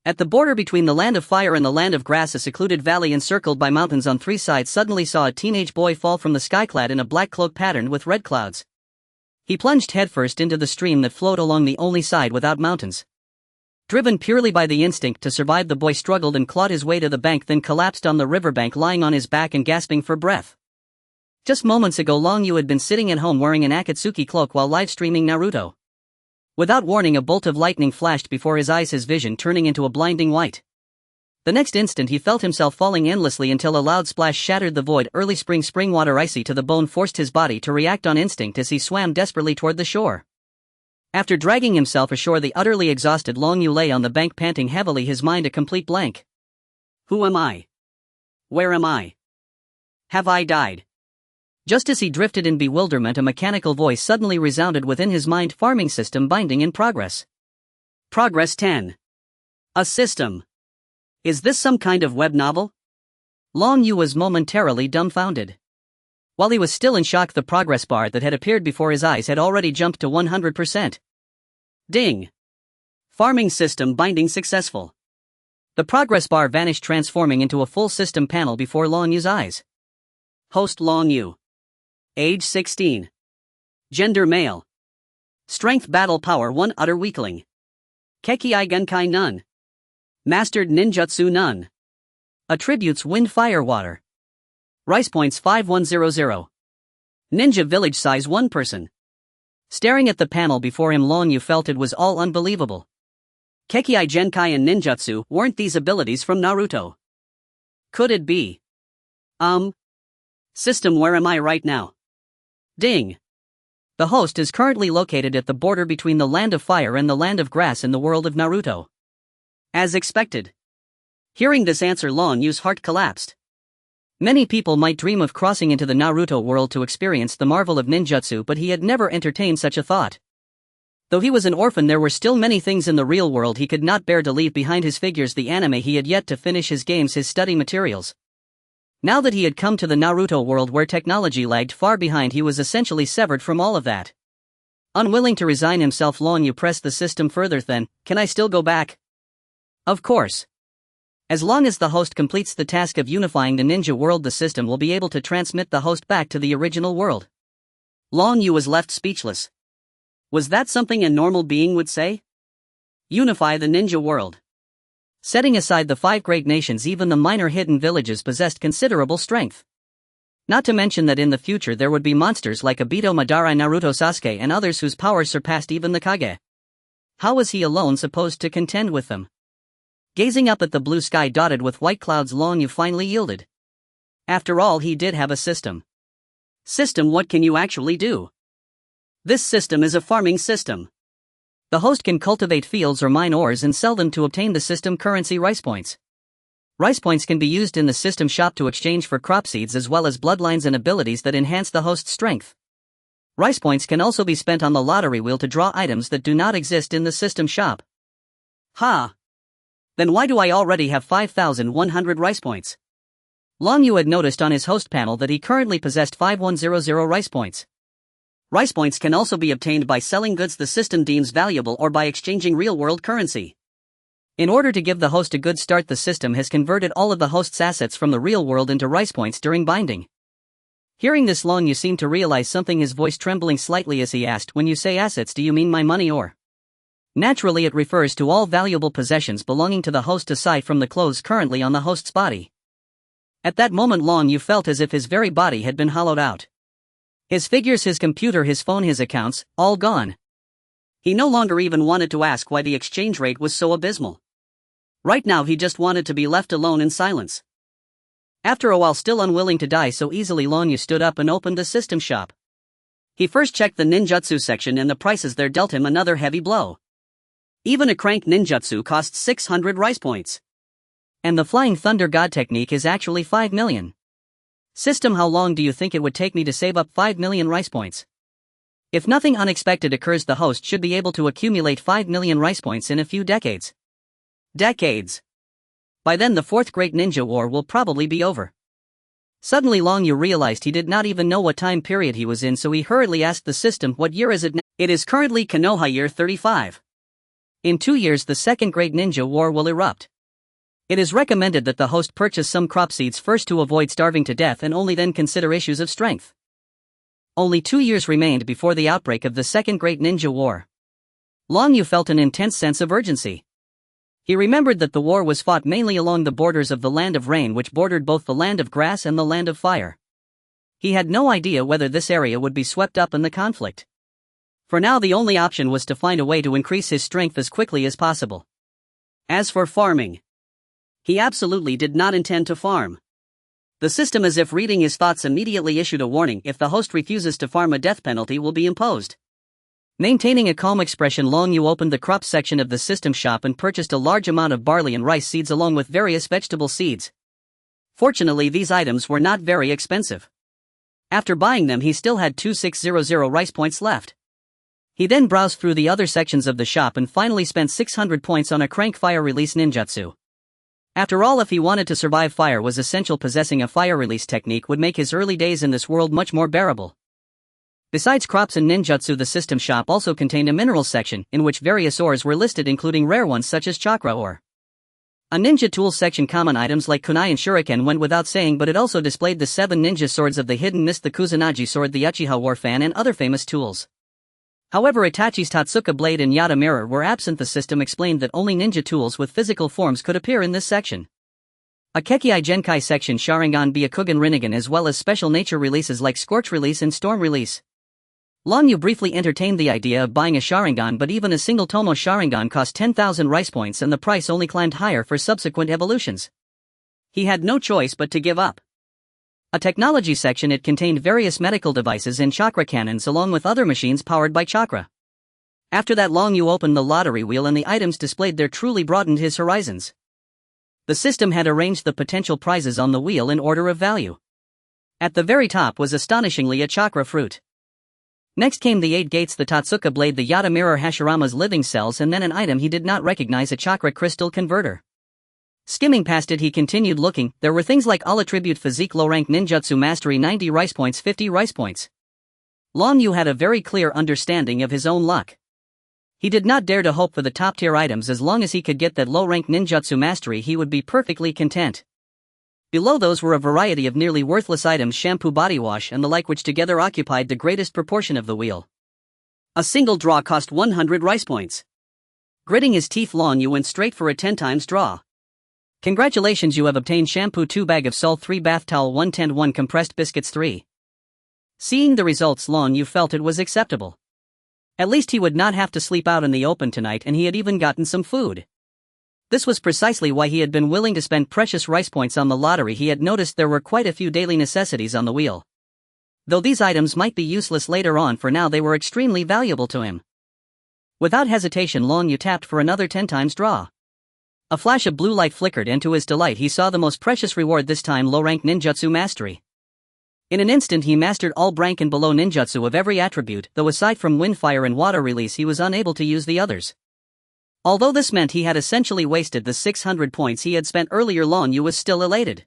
At the border between the land of fire and the land of grass, a secluded valley encircled by mountains on three sides suddenly saw a teenage boy fall from the sky clad in a black cloak patterned with red clouds. He plunged headfirst into the stream that flowed along the only side without mountains. Driven purely by the instinct to survive, the boy struggled and clawed his way to the bank, then collapsed on the riverbank, lying on his back and gasping for breath. Just moments ago, Long Yu had been sitting at home wearing an Akatsuki cloak while live streaming Naruto. Without warning, a bolt of lightning flashed before his eyes, his vision turning into a blinding white. The next instant he felt himself falling endlessly until a loud splash shattered the void. Early spring water, icy to the bone, forced his body to react on instinct as he swam desperately toward the shore. After dragging himself ashore, the utterly exhausted Long Yu lay on the bank, panting heavily, his mind a complete blank. Who am I? Where am I? Have I died? Just as he drifted in bewilderment, a mechanical voice suddenly resounded within his mind. Farming system binding in progress. Progress 10. A system. Is this some kind of web novel? Long Yu was momentarily dumbfounded. While he was still in shock, the progress bar that had appeared before his eyes had already jumped to 100%. Ding! Farming system binding successful. The progress bar vanished, transforming into a full system panel before Long Yu's eyes. Host Long Yu. Age 16. Gender male. Strength battle power 1, utter weakling. Kekkei Genkai none. Mastered ninjutsu none. Attributes wind, fire, water. Rice points 5100. Ninja village size 1 person. Staring at the panel before him, Long Yu felt it was all unbelievable. Kekkei Genkai and ninjutsu, weren't these abilities from Naruto? Could it be? System, where am I right now? Ding! The host is currently located at the border between the land of fire and the land of grass in the world of Naruto. As expected. Hearing this answer, Long Yu's heart collapsed. Many people might dream of crossing into the Naruto world to experience the marvel of ninjutsu, but he had never entertained such a thought. Though he was an orphan, there were still many things in the real world he could not bear to leave behind: his figures, the anime he had yet to finish, his games, his study materials. Now that he had come to the Naruto world where technology lagged far behind, he was essentially severed from all of that. Unwilling to resign himself, Long Yu pressed the system further. Then, can I still go back? Of course. As long as the host completes the task of unifying the ninja world, the system will be able to transmit the host back to the original world. Long Yu was left speechless. Was that something a normal being would say? Unify the ninja world. Setting aside the 5 great nations, even the minor hidden villages possessed considerable strength. Not to mention that in the future there would be monsters like Obito, Madara, Naruto, Sasuke, and others whose powers surpassed even the Kage. How was he alone supposed to contend with them? Gazing up at the blue sky dotted with white clouds, Long Yu finally yielded. After all, he did have a system. System, what can you actually do? This system is a farming system. The host can cultivate fields or mine ores and sell them to obtain the system currency, rice points. Rice points can be used in the system shop to exchange for crop seeds as well as bloodlines and abilities that enhance the host's strength. Rice points can also be spent on the lottery wheel to draw items that do not exist in the system shop. Then why do I already have 5,100 rice points? Long Yu had noticed on his host panel that he currently possessed 5100 rice points. Rice points can also be obtained by selling goods the system deems valuable or by exchanging real-world currency. In order to give the host a good start, the system has converted all of the host's assets from the real world into rice points during binding. Hearing this, Long Yu seemed to realize something, his voice trembling slightly as he asked, "When you say assets, do you mean my money or?" Naturally, it refers to all valuable possessions belonging to the host aside from the clothes currently on the host's body. At that moment, Long Yu felt as if his very body had been hollowed out. His figures, his computer, his phone, his accounts, all gone. He no longer even wanted to ask why the exchange rate was so abysmal. Right now he just wanted to be left alone in silence. After a while, still unwilling to die so easily, Long Yu stood up and opened the system shop. He first checked the ninjutsu section, and the prices there dealt him another heavy blow. Even a crank ninjutsu costs 600 rice points. And the Flying Thunder God technique is actually 5 million. System, how long do you think it would take me to save up 5 million rice points? If nothing unexpected occurs, the host should be able to accumulate 5 million rice points in a few decades. Decades. By then the 4th Great Ninja War will probably be over. Suddenly Long Yu realized he did not even know what time period he was in, so he hurriedly asked the system, "What year is it now?" "It is currently Konoha year 35. In 2 years the Second Great Ninja War will erupt. It is recommended that the host purchase some crop seeds first to avoid starving to death and only then consider issues of strength. Only 2 years remained before the outbreak of the Second Great Ninja War. Long Yu felt an intense sense of urgency. He remembered that the war was fought mainly along the borders of the Land of Rain, which bordered both the Land of Grass and the Land of Fire. He had no idea whether this area would be swept up in the conflict. For now the only option was to find a way to increase his strength as quickly as possible. As for farming, he absolutely did not intend to farm. The system, as if reading his thoughts, immediately issued a warning: if the host refuses to farm, a death penalty will be imposed. Maintaining a calm expression, Long Yu opened the crop section of the system shop and purchased a large amount of barley and rice seeds along with various vegetable seeds. Fortunately, these items were not very expensive. After buying them, he still had 2600 rice points left. He then browsed through the other sections of the shop and finally spent 600 points on a crank fire release ninjutsu. After all, if he wanted to survive, fire was essential. Possessing a fire release technique would make his early days in this world much more bearable. Besides crops and ninjutsu, the system shop also contained a mineral section, in which various ores were listed, including rare ones such as chakra ore. A ninja tools section. Common items like kunai and shuriken went without saying, but it also displayed the 7 ninja swords of the hidden mist, the Kusanagi sword, the Uchiha war fan, and other famous tools. However, Itachi's Tatsuka blade and Yata mirror were absent. The system explained that only ninja tools with physical forms could appear in this section. A Kekkei Genkai section, Sharingan, Byakugan, Rinnegan, as well as special nature releases like Scorch Release and Storm Release. Long Yu briefly entertained the idea of buying a Sharingan, but even a single Tomo Sharingan cost 10,000 rice points and the price only climbed higher for subsequent evolutions. He had no choice but to give up. A technology section, it contained various medical devices and chakra cannons along with other machines powered by chakra. After that, Long Yu opened the lottery wheel and the items displayed there truly broadened his horizons. The system had arranged the potential prizes on the wheel in order of value. At the very top was astonishingly a chakra fruit. Next came the 8 gates, the Tatsuka blade, the Yata mirror, Hashirama's living cells, and then an item he did not recognize, a chakra crystal converter. Skimming past it, he continued looking. There were things like all attribute physique, low rank ninjutsu mastery, 90 rice points, 50 rice points. Long Yu had a very clear understanding of his own luck. He did not dare to hope for the top tier items. As long as he could get that low rank ninjutsu mastery, he would be perfectly content. Below those were a variety of nearly worthless items, shampoo, body wash, and the like, which together occupied the greatest proportion of the wheel. A single draw cost 100 rice points. Gritting his teeth, Long Yu went straight for a 10 times draw. Congratulations, you have obtained shampoo 2, bag of salt 3, bath towel 1, tent 1, compressed biscuits 3. Seeing the results, Long Yu felt it was acceptable. At least he would not have to sleep out in the open tonight, and he had even gotten some food. This was precisely why he had been willing to spend precious rice points on the lottery. He had noticed there were quite a few daily necessities on the wheel. Though these items might be useless later on, for now they were extremely valuable to him. Without hesitation, Long Yu tapped for another 10 times draw. A flash of blue light flickered, and to his delight he saw the most precious reward, this time low-rank ninjutsu mastery. In an instant he mastered all rank and below ninjutsu of every attribute, though aside from wind, fire, and water release he was unable to use the others. Although this meant he had essentially wasted the 600 points he had spent earlier, Long Yu was still elated.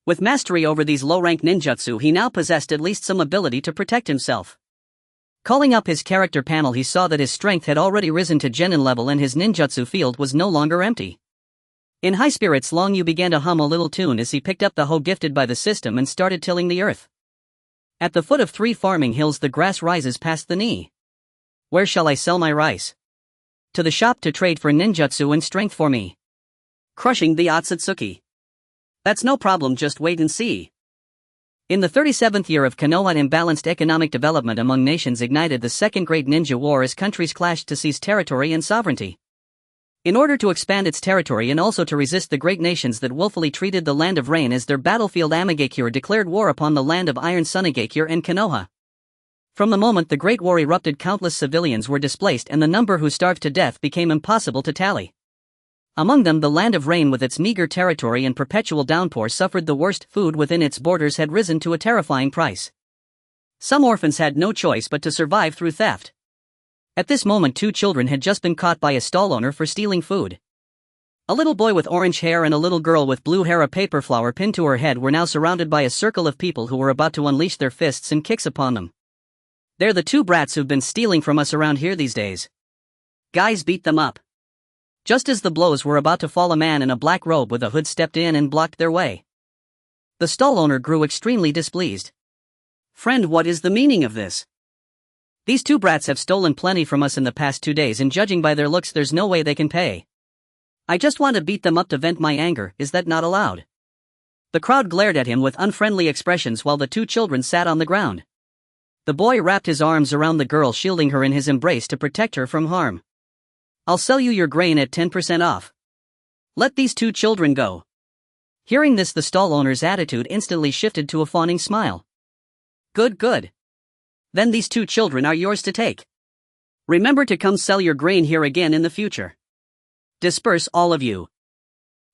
With mastery over these low-rank ninjutsu, he now possessed at least some ability to protect himself. Calling up his character panel, he saw that his strength had already risen to genin level and his ninjutsu field was no longer empty. In high spirits, Long Yu began to hum a little tune as he picked up the hoe gifted by the system and started tilling the earth. At the foot of 3 farming hills, the grass rises past the knee. Where shall I sell my rice? To the shop to trade for ninjutsu and strength for me. Crushing the Akatsuki. That's no problem, just wait and see. In the 37th year of Konoha, imbalanced economic development among nations ignited the Second Great Ninja War as countries clashed to seize territory and sovereignty. In order to expand its territory and also to resist the great nations that willfully treated the Land of Rain as their battlefield, Amigakure declared war upon the Land of Iron, Sunigakure and Konoha. From the moment the Great War erupted, countless civilians were displaced and the number who starved to death became impossible to tally. Among them, the Land of Rain, with its meager territory and perpetual downpour, suffered the worst. Food within its borders had risen to a terrifying price. Some orphans had no choice but to survive through theft. At this moment, 2 children had just been caught by a stall owner for stealing food. A little boy with orange hair and a little girl with blue hair, a paper flower pinned to her head, were now surrounded by a circle of people who were about to unleash their fists and kicks upon them. They're the 2 brats who've been stealing from us around here these days. Guys, beat them up. Just as the blows were about to fall, a man in a black robe with a hood stepped in and blocked their way. The stall owner grew extremely displeased. "Friend, what is the meaning of this? These two brats have stolen plenty from us in the past 2 days, and judging by their looks there's no way they can pay. I just want to beat them up to vent my anger, is that not allowed?" The crowd glared at him with unfriendly expressions while the two children sat on the ground. The boy wrapped his arms around the girl, shielding her in his embrace to protect her from harm. "I'll sell you your grain at 10% off. Let these two children go." Hearing this, the stall owner's attitude instantly shifted to a fawning smile. "Good, good. Then these two children are yours to take. Remember to come sell your grain here again in the future. Disperse, all of you.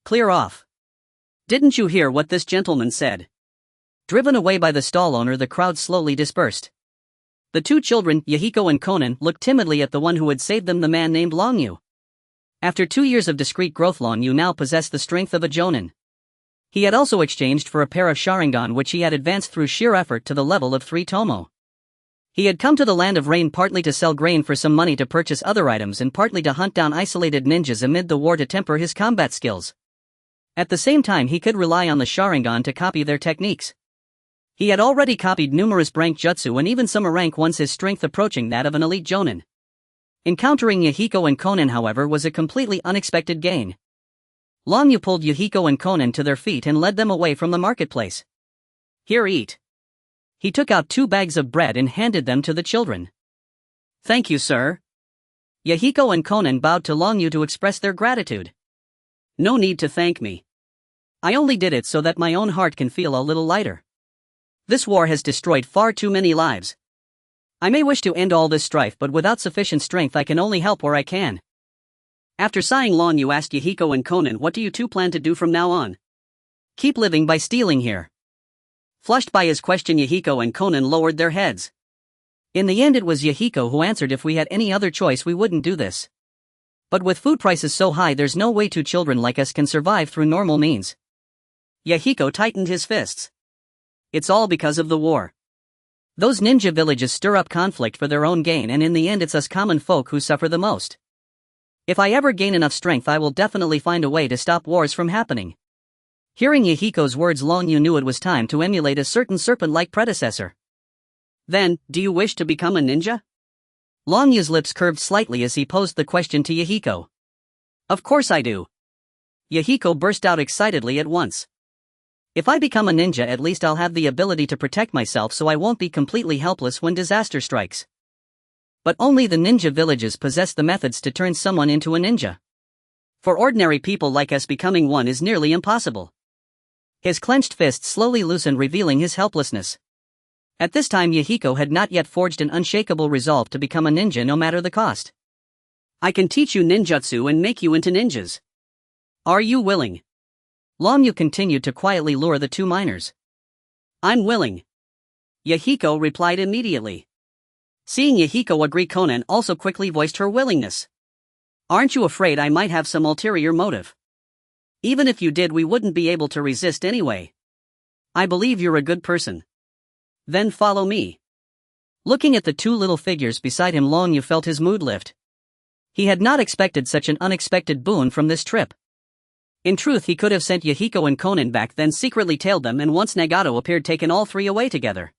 Clear off. Didn't you hear what this gentleman said?" Driven away by the stall owner, the crowd slowly dispersed. The two children, Yahiko and Konan, looked timidly at the one who had saved them, the man named Longyu. After 2 years of discreet growth, Longyu now possessed the strength of a jonin. He had also exchanged for a pair of Sharingan, which he had advanced through sheer effort to the level of 3 Tomo. He had come to the Land of Rain partly to sell grain for some money to purchase other items, and partly to hunt down isolated ninjas amid the war to temper his combat skills. At the same time, he could rely on the Sharingan to copy their techniques. He had already copied numerous rank jutsu and even some rank ones, his strength approaching that of an elite jonin. Encountering Yahiko and Konan, however, was a completely unexpected gain. Longyu pulled Yahiko and Konan to their feet and led them away from the marketplace. "Here, eat." He took out 2 bags of bread and handed them to the children. "Thank you, sir." Yahiko and Konan bowed to Longyu to express their gratitude. "No need to thank me. I only did it so that my own heart can feel a little lighter. This war has destroyed far too many lives. I may wish to end all this strife, but without sufficient strength I can only help where I can." After sighing, Longyu asked Yahiko and Konan, "What do you two plan to do from now on?" "Keep living by stealing here." Flushed by his question, Yahiko and Konan lowered their heads. In the end, it was Yahiko who answered, "If we had any other choice we wouldn't do this. But with food prices so high, there's no way two children like us can survive through normal means." Yahiko tightened his fists. "It's all because of the war. Those ninja villages stir up conflict for their own gain, and in the end it's us common folk who suffer the most. If I ever gain enough strength, I will definitely find a way to stop wars from happening." Hearing Yahiko's words, Longyu knew it was time to emulate a certain serpent-like predecessor. "Then, do you wish to become a ninja?" Longyu's lips curved slightly as he posed the question to Yahiko. "Of course I do." Yahiko burst out excitedly at once. "If I become a ninja, at least I'll have the ability to protect myself, so I won't be completely helpless when disaster strikes. But only the ninja villages possess the methods to turn someone into a ninja. For ordinary people like us, becoming one is nearly impossible." His clenched fist slowly loosened, revealing his helplessness. At this time, Yahiko had not yet forged an unshakable resolve to become a ninja no matter the cost. "I can teach you ninjutsu and make you into ninjas. Are you willing?" Longyu continued to quietly lure the 2 minors. "I'm willing." Yahiko replied immediately. Seeing Yahiko agree, Konan also quickly voiced her willingness. "Aren't you afraid I might have some ulterior motive? Even if you did, we wouldn't be able to resist anyway. I believe you're a good person. Then follow me." Looking at the 2 little figures beside him, Longyu felt his mood lift. He had not expected such an unexpected boon from this trip. In truth, he could have sent Yahiko and Konan back, then secretly tailed them, and once Nagato appeared, taken all 3 away together.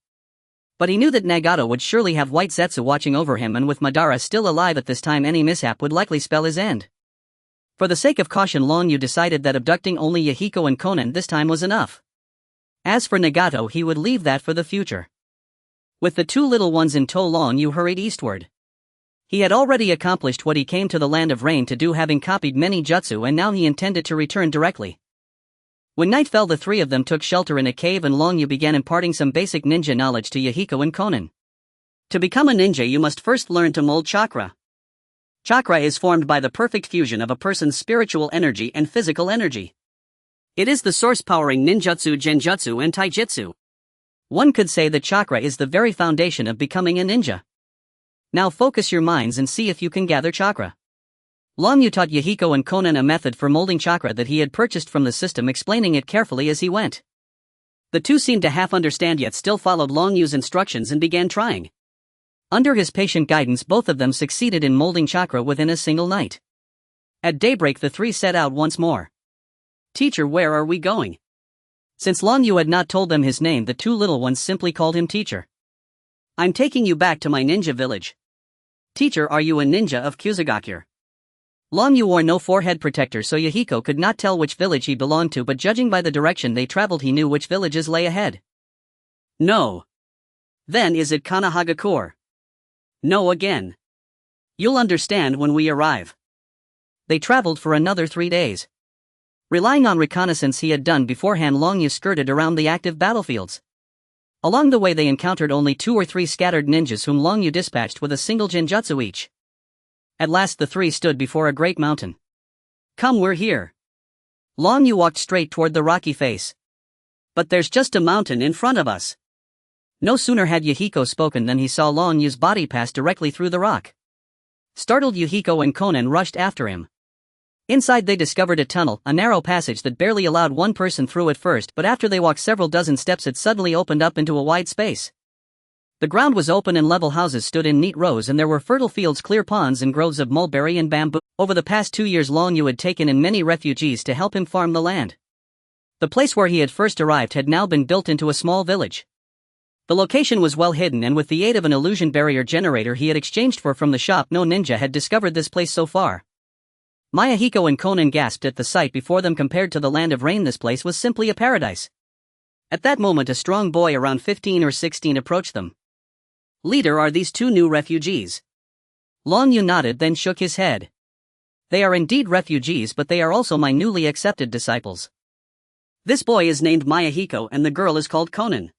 But he knew that Nagato would surely have White Zetsu watching over him, and with Madara still alive at this time, any mishap would likely spell his end. For the sake of caution, Longyu decided that abducting only Yahiko and Konan this time was enough. As for Nagato, he would leave that for the future. With the 2 little ones in tow, Longyu hurried eastward. He had already accomplished what he came to the Land of Rain to do, having copied many jutsu, and now he intended to return directly. When night fell, the 3 of them took shelter in a cave, and Longyu began imparting some basic ninja knowledge to Yahiko and Konan. To become a ninja, you must first learn to mold chakra. Chakra is formed by the perfect fusion of a person's spiritual energy and physical energy. It is the source powering ninjutsu, genjutsu, and taijutsu. One could say that chakra is the very foundation of becoming a ninja. Now focus your minds and see if you can gather chakra. Longyu taught Yahiko and Konan a method for molding chakra that he had purchased from the system, explaining it carefully as he went. The 2 seemed to half understand, yet still followed Longyu's instructions and began trying. Under his patient guidance, both of them succeeded in molding chakra within a single night. At daybreak the three set out once more. "Teacher, where are we going?" Since Long Yu had not told them his name, the two little ones simply called him teacher. "I'm taking you back to my ninja village." "Teacher, are you a ninja of Kusagakure?" Long Yu wore no forehead protector, so Yahiko could not tell which village he belonged to, but judging by the direction they traveled he knew which villages lay ahead. "No." "Then is it Kanahagakure?" "No again." "You'll understand when we arrive." They traveled for another 3 days. Relying on reconnaissance he had done beforehand, Long Yu skirted around the active battlefields. Along the way they encountered only 2 or 3 scattered ninjas whom Long Yu dispatched with a single ninjutsu each. At last the three stood before a great mountain. "Come, we're here." Long Yu walked straight toward the rocky face. "But there's just a mountain in front of us." No sooner had Yahiko spoken than he saw Long Yu's body pass directly through the rock. Startled, Yahiko and Konan rushed after him. Inside they discovered a tunnel, a narrow passage that barely allowed one person through at first, but after they walked several dozen steps it suddenly opened up into a wide space. The ground was open and level, houses stood in neat rows, and there were fertile fields, clear ponds and groves of mulberry and bamboo. Over the past 2 years Long Yu had taken in many refugees to help him farm the land. The place where he had first arrived had now been built into a small village. The location was well hidden, and with the aid of an illusion barrier generator he had exchanged from the shop, no ninja had discovered this place so far. Yahiko and Konan gasped at the sight before them. Compared to the land of rain, this place was simply a paradise. At that moment a strong boy around 15 or 16 approached them. "Leader, are these 2 new refugees?" Long Yu nodded, then shook his head. "They are indeed refugees, but they are also my newly accepted disciples. This boy is named Yahiko and the girl is called Konan."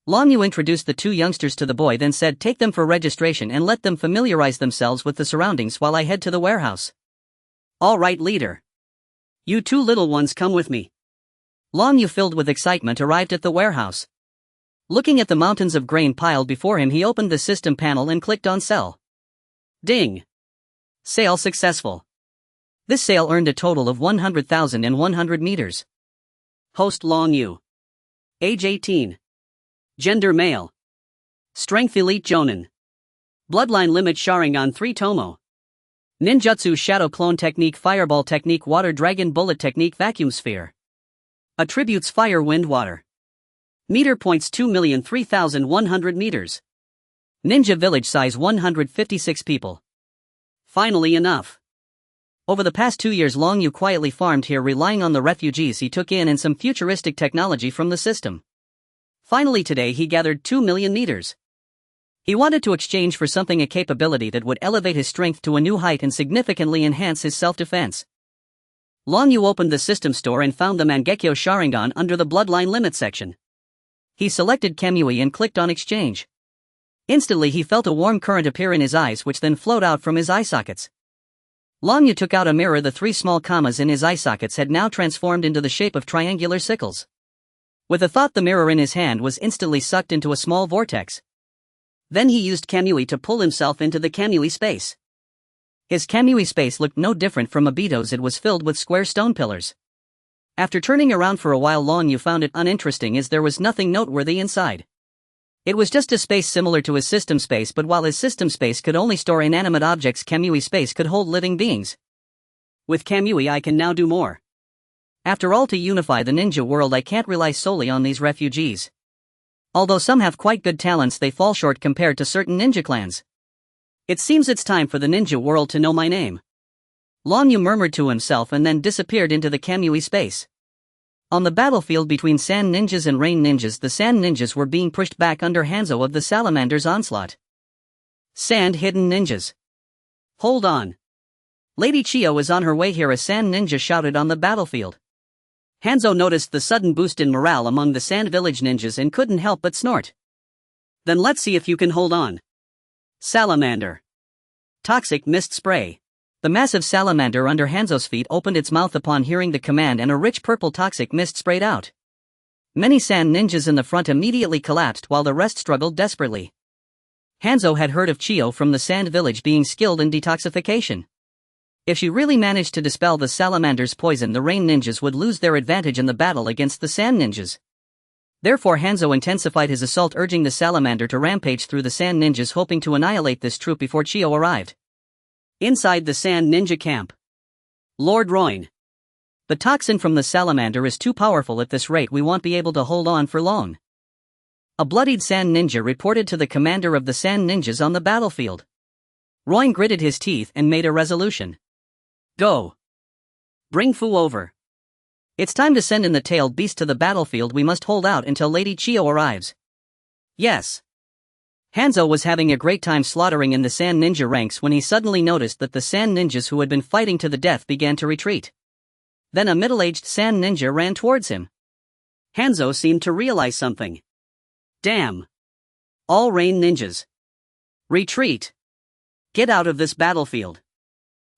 Long Yu introduced the 2 youngsters to the boy, then said, "Take them for registration and let them familiarize themselves with the surroundings while I head to the warehouse." "All right, leader. You 2 little ones come with me." Long Yu, filled with excitement, arrived at the warehouse. Looking at the mountains of grain piled before him, he opened the system panel and clicked on sell. Ding! Sale successful. This sale earned a total of 100,100 meters. Host Long Yu. Age 18. Gender male. Strength elite Jonin. Bloodline limit Sharingan 3 Tomo. Ninjutsu shadow clone technique, fireball technique, water dragon bullet technique, vacuum sphere. Attributes fire, wind, water. Meter points 2,003,100 meters. Ninja village size 156 people. Finally enough. Over the past 2 years Long Yu quietly farmed here, relying on the refugees he took in and some futuristic technology from the system. Finally today he gathered 2 million meters. He wanted to exchange for something, a capability that would elevate his strength to a new height and significantly enhance his self-defense. Long Yu opened the system store and found the Mangekyo Sharingan under the bloodline limit section. He selected Kamui and clicked on exchange. Instantly he felt a warm current appear in his eyes, which then flowed out from his eye sockets. Long Yu took out a mirror. The 3 small commas in his eye sockets had now transformed into the shape of triangular sickles. With a thought, the mirror in his hand was instantly sucked into a small vortex. Then he used Kamui to pull himself into the Kamui space. His Kamui space looked no different from Obito's. It was filled with square stone pillars. After turning around for a while, Long Yu found it uninteresting as there was nothing noteworthy inside. It was just a space similar to his system space, but while his system space could only store inanimate objects, Kamui space could hold living beings. With Kamui I can now do more. After all, to unify the ninja world I can't rely solely on these refugees. Although some have quite good talents, they fall short compared to certain ninja clans. It seems it's time for the ninja world to know my name. Long Yu murmured to himself and then disappeared into the Kamui space. On the battlefield between Sand Ninjas and Rain Ninjas, the Sand Ninjas were being pushed back under Hanzo of the Salamander's onslaught. Sand Hidden Ninjas. Hold on. Lady Chio is on her way here, a Sand Ninja shouted on the battlefield. Hanzo noticed the sudden boost in morale among the Sand Village ninjas and couldn't help but snort. Then let's see if you can hold on. Salamander. Toxic Mist Spray. The massive salamander under Hanzo's feet opened its mouth upon hearing the command, and a rich purple toxic mist sprayed out. Many Sand Ninjas in the front immediately collapsed while the rest struggled desperately. Hanzo had heard of Chio from the Sand Village being skilled in detoxification. If she really managed to dispel the salamander's poison, the Rain Ninjas would lose their advantage in the battle against the Sand Ninjas. Therefore Hanzo intensified his assault, urging the salamander to rampage through the Sand Ninjas, hoping to annihilate this troop before Chio arrived. Inside the Sand Ninja camp. Lord Roin. The toxin from the salamander is too powerful. At this rate we won't be able to hold on for long. A bloodied sand ninja reported to the commander of the sand ninjas on the battlefield. Roin gritted his teeth and made a resolution. Go. Bring Fu over. It's time to send in the tailed beast to the battlefield. We must hold out until Lady Chio arrives. Yes. Hanzo was having a great time slaughtering in the sand ninja ranks when he suddenly noticed that the sand ninjas who had been fighting to the death began to retreat. Then a middle-aged sand ninja ran towards him. Hanzo seemed to realize something. Damn. All rain ninjas. Retreat. Get out of this battlefield.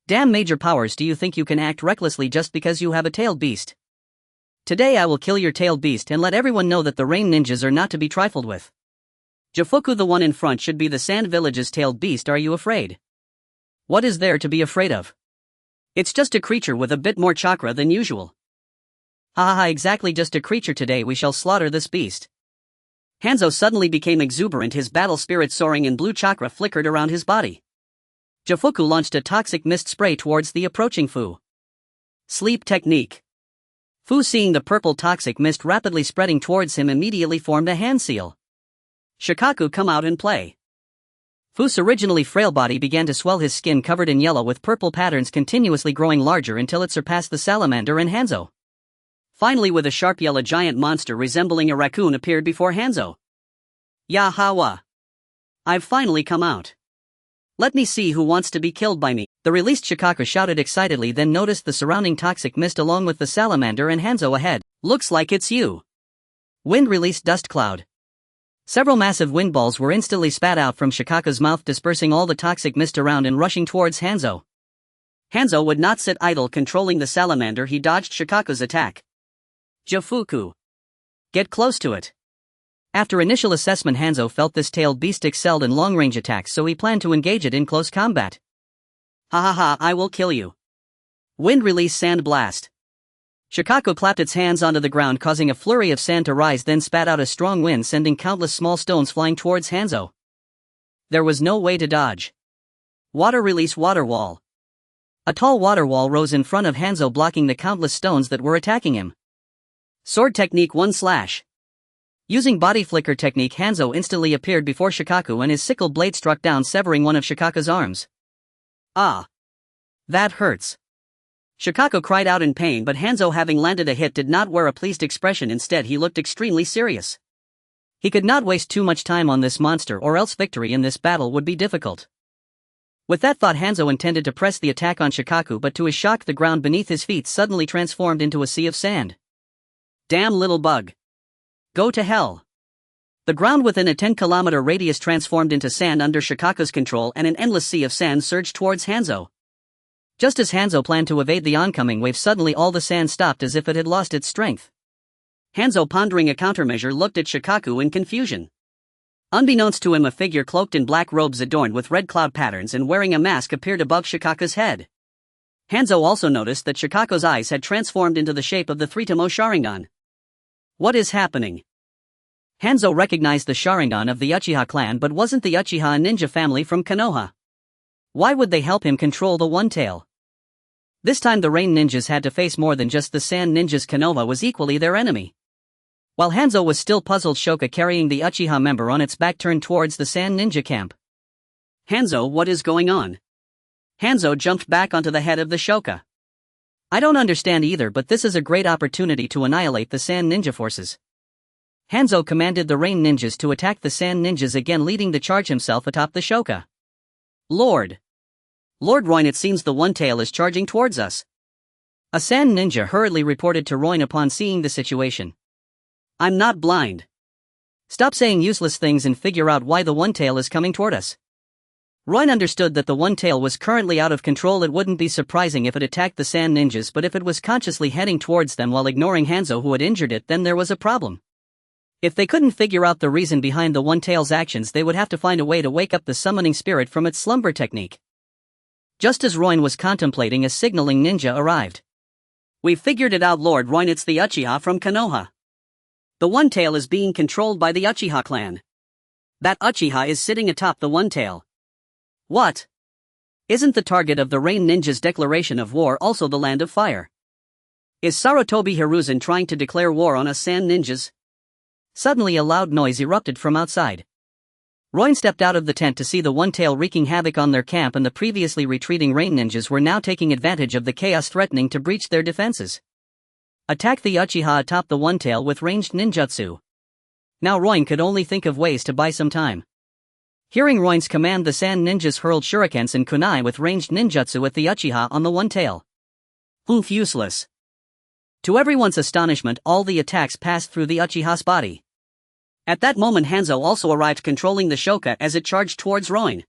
Damn major powers, do you think you can act recklessly just because you have a tailed beast? Today I will kill your tailed beast and let everyone know that the rain ninjas are not to be trifled with. Jifuku, the one in front, should be the sand village's tailed beast. Are you afraid? What is there to be afraid of? It's just a creature with a bit more chakra than usual. Ha ha ha, exactly, just a creature. Today we shall slaughter this beast. Hanzo suddenly became exuberant, his battle spirit soaring and blue chakra flickered around his body. Jifuku launched a toxic mist spray towards the approaching Fu. Sleep technique. Fu, seeing the purple toxic mist rapidly spreading towards him, immediately formed a hand seal. Shikaku, come out and play. Fu's originally frail body began to swell, his skin covered in yellow with purple patterns continuously growing larger until it surpassed the salamander and Hanzo. Finally, with a sharp yell, a giant monster resembling a raccoon appeared before Hanzo. Yahawa. I've finally come out. Let me see who wants to be killed by me. The released Shikaku shouted excitedly, then noticed the surrounding toxic mist along with the salamander and Hanzo ahead. Looks like it's you. Wind released dust cloud. Several massive wind balls were instantly spat out from Shikaku's mouth, dispersing all the toxic mist around and rushing towards Hanzo. Hanzo would not sit idle. Controlling the salamander, he dodged Shikaku's attack. Jifuku. Get close to it. After initial assessment, Hanzo felt this tailed beast excelled in long-range attacks, so he planned to engage it in close combat. Ha ha ha, I will kill you. Wind release sand blast. Shikaku clapped its hands onto the ground, causing a flurry of sand to rise, then spat out a strong wind, sending countless small stones flying towards Hanzo. There was no way to dodge. Water release water wall. A tall water wall rose in front of Hanzo, blocking the countless stones that were attacking him. Sword technique 1 slash. Using body flicker technique, Hanzo instantly appeared before Shikaku and his sickle blade struck down, severing one of Shikaku's arms. Ah. That hurts. Shikaku cried out in pain, but Hanzo, having landed a hit, did not wear a pleased expression. Instead, he looked extremely serious. He could not waste too much time on this monster, or else victory in this battle would be difficult. With that thought, Hanzo intended to press the attack on Shikaku, but to his shock, the ground beneath his feet suddenly transformed into a sea of sand. Damn little bug. Go to hell. The ground within a 10-kilometer radius transformed into sand under Shikaku's control, and an endless sea of sand surged towards Hanzo. Just as Hanzo planned to evade the oncoming wave, suddenly all the sand stopped as if it had lost its strength. Hanzo, pondering a countermeasure, looked at Shikaku in confusion. Unbeknownst to him, a figure cloaked in black robes adorned with red cloud patterns and wearing a mask appeared above Shikaku's head. Hanzo also noticed that Shikaku's eyes had transformed into the shape of the three-tomo Sharingan. What is happening? Hanzo recognized the Sharingan of the Uchiha clan, but wasn't the Uchiha a ninja family from Konoha? Why would they help him control the One Tail? This time the rain ninjas had to face more than just the sand ninjas. Konoha was equally their enemy. While Hanzo was still puzzled, Shoka, carrying the Uchiha member on its back, turned towards the sand ninja camp. Hanzo, what is going on? Hanzo jumped back onto the head of the Shoka. I don't understand either, but this is a great opportunity to annihilate the sand ninja forces. Hanzo commanded the rain ninjas to attack the sand ninjas again, leading the charge himself atop the Shoka. Lord Roin, it seems the One Tail is charging towards us. A sand ninja hurriedly reported to Roin upon seeing the situation. I'm not blind. Stop saying useless things and figure out why the One Tail is coming toward us. Roin understood that the One Tail was currently out of control. It wouldn't be surprising if it attacked the sand ninjas, but if it was consciously heading towards them while ignoring Hanzo, who had injured it, then there was a problem. If they couldn't figure out the reason behind the One Tail's actions, they would have to find a way to wake up the summoning spirit from its slumber technique. Just as Roin was contemplating, a signaling ninja arrived. We've figured it out, Lord Roin, it's the Uchiha from Konoha. The One Tail is being controlled by the Uchiha clan. That Uchiha is sitting atop the One Tail. What? Isn't the target of the Rain Ninja's declaration of war also the land of fire? Is Sarutobi Hiruzen trying to declare war on us sand ninjas? Suddenly a loud noise erupted from outside. Roin stepped out of the tent to see the One-Tail wreaking havoc on their camp, and the previously retreating Rain Ninjas were now taking advantage of the chaos, threatening to breach their defenses. Attack the Uchiha atop the One-Tail with ranged ninjutsu. Now Roin could only think of ways to buy some time. Hearing Roin's command, the sand ninjas hurled shurikens and kunai with ranged ninjutsu at the Uchiha on the One-Tail. Oof, useless. To everyone's astonishment, all the attacks passed through the Uchiha's body. At that moment, Hanzo also arrived, controlling the Shoka as it charged towards Roin.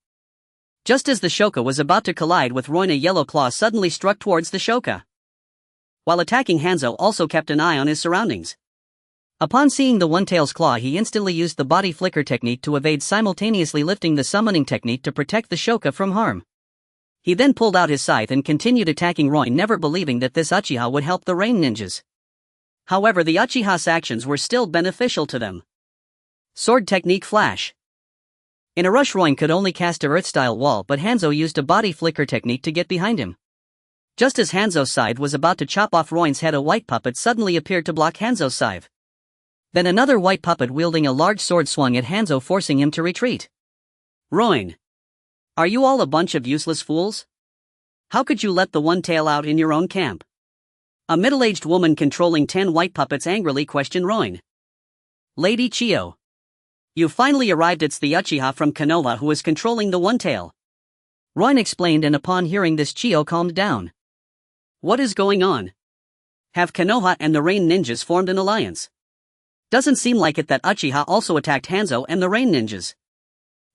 Just as the Shoka was about to collide with Roin, a yellow claw suddenly struck towards the Shoka. While attacking, Hanzo also kept an eye on his surroundings. Upon seeing the One-Tail's claw, he instantly used the body flicker technique to evade, simultaneously lifting the summoning technique to protect the Shoka from harm. He then pulled out his scythe and continued attacking Roin, never believing that this Uchiha would help the Rain Ninjas. However, the Uchiha's actions were still beneficial to them. Sword technique flash. In a rush, Roin could only cast a earth-style wall, but Hanzo used a body flicker technique to get behind him. Just as Hanzo's scythe was about to chop off Roin's head, a white puppet suddenly appeared to block Hanzo's scythe. Then another white puppet wielding a large sword swung at Hanzo, forcing him to retreat. Roin, are you all a bunch of useless fools? How could you let the One-Tail out in your own camp? A middle-aged woman controlling 10 white puppets angrily questioned Roin. Lady Chiyo, you finally arrived. It's the Uchiha from Konoha who is controlling the One-Tail. Roin explained, and upon hearing this, Chiyo calmed down. What is going on? Have Konoha and the Rain Ninjas formed an alliance? Doesn't seem like it. That Uchiha also attacked Hanzo and the Rain Ninjas.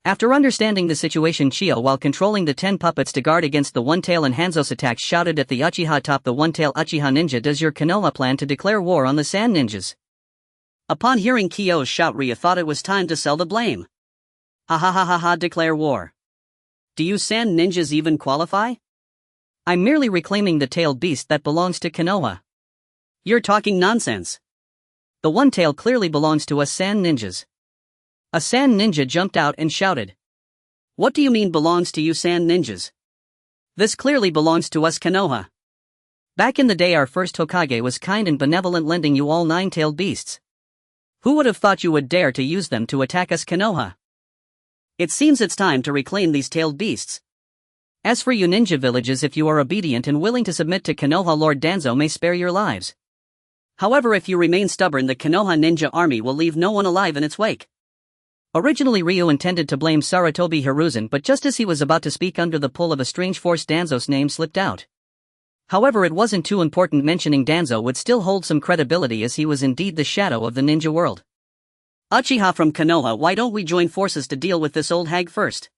After understanding the situation, Chiyo, while controlling the 10 puppets to guard against the One-Tail and Hanzo's attacks, shouted at the Uchiha atop the One-Tail, Uchiha Ninja, does your Konoha plan to declare war on the Sand Ninjas? Upon hearing Chiyo's shout, Ryu thought it was time to sell the blame. Ha ha ha ha ha, declare war. Do you Sand Ninjas even qualify? I'm merely reclaiming the tailed beast that belongs to Konoha. You're talking nonsense. The One-Tail clearly belongs to us Sand Ninjas. A Sand Ninja jumped out and shouted. What do you mean belongs to you Sand Ninjas? This clearly belongs to us Konoha. Back in the day, our first Hokage was kind and benevolent, lending you all 9-tailed beasts. Who would have thought you would dare to use them to attack us Konoha? It seems it's time to reclaim these tailed beasts. As for you ninja villages, if you are obedient and willing to submit to Konoha, Lord Danzo may spare your lives. However, if you remain stubborn, the Konoha ninja army will leave no one alive in its wake. Originally, Ryu intended to blame Sarutobi Hiruzen, but just as he was about to speak, under the pull of a strange force, Danzo's name slipped out. However, it wasn't too important. Mentioning Danzo would still hold some credibility, as he was indeed the shadow of the ninja world. Uchiha from Konoha, why don't we join forces to deal with this old hag first?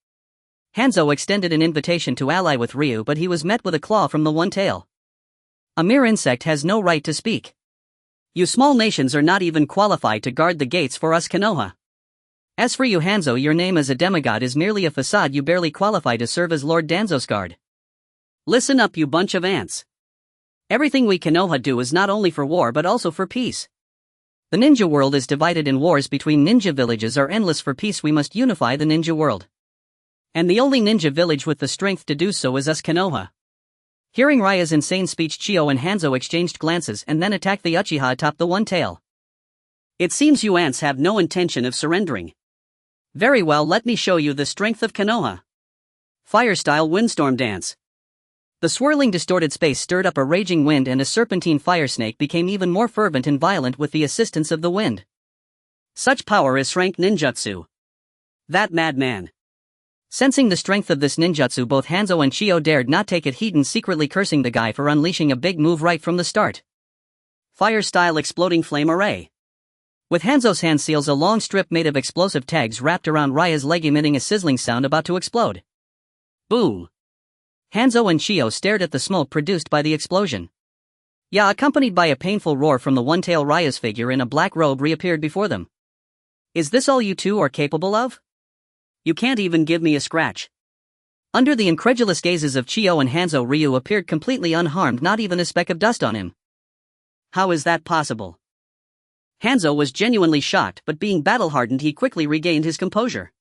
Hanzo extended an invitation to ally with Ryu, but he was met with a claw from the One-Tail. A mere insect has no right to speak. You small nations are not even qualified to guard the gates for us Konoha. As for you Hanzo, your name as a demigod is merely a facade. You barely qualify to serve as Lord Danzo's guard. Listen up, you bunch of ants. Everything we Konoha do is not only for war but also for peace. The ninja world is divided, and wars between ninja villages are endless. For peace we must unify the ninja world. And the only ninja village with the strength to do so is us Konoha. Hearing Ryu's insane speech, Chiyo and Hanzo exchanged glances and then attacked the Uchiha atop the One-Tail. It seems you ants have no intention of surrendering. Very well, let me show you the strength of Konoha. Fire-style windstorm dance. The swirling distorted space stirred up a raging wind, and a serpentine fire snake became even more fervent and violent with the assistance of the wind. Such power is rank ninjutsu. That madman. Sensing the strength of this ninjutsu, both Hanzo and Chiyo dared not take it, Heaton secretly cursing the guy for unleashing a big move right from the start. Fire-style exploding flame array. With Hanzo's hand seals, a long strip made of explosive tags wrapped around Rya's leg, emitting a sizzling sound about to explode. Boom. Hanzo and Chiyo stared at the smoke produced by the explosion. Yeah, accompanied by a painful roar from the One-Tail, Rya's figure in a black robe reappeared before them. Is this all you two are capable of? You can't even give me a scratch. Under the incredulous gazes of Chiyo and Hanzo, Ryu appeared completely unharmed, not even a speck of dust on him. How is that possible? Hanzo was genuinely shocked, but being battle-hardened, he quickly regained his composure.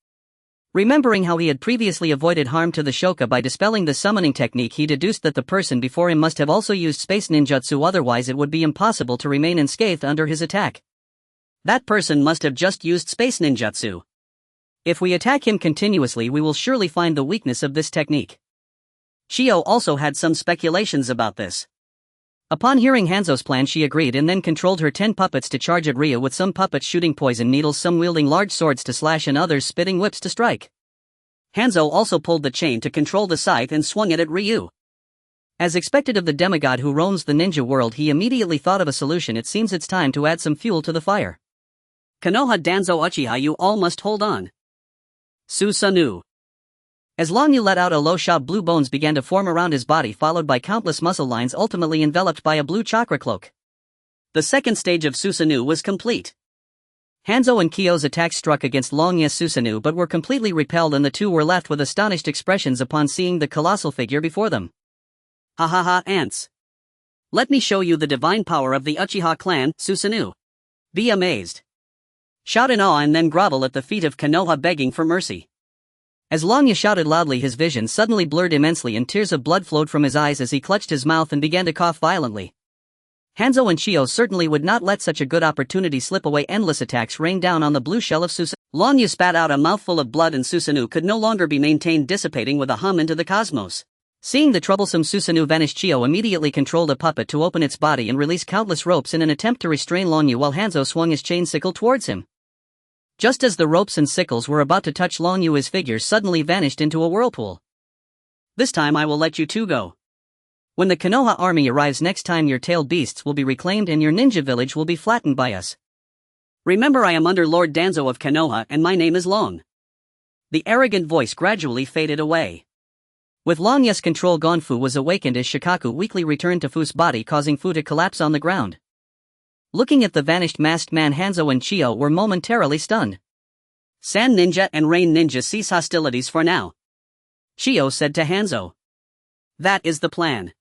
Remembering how he had previously avoided harm to the Shoka by dispelling the summoning technique, he deduced that the person before him must have also used space ninjutsu, otherwise it would be impossible to remain unscathed under his attack. That person must have just used space ninjutsu. If we attack him continuously, we will surely find the weakness of this technique. Shio also had some speculations about this. Upon hearing Hanzo's plan, she agreed and then controlled her 10 puppets to charge at Ryu, with some puppets shooting poison needles, some wielding large swords to slash, and others spitting whips to strike. Hanzo also pulled the chain to control the scythe and swung it at Ryu. As expected of the demigod who roams the ninja world, he immediately thought of a solution. It seems it's time to add some fuel to the fire. Konoha Danzo Uchiha, you all must hold on. Susanoo. As Long Yu let out a low shot, blue bones began to form around his body, followed by countless muscle lines, ultimately enveloped by a blue chakra cloak. The second stage of Susanoo was complete. Hanzo and Kyo's attacks struck against Long Yu's Susanoo but were completely repelled, and the two were left with astonished expressions upon seeing the colossal figure before them. Ha ha ha, ants. Let me show you the divine power of the Uchiha clan, Susanoo. Be amazed. Shout in awe and then grovel at the feet of Konoha, begging for mercy. As Long Yu shouted loudly, his vision suddenly blurred immensely and tears of blood flowed from his eyes as he clutched his mouth and began to cough violently. Hanzo and Shio certainly would not let such a good opportunity slip away. Endless attacks rained down on the blue shell of Susanoo. Long Yu spat out a mouthful of blood and Susanoo could no longer be maintained, dissipating with a hum into the cosmos. Seeing the troublesome Susanoo vanish, Shio immediately controlled a puppet to open its body and release countless ropes in an attempt to restrain Long Yu, while Hanzo swung his chain sickle towards him. Just as the ropes and sickles were about to touch Long Yu, his figure suddenly vanished into a whirlpool. This time I will let you two go. When the Konoha army arrives next time, your tailed beasts will be reclaimed and your ninja village will be flattened by us. Remember, I am under Lord Danzo of Konoha and my name is Long. The arrogant voice gradually faded away. With Long Yu's control gone, Fu was awakened as Shikaku weakly returned to Fu's body, causing Fu to collapse on the ground. Looking at the vanished masked man, Hanzo and Shio were momentarily stunned. Sand Ninja and Rain Ninja, cease hostilities for now, Shio said to Hanzo. That is the plan.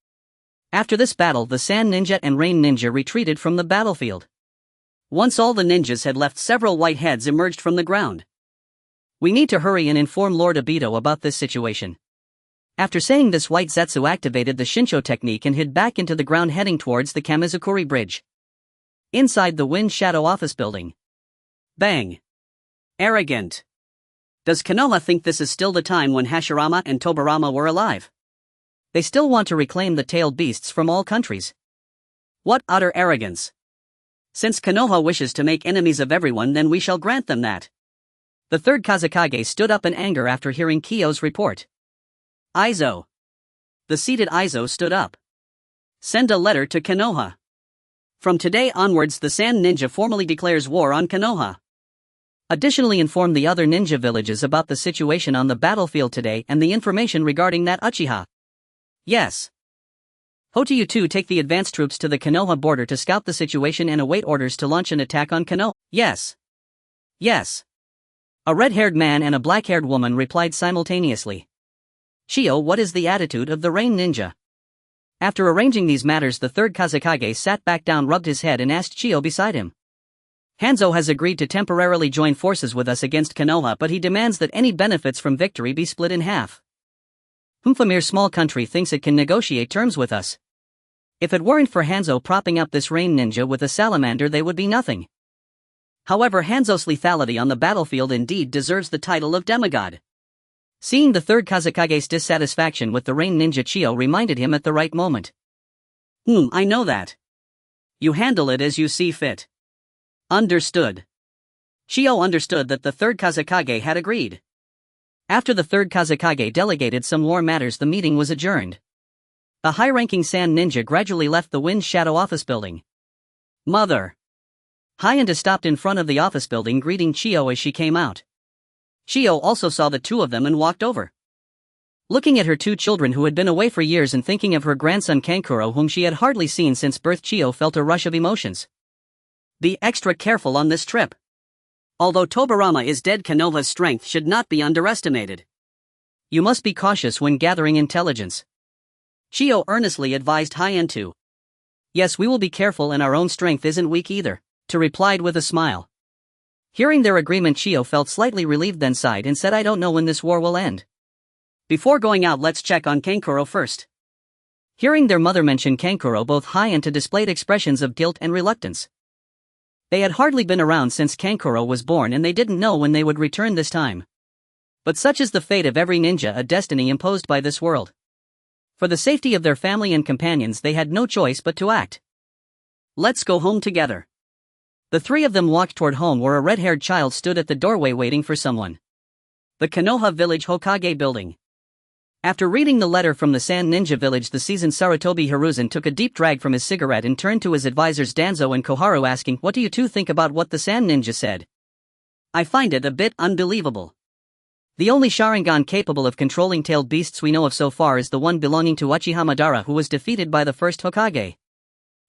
After this battle, the Sand Ninja and Rain Ninja retreated from the battlefield. Once all the ninjas had left, several white heads emerged from the ground. We need to hurry and inform Lord Obito about this situation. After saying this, White Zetsu activated the Shinsho technique and hid back into the ground, heading towards the Kamizukuri Bridge. Inside the Wind Shadow office building. Bang. Arrogant. Does Konoha think this is still the time when Hashirama and Tobarama were alive? They still want to reclaim the tailed beasts from all countries. What utter arrogance. Since Konoha wishes to make enemies of everyone, then we shall grant them that. The third Kazekage stood up in anger after hearing Kyo's report. Aizo. The seated Aizo stood up. Send a letter to Konoha. From today onwards, the Sand Ninja formally declares war on Konoha. Additionally, inform the other ninja villages about the situation on the battlefield today and the information regarding that Uchiha. Yes. Hoto, you two take the advance troops to the Konoha border to scout the situation and await orders to launch an attack on Konoha. Yes. Yes. A red-haired man and a black-haired woman replied simultaneously. Shio, what is the attitude of the Rain Ninja? After arranging these matters, the third Kazekage sat back down, rubbed his head, and asked Shio beside him. Hanzo has agreed to temporarily join forces with us against Konoha, but he demands that any benefits from victory be split in half. A mere small country thinks it can negotiate terms with us. If it weren't for Hanzo propping up this Rain Ninja with a salamander, they would be nothing. However, Hanzo's lethality on the battlefield indeed deserves the title of demigod. Seeing the third Kazekage's dissatisfaction with the Rain Ninja, Shio reminded him at the right moment. I know that. You handle it as you see fit. Understood. Shio understood that the third Kazekage had agreed. After the third Kazekage delegated some war matters, the meeting was adjourned. A high-ranking Sand Ninja gradually left the Wind Shadow office building. Mother. Hyunta stopped in front of the office building, greeting Shio as she came out. Shio also saw the two of them and walked over. Looking at her two children who had been away for years and thinking of her grandson Kankuro, whom she had hardly seen since birth, Shio felt a rush of emotions. Be extra careful on this trip. Although Tobarama is dead, Konoha's strength should not be underestimated. You must be cautious when gathering intelligence. Shio earnestly advised Hyunta. Yes, we will be careful, and our own strength isn't weak either, To replied with a smile. Hearing their agreement, Chio felt slightly relieved, then sighed and said, I don't know when this war will end. Before going out, let's check on Kankuro first. Hearing their mother mention Kankuro, both Hyacinth displayed expressions of guilt and reluctance. They had hardly been around since Kankuro was born and they didn't know when they would return this time. But such is the fate of every ninja, a destiny imposed by this world. For the safety of their family and companions, they had no choice but to act. Let's go home together. The three of them walked toward home, where a red-haired child stood at the doorway waiting for someone. The Konoha Village Hokage Building. After reading the letter from the Sand Ninja Village, the seasoned Sarutobi Hiruzen took a deep drag from his cigarette and turned to his advisors Danzo and Koharu, asking, what do you two think about what the Sand Ninja said? I find it a bit unbelievable. The only Sharingan capable of controlling tailed beasts we know of so far is the one belonging to Uchiha Madara, who was defeated by the first Hokage.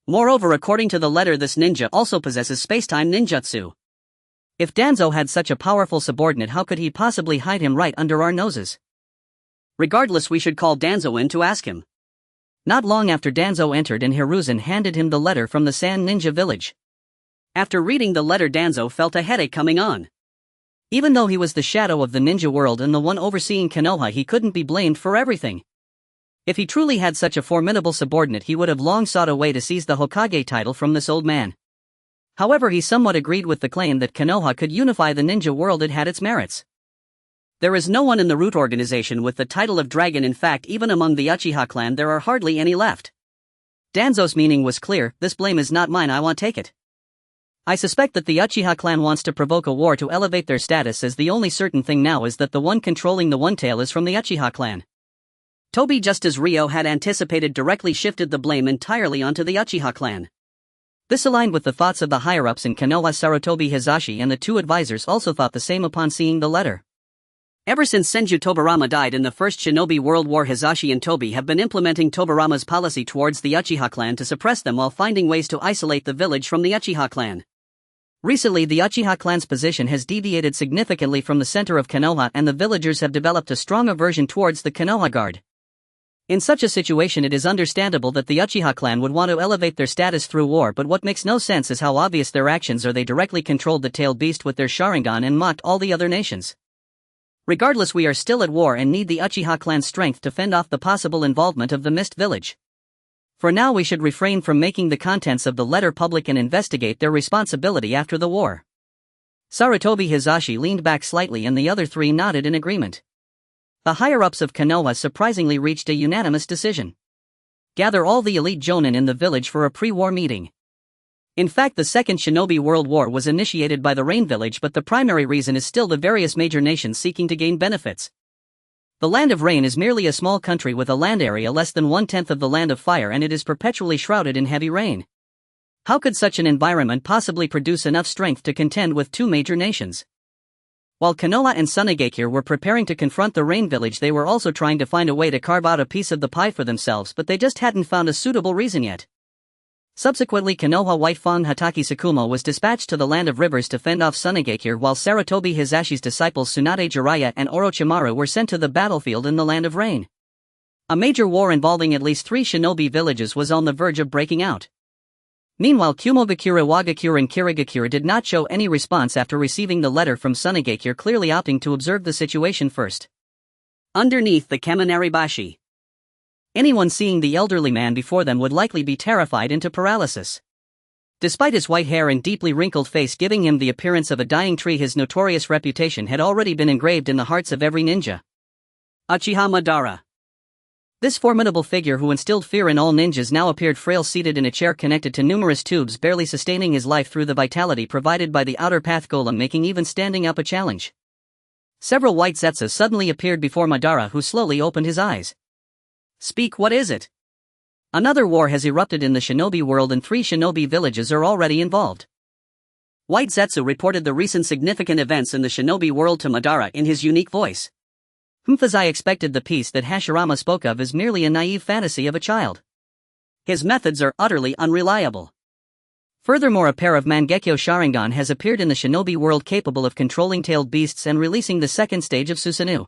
Moreover, according to the letter, this ninja also possesses space-time ninjutsu. If Danzo had such a powerful subordinate, how could he possibly hide him right under our noses? Regardless, we should call Danzo in to ask him. Not long after Danzo entered and Hiruzen handed him the letter from the Sand Ninja Village. After reading the letter, Danzo felt a headache coming on. Even though he was the shadow of the ninja world and the one overseeing Konoha, he couldn't be blamed for everything. If he truly had such a formidable subordinate, he would have long sought a way to seize the Hokage title from this old man. However, he somewhat agreed with the claim that Konoha could unify the ninja world. It had its merits. There is no one in the Root organization with the title of dragon. In fact, even among the Uchiha clan there are hardly any left. Danzo's meaning was clear: this blame is not mine, I won't take it. I suspect that the Uchiha clan wants to provoke a war to elevate their status, as the only certain thing now is that the one controlling the One Tail is from the Uchiha clan. Toby, just as Ryo had anticipated, directly shifted the blame entirely onto the Uchiha clan. This aligned with the thoughts of the higher-ups in Konoha. Sarutobi Hizashi and the two advisors also thought the same upon seeing the letter. Ever since Senju Tobarama died in the First Shinobi World War, Hizashi and Toby have been implementing Tobarama's policy towards the Uchiha clan to suppress them while finding ways to isolate the village from the Uchiha clan. Recently, the Uchiha clan's position has deviated significantly from the center of Konoha, and the villagers have developed a strong aversion towards the Konoha Guard. In such a situation, it is understandable that the Uchiha clan would want to elevate their status through war, but what makes no sense is how obvious their actions are. They directly controlled the tailed beast with their Sharingan and mocked all the other nations. Regardless, we are still at war and need the Uchiha clan's strength to fend off the possible involvement of the Mist Village. For now, we should refrain from making the contents of the letter public and investigate their responsibility after the war. Sarutobi Hizashi leaned back slightly and the other three nodded in agreement. The higher-ups of Konoha surprisingly reached a unanimous decision. Gather all the elite jonin in the village for a pre-war meeting. In fact, the Second Shinobi World War was initiated by the Rain Village, but the primary reason is still the various major nations seeking to gain benefits. The Land of Rain is merely a small country with a land area less than 1/10 of the Land of Fire, and it is perpetually shrouded in heavy rain. How could such an environment possibly produce enough strength to contend with two major nations? While Konoha and Sunigakure were preparing to confront the Rain Village, they were also trying to find a way to carve out a piece of the pie for themselves, but they just hadn't found a suitable reason yet. Subsequently, Konoha White Fang Hataki Sakumo was dispatched to the Land of Rivers to fend off Sunigakure, while Sarutobi Hizashi's disciples Tsunade Jiraiya and Orochimaru were sent to the battlefield in the Land of Rain. A major war involving at least 3 shinobi villages was on the verge of breaking out. Meanwhile, Kumogakure, Wagakure and Kirigakure did not show any response after receiving the letter from Sunigakure, clearly opting to observe the situation first. Underneath the Kaminari-bashi, anyone seeing the elderly man before them would likely be terrified into paralysis. Despite his white hair and deeply wrinkled face giving him the appearance of a dying tree, his notorious reputation had already been engraved in the hearts of every ninja. Uchiha Madara. This formidable figure who instilled fear in all ninjas now appeared frail, seated in a chair connected to numerous tubes, barely sustaining his life through the vitality provided by the outer path golem, making even standing up a challenge. Several white Zetsu suddenly appeared before Madara, who slowly opened his eyes. Speak, what is it? Another war has erupted in the shinobi world and 3 shinobi villages are already involved. White Zetsu reported the recent significant events in the shinobi world to Madara in his unique voice. As I expected, the peace that Hashirama spoke of is merely a naive fantasy of a child. His methods are utterly unreliable. Furthermore, a pair of Mangekyo Sharingan has appeared in the shinobi world capable of controlling tailed beasts and releasing the second stage of Susanoo.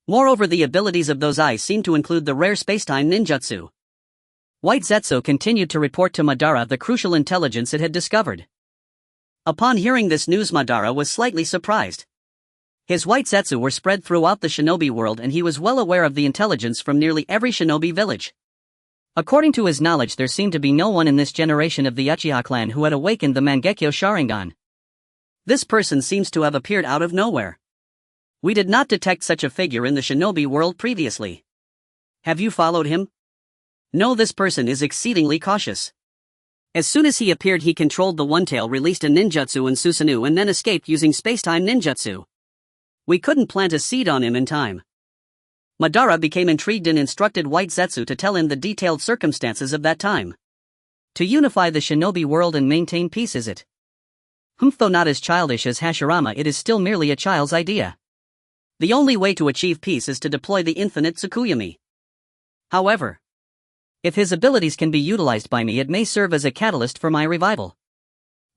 Moreover, the abilities of those eyes seem to include the rare spacetime ninjutsu. White Zetsu continued to report to Madara the crucial intelligence it had discovered. Upon hearing this news, Madara was slightly surprised. His white zetsu were spread throughout the shinobi world and he was well aware of the intelligence from nearly every shinobi village. According to his knowledge, there seemed to be no one in this generation of the Uchiha clan who had awakened the Mangekyo Sharingan. This person seems to have appeared out of nowhere. We did not detect such a figure in the shinobi world previously. Have you followed him? No, this person is exceedingly cautious. As soon as he appeared, he controlled the One-Tail, released a ninjutsu in Susanoo and then escaped using space-time ninjutsu. We couldn't plant a seed on him in time. Madara became intrigued and instructed White Zetsu to tell him the detailed circumstances of that time. To unify the shinobi world and maintain peace, is it? Though not as childish as Hashirama, it is still merely a child's idea. The only way to achieve peace is to deploy the infinite Tsukuyomi. However, if his abilities can be utilized by me, it may serve as a catalyst for my revival.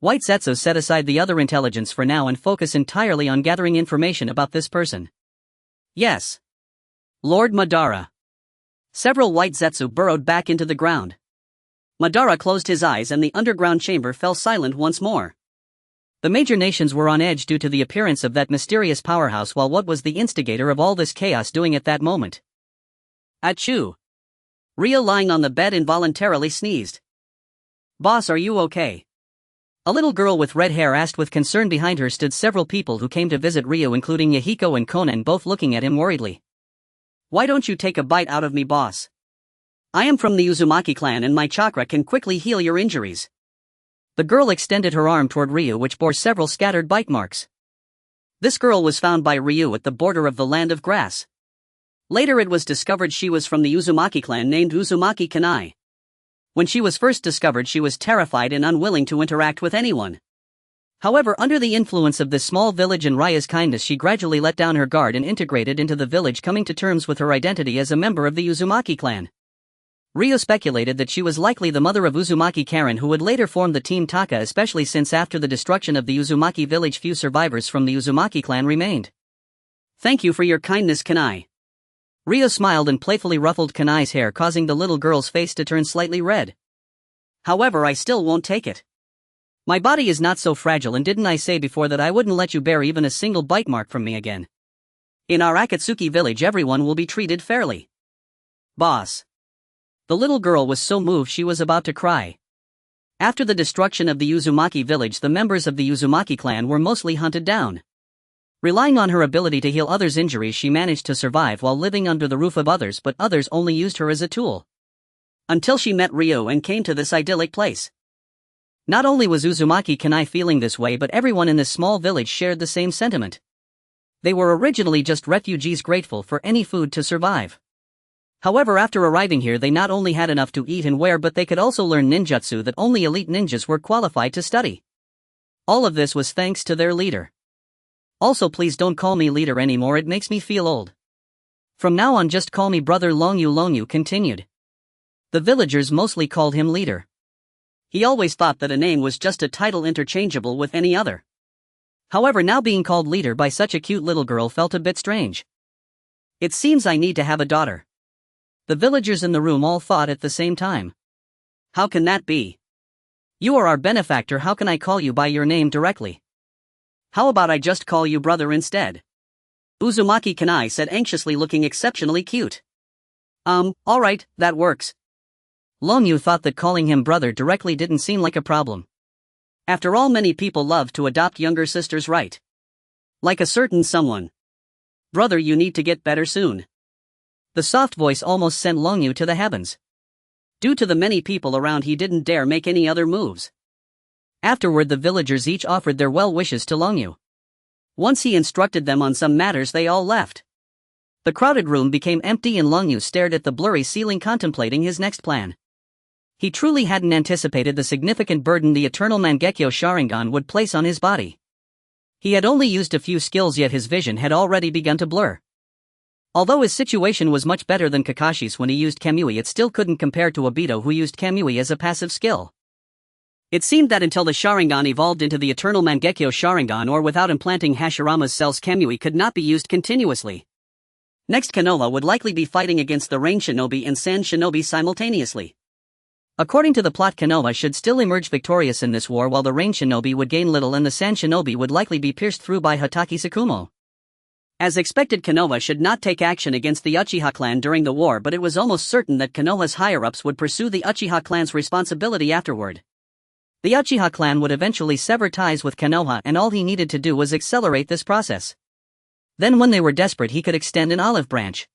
White Zetsu set aside the other intelligence for now and focus entirely on gathering information about this person. Yes. Lord Madara. Several White Zetsu burrowed back into the ground. Madara closed his eyes and the underground chamber fell silent once more. The major nations were on edge due to the appearance of that mysterious powerhouse, while what was the instigator of all this chaos doing at that moment? Achoo! Ryo, lying on the bed, involuntarily sneezed. Boss, are you okay? A little girl with red hair asked with concern. Behind her stood several people who came to visit Ryo, including Yahiko and Konan, both looking at him worriedly. Why don't you take a bite out of me, boss? I am from the Uzumaki clan and my chakra can quickly heal your injuries. The girl extended her arm toward Ryo, which bore several scattered bite marks. This girl was found by Ryo at the border of the Land of Grass. Later it was discovered she was from the Uzumaki clan named Uzumaki Kanai. When she was first discovered, she was terrified and unwilling to interact with anyone. However, under the influence of this small village and Rya's kindness, she gradually let down her guard and integrated into the village, coming to terms with her identity as a member of the Uzumaki clan. Ryo speculated that she was likely the mother of Uzumaki Karen, who would later form the Team Taka, especially since after the destruction of the Uzumaki village few survivors from the Uzumaki clan remained. Thank you for your kindness, Kanai. Ryo smiled and playfully ruffled Kanai's hair, causing the little girl's face to turn slightly red. However, I still won't take it. My body is not so fragile, and didn't I say before that I wouldn't let you bear even a single bite mark from me again? In our Akatsuki village, everyone will be treated fairly. Boss. The little girl was so moved she was about to cry. After the destruction of the Uzumaki village, the members of the Uzumaki clan were mostly hunted down. Relying on her ability to heal others' injuries, she managed to survive while living under the roof of others, but others only used her as a tool. Until she met Ryo and came to this idyllic place. Not only was Uzumaki Kanai feeling this way, but everyone in this small village shared the same sentiment. They were originally just refugees grateful for any food to survive. However, after arriving here, they not only had enough to eat and wear, but they could also learn ninjutsu that only elite ninjas were qualified to study. All of this was thanks to their leader. Also, please don't call me leader anymore, it makes me feel old. From now on, just call me brother. Longyu continued. The villagers mostly called him leader. He always thought that a name was just a title interchangeable with any other. However, now being called leader by such a cute little girl felt a bit strange. It seems I need to have a daughter. The villagers in the room all thought at the same time. How can that be? You are our benefactor, how can I call you by your name directly? How about I just call you brother instead? Uzumaki Kanai said anxiously, looking exceptionally cute. Alright, that works. Longyu thought that calling him brother directly didn't seem like a problem. After all, many people love to adopt younger sisters, right? Like a certain someone. Brother, you need to get better soon. The soft voice almost sent Longyu to the heavens. Due to the many people around, he didn't dare make any other moves. Afterward, the villagers each offered their well wishes to Longyu. Once he instructed them on some matters, they all left. The crowded room became empty and Longyu stared at the blurry ceiling, contemplating his next plan. He truly hadn't anticipated the significant burden the eternal Mangekyo Sharingan would place on his body. He had only used a few skills, yet his vision had already begun to blur. Although his situation was much better than Kakashi's when he used Kamui, it still couldn't compare to Obito, who used Kamui as a passive skill. It seemed that until the Sharingan evolved into the eternal Mangekyo Sharingan, or without implanting Hashirama's cells, Kamui could not be used continuously. Next, Konoha would likely be fighting against the Rain Shinobi and Sand Shinobi simultaneously. According to the plot, Konoha should still emerge victorious in this war, while the Rain Shinobi would gain little and the Sand Shinobi would likely be pierced through by Hatake Tsukumo. As expected, Konoha should not take action against the Uchiha clan during the war, but it was almost certain that Konoha's higher-ups would pursue the Uchiha clan's responsibility afterward. The Uchiha clan would eventually sever ties with Konoha, and all he needed to do was accelerate this process. Then when they were desperate, he could extend an olive branch.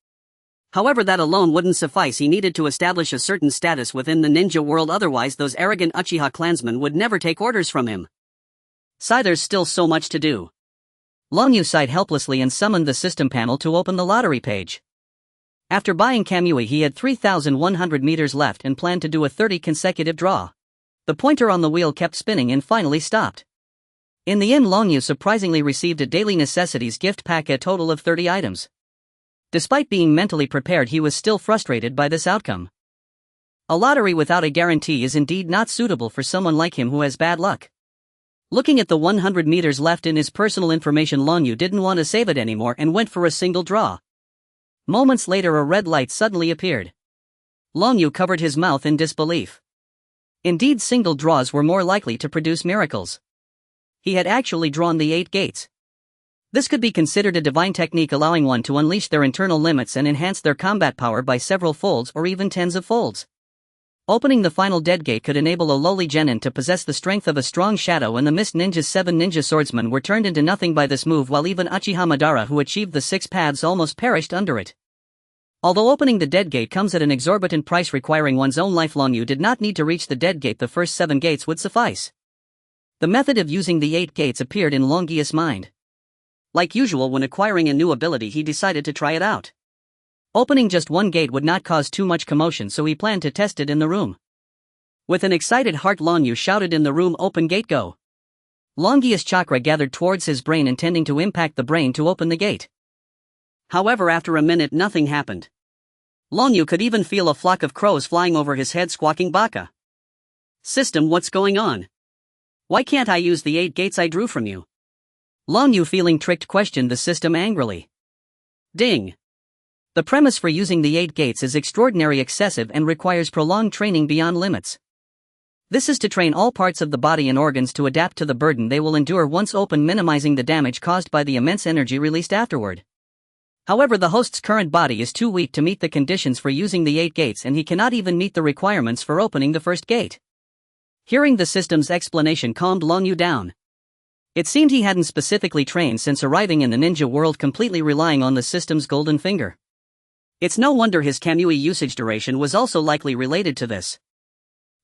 However, that alone wouldn't suffice. He needed to establish a certain status within the ninja world, otherwise those arrogant Uchiha clansmen would never take orders from him. There's still so much to do. Long Yu sighed helplessly and summoned the system panel to open the lottery page. After buying Kamui, he had 3,100 meters left and planned to do a 30 consecutive draw. The pointer on the wheel kept spinning and finally stopped. In the end, Long Yu surprisingly received a daily necessities gift pack, a total of 30 items. Despite being mentally prepared, he was still frustrated by this outcome. A lottery without a guarantee is indeed not suitable for someone like him who has bad luck. Looking at the 100 meters left in his personal information, Long Yu didn't want to save it anymore and went for a single draw. Moments later, a red light suddenly appeared. Long Yu covered his mouth in disbelief. Indeed, single draws were more likely to produce miracles. He had actually drawn the 8 gates. This could be considered a divine technique, allowing one to unleash their internal limits and enhance their combat power by several folds or even tens of folds. Opening the final dead gate could enable a lowly genin to possess the strength of a strong shadow, and the Mist Ninja's 7 ninja swordsmen were turned into nothing by this move, while even Uchiha Madara, who achieved the 6 paths, almost perished under it. Although opening the dead gate comes at an exorbitant price requiring one's own life, Long Yu did not need to reach the dead gate. The first 7 gates would suffice. The method of using the 8 gates appeared in Long Yu's mind. Like usual, when acquiring a new ability, he decided to try it out. Opening just 1 gate would not cause too much commotion, so he planned to test it in the room. With an excited heart, Long Yu shouted in the room, "Open gate, go!" Long Yu's chakra gathered towards his brain, intending to impact the brain to open the gate. However, after a minute, nothing happened. Long Yu could even feel a flock of crows flying over his head, squawking, "Baka! System, what's going on? Why can't I use the 8 gates I drew from you?" Long Yu, feeling tricked, questioned the system angrily. Ding! The premise for using the 8 gates is extraordinary, excessive, and requires prolonged training beyond limits. This is to train all parts of the body and organs to adapt to the burden they will endure once open, minimizing the damage caused by the immense energy released afterward. However, the host's current body is too weak to meet the conditions for using the 8 gates, and he cannot even meet the requirements for opening the first gate. Hearing the system's explanation calmed Long Yu down. It seemed he hadn't specifically trained since arriving in the ninja world, completely relying on the system's golden finger. It's no wonder his Kamui usage duration was also likely related to this.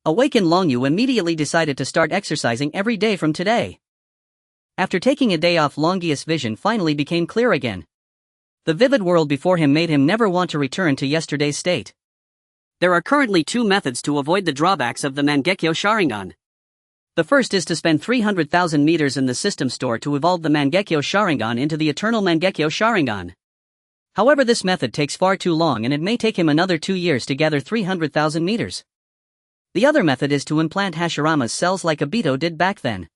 Awakened, Long Yu immediately decided to start exercising every day from today. After taking a day off, Long Yu's vision finally became clear again. The vivid world before him made him never want to return to yesterday's state. There are currently 2 methods to avoid the drawbacks of the Mangekyo Sharingan. The first is to spend 300,000 meters in the system store to evolve the Mangekyo Sharingan into the Eternal Mangekyo Sharingan. However, this method takes far too long, and it may take him another 2 years to gather 300,000 meters. The other method is to implant Hashirama's cells like Obito did back then.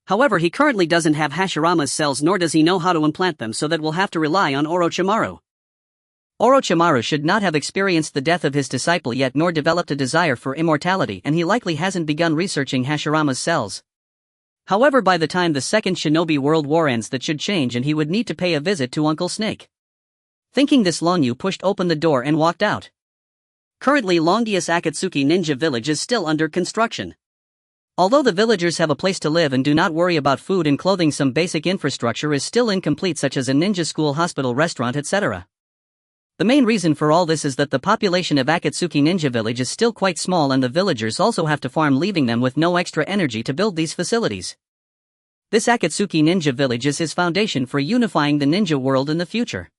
However, he currently doesn't have Hashirama's cells, nor does he know how to implant them, so that will have to rely on Orochimaru. Orochimaru should not have experienced the death of his disciple yet, nor developed a desire for immortality, and he likely hasn't begun researching Hashirama's cells. However, by the time the Second Shinobi World War ends, that should change, and he would need to pay a visit to Uncle Snake. Thinking this, Long Yu pushed open the door and walked out. Currently, Long Yu's Akatsuki Ninja Village is still under construction. Although the villagers have a place to live and do not worry about food and clothing, some basic infrastructure is still incomplete, such as a ninja school, hospital, restaurant, etc. The main reason for all this is that the population of Akatsuki Ninja Village is still quite small, and the villagers also have to farm, leaving them with no extra energy to build these facilities. This Akatsuki Ninja Village is his foundation for unifying the ninja world in the future.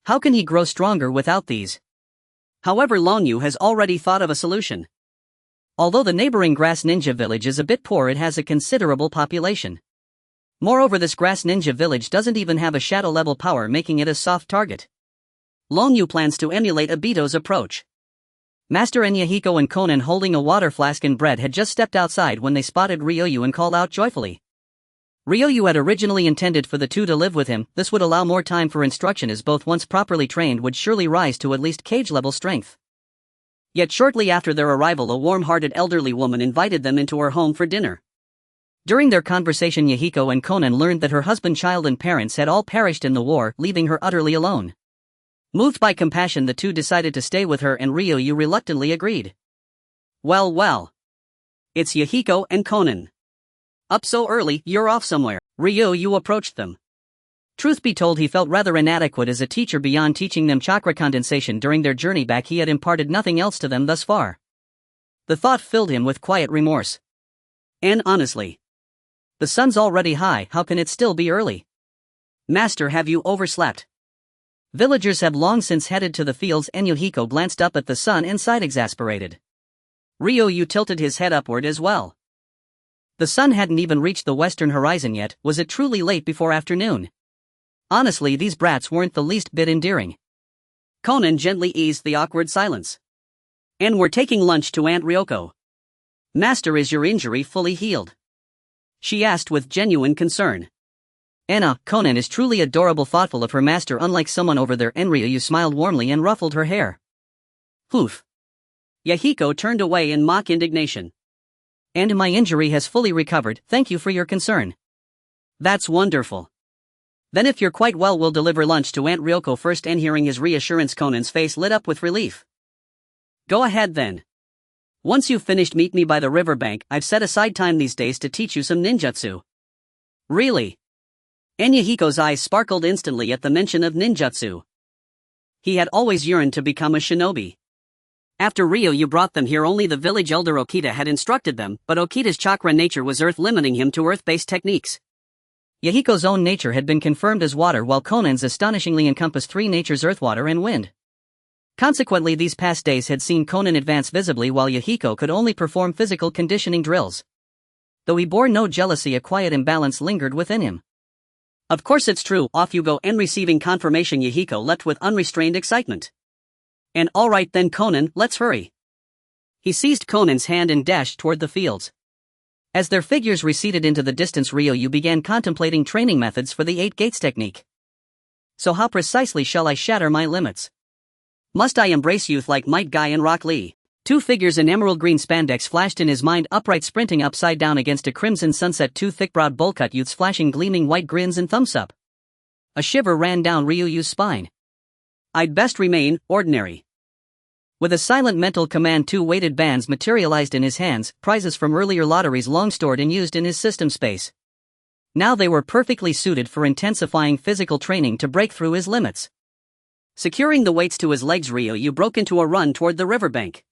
How can he grow stronger without these? However, Long Yu has already thought of a solution. Although the neighboring Grass Ninja Village is a bit poor, it has a considerable population. Moreover, this Grass Ninja Village doesn't even have a shadow level power, making it a soft target. Long Yu plans to emulate Obito's approach. Master and Yahiko and Konan, holding a water flask and bread, had just stepped outside when they spotted Ryoyu and called out joyfully. Ryoyu had originally intended for the two to live with him. This would allow more time for instruction, as both, once properly trained, would surely rise to at least cage level strength. Yet shortly after their arrival, a warm-hearted elderly woman invited them into her home for dinner. During their conversation, Yahiko and Konan learned that her husband, child and parents had all perished in the war, leaving her utterly alone. Moved by compassion, the two decided to stay with her, and Ryoyu reluctantly agreed. Well. It's Yahiko and Konan. Up so early, you're off somewhere. Ryoyu approached them. Truth be told, he felt rather inadequate as a teacher. Beyond teaching them chakra condensation during their journey back, he had imparted nothing else to them thus far. The thought filled him with quiet remorse. And honestly, the sun's already high, how can it still be early? Master, have you overslept? Villagers have long since headed to the fields, and Yahiko glanced up at the sun and sighed, exasperated. Ryoyu tilted his head upward as well. The sun hadn't even reached the western horizon yet. Was it truly late before afternoon? Honestly, these brats weren't the least bit endearing. Konan gently eased the awkward silence. And we're taking lunch to Aunt Ryoko. Master, is your injury fully healed? She asked with genuine concern. Anna, Konan is truly adorable, thoughtful of her master, unlike someone over there. And Ryoyu smiled warmly and ruffled her hair. Poof. Yahiko turned away in mock indignation. And my injury has fully recovered, thank you for your concern. That's wonderful. Then if you're quite well, we'll deliver lunch to Aunt Ryoko first. And hearing his reassurance, Konan's face lit up with relief. Go ahead then. Once you've finished, meet me by the riverbank. I've set aside time these days to teach you some ninjutsu. Really? And Yahiko's eyes sparkled instantly at the mention of ninjutsu. He had always yearned to become a shinobi. After Ryoyu brought them here, only the village elder Okita had instructed them, but Okita's chakra nature was earth, limiting him to earth-based techniques. Yahiko's own nature had been confirmed as water, while Konan's astonishingly encompassed three natures: earth, water, and wind. Consequently, these past days had seen Konan advance visibly, while Yahiko could only perform physical conditioning drills. Though he bore no jealousy, a quiet imbalance lingered within him. Of course it's true, off you go. And receiving confirmation, Yahiko leapt with unrestrained excitement. And all right then, Konan, let's hurry. He seized Konan's hand and dashed toward the fields. As their figures receded into the distance, Ryoyu began contemplating training methods for the 8 gates technique. So how precisely shall I shatter my limits? Must I embrace youth like Might Guy and Rock Lee? Two figures in emerald green spandex flashed in his mind, upright, sprinting upside down against a crimson sunset. Two thick-browed bowl-cut youths flashing gleaming white grins and thumbs up. A shiver ran down Ryoyu's spine. I'd best remain ordinary. With a silent mental command, 2 weighted bands materialized in his hands, prizes from earlier lotteries long stored and used in his system space. Now they were perfectly suited for intensifying physical training to break through his limits. Securing the weights to his legs, Ryoyu broke into a run toward the riverbank.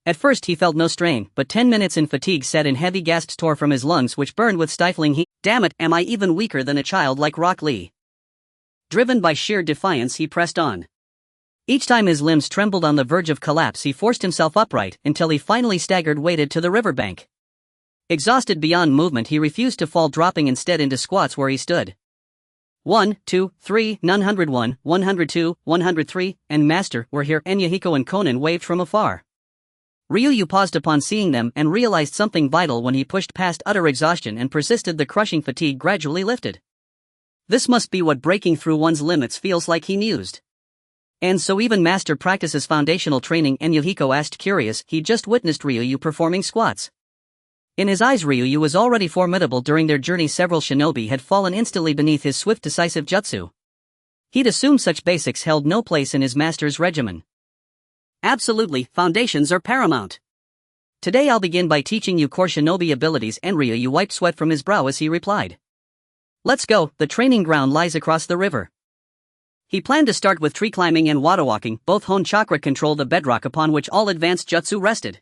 At first he felt no strain, but 10 minutes in, fatigue set in. Heavy gasps tore from his lungs, which burned with stifling heat. Damn it, am I even weaker than a child like Rock Lee? Driven by sheer defiance, he pressed on. Each time his limbs trembled on the verge of collapse, he forced himself upright, until he finally staggered, weighted to the riverbank. Exhausted beyond movement, he refused to fall, dropping instead into squats where he stood. 1, 2, 3, 101, 102, 103, and Master, we're here. And Yahiko and Konan waved from afar. Ryoyu paused upon seeing them and realized something vital when he pushed past utter exhaustion and persisted. The crushing fatigue gradually lifted. This must be what breaking through one's limits feels like, he mused. And so even Master practices foundational training? And Yahiko asked, curious. He just witnessed Ryoyu performing squats. In his eyes, Ryoyu was already formidable. During their journey, several shinobi had fallen instantly beneath his swift, decisive jutsu. He'd assumed such basics held no place in his master's regimen. Absolutely, foundations are paramount. Today I'll begin by teaching you core shinobi abilities. And Ryoyu wiped sweat from his brow as he replied. Let's go, the training ground lies across the river. He planned to start with tree climbing and water walking. Both honed chakra control, the bedrock upon which all advanced jutsu rested.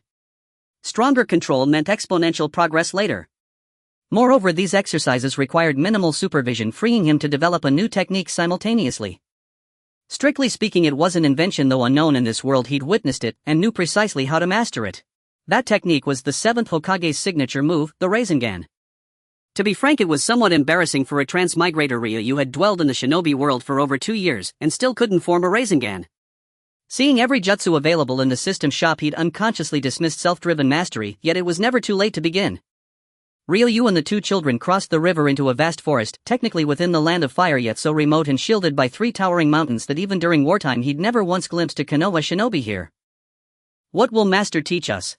Stronger control meant exponential progress later. Moreover, these exercises required minimal supervision, freeing him to develop a new technique simultaneously. Strictly speaking, it was an invention, though unknown in this world. He'd witnessed it, and knew precisely how to master it. That technique was the 7th Hokage's signature move, the Rasengan. To be frank, it was somewhat embarrassing for a transmigrator. Ryoyu had dwelled in the shinobi world for over 2 years, and still couldn't form a Rasengan. Seeing every jutsu available in the system shop, he'd unconsciously dismissed self-driven mastery, yet it was never too late to begin. Ryoyu and the 2 children crossed the river into a vast forest, technically within the land of fire, yet so remote and shielded by 3 towering mountains that even during wartime he'd never once glimpsed a Konoha shinobi here. What will Master teach us?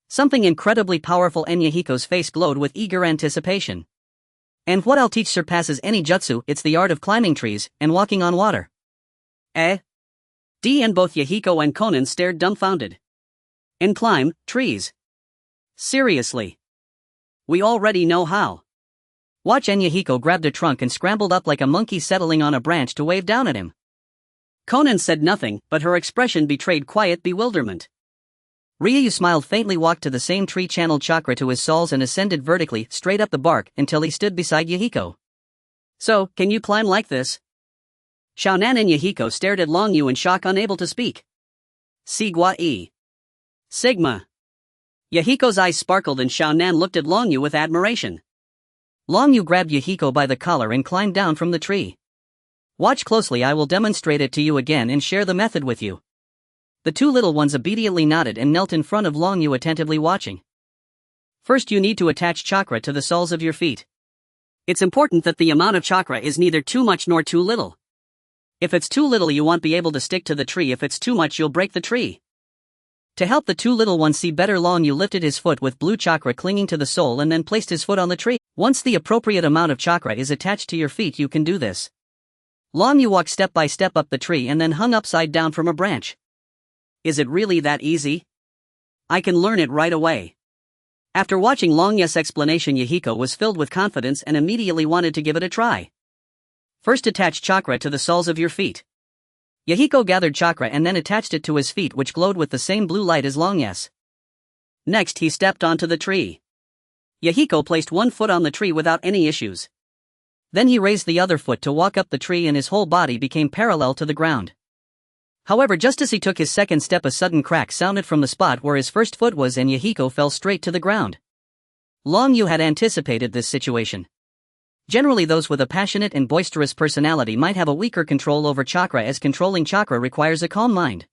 Something incredibly powerful, and Yahiko's face glowed with eager anticipation. And what I'll teach surpasses any jutsu, it's the art of climbing trees and walking on water. Eh? And both Yahiko and Konan stared dumbfounded. And climb trees? Seriously? We already know how. Watch. And Yahiko grabbed a trunk and scrambled up like a monkey settling on a branch to wave down at him. Konan said nothing, but her expression betrayed quiet bewilderment. Ryu smiled faintly, walked to the same tree, channeled chakra to his soles and ascended vertically, straight up the bark, until he stood beside Yahiko. So, can you climb like this? Xiaonan and Yahiko stared at Long Yu in shock, unable to speak. Sigua E. Sigma. Yahiko's eyes sparkled and Xiaonan looked at Long Yu with admiration. Long Yu grabbed Yahiko by the collar and climbed down from the tree. Watch closely, I will demonstrate it to you again and share the method with you. The two little ones obediently nodded and knelt in front of Long Yu, attentively watching. First, you need to attach chakra to the soles of your feet. It's important that the amount of chakra is neither too much nor too little. If it's too little, you won't be able to stick to the tree. If it's too much, you'll break the tree. To help the two little ones see better, Long Yu lifted his foot with blue chakra clinging to the sole and then placed his foot on the tree. Once the appropriate amount of chakra is attached to your feet, you can do this. Long Yu walked step by step up the tree and then hung upside down from a branch. Is it really that easy? I can learn it right away. After watching Long Yu's explanation, Yahiko was filled with confidence and immediately wanted to give it a try. First, attach chakra to the soles of your feet. Yahiko gathered chakra and then attached it to his feet, which glowed with the same blue light as Long Yu's. Next, he stepped onto the tree. Yahiko placed one foot on the tree without any issues. Then he raised the other foot to walk up the tree and his whole body became parallel to the ground. However, just as he took his second step, a sudden crack sounded from the spot where his first foot was and Yahiko fell straight to the ground. Long Yu had anticipated this situation. Generally, those with a passionate and boisterous personality might have a weaker control over chakra, as controlling chakra requires a calm mind.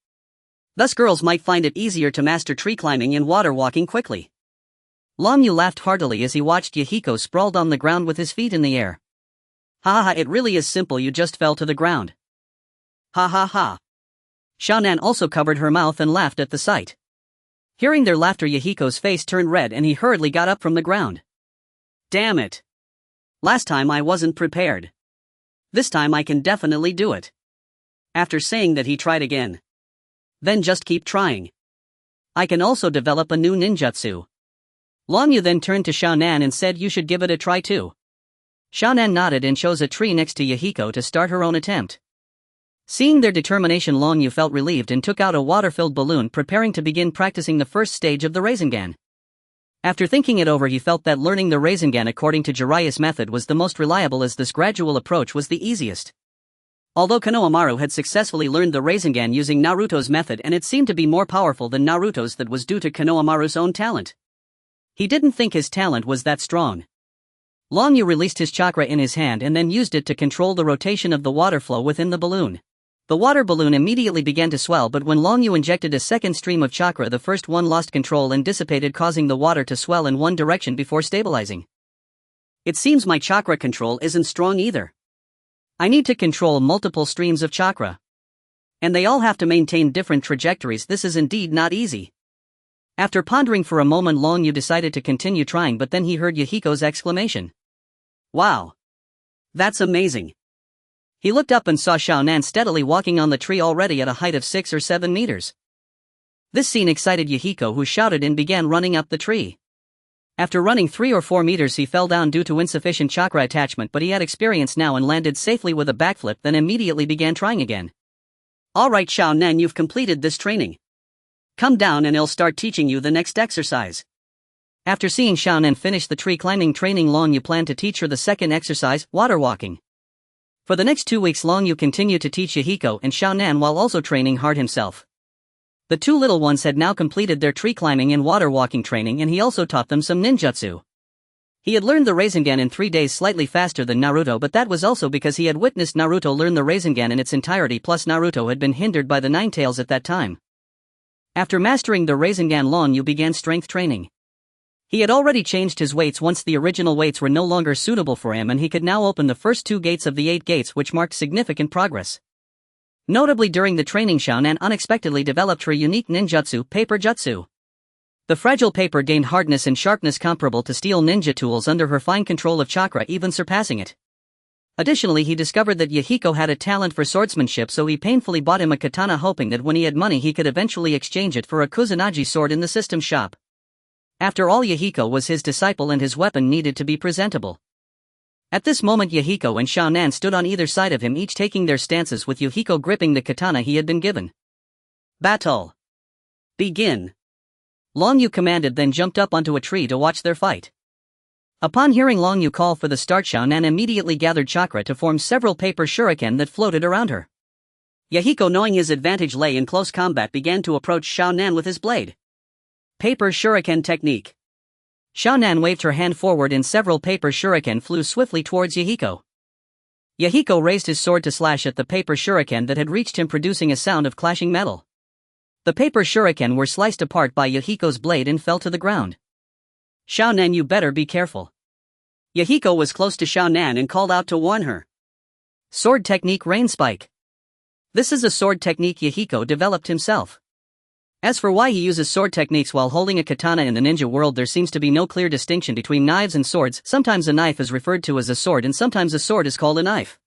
Thus, girls might find it easier to master tree climbing and water walking quickly. Long Yu laughed heartily as he watched Yahiko sprawled on the ground with his feet in the air. Ha ha, it really is simple, you just fell to the ground. Ha ha ha. Xiaonan also covered her mouth and laughed at the sight. Hearing their laughter, Yahiko's face turned red and he hurriedly got up from the ground. Damn it. Last time I wasn't prepared. This time I can definitely do it. After saying that, he tried again. Then just keep trying. I can also develop a new ninjutsu. Long Yu then turned to Xiaonan and said, you should give it a try too. Xiaonan nodded and chose a tree next to Yahiko to start her own attempt. Seeing their determination, Long Yu felt relieved and took out a water-filled balloon, preparing to begin practicing the first stage of the Rasengan. After thinking it over, he felt that learning the Rasengan according to Jiraiya's method was the most reliable, as this gradual approach was the easiest. Although Konohamaru had successfully learned the Rasengan using Naruto's method, and it seemed to be more powerful than Naruto's, that was due to Konohamaru's own talent. He didn't think his talent was that strong. Long Yu released his chakra in his hand and then used it to control the rotation of the water flow within the balloon. The water balloon immediately began to swell, but when Long Yu injected a second stream of chakra, the first one lost control and dissipated, causing the water to swell in one direction before stabilizing. It seems my chakra control isn't strong either. I need to control multiple streams of chakra. And they all have to maintain different trajectories. This is indeed not easy. After pondering for a moment, Long Yu decided to continue trying, but then he heard Yahiko's exclamation. Wow! That's amazing! He looked up and saw Xiaonan steadily walking on the tree, already at a height of 6 or 7 meters. This scene excited Yahiko, who shouted and began running up the tree. After running 3 or 4 meters, he fell down due to insufficient chakra attachment, but he had experience now and landed safely with a backflip, then immediately began trying again. Alright Xiaonan, you've completed this training. Come down and I'll start teaching you the next exercise. After seeing Xiaonan finish the tree climbing training, Long Yu planned to teach her the second exercise, water walking. For the next 2 weeks, Long Yu continued to teach Yahiko and Xiaonan while also training hard himself. The two little ones had now completed their tree climbing and water walking training, and he also taught them some ninjutsu. He had learned the Rasengan in 3 days, slightly faster than Naruto, but that was also because he had witnessed Naruto learn the Rasengan in its entirety, plus Naruto had been hindered by the Nine Tails at that time. After mastering the Rasengan, Long Yu began strength training. He had already changed his weights once the original weights were no longer suitable for him, and he could now open the first 2 gates of the 8 gates, which marked significant progress. Notably during the training, Xiaonan unexpectedly developed her unique ninjutsu, paper jutsu. The fragile paper gained hardness and sharpness comparable to steel ninja tools under her fine control of chakra, even surpassing it. Additionally, he discovered that Yahiko had a talent for swordsmanship, so he painfully bought him a katana, hoping that when he had money he could eventually exchange it for a kusanagi sword in the system shop. After all, Yahiko was his disciple and his weapon needed to be presentable. At this moment, Yahiko and Xiaonan stood on either side of him, each taking their stances, with Yahiko gripping the katana he had been given. Battle. Begin. Long Yu commanded, then jumped up onto a tree to watch their fight. Upon hearing Long Yu call for the start, Xiaonan immediately gathered chakra to form several paper shuriken that floated around her. Yahiko, knowing his advantage lay in close combat, began to approach Xiaonan with his blade. Paper shuriken technique. Xiaonan waved her hand forward and several paper shuriken flew swiftly towards Yahiko. Yahiko raised his sword to slash at the paper shuriken that had reached him, producing a sound of clashing metal. The paper shuriken were sliced apart by Yahiko's blade and fell to the ground. Xiaonan, you better be careful. Yahiko was close to Xiaonan and called out to warn her. Sword technique, rain spike. This is a sword technique Yahiko developed himself. As for why he uses sword techniques while holding a katana in the ninja world, there seems to be no clear distinction between knives and swords. Sometimes a knife is referred to as a sword and sometimes a sword is called a knife.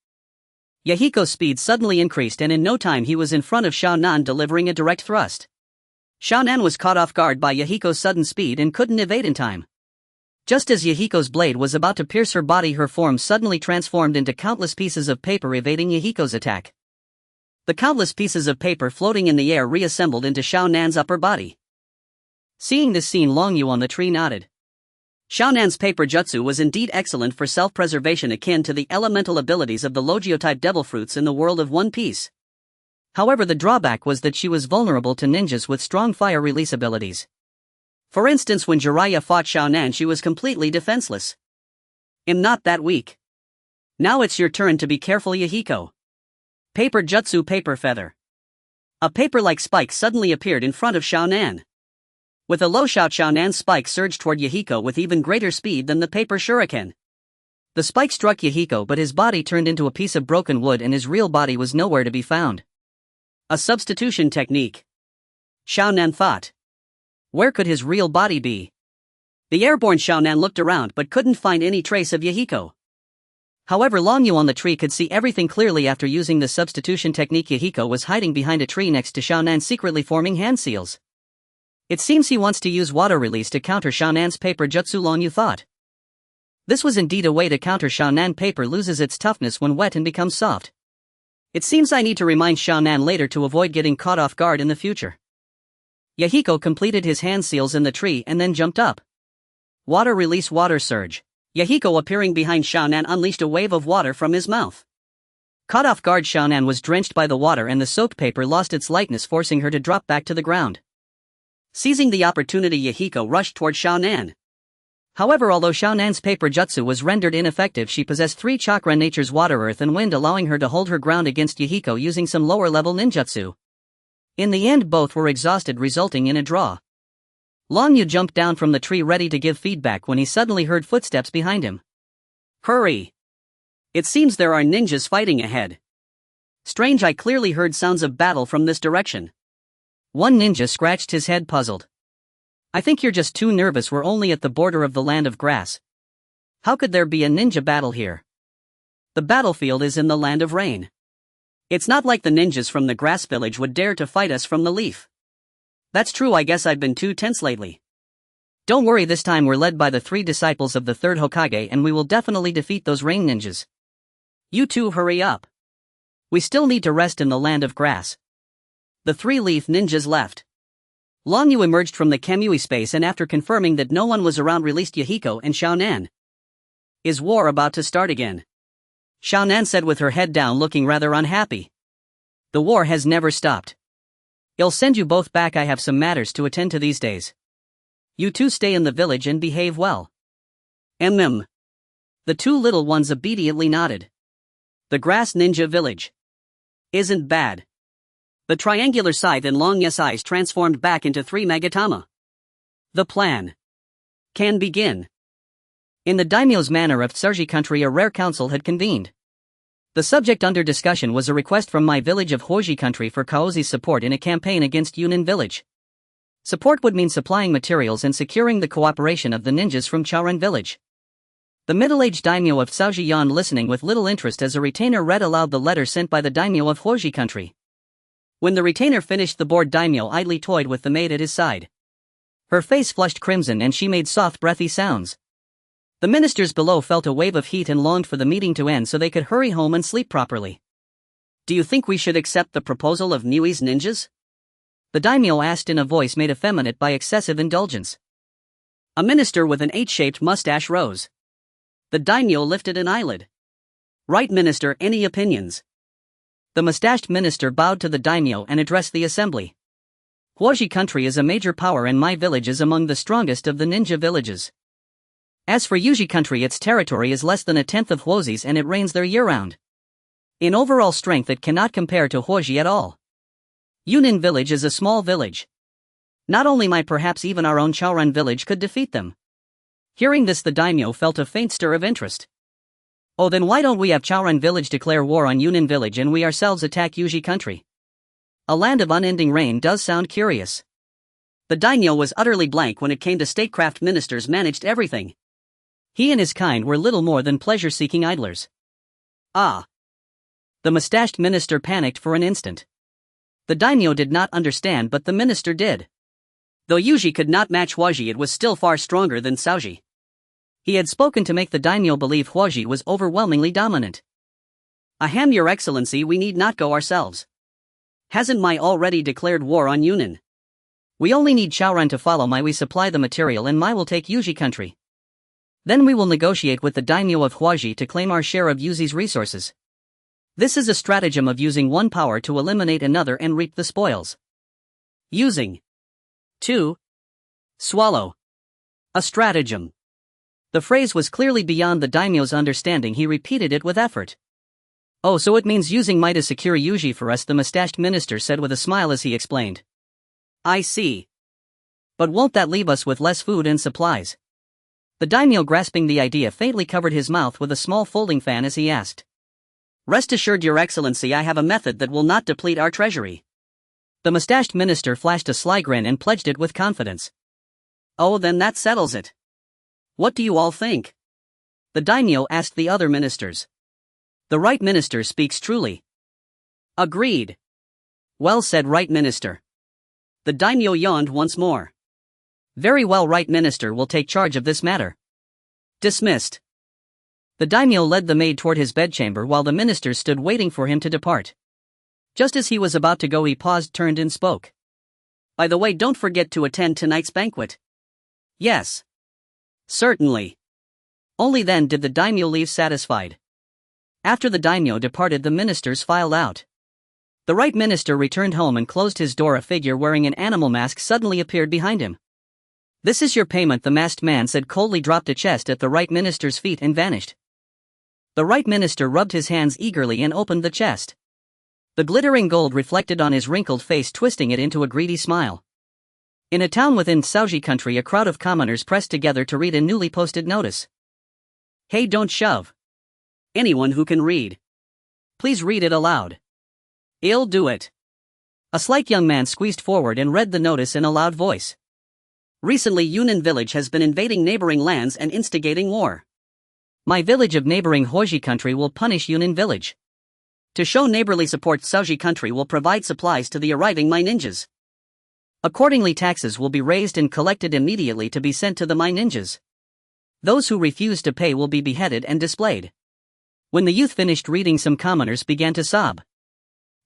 Yahiko's speed suddenly increased and in no time he was in front of Xiaonan, delivering a direct thrust. Xiaonan was caught off guard by Yahiko's sudden speed and couldn't evade in time. Just as Yahiko's blade was about to pierce her body, her form suddenly transformed into countless pieces of paper, evading Yahiko's attack. The countless pieces of paper floating in the air reassembled into Xiaonan's upper body. Seeing this scene, Long Yu on the tree nodded. Xiaonan's paper jutsu was indeed excellent for self-preservation, akin to the elemental abilities of the Logio-type devil fruits in the world of One Piece. However, the drawback was that she was vulnerable to ninjas with strong fire release abilities. For instance, when Jiraiya fought Xiaonan, she was completely defenseless. I'm not that weak. Now it's your turn to be careful, Yahiko. Paper jutsu, paper feather. A paper-like spike suddenly appeared in front of Xiaonan. With a low shout, Xiaonan's spike surged toward Yahiko with even greater speed than the paper shuriken. The spike struck Yahiko, but his body turned into a piece of broken wood and his real body was nowhere to be found. A substitution technique. Xiaonan thought. Where could his real body be? The airborne Xiaonan looked around but couldn't find any trace of Yahiko. However, Long Yu on the tree could see everything clearly. After using the substitution technique, Yahiko was hiding behind a tree next to Xiaonan, secretly forming hand seals. It seems he wants to use water release to counter Xiaonan's paper jutsu, Long Yu thought. This was indeed a way to counter. Xiaonan paper loses its toughness when wet and becomes soft. It seems I need to remind Xiaonan later to avoid getting caught off guard in the future. Yahiko completed his hand seals in the tree and then jumped up. Water release, water surge. Yahiko, appearing behind Xiaonan, unleashed a wave of water from his mouth. Caught off guard, Xiaonan was drenched by the water and the soaked paper lost its lightness, forcing her to drop back to the ground. Seizing the opportunity, Yahiko rushed toward Xiaonan. However, although Xiaonan's paper jutsu was rendered ineffective, she possessed 3 chakra: nature's water, earth and wind, allowing her to hold her ground against Yahiko using some lower level ninjutsu. In the end, both were exhausted, resulting in a draw. Long Yu jumped down from the tree ready to give feedback when he suddenly heard footsteps behind him. Hurry! It seems there are ninjas fighting ahead. Strange, I clearly heard sounds of battle from this direction. One ninja scratched his head, puzzled. I think you're just too nervous. We're only at the border of the land of grass. How could there be a ninja battle here? The battlefield is in the land of rain. It's not like the ninjas from the grass village would dare to fight us from the leaf. That's true, I guess I've been too tense lately. Don't worry, this time we're led by the 3 disciples of the 3rd Hokage and we will definitely defeat those rain ninjas. You two hurry up. We still need to rest in the land of grass. The 3 leaf ninjas left. Long Yu emerged from the Kamui space and after confirming that no one was around, released Yahiko and Xiaonan. Is war about to start again? Xiaonan said with her head down, looking rather unhappy. The war has never stopped. I'll send you both back, I have some matters to attend to these days. You two stay in the village and behave well. The 2 little ones obediently nodded. The grass ninja village. Isn't bad. The triangular scythe in Long Yu's eyes transformed back into 3 Magatama. The plan can begin. In the daimyo's manor of Tsurji country, a rare council had convened. The subject under discussion was a request from my village of Hoji country for Kaozi's support in a campaign against Yunnan village. Support would mean supplying materials and securing the cooperation of the ninjas from Chaoran village. The middle-aged daimyo of Caoji yawned, listening with little interest as a retainer read aloud the letter sent by the daimyo of Hoji country. When the retainer finished, the bored daimyo idly toyed with the maid at his side. Her face flushed crimson and she made soft breathy sounds. The ministers below felt a wave of heat and longed for the meeting to end so they could hurry home and sleep properly. "Do you think we should accept the proposal of Niui's ninjas?" the daimyo asked in a voice made effeminate by excessive indulgence. A minister with an H-shaped mustache rose. The daimyo lifted an eyelid. "Right, minister, any opinions?" The mustached minister bowed to the daimyo and addressed the assembly. "Huoji country is a major power and my village is among the strongest of the ninja villages. As for Yuji country, its territory is less than a tenth of Huozi's and it reigns there year-round. In overall strength it cannot compare to Huoji at all. Yunnan village is a small village. Not only my, perhaps even our own Chaoran village could defeat them." Hearing this, the daimyo felt a faint stir of interest. "Oh, then why don't we have Chaoran village declare war on Yunnan village and we ourselves attack Yuji country? A land of unending rain does sound curious." The daimyo was utterly blank when it came to statecraft. Ministers managed everything. He and his kind were little more than pleasure-seeking idlers. "Ah." The mustached minister panicked for an instant. The daimyo did not understand, but the minister did. Though Yuji could not match Huoji, it was still far stronger than Caoji. He had spoken to make the daimyo believe Huoji was overwhelmingly dominant. "Ahem, your excellency, we need not go ourselves. Hasn't Mai already declared war on Yunnan? We only need Chaoran to follow Mai. We supply the material and Mai will take Yuji country. Then we will negotiate with the daimyo of Huoji to claim our share of Yuzi's resources. This is a stratagem of using one power to eliminate another and reap the spoils. Using to swallow a stratagem." The phrase was clearly beyond the daimyo's understanding. He repeated it with effort. "Oh, so it means using might to secure Yuji for us," the mustached minister said with a smile as he explained. "I see. But won't that leave us with less food and supplies?" The daimyo, grasping the idea, faintly covered his mouth with a small folding fan as he asked. "Rest assured, your excellency, I have a method that will not deplete our treasury." The mustached minister flashed a sly grin and pledged it with confidence. "Oh, then that settles it. What do you all think?" the daimyo asked the other ministers. "The right minister speaks truly." "Agreed." "Well said, right minister." The daimyo yawned once more. "Very well, right minister will take charge of this matter." Dismissed. The daimyo led the maid toward his bedchamber while the ministers stood waiting for him to depart. Just as he was about to go, he paused, turned and spoke. "By the way, don't forget to attend tonight's banquet." "Yes. Certainly." Only then did the daimyo leave satisfied. After the daimyo departed, the ministers filed out. The right minister returned home and closed his door. A figure wearing an animal mask suddenly appeared behind him. "This is your payment," the masked man said coldly, dropped a chest at the right minister's feet and vanished. The right minister rubbed his hands eagerly and opened the chest. The glittering gold reflected on his wrinkled face, twisting it into a greedy smile. In a town within Caoji country, a crowd of commoners pressed together to read a newly posted notice. "Hey, don't shove. Anyone who can read, please read it aloud." "I'll do it." A slight young man squeezed forward and read the notice in a loud voice. "Recently, Yunnan village has been invading neighboring lands and instigating war. My village of neighboring Huoji country will punish Yunnan village. To show neighborly support, Caoji country will provide supplies to the arriving Mai ninjas. Accordingly, taxes will be raised and collected immediately to be sent to the Mai ninjas. Those who refuse to pay will be beheaded and displayed." When the youth finished reading, some commoners began to sob.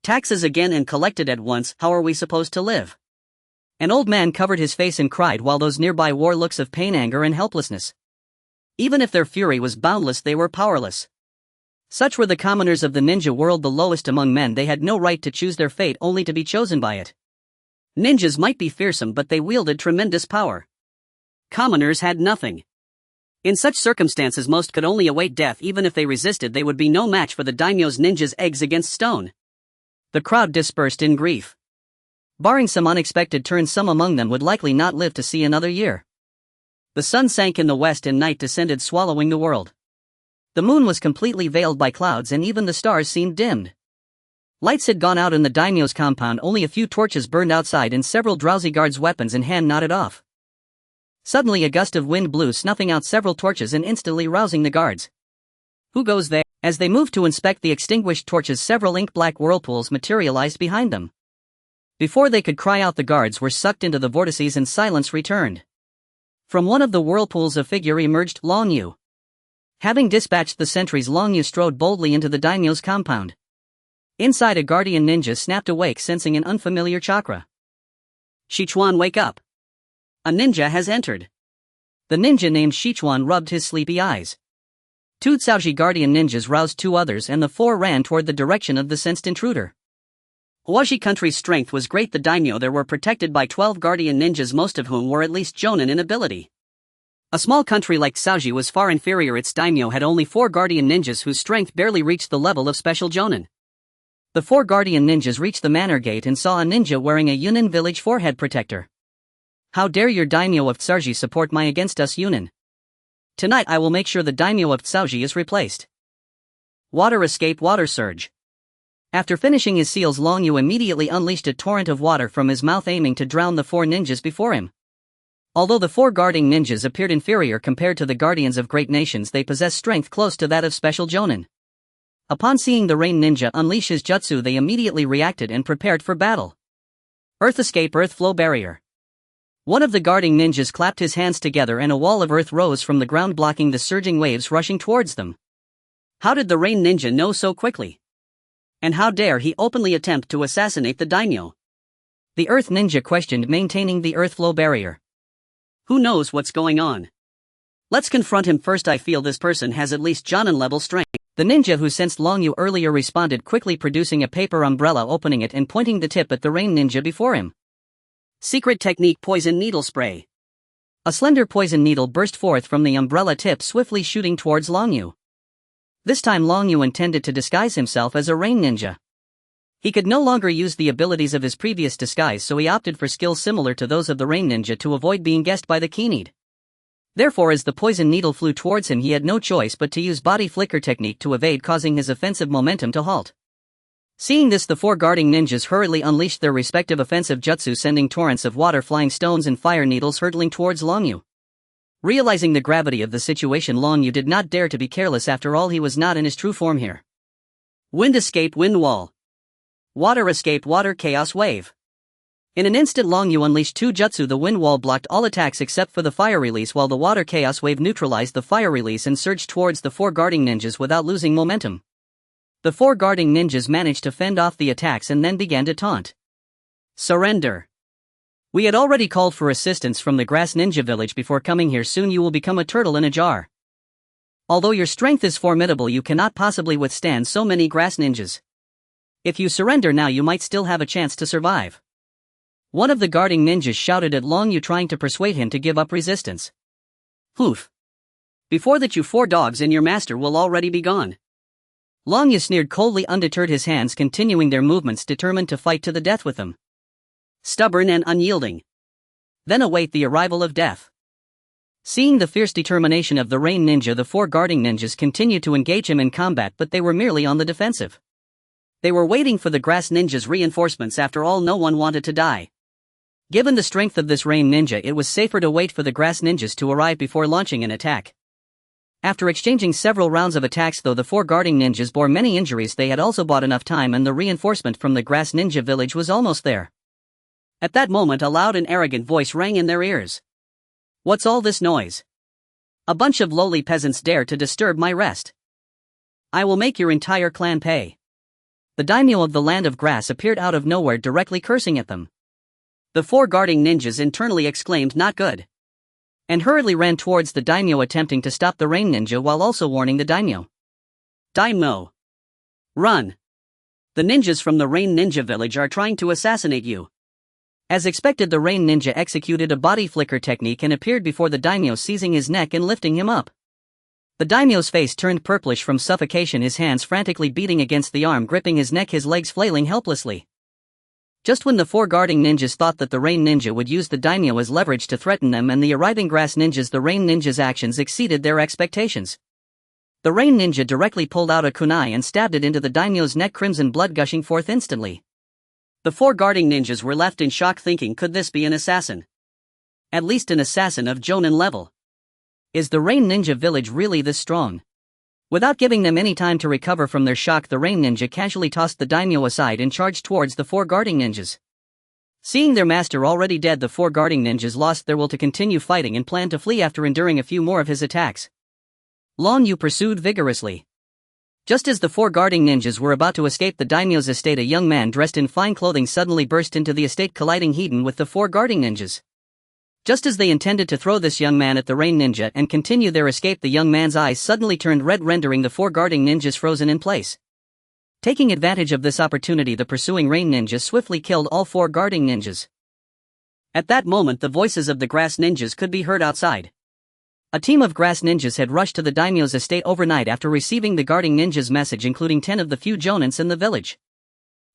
"Taxes again and collected at once, how are we supposed to live?" An old man covered his face and cried while those nearby wore looks of pain, anger and helplessness. Even if their fury was boundless, they were powerless. Such were the commoners of the ninja world, the lowest among men. They had no right to choose their fate, only to be chosen by it. Ninjas might be fearsome, but they wielded tremendous power. Commoners had nothing. In such circumstances, most could only await death. Even if they resisted, they would be no match for the daimyo's ninjas' eggs against stone. The crowd dispersed in grief. Barring some unexpected turn, some among them would likely not live to see another year. The sun sank in the west and night descended, swallowing the world. The moon was completely veiled by clouds and even the stars seemed dimmed. Lights had gone out in the daimyo's compound, only a few torches burned outside and several drowsy guards' weapons in hand nodded off. Suddenly a gust of wind blew, snuffing out several torches and instantly rousing the guards. Who goes there? As they moved to inspect the extinguished torches, several ink-black whirlpools materialized behind them. Before they could cry out, the guards were sucked into the vortices and silence returned. From one of the whirlpools a figure emerged, Long Yu. Having dispatched the sentries, Long Yu strode boldly into the daimyo's compound. Inside, a guardian ninja snapped awake, sensing an unfamiliar chakra. Shichuan, wake up! A ninja has entered. The ninja named Shichuan rubbed his sleepy eyes. Two Tsuji guardian ninjas roused two others and the four ran toward the direction of the sensed intruder. Huaji country's strength was great. The daimyo there were protected by 12 guardian ninjas, most of whom were at least jonin in ability. A small country like Tsuji was far inferior. Its daimyo had only 4 guardian ninjas whose strength barely reached the level of special jonin. The 4 guardian ninjas reached the manor gate and saw a ninja wearing a Yunnan village forehead protector. How dare your daimyo of Tsuji support my against us Yunnan? Tonight I will make sure the daimyo of Tsuji is replaced. Water escape, water surge. After finishing his seals, Long Yu immediately unleashed a torrent of water from his mouth, aiming to drown the 4 ninjas before him. Although the 4 guarding ninjas appeared inferior compared to the guardians of great nations, they possessed strength close to that of special jonin. Upon seeing the rain ninja unleash his jutsu, they immediately reacted and prepared for battle. Earth escape, earth flow barrier. One of the guarding ninjas clapped his hands together and a wall of earth rose from the ground, blocking the surging waves rushing towards them. How did the rain ninja know so quickly? And how dare he openly attempt to assassinate the daimyo? The earth ninja questioned, maintaining the earth flow barrier. Who knows what's going on? Let's confront him first. I feel this person has at least jonin level strength. The ninja who sensed Long Yu earlier responded quickly, producing a paper umbrella, opening it and pointing the tip at the rain ninja before him. Secret technique, poison needle spray. A slender poison needle burst forth from the umbrella tip, swiftly shooting towards Long Yu. This time Long Yu intended to disguise himself as a rain ninja. He could no longer use the abilities of his previous disguise, so he opted for skills similar to those of the rain ninja to avoid being guessed by the Kinid. Therefore, as the poison needle flew towards him, he had no choice but to use body flicker technique to evade, causing his offensive momentum to halt. Seeing this, the 4 guarding ninjas hurriedly unleashed their respective offensive jutsu, sending torrents of water, flying stones and fire needles hurtling towards Long Yu. Realizing the gravity of the situation, Long Yu did not dare to be careless. After all, he was not in his true form here. Wind escape, wind wall. Water escape, water chaos wave. In an instant, Long Yu unleashed 2 jutsu. The wind wall blocked all attacks except for the fire release, while the water chaos wave neutralized the fire release and surged towards the 4 guarding ninjas without losing momentum. The 4 guarding ninjas managed to fend off the attacks and then began to taunt. Surrender. We had already called for assistance from the grass ninja village before coming here. Soon you will become a turtle in a jar. Although your strength is formidable, you cannot possibly withstand so many grass ninjas. If you surrender now, you might still have a chance to survive. One of the guarding ninjas shouted at Long Yu, trying to persuade him to give up resistance. Hoof. Before that, you 4 dogs and your master will already be gone. Long Yu sneered coldly, undeterred, his hands continuing their movements, determined to fight to the death with him. Stubborn and unyielding. Then await the arrival of death. Seeing the fierce determination of the rain ninja, the 4 guarding ninjas continued to engage him in combat, but they were merely on the defensive. They were waiting for the grass ninja's reinforcements. After all, no one wanted to die. Given the strength of this rain ninja, it was safer to wait for the grass ninjas to arrive before launching an attack. After exchanging several rounds of attacks, though the 4 guarding ninjas bore many injuries, they had also bought enough time, and the reinforcement from the grass ninja village was almost there. At that moment, a loud and arrogant voice rang in their ears. What's all this noise? A bunch of lowly peasants dare to disturb my rest. I will make your entire clan pay. The daimyo of the land of grass appeared out of nowhere, directly cursing at them. The 4 guarding ninjas internally exclaimed, not good, and hurriedly ran towards the daimyo, attempting to stop the rain ninja while also warning the daimyo. Daimyo, run! The ninjas from the rain ninja village are trying to assassinate you. As expected, the rain ninja executed a body flicker technique and appeared before the daimyo, seizing his neck and lifting him up. The daimyo's face turned purplish from suffocation, his hands frantically beating against the arm gripping his neck, his legs flailing helplessly. Just when the 4 guarding ninjas thought that the rain ninja would use the daimyo as leverage to threaten them and the arriving grass ninjas, the rain ninjas' actions exceeded their expectations. The rain ninja directly pulled out a kunai and stabbed it into the daimyo's neck, crimson blood gushing forth instantly. The 4 guarding ninjas were left in shock, thinking, could this be an assassin? At least an assassin of Jonin level. Is the rain ninja village really this strong? Without giving them any time to recover from their shock, the rain ninja casually tossed the daimyo aside and charged towards the 4 guarding ninjas. Seeing their master already dead, the 4 guarding ninjas lost their will to continue fighting and planned to flee after enduring a few more of his attacks. Long Yu pursued vigorously. Just as the 4 guarding ninjas were about to escape the daimyo's estate, a young man dressed in fine clothing suddenly burst into the estate, colliding head-on with the 4 guarding ninjas. Just as they intended to throw this young man at the rain ninja and continue their escape, the young man's eyes suddenly turned red, rendering the 4 guarding ninjas frozen in place. Taking advantage of this opportunity, the pursuing rain ninja swiftly killed all 4 guarding ninjas. At that moment, the voices of the grass ninjas could be heard outside. A team of grass ninjas had rushed to the daimyo's estate overnight after receiving the guarding ninjas' message, including 10 of the few jonins in the village.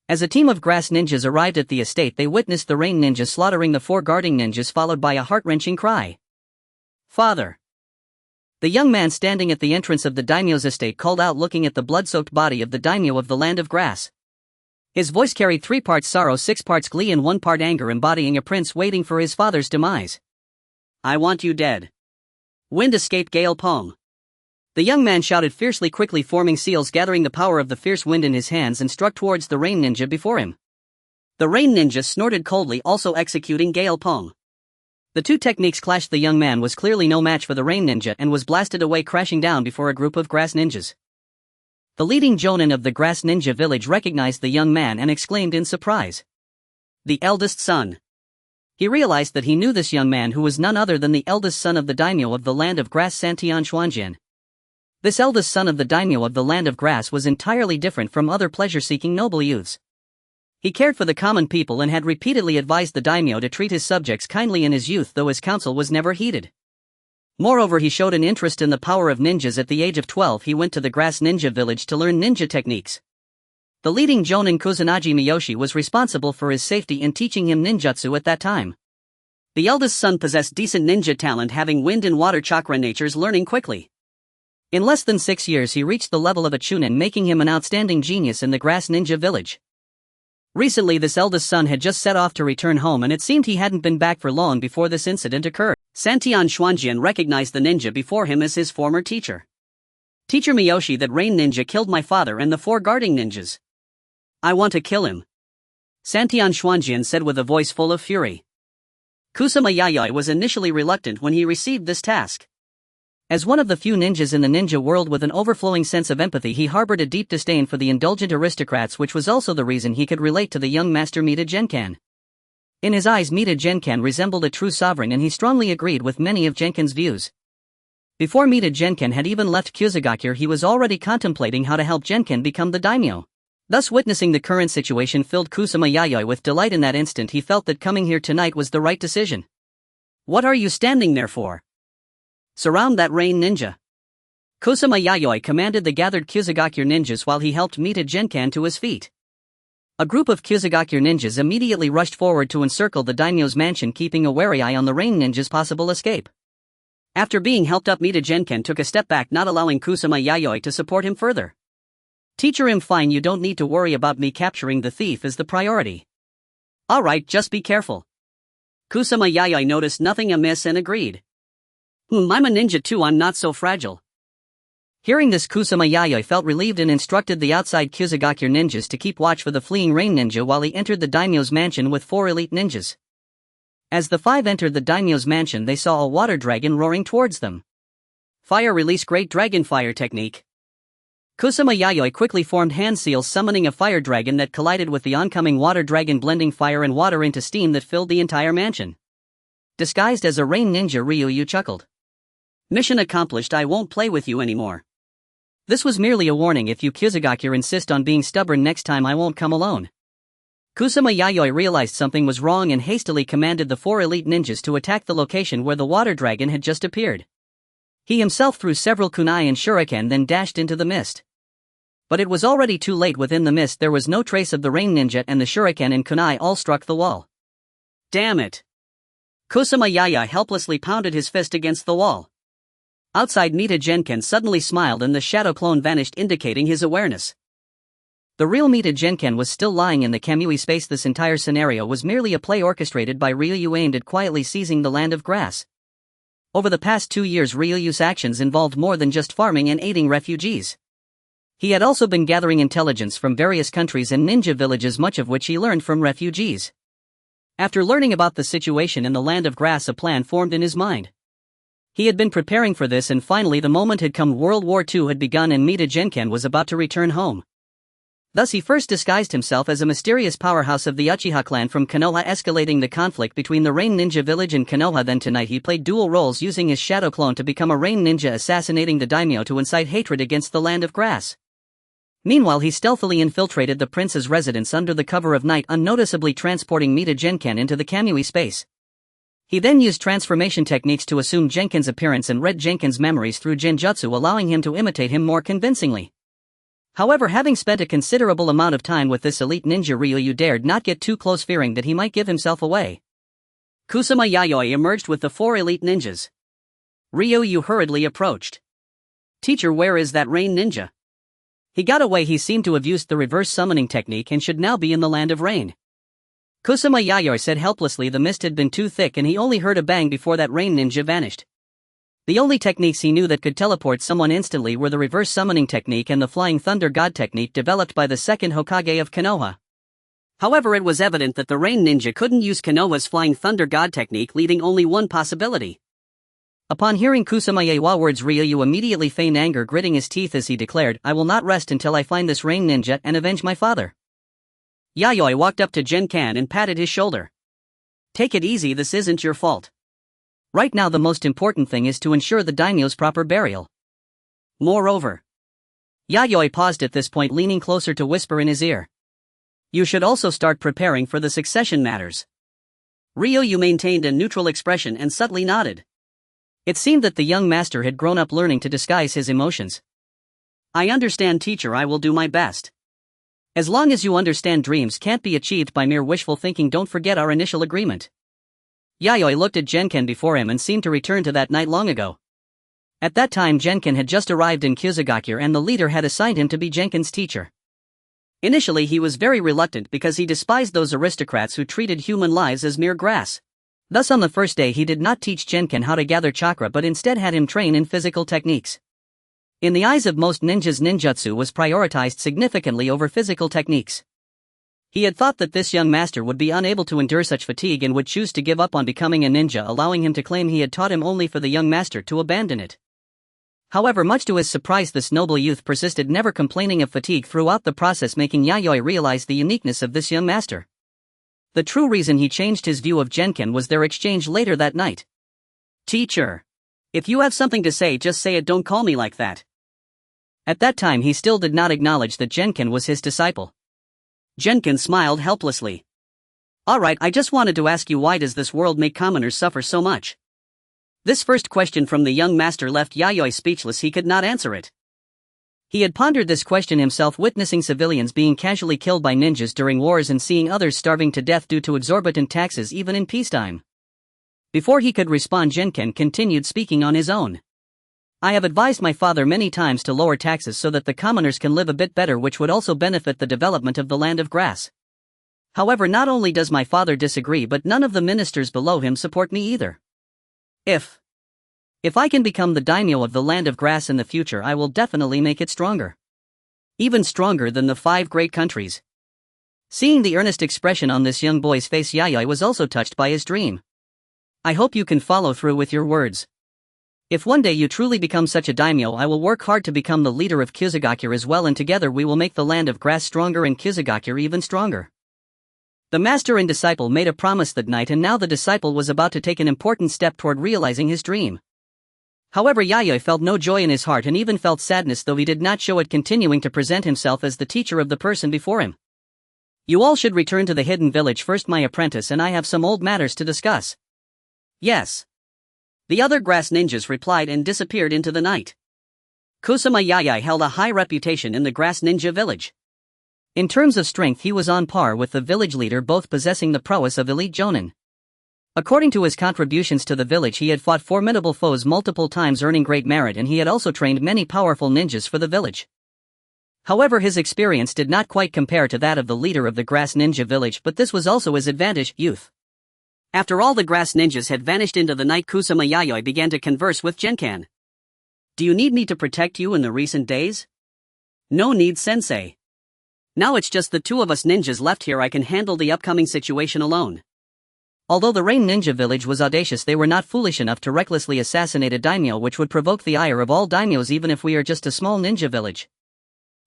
As a team of grass ninjas arrived at the estate, they witnessed the rain ninja slaughtering the 4 guarding ninjas, followed by a heart-wrenching cry. "Father!" The young man standing at the entrance of the daimyo's estate called out, looking at the blood-soaked body of the daimyo of the land of grass. His voice carried 3 parts sorrow, 6 parts glee, and 1 part anger, embodying a prince waiting for his father's demise. "I want you dead. Wind escape gale pong." The young man shouted fiercely, quickly forming seals, gathering the power of the fierce wind in his hands, and struck towards the rain ninja before him. The rain ninja snorted coldly, also executing gale pong. The 2 techniques clashed. The young man was clearly no match for the rain ninja and was blasted away, crashing down before a group of grass ninjas. The leading jonin of the grass ninja village recognized the young man and exclaimed in surprise. The eldest son. He realized that he knew this young man, who was none other than the eldest son of the daimyo of the land of grass, Santian Xuanjian. This eldest son of the daimyo of the land of grass was entirely different from other pleasure-seeking noble youths. He cared for the common people and had repeatedly advised the daimyo to treat his subjects kindly in his youth, though his counsel was never heeded. Moreover, he showed an interest in the power of ninjas. At the age of 12, he went to the grass ninja village to learn ninja techniques. The leading jonin Kusanagi Miyoshi was responsible for his safety in teaching him ninjutsu at that time. The eldest son possessed decent ninja talent, having wind and water chakra natures, learning quickly. In less than 6 years, he reached the level of a chunin, making him an outstanding genius in the grass ninja village. Recently, this eldest son had just set off to return home, and it seemed he hadn't been back for long before this incident occurred. Santian Xuanjian recognized the ninja before him as his former teacher. "Teacher Miyoshi, that rain ninja killed my father and the 4 guarding ninjas. I want to kill him," Santian Xuanjian said with a voice full of fury. Kusama Yayoi was initially reluctant when he received this task. As one of the few ninjas in the ninja world with an overflowing sense of empathy, he harbored a deep disdain for the indulgent aristocrats, which was also the reason he could relate to the young master Mita Genkan. In his eyes, Mita Genkan resembled a true sovereign, and he strongly agreed with many of Genkan's views. Before Mita Genkan had even left Kusagakure, he was already contemplating how to help Genkan become the daimyo. Thus, witnessing the current situation filled Kusama Yayoi with delight. In that instant, he felt that coming here tonight was the right decision. "What are you standing there for? Surround that rain ninja." Kusama Yayoi commanded the gathered Kusagakure ninjas while he helped Mita Genkan to his feet. A group of Kusagakure ninjas immediately rushed forward to encircle the daimyo's mansion, keeping a wary eye on the rain ninja's possible escape. After being helped up, Mita Genkan took a step back, not allowing Kusama Yayoi to support him further. "Teacher, I'm fine, you don't need to worry about me. Capturing the thief is the priority." "Alright, just be careful." Kusama Yayoi noticed nothing amiss and agreed. "I'm a ninja too, I'm not so fragile." Hearing this, Kusama Yayoi felt relieved and instructed the outside Kusagakure ninjas to keep watch for the fleeing rain ninja while he entered the daimyo's mansion with 4 elite ninjas. As the 5 entered the daimyo's mansion, they saw a water dragon roaring towards them. "Fire release, great dragon fire technique." Kusama Yayoi quickly formed hand seals, summoning a fire dragon that collided with the oncoming water dragon, blending fire and water into steam that filled the entire mansion. Disguised as a rain ninja, Ryuyu chuckled. "Mission accomplished, I won't play with you anymore." This was merely a warning. "If you Kusagakure insist on being stubborn next time, I won't come alone." Kusama Yayoi realized something was wrong and hastily commanded the 4 elite ninjas to attack the location where the water dragon had just appeared. He himself threw several kunai and shuriken, then dashed into the mist. But it was already too late. Within the mist there was no trace of the rain ninja, and the shuriken and kunai all struck the wall. "Damn it!" Kusama Yayoi helplessly pounded his fist against the wall. Outside, Mita Genken suddenly smiled and the shadow clone vanished, indicating his awareness. The real Mita Genken was still lying in the Kamui space. This entire scenario was merely a play orchestrated by Ryu aimed at quietly seizing the land of grass. Over the past 2 years, Ryu's actions involved more than just farming and aiding refugees. He had also been gathering intelligence from various countries and ninja villages, much of which he learned from refugees. After learning about the situation in the land of grass, a plan formed in his mind. He had been preparing for this, and finally the moment had come. World War II had begun and Mita Genken was about to return home. Thus he first disguised himself as a mysterious powerhouse of the Uchiha clan from Konoha, escalating the conflict between the Rain Ninja village and Konoha. Then tonight he played dual roles, using his shadow clone to become a Rain Ninja, assassinating the daimyo to incite hatred against the land of grass. Meanwhile, he stealthily infiltrated the prince's residence under the cover of night, unnoticeably transporting Mita Genken into the Kamui space. He then used transformation techniques to assume Genken's appearance and read Genken's memories through Genjutsu, allowing him to imitate him more convincingly. However, having spent a considerable amount of time with this elite ninja, Ryu dared not get too close, fearing that he might give himself away. Kusama Yayoi emerged with the 4 elite ninjas. Ryu hurriedly approached. "Teacher, where is that Rain Ninja? He got away. He seemed to have used the reverse summoning technique and should now be in the land of rain." Kusama Yayoi said helplessly. The mist had been too thick and he only heard a bang before that Rain Ninja vanished. The only techniques he knew that could teleport someone instantly were the reverse summoning technique and the flying thunder god technique developed by the second Hokage of Konoha. However, it was evident that the Rain Ninja couldn't use Konoha's flying thunder god technique, leaving only one possibility. Upon hearing Kusama Yayoi words, Ryu immediately feigned anger, gritting his teeth as he declared, "I will not rest until I find this Rain Ninja and avenge my father." Yayoi walked up to Genkan and patted his shoulder. "Take it easy, this isn't your fault. Right now the most important thing is to ensure the daimyo's proper burial. Moreover," Yayoi paused at this point, leaning closer to whisper in his ear, "you should also start preparing for the succession matters." Ryu maintained a neutral expression and subtly nodded. It seemed that the young master had grown up, learning to disguise his emotions. "I understand, teacher, I will do my best. As long as you understand, dreams can't be achieved by mere wishful thinking. Don't forget our initial agreement." Yayoi looked at Genken before him and seemed to return to that night long ago. At that time, Genken had just arrived in Kyuzugakure and the leader had assigned him to be Genken's teacher. Initially he was very reluctant because he despised those aristocrats who treated human lives as mere grass. Thus on the first day he did not teach Genken how to gather chakra, but instead had him train in physical techniques. In the eyes of most ninjas, ninjutsu was prioritized significantly over physical techniques. He had thought that this young master would be unable to endure such fatigue and would choose to give up on becoming a ninja, allowing him to claim he had taught him, only for the young master to abandon it. However, much to his surprise, this noble youth persisted, never complaining of fatigue throughout the process, making Yayoi realize the uniqueness of this young master. The true reason he changed his view of Genken was their exchange later that night. "Teacher, if you have something to say, just say it, don't call me like that." At that time he still did not acknowledge that Genken was his disciple. Genken smiled helplessly. "Alright, I just wanted to ask you, why does this world make commoners suffer so much?" This first question from the young master left Yayoi speechless. He could not answer it. He had pondered this question himself, witnessing civilians being casually killed by ninjas during wars and seeing others starving to death due to exorbitant taxes even in peacetime. Before he could respond, Genken continued, speaking on his own. "I have advised my father many times to lower taxes so that the commoners can live a bit better, which would also benefit the development of the land of grass. However, not only does my father disagree, but none of the ministers below him support me either. If I can become the daimyo of the land of grass in the future, I will definitely make it stronger. Even stronger than the 5 great countries." Seeing the earnest expression on this young boy's face, Yayoi was also touched by his dream. "I hope you can follow through with your words. If one day you truly become such a daimyo, I will work hard to become the leader of Kyuzugakure as well, and together we will make the land of grass stronger and Kyuzugakure even stronger." The master and disciple made a promise that night, and now the disciple was about to take an important step toward realizing his dream. However, Yayoi felt no joy in his heart and even felt sadness, though he did not show it, continuing to present himself as the teacher of the person before him. "You all should return to the hidden village first, my apprentice, and I have some old matters to discuss." "Yes." The other grass ninjas replied and disappeared into the night. Kusama Yayoi held a high reputation in the grass ninja village. In terms of strength he was on par with the village leader, both possessing the prowess of elite jonin. According to his contributions to the village, he had fought formidable foes multiple times, earning great merit, and he had also trained many powerful ninjas for the village. However, his experience did not quite compare to that of the leader of the Grass Ninja Village, but this was also his advantage: youth. After all the grass ninjas had vanished into the night, Kusama Yayoi began to converse with Genkan. "Do you need me to protect you in the recent days?" "No need, sensei. Now it's just the two of us ninjas left here. I can handle the upcoming situation alone." Although the Rain Ninja Village was audacious, they were not foolish enough to recklessly assassinate a daimyo, which would provoke the ire of all daimyos even if we are just a small ninja village.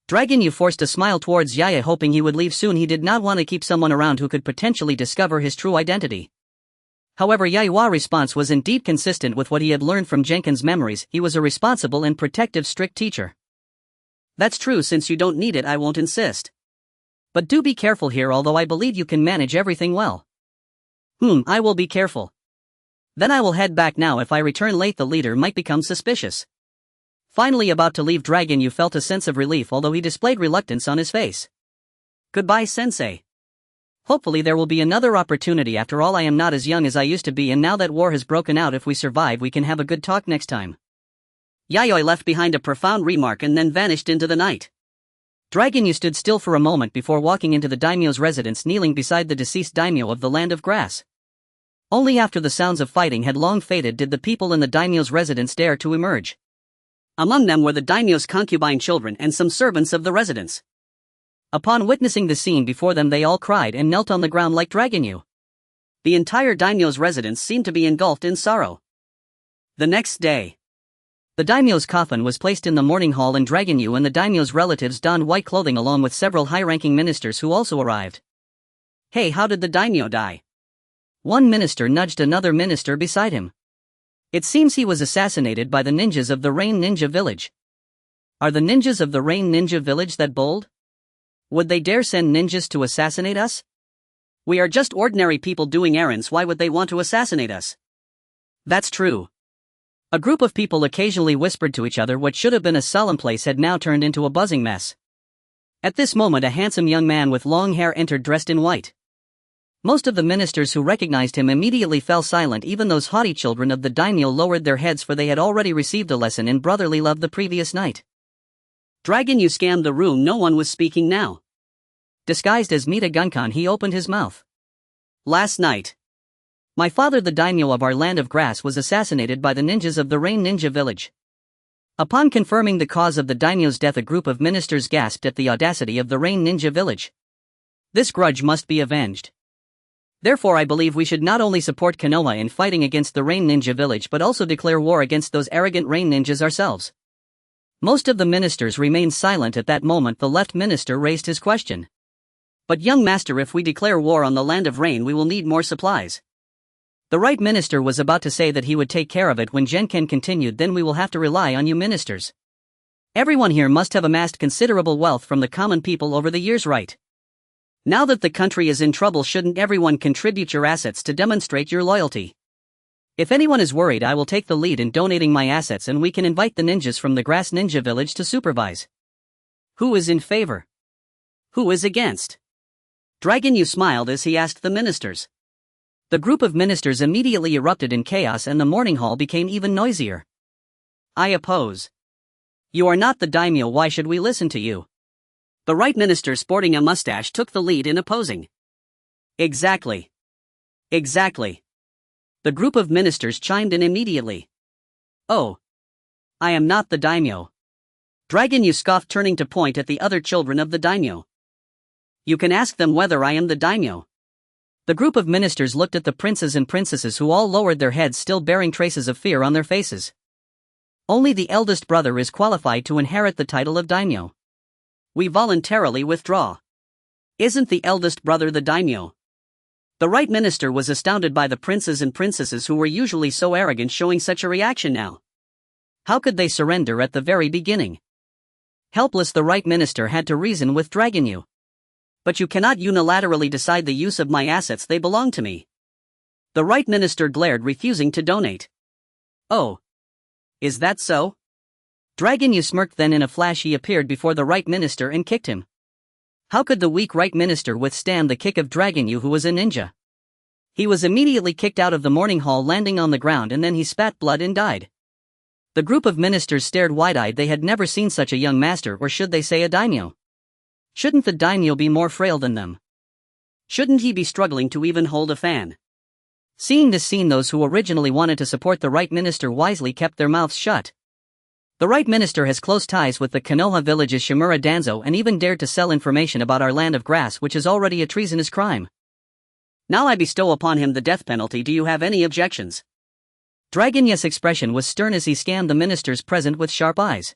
Dragon Yu forced a smile towards Yaya, hoping he would leave soon. He did not want to keep someone around who could potentially discover his true identity. However, Yayua's response was indeed consistent with what he had learned from Jenkin's memories. He was a responsible and protective, strict teacher. "That's true. Since you don't need it, I won't insist. But do be careful here, although I believe you can manage everything well." I will be careful. Then I will head back now. If I return late, the leader might become suspicious." Finally about to leave, Dragon Yu felt a sense of relief, although he displayed reluctance on his face. "Goodbye, sensei. Hopefully there will be another opportunity. After all, I am not as young as I used to be, and now that war has broken out, if we survive, we can have a good talk next time." Yayoi left behind a profound remark and then vanished into the night. Dragon Yu stood still for a moment before walking into the daimyo's residence, kneeling beside the deceased daimyo of the Land of Grass. Only after the sounds of fighting had long faded did the people in the daimyo's residence dare to emerge. Among them were the daimyo's concubine children and some servants of the residence. Upon witnessing the scene before them, they all cried and knelt on the ground like Dragon Yu. The entire daimyo's residence seemed to be engulfed in sorrow. The next day, the daimyo's coffin was placed in the mourning hall, and Dragon Yu and the daimyo's relatives donned white clothing along with several high-ranking ministers who also arrived. "Hey, how did the daimyo die?" One minister nudged another minister beside him. "It seems he was assassinated by the ninjas of the Rain Ninja Village." "Are the ninjas of the Rain Ninja Village that bold? Would they dare send ninjas to assassinate us? We are just ordinary people doing errands. Why would they want to assassinate us?" "That's true." A group of people occasionally whispered to each other. What should have been a solemn place had now turned into a buzzing mess. At this moment, a handsome young man with long hair entered, dressed in white. Most of the ministers who recognized him immediately fell silent. Even those haughty children of the daimyo lowered their heads, for they had already received a lesson in brotherly love the previous night. Dragon Yu scanned the room. No one was speaking now. Disguised as Mita Gunkan, he opened his mouth. "Last night, my father, the daimyo of our Land of Grass, was assassinated by the ninjas of the Rain Ninja Village." Upon confirming the cause of the daimyo's death, a group of ministers gasped at the audacity of the Rain Ninja Village. "This grudge must be avenged. Therefore, I believe we should not only support Konoha in fighting against the Rain Ninja Village but also declare war against those arrogant Rain Ninjas ourselves." Most of the ministers remained silent at that moment. The left minister raised his question. "But young master, if we declare war on the Land of Rain, we will need more supplies." The right minister was about to say that he would take care of it when Genken continued, "Then we will have to rely on you ministers. Everyone here must have amassed considerable wealth from the common people over the years, right? Now that the country is in trouble, shouldn't everyone contribute your assets to demonstrate your loyalty? If anyone is worried, I will take the lead in donating my assets, and we can invite the ninjas from the Grass Ninja Village to supervise." Who is in favor? Who is against? Dragon Yu smiled as he asked the ministers. The group of ministers immediately erupted in chaos, and the mourning hall became even noisier. "I oppose. You are not the daimyo. Why should we listen to you?" The right minister, sporting a mustache, took the lead in opposing. Exactly. Exactly. The group of ministers chimed in immediately. "Oh. I am not the daimyo." Dragon Yu scoffed, turning to point at the other children of the daimyo. "You can ask them whether I am the daimyo." The group of ministers looked at the princes and princesses, who all lowered their heads, still bearing traces of fear on their faces. Only the eldest brother is qualified to inherit the title of daimyo. We voluntarily withdraw. Isn't the eldest brother the daimyo? The right minister was astounded by the princes and princesses, who were usually so arrogant, showing such a reaction now. How could they surrender at the very beginning? Helpless, the right minister had to reason with Dragon Yu. "But you cannot unilaterally decide the use of my assets. They belong to me." The right minister glared, refusing to donate. "Oh. Is that so?" Dragon Yu smirked. Then in a flash he appeared before the right minister and kicked him. How could the weak right minister withstand the kick of Dragon Yu, who was a ninja? He was immediately kicked out of the morning hall, landing on the ground, and then he spat blood and died. The group of ministers stared wide-eyed. They had never seen such a young master, or should they say a daimyo. Shouldn't the daimyo be more frail than them? Shouldn't he be struggling to even hold a fan? Seeing this scene, those who originally wanted to support the right minister wisely kept their mouths shut. The right minister has close ties with the Konoha village's Shimura Danzo and even dared to sell information about our land of grass, which is already a treasonous crime. Now I bestow upon him the death penalty. Do you have any objections? Dragonya's expression was stern as he scanned the ministers present with sharp eyes.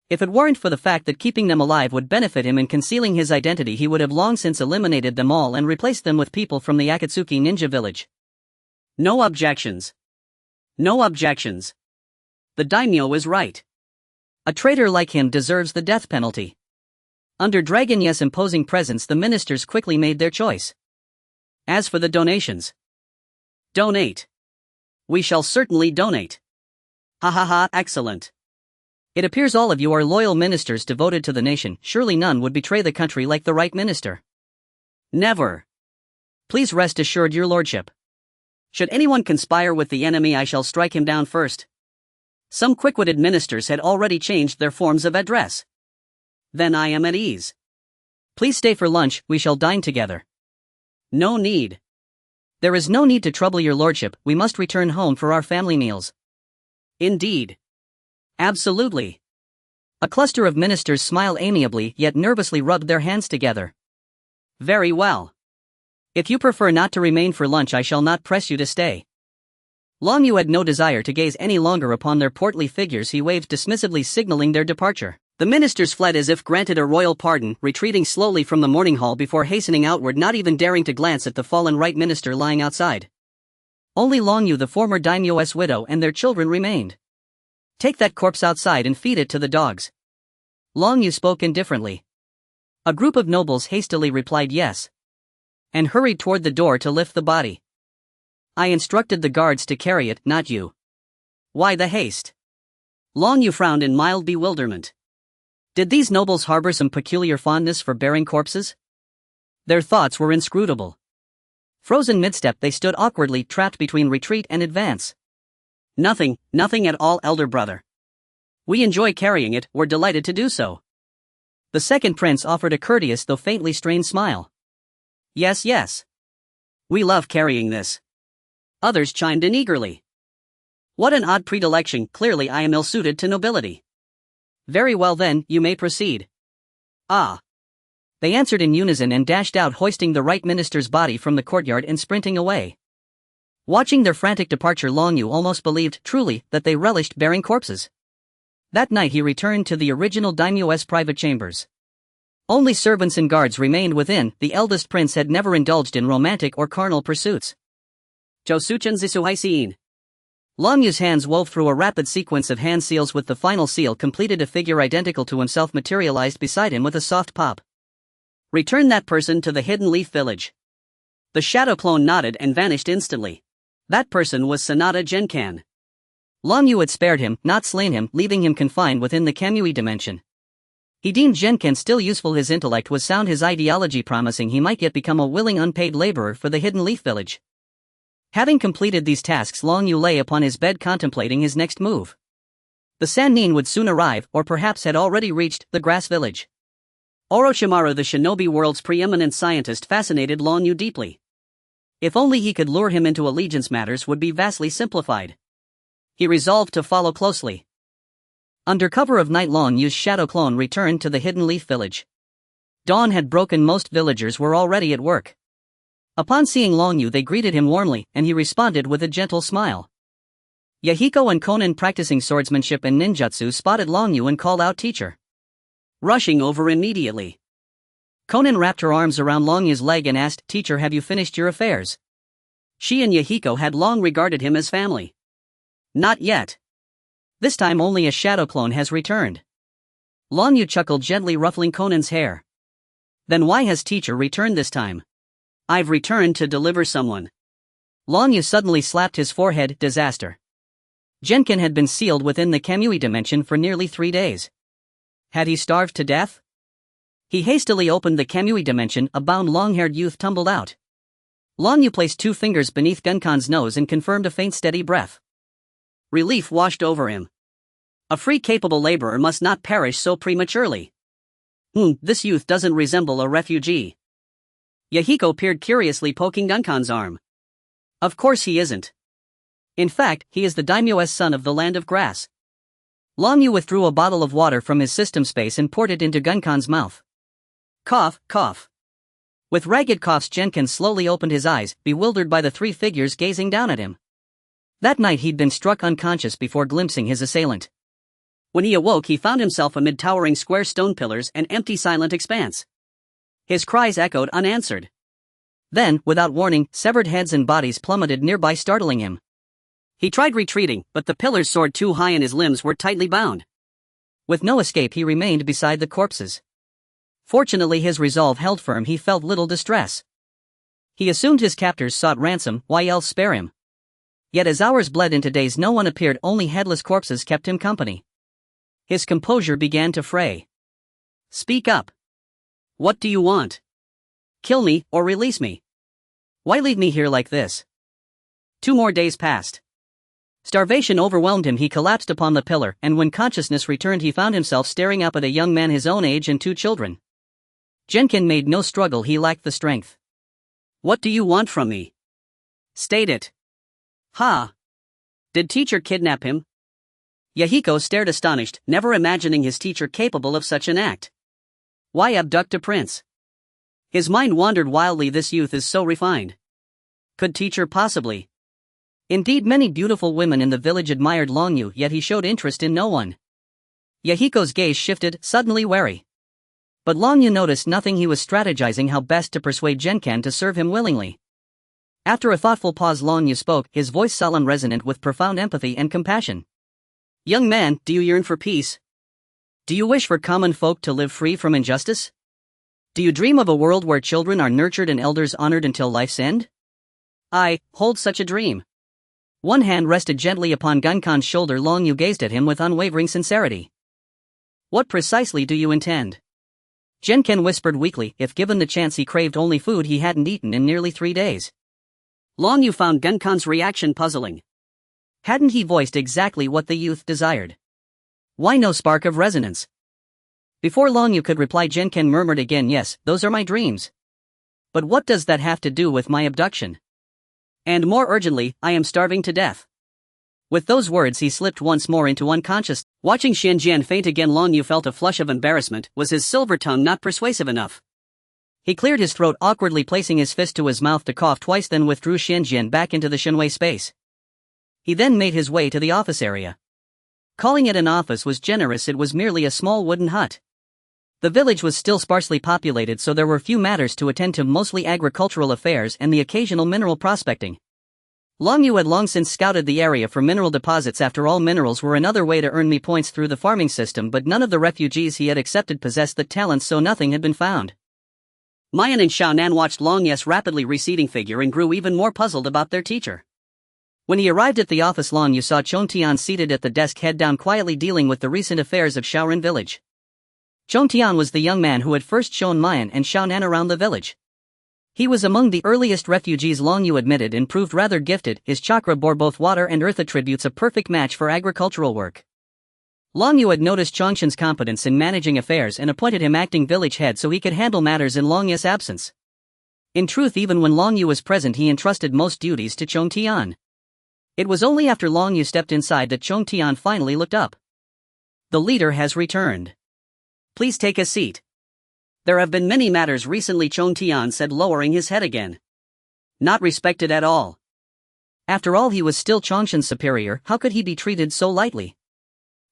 If it weren't for the fact that keeping them alive would benefit him in concealing his identity, he would have long since eliminated them all and replaced them with people from the Akatsuki ninja village. No objections. No objections. The daimyo is right. A traitor like him deserves the death penalty. Under Dragonya's imposing presence, the ministers quickly made their choice. As for the donations. Donate. We shall certainly donate. Ha ha ha, excellent. It appears all of you are loyal ministers devoted to the nation. Surely none would betray the country like the right minister. Never. Please rest assured, your lordship. Should anyone conspire with the enemy, I shall strike him down first. Some quick-witted ministers had already changed their forms of address. Then I am at ease. Please stay for lunch, we shall dine together. No need. There is no need to trouble your lordship, we must return home for our family meals. Indeed. Absolutely. A cluster of ministers smiled amiably yet nervously rubbed their hands together. Very well. If you prefer not to remain for lunch, I shall not press you to stay. Longyu had no desire to gaze any longer upon their portly figures. He waved dismissively, signaling their departure. The ministers fled as if granted a royal pardon, retreating slowly from the morning hall before hastening outward, not even daring to glance at the fallen right minister lying outside. Only Longyu, the former daimyo's widow, and their children remained. Take that corpse outside and feed it to the dogs. Longyu spoke indifferently. A group of nobles hastily replied yes, and hurried toward the door to lift the body. I instructed the guards to carry it, not you. Why the haste? Longyu frowned in mild bewilderment. Did these nobles harbor some peculiar fondness for bearing corpses? Their thoughts were inscrutable. Frozen mid-step, they stood awkwardly, trapped between retreat and advance. Nothing at all, elder brother. We enjoy carrying it, we're delighted to do so. The second prince offered a courteous though faintly strained smile. Yes. We love carrying this. Others chimed in eagerly. What an odd predilection, clearly I am ill-suited to nobility. Very well then, you may proceed. Ah. They answered in unison and dashed out, hoisting the right minister's body from the courtyard and sprinting away. Watching their frantic departure, Longyu almost believed, truly, that they relished bearing corpses. That night he returned to the original daimyo's private chambers. Only servants and guards remained within. The eldest prince had never indulged in romantic or carnal pursuits. Josuchen zisuhaisiin. Longyu's hands wove through a rapid sequence of hand seals, with the final seal completed. A figure identical to himself materialized beside him with a soft pop. Return that person to the Hidden Leaf Village. The shadow clone nodded and vanished instantly. That person was Sanada Genkan. Longyu had spared him, not slain him, leaving him confined within the Kamui dimension. He deemed Genkan still useful. His intellect was sound, his ideology promising. He might yet become a willing unpaid laborer for the Hidden Leaf Village. Having completed these tasks, Longyu lay upon his bed contemplating his next move. The Sannin would soon arrive, or perhaps had already reached, the Grass Village. Orochimaru, the shinobi world's preeminent scientist, fascinated Longyu deeply. If only he could lure him into allegiance, matters would be vastly simplified. He resolved to follow closely. Under cover of night, Longyu's shadow clone returned to the Hidden Leaf Village. Dawn had broken. Most villagers were already at work. Upon seeing Longyu, they greeted him warmly, and he responded with a gentle smile. Yahiko and Konan, practicing swordsmanship and ninjutsu, spotted Longyu and called out, "Teacher!" Rushing over immediately, Konan wrapped her arms around Longyu's leg and asked, "Teacher, have you finished your affairs?" She and Yahiko had long regarded him as family. Not yet. This time only a shadow clone has returned. Longyu chuckled, gently ruffling Konan's hair. Then why has teacher returned this time? I've returned to deliver someone. Longyu suddenly slapped his forehead. Disaster. Genkan had been sealed within the Kamui dimension for nearly 3 days. Had he starved to death? He hastily opened the Kamui dimension. A bound long-haired youth tumbled out. Long Yu placed 2 fingers beneath Gunkan's nose and confirmed a faint steady breath. Relief washed over him. A free capable laborer must not perish so prematurely. This youth doesn't resemble a refugee. Yahiko peered curiously, poking Gunkan's arm. Of course he isn't. In fact, he is the daimyo's son of the land of grass. Long Yu withdrew a bottle of water from his system space and poured it into Gunkan's mouth. Cough, cough. With ragged coughs, Genkan slowly opened his eyes, bewildered by the 3 figures gazing down at him. That night he'd been struck unconscious before glimpsing his assailant. When he awoke, he found himself amid towering square stone pillars and empty silent expanse. His cries echoed unanswered. Then, without warning, severed heads and bodies plummeted nearby, startling him. He tried retreating, but the pillars soared too high and his limbs were tightly bound. With no escape, he remained beside the corpses. Fortunately, his resolve held firm. He felt little distress. He assumed his captors sought ransom, why else spare him? Yet as hours bled into days, no one appeared, only headless corpses kept him company. His composure began to fray. Speak up. What do you want? Kill me, or release me. Why leave me here like this? 2 more days passed. Starvation overwhelmed him. He collapsed upon the pillar, and when consciousness returned, he found himself staring up at a young man his own age and 2 children. Genkan made no struggle. He lacked the strength. What do you want from me? State it. Ha! Did teacher kidnap him? Yahiko stared astonished, never imagining his teacher capable of such an act. Why abduct a prince? His mind wandered wildly. This youth is so refined. Could teacher possibly? Indeed, many beautiful women in the village admired Long Yu, yet he showed interest in no one. Yahiko's gaze shifted, suddenly wary. But Long Yu noticed nothing. He was strategizing how best to persuade Genkan to serve him willingly. After a thoughtful pause, Long Yu spoke, his voice solemn, resonant with profound empathy and compassion. Young man, do you yearn for peace? Do you wish for common folk to live free from injustice? Do you dream of a world where children are nurtured and elders honored until life's end? I hold such a dream. One hand rested gently upon Gunkan's shoulder. Long Yu gazed at him with unwavering sincerity. What precisely do you intend? Genkan whispered weakly. If given the chance, he craved only food he hadn't eaten in nearly 3 days. Long Yu found Gunkan's reaction puzzling. Hadn't he voiced exactly what the youth desired? Why no spark of resonance? Before Long Yu could reply, Genkan murmured again, yes, those are my dreams. But what does that have to do with my abduction? And more urgently, I am starving to death. With those words, he slipped once more into unconscious. Watching Xianjian faint again, Long Yu felt a flush of embarrassment. Was his silver tongue not persuasive enough? He cleared his throat awkwardly, placing his fist to his mouth to cough twice, then withdrew Xianjian back into the Shenwei space. He then made his way to the office area. Calling it an office was generous. It was merely a small wooden hut. The village was still sparsely populated, so there were few matters to attend to, mostly agricultural affairs and the occasional mineral prospecting. Long Yu had long since scouted the area for mineral deposits. After all, minerals were another way to earn me points through the farming system, but none of the refugees he had accepted possessed the talents, so nothing had been found. Mayan and Xiaonan watched Long Yu's rapidly receding figure and grew even more puzzled about their teacher. When he arrived at the office, Long Yu saw Chongtian seated at the desk, head down, quietly dealing with the recent affairs of Shaorin village. Chongtian was the young man who had first shown Mayan and Xiaonan around the village. He was among the earliest refugees, Long Yu admitted, and proved rather gifted. His chakra bore both water and earth attributes, a perfect match for agricultural work. Long Yu had noticed Chongtian's competence in managing affairs and appointed him acting village head so he could handle matters in Long Yu's absence. In truth, even when Long Yu was present, he entrusted most duties to Chongtian. It was only after Long Yu stepped inside that Chongtian finally looked up. The leader has returned. Please take a seat. There have been many matters recently, Chongtian said, lowering his head again. Not respected at all. After all, he was still Chongtian's superior. How could he be treated so lightly?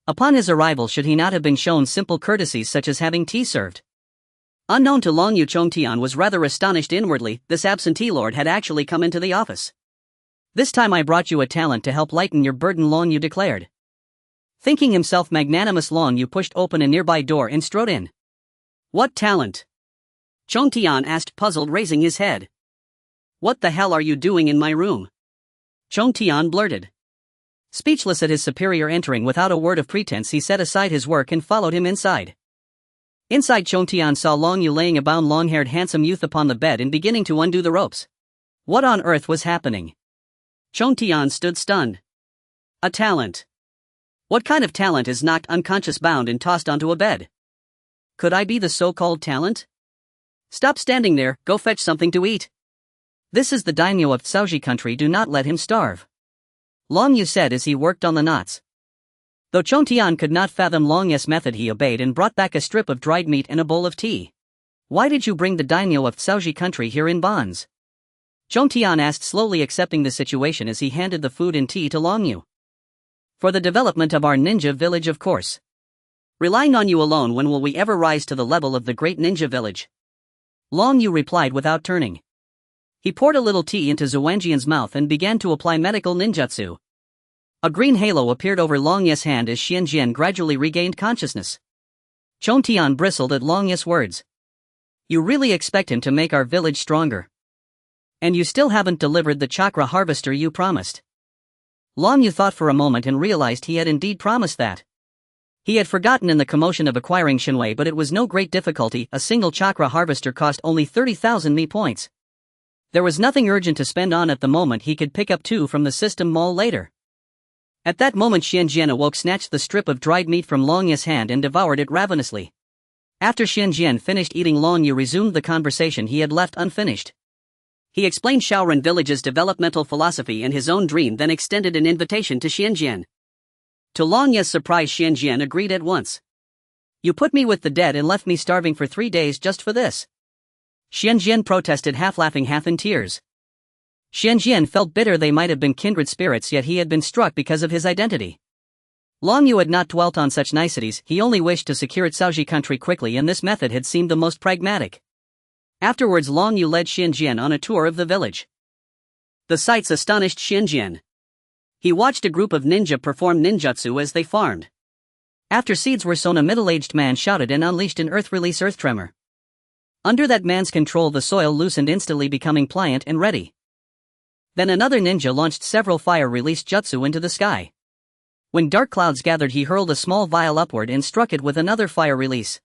Upon his arrival, should he not have been shown simple courtesies such as having tea served? Unknown to Long Yu, Chongtian was rather astonished inwardly. This absentee lord had actually come into the office. This time I brought you a talent to help lighten your burden, Long Yu declared. Thinking himself magnanimous, Long Yu pushed open a nearby door and strode in. What talent? Chongtian asked, puzzled, raising his head. What the hell are you doing in my room? Chongtian blurted. Speechless at his superior entering without a word of pretense, he set aside his work and followed him inside. Inside, Chongtian saw Long Yu laying a bound, long-haired, handsome youth upon the bed and beginning to undo the ropes. What on earth was happening? Chontian stood stunned. A talent. What kind of talent is knocked unconscious, bound and tossed onto a bed? Could I be the so-called talent? Stop standing there, go fetch something to eat. This is the daimyo of Tsuji country, do not let him starve. Long Yu said as he worked on the knots. Though Chontian could not fathom Long Yu's method, he obeyed and brought back a strip of dried meat and a bowl of tea. Why did you bring the daimyo of Tsuji country here in bonds? Chontian asked, slowly accepting the situation as he handed the food and tea to Long Yu. For the development of our ninja village, of course. Relying on you alone, when will we ever rise to the level of the great ninja village? Long Yu replied without turning. He poured a little tea into Xuanjian's mouth and began to apply medical ninjutsu. A green halo appeared over Long Yu's hand as Xianjian gradually regained consciousness. Chontian bristled at Long Yu's words. You really expect him to make our village stronger? And you still haven't delivered the chakra harvester you promised. Long Yu thought for a moment and realized he had indeed promised that. He had forgotten in the commotion of acquiring Shinwei, but it was no great difficulty. A single chakra harvester cost only 30,000 Mi points. There was nothing urgent to spend on at the moment. He could pick up 2 from the system mall later. At that moment Xianjian awoke, snatched the strip of dried meat from Long Yu's hand and devoured it ravenously. After Xianjian finished eating, Long Yu resumed the conversation he had left unfinished. He explained Shaoran village's developmental philosophy and his own dream, then extended an invitation to Xianjian. To Long Yu's surprise, Xianjian agreed at once. You put me with the dead and left me starving for 3 days just for this? Xianjian protested, half laughing, half in tears. Xianjian felt bitter. They might have been kindred spirits, yet he had been struck because of his identity. Long Yu had not dwelt on such niceties, he only wished to secure Tsuji country quickly, and this method had seemed the most pragmatic. Afterwards Long Yu led Xianjian on a tour of the village. The sights astonished Xianjian. He watched a group of ninja perform ninjutsu as they farmed. After seeds were sown, a middle-aged man shouted and unleashed an earth-release earth tremor. Under that man's control, the soil loosened, instantly becoming pliant and ready. Then another ninja launched several fire-release jutsu into the sky. When dark clouds gathered, he hurled a small vial upward and struck it with another fire release.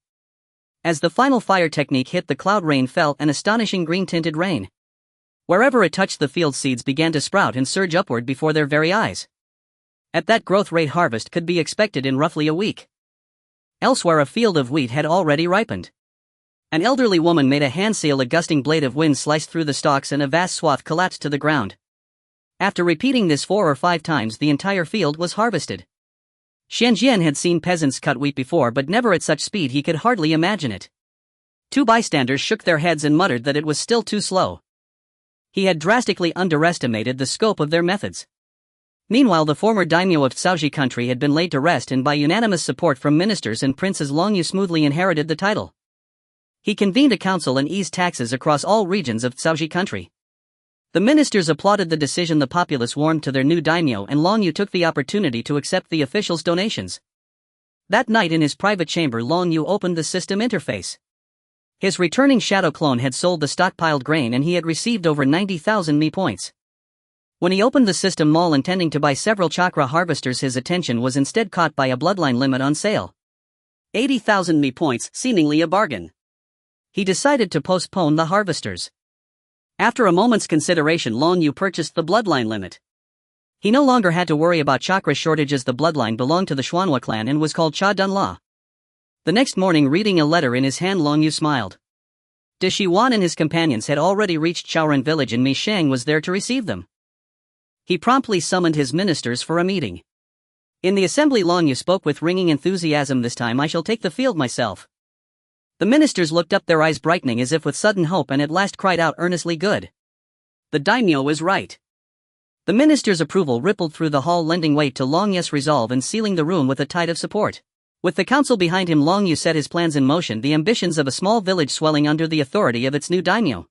As the final fire technique hit the cloud, rain fell, an astonishing green-tinted rain. Wherever it touched, the field seeds began to sprout and surge upward before their very eyes. At that growth rate, harvest could be expected in roughly a week. Elsewhere, a field of wheat had already ripened. An elderly woman made a hand seal. A gusting blade of wind sliced through the stalks and a vast swath collapsed to the ground. After repeating this 4 or 5 times, the entire field was harvested. Xianjian had seen peasants cut wheat before, but never at such speed. He could hardly imagine it. 2 bystanders shook their heads and muttered that it was still too slow. He had drastically underestimated the scope of their methods. Meanwhile, the former daimyo of Tsuji country had been laid to rest, and by unanimous support from ministers and princes, Long Yu smoothly inherited the title. He convened a council and eased taxes across all regions of Tsuji country. The ministers applauded the decision, the populace warmed to their new daimyo, and Long Yu took the opportunity to accept the officials' donations. That night in his private chamber, Long Yu opened the system interface. His returning shadow clone had sold the stockpiled grain and he had received over 90,000 Mi points. When he opened the system mall intending to buy several chakra harvesters, his attention was instead caught by a bloodline limit on sale. 80,000 Mi points, seemingly a bargain. He decided to postpone the harvesters. After a moment's consideration, Long Yu purchased the bloodline limit. He no longer had to worry about chakra shortages. The bloodline belonged to the Xuanhua clan and was called Cha Dun La. The next morning, reading a letter in his hand, Long Yu smiled. De Shiwan and his companions had already reached Shaoran village and Mi Shang was there to receive them. He promptly summoned his ministers for a meeting. In the assembly, Long Yu spoke with ringing enthusiasm. This time I shall take the field myself. The ministers looked up, their eyes brightening as if with sudden hope, and at last cried out earnestly, "Good! The daimyo is right." The ministers' approval rippled through the hall, lending weight to Long Yu's resolve and sealing the room with a tide of support. With the council behind him, Long Yu set his plans in motion, the ambitions of a small village swelling under the authority of its new daimyo.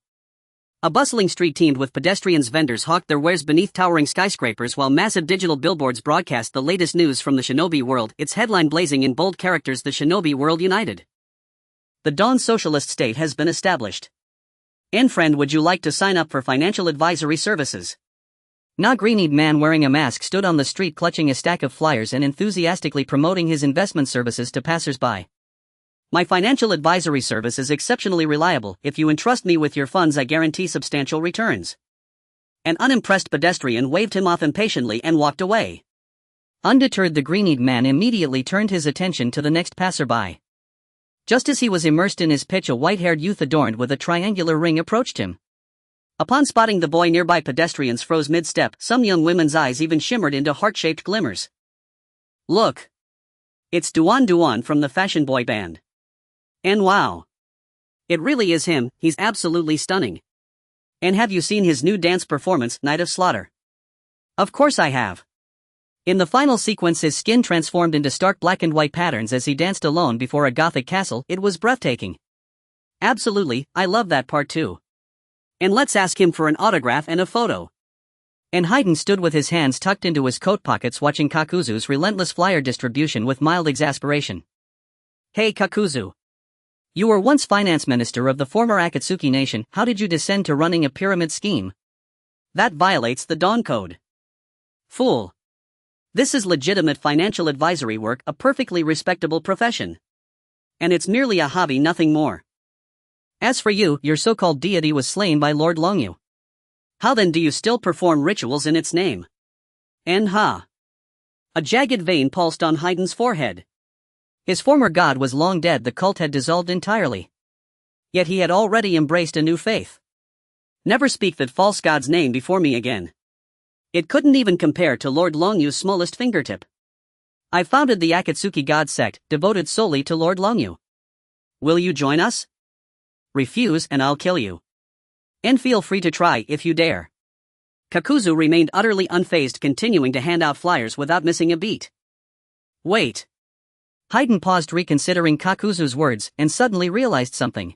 A bustling street teemed with pedestrians. Vendors hawked their wares beneath towering skyscrapers, while massive digital billboards broadcast the latest news from the shinobi world, its headline blazing in bold characters: "The Shinobi World United. The Dawn Socialist State has been established. And friend, would you like to sign up for financial advisory services?" Na green-eyed man wearing a mask stood on the street, clutching a stack of flyers and enthusiastically promoting his investment services to passers-by. "My financial advisory service is exceptionally reliable. If you entrust me with your funds, I guarantee substantial returns. An unimpressed pedestrian waved him off impatiently and walked away. Undeterred, the green-eyed man immediately turned his attention to the next passerby. Just as he was immersed in his pitch, a white-haired youth adorned with a triangular ring approached him. Upon spotting the boy, nearby pedestrians froze mid-step. Some young women's eyes even shimmered into heart-shaped glimmers. Look! It's Duan Duan from the Fashion Boy Band. And wow! It really is him, he's absolutely stunning. And have you seen his new dance performance, Night of Slaughter? Of course I have. In the final sequence, his skin transformed into stark black and white patterns as he danced alone before a gothic castle. It was breathtaking. Absolutely, I love that part too. And let's ask him for an autograph and a photo. And Hayden stood with his hands tucked into his coat pockets, watching Kakuzu's relentless flyer distribution with mild exasperation. Hey Kakuzu. You were once finance minister of the former Akatsuki nation. How did you descend to running a pyramid scheme? That violates the Dawn Code. Fool. This is legitimate financial advisory work, a perfectly respectable profession. And it's merely a hobby, nothing more. As for you, your so-called deity was slain by Lord Longyu. How then do you still perform rituals in its name? And ha! A jagged vein pulsed on Hayden's forehead. His former god was long dead, the cult had dissolved entirely. Yet he had already embraced a new faith. Never speak that false god's name before me again. It couldn't even compare to Lord Longyu's smallest fingertip. I founded the Akatsuki god sect, devoted solely to Lord Longyu. Will you join us? Refuse and I'll kill you. And feel free to try if you dare. Kakuzu remained utterly unfazed, continuing to hand out flyers without missing a beat. Wait. Hayden paused, reconsidering Kakuzu's words, and suddenly realized something.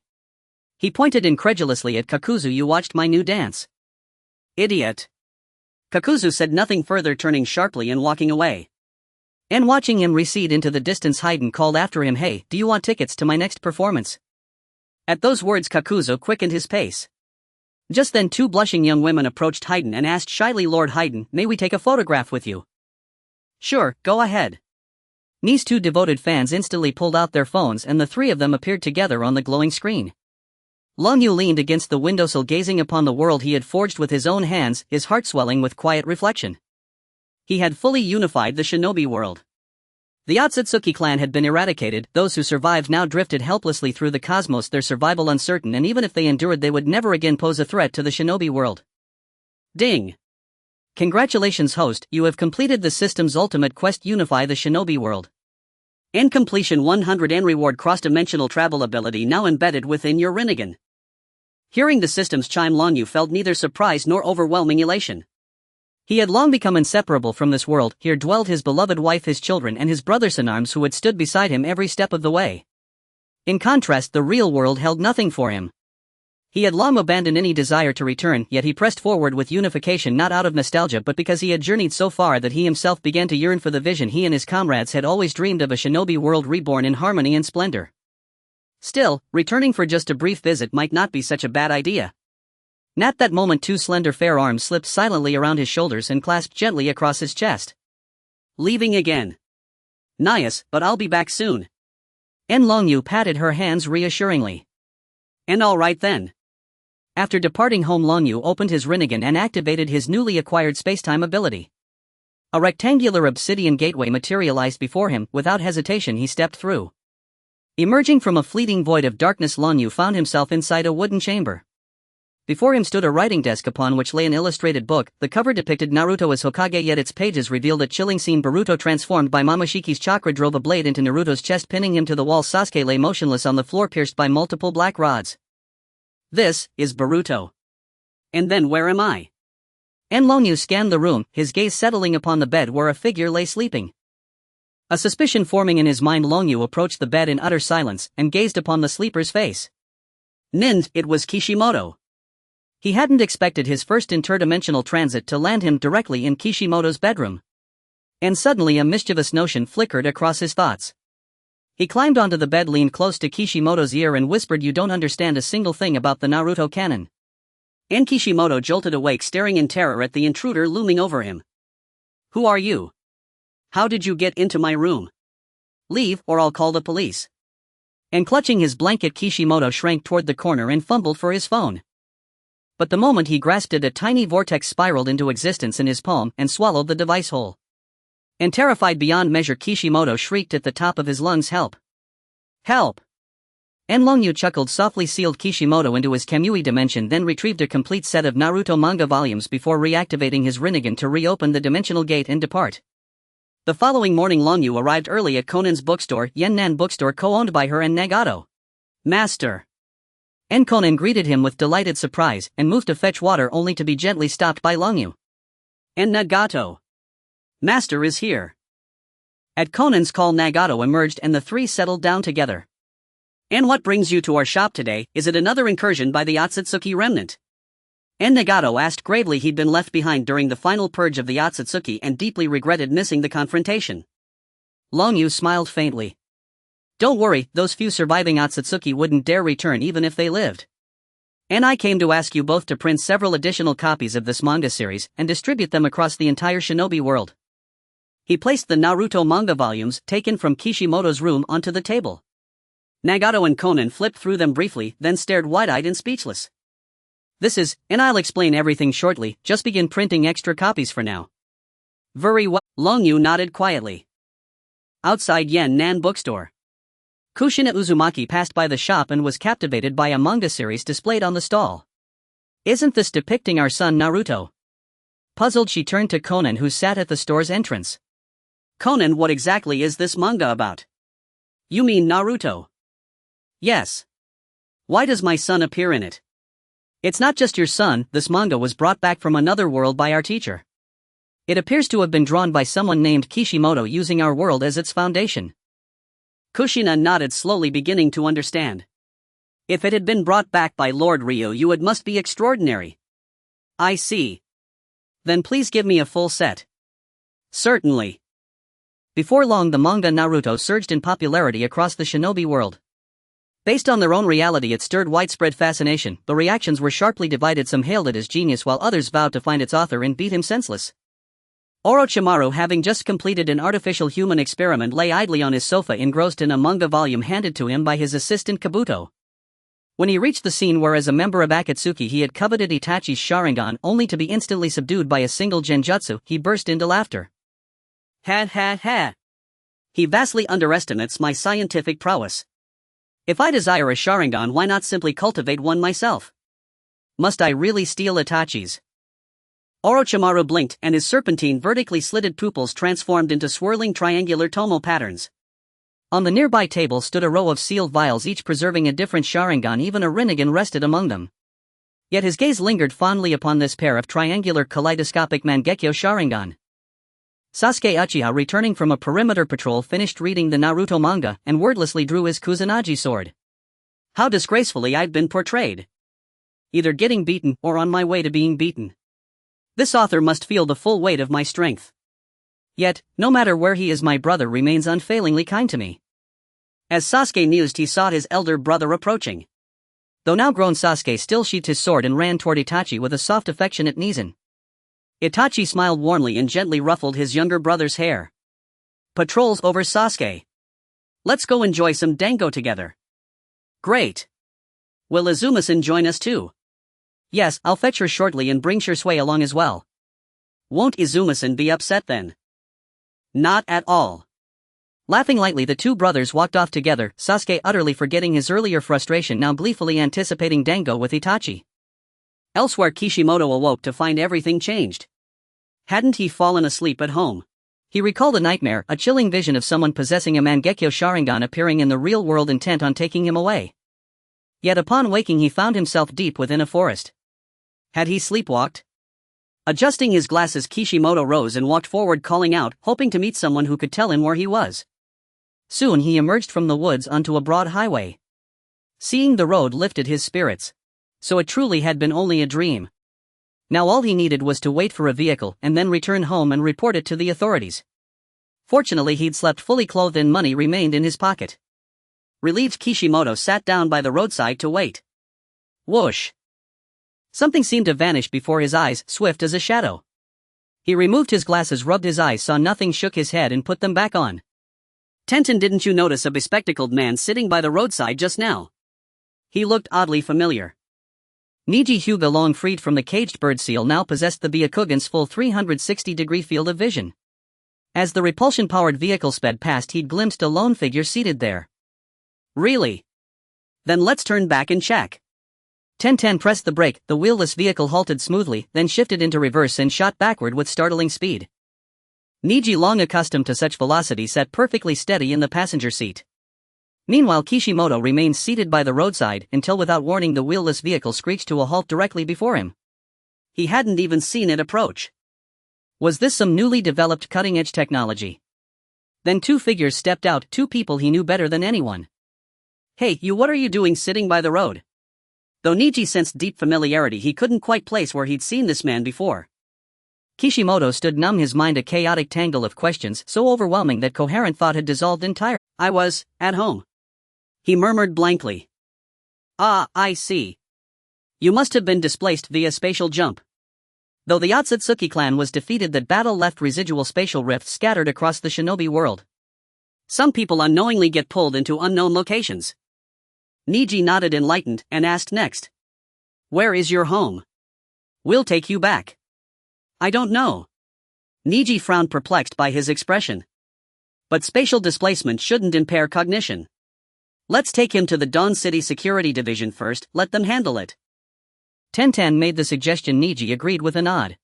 He pointed incredulously at Kakuzu. You watched my new dance. Idiot. Kakuzu said nothing further, turning sharply and walking away. And watching him recede into the distance, Hayden called after him, hey, do you want tickets to my next performance? At those words, Kakuzu quickened his pace. Just then, two blushing young women approached Hayden and asked shyly, Lord Hayden, may we take a photograph with you? Sure, go ahead. These two devoted fans instantly pulled out their phones and the three of them appeared together on the glowing screen. Longyu leaned against the windowsill, gazing upon the world he had forged with his own hands, his heart swelling with quiet reflection. He had fully unified the shinobi world. The Akatsuki clan had been eradicated, those who survived now drifted helplessly through the cosmos, their survival uncertain, and even if they endured they would never again pose a threat to the shinobi world. Ding! Congratulations host, you have completed the system's ultimate quest, unify the shinobi world. And completion 100 and reward cross-dimensional travel ability now embedded within your Rinnegan. Hearing the system's chime, Longyu felt neither surprise nor overwhelming elation. He had long become inseparable from this world. Here dwelled his beloved wife, his children, and his brothers-in-arms who had stood beside him every step of the way. In contrast, the real world held nothing for him. He had long abandoned any desire to return, yet he pressed forward with unification, not out of nostalgia but because he had journeyed so far that he himself began to yearn for the vision he and his comrades had always dreamed of, a shinobi world reborn in harmony and splendor. Still, returning for just a brief visit might not be such a bad idea. At that moment, two slender fair arms slipped silently around his shoulders and clasped gently across his chest. Leaving again. Nice, but I'll be back soon. And Longyu patted her hands reassuringly. And all right then. After departing home, Longyu opened his Rinnegan and activated his newly acquired spacetime ability. A rectangular obsidian gateway materialized before him. Without hesitation he stepped through. Emerging from a fleeting void of darkness, Longyu found himself inside a wooden chamber. Before him stood a writing desk upon which lay an illustrated book. The cover depicted Naruto as Hokage, yet its pages revealed a chilling scene. Boruto, transformed by Momoshiki's chakra, drove a blade into Naruto's chest, pinning him to the wall. Sasuke lay motionless on the floor, pierced by multiple black rods. This is Boruto. And then where am I? And Longyu scanned the room, his gaze settling upon the bed where a figure lay sleeping. A suspicion forming in his mind, Longyu approached the bed in utter silence and gazed upon the sleeper's face. It was Kishimoto. He hadn't expected his first interdimensional transit to land him directly in Kishimoto's bedroom. And suddenly a mischievous notion flickered across his thoughts. He climbed onto the bed, leaned close to Kishimoto's ear and whispered, you don't understand a single thing about the Naruto canon. And Kishimoto jolted awake, staring in terror at the intruder looming over him. Who are you? How did you get into my room? Leave or I'll call the police. And clutching his blanket, Kishimoto shrank toward the corner and fumbled for his phone. But the moment he grasped it, a tiny vortex spiraled into existence in his palm and swallowed the device whole. And terrified beyond measure, Kishimoto shrieked at the top of his lungs, "Help! Help!" And Longyu chuckled softly, sealed Kishimoto into his Kamui dimension, then retrieved a complete set of Naruto manga volumes before reactivating his Rinnegan to reopen the dimensional gate and depart. The following morning, Longyu arrived early at Konan's bookstore, Yannan Bookstore, co-owned by her and Nagato. "Master!" And Konan greeted him with delighted surprise and moved to fetch water, only to be gently stopped by Longyu. "And Nagato! Master is here!" At Konan's call, Nagato emerged and the three settled down together. "And what brings you to our shop today? Is it another incursion by the Akatsuki remnant?" And Nagato asked gravely. He'd been left behind during the final purge of the Akatsuki and deeply regretted missing the confrontation. Longyu smiled faintly. "Don't worry, those few surviving Akatsuki wouldn't dare return even if they lived. And I came to ask you both to print several additional copies of this manga series and distribute them across the entire shinobi world." He placed the Naruto manga volumes, taken from Kishimoto's room, onto the table. Nagato and Konan flipped through them briefly, then stared wide-eyed and speechless. "This is, and I'll explain everything shortly, just begin printing extra copies for now." "Very well." Longyu nodded quietly. Outside Yannan Bookstore, Kushina Uzumaki passed by the shop and was captivated by a manga series displayed on the stall. "Isn't this depicting our son Naruto?" Puzzled, she turned to Konan, who sat at the store's entrance. "Konan, what exactly is this manga about?" "You mean Naruto?" "Yes. Why does my son appear in it?" "It's not just your son, this manga was brought back from another world by our teacher. It appears to have been drawn by someone named Kishimoto using our world as its foundation." Kushina nodded slowly, beginning to understand. "If it had been brought back by Lord Ryo, it must be extraordinary." "I see. Then please give me a full set." "Certainly." Before long, the manga Naruto surged in popularity across the shinobi world. Based on their own reality, it stirred widespread fascination, but reactions were sharply divided. Some hailed it as genius while others vowed to find its author and beat him senseless. Orochimaru, having just completed an artificial human experiment, lay idly on his sofa, engrossed in a manga volume handed to him by his assistant Kabuto. When he reached the scene where, as a member of Akatsuki, he had coveted Itachi's Sharingan only to be instantly subdued by a single genjutsu, he burst into laughter. "Ha ha ha! He vastly underestimates my scientific prowess. If I desire a Sharingan, why not simply cultivate one myself? Must I really steal Itachi's?" Orochimaru blinked, and his serpentine, vertically slitted pupils transformed into swirling triangular tomo patterns. On the nearby table stood a row of sealed vials, each preserving a different Sharingan. Even a Rinnegan rested among them. Yet his gaze lingered fondly upon this pair of triangular kaleidoscopic Mangekyo Sharingan. Sasuke Uchiha, returning from a perimeter patrol, finished reading the Naruto manga and wordlessly drew his Kusanagi sword. "How disgracefully I've been portrayed. Either getting beaten or on my way to being beaten. This author must feel the full weight of my strength. Yet, no matter where he is, my brother remains unfailingly kind to me." As Sasuke mused, he saw his elder brother approaching. Though now grown, Sasuke still sheathed his sword and ran toward Itachi with a soft, affectionate Nizen. Itachi smiled warmly and gently ruffled his younger brother's hair. "Patrols over, Sasuke. Let's go enjoy some dango together." "Great. Will Izuma-san join us too?" "Yes, I'll fetch her shortly and bring Shisui along as well." "Won't Izuma-san be upset then?" "Not at all." Laughing lightly, the two brothers walked off together, Sasuke utterly forgetting his earlier frustration, now gleefully anticipating dango with Itachi. Elsewhere, Kishimoto awoke to find everything changed. Hadn't he fallen asleep at home? He recalled a nightmare, a chilling vision of someone possessing a Mangekyo Sharingan appearing in the real world, intent on taking him away. Yet upon waking, he found himself deep within a forest. Had he sleepwalked? Adjusting his glasses, Kishimoto rose and walked forward, calling out, hoping to meet someone who could tell him where he was. Soon he emerged from the woods onto a broad highway. Seeing the road lifted his spirits. So it truly had been only a dream. Now all he needed was to wait for a vehicle and then return home and report it to the authorities. Fortunately, he'd slept fully clothed and money remained in his pocket. Relieved, Kishimoto sat down by the roadside to wait. Whoosh! Something seemed to vanish before his eyes, swift as a shadow. He removed his glasses, rubbed his eyes, saw nothing, shook his head and put them back on. "Tenten, didn't you notice a bespectacled man sitting by the roadside just now? He looked oddly familiar." Niji Hyuga, long freed from the caged bird seal, now possessed the Byakugan's full 360-degree field of vision. As the repulsion-powered vehicle sped past, he'd glimpsed a lone figure seated there. Really? Then let's turn back and check. Tenten pressed the brake, the wheelless vehicle halted smoothly, then shifted into reverse and shot backward with startling speed. Niji, long accustomed to such velocity, sat perfectly steady in the passenger seat. Meanwhile, Kishimoto remained seated by the roadside until, without warning, the wheelless vehicle screeched to a halt directly before him. He hadn't even seen it approach. Was this some newly developed cutting-edge technology? Then two figures stepped out, two people he knew better than anyone. "Hey, you, what are you doing sitting by the road?" Though Niji sensed deep familiarity, he couldn't quite place where he'd seen this man before. Kishimoto stood numb, his mind a chaotic tangle of questions so overwhelming that coherent thought had dissolved entirely. "I was at home," he murmured blankly. "Ah, I see. You must have been displaced via spatial jump." Though the Akatsuki clan was defeated, that battle left residual spatial rifts scattered across the shinobi world. Some people unknowingly get pulled into unknown locations. Niji nodded, enlightened, and asked next. "Where is your home? We'll take you back." "I don't know." Niji frowned, perplexed by his expression. "But spatial displacement shouldn't impair cognition. Let's take him to the Dawn City Security Division first, let them handle it." Tenten made the suggestion. Niji agreed with a nod.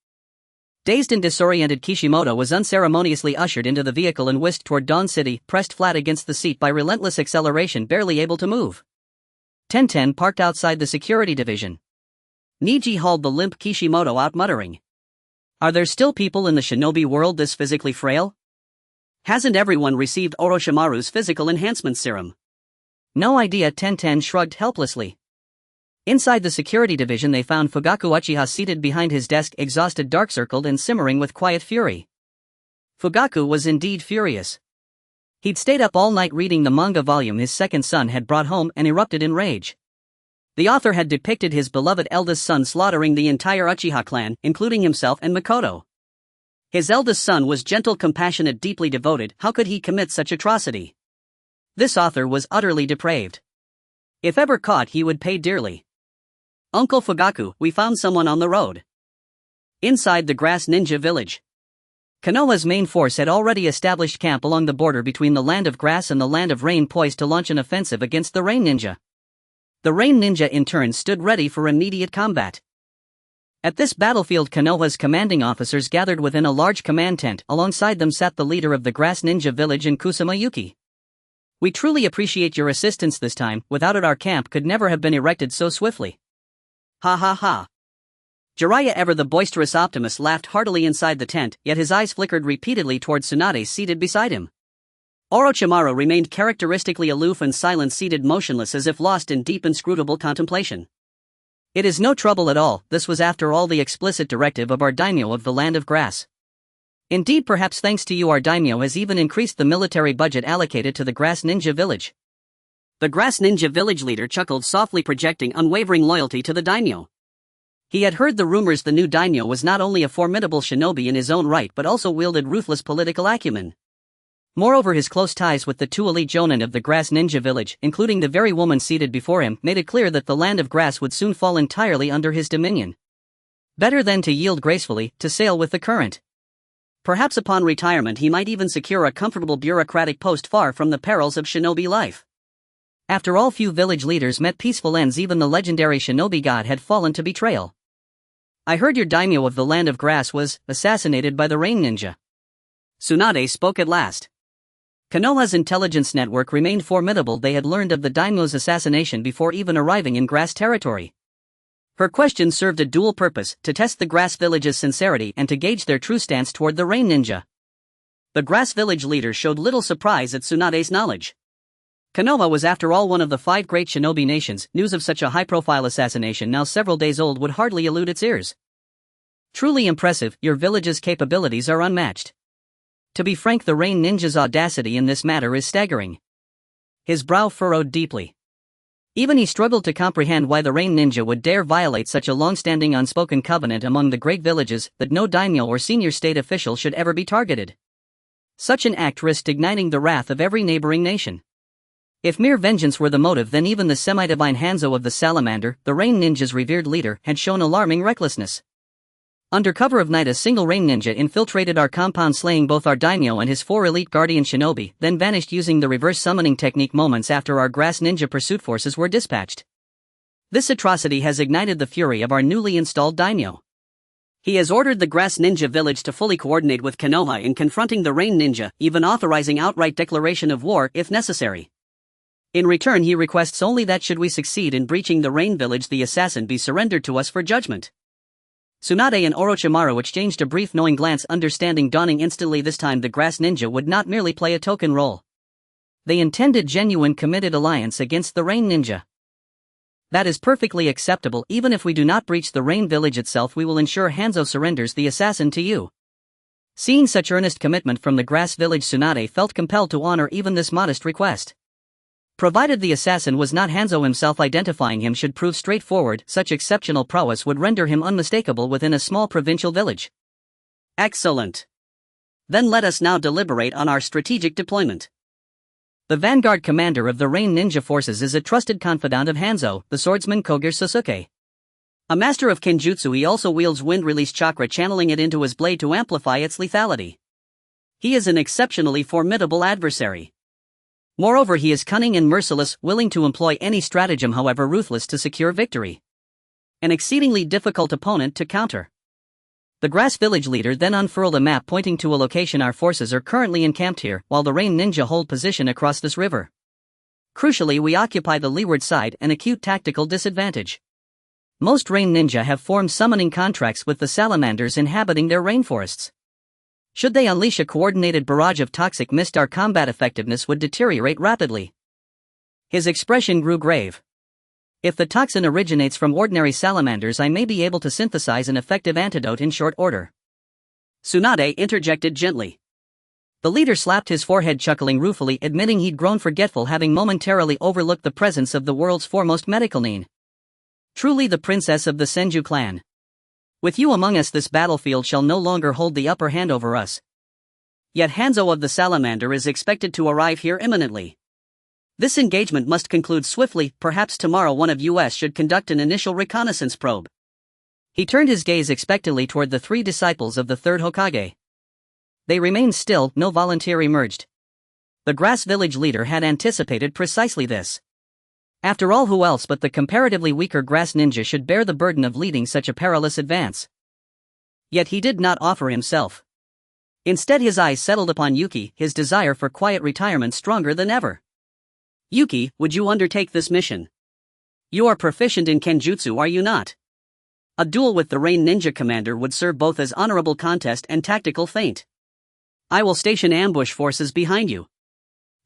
Dazed and disoriented, Kishimoto was unceremoniously ushered into the vehicle and whisked toward Dawn City, pressed flat against the seat by relentless acceleration, barely able to move. Tenten parked outside the security division. Niji hauled the limp Kishimoto out, muttering, "Are there still people in the shinobi world this physically frail? Hasn't everyone received Orochimaru's physical enhancement serum?" "No idea," Tenten shrugged helplessly. Inside the security division, they found Fugaku Uchiha seated behind his desk, exhausted, dark-circled, and simmering with quiet fury. Fugaku was indeed furious. He'd stayed up all night reading the manga volume his second son had brought home and erupted in rage. The author had depicted his beloved eldest son slaughtering the entire Uchiha clan, including himself and Makoto. His eldest son was gentle, compassionate, deeply devoted. How could he commit such atrocity? This author was utterly depraved. If ever caught, he would pay dearly. "Uncle Fugaku, we found someone on the road." Inside the Grass Ninja Village, Konoha's main force had already established camp along the border between the Land of Grass and the Land of Rain, poised to launch an offensive against the Rain Ninja. The Rain Ninja in turn stood ready for immediate combat. At this battlefield, Konoha's commanding officers gathered within a large command tent. Alongside them sat the leader of the Grass Ninja Village in Kusama Yuki. "We truly appreciate your assistance this time. Without it, our camp could never have been erected so swiftly." "Ha ha ha." Jiraiya, ever the boisterous optimist, laughed heartily inside the tent, yet his eyes flickered repeatedly toward Tsunade seated beside him. Orochimaru remained characteristically aloof and silent, seated motionless as if lost in deep, inscrutable contemplation. "It is no trouble at all. This was after all the explicit directive of our daimyo of the Land of Grass. Indeed, perhaps thanks to you, our daimyo has even increased the military budget allocated to the Grass Ninja Village." The Grass Ninja Village leader chuckled softly, projecting unwavering loyalty to the daimyo. He had heard the rumors the new daimyo was not only a formidable shinobi in his own right but also wielded ruthless political acumen. Moreover, his close ties with the two elite jonin of the Grass Ninja Village, including the very woman seated before him, made it clear that the Land of Grass would soon fall entirely under his dominion. Better than to yield gracefully, to sail with the current. Perhaps upon retirement he might even secure a comfortable bureaucratic post far from the perils of shinobi life. After all, few village leaders met peaceful ends. Even the legendary shinobi god had fallen to betrayal. "I heard your daimyo of the Land of Grass was assassinated by the Rain Ninja." Tsunade spoke at last. Konoha's intelligence network remained formidable. They had learned of the daimyo's assassination before even arriving in Grass territory. Her question served a dual purpose: to test the Grass Village's sincerity and to gauge their true stance toward the Rain Ninja. The Grass Village leader showed little surprise at Tsunade's knowledge. Konoha was, after all, one of the 5 great shinobi nations. News of such a high-profile assassination, now several days old, would hardly elude its ears. "Truly impressive. Your village's capabilities are unmatched. To be frank, the Rain Ninja's audacity in this matter is staggering." His brow furrowed deeply. Even he struggled to comprehend why the Rain Ninja would dare violate such a long-standing unspoken covenant among the great villages, that no daimyo or senior state official should ever be targeted. Such an act risked igniting the wrath of every neighboring nation. If mere vengeance were the motive, then even the semi-divine Hanzo of the Salamander, the Rain Ninja's revered leader, had shown alarming recklessness. Under cover of night, a single Rain Ninja infiltrated our compound, slaying both our daimyo and his 4 elite guardian shinobi, then vanished using the reverse summoning technique moments after our grass ninja pursuit forces were dispatched. This atrocity has ignited the fury of our newly installed daimyo. He has ordered the grass ninja village to fully coordinate with Konoha in confronting the Rain Ninja, even authorizing outright declaration of war if necessary. In return, he requests only that should we succeed in breaching the Rain Village, the assassin be surrendered to us for judgment. Tsunade and Orochimaru exchanged a brief knowing glance, understanding dawning instantly this time the grass ninja would not merely play a token role. They intended genuine committed alliance against the Rain Ninja. That is perfectly acceptable. Even if we do not breach the Rain Village itself, we will ensure Hanzo surrenders the assassin to you. Seeing such earnest commitment from the grass village, Tsunade felt compelled to honor even this modest request. Provided the assassin was not Hanzo himself, identifying him should prove straightforward. Such exceptional prowess would render him unmistakable within a small provincial village. Excellent. Then let us now deliberate on our strategic deployment. The vanguard commander of the Rain Ninja forces is a trusted confidant of Hanzo, the swordsman Kogure Sasuke. A master of kenjutsu, he also wields wind release chakra, channeling it into his blade to amplify its lethality. He is an exceptionally formidable adversary. Moreover, he is cunning and merciless, willing to employ any stratagem, however ruthless, to secure victory. An exceedingly difficult opponent to counter. The grass village leader then unfurled a map pointing to a location. Our forces are currently encamped here, while the Rain Ninja hold position across this river. Crucially, we occupy the leeward side, an acute tactical disadvantage. Most Rain Ninja have formed summoning contracts with the salamanders inhabiting their rainforests. Should they unleash a coordinated barrage of toxic mist, our combat effectiveness would deteriorate rapidly. His expression grew grave. If the toxin originates from ordinary salamanders, I may be able to synthesize an effective antidote in short order. Tsunade interjected gently. The leader slapped his forehead, chuckling ruefully, admitting he'd grown forgetful, having momentarily overlooked the presence of the world's foremost medical nin. Truly the princess of the Senju clan. With you among us, this battlefield shall no longer hold the upper hand over us. Yet Hanzo of the Salamander is expected to arrive here imminently. This engagement must conclude swiftly. Perhaps tomorrow one of us should conduct an initial reconnaissance probe. He turned his gaze expectantly toward the 3 disciples of the 3rd Hokage. They remained still, no volunteer emerged. The grass village leader had anticipated precisely this. After all, who else but the comparatively weaker grass ninja should bear the burden of leading such a perilous advance? Yet he did not offer himself. Instead, his eyes settled upon Yuki, his desire for quiet retirement stronger than ever. Yuki, would you undertake this mission? You are proficient in kenjutsu, are you not? A duel with the Rain Ninja commander would serve both as honorable contest and tactical feint. I will station ambush forces behind you.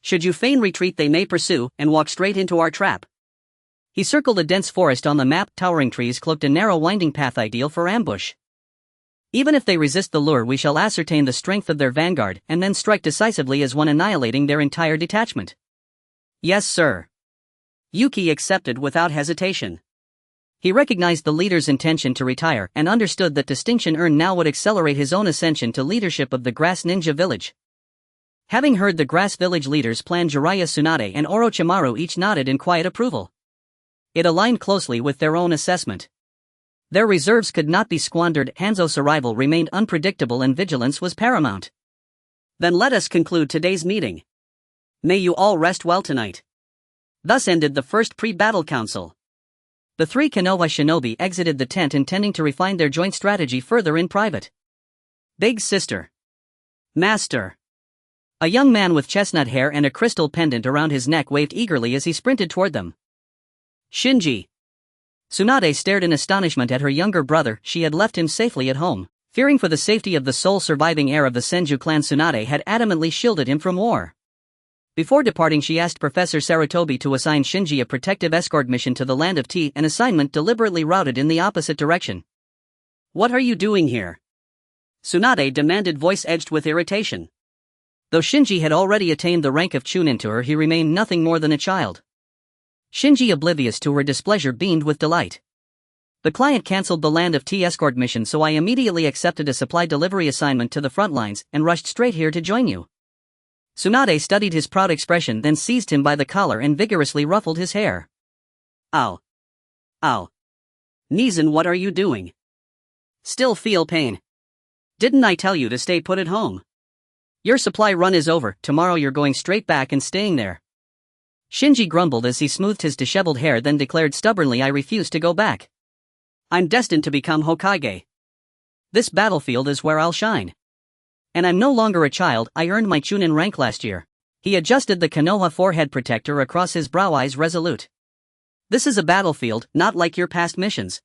Should you feign retreat, they may pursue and walk straight into our trap. He circled a dense forest on the map. Towering trees cloaked a narrow winding path ideal for ambush. Even if they resist the lure, we shall ascertain the strength of their vanguard and then strike decisively as one, annihilating their entire detachment. Yes, sir. Yuki accepted without hesitation. He recognized the leader's intention to retire and understood that distinction earned now would accelerate his own ascension to leadership of the Grass Ninja Village. Having heard the Grass Village leader's plan, Jiraiya, Tsunade and Orochimaru each nodded in quiet approval. It aligned closely with their own assessment. Their reserves could not be squandered. Hanzo's arrival remained unpredictable and vigilance was paramount. Then let us conclude today's meeting. May you all rest well tonight. Thus ended the first pre-battle council. The 3 Konoha shinobi exited the tent, intending to refine their joint strategy further in private. Big sister. Master. A young man with chestnut hair and a crystal pendant around his neck waved eagerly as he sprinted toward them. Shinji. Tsunade stared in astonishment at her younger brother. She had left him safely at home. Fearing for the safety of the sole surviving heir of the Senju clan, Tsunade had adamantly shielded him from war. Before departing, she asked Professor Sarutobi to assign Shinji a protective escort mission to the Land of Tea, an assignment deliberately routed in the opposite direction. What are you doing here? Tsunade demanded, voice edged with irritation. Though Shinji had already attained the rank of Chunin, to her he remained nothing more than a child. Shinji, oblivious to her displeasure, beamed with delight. The client cancelled the Land of Tea escort mission, so I immediately accepted a supply delivery assignment to the front lines and rushed straight here to join you. Tsunade studied his proud expression, then seized him by the collar and vigorously ruffled his hair. Ow. Ow. Nizan, what are you doing? Still feel pain? Didn't I tell you to stay put at home? Your supply run is over, tomorrow you're going straight back and staying there. Shinji grumbled as he smoothed his disheveled hair, then declared stubbornly, I refuse to go back. I'm destined to become Hokage. This battlefield is where I'll shine. And I'm no longer a child, I earned my Chunin rank last year. He adjusted the Konoha forehead protector across his brow, eyes resolute. This is a battlefield, not like your past missions.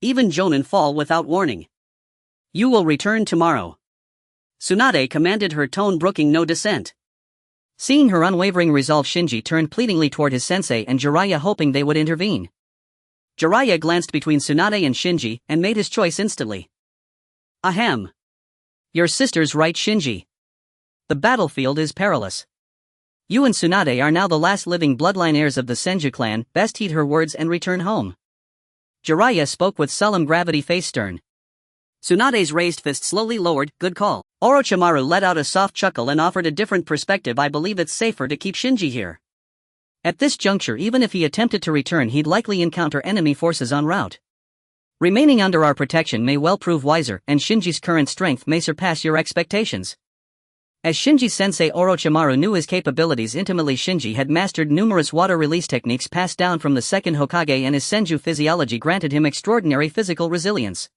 Even Jonin fall without warning. You will return tomorrow. Tsunade commanded, her tone brooking no dissent. Seeing her unwavering resolve, Shinji turned pleadingly toward his sensei and Jiraiya, hoping they would intervene. Jiraiya glanced between Tsunade and Shinji and made his choice instantly. Ahem. Your sister's right, Shinji. The battlefield is perilous. You and Tsunade are now the last living bloodline heirs of the Senju clan, best heed her words and return home. Jiraiya spoke with solemn gravity, face stern. Tsunade's raised fist slowly lowered, good call. Orochimaru let out a soft chuckle and offered a different perspective, I believe it's safer to keep Shinji here. At this juncture, even if he attempted to return, he'd likely encounter enemy forces en route. Remaining under our protection may well prove wiser, and Shinji's current strength may surpass your expectations. As Shinji's sensei Orochimaru knew his capabilities intimately, Shinji had mastered numerous water release techniques passed down from the second Hokage, and his Senju physiology granted him extraordinary physical resilience.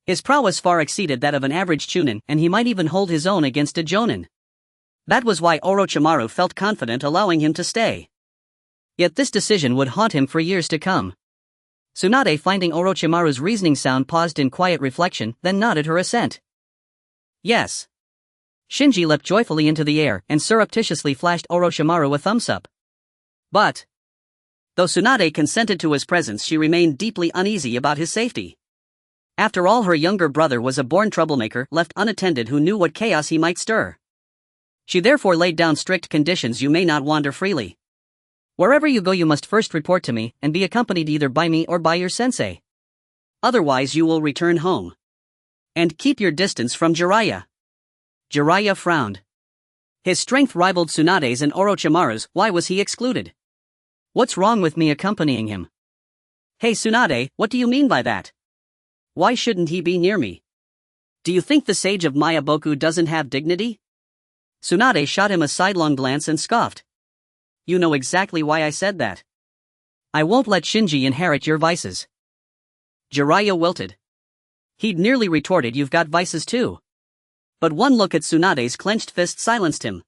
His prowess far exceeded that of an average Chunin, and he might even hold his own against a Jonin. That was why Orochimaru felt confident allowing him to stay. Yet this decision would haunt him for years to come. Tsunade, finding Orochimaru's reasoning sound, paused in quiet reflection, then nodded her assent. Yes. Shinji leapt joyfully into the air and surreptitiously flashed Orochimaru a thumbs up. But though Tsunade consented to his presence, she remained deeply uneasy about his safety. After all, her younger brother was a born troublemaker, left unattended, who knew what chaos he might stir. She therefore laid down strict conditions: you may not wander freely. Wherever you go, you must first report to me, and be accompanied either by me or by your sensei. Otherwise you will return home. And keep your distance from Jiraiya. Jiraiya frowned. His strength rivaled Tsunade's and Orochimaru's, why was he excluded? What's wrong with me accompanying him? Hey Tsunade, what do you mean by that? Why shouldn't he be near me? Do you think the sage of Mayaboku doesn't have dignity? Tsunade shot him a sidelong glance and scoffed. You know exactly why I said that. I won't let Shinji inherit your vices. Jiraiya wilted. He'd nearly retorted, you've got vices too. But one look at Tsunade's clenched fist silenced him.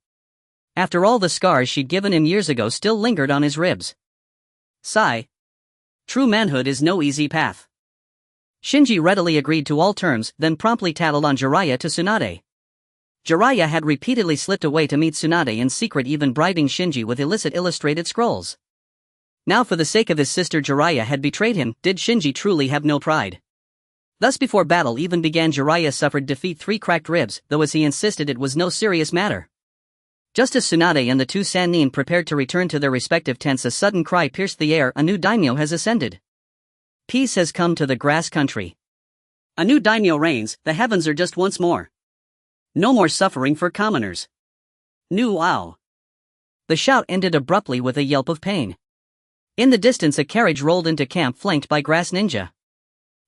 After all, the scars she'd given him years ago still lingered on his ribs. Sigh. True manhood is no easy path. Shinji readily agreed to all terms, then promptly tattled on Jiraiya to Tsunade. Jiraiya had repeatedly slipped away to meet Tsunade in secret, even bribing Shinji with illicit illustrated scrolls. Now, for the sake of his sister, Jiraiya had betrayed him. Did Shinji truly have no pride? Thus, before battle even began, Jiraiya suffered defeat, 3 cracked ribs, though as he insisted it was no serious matter. Just as Tsunade and the 2 Sannin prepared to return to their respective tents, a sudden cry pierced the air: a new daimyo has ascended. Peace has come to the grass country. A new daimyo reigns, the heavens are just once more. No more suffering for commoners. New ow. The shout ended abruptly with a yelp of pain. In the distance, a carriage rolled into camp, flanked by grass ninja.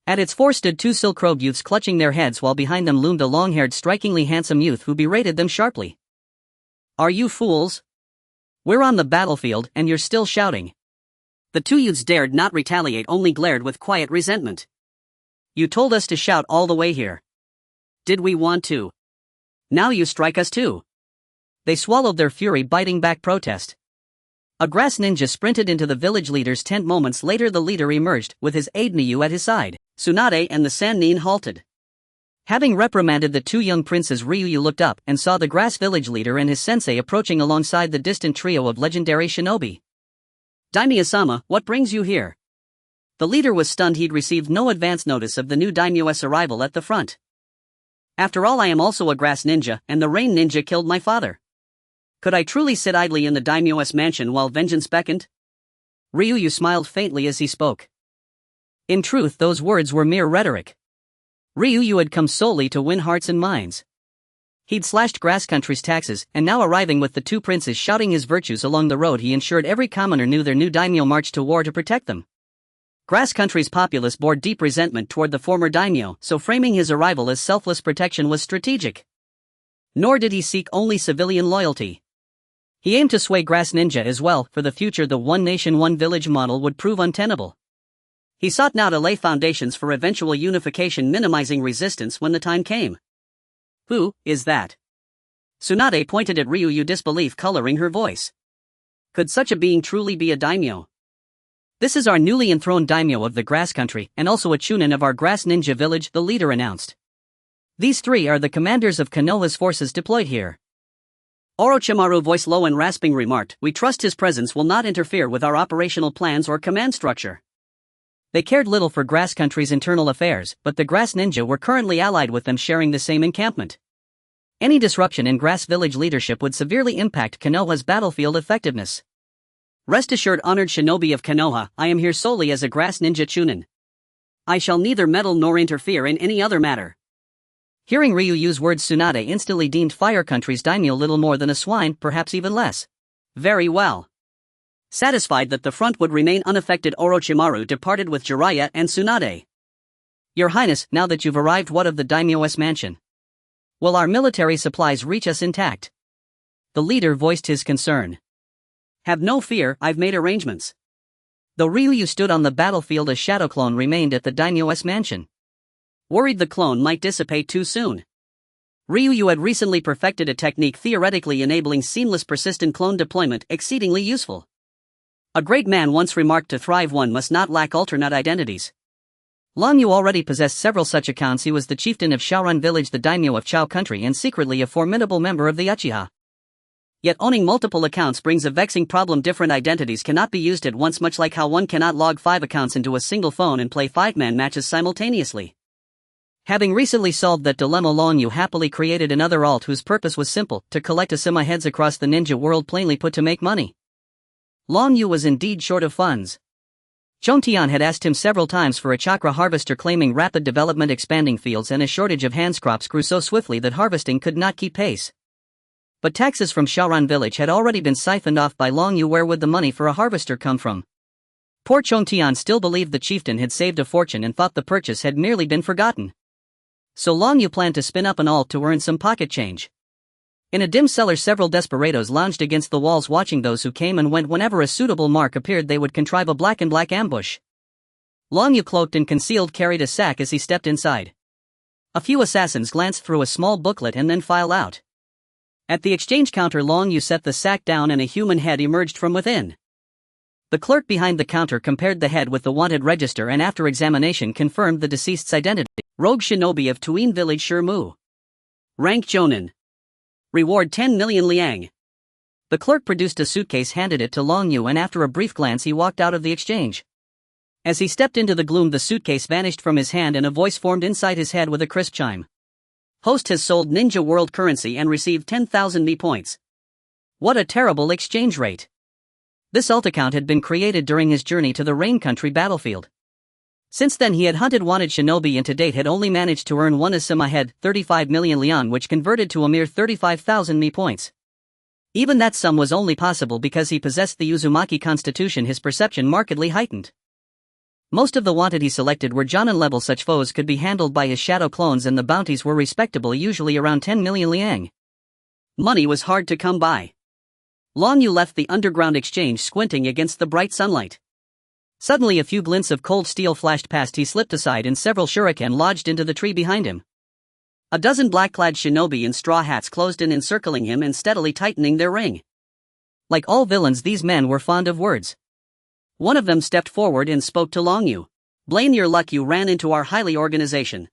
At its fore stood 2 silk-robed youths clutching their heads, while behind them loomed a long-haired, strikingly handsome youth who berated them sharply. Are you fools? We're on the battlefield, and you're still shouting. The 2 youths dared not retaliate, only glared with quiet resentment. You told us to shout all the way here. Did we want to? Now you strike us too. They swallowed their fury, biting back protest. A grass ninja sprinted into the village leader's tent. Moments later, the leader emerged, with his aide Niyu at his side. Tsunade and the Sannin halted. Having reprimanded the 2 young princes, Ryuyu looked up and saw the grass village leader and his sensei approaching alongside the distant trio of legendary shinobi. Daimyo-sama, what brings you here? The leader was stunned. He'd received no advance notice of the new daimyo's arrival at the front. After all, I am also a grass ninja, and the rain ninja killed my father. Could I truly sit idly in the daimyo's mansion while vengeance beckoned? Ryuyu smiled faintly as he spoke. In truth, those words were mere rhetoric. Ryuyu had come solely to win hearts and minds. He'd slashed Grass Country's taxes, and now arriving with the two princes shouting his virtues along the road, he ensured every commoner knew their new daimyo marched to war to protect them. Grass Country's populace bore deep resentment toward the former daimyo, so framing his arrival as selfless protection was strategic. Nor did he seek only civilian loyalty. He aimed to sway Grass Ninja as well. For the future, the one nation one village model would prove untenable. He sought now to lay foundations for eventual unification, minimizing resistance when the time came. Who is that? Tsunade pointed at Ryuyu, disbelief coloring her voice. Could such a being truly be a daimyo? This is our newly enthroned daimyo of the Grass Country, and also a chunin of our Grass Ninja village, the leader announced. These three are the commanders of Konoha's forces deployed here. Orochimaru, voice low and rasping, remarked, "We trust his presence will not interfere with our operational plans or command structure." They cared little for Grass Country's internal affairs, but the Grass Ninja were currently allied with them, sharing the same encampment. Any disruption in Grass Village leadership would severely impact Konoha's battlefield effectiveness. Rest assured, honored shinobi of Konoha, I am here solely as a Grass Ninja chunin. I shall neither meddle nor interfere in any other matter. Hearing Ryuyu's words, Tsunade instantly deemed Fire Country's daimyo little more than a swine, perhaps even less. Very well. Satisfied that the front would remain unaffected, Orochimaru departed with Jiraiya and Tsunade. Your Highness, now that you've arrived, what of the daimyo's mansion? Will our military supplies reach us intact? The leader voiced his concern. Have no fear, I've made arrangements. Though Ryuyu stood on the battlefield, a shadow clone remained at the daimyo's mansion. Worried the clone might dissipate too soon. Ryuyu had recently perfected a technique theoretically enabling seamless persistent clone deployment, exceedingly useful. A great man once remarked, to thrive one must not lack alternate identities. Long Yu already possessed several such accounts. He was the chieftain of Shaorun village, the daimyo of Chao country, and secretly a formidable member of the Uchiha. Yet owning multiple accounts brings a vexing problem. Different identities cannot be used at once, much like how one cannot log 5 accounts into a single phone and play 5-man matches simultaneously. Having recently solved that dilemma, Long Yu happily created another alt whose purpose was simple: to collect Asima heads across the ninja world, plainly put, to make money. Long Yu was indeed short of funds. Chontian had asked him several times for a chakra harvester, claiming rapid development, expanding fields, and a shortage of hands. Crops grew so swiftly that harvesting could not keep pace. But taxes from Shaorun village had already been siphoned off by Long Yu. Where would the money for a harvester come from? Poor Chontian still believed the chieftain had saved a fortune and thought the purchase had merely been forgotten. So Long Yu planned to spin up an alt to earn some pocket change. In a dim cellar, several desperados lounged against the walls, watching those who came and went. Whenever a suitable mark appeared, they would contrive a black ambush. Long Yu, cloaked and concealed, carried a sack as he stepped inside. A few assassins glanced through a small booklet and then filed out. At the exchange counter, Long Yu set the sack down and a human head emerged from within. The clerk behind the counter compared the head with the wanted register and after examination confirmed the deceased's identity. Rogue shinobi of Tuin village, Shirmu. Rank Jonin. Reward 10 million liang. The clerk produced a suitcase, handed it to Long Yu, and after a brief glance he walked out of the exchange. As he stepped into the gloom, the suitcase vanished from his hand and a voice formed inside his head with a crisp chime. Host has sold ninja world currency and received 10,000 Mi points. What a terrible exchange rate. This alt account had been created during his journey to the Rain Country battlefield. Since then he had hunted wanted shinobi and to date had only managed to earn one Asima head, 35 million lian, which converted to a mere 35,000 Mi points. Even that sum was only possible because he possessed the Uzumaki constitution, his perception markedly heightened. Most of the wanted he selected were Jonin level. Such foes could be handled by his shadow clones, and the bounties were respectable, usually around 10 million liang. Money was hard to come by. Long Yu left the underground exchange, squinting against the bright sunlight. Suddenly a few glints of cold steel flashed past. He slipped aside and several shuriken lodged into the tree behind him. A dozen black-clad shinobi in straw hats closed in, encircling him and steadily tightening their ring. Like all villains, these men were fond of words. One of them stepped forward and spoke to Long Yu. Blame your luck you ran into our Highly organization.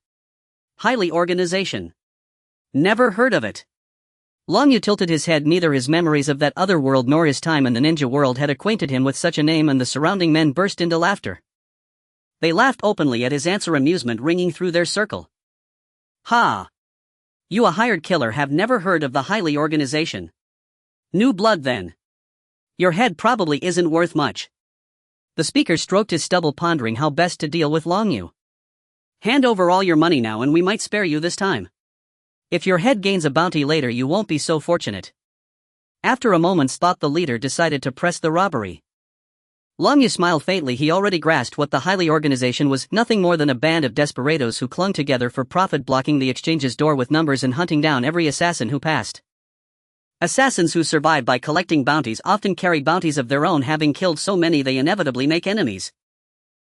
Highly organization. Never heard of it. Long Yu tilted his head. Neither his memories of that other world nor his time in the ninja world had acquainted him with such a name, and the surrounding men burst into laughter. They laughed openly at his answer, amusement ringing through their circle. Ha! You, a hired killer, have never heard of the Highly organization. New blood then. Your head probably isn't worth much. The speaker stroked his stubble, pondering how best to deal with Long Yu. Hand over all your money now and we might spare you this time. If your head gains a bounty later, you won't be so fortunate. After a moment's thought, the leader decided to press the robbery. Long Yu smiled faintly. He already grasped what the Highly organization was, nothing more than a band of desperados who clung together for profit, blocking the exchange's door with numbers and hunting down every assassin who passed. Assassins who survive by collecting bounties often carry bounties of their own, having killed so many they inevitably make enemies.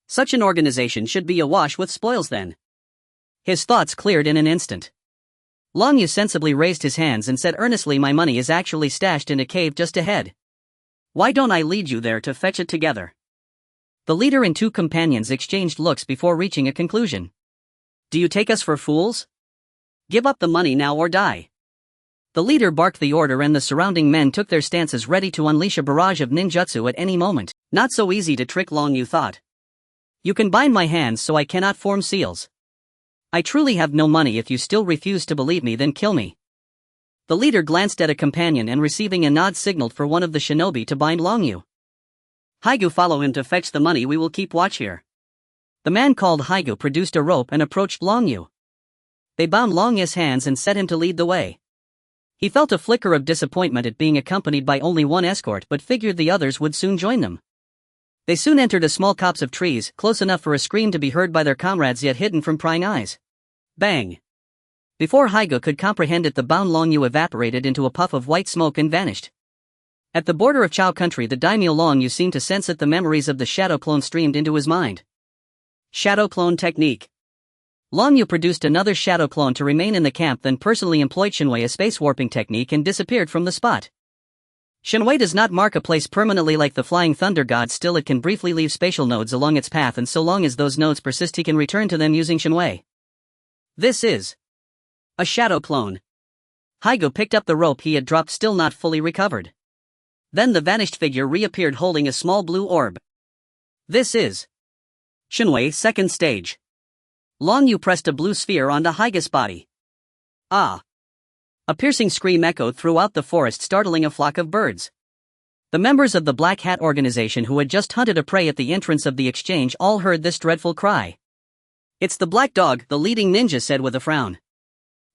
Such an organization should be awash with spoils then. His thoughts cleared in an instant. Long Yu sensibly raised his hands and said earnestly, "My money is actually stashed in a cave just ahead. Why don't I lead you there to fetch it together?" The leader and two companions exchanged looks before reaching a conclusion. "Do you take us for fools? Give up the money now or die." The leader barked the order, and the surrounding men took their stances, ready to unleash a barrage of ninjutsu at any moment. Not so easy to trick, Long Yu thought. You can bind my hands so I cannot form seals. I truly have no money. If you still refuse to believe me, then kill me. The leader glanced at a companion and, receiving a nod, signaled for one of the shinobi to bind Long Yu. "Haigu, follow him to fetch the money. We will keep watch here." The man called Haigu produced a rope and approached Long Yu. They bound Long Yu's hands and set him to lead the way. He felt a flicker of disappointment at being accompanied by only one escort, but figured the others would soon join them. They soon entered a small copse of trees, close enough for a scream to be heard by their comrades, yet hidden from prying eyes. Bang! Before Haigu could comprehend it, the bound Long Yu evaporated into a puff of white smoke and vanished. At the border of Chao country, the daimyo Long Yu seemed to sense that the memories of the shadow clone streamed into his mind. Shadow clone technique. Long Yu produced another shadow clone to remain in the camp, then personally employed Shinwei, a space warping technique, and disappeared from the spot. Shinwei does not mark a place permanently like the flying thunder god, still it can briefly leave spatial nodes along its path, and so long as those nodes persist he can return to them using Shinwei. This is a shadow clone. Haigu picked up the rope he had dropped, still not fully recovered. Then the vanished figure reappeared holding a small blue orb. This is Shinwei second stage. Long Yu pressed a blue sphere onto Haigu's body. Ah! A piercing scream echoed throughout the forest, startling a flock of birds. The members of the Black Hat organization who had just hunted a prey at the entrance of the exchange all heard this dreadful cry. "It's the black dog," the leading ninja said with a frown.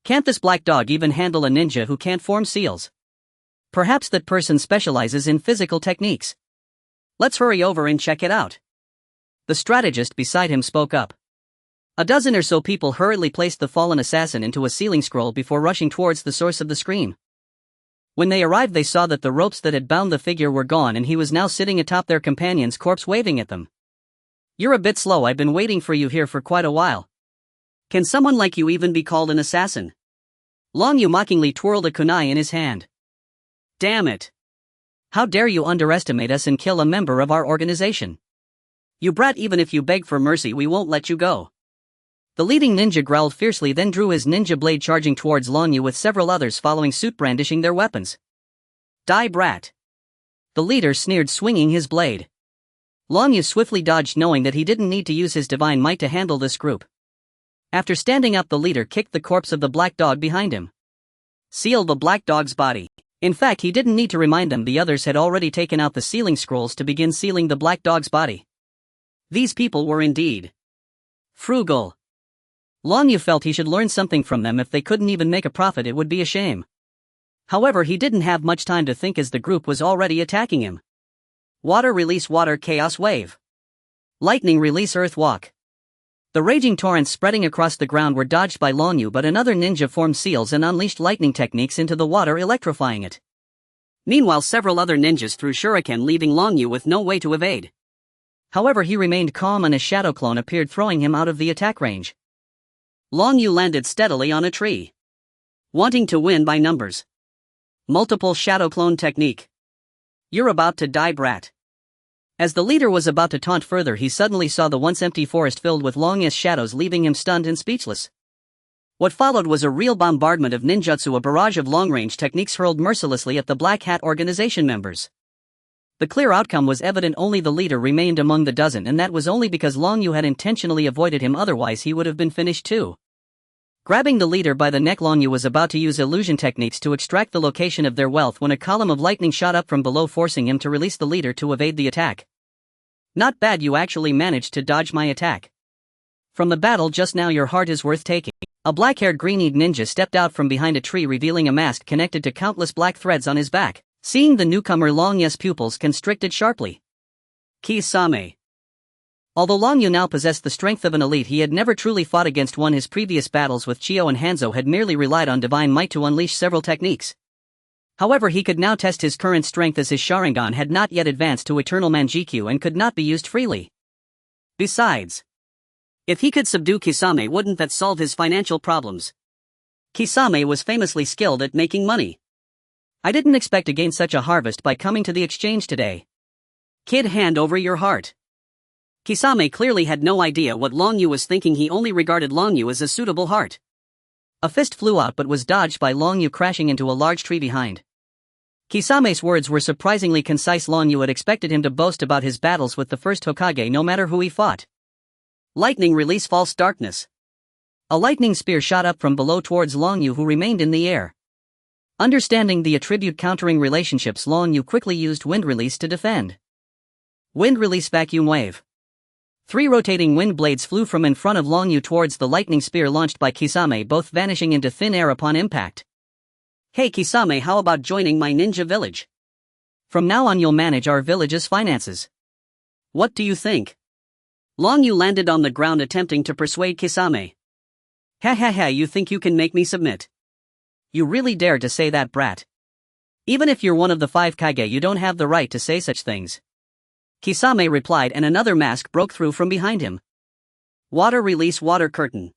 "Can't this black dog even handle a ninja who can't form seals? Perhaps that person specializes in physical techniques. Let's hurry over and check it out." The strategist beside him spoke up. A dozen or so people hurriedly placed the fallen assassin into a sealing scroll before rushing towards the source of the scream. When they arrived, they saw that the ropes that had bound the figure were gone, and he was now sitting atop their companion's corpse, waving at them. "You're a bit slow. I've been waiting for you here for quite a while. Can someone like you even be called an assassin?" Long Yu mockingly twirled a kunai in his hand. "Damn it! How dare you underestimate us and kill a member of our organization? You brat, even if you beg for mercy, we won't let you go." The leading ninja growled fiercely, then drew his ninja blade, charging towards Long Yu with several others following suit, brandishing their weapons. "Die, brat!" The leader sneered, swinging his blade. Long Yu swiftly dodged, knowing that he didn't need to use his divine might to handle this group. After standing up, the leader kicked the corpse of the black dog behind him. "Seal the black dog's body." In fact, he didn't need to remind them, the others had already taken out the sealing scrolls to begin sealing the black dog's body. These people were indeed frugal. Long Yu felt he should learn something from them. If they couldn't even make a profit, it would be a shame. However, he didn't have much time to think as the group was already attacking him. Water release water chaos wave. Lightning release earth walk. The raging torrents spreading across the ground were dodged by Long Yu, but another ninja formed seals and unleashed lightning techniques into the water, electrifying it. Meanwhile, several other ninjas threw shuriken, leaving Long Yu with no way to evade. However, he remained calm and a shadow clone appeared, throwing him out of the attack range. Long Yu landed steadily on a tree. Wanting to win by numbers. Multiple shadow clone technique. "You're about to die, brat." As the leader was about to taunt further, he suddenly saw the once empty forest filled with Long Yu's shadows, leaving him stunned and speechless. What followed was a real bombardment of ninjutsu, a barrage of long-range techniques hurled mercilessly at the Black Hat organization members. The clear outcome was evident: only the leader remained among the dozen, and that was only because Long Yu had intentionally avoided him, otherwise he would have been finished too. Grabbing the leader by the neck, Long Yu was about to use illusion techniques to extract the location of their wealth when a column of lightning shot up from below, forcing him to release the leader to evade the attack. "Not bad, you actually managed to dodge my attack." From the battle just now, your heart is worth taking. A black-haired green-eyed ninja stepped out from behind a tree, revealing a mask connected to countless black threads on his back. Seeing the newcomer, Long Yu's pupils constricted sharply. Kisame. Although Long Yu now possessed the strength of an elite, he had never truly fought against one. His previous battles with Chiyo and Hanzo had merely relied on divine might to unleash several techniques. However, he could now test his current strength, as his Sharingan had not yet advanced to Eternal Manjikyu and could not be used freely. Besides, if he could subdue Kisame, wouldn't that solve his financial problems? Kisame was famously skilled at making money. I didn't expect to gain such a harvest by coming to the exchange today. Kid, hand over your heart. Kisame clearly had no idea what Long Yu was thinking. He only regarded Long Yu as a suitable heart. A fist flew out but was dodged by Long Yu, crashing into a large tree behind. Kisame's words were surprisingly concise. Long Yu had expected him to boast about his battles with the first Hokage no matter who he fought. Lightning, release false darkness. A lightning spear shot up from below towards Long Yu, who remained in the air. Understanding the attribute countering relationships, Long Yu quickly used wind release to defend. Wind release vacuum wave. 3 rotating wind blades flew from in front of Long Yu towards the lightning spear launched by Kisame, both vanishing into thin air upon impact. Hey Kisame, how about joining my ninja village? From now on you'll manage our village's finances. What do you think? Long Yu landed on the ground, attempting to persuade Kisame. Ha ha ha, you think you can make me submit? You really dare to say that, brat? Even if you're one of the 5 Kage, you don't have the right to say such things. Kisame replied, and another mask broke through from behind him. Water release water curtain.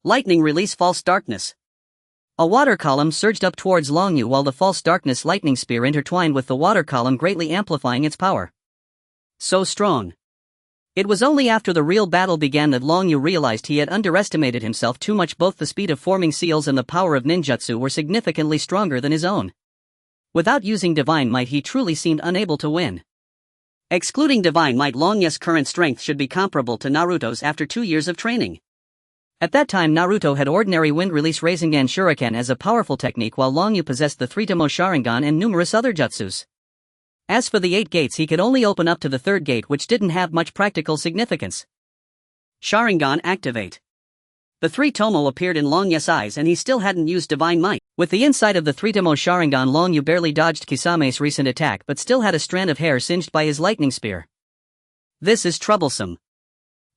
Lightning release false darkness. A water column surged up towards Long Yu, while the false darkness lightning spear intertwined with the water column, greatly amplifying its power. So strong. It was only after the real battle began that Long Yu realized he had underestimated himself too much. Both the speed of forming seals and the power of ninjutsu were significantly stronger than his own. Without using divine might, he truly seemed unable to win. Excluding divine might, Long Yu's current strength should be comparable to Naruto's after 2 years of training. At that time, Naruto had ordinary wind release Rasengan Shuriken as a powerful technique, while Long Yu possessed the 3-Tomo Sharingan and numerous other jutsus. As for the 8 gates, he could only open up to the 3rd gate, which didn't have much practical significance. Sharingan activate. The 3-Tomo appeared in Long Yu's eyes, and he still hadn't used divine might. With the insight of the 3-Tomo Sharingan, Long Yu barely dodged Kisame's recent attack, but still had a strand of hair singed by his lightning spear. This is troublesome.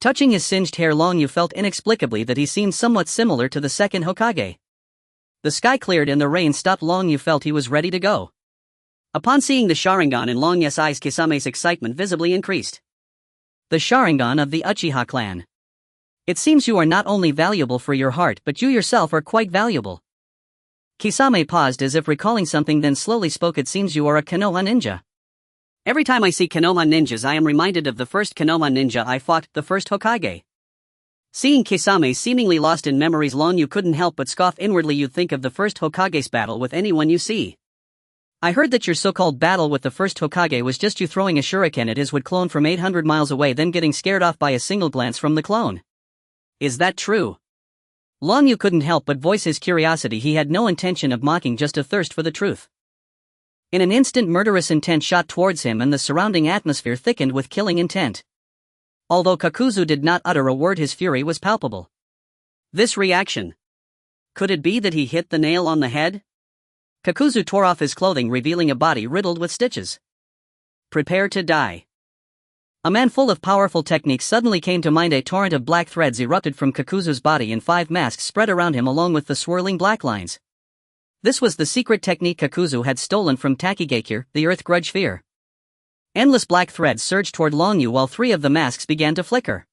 Touching his singed hair, Long Yu felt inexplicably that he seemed somewhat similar to the second Hokage. The sky cleared and the rain stopped. Long Yu felt he was ready to go. Upon seeing the Sharingan in Long Yu's eyes, Kisame's excitement visibly increased. The Sharingan of the Uchiha clan. It seems you are not only valuable for your heart, but you yourself are quite valuable. Kisame paused as if recalling something, then slowly spoke. It seems you are a Konoha ninja. Every time I see Konoha ninjas, I am reminded of the first Konoha ninja I fought, the first Hokage. Seeing Kisame seemingly lost in memories, Long Yu couldn't help but scoff inwardly. You'd think of the first Hokage's battle with anyone you see. I heard that your so-called battle with the first Hokage was just you throwing a shuriken at his would clone from 800 miles away, then getting scared off by a single glance from the clone. Is that true? Long Yu couldn't help but voice his curiosity. He had no intention of mocking, just a thirst for the truth. In an instant, murderous intent shot towards him, and the surrounding atmosphere thickened with killing intent. Although Kakuzu did not utter a word, his fury was palpable. This reaction. Could it be that he hit the nail on the head? Kakuzu tore off his clothing, revealing a body riddled with stitches. Prepare to die. A man full of powerful techniques suddenly came to mind. A torrent of black threads erupted from Kakuzu's body, and 5 masks spread around him along with the swirling black lines. This was the secret technique Kakuzu had stolen from Takigakure, the Earth Grudge Fear. Endless black threads surged toward Long Yu while 3 of the masks began to flicker.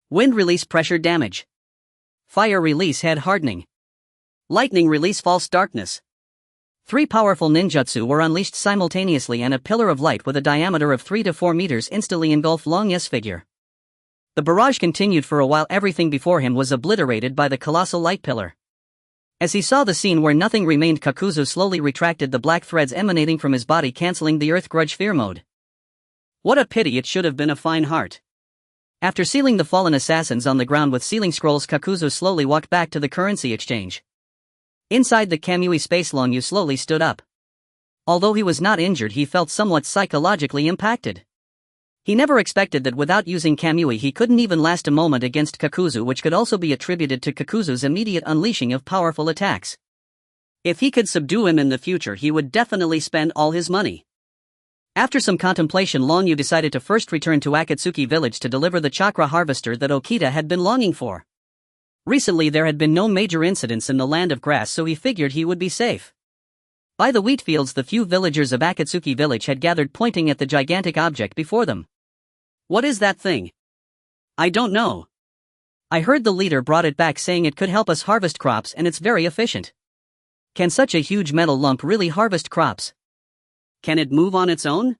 Wind release pressure damage. Fire release head hardening. Lightning release false darkness. 3 powerful ninjutsu were unleashed simultaneously, and a pillar of light with a diameter of 3 to 4 meters instantly engulfed Long Yu's figure. The barrage continued for a while. Everything before him was obliterated by the colossal light pillar. As he saw the scene where nothing remained, Kakuzu slowly retracted the black threads emanating from his body, canceling the Earth Grudge Fear mode. What a pity, it should have been a fine heart. After sealing the fallen assassins on the ground with sealing scrolls, Kakuzu slowly walked back to the currency exchange. Inside the Kamui space, Long Yu slowly stood up. Although he was not injured, he felt somewhat psychologically impacted. He never expected that without using Kamui he couldn't even last a moment against Kakuzu, which could also be attributed to Kakuzu's immediate unleashing of powerful attacks. If he could subdue him in the future, he would definitely spend all his money. After some contemplation, Long Yu decided to first return to Akatsuki village to deliver the chakra harvester that Okita had been longing for. Recently there had been no major incidents in the land of grass, so he figured he would be safe. By the wheat fields, the few villagers of Akatsuki village had gathered, pointing at the gigantic object before them. "What is that thing?" "I don't know. I heard the leader brought it back saying it could help us harvest crops and it's very efficient." "Can such a huge metal lump really harvest crops?" "Can it move on its own?"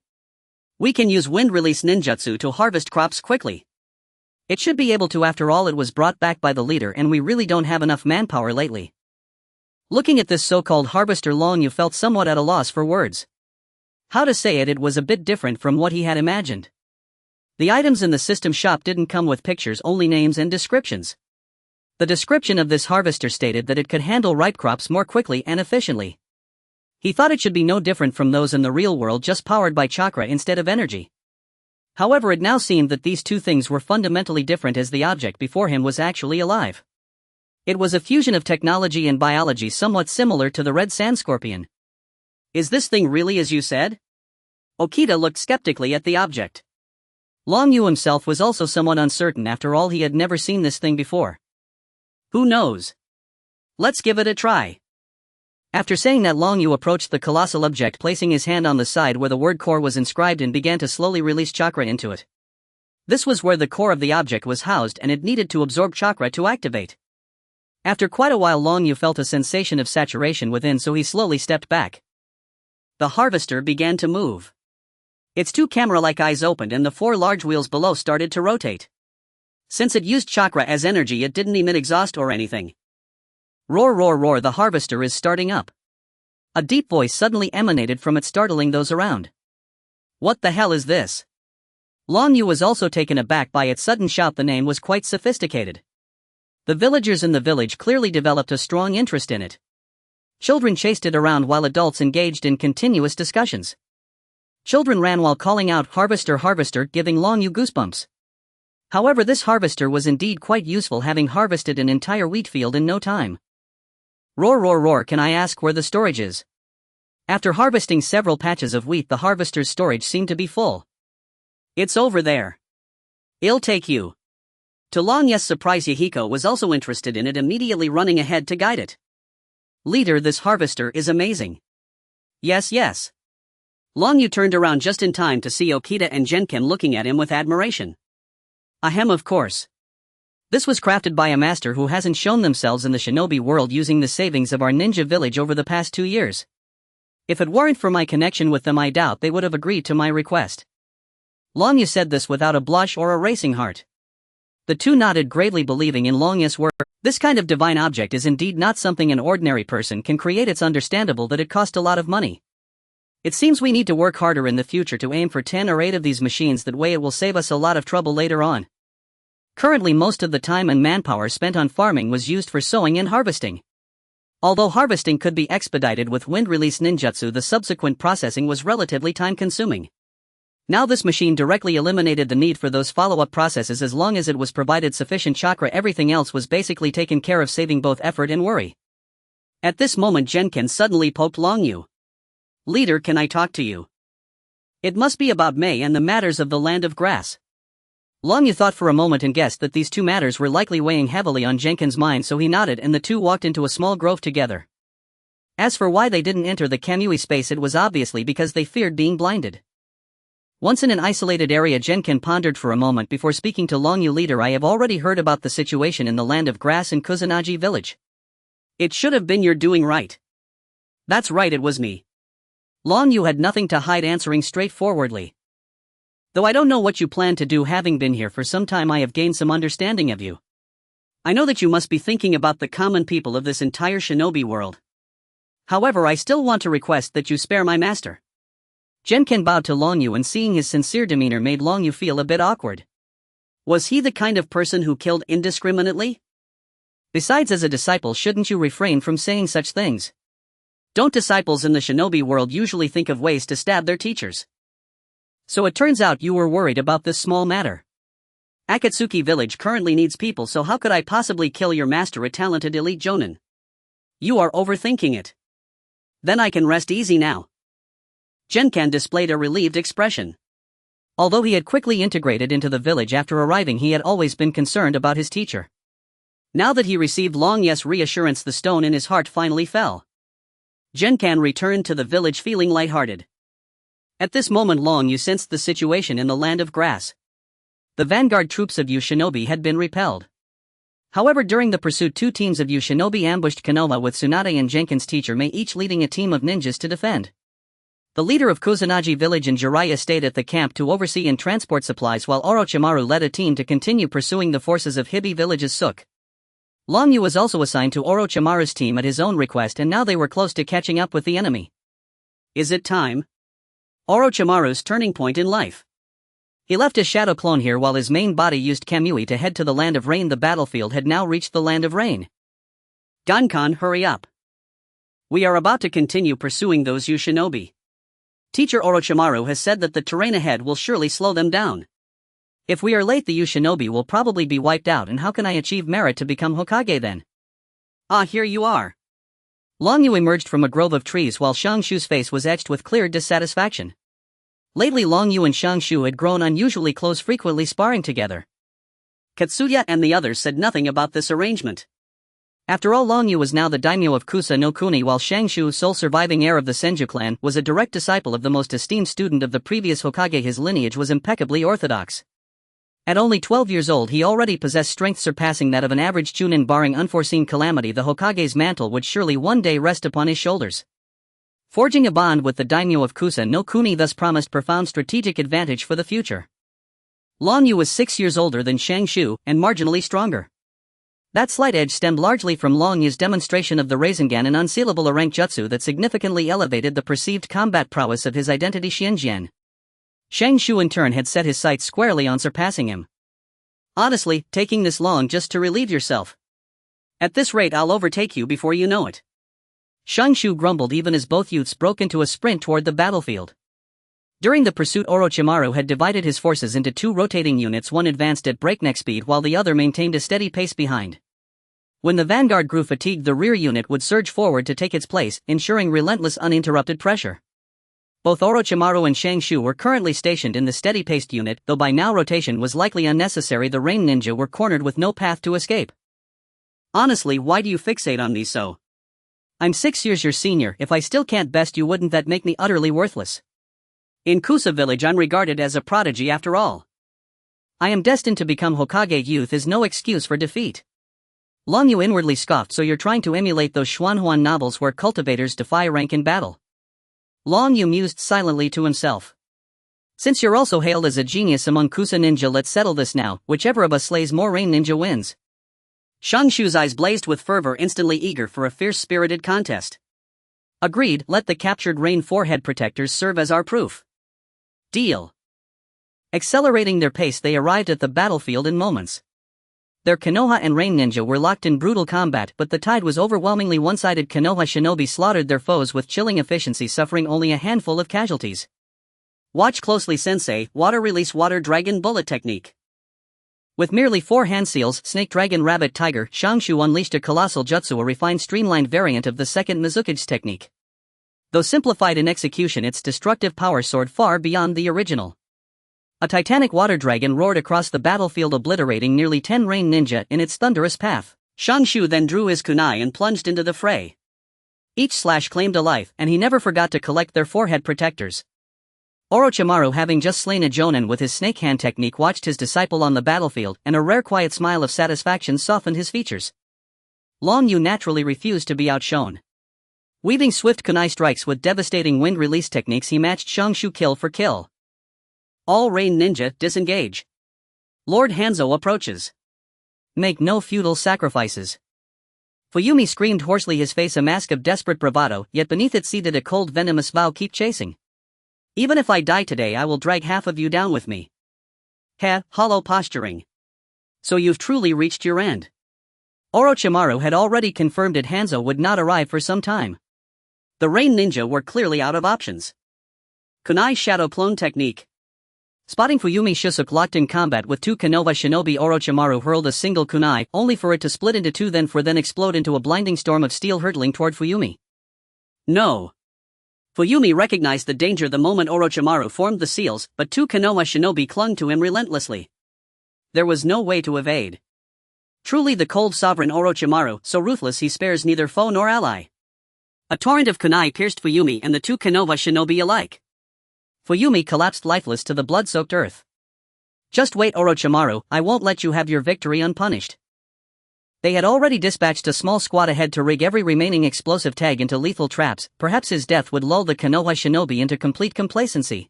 "We can use wind release ninjutsu to harvest crops quickly." "It should be able to, after all it was brought back by the leader and we really don't have enough manpower lately." Looking at this so-called harvester, Long Yu felt somewhat at a loss for words. How to say it, it was a bit different from what he had imagined. The items in the system shop didn't come with pictures, only names and descriptions. The description of this harvester stated that it could handle ripe crops more quickly and efficiently. He thought it should be no different from those in the real world, just powered by chakra instead of energy. However, it now seemed that these two things were fundamentally different, as the object before him was actually alive. It was a fusion of technology and biology, somewhat similar to the red sand scorpion. "Is this thing really as you said?" Okita looked skeptically at the object. Long Yu himself was also somewhat uncertain. After all, he had never seen this thing before. "Who knows? Let's give it a try." After saying that, Long Yu approached the colossal object, placing his hand on the side where the word core was inscribed, and began to slowly release chakra into it. This was where the core of the object was housed, and it needed to absorb chakra to activate. After quite a while, Long Yu felt a sensation of saturation within, so he slowly stepped back. The harvester began to move. Its two camera-like eyes opened and the four large wheels below started to rotate. Since it used chakra as energy, it didn't emit exhaust or anything. Roar, roar, roar, the harvester is starting up. A deep voice suddenly emanated from it, startling those around. "What the hell is this?" Long Yu was also taken aback by its sudden shout. The name was quite sophisticated. The villagers in the village clearly developed a strong interest in it. Children chased it around while adults engaged in continuous discussions. Children ran while calling out, "Harvester, harvester," giving Long Yu goosebumps. However, this harvester was indeed quite useful, having harvested an entire wheat field in no time. Roar, roar, roar, can I ask where the storage is? After harvesting several patches of wheat, the harvester's storage seemed to be full. "It's over there. I'll take you." To Long Yu's surprise, Yahiko was also interested in it, immediately running ahead to guide it. "Leader, this harvester is amazing." "Yes, yes." Long Yu turned around just in time to see Okita and Genken looking at him with admiration. "Ahem, of course. This was crafted by a master who hasn't shown themselves in the shinobi world, using the savings of our ninja village over the past 2 years. If it weren't for my connection with them, I doubt they would have agreed to my request." Long Yu said this without a blush or a racing heart. The two nodded, gravely believing in Long Yu's word. This kind of divine object is indeed not something an ordinary person can create. It's understandable that it cost a lot of money. It seems we need to work harder in the future to aim for 10 or 8 of these machines. That way it will save us a lot of trouble later on. Currently, most of the time and manpower spent on farming was used for sowing and harvesting. Although harvesting could be expedited with wind release ninjutsu, the subsequent processing was relatively time-consuming. Now this machine directly eliminated the need for those follow-up processes. As long as it was provided sufficient chakra, everything else was basically taken care of, saving both effort and worry. At this moment, Genken suddenly poked Long Yu. "Leader, can I talk to you? It must be about May and the matters of the land of grass." Long Yu thought for a moment and guessed that these two matters were likely weighing heavily on Genken's mind, so he nodded and the two walked into a small grove together. As for why they didn't enter the Kamui space, it was obviously because they feared being blinded. Once in an isolated area, Genken pondered for a moment before speaking to Long Yu. "Leader, I have already heard about the situation in the land of grass in Kusanagi village." "It should have been your doing, right?" "That's right, it was me." Long Yu had nothing to hide, answering straightforwardly. "Though I don't know what you plan to do, having been here for some time I have gained some understanding of you. I know that you must be thinking about the common people of this entire shinobi world. However, I still want to request that you spare my master." Genken bowed to Long Yu, and seeing his sincere demeanor made Long Yu feel a bit awkward. Was he the kind of person who killed indiscriminately? Besides, as a disciple, shouldn't you refrain from saying such things? Don't disciples in the shinobi world usually think of ways to stab their teachers? So it turns out you were worried about this small matter. Akatsuki village currently needs people, so how could I possibly kill your master, a talented elite jonin? You are overthinking it. Then I can rest easy now. Genkan displayed a relieved expression. Although he had quickly integrated into the village after arriving, he had always been concerned about his teacher. Now that he received Long Yu's reassurance, the stone in his heart finally fell. Genkan returned to the village feeling lighthearted. At this moment Long Yu sensed the situation in the land of grass. The vanguard troops of Yu Shinobi had been repelled. However, during the pursuit, two teams of Yu Shinobi ambushed Konoha with Tsunade and Genkan's teacher Mei each leading a team of ninjas to defend. The leader of Kusanagi village and Jiraiya stayed at the camp to oversee and transport supplies, while Orochimaru led a team to continue pursuing the forces of Hibi village's Suk. Long Yu was also assigned to Orochimaru's team at his own request, and now they were close to catching up with the enemy. Is it time? Orochimaru's turning point in life. He left his shadow clone here while his main body used Kamui to head to the land of rain. The battlefield had now reached the land of rain. Gonkan, hurry up. We are about to continue pursuing those Yu Shinobi. Teacher Orochimaru has said that the terrain ahead will surely slow them down. If we are late, the Yu Shinobi will probably be wiped out, and how can I achieve merit to become Hokage then? Ah, here you are. Long Yu emerged from a grove of trees while Shangshu's face was etched with clear dissatisfaction. Lately Long Yu and Shangshu had grown unusually close, frequently sparring together. Katsuya and the others said nothing about this arrangement. After all, Long Yu was now the daimyo of Kusa no Kuni, while Shangshu, sole surviving heir of the Senju clan, was a direct disciple of the most esteemed student of the previous Hokage. His lineage was impeccably orthodox. At only 12 years old, he already possessed strength surpassing that of an average chunin. Barring unforeseen calamity, the Hokage's mantle would surely one day rest upon his shoulders. Forging a bond with the daimyo of Kusa no Kuni thus promised profound strategic advantage for the future. Long Yu was 6 years older than Shangshu, and marginally stronger. That slight edge stemmed largely from Long Yu's demonstration of the Rasengan, an unsealable rank jutsu that significantly elevated the perceived combat prowess of his identity Shinjian. Shangshu in turn had set his sights squarely on surpassing him. Honestly, taking this long just to relieve yourself? At this rate I'll overtake you before you know it. Shangshu grumbled even as both youths broke into a sprint toward the battlefield. During the pursuit, Orochimaru had divided his forces into two rotating units. One advanced at breakneck speed while the other maintained a steady pace behind. When the vanguard grew fatigued, the rear unit would surge forward to take its place, ensuring relentless uninterrupted pressure. Both Orochimaru and Shangshu were currently stationed in the steady-paced unit, though by now rotation was likely unnecessary. The rain ninja were cornered with no path to escape. Honestly, why do you fixate on me so? I'm 6 years your senior. If I still can't best you, wouldn't that make me utterly worthless? In Kusa village I'm regarded as a prodigy after all. I am destined to become Hokage. Youth is no excuse for defeat. Long Yu inwardly scoffed. So you're trying to emulate those Xuanhuan novels where cultivators defy rank in battle? Long Yu mused silently to himself. Since you're also hailed as a genius among Kusa ninja, let's settle this now. Whichever of us slays more rain ninja wins. Shangshu's eyes blazed with fervor, instantly eager for a fierce-spirited contest. Agreed, let the captured rain forehead protectors serve as our proof. Deal. Accelerating their pace, they arrived at the battlefield in moments. Their Konoha and rain ninja were locked in brutal combat, but the tide was overwhelmingly one-sided. Konoha shinobi slaughtered their foes with chilling efficiency, suffering only a handful of casualties. Watch closely, sensei. Water release, water dragon bullet technique. With merely 4 hand seals, snake, dragon, rabbit, tiger, Shangshu unleashed a colossal jutsu, a refined, streamlined variant of the second Mizukage technique. Though simplified in execution, its destructive power soared far beyond the original. A titanic water dragon roared across the battlefield, obliterating nearly 10 rain ninja in its thunderous path. Shangshu then drew his kunai and plunged into the fray. Each slash claimed a life, and he never forgot to collect their forehead protectors. Orochimaru, having just slain a jonin with his snake hand technique, watched his disciple on the battlefield, and a rare quiet smile of satisfaction softened his features. Long Yu naturally refused to be outshone. Weaving swift kunai strikes with devastating wind release techniques, he matched Shangshu kill for kill. All rain ninja, disengage. Lord Hanzo approaches. Make no futile sacrifices. Fuyumi screamed hoarsely, his face a mask of desperate bravado, yet beneath it seated a cold, venomous vow: keep chasing. Even if I die today, I will drag half of you down with me. Heh, hollow posturing. So you've truly reached your end. Orochimaru had already confirmed it. Hanzo would not arrive for some time. The rain ninja were clearly out of options. Kunai shadow clone technique. Spotting Fuyumi, Shusuke locked in combat with two Konoha shinobi. Orochimaru hurled a single kunai, only for it to split into two then explode into a blinding storm of steel hurtling toward Fuyumi. No! Fuyumi recognized the danger the moment Orochimaru formed the seals, but two Konoha shinobi clung to him relentlessly. There was no way to evade. Truly the cold sovereign Orochimaru, so ruthless he spares neither foe nor ally. A torrent of kunai pierced Fuyumi and the two Konoha shinobi alike. Fuyumi collapsed lifeless to the blood-soaked earth. Just wait, Orochimaru, I won't let you have your victory unpunished. They had already dispatched a small squad ahead to rig every remaining explosive tag into lethal traps. Perhaps his death would lull the Konoha shinobi into complete complacency.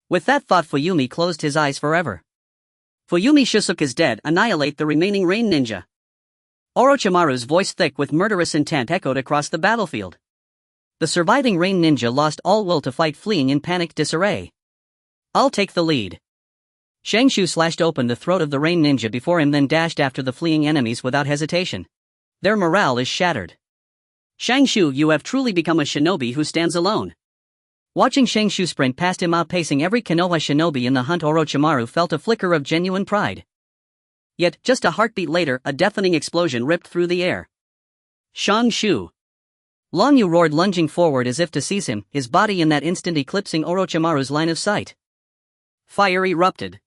With that thought, Fuyumi closed his eyes forever. Fuyumi Shusuke is dead, annihilate the remaining rain ninja. Orochimaru's voice, thick with murderous intent, echoed across the battlefield. The surviving rain ninja lost all will to fight, fleeing in panicked disarray. I'll take the lead. Shangshu slashed open the throat of the rain ninja before him, then dashed after the fleeing enemies without hesitation. Their morale is shattered. Shangshu, you have truly become a shinobi who stands alone. Watching Shangshu sprint past him, outpacing every Konoha shinobi in the hunt, Orochimaru felt a flicker of genuine pride. Yet, just a heartbeat later, a deafening explosion ripped through the air. Shangshu! Long Yu roared, lunging forward as if to seize him, his body in that instant eclipsing Orochimaru's line of sight. Fire erupted.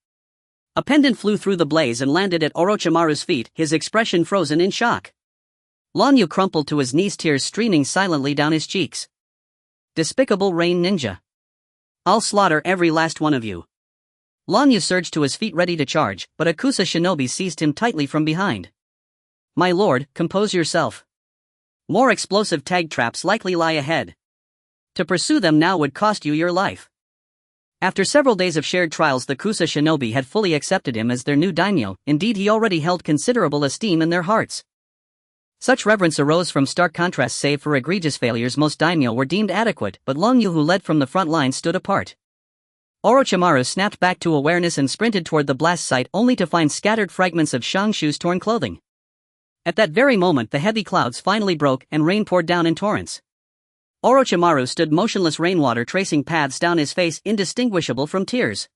A pendant flew through the blaze and landed at Orochimaru's feet, his expression frozen in shock. Long Yu crumpled to his knees, tears streaming silently down his cheeks. Despicable rain ninja. I'll slaughter every last one of you. Long Yu surged to his feet ready to charge, but a Kusa shinobi seized him tightly from behind. My lord, compose yourself. More explosive tag traps likely lie ahead. To pursue them now would cost you your life. After several days of shared trials, the Kusa shinobi had fully accepted him as their new daimyo. Indeed, he already held considerable esteem in their hearts. Such reverence arose from stark contrast. Save for egregious failures, most daimyo were deemed adequate, but Long Yu, who led from the front line, stood apart. Orochimaru snapped back to awareness and sprinted toward the blast site, only to find scattered fragments of Shangshu's torn clothing. At that very moment, the heavy clouds finally broke and rain poured down in torrents. Orochimaru stood motionless, rainwater tracing paths down his face, indistinguishable from tears.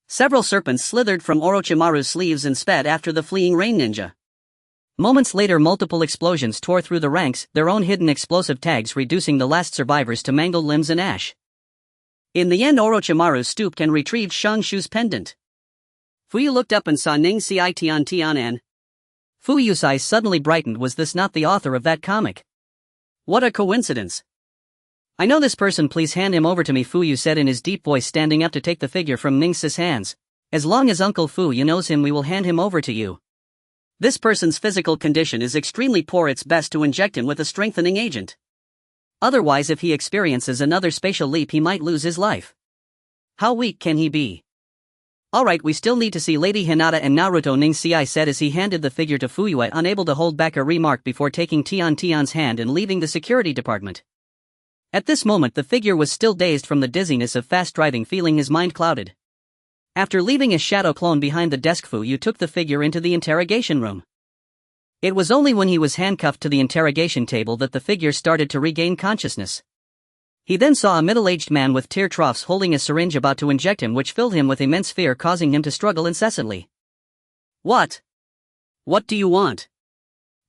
Several serpents slithered from Orochimaru's sleeves and sped after the fleeing rain ninja. Moments later, multiple explosions tore through the ranks, their own hidden explosive tags reducing the last survivors to mangled limbs and ash. In the end, Orochimaru stooped and retrieved Shangshu's pendant. Fuyu looked up and saw Ning Ci Tian Tianan. Fuyu's eyes suddenly brightened. Was this not the author of that comic? What a coincidence. I know this person, please hand him over to me, Fuyu said in his deep voice, standing up to take the figure from Ning's hands. As long as Uncle Fuyu knows him, we will hand him over to you. This person's physical condition is extremely poor. It's best to inject him with a strengthening agent. Otherwise, if he experiences another spatial leap, he might lose his life. How weak can he be? Alright, we still need to see Lady Hinata and Naruto, Ning Ci said as he handed the figure to Fuyue, unable to hold back a remark before taking Tian's hand and leaving the security department. At this moment, the figure was still dazed from the dizziness of fast driving, feeling his mind clouded. After leaving his shadow clone behind the desk, Fuyu took the figure into the interrogation room. It was only when he was handcuffed to the interrogation table that the figure started to regain consciousness. He then saw a middle-aged man with tear troughs holding a syringe about to inject him, which filled him with immense fear, causing him to struggle incessantly. What? What do you want?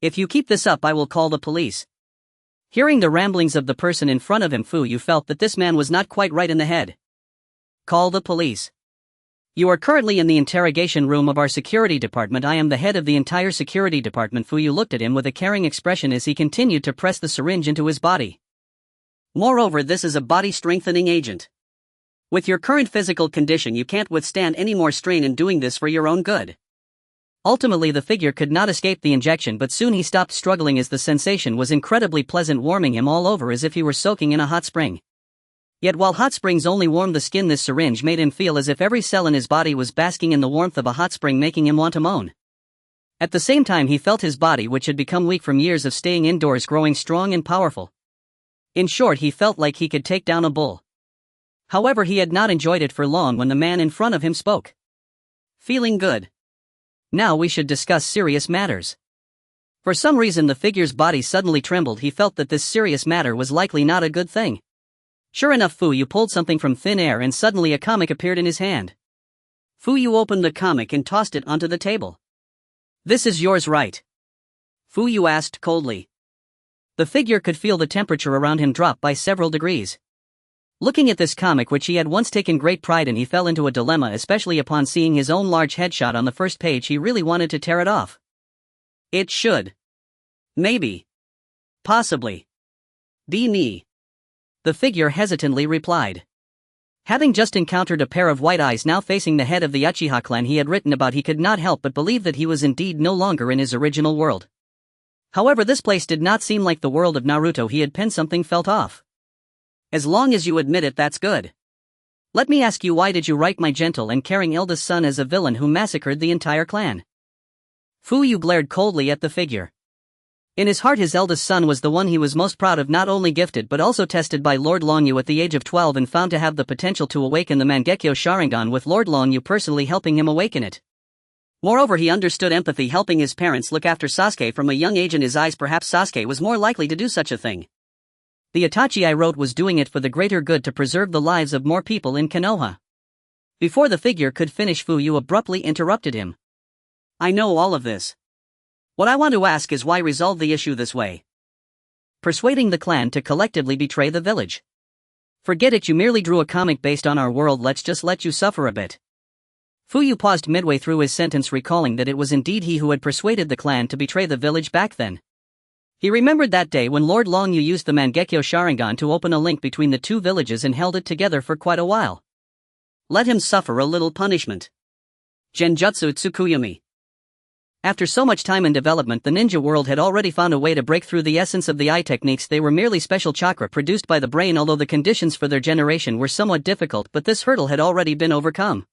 If you keep this up, I will call the police. Hearing the ramblings of the person in front of him, Fuyu felt that this man was not quite right in the head. Call the police. You are currently in the interrogation room of our security department. I am the head of the entire security department. Fuyu looked at him with a caring expression as he continued to press the syringe into his body. Moreover, this is a body-strengthening agent. With your current physical condition, you can't withstand any more strain in doing this for your own good. Ultimately, the figure could not escape the injection, but soon he stopped struggling as the sensation was incredibly pleasant, warming him all over as if he were soaking in a hot spring. Yet while hot springs only warmed the skin, this syringe made him feel as if every cell in his body was basking in the warmth of a hot spring, making him want to moan. At the same time, he felt his body, which had become weak from years of staying indoors, growing strong and powerful. In short, he felt like he could take down a bull. However, he had not enjoyed it for long when the man in front of him spoke. Feeling good. Now we should discuss serious matters. For some reason, the figure's body suddenly trembled. He felt that this serious matter was likely not a good thing. Sure enough, Fuyu pulled something from thin air and suddenly a comic appeared in his hand. Fuyu opened the comic and tossed it onto the table. "This is yours, right?" Fuyu asked coldly. The figure could feel the temperature around him drop by several degrees. Looking at this comic which he had once taken great pride in, he fell into a dilemma, especially upon seeing his own large headshot on the first page. He really wanted to tear it off. It should. Maybe. Possibly. Be me. The figure hesitantly replied. Having just encountered a pair of white eyes now facing the head of the Uchiha clan he had written about, he could not help but believe that he was indeed no longer in his original world. However, this place did not seem like the world of Naruto. He had penned something felt off. As long as you admit it, that's good. Let me ask you, why did you write my gentle and caring eldest son as a villain who massacred the entire clan? Fuyu glared coldly at the figure. In his heart, his eldest son was the one he was most proud of, not only gifted but also tested by Lord Longyu at the age of 12 and found to have the potential to awaken the Mangekyo Sharingan, with Lord Longyu personally helping him awaken it. Moreover, he understood empathy, helping his parents look after Sasuke from a young age. In his eyes, perhaps Sasuke was more likely to do such a thing. The Itachi I wrote was doing it for the greater good, to preserve the lives of more people in Konoha. Before the figure could finish, Fuyu abruptly interrupted him. I know all of this. What I want to ask is, why resolve the issue this way? Persuading the clan to collectively betray the village. Forget it, you merely drew a comic based on our world. Let's just let you suffer a bit. Fuyu paused midway through his sentence, recalling that it was indeed he who had persuaded the clan to betray the village back then. He remembered that day when Lord Longyu used the Mangekyo Sharingan to open a link between the two villages and held it together for quite a while. Let him suffer a little punishment. Genjutsu Tsukuyumi. After so much time and development, the ninja world had already found a way to break through the essence of the eye techniques. They were merely special chakra produced by the brain, although the conditions for their generation were somewhat difficult, but this hurdle had already been overcome.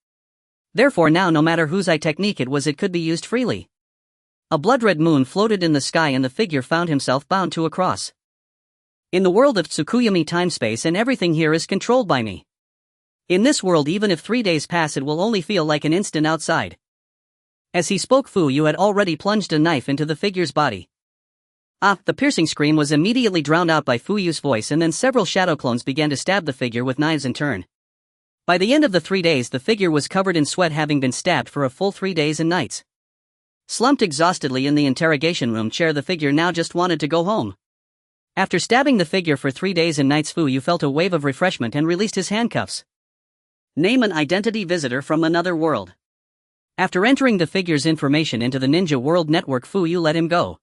Therefore now, no matter whose eye technique it was, it could be used freely. A blood-red moon floated in the sky and the figure found himself bound to a cross. In the world of Tsukuyumi, time-space and everything here is controlled by me. In this world, even if 3 days pass, it will only feel like an instant outside. As he spoke, Fuyu had already plunged a knife into the figure's body. The piercing scream was immediately drowned out by Fuyu's voice, and then several shadow clones began to stab the figure with knives in turn. By the end of the 3 days, the figure was covered in sweat, having been stabbed for a full 3 days and nights. Slumped exhaustedly in the interrogation room chair, the figure now just wanted to go home. After stabbing the figure for 3 days and nights, Fuyu felt a wave of refreshment and released his handcuffs. Name an identity visitor from another world. After entering the figure's information into the Ninja World Network, Fuyu let him go.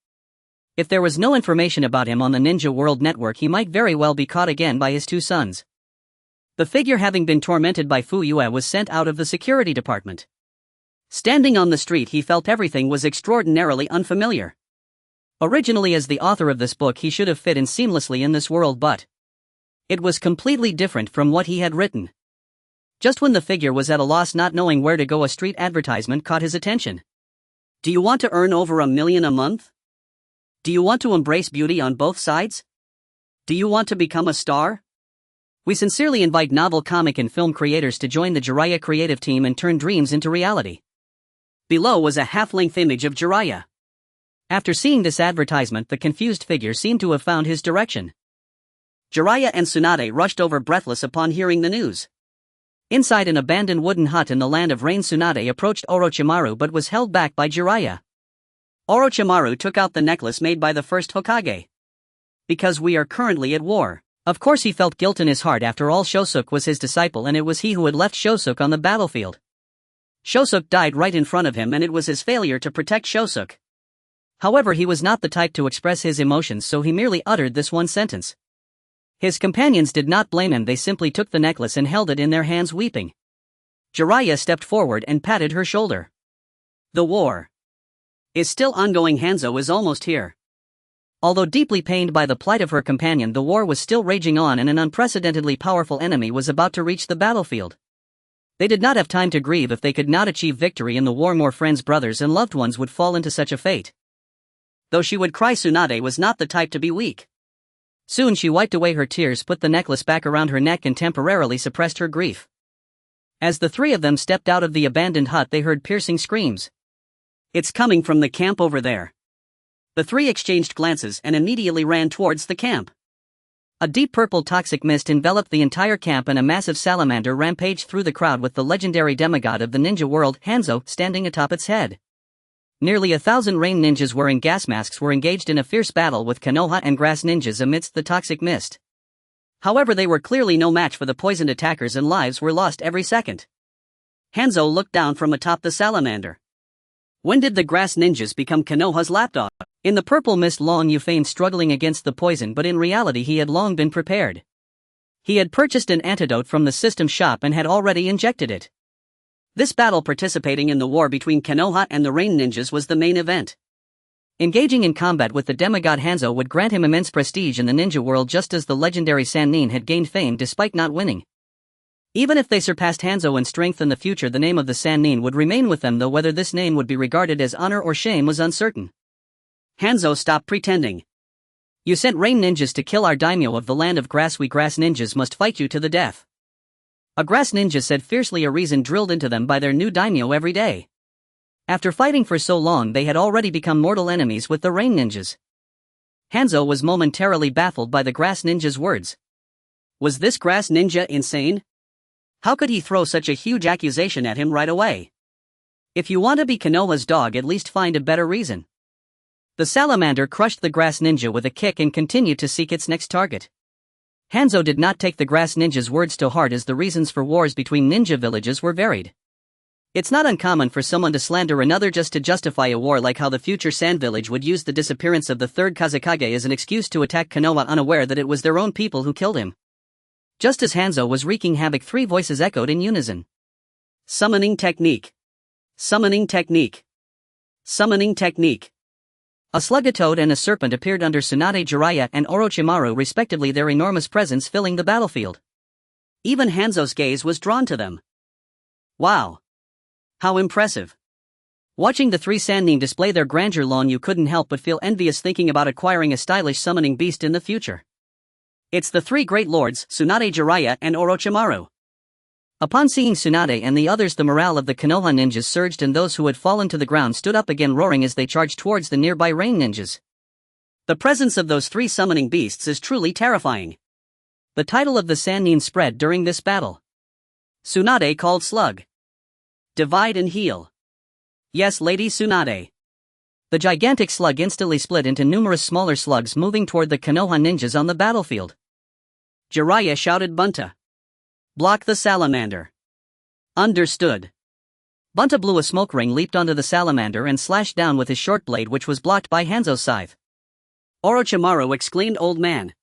If there was no information about him on the Ninja World Network, he might very well be caught again by his two sons. The figure, having been tormented by Fuyu, was sent out of the security department. Standing on the street, he felt everything was extraordinarily unfamiliar. Originally, as the author of this book, he should have fit in seamlessly in this world, but it was completely different from what he had written. Just when the figure was at a loss, not knowing where to go, a street advertisement caught his attention. Do you want to earn over $1 million a month? Do you want to embrace beauty on both sides? Do you want to become a star? We sincerely invite novel, comic, and film creators to join the Jiraiya creative team and turn dreams into reality. Below was a half-length image of Jiraiya. After seeing this advertisement, the confused figure seemed to have found his direction. Jiraiya and Tsunade rushed over, breathless, upon hearing the news. Inside an abandoned wooden hut in the land of rain, Tsunade approached Orochimaru but was held back by Jiraiya. Orochimaru took out the necklace made by the first Hokage. Because we are currently at war. Of course, he felt guilt in his heart. After all, Shosuke was his disciple, and it was he who had left Shosuke on the battlefield. Shosuke died right in front of him, and it was his failure to protect Shosuke. However, he was not the type to express his emotions, so he merely uttered this one sentence. His companions did not blame him. They simply took the necklace and held it in their hands, weeping. Jiraiya stepped forward and patted her shoulder. The war is still ongoing. Hanzo is almost here. Although deeply pained by the plight of her companion, the war was still raging on, and an unprecedentedly powerful enemy was about to reach the battlefield. They did not have time to grieve. If they could not achieve victory in the war, more friends, brothers, and loved ones would fall into such a fate. Though she would cry, Tsunade was not the type to be weak. Soon she wiped away her tears, put the necklace back around her neck, and temporarily suppressed her grief. As the three of them stepped out of the abandoned hut, they heard piercing screams. It's coming from the camp over there. The three exchanged glances and immediately ran towards the camp. A deep purple toxic mist enveloped the entire camp and a massive salamander rampaged through the crowd with the legendary demigod of the ninja world, Hanzo, standing atop its head. Nearly 1,000 rain ninjas wearing gas masks were engaged in a fierce battle with Konoha and grass ninjas amidst the toxic mist. However, they were clearly no match for the poisoned attackers and lives were lost every second. Hanzo looked down from atop the salamander. When did the grass ninjas become Konoha's lapdog? In the purple mist, Long Yu feigned struggling against the poison, but in reality he had long been prepared. He had purchased an antidote from the system shop and had already injected it. This battle participating in the war between Konoha and the rain ninjas was the main event. Engaging in combat with the demigod Hanzo would grant him immense prestige in the ninja world, just as the legendary Sannin had gained fame despite not winning. Even if they surpassed Hanzo in strength in the future, the name of the Sannin would remain with them, though whether this name would be regarded as honor or shame was uncertain. Hanzo stopped pretending. You sent rain ninjas to kill our daimyo of the land of grass. We grass ninjas must fight you to the death. A grass ninja said fiercely, a reason drilled into them by their new daimyo every day. After fighting for so long, they had already become mortal enemies with the rain ninjas. Hanzo was momentarily baffled by the grass ninja's words. Was this grass ninja insane? How could he throw such a huge accusation at him right away? If you want to be Konoha's dog, at least find a better reason. The salamander crushed the grass ninja with a kick and continued to seek its next target. Hanzo did not take the grass ninja's words to heart, as the reasons for wars between ninja villages were varied. It's not uncommon for someone to slander another just to justify a war, like how the future Sand Village would use the disappearance of the third Kazekage as an excuse to attack Konoha, unaware that it was their own people who killed him. Just as Hanzo was wreaking havoc, three voices echoed in unison. Summoning technique. Summoning technique. Summoning technique. A slug, a toad and a serpent appeared under Tsunade Jiraiya and Orochimaru respectively, their enormous presence filling the battlefield. Even Hanzo's gaze was drawn to them. Wow! How impressive! Watching the three Sannin display their grandeur, Long Yu couldn't help but feel envious, thinking about acquiring a stylish summoning beast in the future. It's the three great lords, Tsunade Jiraiya and Orochimaru. Upon seeing Tsunade and the others, the morale of the Konoha ninjas surged, and those who had fallen to the ground stood up again, roaring as they charged towards the nearby rain ninjas. The presence of those three summoning beasts is truly terrifying. The title of the Sannin spread during this battle. Tsunade called Slug. Divide and heal. Yes, Lady Tsunade. The gigantic slug instantly split into numerous smaller slugs, moving toward the Konoha ninjas on the battlefield. Jiraiya shouted, Bunta. Block the salamander. Understood. Bunta blew a smoke ring, leaped onto the salamander and slashed down with his short blade, which was blocked by Hanzo's scythe. Orochimaru exclaimed, Old man.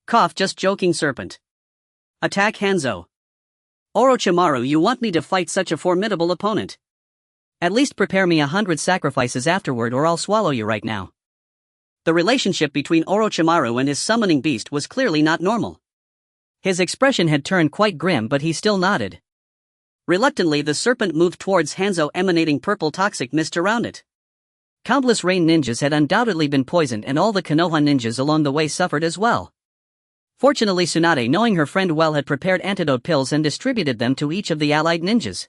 Cough, just joking, serpent. Attack Hanzo. Orochimaru, you want me to fight such a formidable opponent? At least prepare me 100 sacrifices afterward, or I'll swallow you right now. The relationship between Orochimaru and his summoning beast was clearly not normal. His expression had turned quite grim, but he still nodded. Reluctantly, the serpent moved towards Hanzo, emanating purple toxic mist around it. Countless rain ninjas had undoubtedly been poisoned, and all the Konoha ninjas along the way suffered as well. Fortunately, Tsunade, knowing her friend well, had prepared antidote pills and distributed them to each of the allied ninjas.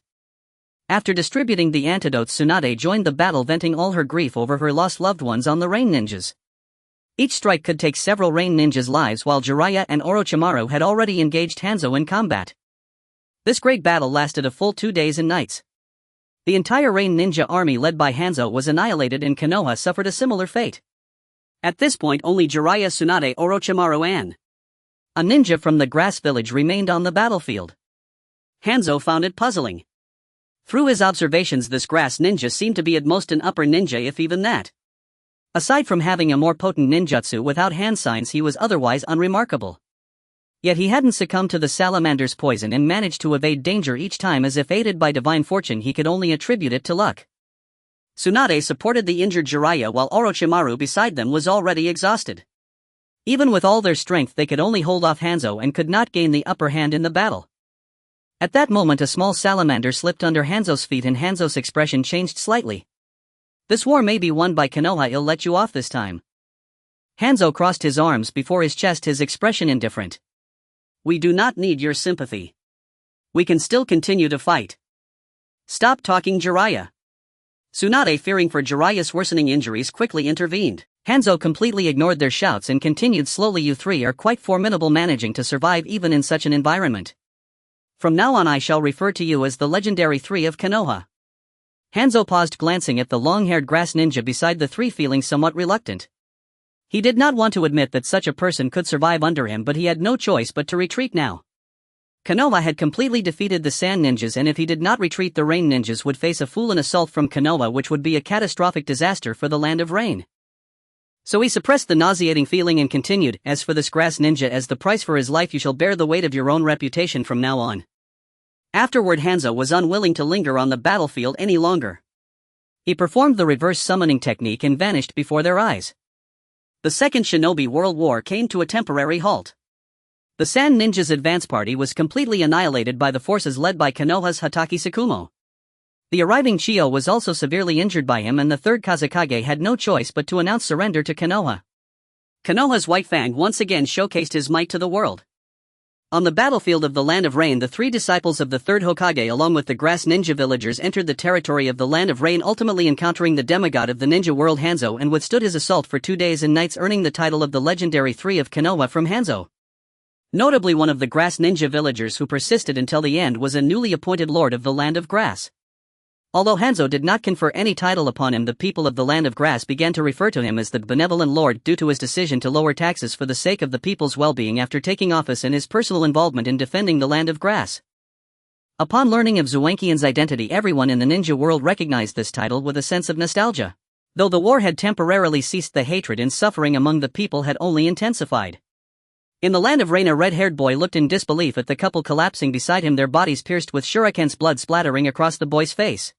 After distributing the antidotes, Tsunade joined the battle, venting all her grief over her lost loved ones on the rain ninjas. Each strike could take several rain ninjas' lives, while Jiraiya and Orochimaru had already engaged Hanzo in combat. This great battle lasted a full 2 days and nights. The entire rain ninja army led by Hanzo was annihilated, and Konoha suffered a similar fate. At this point, only Jiraiya, Tsunade, Orochimaru and a ninja from the grass village remained on the battlefield. Hanzo found it puzzling. Through his observations, this grass ninja seemed to be at most an upper ninja, if even that. Aside from having a more potent ninjutsu without hand signs, he was otherwise unremarkable. Yet he hadn't succumbed to the salamander's poison and managed to evade danger each time, as if aided by divine fortune. He could only attribute it to luck. Tsunade supported the injured Jiraiya, while Orochimaru beside them was already exhausted. Even with all their strength, they could only hold off Hanzo and could not gain the upper hand in the battle. At that moment, a small salamander slipped under Hanzo's feet, and Hanzo's expression changed slightly. This war may be won by Konoha, I'll let you off this time. Hanzo crossed his arms before his chest, his expression indifferent. We do not need your sympathy. We can still continue to fight. Stop talking, Jiraiya. Tsunade, fearing for Jiraiya's worsening injuries, quickly intervened. Hanzo completely ignored their shouts and continued slowly. You three are quite formidable, managing to survive even in such an environment. From now on I shall refer to you as the legendary three of Konoha. Hanzo paused, glancing at the long-haired grass ninja beside the three, feeling somewhat reluctant. He did not want to admit that such a person could survive under him, but he had no choice but to retreat now. Konoha had completely defeated the sand ninjas, and if he did not retreat, the rain ninjas would face a full-on assault from Konoha, which would be a catastrophic disaster for the land of rain. So he suppressed the nauseating feeling and continued, as for this grass ninja, as the price for his life you shall bear the weight of your own reputation from now on. Afterward, Hanzo was unwilling to linger on the battlefield any longer. He performed the reverse summoning technique and vanished before their eyes. The Second Shinobi World War came to a temporary halt. The Sand Ninjas' advance party was completely annihilated by the forces led by Konoha's Hatake Tsukumo. The arriving Chiyo was also severely injured by him, and the third Kazekage had no choice but to announce surrender to Konoha. Konoha's White Fang once again showcased his might to the world. On the battlefield of the Land of Rain, the three disciples of the third Hokage along with the grass ninja villagers entered the territory of the Land of Rain, ultimately encountering the demigod of the ninja world Hanzo, and withstood his assault for 2 days and nights, earning the title of the legendary three of Konoha from Hanzo. Notably, one of the grass ninja villagers who persisted until the end was a newly appointed lord of the Land of Grass. Although Hanzo did not confer any title upon him, the people of the Land of Grass began to refer to him as the benevolent lord due to his decision to lower taxes for the sake of the people's well-being after taking office and his personal involvement in defending the Land of Grass. Upon learning of Zuenkian's identity, everyone in the ninja world recognized this title with a sense of nostalgia. Though the war had temporarily ceased, the hatred and suffering among the people had only intensified. In the Land of Rain, a red-haired boy looked in disbelief at the couple collapsing beside him, their bodies pierced with shurikens, blood splattering across the boy's face.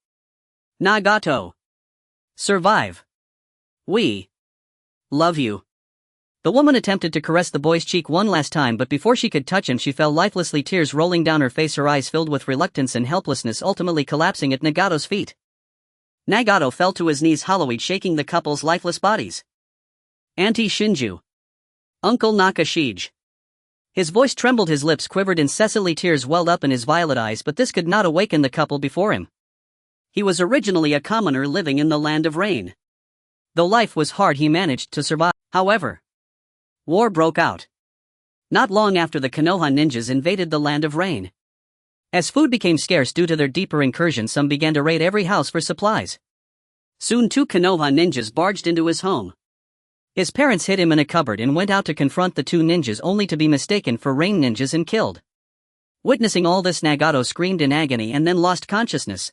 Nagato. Survive. We love you. The woman attempted to caress the boy's cheek one last time, but before she could touch him she fell lifelessly, tears rolling down her face, her eyes filled with reluctance and helplessness, ultimately collapsing at Nagato's feet. Nagato fell to his knees, hollowed, shaking the couple's lifeless bodies. Auntie Shinju. Uncle Nakashige. His voice trembled, his lips quivered incessantly, tears welled up in his violet eyes, but this could not awaken the couple before him. He was originally a commoner living in the Land of Rain. Though life was hard, he managed to survive. However, war broke out. Not long after, the Konoha ninjas invaded the Land of Rain. As food became scarce due to their deeper incursion, some began to raid every house for supplies. Soon 2 Konoha ninjas barged into his home. His parents hid him in a cupboard and went out to confront the 2 ninjas, only to be mistaken for rain ninjas and killed. Witnessing all this, Nagato screamed in agony and then lost consciousness.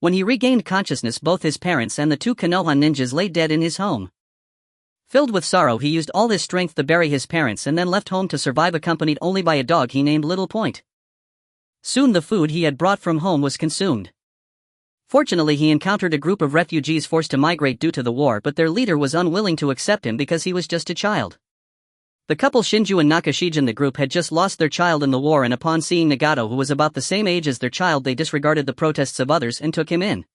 When he regained consciousness, both his parents and the 2 Konoha ninjas lay dead in his home. Filled with sorrow, he used all his strength to bury his parents and then left home to survive, accompanied only by a dog he named Little Point. Soon the food he had brought from home was consumed. Fortunately, he encountered a group of refugees forced to migrate due to the war, but their leader was unwilling to accept him because he was just a child. The couple Shinju and Nakashige in the group had just lost their child in the war, and upon seeing Nagato, who was about the same age as their child, they disregarded the protests of others and took him in.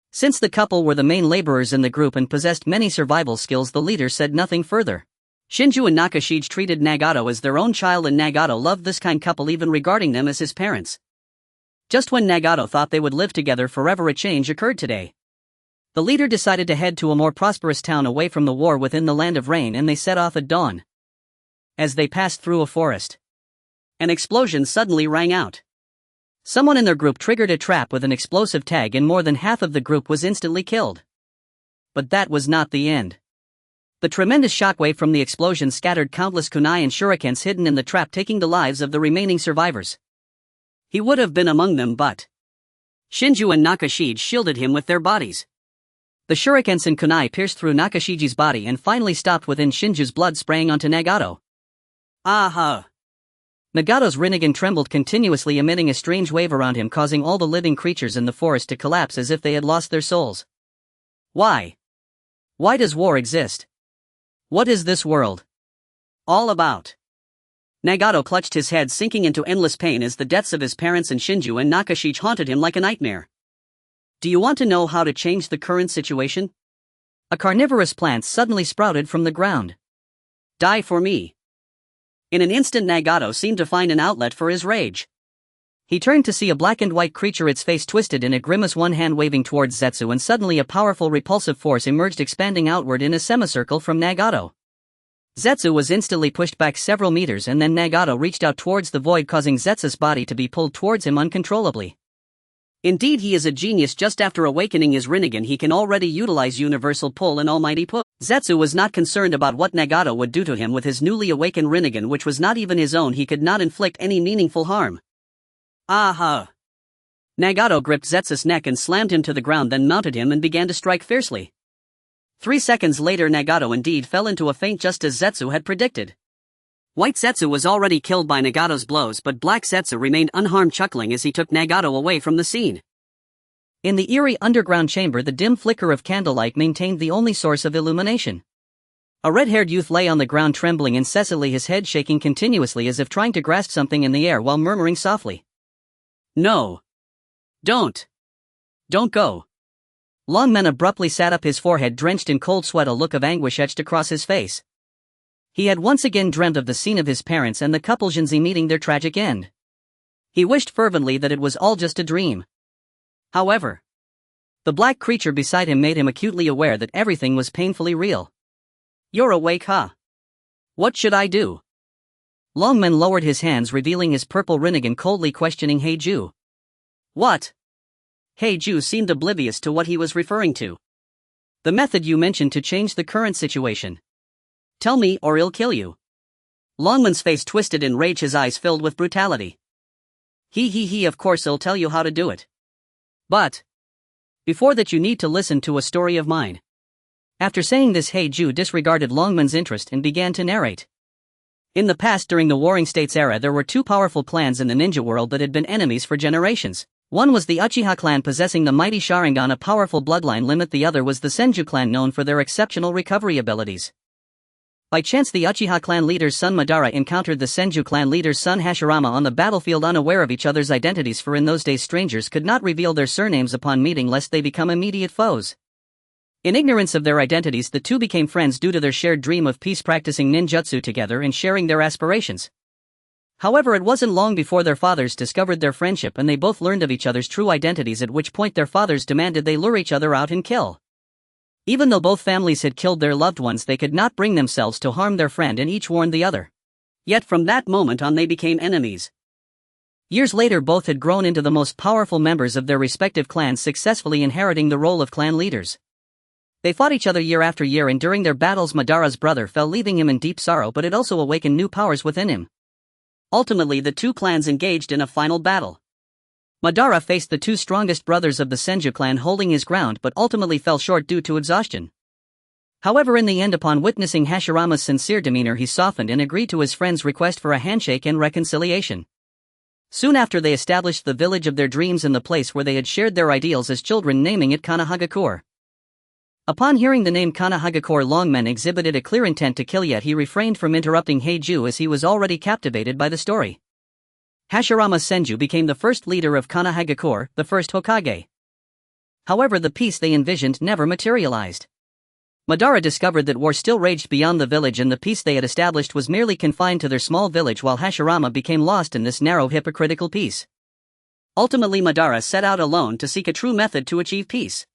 Since the couple were the main laborers in the group and possessed many survival skills, the leader said nothing further. Shinju and Nakashige treated Nagato as their own child, and Nagato loved this kind couple, even regarding them as his parents. Just when Nagato thought they would live together forever, a change occurred today. The leader decided to head to a more prosperous town away from the war within the Land of Rain, and they set off at dawn. As they passed through a forest, an explosion suddenly rang out. Someone in their group triggered a trap with an explosive tag, and more than half of the group was instantly killed. But that was not the end. The tremendous shockwave from the explosion scattered countless kunai and shurikens hidden in the trap, taking the lives of the remaining survivors. He would have been among them, but Shinju and Nakashige shielded him with their bodies. The shurikens and kunai pierced through Nakashige's body and finally stopped within Shinju's, blood spraying onto Nagato. Aha! Nagato's Rinnegan trembled continuously, emitting a strange wave around him, causing all the living creatures in the forest to collapse as if they had lost their souls. Why? Why does war exist? What is this world all about? Nagato clutched his head, sinking into endless pain as the deaths of his parents and Shinju and Nakashige haunted him like a nightmare. Do you want to know how to change the current situation? A carnivorous plant suddenly sprouted from the ground. Die for me. In an instant, Nagato seemed to find an outlet for his rage. He turned to see a black and white creature, its face twisted in a grimace, one hand waving towards Zetsu, and suddenly a powerful repulsive force emerged, expanding outward in a semicircle from Nagato. Zetsu was instantly pushed back several meters, and then Nagato reached out towards the void, causing Zetsu's body to be pulled towards him uncontrollably. Indeed, he is a genius. Just after awakening his Rinnegan, he can already utilize universal pull and almighty pull. Zetsu was not concerned about what Nagato would do to him with his newly awakened Rinnegan, which was not even his own. He could not inflict any meaningful harm. Aha! Nagato gripped Zetsu's neck and slammed him to the ground, then mounted him and began to strike fiercely. 3 seconds later, Nagato indeed fell into a faint, just as Zetsu had predicted. White Zetsu was already killed by Nagato's blows, but Black Zetsu remained unharmed, chuckling as he took Nagato away from the scene. In the eerie underground chamber, the dim flicker of candlelight maintained the only source of illumination. A red-haired youth lay on the ground, trembling incessantly, his head shaking continuously as if trying to grasp something in the air while murmuring softly, "No. Don't go." Longman abruptly sat up, his forehead drenched in cold sweat, a look of anguish etched across his face. He had once again dreamt of the scene of his parents and the couple Jinzi meeting their tragic end. He wished fervently that it was all just a dream. However, the black creature beside him made him acutely aware that everything was painfully real. "You're awake, huh? What should I do?" Longman lowered his hands, revealing his purple Rinnegan, coldly questioning Heiju. "What?" Heiju seemed oblivious to what he was referring to. "The method you mentioned to change the current situation. Tell me or I'll kill you." Longman's face twisted in rage, his eyes filled with brutality. He, of course I'll tell you how to do it. But before that you need to listen to a story of mine." After saying this, Heiju disregarded Longman's interest and began to narrate. In the past, during the Warring States era, there were 2 powerful clans in the ninja world that had been enemies for generations. One was the Uchiha clan, possessing the mighty Sharingan, a powerful bloodline limit. The other was the Senju clan, known for their exceptional recovery abilities. By chance, the Uchiha clan leader's son Madara encountered the Senju clan leader's son Hashirama on the battlefield, unaware of each other's identities, for in those days strangers could not reveal their surnames upon meeting lest they become immediate foes. In ignorance of their identities, the two became friends due to their shared dream of peace, practicing ninjutsu together and sharing their aspirations. However, it wasn't long before their fathers discovered their friendship, and they both learned of each other's true identities, at which point their fathers demanded they lure each other out and kill. Even though both families had killed their loved ones, they could not bring themselves to harm their friend, and each warned the other. Yet from that moment on they became enemies. Years later, both had grown into the most powerful members of their respective clans, successfully inheriting the role of clan leaders. They fought each other year after year, and during their battles Madara's brother fell, leaving him in deep sorrow, but it also awakened new powers within him. Ultimately, the two clans engaged in a final battle. Madara faced the 2 strongest brothers of the Senju clan, holding his ground, but ultimately fell short due to exhaustion. However, in the end, upon witnessing Hashirama's sincere demeanor, he softened and agreed to his friend's request for a handshake and reconciliation. Soon after, they established the village of their dreams in the place where they had shared their ideals as children, naming it Kanahagakure. Upon hearing the name Kanahagakure, Longman exhibited a clear intent to kill, yet he refrained from interrupting Heiju as he was already captivated by the story. Hashirama Senju became the first leader of Kanahagakure, the first Hokage. However, the peace they envisioned never materialized. Madara discovered that war still raged beyond the village, and the peace they had established was merely confined to their small village, while Hashirama became lost in this narrow, hypocritical peace. Ultimately, Madara set out alone to seek a true method to achieve peace.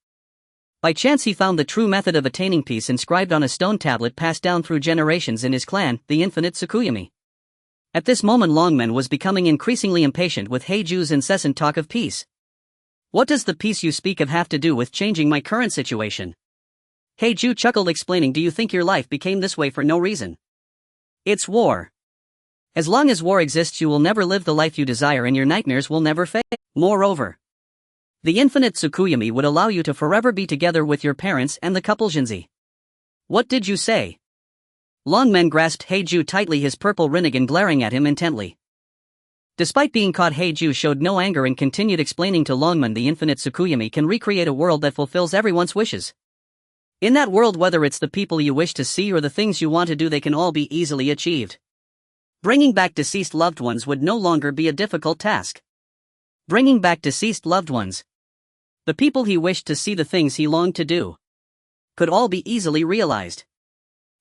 By chance, he found the true method of attaining peace inscribed on a stone tablet passed down through generations in his clan, the infinite Tsukuyami. At this moment, Longman was becoming increasingly impatient with Heiju's incessant talk of peace. "What does the peace you speak of have to do with changing my current situation?" Heiju chuckled, explaining, "Do you think your life became this way for no reason? It's war. As long as war exists, you will never live the life you desire, and your nightmares will never fade. Moreover, the infinite Tsukuyami would allow you to forever be together with your parents and the couple Jinzi." "What did you say?" Longman grasped Heiju tightly, his purple Rinnegan glaring at him intently. Despite being caught, Heiju showed no anger and continued explaining to Longman, "The infinite Tsukuyami can recreate a world that fulfills everyone's wishes. In that world, whether it's the people you wish to see or the things you want to do, they can all be easily achieved. Bringing back deceased loved ones would no longer be a difficult task. Bringing back deceased loved ones, the people he wished to see, the things he longed to do, could all be easily realized."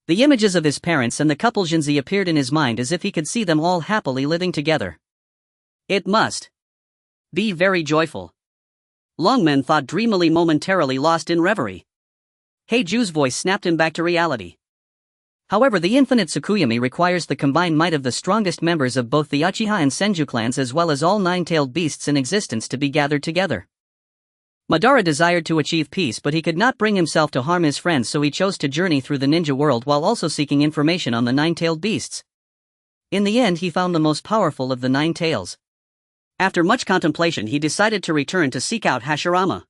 The images of his parents and the couple Jinzi appeared in his mind as if he could see them all happily living together. It must Be very joyful. Longman thought dreamily, momentarily lost in reverie. Heiju's voice snapped him back to reality. However, the infinite Tsukuyomi requires the combined might of the strongest members of both the Uchiha and Senju clans as well as all nine-tailed beasts in existence to be gathered together. Madara desired to achieve peace, but he could not bring himself to harm his friends, so he chose to journey through the ninja world while also seeking information on the nine-tailed beasts. In the end, he found the most powerful of the nine tails. After much contemplation, he decided to return to seek out Hashirama.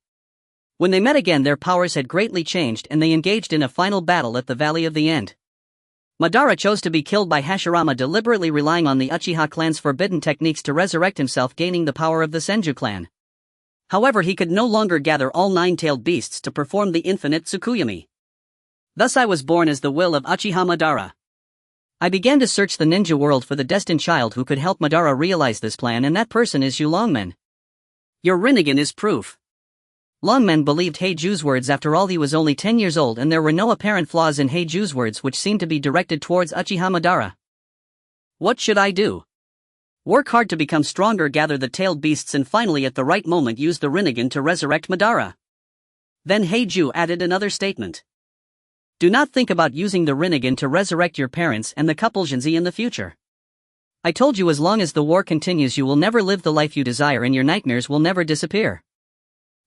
When they met again, their powers had greatly changed and they engaged in a final battle at the Valley of the End. Madara chose to be killed by Hashirama, deliberately relying on the Uchiha clan's forbidden techniques to resurrect himself, gaining the power of the Senju clan. However, he could no longer gather all nine-tailed beasts to perform the infinite Tsukuyomi. Thus I was born as the will of Uchiha Madara. I began to search the ninja world for the destined child who could help Madara realize this plan, and that person is you, Longman. Your Rinnegan is proof. Longman believed Heiju's words. After all, he was only 10 years old and there were no apparent flaws in Heiju's words, which seemed to be directed towards Uchiha Madara. What should I do? Work hard to become stronger, gather the tailed beasts, and finally at the right moment use the Rinnegan to resurrect Madara. Then Heiju added another statement. Do not think about using the Rinnegan to resurrect your parents and the couple Jinzi in the future. I told you, as long as the war continues you will never live the life you desire and your nightmares will never disappear.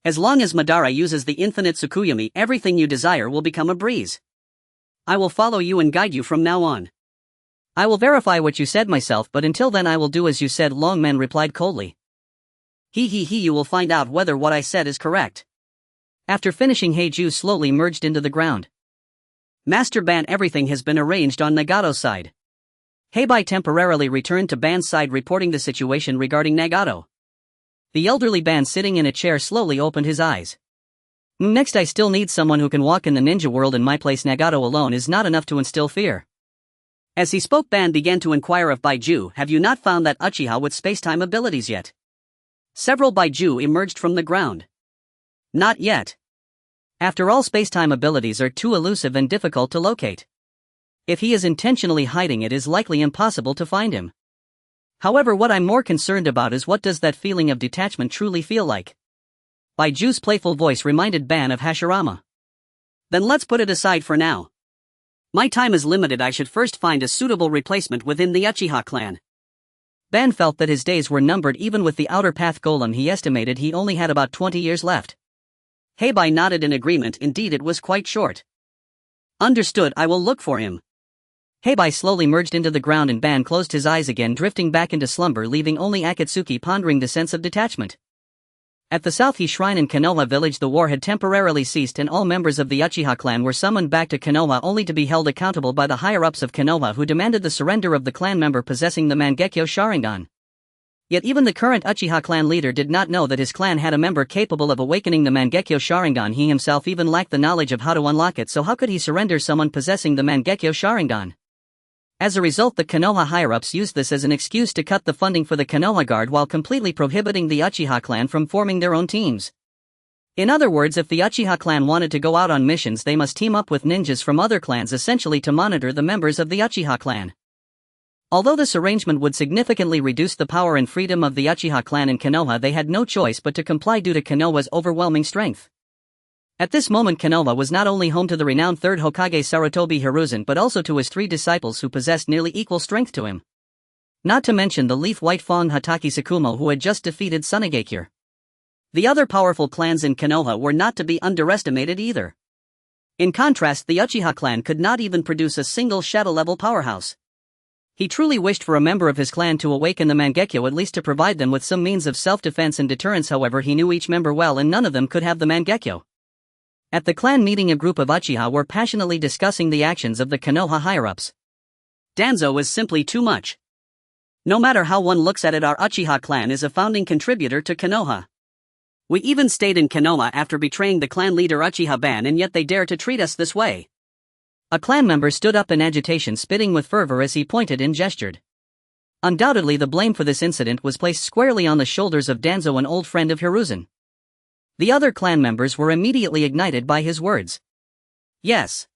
As long as Madara uses the infinite Tsukuyomi, everything you desire will become a breeze. I will follow you and guide you from now on. I will verify what you said myself, but until then I will do as you said, Longman replied coldly. You will find out whether what I said is correct. After finishing, Heiju slowly merged into the ground. Master Ban, everything has been arranged on Nagato's side. Heibai temporarily returned to Ban's side, reporting the situation regarding Nagato. The elderly Ban, sitting in a chair, slowly opened his eyes. Next, I still need someone who can walk in the ninja world in my place. Nagato alone is not enough to instill fear. As he spoke, Ban began to inquire of Baiju, have you not found that Uchiha with space-time abilities yet? Several Baiju emerged from the ground. Not yet. After all, space-time abilities are too elusive and difficult to locate. If he is intentionally hiding, it is likely impossible to find him. However, what I'm more concerned about is what does that feeling of detachment truly feel like? Baiju's playful voice reminded Ban of Hashirama. Then let's put it aside for now. My time is limited. I should first find a suitable replacement within the Uchiha clan. Ban felt that his days were numbered. Even with the outer path golem, he estimated he only had about 20 years left. Heibai nodded in agreement. Indeed, it was quite short. Understood, I will look for him. Heibai slowly merged into the ground and Ban closed his eyes again, drifting back into slumber, leaving only Akatsuki pondering the sense of detachment. At the South Shrine in Konoha village, the war had temporarily ceased and all members of the Uchiha clan were summoned back to Konoha, only to be held accountable by the higher-ups of Konoha, who demanded the surrender of the clan member possessing the Mangekyo Sharingan. Yet even the current Uchiha clan leader did not know that his clan had a member capable of awakening the Mangekyo Sharingan. He himself even lacked the knowledge of how to unlock it, so how could he surrender someone possessing the Mangekyo Sharingan? As a result, the Konoha higher-ups used this as an excuse to cut the funding for the Konoha Guard while completely prohibiting the Uchiha clan from forming their own teams. In other words, if the Uchiha clan wanted to go out on missions, they must team up with ninjas from other clans, essentially to monitor the members of the Uchiha clan. Although this arrangement would significantly reduce the power and freedom of the Uchiha clan in Konoha, they had no choice but to comply due to Konoha's overwhelming strength. At this moment, Konoha was not only home to the renowned third Hokage Sarutobi Hiruzen, but also to his 3 disciples who possessed nearly equal strength to him. Not to mention the Leaf White Fang Hataki Sakumo, who had just defeated Tsunegakure. The other powerful clans in Konoha were not to be underestimated either. In contrast, the Uchiha clan could not even produce a single shadow-level powerhouse. He truly wished for a member of his clan to awaken the Mangekyo, at least to provide them with some means of self-defense and deterrence. However, he knew each member well and none of them could have the Mangekyo. At the clan meeting, a group of Uchiha were passionately discussing the actions of the Konoha higher-ups. Danzo is simply too much. No matter how one looks at it, our Uchiha clan is a founding contributor to Konoha. We even stayed in Konoha after betraying the clan leader Uchiha Ban, and yet they dare to treat us this way. A clan member stood up in agitation, spitting with fervor as he pointed and gestured. Undoubtedly, the blame for this incident was placed squarely on the shoulders of Danzo, an old friend of Hiruzen. The other clan members were immediately ignited by his words. Yes.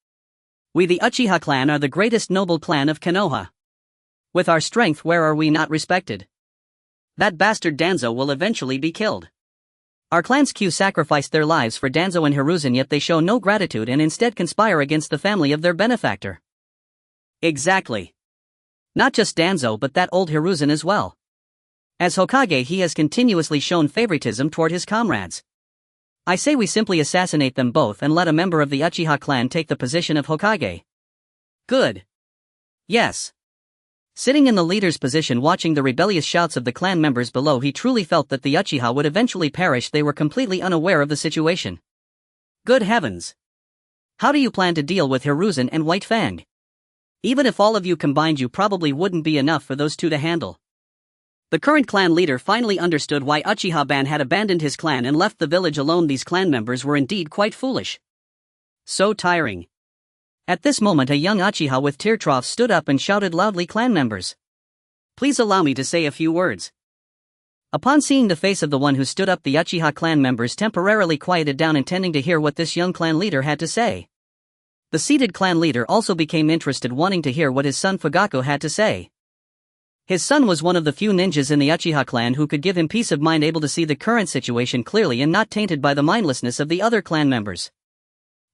We, the Uchiha clan, are the greatest noble clan of Konoha. With our strength, where are we not respected? That bastard Danzo will eventually be killed. Our clan's Q sacrificed their lives for Danzo and Hiruzen, yet they show no gratitude and instead conspire against the family of their benefactor. Exactly. Not just Danzo but that old Hiruzen as well. As Hokage he has continuously shown favoritism toward his comrades. I say we simply assassinate them both and let a member of the Uchiha clan take the position of Hokage. Good. Yes. Sitting in the leader's position watching the rebellious shouts of the clan members below, he truly felt that the Uchiha would eventually perish. They were completely unaware of the situation. Good heavens. How do you plan to deal with Hiruzen and White Fang? Even if all of you combined, you probably wouldn't be enough for those two to handle. The current clan leader finally understood why Uchiha-ban had abandoned his clan and left the village alone. These clan members were indeed quite foolish. So tiring. At this moment a young Uchiha with tear troughs stood up and shouted loudly, "Clan members, please allow me to say a few words." Upon seeing the face of the one who stood up, the Uchiha clan members temporarily quieted down, intending to hear what this young clan leader had to say. The seated clan leader also became interested, wanting to hear what his son Fugaku had to say. His son was one of the few ninjas in the Uchiha clan who could give him peace of mind, able to see the current situation clearly and not tainted by the mindlessness of the other clan members.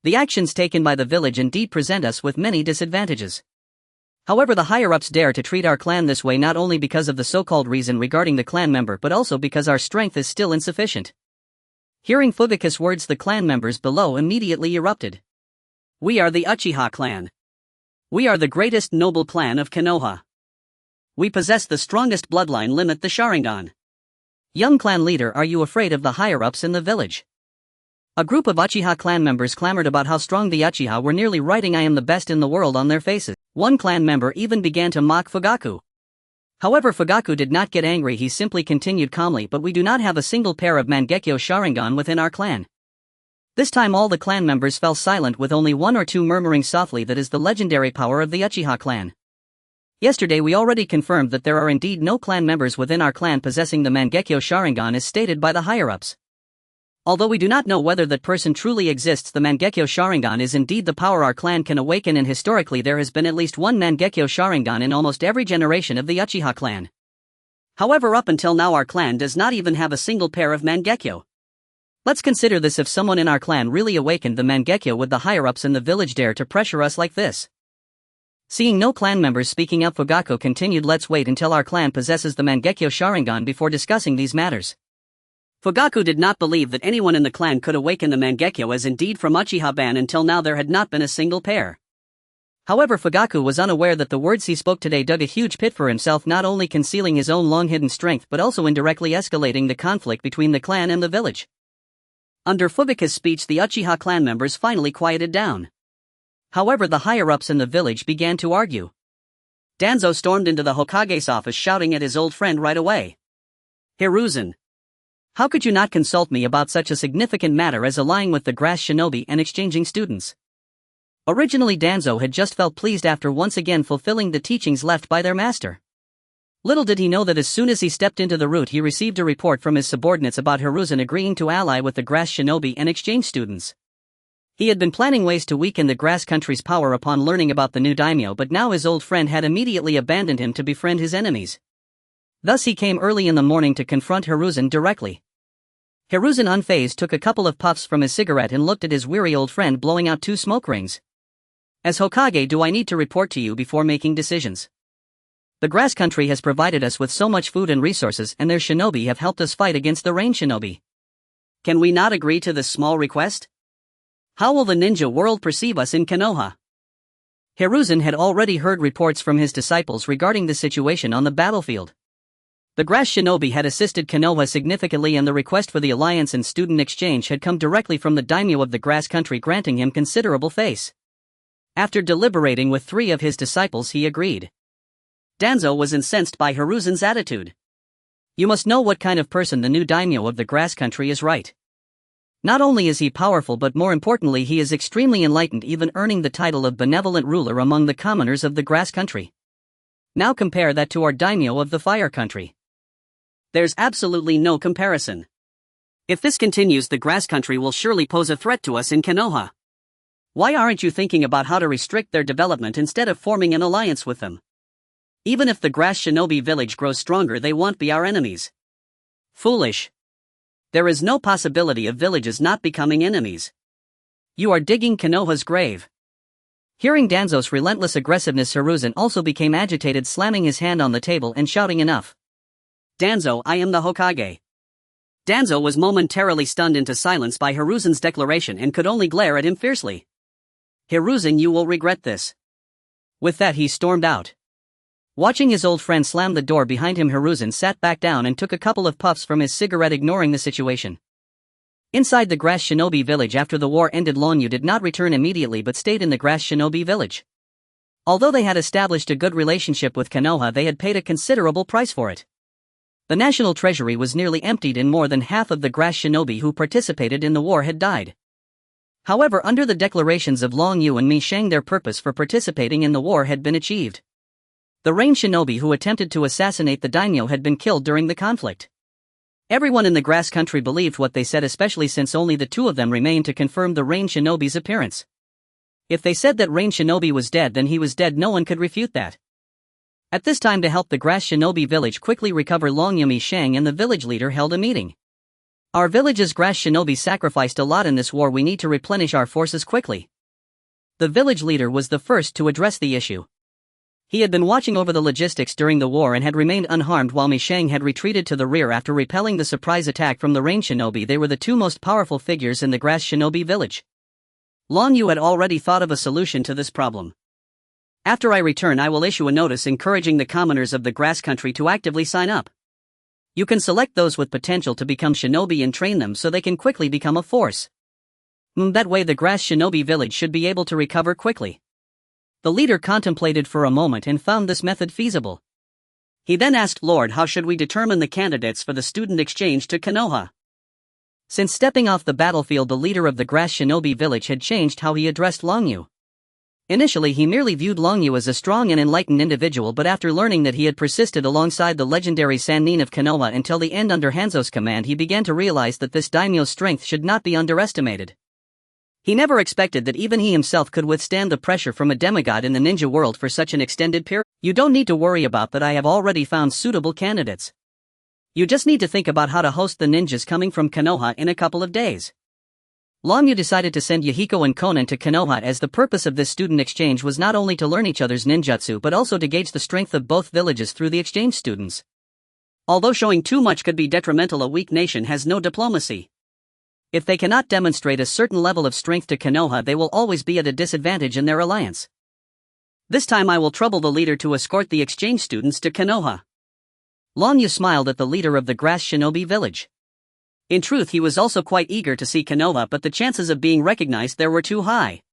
The actions taken by the village indeed present us with many disadvantages. However, the higher-ups dare to treat our clan this way not only because of the so-called reason regarding the clan member but also because our strength is still insufficient. Hearing Fugaku's words, the clan members below immediately erupted. "We are the Uchiha clan. We are the greatest noble clan of Konoha. We possess the strongest bloodline limit, the Sharingan. Young clan leader, are you afraid of the higher-ups in the village?" A group of Uchiha clan members clamored about how strong the Uchiha were, nearly writing "I am the best in the world" on their faces. One clan member even began to mock Fugaku. However, Fugaku did not get angry, he simply continued calmly, "But we do not have a single pair of Mangekyo Sharingan within our clan." This time all the clan members fell silent, with only one or two murmuring softly, "That is the legendary power of the Uchiha clan. Yesterday we already confirmed that there are indeed no clan members within our clan possessing the Mangekyo Sharingan as stated by the higher-ups. Although we do not know whether that person truly exists, the Mangekyo Sharingan is indeed the power our clan can awaken, and historically there has been at least one Mangekyo Sharingan in almost every generation of the Uchiha clan. However, up until now our clan does not even have a single pair of Mangekyo. Let's consider this: if someone in our clan really awakened the Mangekyo, would the higher-ups in the village dare to pressure us like this?" Seeing no clan members speaking up, Fugaku continued, "Let's wait until our clan possesses the Mangekyo Sharingan before discussing these matters." Fugaku did not believe that anyone in the clan could awaken the Mangekyo, as indeed from Uchiha-ban until now there had not been a single pair. However, Fugaku was unaware that the words he spoke today dug a huge pit for himself, not only concealing his own long-hidden strength but also indirectly escalating the conflict between the clan and the village. Under Fugaku's speech, the Uchiha clan members finally quieted down. However, the higher-ups in the village began to argue. Danzo stormed into the Hokage's office shouting at his old friend right away. "Hiruzen, how could you not consult me about such a significant matter as allying with the Grass Shinobi and exchanging students?" Originally Danzo had just felt pleased after once again fulfilling the teachings left by their master. Little did he know that as soon as he stepped into the route he received a report from his subordinates about Hiruzen agreeing to ally with the Grass Shinobi and exchange students. He had been planning ways to weaken the Grass Country's power upon learning about the new daimyo, but now his old friend had immediately abandoned him to befriend his enemies. Thus he came early in the morning to confront Hiruzen directly. Hiruzen, unfazed, took a couple of puffs from his cigarette and looked at his weary old friend, blowing out two smoke rings. "As Hokage, do I need to report to you before making decisions? The Grass Country has provided us with so much food and resources, and their shinobi have helped us fight against the Rain Shinobi. Can we not agree to this small request? How will the ninja world perceive us in Konoha?" Hiruzen had already heard reports from his disciples regarding the situation on the battlefield. The Grass Shinobi had assisted Konoha significantly, and the request for the alliance and student exchange had come directly from the daimyo of the Grass Country, granting him considerable face. After deliberating with three of his disciples, he agreed. Danzo was incensed by Hiruzen's attitude. You must know what kind of person the new daimyo of the Grass Country is, right? Not only is he powerful, but more importantly he is extremely enlightened, even earning the title of benevolent ruler among the commoners of the Grass Country. Now compare that to our daimyo of the Fire Country. There's absolutely no comparison. If this continues, the Grass Country will surely pose a threat to us in Konoha. Why aren't you thinking about how to restrict their development instead of forming an alliance with them? Even if the grass shinobi village grows stronger, they won't be our enemies. Foolish. There is no possibility of villages not becoming enemies. You are digging Konoha's grave. Hearing Danzo's relentless aggressiveness, Hiruzen also became agitated, slamming his hand on the table and shouting, "Enough! Danzo, I am the Hokage." Danzo was momentarily stunned into silence by Hiruzen's declaration and could only glare at him fiercely. "Hiruzen, you will regret this." With that, he stormed out. Watching his old friend slam the door behind him, Hiruzen sat back down and took a couple of puffs from his cigarette, ignoring the situation. Inside the grass shinobi village, after the war ended, Lonyu did not return immediately but stayed in the grass shinobi village. Although they had established a good relationship with Konoha, they had paid a considerable price for it. The national treasury was nearly emptied and more than half of the grass shinobi who participated in the war had died. However, under the declarations of Lonyu and Mi Sheng, their purpose for participating in the war had been achieved. The rain shinobi who attempted to assassinate the daimyo had been killed during the conflict. Everyone in the grass country believed what they said, especially since only the two of them remained to confirm the rain shinobi's appearance. If they said that rain shinobi was dead, then he was dead. No one could refute that. At this time, to help the grass shinobi village quickly recover, Lonyu, Mi Sheng and the village leader held a meeting. "Our village's grass shinobi sacrificed a lot in this war. We need to replenish our forces quickly." The village leader was the first to address the issue. He had been watching over the logistics during the war and had remained unharmed while Mi Sheng had retreated to the rear after repelling the surprise attack from the rain shinobi. They were the two most powerful figures in the grass shinobi village. Lonyu had already thought of a solution to this problem. "After I return, I will issue a notice encouraging the commoners of the grass country to actively sign up. You can select those with potential to become shinobi and train them so they can quickly become a force. That way the grass shinobi village should be able to recover quickly." The leader contemplated for a moment and found this method feasible. He then asked, "Lord, how should we determine the candidates for the student exchange to Konoha?" Since stepping off the battlefield, the leader of the grass shinobi village had changed how he addressed Lonyu. Initially, he merely viewed Lonyu as a strong and enlightened individual, but after learning that he had persisted alongside the legendary Sannin of Konoha until the end under Hanzo's command, he began to realize that this daimyo's strength should not be underestimated. He never expected that even he himself could withstand the pressure from a demigod in the ninja world for such an extended period. "You don't need to worry about that. I have already found suitable candidates. You just need to think about how to host the ninjas coming from Konoha in a couple of days." Lonyu decided to send Yahiko and Konan to Konoha, as the purpose of this student exchange was not only to learn each other's ninjutsu but also to gauge the strength of both villages through the exchange students. Although showing too much could be detrimental, a weak nation has no diplomacy. If they cannot demonstrate a certain level of strength to Konoha, they will always be at a disadvantage in their alliance. "This time I will trouble the leader to escort the exchange students to Konoha." Lonyu smiled at the leader of the grass shinobi village. In truth, he was also quite eager to see Konoha, but the chances of being recognized there were too high.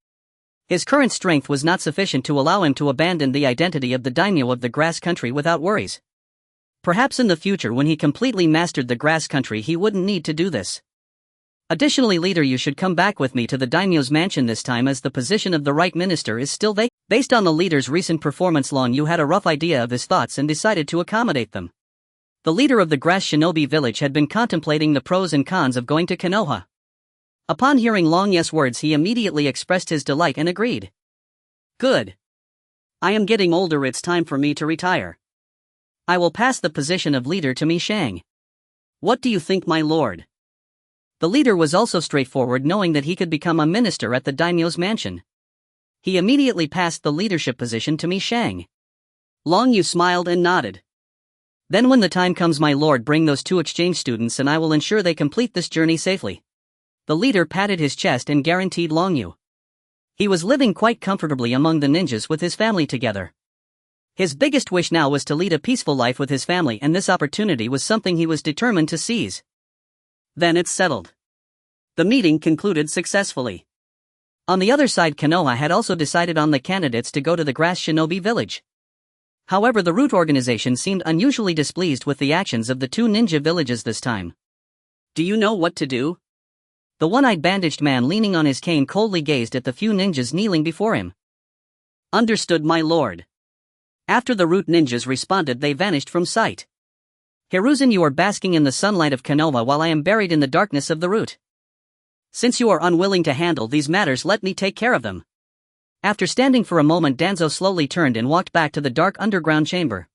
His current strength was not sufficient to allow him to abandon the identity of the daimyo of the grass country without worries. Perhaps in the future, when he completely mastered the grass country, he wouldn't need to do this. "Additionally, leader, you should come back with me to the daimyo's mansion this time, as the position of the right minister is still vacant." Based on the leader's recent performance, Lonyu had a rough idea of his thoughts and decided to accommodate them. The leader of the grass shinobi village had been contemplating the pros and cons of going to Konoha. Upon hearing Lonyu's words, he immediately expressed his delight and agreed. "Good. I am getting older. It's time for me to retire. I will pass the position of leader to Mi Sheng. What do you think, my lord?" The leader was also straightforward, knowing that he could become a minister at the daimyo's mansion. He immediately passed the leadership position to Mi Sheng. Lonyu smiled and nodded. "Then when the time comes, my lord, bring those two exchange students and I will ensure they complete this journey safely." The leader patted his chest and guaranteed Lonyu. He was living quite comfortably among the ninjas with his family together. His biggest wish now was to lead a peaceful life with his family, and this opportunity was something he was determined to seize. Then it's settled. The meeting concluded successfully. On the other side, Konoha had also decided on the candidates to go to the grass shinobi village. However, the root organization seemed unusually displeased with the actions of the two ninja villages this time. "Do you know what to do?" The one-eyed bandaged man leaning on his cane coldly gazed at the few ninjas kneeling before him. "Understood, my lord." After the root ninjas responded, they vanished from sight. "Hiruzen, you are basking in the sunlight of Konoha while I am buried in the darkness of the root. Since you are unwilling to handle these matters, let me take care of them." After standing for a moment, Danzo slowly turned and walked back to the dark underground chamber.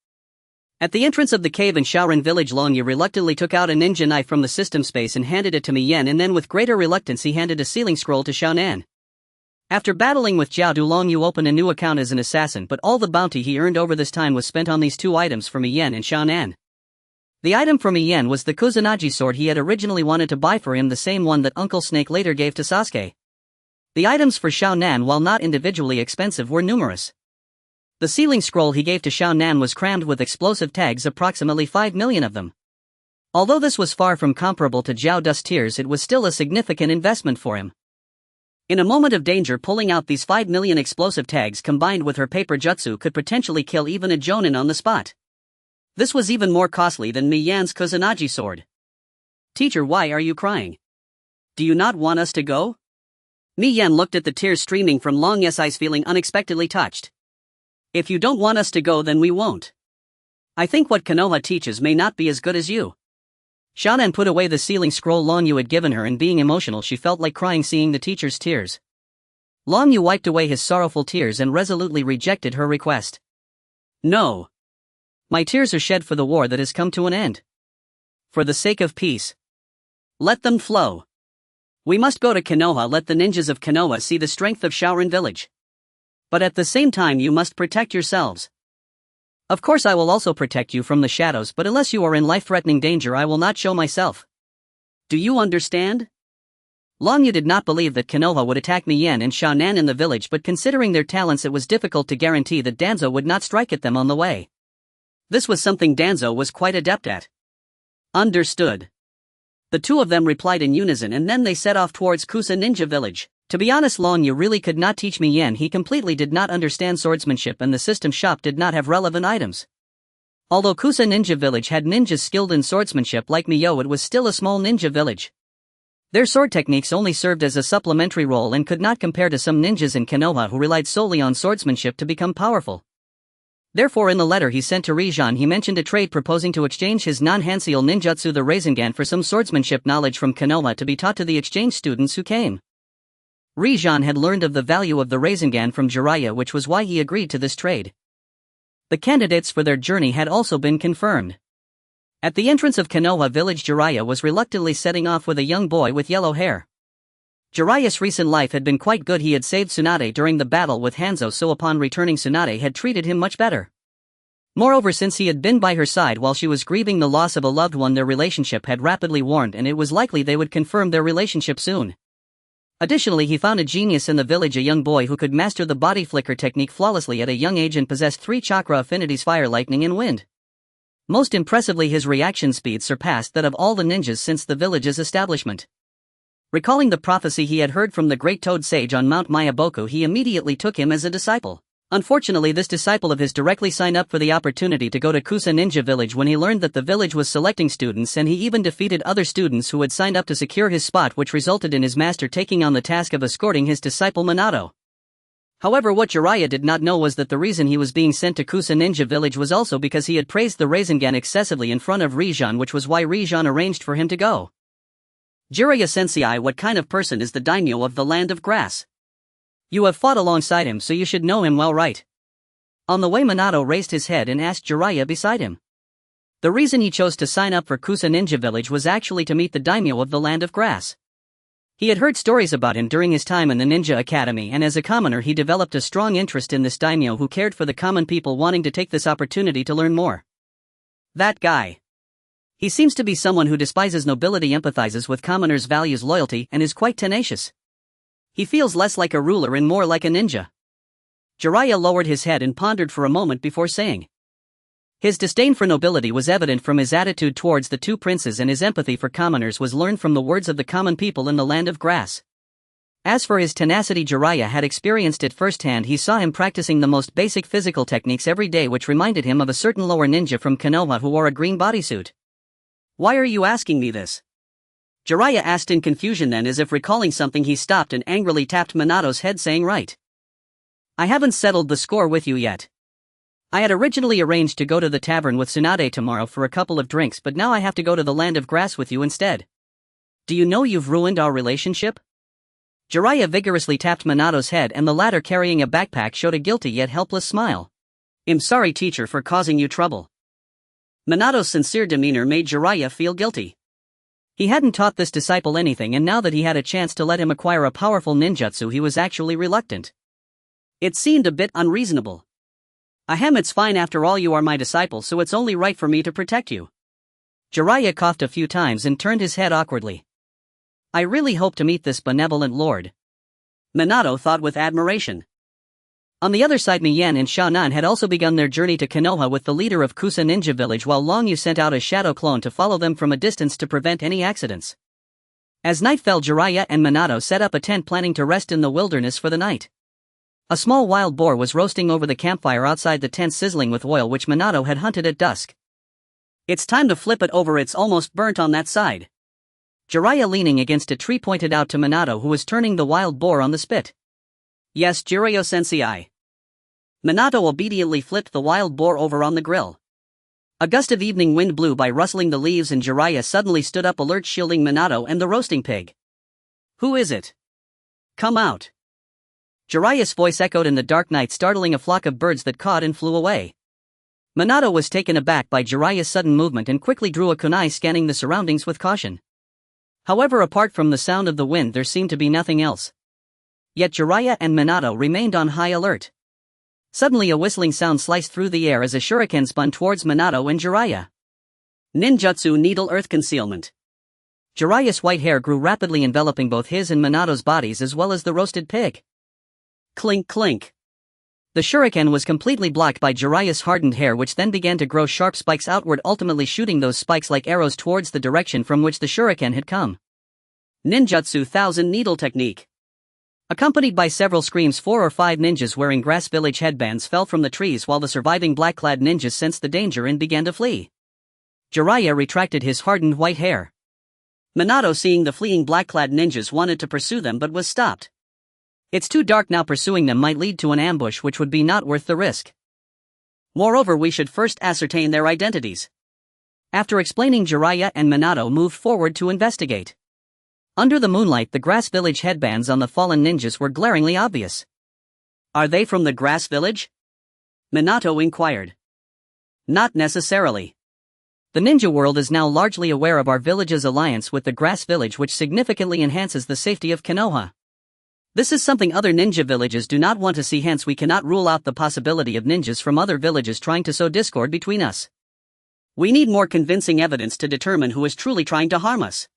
At the entrance of the cave in Shaoran village, Longyu reluctantly took out a ninja knife from the system space and handed it to Miyan, and then with greater reluctance he handed a sealing scroll to Xiaonan. After battling with Jiao Du, Longyu opened a new account as an assassin, but all the bounty he earned over this time was spent on these two items for Miyan and Xiaonan. The item for Miyan was the Kusanagi sword he had originally wanted to buy for him, the same one that Uncle Snake later gave to Sasuke. The items for Xiaonan, while not individually expensive, were numerous. The sealing scroll he gave to Xiaonan was crammed with explosive tags, approximately 5 million of them. Although this was far from comparable to Jiao Du's tears, it was still a significant investment for him. In a moment of danger, pulling out these 5 million explosive tags combined with her paper jutsu could potentially kill even a jonin on the spot. This was even more costly than Miyan's Kusanagi sword. "Teacher, why are you crying? Do you not want us to go?" Miyan looked at the tears streaming from Long's eyes, feeling unexpectedly touched. "If you don't want us to go, then we won't. I think what Konoha teaches may not be as good as you." Xiaonan put away the sealing scroll Longyu had given her, and being emotional she felt like crying seeing the teacher's tears. Longyu wiped away his sorrowful tears and resolutely rejected her request. "No. My tears are shed for the war that has come to an end. For the sake of peace. Let them flow. We must go to Konoha. Let the ninjas of Konoha see the strength of Shaoran village. But at the same time you must protect yourselves. Of course I will also protect you from the shadows, but unless you are in life-threatening danger I will not show myself. Do you understand?" Longyu did not believe that Konoha would attack Miyan and Xiaonan in the village, but considering their talents it was difficult to guarantee that Danzo would not strike at them on the way. This was something Danzo was quite adept at. "Understood." The two of them replied in unison, and then they set off towards Kusa Ninja village. To be honest, Longyu really could not teach Miyan. He completely did not understand swordsmanship, and the system shop did not have relevant items. Although Kusa Ninja village had ninjas skilled in swordsmanship like Miyo, it was still a small ninja village. Their sword techniques only served as a supplementary role and could not compare to some ninjas in Konoha who relied solely on swordsmanship to become powerful. Therefore, in the letter he sent to Rijan, he mentioned a trade proposing to exchange his non-Hanseal ninjutsu, the Rasengan, for some swordsmanship knowledge from Konoha to be taught to the exchange students who came. Rijan had learned of the value of the Rasengan from Jiraiya, which was why he agreed to this trade. The candidates for their journey had also been confirmed. At the entrance of Konoha village, Jiraiya was reluctantly setting off with a young boy with yellow hair. Jiraiya's recent life had been quite good. He had saved Tsunade during the battle with Hanzo, so upon returning Tsunade had treated him much better. Moreover, since he had been by her side while she was grieving the loss of a loved one, their relationship had rapidly warmed, and it was likely they would confirm their relationship soon. Additionally, he found a genius in the village, a young boy who could master the body flicker technique flawlessly at a young age and possessed 3 chakra affinities: fire, lightning, and wind. Most impressively, his reaction speed surpassed that of all the ninjas since the village's establishment. Recalling the prophecy he had heard from the great toad sage on Mount Mayaboku, he immediately took him as a disciple. Unfortunately, this disciple of his directly signed up for the opportunity to go to Kusa Ninja village when he learned that the village was selecting students, and he even defeated other students who had signed up to secure his spot, which resulted in his master taking on the task of escorting his disciple Minato. However, what Jiraiya did not know was that the reason he was being sent to Kusa Ninja village was also because he had praised the Rasengan excessively in front of Rijan, which was why Rijan arranged for him to go. "Jiraiya sensei, what kind of person is the daimyo of the land of grass? You have fought alongside him, so you should know him well, right?" On the way, Minato raised his head and asked Jiraiya beside him. The reason he chose to sign up for Kusa Ninja village was actually to meet the daimyo of the land of grass. He had heard stories about him during his time in the ninja academy, and as a commoner he developed a strong interest in this daimyo who cared for the common people, wanting to take this opportunity to learn more. That guy. He seems to be someone who despises nobility, empathizes with commoners, values loyalty, and is quite tenacious. He feels less like a ruler and more like a ninja. Jiraiya lowered his head and pondered for a moment before saying. His disdain for nobility was evident from his attitude towards the two princes, and his empathy for commoners was learned from the words of the common people in the land of grass. As for his tenacity, Jiraiya had experienced it firsthand. He saw him practicing the most basic physical techniques every day, which reminded him of a certain lower ninja from Konoha who wore a green bodysuit. "Why are you asking me this?" Jiraiya asked in confusion. Then, as if recalling something, he stopped and angrily tapped Minato's head, saying, "Right. I haven't settled the score with you yet. I had originally arranged to go to the tavern with Tsunade tomorrow for a couple of drinks, but now I have to go to the land of grass with you instead. Do you know you've ruined our relationship?" Jiraiya vigorously tapped Minato's head and the latter, carrying a backpack, showed a guilty yet helpless smile. "I'm sorry, teacher, for causing you trouble." Minato's sincere demeanor made Jiraiya feel guilty. He hadn't taught this disciple anything, and now that he had a chance to let him acquire a powerful ninjutsu, he was actually reluctant. It seemed a bit unreasonable. "Ahem, it's fine, after all you are my disciple, so it's only right for me to protect you." Jiraiya coughed a few times and turned his head awkwardly. "I really hope to meet this benevolent lord," Minato thought with admiration. On the other side, Miyan and Sha-nan had also begun their journey to Konoha with the leader of Kusa Ninja Village, while Long Yu sent out a shadow clone to follow them from a distance to prevent any accidents. As night fell, Jiraiya and Minato set up a tent, planning to rest in the wilderness for the night. A small wild boar was roasting over the campfire outside the tent, sizzling with oil which Minato had hunted at dusk. "It's time to flip it over, it's almost burnt on that side," Jiraiya, leaning against a tree, pointed out to Minato, who was turning the wild boar on the spit. "Yes, Jiraiya-sensei." Minato obediently flipped the wild boar over on the grill. A gust of evening wind blew by, rustling the leaves, and Jiraiya suddenly stood up, alert, shielding Minato and the roasting pig. "Who is it? Come out." Jiraiya's voice echoed in the dark night, startling a flock of birds that cawed and flew away. Minato was taken aback by Jiraiya's sudden movement and quickly drew a kunai, scanning the surroundings with caution. However, apart from the sound of the wind, there seemed to be nothing else. Yet Jiraiya and Minato remained on high alert. Suddenly a whistling sound sliced through the air as a shuriken spun towards Minato and Jiraiya. Ninjutsu Needle Earth Concealment. Jiraiya's white hair grew rapidly, enveloping both his and Minato's bodies as well as the roasted pig. Clink clink. The shuriken was completely blocked by Jiraiya's hardened hair, which then began to grow sharp spikes outward, ultimately shooting those spikes like arrows towards the direction from which the shuriken had come. Ninjutsu Thousand Needle Technique. Accompanied by several screams, 4 or 5 ninjas wearing grass village headbands fell from the trees, while the surviving black-clad ninjas sensed the danger and began to flee. Jiraiya retracted his hardened white hair. Minato, seeing the fleeing black-clad ninjas, wanted to pursue them but was stopped. "It's too dark now, pursuing them might lead to an ambush which would be not worth the risk. Moreover, we should first ascertain their identities." After explaining, Jiraiya and Minato moved forward to investigate. Under the moonlight, the grass village headbands on the fallen ninjas were glaringly obvious. "Are they from the grass village?" Minato inquired. "Not necessarily. The ninja world is now largely aware of our village's alliance with the grass village, which significantly enhances the safety of Konoha. This is something other ninja villages do not want to see, hence we cannot rule out the possibility of ninjas from other villages trying to sow discord between us. We need more convincing evidence to determine who is truly trying to harm us."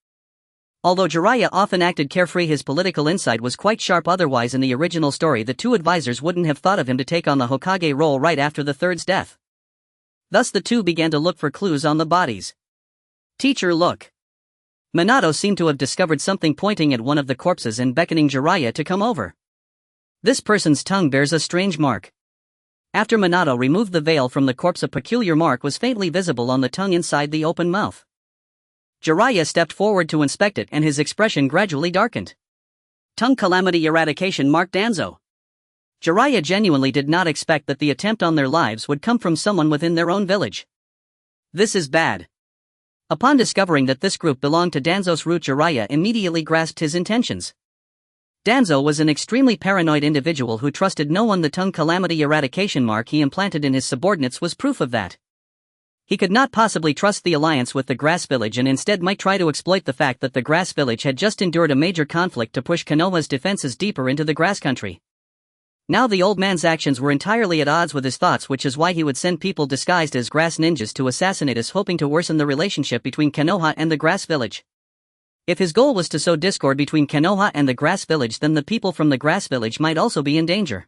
Although Jiraiya often acted carefree, his political insight was quite sharp. Otherwise, in the original story, the two advisors wouldn't have thought of him to take on the Hokage role right after the third's death. Thus the two began to look for clues on the bodies. "Teacher, look." Minato seemed to have discovered something, pointing at one of the corpses and beckoning Jiraiya to come over. "This person's tongue bears a strange mark." After Minato removed the veil from the corpse, a peculiar mark was faintly visible on the tongue inside the open mouth. Jiraiya stepped forward to inspect it, and his expression gradually darkened. "Tongue calamity eradication mark Danzo." Jiraiya genuinely did not expect that the attempt on their lives would come from someone within their own village. This is bad. Upon discovering that this group belonged to Danzo's root, Jiraiya immediately grasped his intentions. Danzo was an extremely paranoid individual who trusted no one. The tongue calamity eradication mark he implanted in his subordinates was proof of that. He could not possibly trust the alliance with the grass village, and instead might try to exploit the fact that the grass village had just endured a major conflict to push Konoha's defenses deeper into the grass country. Now the old man's actions were entirely at odds with his thoughts, which is why he would send people disguised as grass ninjas to assassinate us, hoping to worsen the relationship between Konoha and the grass village. If his goal was to sow discord between Konoha and the grass village, then the people from the grass village might also be in danger.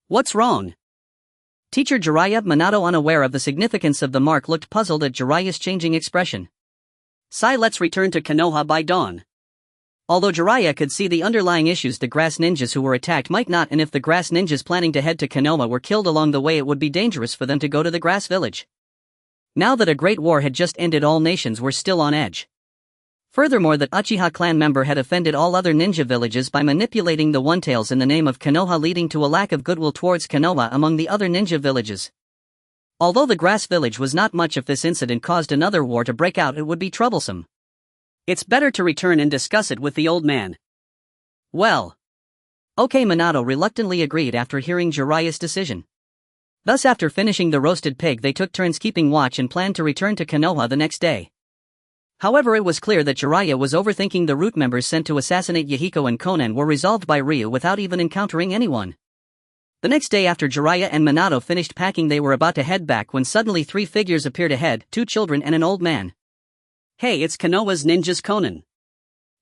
"What's wrong, Teacher?" Jiraiya, Minato, unaware of the significance of the mark, looked puzzled at Jiraiya's changing expression. Let's return to Konoha by dawn." Although Jiraiya could see the underlying issues, the grass ninjas who were attacked might not, and if the grass ninjas planning to head to Konoha were killed along the way, it would be dangerous for them to go to the grass village. Now that a great war had just ended, all nations were still on edge. Furthermore, that Uchiha clan member had offended all other ninja villages by manipulating the One-Tails in the name of Konoha, leading to a lack of goodwill towards Konoha among the other ninja villages. Although the grass village was not much, if this incident caused another war to break out, it would be troublesome. It's better to return and discuss it with the old man. Well. Okay, Minato reluctantly agreed after hearing Jiraiya's decision. Thus after finishing the roasted pig they took turns keeping watch and planned to return to Konoha the next day. However, it was clear that Jiraiya was overthinking. The root members sent to assassinate Yahiko and Konan were resolved by Ryu without even encountering anyone. The next day after Jiraiya and Minato finished packing they were about to head back when suddenly 3 figures appeared ahead, 2 children and an old man. Hey, it's Konoha's ninjas Konan.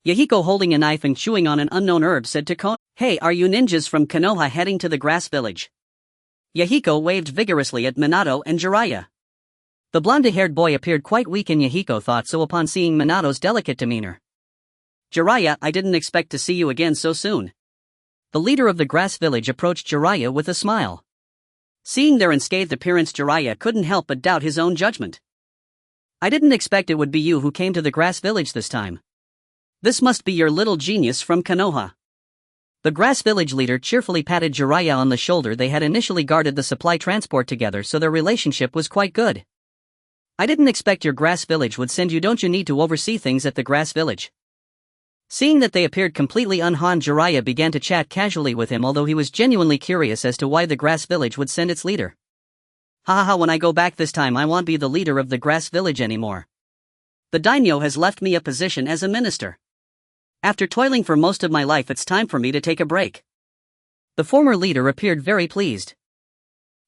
Yahiko, holding a knife and chewing on an unknown herb, said to Konan, "Hey, are you ninjas from Konoha heading to the grass village?" Yahiko waved vigorously at Minato and Jiraiya. The blonde-haired boy appeared quite weak and Yahiko thought so upon seeing Minato's delicate demeanor. "Jiraiya, I didn't expect to see you again so soon." The leader of the grass village approached Jiraiya with a smile. Seeing their unscathed appearance, Jiraiya couldn't help but doubt his own judgment. "I didn't expect it would be you who came to the grass village this time. This must be your little genius from Konoha." The grass village leader cheerfully patted Jiraiya on the shoulder. They had initially guarded the supply transport together, so their relationship was quite good. "I didn't expect your grass village would send you. Don't you need to oversee things at the grass village?" Seeing that they appeared completely unharmed, Jiraiya began to chat casually with him, although he was genuinely curious as to why the grass village would send its leader. "Haha, when I go back this time I won't be the leader of the grass village anymore. The daimyo has left me a position as a minister. After toiling for most of my life it's time for me to take a break." The former leader appeared very pleased.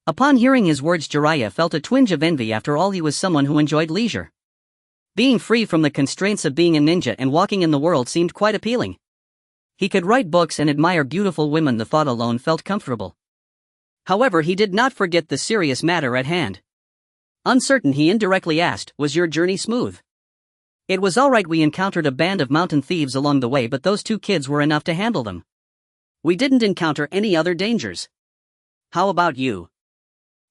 Upon hearing his words, Jiraiya felt a twinge of envy. After all, he was someone who enjoyed leisure. Being free from the constraints of being a ninja and walking in the world seemed quite appealing. He could write books and admire beautiful women. The thought alone felt comfortable. However, he did not forget the serious matter at hand. Uncertain, he indirectly asked, "Was your journey smooth?" "It was alright. We encountered a band of mountain thieves along the way, but those 2 kids were enough to handle them. We didn't encounter any other dangers. How about you?"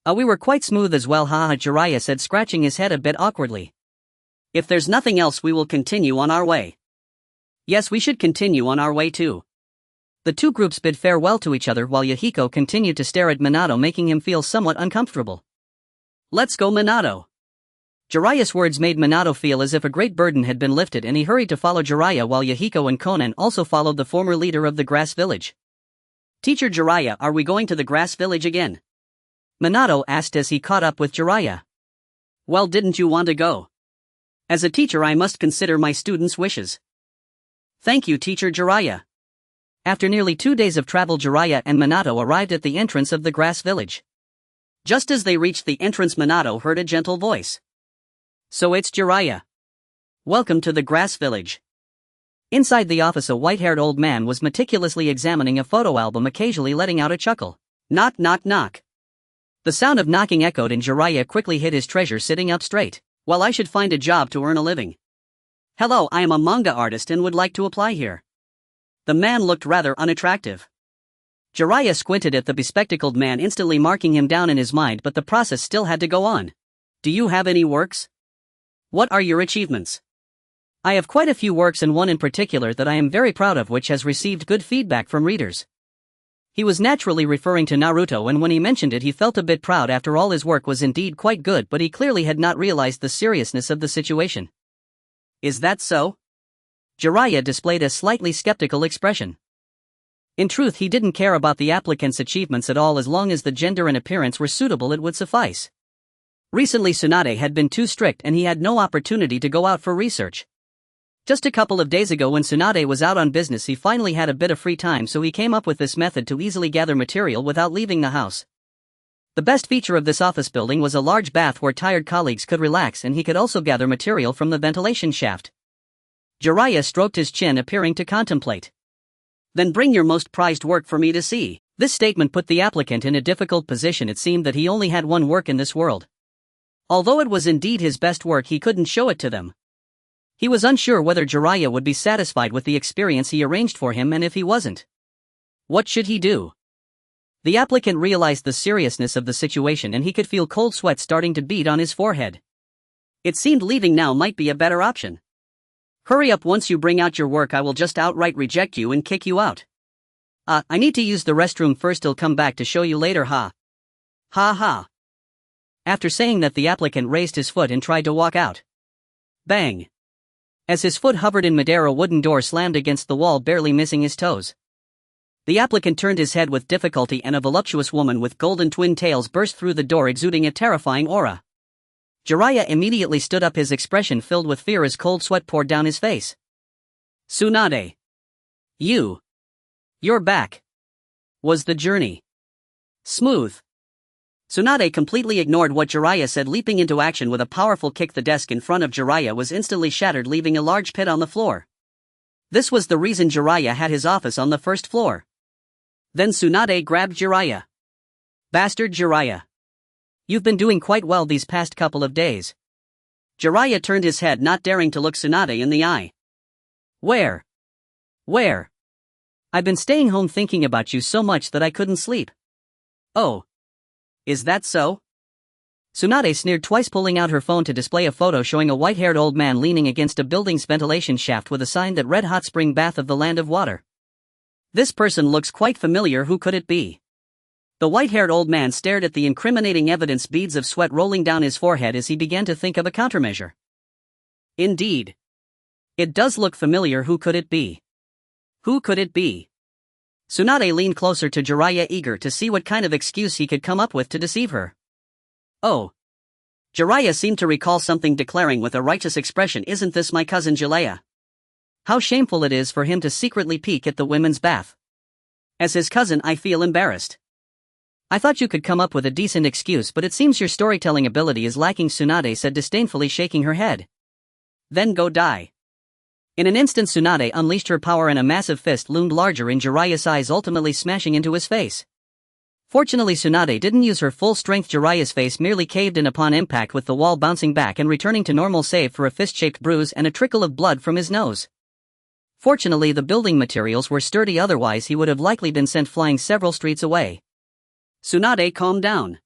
We were quite smooth as well, haha," Jiraiya said, scratching his head a bit awkwardly. "If there's nothing else, we will continue on our way." "Yes, we should continue on our way too." The 2 groups bid farewell to each other while Yahiko continued to stare at Minato, making him feel somewhat uncomfortable. "Let's go, Minato." Jiraiya's words made Minato feel as if a great burden had been lifted, and he hurried to follow Jiraiya while Yahiko and Konan also followed the former leader of the grass village. "Teacher Jiraiya, are we going to the grass village again?" Minato asked as he caught up with Jiraiya. "Well, didn't you want to go? As a teacher I must consider my students' wishes." "Thank you, Teacher Jiraiya." After nearly 2 days of travel, Jiraiya and Minato arrived at the entrance of the grass village. Just as they reached the entrance, Minato heard a gentle voice. "So it's Jiraiya. Welcome to the grass village." Inside the office, a white-haired old man was meticulously examining a photo album, occasionally letting out a chuckle. "Knock, knock, knock." The sound of knocking echoed and Jiraiya quickly hid his treasure, sitting up straight. "Well, I should find a job to earn a living. Hello, I am a manga artist and would like to apply here." The man looked rather unattractive. Jiraiya squinted at the bespectacled man, instantly marking him down in his mind, but the process still had to go on. "Do you have any works? What are your achievements?" "I have quite a few works, and one in particular that I am very proud of, which has received good feedback from readers." He was naturally referring to Naruto, and when he mentioned it he felt a bit proud. After all, his work was indeed quite good, but he clearly had not realized the seriousness of the situation. "Is that so?" Jiraiya displayed a slightly skeptical expression. In truth, he didn't care about the applicant's achievements at all. As long as the gender and appearance were suitable, it would suffice. Recently Tsunade had been too strict and he had no opportunity to go out for research. Just a couple of days ago, when Tsunade was out on business, he finally had a bit of free time, so he came up with this method to easily gather material without leaving the house. The best feature of this office building was a large bath where tired colleagues could relax, and he could also gather material from the ventilation shaft. Jiraiya stroked his chin, appearing to contemplate. "Then bring your most prized work for me to see." This statement put the applicant in a difficult position. It seemed that he only had one work in this world. Although it was indeed his best work, he couldn't show it to them. He was unsure whether Jiraiya would be satisfied with the experience he arranged for him, and if he wasn't, what should he do? The applicant realized the seriousness of the situation, and he could feel cold sweat starting to bead on his forehead. It seemed leaving now might be a better option. "Hurry up, once you bring out your work I will just outright reject you and kick you out." I need to use the restroom first, I'll come back to show you later, ha. Ha ha." After saying that, the applicant raised his foot and tried to walk out. Bang! As his foot hovered in midair, a wooden door slammed against the wall, barely missing his toes. The applicant turned his head with difficulty and a voluptuous woman with golden twin tails burst through the door exuding a terrifying aura. Jiraiya immediately stood up, his expression filled with fear as cold sweat poured down his face. Tsunade. You're back. Was the journey smooth? Tsunade completely ignored what Jiraiya said, leaping into action with a powerful kick. The desk in front of Jiraiya was instantly shattered, leaving a large pit on the floor. This was the reason Jiraiya had his office on the first floor. Then Tsunade grabbed Jiraiya. Bastard Jiraiya. You've been doing quite well these past couple of days. Jiraiya turned his head, not daring to look Tsunade in the eye. Where? I've been staying home thinking about you so much that I couldn't sleep. Oh. Is that so? Tsunade sneered twice, pulling out her phone to display a photo showing a white-haired old man leaning against a building's ventilation shaft with a sign that read Hot Spring Bath of the Land of Water. This person looks quite familiar. Who could it be? The white-haired old man stared at the incriminating evidence, beads of sweat rolling down his forehead as he began to think of a countermeasure. Indeed. It does look familiar. Who could it be? Tsunade leaned closer to Jiraiya, eager to see what kind of excuse he could come up with to deceive her. Oh. Jiraiya seemed to recall something, declaring with a righteous expression, "Isn't this my cousin Jiraiya? How shameful it is for him to secretly peek at the women's bath. As his cousin, I feel embarrassed. I thought you could come up with a decent excuse, but it seems your storytelling ability is lacking," Tsunade said disdainfully, shaking her head. Then go die. In an instant, Tsunade unleashed her power and a massive fist loomed larger in Jiraiya's eyes, ultimately smashing into his face. Fortunately, Tsunade didn't use her full strength. Jiraiya's face merely caved in upon impact, with the wall bouncing back and returning to normal save for a fist-shaped bruise and a trickle of blood from his nose. Fortunately, the building materials were sturdy, otherwise he would have likely been sent flying several streets away. Tsunade, calm down.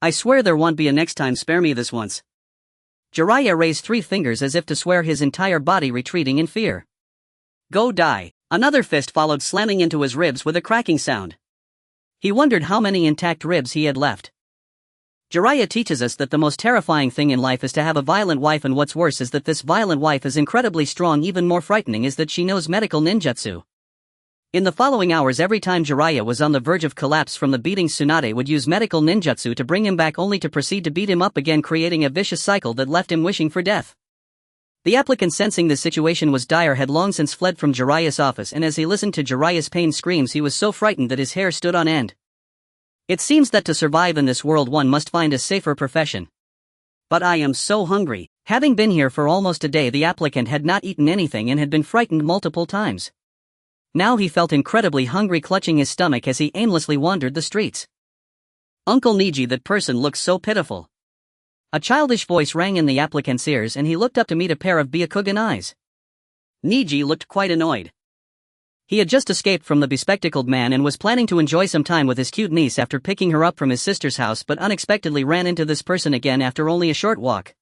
I swear there won't be a next time. Spare me this once. Jiraiya raised 3 fingers as if to swear, his entire body retreating in fear. Go die. Another fist followed, slamming into his ribs with a cracking sound. He wondered how many intact ribs he had left. Jiraiya teaches us that the most terrifying thing in life is to have a violent wife, and what's worse is that this violent wife is incredibly strong. Even more frightening is that she knows medical ninjutsu. In the following hours, every time Jiraiya was on the verge of collapse from the beating, Tsunade would use medical ninjutsu to bring him back, only to proceed to beat him up again, creating a vicious cycle that left him wishing for death. The applicant, sensing the situation was dire, had long since fled from Jiraiya's office, and as he listened to Jiraiya's pain screams, he was so frightened that his hair stood on end. It seems that to survive in this world one must find a safer profession. But I am so hungry. Having been here for almost a day, the applicant had not eaten anything and had been frightened multiple times. Now he felt incredibly hungry, clutching his stomach as he aimlessly wandered the streets. Uncle Niji, that person looks so pitiful. A childish voice rang in the applicant's ears, and he looked up to meet a pair of Byakugan eyes. Niji looked quite annoyed. He had just escaped from the bespectacled man and was planning to enjoy some time with his cute niece after picking her up from his sister's house, but unexpectedly ran into this person again after only a short walk.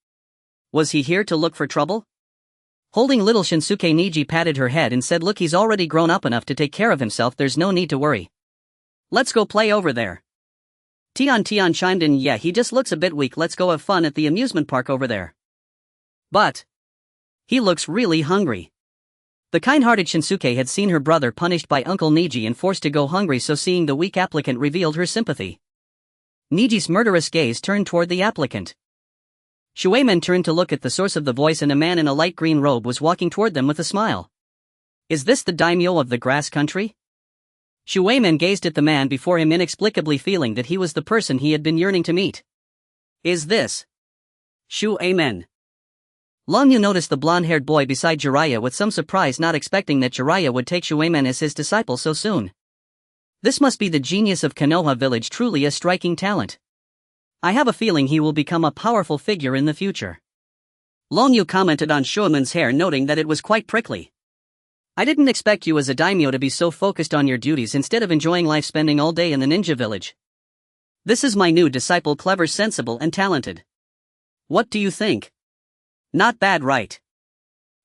Was he here to look for trouble? Holding little Shinsuke, Niji patted her head and said, "Look, he's already grown up enough to take care of himself, there's no need to worry. Let's go play over there." Tian chimed in, "Yeah, he just looks a bit weak, let's go have fun at the amusement park over there." But he looks really hungry. The kind-hearted Shinsuke had seen her brother punished by Uncle Niji and forced to go hungry, so seeing the weak applicant revealed her sympathy. Niji's murderous gaze turned toward the applicant. Shueiman turned to look at the source of the voice, and a man in a light green robe was walking toward them with a smile. Is this the daimyo of the grass country? Shueiman gazed at the man before him, inexplicably feeling that he was the person he had been yearning to meet. Is this Shueiman? Longyu noticed the blonde-haired boy beside Jiraiya with some surprise, not expecting that Jiraiya would take Shueiman as his disciple so soon. This must be the genius of Konoha village, truly a striking talent. I have a feeling he will become a powerful figure in the future. Longyu commented on Shueiman's hair, noting that it was quite prickly. I didn't expect you as a daimyo to be so focused on your duties instead of enjoying life, spending all day in the ninja village. This is my new disciple, clever, sensible, and talented. What do you think? Not bad, right?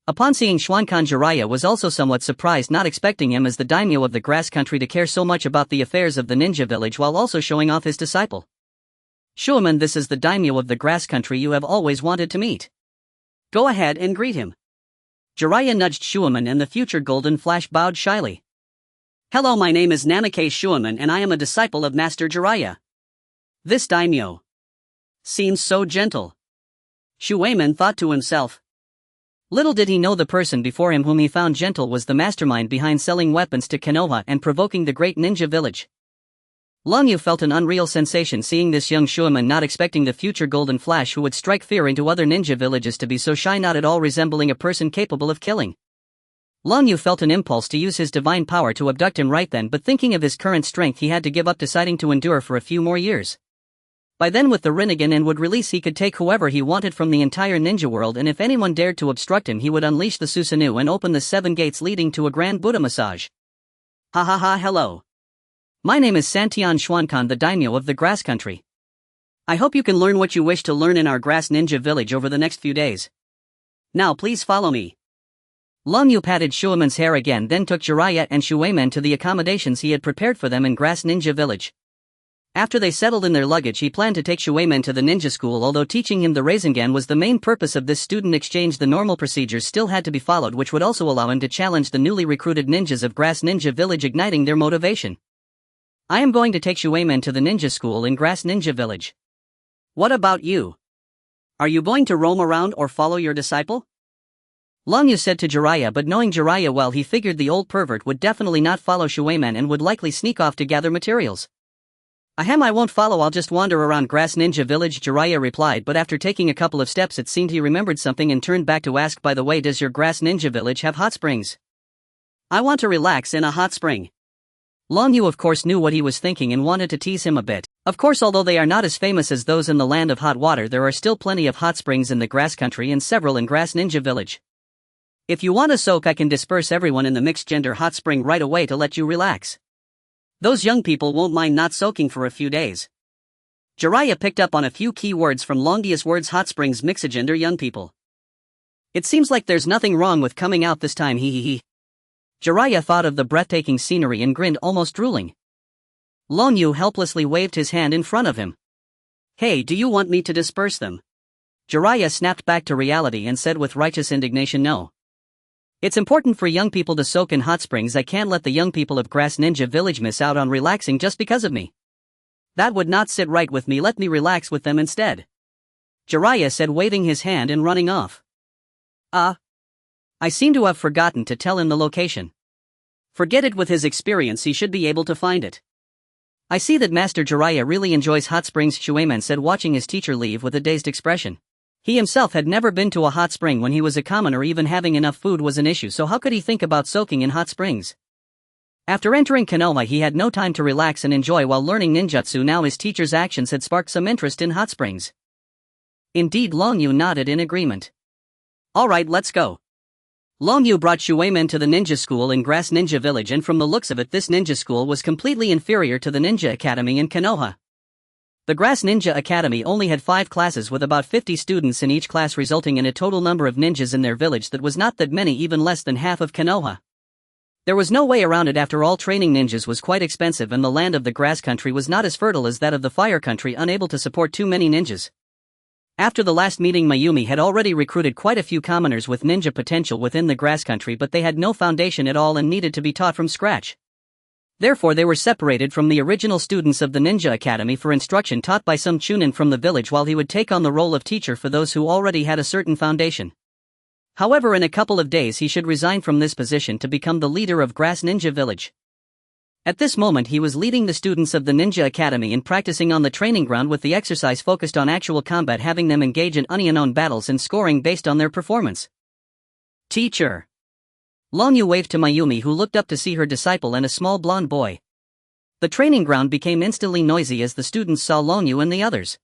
Upon seeing Schwankan, Jiraiya was also somewhat surprised, not expecting him as the daimyo of the grass country to care so much about the affairs of the ninja village while also showing off his disciple. Shueiman, this is the daimyo of the grass country you have always wanted to meet. Go ahead and greet him. Jiraiya nudged Shueiman, and the future Golden Flash bowed shyly. Hello, my name is Namikaze Shueman and I am a disciple of Master Jiraiya. This daimyo seems so gentle. Shueman thought to himself. Little did he know the person before him whom he found gentle was the mastermind behind selling weapons to Konoha and provoking the great ninja village. Long Yu felt an unreal sensation seeing this young Shueman, not expecting the future Golden Flash who would strike fear into other ninja villages to be so shy, not at all resembling a person capable of killing. Long Yu felt an impulse to use his divine power to abduct him right then, but thinking of his current strength he had to give up, deciding to endure for a few more years. By then, with the Rinnegan and would release, he could take whoever he wanted from the entire ninja world, and if anyone dared to obstruct him he would unleash the Susanoo and open the 7 gates leading to a grand Buddha massage. Ha ha ha, hello. My name is Santian Xuankan, the daimyo of the grass country. I hope you can learn what you wish to learn in our grass ninja village over the next few days. Now please follow me. Long Yu patted Shueman's hair again, then took Jiraiya and Shueman to the accommodations he had prepared for them in grass ninja village. After they settled in their luggage, he planned to take Shueman to the ninja school. Although teaching him the Rasengan was the main purpose of this student exchange, the normal procedures still had to be followed, which would also allow him to challenge the newly recruited ninjas of Grass Ninja Village, igniting their motivation. I am going to take Shueman to the ninja school in Grass Ninja Village. What about you? Are you going to roam around or follow your disciple? Long Yu said to Jiraiya, but knowing Jiraiya well, he figured the old pervert would definitely not follow Shueman and would likely sneak off to gather materials. Ahem, I won't follow, I'll just wander around Grass Ninja Village, Jiraiya replied, but after taking a couple of steps it seemed he remembered something and turned back to ask, by the way, does your Grass Ninja Village have hot springs? I want to relax in a hot spring. Long Yu of course knew what he was thinking and wanted to tease him a bit. Of course, although they are not as famous as those in the land of hot water, there are still plenty of hot springs in the grass country and several in Grass Ninja Village. If you want to soak, I can disperse everyone in the mixed gender hot spring right away to let you relax. Those young people won't mind not soaking for a few days. Jiraiya picked up on a few key words from Longius' words: hot springs, mixagender, young people. It seems like there's nothing wrong with coming out this time, he. Jiraiya thought of the breathtaking scenery and grinned, almost drooling. Long Yu helplessly waved his hand in front of him. Hey, do you want me to disperse them? Jiraiya snapped back to reality and said with righteous indignation, no. It's important for young people to soak in hot springs. I can't let the young people of Grass Ninja Village miss out on relaxing just because of me. That would not sit right with me, let me relax with them instead. Jiraiya said, waving his hand and running off. I seem to have forgotten to tell him the location. Forget it, with his experience he should be able to find it. I see that Master Jiraiya really enjoys hot springs, Shueman said, watching his teacher leave with a dazed expression. He himself had never been to a hot spring when he was a commoner. Even having enough food was an issue, so how could he think about soaking in hot springs? After entering Konoha he had no time to relax and enjoy while learning ninjutsu. Now his teacher's actions had sparked some interest in hot springs. Indeed, Long Yu nodded in agreement. Alright, let's go. Long Yu brought Shueman to the ninja school in Grass Ninja Village, and from the looks of it this ninja school was completely inferior to the Ninja Academy in Konoha. The Grass Ninja Academy only had 5 classes with about 50 students in each class, resulting in a total number of ninjas in their village that was not that many, even less than half of Konoha. There was no way around it. After all, training ninjas was quite expensive and the land of the grass country was not as fertile as that of the fire country, unable to support too many ninjas. After the last meeting, Mayumi had already recruited quite a few commoners with ninja potential within the grass country, but they had no foundation at all and needed to be taught from scratch. Therefore they were separated from the original students of the Ninja Academy for instruction taught by some chunin from the village, while he would take on the role of teacher for those who already had a certain foundation. However, in a couple of days he should resign from this position to become the leader of Grass Ninja Village. At this moment he was leading the students of the Ninja Academy in practicing on the training ground, with the exercise focused on actual combat, having them engage in unknown battles and scoring based on their performance. Teacher. Long Yu waved to Mayumi, who looked up to see her disciple and a small blonde boy. The training ground became instantly noisy as the students saw Long Yu and the others.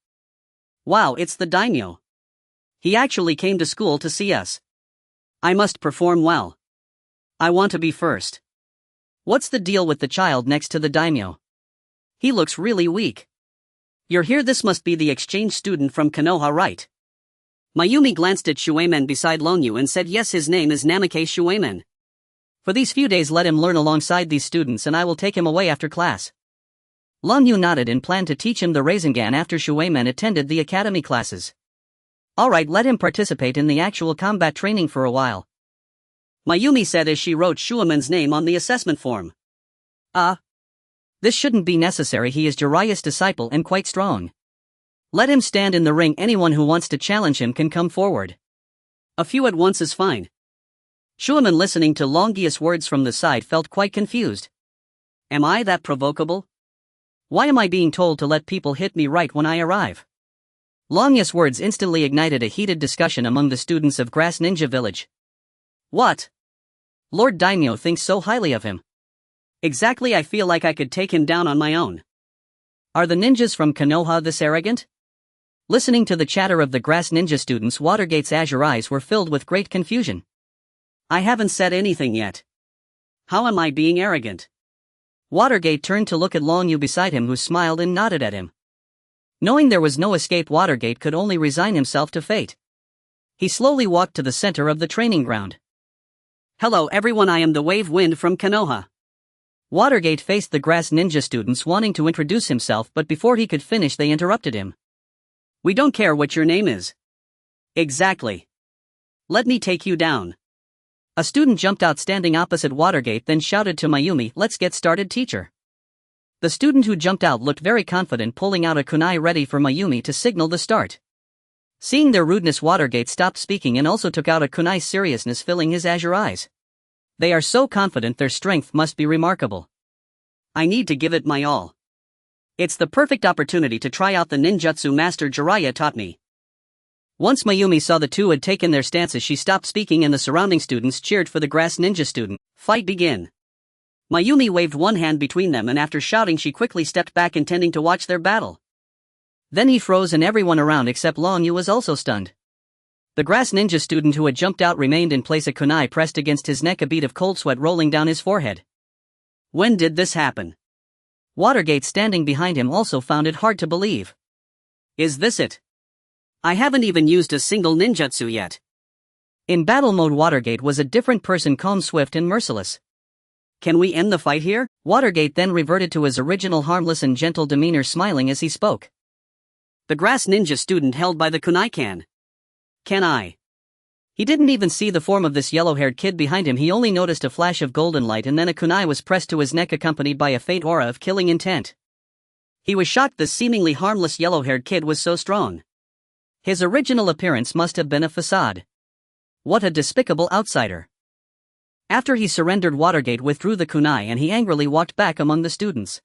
Wow, it's the daimyo. He actually came to school to see us. I must perform well. I want to be first. What's the deal with the child next to the daimyo? He looks really weak. You're here, this must be the exchange student from Konoha, right? Mayumi glanced at Shueman beside Long Yu and said, yes, his name is Namikaze Shueman. For these few days let him learn alongside these students and I will take him away after class. Long Yu nodded and planned to teach him the Rasengan after Shueman attended the academy classes. Alright, let him participate in the actual combat training for a while. Mayumi said as she wrote Shueman's name on the assessment form. This shouldn't be necessary, he is Jiraiya's disciple and quite strong. Let him stand in the ring, anyone who wants to challenge him can come forward. A few at once is fine. Shuaman, listening to Longius' words from the side, felt quite confused. Am I that provocable? Why am I being told to let people hit me right when I arrive? Longius' words instantly ignited a heated discussion among the students of Grass Ninja Village. What? Lord Daimyo thinks so highly of him. Exactly, I feel like I could take him down on my own. Are the ninjas from Konoha this arrogant? Listening to the chatter of the Grass Ninja students, Watergate's azure eyes were filled with great confusion. I haven't said anything yet. How am I being arrogant? Watergate turned to look at Long Yu beside him, who smiled and nodded at him. Knowing there was no escape, Watergate could only resign himself to fate. He slowly walked to the center of the training ground. Hello everyone, I am the Wave Wind from Konoha. Watergate faced the Grass Ninja students, wanting to introduce himself, but before he could finish they interrupted him. We don't care what your name is. Exactly. Let me take you down. A student jumped out standing opposite Watergate, then shouted to Mayumi, let's get started, teacher. The student who jumped out looked very confident, pulling out a kunai ready for Mayumi to signal the start. Seeing their rudeness, Watergate stopped speaking and also took out a kunai, seriousness filling his azure eyes. They are so confident, their strength must be remarkable. I need to give it my all. It's the perfect opportunity to try out the ninjutsu Master Jiraiya taught me. Once Mayumi saw the two had taken their stances, she stopped speaking and the surrounding students cheered for the Grass Ninja student. Fight begin. Mayumi waved one hand between them and after shouting she quickly stepped back, intending to watch their battle. Then he froze and everyone around except Long Yu was also stunned. The Grass Ninja student who had jumped out remained in place, a kunai pressed against his neck, a bead of cold sweat rolling down his forehead. When did this happen? Watergate, standing behind him, also found it hard to believe. Is this it? I haven't even used a single ninjutsu yet. In battle mode, Watergate was a different person, calm, swift and merciless. Can we end the fight here? Watergate then reverted to his original harmless and gentle demeanor, smiling as he spoke. The Grass Ninja student held by the kunai can I? He didn't even see the form of this yellow-haired kid behind him. He only noticed a flash of golden light and then a kunai was pressed to his neck, accompanied by a faint aura of killing intent. He was shocked. This seemingly harmless yellow-haired kid was so strong. His original appearance must have been a facade. What a despicable outsider. After he surrendered, Watergate withdrew the kunai and he angrily walked back among the students.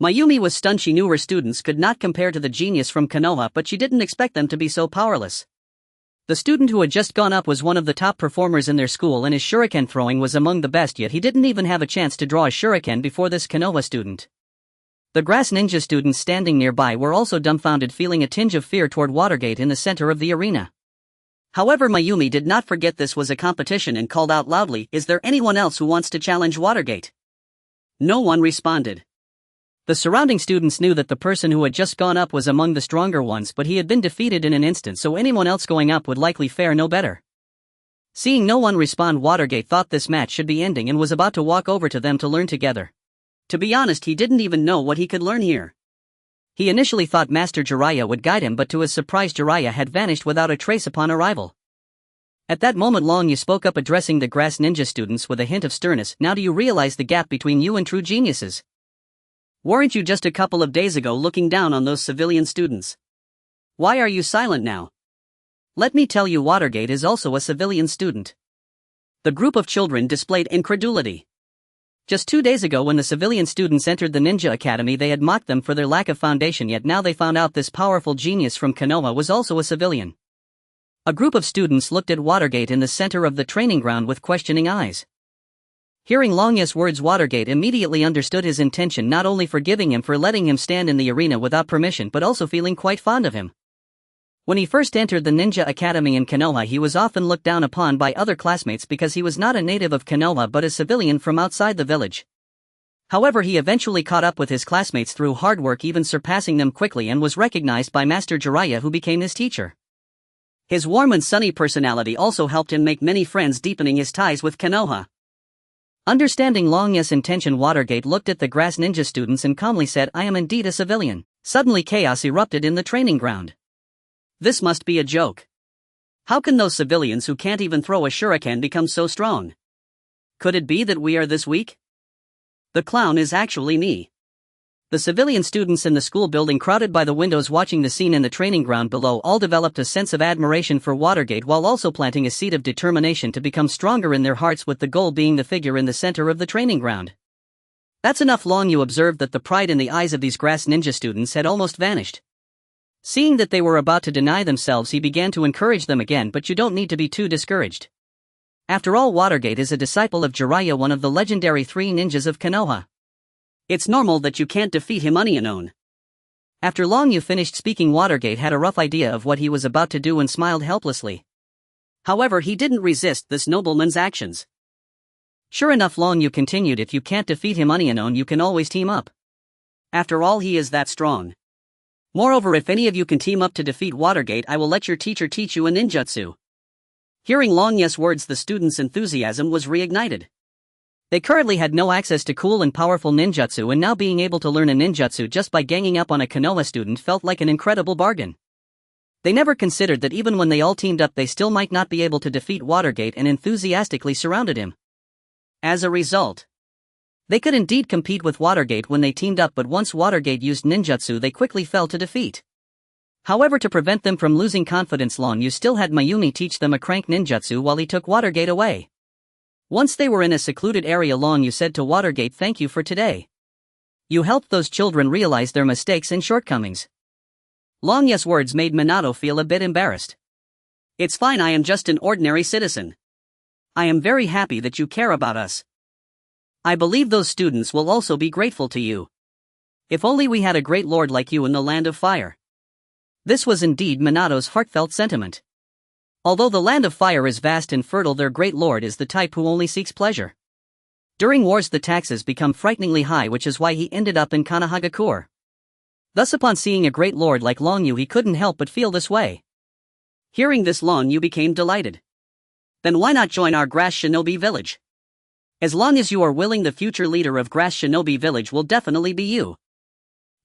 Mayumi was stunned. She knew her students could not compare to the genius from Konoha, but she didn't expect them to be so powerless. The student who had just gone up was one of the top performers in their school and his shuriken throwing was among the best, yet he didn't even have a chance to draw a shuriken before this Konoha student. The Grass Ninja students standing nearby were also dumbfounded, feeling a tinge of fear toward Watergate in the center of the arena. However, Mayumi did not forget this was a competition and called out loudly, "Is there anyone else who wants to challenge Watergate?" No one responded. The surrounding students knew that the person who had just gone up was among the stronger ones, but he had been defeated in an instant, so anyone else going up would likely fare no better. Seeing no one respond, Watergate thought this match should be ending and was about to walk over to them to learn together. To be honest, he didn't even know what he could learn here. He initially thought Master Jiraiya would guide him, but to his surprise Jiraiya had vanished without a trace upon arrival. At that moment Long Yu spoke up, addressing the Grass Ninja students with a hint of sternness. Now do you realize the gap between you and true geniuses? Weren't you just a couple of days ago looking down on those civilian students? Why are you silent now? Let me tell you, Watergate is also a civilian student. The group of children displayed incredulity. Just 2 days ago when the civilian students entered the Ninja Academy they had mocked them for their lack of foundation, yet now they found out this powerful genius from Konoha was also a civilian. A group of students looked at Watergate in the center of the training ground with questioning eyes. Hearing Long Yu's words, Watergate immediately understood his intention, not only forgiving him for letting him stand in the arena without permission but also feeling quite fond of him. When he first entered the Ninja Academy in Konoha he was often looked down upon by other classmates because he was not a native of Konoha but a civilian from outside the village. However, he eventually caught up with his classmates through hard work, even surpassing them quickly, and was recognized by Master Jiraiya, who became his teacher. His warm and sunny personality also helped him make many friends, deepening his ties with Konoha. Understanding Long Yu's intention, Watergate looked at the Grass Ninja students and calmly said, "I am indeed a civilian." Suddenly chaos erupted in the training ground. This must be a joke. How can those civilians who can't even throw a shuriken become so strong? Could it be that we are this weak? The clown is actually me. The civilian students in the school building crowded by the windows watching the scene in the training ground below all developed a sense of admiration for Watergate while also planting a seed of determination to become stronger in their hearts, with the goal being the figure in the center of the training ground. That's enough. Long Yu observed that the pride in the eyes of these grass ninja students had almost vanished. Seeing that they were about to deny themselves, he began to encourage them again, but you don't need to be too discouraged. After all, Watergate is a disciple of Jiraiya, one of the legendary 3 ninjas of Konoha. It's normal that you can't defeat him unknown. After Long Yu finished speaking, Watergate had a rough idea of what he was about to do and smiled helplessly. However, he didn't resist this nobleman's actions. Sure enough, Long Yu continued, if you can't defeat him unknown, you can always team up. After all, he is that strong. Moreover, if any of you can team up to defeat Watergate, I will let your teacher teach you a ninjutsu. Hearing Long Yu's words, the students' enthusiasm was reignited. They currently had no access to cool and powerful ninjutsu, and now being able to learn a ninjutsu just by ganging up on a Konoha student felt like an incredible bargain. They never considered that even when they all teamed up they still might not be able to defeat Watergate, and enthusiastically surrounded him. As a result, they could indeed compete with Watergate when they teamed up, but once Watergate used ninjutsu they quickly fell to defeat. However, to prevent them from losing confidence, Long Yu still had Mayumi teach them a crank ninjutsu while he took Watergate away. Once they were in a secluded area, Long Yu said to Watergate, "Thank you for today. You helped those children realize their mistakes and shortcomings." Long Yu's words made Minato feel a bit embarrassed. "It's fine, I am just an ordinary citizen. I am very happy that you care about us. I believe those students will also be grateful to you. If only we had a great lord like you in the Land of Fire." This was indeed Minato's heartfelt sentiment. Although the Land of Fire is vast and fertile, their great lord is the type who only seeks pleasure. During wars the taxes become frighteningly high, which is why he ended up in Konohagakure. Thus, upon seeing a great lord like Long Yu, he couldn't help but feel this way. Hearing this, Long Yu became delighted. "Then why not join our Grass Shinobi Village? As long as you are willing, the future leader of Grass Shinobi Village will definitely be you.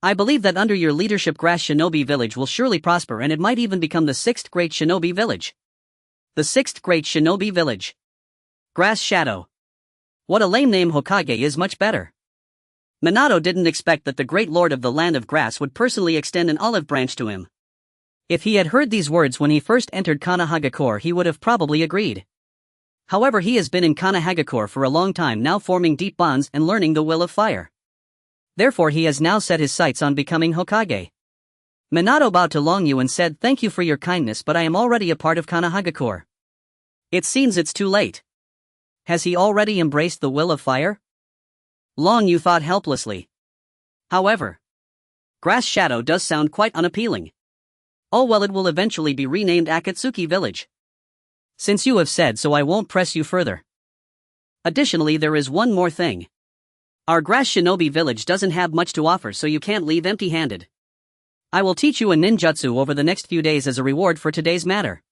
I believe that under your leadership Grass Shinobi Village will surely prosper, and it might even become the 6th Great Shinobi Village." The 6th Great Shinobi Village. Grass Shadow. What a lame name. Hokage is much better. Minato didn't expect that the great lord of the Land of Grass would personally extend an olive branch to him. If he had heard these words when he first entered Konohagakure, he would have probably agreed. However, he has been in Konohagakure for a long time now, forming deep bonds and learning the will of fire. Therefore, he has now set his sights on becoming Hokage. Minato bowed to Long Yu and said, "Thank you for your kindness, but I am already a part of Konohagakure." It seems it's too late. Has he already embraced the will of fire? Long Yu thought helplessly. However, Grass Shadow does sound quite unappealing. Oh well, it will eventually be renamed Akatsuki Village. Since you have said so, I won't press you further. Additionally, there is one more thing. Our Grass Shinobi Village doesn't have much to offer, so you can't leave empty-handed. I will teach you a ninjutsu over the next few days as a reward for today's matter.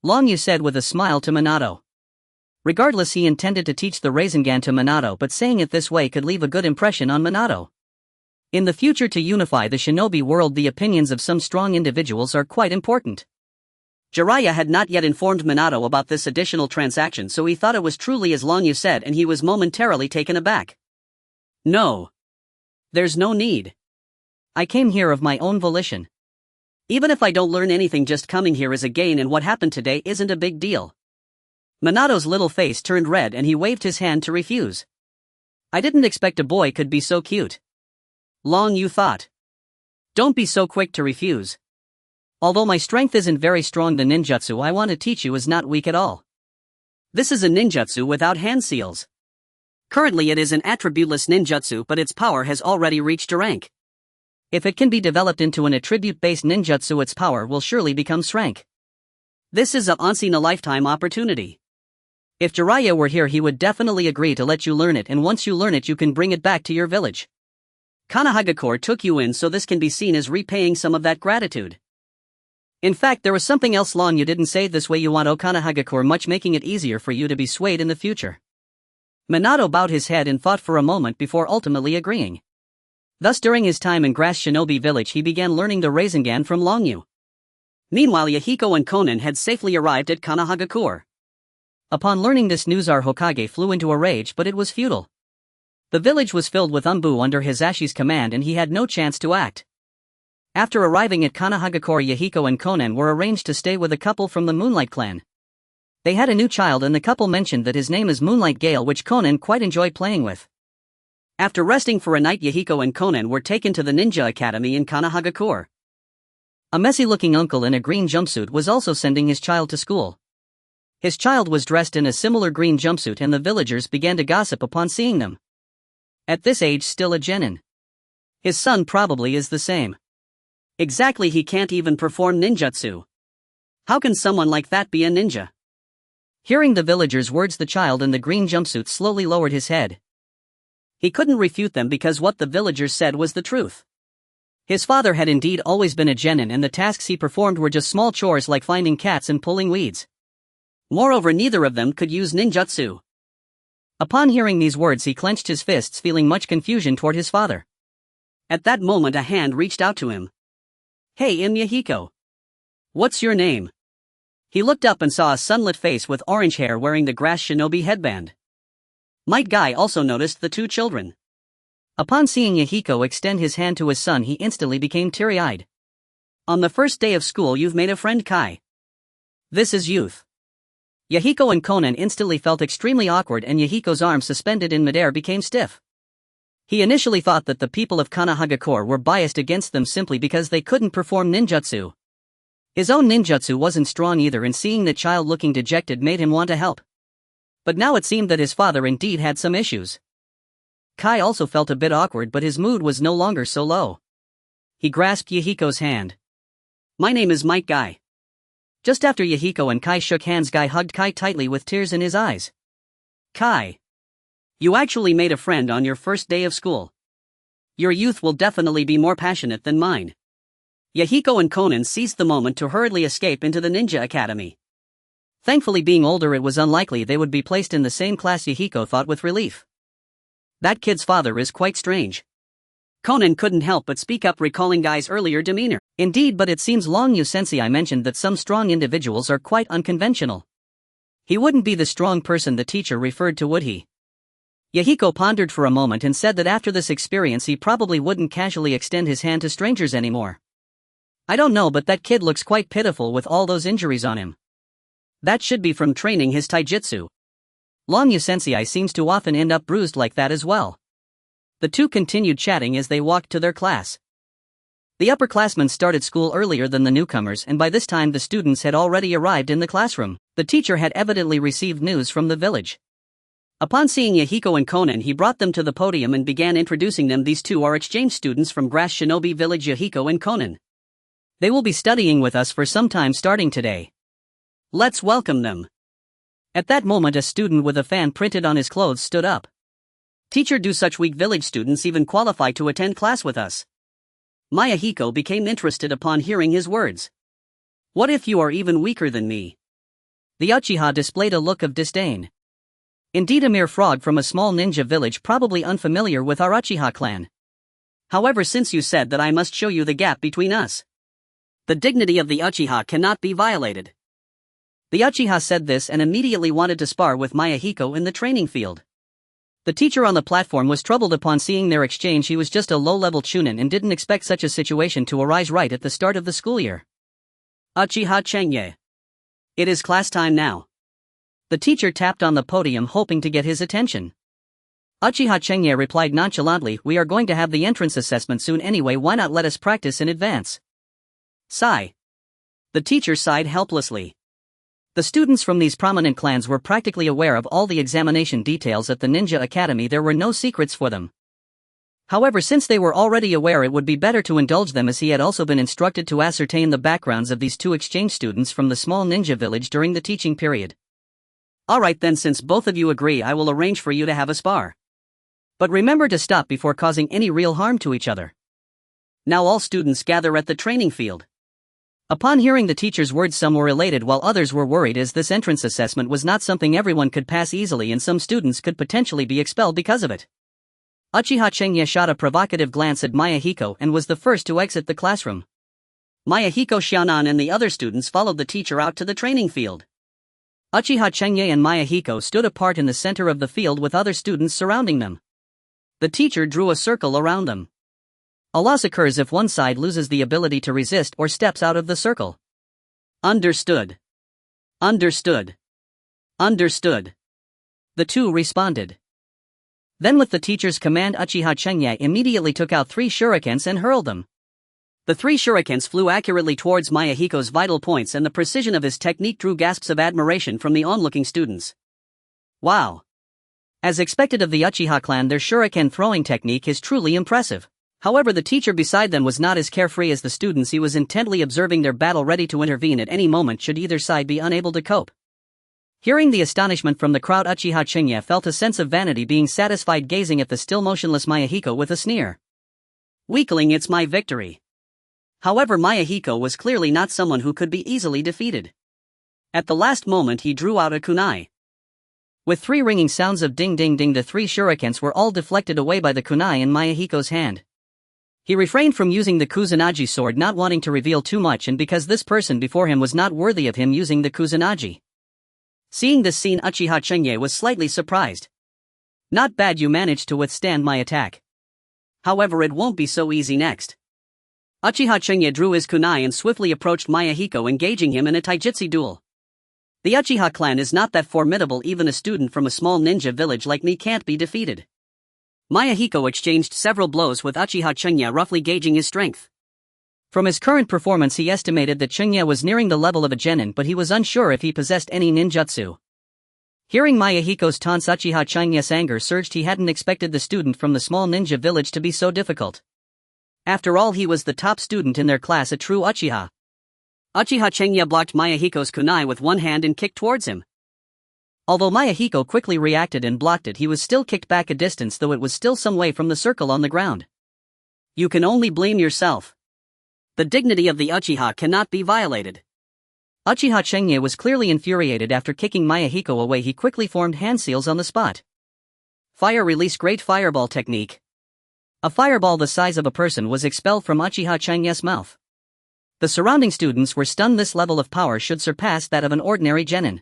Long Yu said with a smile to Minato. Regardless, he intended to teach the Rasengan to Minato, but saying it this way could leave a good impression on Minato. In the future, to unify the shinobi world, the opinions of some strong individuals are quite important. Jiraiya had not yet informed Minato about this additional transaction, so he thought it was truly as Long Yu said, and he was momentarily taken aback. "No. There's no need. I came here of my own volition. Even if I don't learn anything, just coming here is a gain, and what happened today isn't a big deal." Minato's little face turned red and he waved his hand to refuse. I didn't expect a boy could be so cute. Long Yu thought. Don't be so quick to refuse. Although my strength isn't very strong, the ninjutsu I want to teach you is not weak at all. This is a ninjutsu without hand seals. Currently it is an attributeless ninjutsu, but its power has already reached a rank. If it can be developed into an attribute-based ninjutsu, its power will surely become strength. This is a once-in-a-lifetime opportunity. If Jiraiya were here, he would definitely agree to let you learn it, and once you learn it you can bring it back to your village. Konohagakure took you in, so this can be seen as repaying some of that gratitude. In fact, there was something else Long Yu didn't say. This way you want Konohagakure much, making it easier for you to be swayed in the future. Minato bowed his head and thought for a moment before ultimately agreeing. Thus, during his time in Grass Shinobi Village, he began learning the Rasengan from Long Yu. Meanwhile, Yahiko and Konan had safely arrived at Konohagakure. Upon learning this news, our Hokage flew into a rage, but it was futile. The village was filled with Umbu under Hisashi's command and he had no chance to act. After arriving at Kanahagakure, Yahiko and Konan were arranged to stay with a couple from the Moonlight clan. They had a new child and the couple mentioned that his name is Moonlight Gale, which Konan quite enjoyed playing with. After resting for a night, Yahiko and Konan were taken to the ninja academy in Kanahagakure. A messy-looking uncle in a green jumpsuit was also sending his child to school. His child was dressed in a similar green jumpsuit and the villagers began to gossip upon seeing them. At this age, still a genin. His son probably is the same. Exactly, he can't even perform ninjutsu. How can someone like that be a ninja? Hearing the villagers' words, the child in the green jumpsuit slowly lowered his head. He couldn't refute them because what the villagers said was the truth. His father had indeed always been a genin and the tasks he performed were just small chores like finding cats and pulling weeds. Moreover, neither of them could use ninjutsu. Upon hearing these words, he clenched his fists, feeling much confusion toward his father. At that moment, a hand reached out to him. "Hey, Yahiko. What's your name?" He looked up and saw a sunlit face with orange hair wearing the grass shinobi headband. Might Guy also noticed the two children. Upon seeing Yahiko extend his hand to his son, he instantly became teary-eyed. "On the first day of school you've made a friend, Kai. This is youth." Yahiko and Konan instantly felt extremely awkward and Yahiko's arms suspended in midair became stiff. He initially thought that the people of Kanahagakure were biased against them simply because they couldn't perform ninjutsu. His own ninjutsu wasn't strong either, and seeing the child looking dejected made him want to help. But now it seemed that his father indeed had some issues. Kai also felt a bit awkward, but his mood was no longer so low. He grasped Yahiko's hand. "My name is Mike Guy." Just after Yahiko and Kai shook hands, Guy hugged Kai tightly with tears in his eyes. "Kai, you actually made a friend on your first day of school. Your youth will definitely be more passionate than mine." Yahiko and Konan seized the moment to hurriedly escape into the ninja academy. Thankfully, being older, it was unlikely they would be placed in the same class. Yahiko thought with relief. That kid's father is quite strange. Konan couldn't help but speak up, recalling Guy's earlier demeanor. "Indeed, but it seems Long Yu Sensei mentioned that some strong individuals are quite unconventional. He wouldn't be the strong person the teacher referred to, would he?" Yahiko pondered for a moment and said that after this experience he probably wouldn't casually extend his hand to strangers anymore. "I don't know, but that kid looks quite pitiful with all those injuries on him. That should be from training his taijutsu. Long Yu Sensei seems to often end up bruised like that as well." The two continued chatting as they walked to their class. The upperclassmen started school earlier than the newcomers, and by this time the students had already arrived in the classroom. The teacher had evidently received news from the village. Upon seeing Yahiko and Konan, he brought them to the podium and began introducing them. "These two are exchange students from Grass Shinobi Village, Yahiko and Konan. They will be studying with us for some time starting today. Let's welcome them." At that moment, a student with a fan printed on his clothes stood up. "Teacher, do such weak village students even qualify to attend class with us?" Yahiko became interested upon hearing his words. "What if you are even weaker than me?" The Uchiha displayed a look of disdain. "Indeed, a mere frog from a small ninja village, probably unfamiliar with our Uchiha clan. However, since you said that, I must show you the gap between us. The dignity of the Uchiha cannot be violated." The Uchiha said this and immediately wanted to spar with Yahiko in the training field. The teacher on the platform was troubled upon seeing their exchange. He was just a low-level chunin and didn't expect such a situation to arise right at the start of the school year. "Uchiha Chengye. It is class time now." The teacher tapped on the podium, hoping to get his attention. Uchiha Chengye replied nonchalantly, "We are going to have the entrance assessment soon anyway, why not let us practice in advance?" Sigh. The teacher sighed helplessly. The students from these prominent clans were practically aware of all the examination details at the Ninja Academy. There were no secrets for them. However, since they were already aware, it would be better to indulge them, as he had also been instructed to ascertain the backgrounds of these two exchange students from the small ninja village during the teaching period. "Alright then, since both of you agree, I will arrange for you to have a spar. But remember to stop before causing any real harm to each other." Now all students gather at the training field. Upon hearing the teacher's words, some were elated while others were worried, as this entrance assessment was not something everyone could pass easily and some students could potentially be expelled because of it. Uchiha Chengye shot a provocative glance at Yahiko and was the first to exit the classroom. Yahiko, Xiaonan and the other students followed the teacher out to the training field. Uchiha Chengye and Yahiko stood apart in the center of the field with other students surrounding them. The teacher drew a circle around them. A loss occurs if one side loses the ability to resist or steps out of the circle. Understood. Understood. Understood. The two responded. Then with the teacher's command, Uchiha Chenya immediately took out 3 shurikens and hurled them. The 3 shurikens flew accurately towards Mayahiko's vital points, and the precision of his technique drew gasps of admiration from the onlooking students. Wow! As expected of the Uchiha clan, their shuriken throwing technique is truly impressive. However, the teacher beside them was not as carefree as the students. He was intently observing their battle, ready to intervene at any moment should either side be unable to cope. Hearing the astonishment from the crowd, Uchiha Chenya felt a sense of vanity, being satisfied gazing at the still motionless Mayahiko with a sneer. Weakling, it's my victory. However, Mayahiko was clearly not someone who could be easily defeated. At the last moment he drew out a kunai. With 3 ringing sounds of ding ding ding, the 3 shurikens were all deflected away by the kunai in Mayahiko's hand. He refrained from using the Kusanagi sword, not wanting to reveal too much, and because this person before him was not worthy of him using the Kusanagi. Seeing this scene, Uchiha Chenya was slightly surprised. Not bad, you managed to withstand my attack. However, it won't be so easy next. Uchiha Chenya drew his kunai and swiftly approached Mayahiko, engaging him in a taijutsu duel. The Uchiha clan is not that formidable. Even a student from a small ninja village like me can't be defeated. Mayahiko exchanged several blows with Uchiha Chenya, roughly gauging his strength. From his current performance, he estimated that Chenya was nearing the level of a genin, but he was unsure if he possessed any ninjutsu. Hearing Mayahiko's taunts, Uchiha Chenya's anger surged. He hadn't expected the student from the small ninja village to be so difficult. After all, he was the top student in their class, a true Uchiha. Uchiha Chenya blocked Mayahiko's kunai with one hand and kicked towards him. Although Mayahiko quickly reacted and blocked it, he was still kicked back a distance, though it was still some way from the circle on the ground. You can only blame yourself. The dignity of the Uchiha cannot be violated. Uchiha Chenya was clearly infuriated. After kicking Mayahiko away, he quickly formed hand seals on the spot. Fire release, great fireball technique. A fireball the size of a person was expelled from Uchiha Chenya's mouth. The surrounding students were stunned. This level of power should surpass that of an ordinary genin.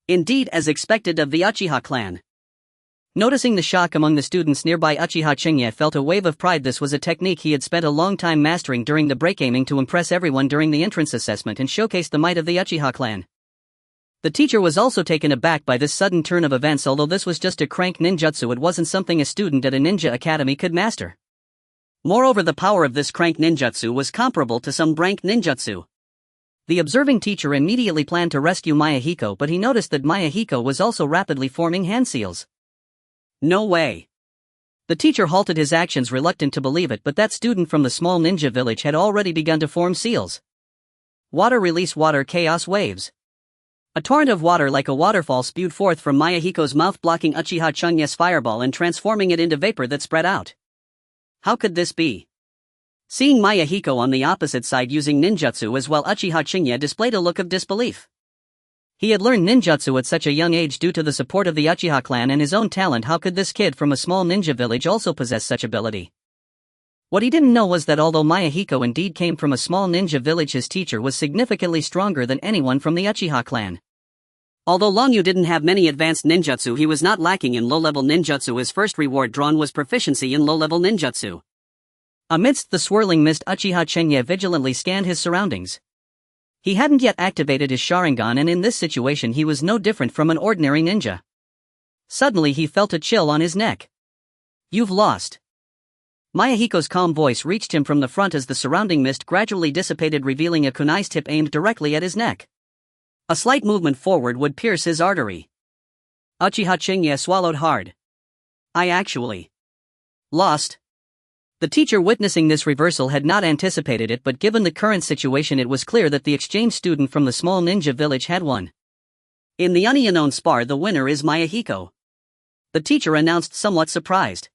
Indeed, as expected of the Uchiha clan. Noticing the shock among the students nearby, Uchiha Chenya felt a wave of pride. This was a technique he had spent a long time mastering during the break, aiming to impress everyone during the entrance assessment and showcase the might of the Uchiha clan. The teacher was also taken aback by this sudden turn of events. Although this was just a crank ninjutsu, it wasn't something a student at a ninja academy could master. Moreover, the power of this crank ninjutsu was comparable to some brank ninjutsu. The observing teacher immediately planned to rescue Mayahiko, but he noticed that Mayahiko was also rapidly forming hand seals. No way. The teacher halted his actions, reluctant to believe it, but that student from the small ninja village had already begun to form seals. Water release, water chaos waves. A torrent of water like a waterfall spewed forth from Mayahiko's mouth, blocking Uchiha Chenya's fireball and transforming it into vapor that spread out. How could this be? Seeing Mayahiko on the opposite side using ninjutsu as well, Uchiha Chenya displayed a look of disbelief. He had learned ninjutsu at such a young age due to the support of the Uchiha clan and his own talent. How could this kid from a small ninja village also possess such ability? What he didn't know was that although Mayahiko indeed came from a small ninja village, his teacher was significantly stronger than anyone from the Uchiha clan. Although Longyu didn't have many advanced ninjutsu, he was not lacking in low-level ninjutsu. His first reward drawn was proficiency in low-level ninjutsu. Amidst the swirling mist, Uchiha Chenya vigilantly scanned his surroundings. He hadn't yet activated his Sharingan, and in this situation he was no different from an ordinary ninja. Suddenly he felt a chill on his neck. You've lost. Mayahiko's calm voice reached him from the front as the surrounding mist gradually dissipated, revealing a kunai's tip aimed directly at his neck. A slight movement forward would pierce his artery. Uchiha Chenya swallowed hard. I actually lost. The teacher, witnessing this reversal, had not anticipated it, but given the current situation it was clear that the exchange student from the small ninja village had won. In the unknown spar, the winner is Mayahiko. The teacher announced, somewhat surprised.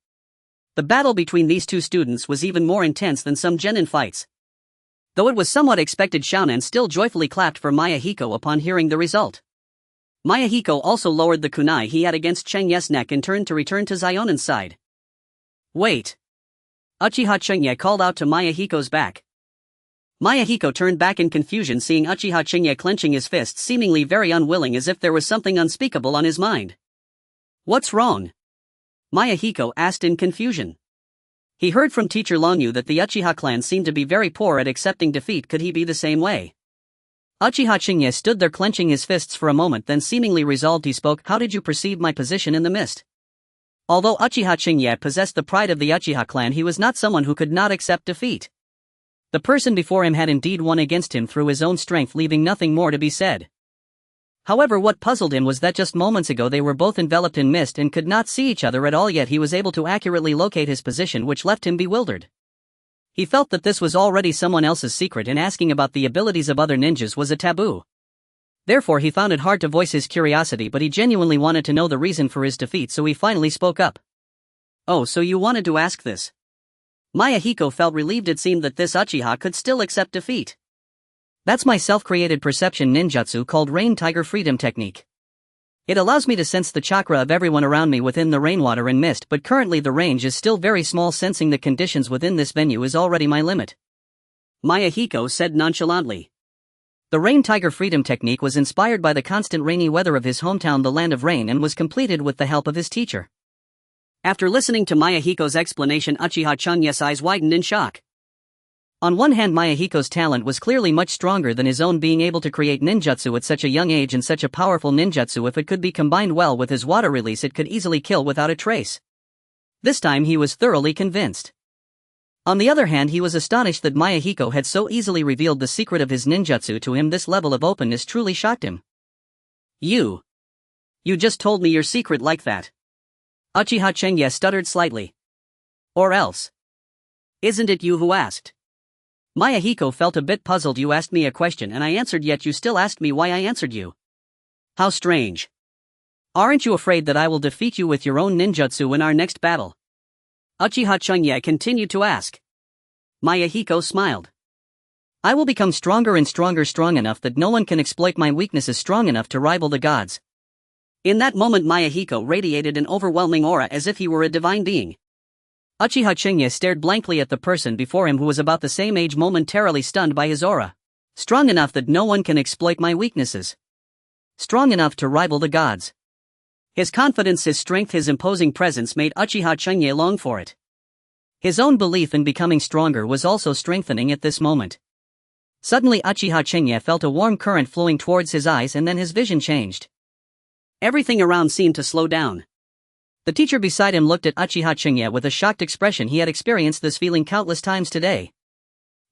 The battle between these two students was even more intense than some genin fights. Though it was somewhat expected, Xiaonan still joyfully clapped for Mayahiko upon hearing the result. Mayahiko also lowered the kunai he had against Chenya's neck and turned to return to Xionan's side. Wait. Uchiha Chenya called out to Mayahiko's back. Mayahiko turned back in confusion, seeing Uchiha Chenya clenching his fists, seemingly very unwilling, as if there was something unspeakable on his mind. What's wrong? Mayahiko asked in confusion. He heard from teacher Longyu that the Uchiha clan seemed to be very poor at accepting defeat. Could he be the same way? Uchiha Chinye stood there clenching his fists for a moment, then seemingly resolved he spoke. How did you perceive my position in the mist? Although Uchiha Chinye possessed the pride of the Uchiha clan, he was not someone who could not accept defeat. The person before him had indeed won against him through his own strength, leaving nothing more to be said. However, what puzzled him was that just moments ago they were both enveloped in mist and could not see each other at all, yet he was able to accurately locate his position, which left him bewildered. He felt that this was already someone else's secret, and asking about the abilities of other ninjas was a taboo. Therefore he found it hard to voice his curiosity, but he genuinely wanted to know the reason for his defeat, so he finally spoke up. Oh, so you wanted to ask this? Mayahiko felt relieved. It seemed that this Uchiha could still accept defeat. That's my self-created perception ninjutsu called Rain Tiger Freedom Technique. It allows me to sense the chakra of everyone around me within the rainwater and mist, but currently the range is still very small. Sensing the conditions within this venue is already my limit, Mayahiko said nonchalantly. The Rain Tiger Freedom Technique was inspired by the constant rainy weather of his hometown, the Land of Rain, and was completed with the help of his teacher. After listening to Mayahiko's explanation, Uchiha Chunye's eyes widened in shock. On one hand, Mayahiko's talent was clearly much stronger than his own, being able to create ninjutsu at such a young age, and such a powerful ninjutsu, if it could be combined well with his water release, it could easily kill without a trace. This time he was thoroughly convinced. On the other hand, he was astonished that Mayahiko had so easily revealed the secret of his ninjutsu to him. This level of openness truly shocked him. You just told me your secret like that? Uchiha Chengye stuttered slightly. Or else, isn't it you who asked? Mayahiko felt a bit puzzled. You asked me a question and I answered, yet you still asked me why I answered you. How strange. Aren't you afraid that I will defeat you with your own ninjutsu in our next battle? Uchiha Chunye continued to ask. Mayahiko smiled. I will become stronger and stronger, strong enough that no one can exploit my weaknesses, strong enough to rival the gods. In that moment, Mayahiko radiated an overwhelming aura as if he were a divine being. Uchiha Chunye stared blankly at the person before him, who was about the same age, momentarily stunned by his aura. Strong enough that no one can exploit my weaknesses. Strong enough to rival the gods. His confidence, his strength, his imposing presence made Uchiha Chunye long for it. His own belief in becoming stronger was also strengthening at this moment. Suddenly Uchiha Chunye felt a warm current flowing towards his eyes, and then his vision changed. Everything around seemed to slow down. The teacher beside him looked at Uchiha Chunye with a shocked expression. He had experienced this feeling countless times today.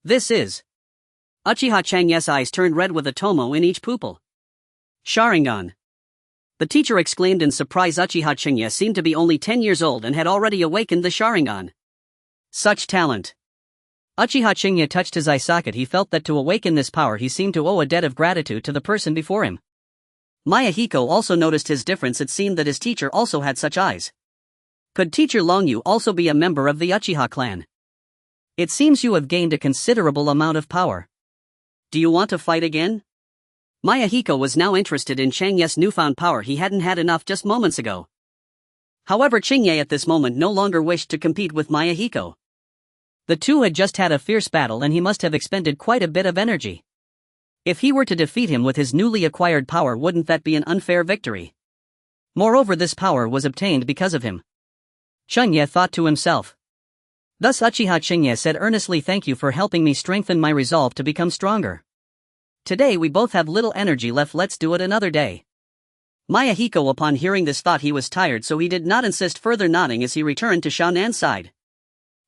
This is... Uchiha Chunye's eyes turned red with a tomo in each pupil. Sharingan. The teacher exclaimed in surprise. Uchiha Chunye seemed to be only 10 years old and had already awakened the Sharingan. Such talent. Uchiha Chunye touched his eye socket. He felt that to awaken this power he seemed to owe a debt of gratitude to the person before him. Mayahiko also noticed his difference. It seemed that his teacher also had such eyes. Could teacher Longyu also be a member of the Uchiha clan? It seems you have gained a considerable amount of power. Do you want to fight again? Mayahiko was now interested in Changye's newfound power. He hadn't had enough just moments ago. However, Changye at this moment no longer wished to compete with Mayahiko. The two had just had a fierce battle and he must have expended quite a bit of energy. If he were to defeat him with his newly acquired power, wouldn't that be an unfair victory? Moreover, this power was obtained because of him. Chunye thought to himself. Thus Uchiha Chunye said earnestly, thank you for helping me strengthen my resolve to become stronger. Today we both have little energy left, let's do it another day. Mayahiko, upon hearing this, thought he was tired, so he did not insist further, nodding as he returned to Shaonan's side.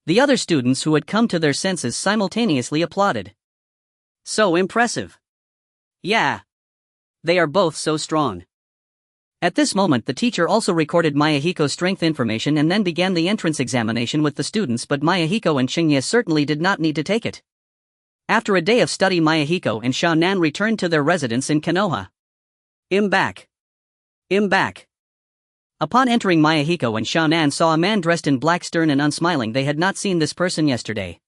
The other students who had come to their senses simultaneously applauded. So impressive. Yeah. They are both so strong. At this moment the teacher also recorded Mayahiko's strength information and then began the entrance examination with the students, but Mayahiko and Chunye certainly did not need to take it. After a day of study, Mayahiko and Shaonan returned to their residence in Konoha. I'm back. Upon entering, Mayahiko and Shaonan saw a man dressed in black, stern and unsmiling. They had not seen this person yesterday.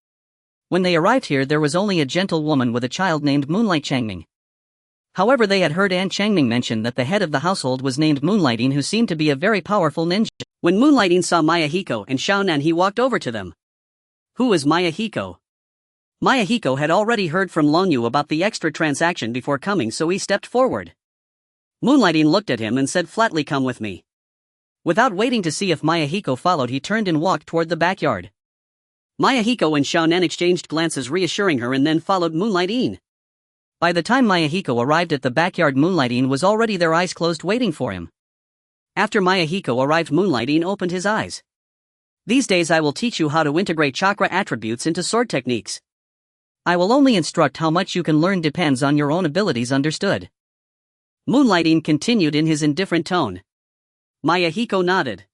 When they arrived here, there was only a gentle woman with a child named Moonlight Changming. However, they had heard Aunt Changming mention that the head of the household was named Moonlighting, who seemed to be a very powerful ninja. When Moonlighting saw Mayahiko and Shaonan, he walked over to them. Who is Mayahiko? Mayahiko had already heard from Longyu about the extra transaction before coming, so he stepped forward. Moonlighting looked at him and said flatly, come with me. Without waiting to see if Mayahiko followed, he turned and walked toward the backyard. Mayahiko and Xiaonan exchanged glances, reassuring her, and then followed Moonlight-in. By the time Mayahiko arrived at the backyard, Moonlight-in was already there, eyes closed, waiting for him. After Mayahiko arrived, Moonlight-in opened his eyes. These days I will teach you how to integrate chakra attributes into sword techniques. I will only instruct. How much you can learn depends on your own abilities, understood? Moonlight-in continued in his indifferent tone. Mayahiko nodded.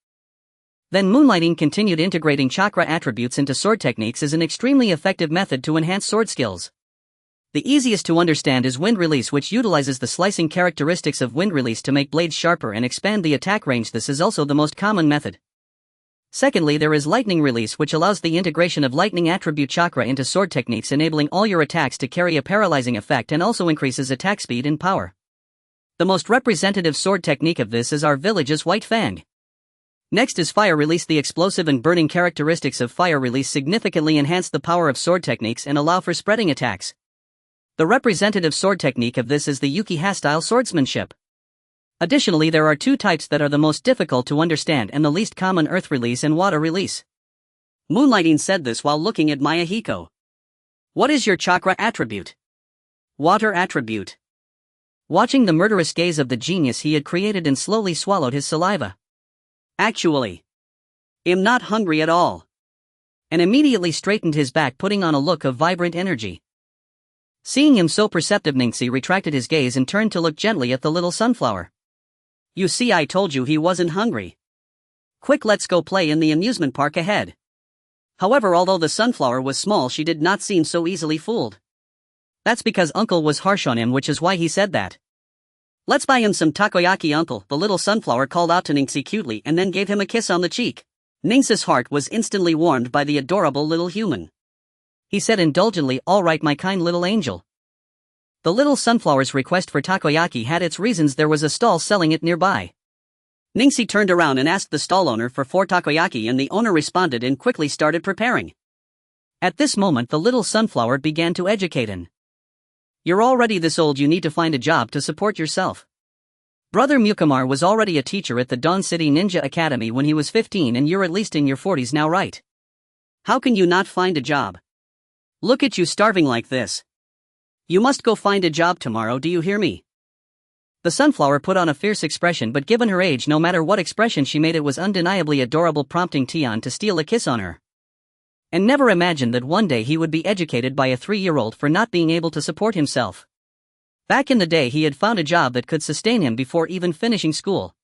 Then Moonlight-in continued. Integrating chakra attributes into sword techniques is an extremely effective method to enhance sword skills. The easiest to understand is wind release, which utilizes the slicing characteristics of wind release to make blades sharper and expand the attack range. This is also the most common method. Secondly, there is lightning release, which allows the integration of lightning attribute chakra into sword techniques, enabling all your attacks to carry a paralyzing effect and also increases attack speed and power. The most representative sword technique of this is our village's White Fang. Next is fire release. The explosive and burning characteristics of fire release significantly enhance the power of sword techniques and allow for spreading attacks. The representative sword technique of this is the Uchiha style swordsmanship. Additionally, there are two types that are the most difficult to understand and the least common: earth release and water release. Moonlight-in said this while looking at Mayahiko. What is your chakra attribute? Water attribute. Watching the murderous gaze of the genius, he had created and slowly swallowed his saliva. Actually, I'm not hungry at all. And immediately straightened his back, putting on a look of vibrant energy. Seeing him so perceptive, Ningxi retracted his gaze and turned to look gently at the little sunflower. You see, I told you he wasn't hungry. Quick, let's go play in the amusement park ahead. However, although the sunflower was small, she did not seem so easily fooled. That's because Uncle was harsh on him, which is why he said that. Let's buy him some takoyaki, Uncle, the little sunflower called out to Ningxi cutely and then gave him a kiss on the cheek. Ningxi's heart was instantly warmed by the adorable little human. He said indulgently, all right, my kind little angel. The little sunflower's request for takoyaki had its reasons. There was a stall selling it nearby. Ningxi turned around and asked the stall owner for 4 takoyaki, and the owner responded and quickly started preparing. At this moment, the little sunflower began to educate him. You're already this old, you need to find a job to support yourself. Brother Mukamar was already a teacher at the Dawn City Ninja Academy when he was 15, and you're at least in your 40s now, right? How can you not find a job? Look at you starving like this. You must go find a job tomorrow, do you hear me? The sunflower put on a fierce expression, but given her age, no matter what expression she made, it was undeniably adorable, prompting Tian to steal a kiss on her. And never imagined that one day he would be educated by a 3-year-old for not being able to support himself. Back in the day, he had found a job that could sustain him before even finishing school.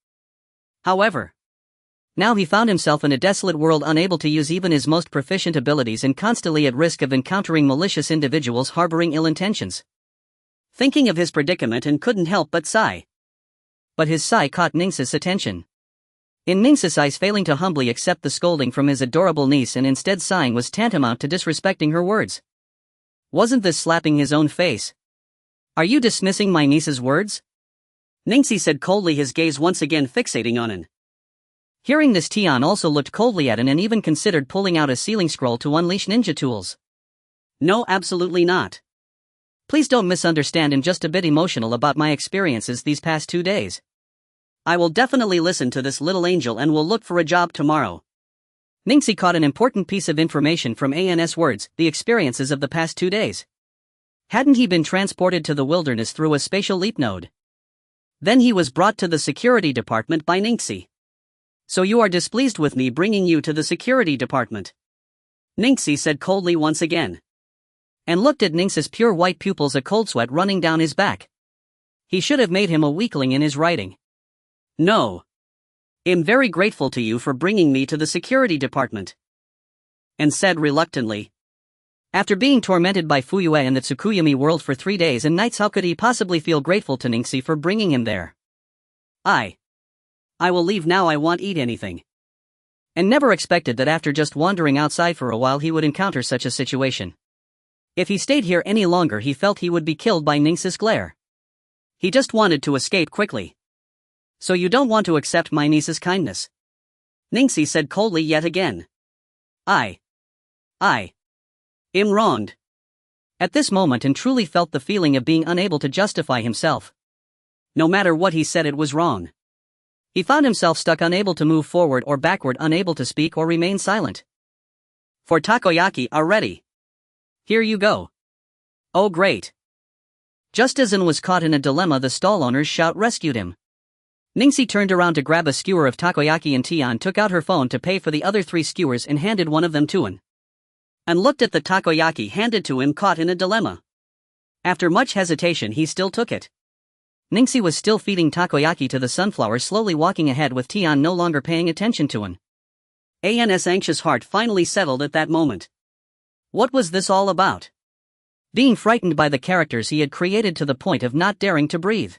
However, now he found himself in a desolate world, unable to use even his most proficient abilities and constantly at risk of encountering malicious individuals harboring ill intentions. Thinking of his predicament and couldn't help but sigh. But his sigh caught Ningxi's attention. In Ningxi's eyes, failing to humbly accept the scolding from his adorable niece and instead sighing was tantamount to disrespecting her words. Wasn't this slapping his own face? Are you dismissing my niece's words? Ningxi said coldly, his gaze once again fixating on him. Hearing this, Tian also looked coldly at him and even considered pulling out a sealing scroll to unleash ninja tools. No, absolutely not. Please don't misunderstand. I'm just a bit emotional about my experiences these past 2 days. I will definitely listen to this little angel and will look for a job tomorrow. Ningxi caught an important piece of information from An's words, the experiences of the past 2 days. Hadn't he been transported to the wilderness through a spatial leap node? Then he was brought to the security department by Ningxi. So you are displeased with me bringing you to the security department? Ningxi said coldly once again. And looked at Ningxi's pure white pupils, a cold sweat running down his back. He should have made him a weakling in his writing. No. I'm very grateful to you for bringing me to the security department. And said reluctantly. After being tormented by Fuyue in the Tsukuyami world for 3 days and nights, how could he possibly feel grateful to Ningxi for bringing him there? I will leave now, I won't eat anything. And never expected that after just wandering outside for a while he would encounter such a situation. If he stayed here any longer, he felt he would be killed by Ningxi's glare. He just wanted to escape quickly. So you don't want to accept my niece's kindness? Ningxi said coldly yet again. I am wronged. At this moment, and truly felt the feeling of being unable to justify himself. No matter what he said, it was wrong. He found himself stuck, unable to move forward or backward, unable to speak or remain silent. For takoyaki are ready. Here you go. Oh great. Just as Zen was caught in a dilemma, the stall owner's shout rescued him. Ningxi turned around to grab a skewer of takoyaki and Tian took out her phone to pay for the other 3 skewers and handed one of them to him. And looked at the takoyaki handed to him, caught in a dilemma. After much hesitation he still took it. Ningxi was still feeding takoyaki to the sunflower, slowly walking ahead with Tian no longer paying attention to him. An's anxious heart finally settled at that moment. What was this all about? Being frightened by the characters he had created to the point of not daring to breathe.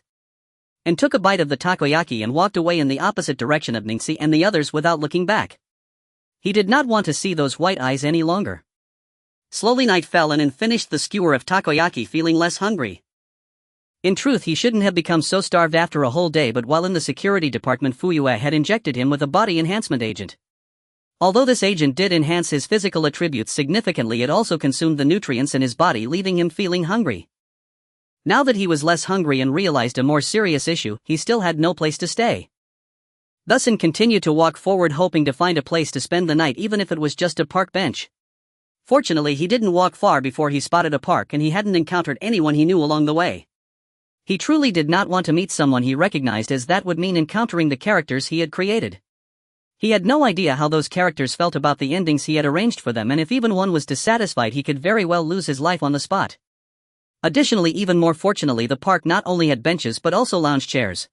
And took a bite of the takoyaki and walked away in the opposite direction of Ningxi and the others without looking back. He did not want to see those white eyes any longer. Slowly night fell and finished the skewer of takoyaki, feeling less hungry. In truth, he shouldn't have become so starved after a whole day, but while in the security department Fuyue had injected him with a body enhancement agent. Although this agent did enhance his physical attributes significantly, it also consumed the nutrients in his body, leaving him feeling hungry. Now that he was less hungry and realized a more serious issue, he still had no place to stay. Thus he continued to walk forward, hoping to find a place to spend the night, even if it was just a park bench. Fortunately, he didn't walk far before he spotted a park, and he hadn't encountered anyone he knew along the way. He truly did not want to meet someone he recognized, as that would mean encountering the characters he had created. He had no idea how those characters felt about the endings he had arranged for them, and if even one was dissatisfied, he could very well lose his life on the spot. Additionally, even more fortunately, the park not only had benches but also lounge chairs.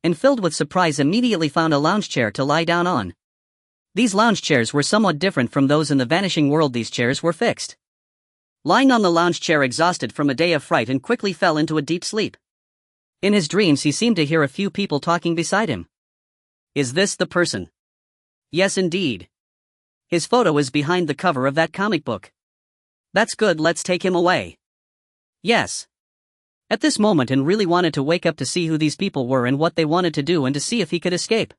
And filled with surprise, immediately found a lounge chair to lie down on. These lounge chairs were somewhat different from those in the vanishing world. These chairs were fixed. Lying on the lounge chair, exhausted from a day of fright, and quickly fell into a deep sleep. In his dreams he seemed to hear a few people talking beside him. Is this the person? Yes indeed. His photo is behind the cover of that comic book. That's good, let's take him away. Yes. At this moment he really wanted to wake up to see who these people were and what they wanted to do, and to see if he could escape.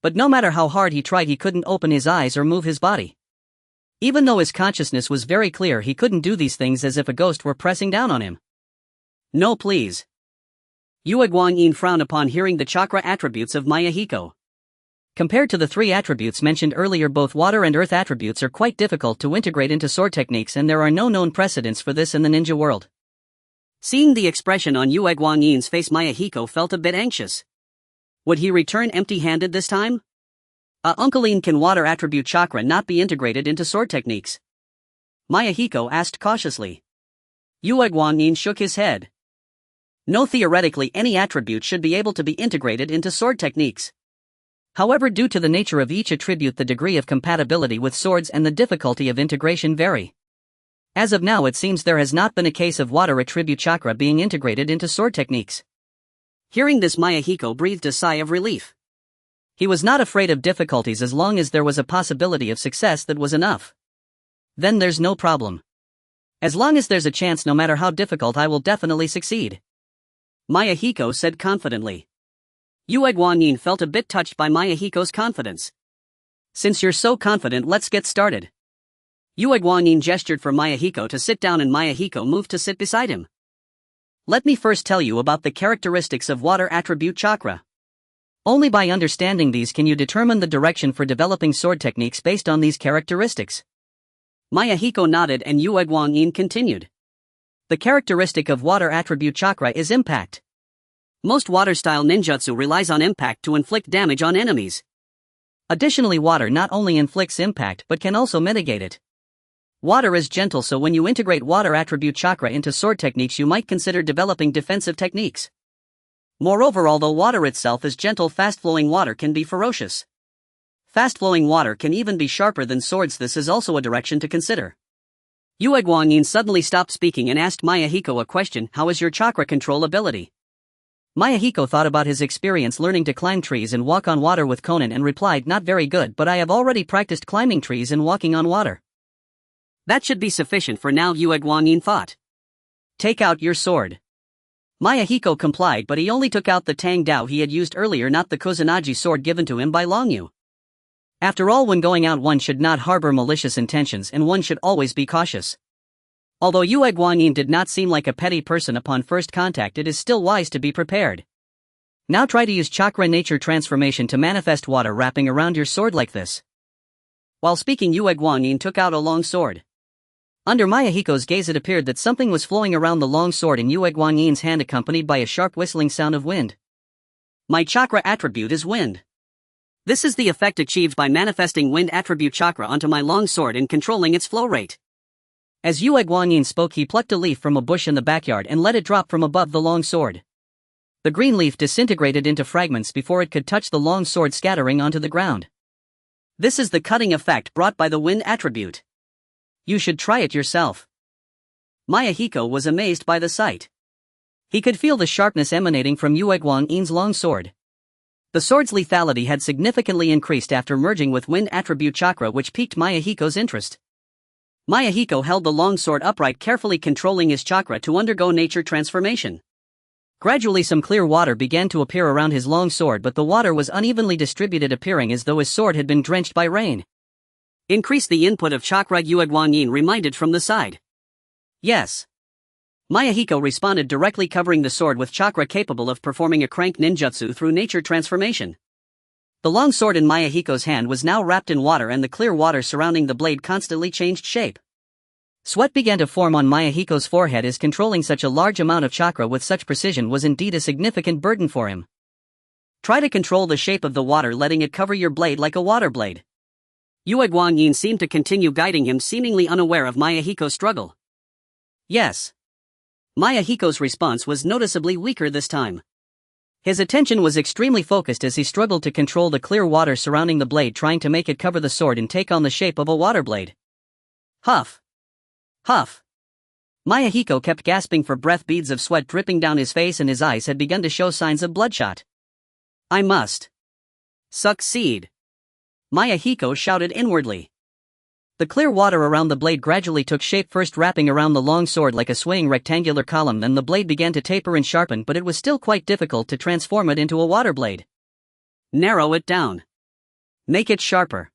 But no matter how hard he tried, he couldn't open his eyes or move his body. Even though his consciousness was very clear, he couldn't do these things, as if a ghost were pressing down on him. No please. Yue Guangyin frowned upon hearing the chakra attributes of Yahiko. Compared to the 3 attributes mentioned earlier, both water and earth attributes are quite difficult to integrate into sword techniques, and there are no known precedents for this in the ninja world. Seeing the expression on Yue Guangyin's face, Yahiko felt a bit anxious. Would he return empty-handed this time? Uncle, can water attribute chakra not be integrated into sword techniques? Yahiko asked cautiously. Yue Guangyin shook his head. No, theoretically any attribute should be able to be integrated into sword techniques. However, due to the nature of each attribute, the degree of compatibility with swords and the difficulty of integration vary. As of now, it seems there has not been a case of water attribute chakra being integrated into sword techniques. Hearing this, Yahiko breathed a sigh of relief. He was not afraid of difficulties as long as there was a possibility of success. That was enough. Then there's no problem. As long as there's a chance, no matter how difficult, I will definitely succeed. Yahiko said confidently. Yue Guanyin felt a bit touched by Yahiko's confidence. Since you're so confident, let's get started. Yue Guanyin gestured for Yahiko to sit down, and Yahiko moved to sit beside him. Let me first tell you about the characteristics of water attribute chakra. Only by understanding these can you determine the direction for developing sword techniques based on these characteristics. Yahiko nodded, and Yue Guanyin continued. The characteristic of water attribute chakra is impact. Most water-style ninjutsu relies on impact to inflict damage on enemies. Additionally, water not only inflicts impact but can also mitigate it. Water is gentle, so when you integrate water attribute chakra into sword techniques, you might consider developing defensive techniques. Moreover, although water itself is gentle, fast-flowing water can be ferocious. Fast-flowing water can even be sharper than swords. This is also a direction to consider. Yue Guangyin suddenly stopped speaking and asked Yahiko a question. How is your chakra control ability? Yahiko thought about his experience learning to climb trees and walk on water with Konan and replied, not very good, but I have already practiced climbing trees and walking on water. That should be sufficient for now, Yue Guangyin thought. Take out your sword. Yahiko complied, but he only took out the Tang Dao he had used earlier, not the Kusanagi sword given to him by Long Yu. After all, when going out, one should not harbor malicious intentions, and one should always be cautious. Although Yue Guanyin did not seem like a petty person upon first contact, it is still wise to be prepared. Now try to use chakra nature transformation to manifest water wrapping around your sword like this. While speaking, Yue Guanyin took out a long sword. Under Mayahiko's gaze it appeared that something was flowing around the long sword in Yue Guanyin's hand accompanied by a sharp whistling sound of wind. My chakra attribute is wind. This is the effect achieved by manifesting wind attribute chakra onto my long sword and controlling its flow rate. As Yue Guanyin spoke, he plucked a leaf from a bush in the backyard and let it drop from above the long sword. The green leaf disintegrated into fragments before it could touch the long sword, scattering onto the ground. This is the cutting effect brought by the wind attribute. You should try it yourself. Mayahiko was amazed by the sight. He could feel the sharpness emanating from Yue Guanyin's long sword. The sword's lethality had significantly increased after merging with wind attribute chakra, which piqued Mayahiko's interest. Mayahiko held the long sword upright, carefully controlling his chakra to undergo nature transformation. Gradually some clear water began to appear around his long sword, but the water was unevenly distributed, appearing as though his sword had been drenched by rain. Increase the input of chakra, Yue Guanyin reminded from the side. Yes. Mayahiko responded directly, covering the sword with chakra capable of performing a crank ninjutsu through nature transformation. The long sword in Mayahiko's hand was now wrapped in water, and the clear water surrounding the blade constantly changed shape. Sweat began to form on Mayahiko's forehead, as controlling such a large amount of chakra with such precision was indeed a significant burden for him. Try to control the shape of the water, letting it cover your blade like a water blade. Yue Guanyin seemed to continue guiding him, seemingly unaware of Mayahiko's struggle. Yes. Mayahiko's response was noticeably weaker this time. His attention was extremely focused as he struggled to control the clear water surrounding the blade, trying to make it cover the sword and take on the shape of a water blade. Huff. Huff. Mayahiko kept gasping for breath, beads of sweat dripping down his face, and his eyes had begun to show signs of bloodshot. I must succeed, Mayahiko shouted inwardly. The clear water around the blade gradually took shape, first wrapping around the long sword like a swaying rectangular column, then the blade began to taper and sharpen, but it was still quite difficult to transform it into a water blade. Narrow it down. Make it sharper.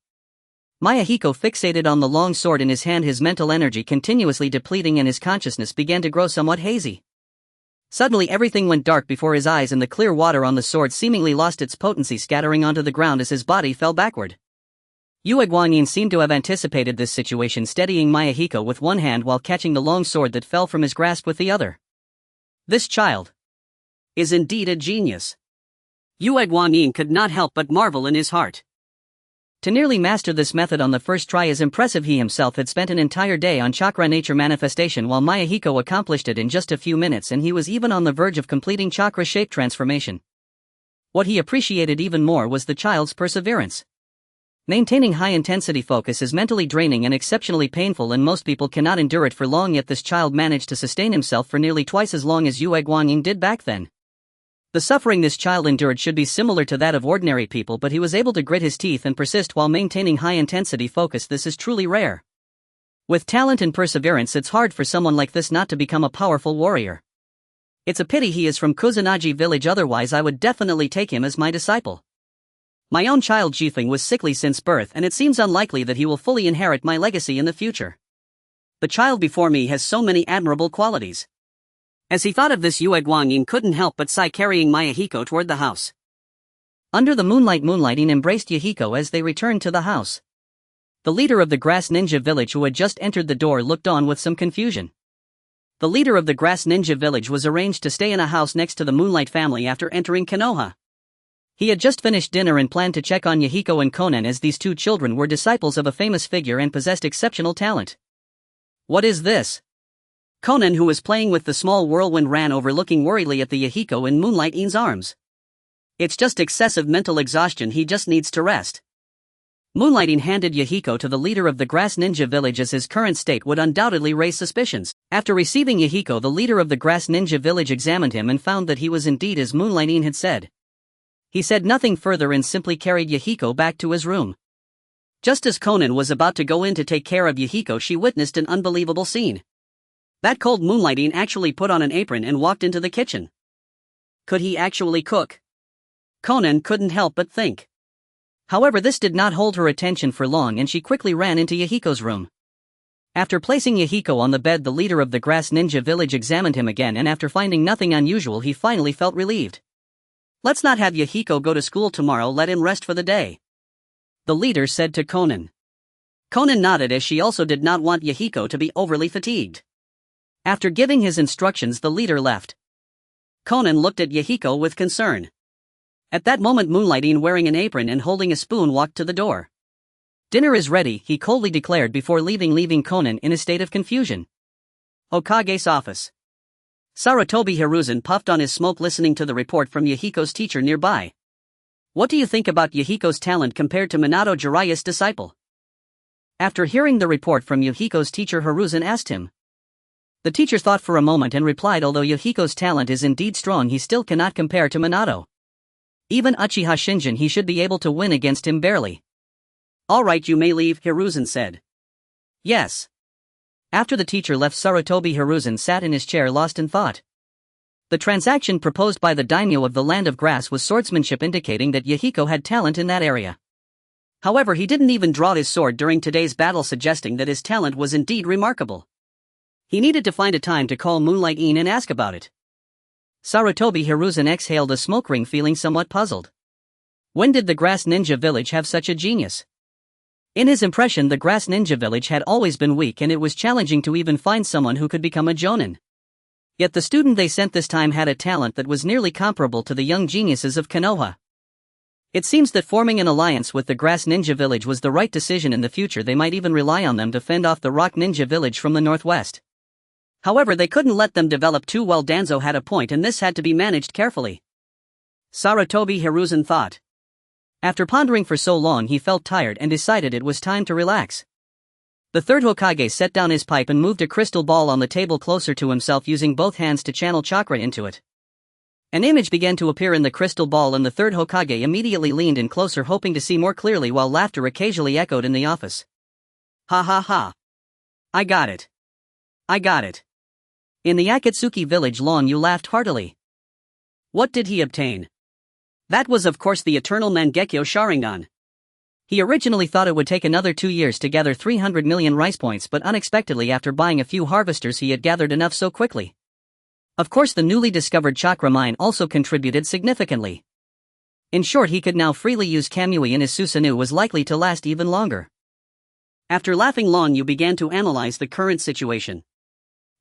Mayahiko fixated on the long sword in his hand, his mental energy continuously depleting, and his consciousness began to grow somewhat hazy. Suddenly everything went dark before his eyes, and the clear water on the sword seemingly lost its potency, scattering onto the ground as his body fell backward. Yue Guanyin seemed to have anticipated this situation, steadying Mayahiko with one hand while catching the long sword that fell from his grasp with the other. This child is indeed a genius. Yue Guanyin could not help but marvel in his heart. To nearly master this method on the first try is impressive. He himself had spent an entire day on chakra nature manifestation, while Mayahiko accomplished it in just a few minutes, and he was even on the verge of completing chakra shape transformation. What he appreciated even more was the child's perseverance. Maintaining high-intensity focus is mentally draining and exceptionally painful, and most people cannot endure it for long, yet this child managed to sustain himself for nearly twice as long as Yue Guanyin did back then. The suffering this child endured should be similar to that of ordinary people, but he was able to grit his teeth and persist while maintaining high-intensity focus. This is truly rare. With talent and perseverance, it's hard for someone like this not to become a powerful warrior. It's a pity he is from Kusanagi village, otherwise I would definitely take him as my disciple. My own child Jifeng was sickly since birth, and it seems unlikely that he will fully inherit my legacy in the future. The child before me has so many admirable qualities. As he thought of this, Yue Guanyin couldn't help but sigh, carrying Mayahiko toward the house. Under the moonlight, Moonlighting embraced Yahiko as they returned to the house. The leader of the Grass Ninja Village, who had just entered the door, looked on with some confusion. The leader of the Grass Ninja Village was arranged to stay in a house next to the Moonlight family after entering Konoha. He had just finished dinner and planned to check on Yahiko and Konan, as these two children were disciples of a famous figure and possessed exceptional talent. What is this? Konan, who was playing with the small whirlwind, ran over, looking worriedly at the Yahiko in Moonlighting's arms. It's just excessive mental exhaustion, he just needs to rest. Moonlighting handed Yahiko to the leader of the Grass Ninja Village, as his current state would undoubtedly raise suspicions. After receiving Yahiko, the leader of the Grass Ninja Village examined him and found that he was indeed as Moonlighting had said. He said nothing further and simply carried Yahiko back to his room. Just as Konan was about to go in to take care of Yahiko, she witnessed an unbelievable scene. That cold Moonlighting actually put on an apron and walked into the kitchen. Could he actually cook? Konan couldn't help but think. However, this did not hold her attention for long, and she quickly ran into Yahiko's room. After placing Yahiko on the bed, the leader of the Grass Ninja Village examined him again, and after finding nothing unusual, he finally felt relieved. Let's not have Yahiko go to school tomorrow, let him rest for the day, the leader said to Konan. Konan nodded as she also did not want Yahiko to be overly fatigued. After giving his instructions, the leader left. Konan looked at Yahiko with concern. At that moment, Moonlighting, wearing an apron and holding a spoon, walked to the door. Dinner is ready, he coldly declared before leaving Konan in a state of confusion. Hokage's office. Sarutobi Hiruzen puffed on his smoke, listening to the report from Yahiko's teacher nearby. What do you think about Yahiko's talent compared to Minato Jiraiya's disciple? After hearing the report from Yahiko's teacher, Hiruzen asked him. The teacher thought for a moment and replied, although Yahiko's talent is indeed strong, he still cannot compare to Minato. Even Uchiha Shinjin, he should be able to win against him barely. Alright, you may leave, Hiruzen said. Yes. After the teacher left, Sarutobi Hiruzen sat in his chair, lost in thought. The transaction proposed by the daimyo of the Land of Grass was swordsmanship, indicating that Yahiko had talent in that area. However, he didn't even draw his sword during today's battle, suggesting that his talent was indeed remarkable. He needed to find a time to call Moonlight-in and ask about it. Sarutobi Hiruzen exhaled a smoke ring, feeling somewhat puzzled. When did the Grass Ninja Village have such a genius? In his impression, the Grass Ninja Village had always been weak, and it was challenging to even find someone who could become a jonin. Yet the student they sent this time had a talent that was nearly comparable to the young geniuses of Konoha. It seems that forming an alliance with the Grass Ninja Village was the right decision. In the future, they might even rely on them to fend off the Rock Ninja Village from the northwest. However, they couldn't let them develop too well. Danzo had a point, and this had to be managed carefully. Sarutobi Hiruzen thought. After pondering for so long, he felt tired and decided it was time to relax. The third Hokage set down his pipe and moved a crystal ball on the table closer to himself, using both hands to channel chakra into it. An image began to appear in the crystal ball, and the third Hokage immediately leaned in closer, hoping to see more clearly, while laughter occasionally echoed in the office. Ha ha ha. I got it. I got it. In the Akatsuki village, Long Yu laughed heartily. What did he obtain? That was of course the eternal Mangekyo Sharingan. He originally thought it would take another 2 years to gather 300 million rice points, but unexpectedly, after buying a few harvesters, he had gathered enough so quickly. Of course, the newly discovered chakra mine also contributed significantly. In short, he could now freely use Kamui, and his Susanoo was likely to last even longer. After laughing, Long Yu began to analyze the current situation.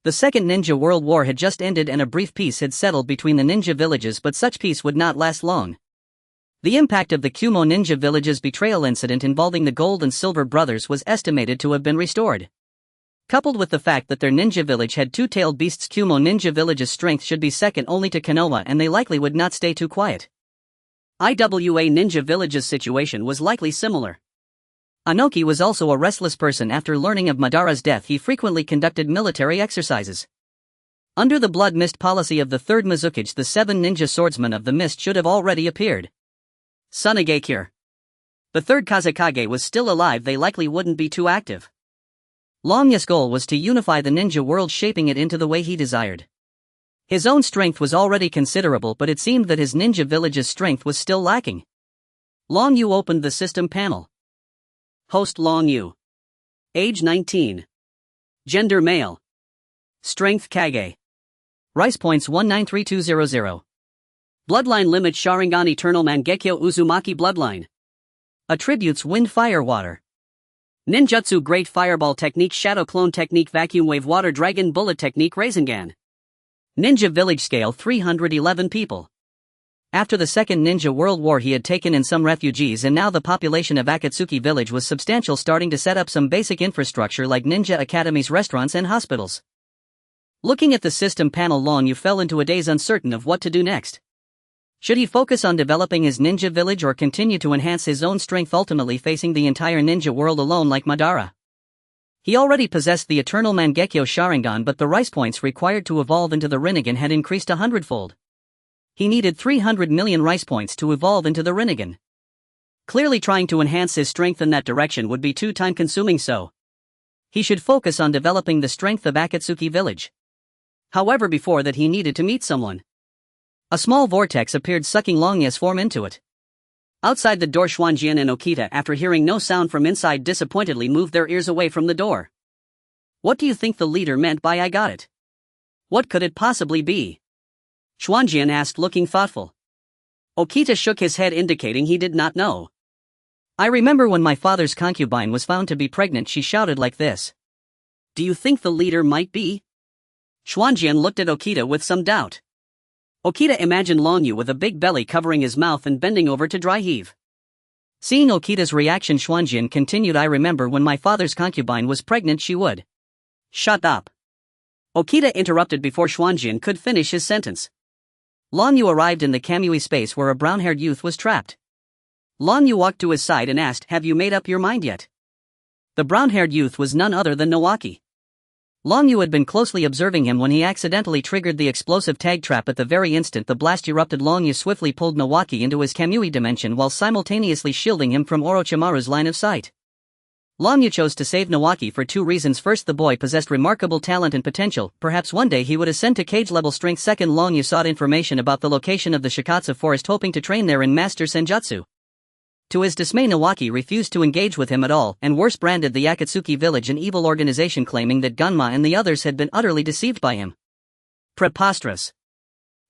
The Second Ninja World War had just ended, and a brief peace had settled between the ninja villages, but such peace would not last long. The impact of the Kumo Ninja Village's betrayal incident involving the Gold and Silver Brothers was estimated to have been restored. Coupled with the fact that their ninja village had two-tailed beasts, Kumo Ninja Village's strength should be second only to Konoha, and they likely would not stay too quiet. Iwa Ninja Village's situation was likely similar. Anoki was also a restless person. After learning of Madara's death, he frequently conducted military exercises. Under the Blood Mist policy of the third Mizukage, the 7 ninja swordsmen of the mist should have already appeared. Tsunade-kure. The third Kazekage was still alive, they likely wouldn't be too active. Long Yu's goal was to unify the ninja world, shaping it into the way he desired. His own strength was already considerable, but it seemed that his ninja village's strength was still lacking. Long Yu opened the system panel. Host Long Yu. Age 19. Gender male. Strength Kage. Rice points 193200. Bloodline limit Sharingan Eternal Mangekyo Uzumaki Bloodline. Attributes Wind Fire Water. Ninjutsu Great Fireball Technique, Shadow Clone Technique, Vacuum Wave Water Dragon Bullet Technique, Rasengan. Ninja Village Scale 311 people. After the Second Ninja World War, he had taken in some refugees, and now the population of Akatsuki village was substantial, starting to set up some basic infrastructure like ninja academies, restaurants, and hospitals. Looking at the system panel, Long Yu fell into a daze, uncertain of what to do next. Should he focus on developing his ninja village or continue to enhance his own strength, ultimately facing the entire ninja world alone like Madara? He already possessed the Eternal Mangekyo Sharingan, but the rice points required to evolve into the Rinnegan had increased 100-fold. He needed 300 million rice points to evolve into the Rinnegan. Clearly, trying to enhance his strength in that direction would be too time-consuming, so he should focus on developing the strength of Akatsuki village. However, before that, he needed to meet someone. A small vortex appeared, sucking Long Yu's form into it. Outside the door, Xuanjian and Okita, after hearing no sound from inside, disappointedly moved their ears away from the door. What do you think the leader meant by "I got it"? What could it possibly be? Xuanjian asked, looking thoughtful. Okita shook his head indicating he did not know. I remember when my father's concubine was found to be pregnant, she shouted like this. Do you think the leader might be? Xuanjian looked at Okita with some doubt. Okita imagined Long Yu with a big belly covering his mouth and bending over to dry heave. Seeing Okita's reaction, Xuanjian continued, I remember when my father's concubine was pregnant, she would. Shut up. Okita interrupted before Xuanjian could finish his sentence. Long Yu arrived in the Kamui space where a brown-haired youth was trapped. Long Yu walked to his side and asked, have you made up your mind yet? The brown-haired youth was none other than Nawaki. Long Yu had been closely observing him when he accidentally triggered the explosive tag trap. At the very instant the blast erupted, Long Yu swiftly pulled Nawaki into his Kamui dimension while simultaneously shielding him from Orochimaru's line of sight. Long Yu chose to save Nawaki for two reasons. First, the boy possessed remarkable talent and potential, perhaps one day he would ascend to cage-level strength. Second, Long Yu sought information about the location of the Shikatsu forest, hoping to train there and master senjutsu. To his dismay, Nawaki refused to engage with him at all, and worse, branded the Akatsuki village an evil organization, claiming that Gunma and the others had been utterly deceived by him. Preposterous.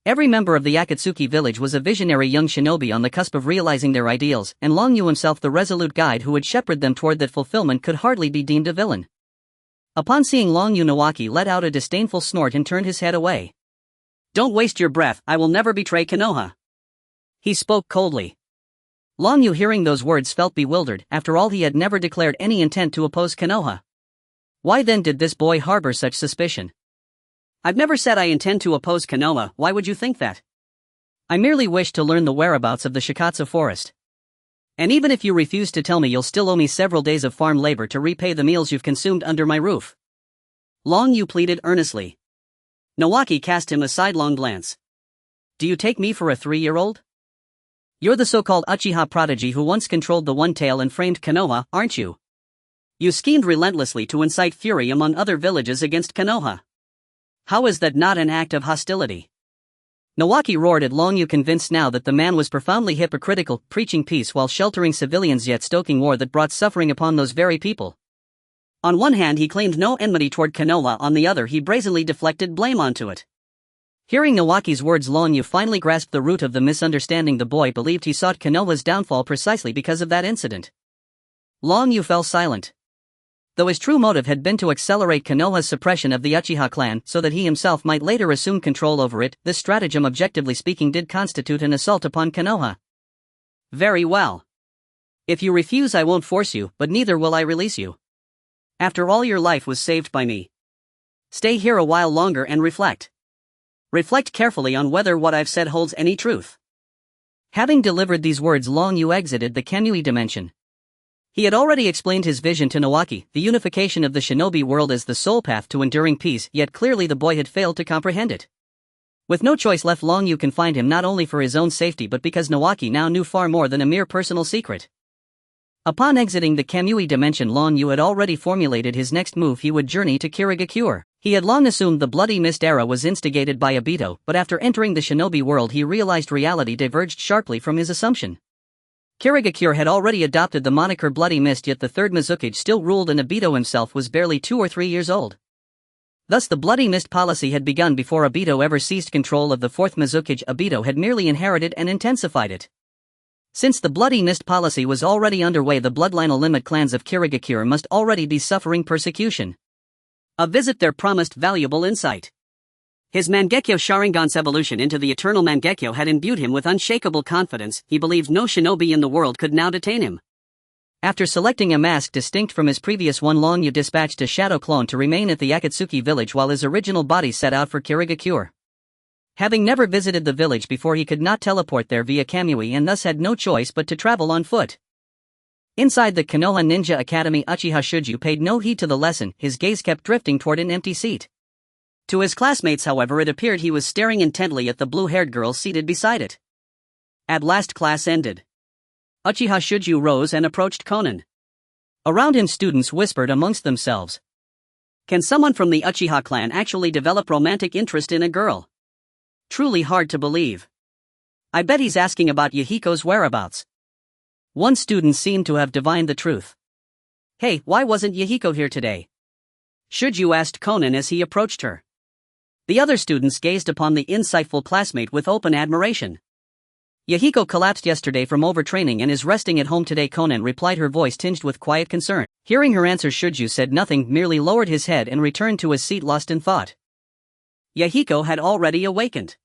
Every member of the Akatsuki village was a visionary young shinobi on the cusp of realizing their ideals, and Long Yu himself, the resolute guide who would shepherd them toward that fulfillment, could hardly be deemed a villain. Upon seeing Long Yu, Nawaki let out a disdainful snort and turned his head away. Don't waste your breath, I will never betray Konoha. He spoke coldly. Long Yu, hearing those words, felt bewildered. After all, he had never declared any intent to oppose Konoha. Why then did this boy harbor such suspicion? I've never said I intend to oppose Konoha, why would you think that? I merely wish to learn the whereabouts of the Shikatsu forest. And even if you refuse to tell me, you'll still owe me several days of farm labor to repay the meals you've consumed under my roof. Long Yu pleaded earnestly. Nawaki cast him a sidelong glance. Do you take me for a 3-year-old? You're the so-called Uchiha prodigy who once controlled the One Tail and framed Konoha, aren't you? You schemed relentlessly to incite fury among other villages against Konoha. How is that not an act of hostility? Nawaki roared at Long Yu, convinced now that the man was profoundly hypocritical, preaching peace while sheltering civilians yet stoking war that brought suffering upon those very people. On one hand he claimed no enmity toward Konoha, on the other he brazenly deflected blame onto it. Hearing Nawaki's words, Long Yu finally grasped the root of the misunderstanding. The boy believed he sought Konoha's downfall precisely because of that incident. Long Yu fell silent. Though his true motive had been to accelerate Konoha's suppression of the Uchiha clan so that he himself might later assume control over it, this stratagem, objectively speaking, did constitute an assault upon Konoha. Very well. If you refuse, I won't force you, but neither will I release you. After all, your life was saved by me. Stay here a while longer and reflect. Reflect carefully on whether what I've said holds any truth. Having delivered these words, Long Yu exited the Kamui dimension. He had already explained his vision to Nawaki, the unification of the shinobi world as the sole path to enduring peace, yet clearly the boy had failed to comprehend it. With no choice left, Long Yu confined him not only for his own safety but because Nawaki now knew far more than a mere personal secret. Upon exiting the Kamui dimension, Long Yu had already formulated his next move. He would journey to Kirigakure. He had long assumed the Bloody Mist era was instigated by Obito, but after entering the shinobi world he realized reality diverged sharply from his assumption. Kirigakure had already adopted the moniker Bloody Mist, yet the third Mizukage still ruled and Obito himself was barely 2 or 3 years old. Thus the Bloody Mist policy had begun before Obito ever seized control of the fourth Mizukage. Obito had merely inherited and intensified it. Since the Bloody Mist policy was already underway, the bloodline limit clans of Kirigakure must already be suffering persecution. A visit there promised valuable insight. His Mangekyo Sharingan's evolution into the Eternal Mangekyo had imbued him with unshakable confidence. He believed no shinobi in the world could now detain him. After selecting a mask distinct from his previous one, Long Yu dispatched a shadow clone to remain at the Akatsuki village while his original body set out for Kirigakure. Having never visited the village before, he could not teleport there via Kamui and thus had no choice but to travel on foot. Inside the Konoha Ninja Academy, Uchiha Shuju paid no heed to the lesson. His gaze kept drifting toward an empty seat. To his classmates, however, it appeared he was staring intently at the blue-haired girl seated beside it. At last class ended. Uchiha Shuju rose and approached Konan. Around him students whispered amongst themselves. Can someone from the Uchiha clan actually develop romantic interest in a girl? Truly hard to believe. I bet he's asking about Yahiko's whereabouts. One student seemed to have divined the truth. Hey, why wasn't Yahiko here today? Shuju asked Konan as he approached her. The other students gazed upon the insightful classmate with open admiration. Yahiko collapsed yesterday from overtraining and is resting at home today, Konan replied, her voice tinged with quiet concern. Hearing her answer, Shuju said nothing, merely lowered his head and returned to his seat lost in thought. Yahiko had already awakened.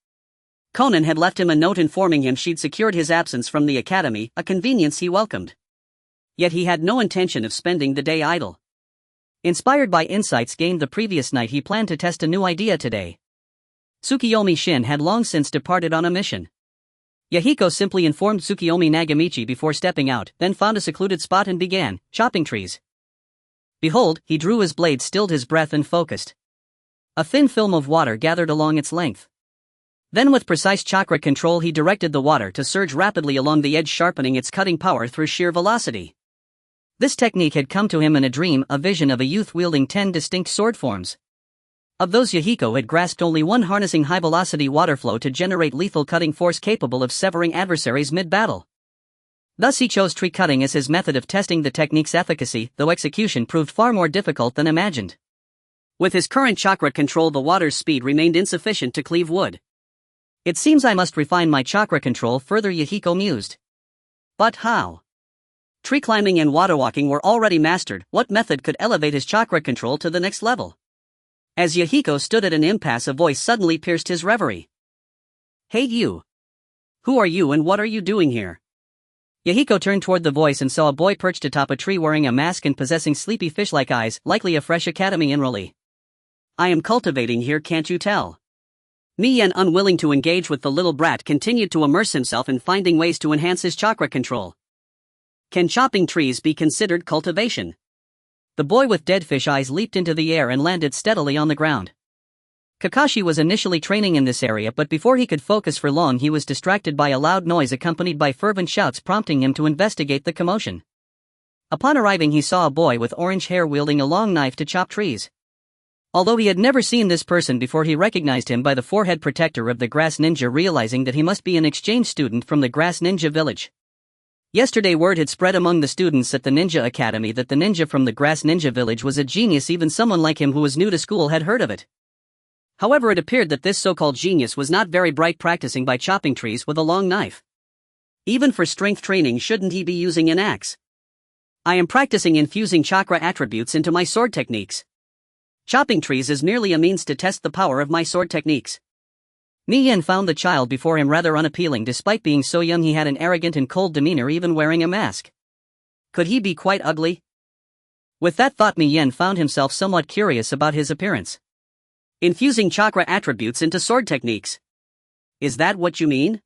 Konan had left him a note informing him she'd secured his absence from the academy, a convenience he welcomed. Yet he had no intention of spending the day idle. Inspired by insights gained the previous night, he planned to test a new idea today. Tsukiyomi Shin had long since departed on a mission. Yahiko simply informed Tsukiyomi Nagamichi before stepping out, then found a secluded spot and began chopping trees. Behold, he drew his blade, stilled his breath and focused. A thin film of water gathered along its length. Then with precise chakra control he directed the water to surge rapidly along the edge, sharpening its cutting power through sheer velocity. This technique had come to him in a dream, a vision of a youth wielding 10 distinct sword forms. Of those, Yahiko had grasped only one, harnessing high-velocity water flow to generate lethal cutting force capable of severing adversaries mid-battle. Thus he chose tree cutting as his method of testing the technique's efficacy, though execution proved far more difficult than imagined. With his current chakra control, the water's speed remained insufficient to cleave wood. It seems I must refine my chakra control further, Yahiko mused. But how? Tree climbing and water walking were already mastered, what method could elevate his chakra control to the next level? As Yahiko stood at an impasse, a voice suddenly pierced his reverie. Hey you! Who are you and what are you doing here? Yahiko turned toward the voice and saw a boy perched atop a tree wearing a mask and possessing sleepy fish-like eyes, likely a fresh academy enrollee. I am cultivating here, can't you tell? Miyen, unwilling to engage with the little brat, continued to immerse himself in finding ways to enhance his chakra control. Can chopping trees be considered cultivation? The boy with dead fish eyes leaped into the air and landed steadily on the ground. Kakashi was initially training in this area, but before he could focus for long he was distracted by a loud noise accompanied by fervent shouts prompting him to investigate the commotion. Upon arriving he saw a boy with orange hair wielding a long knife to chop trees. Although he had never seen this person before, he recognized him by the forehead protector of the Grass Ninja, realizing that he must be an exchange student from the Grass Ninja village. Yesterday word had spread among the students at the Ninja Academy that the ninja from the Grass Ninja village was a genius. Even someone like him who was new to school had heard of it. However, it appeared that this so-called genius was not very bright, practicing by chopping trees with a long knife. Even for strength training, shouldn't he be using an axe? I am practicing infusing chakra attributes into my sword techniques. Chopping trees is merely a means to test the power of my sword techniques. Miyen found the child before him rather unappealing. Despite being so young, he had an arrogant and cold demeanor, even wearing a mask. Could he be quite ugly? With that thought, Miyen found himself somewhat curious about his appearance. Infusing chakra attributes into sword techniques. Is that what you mean?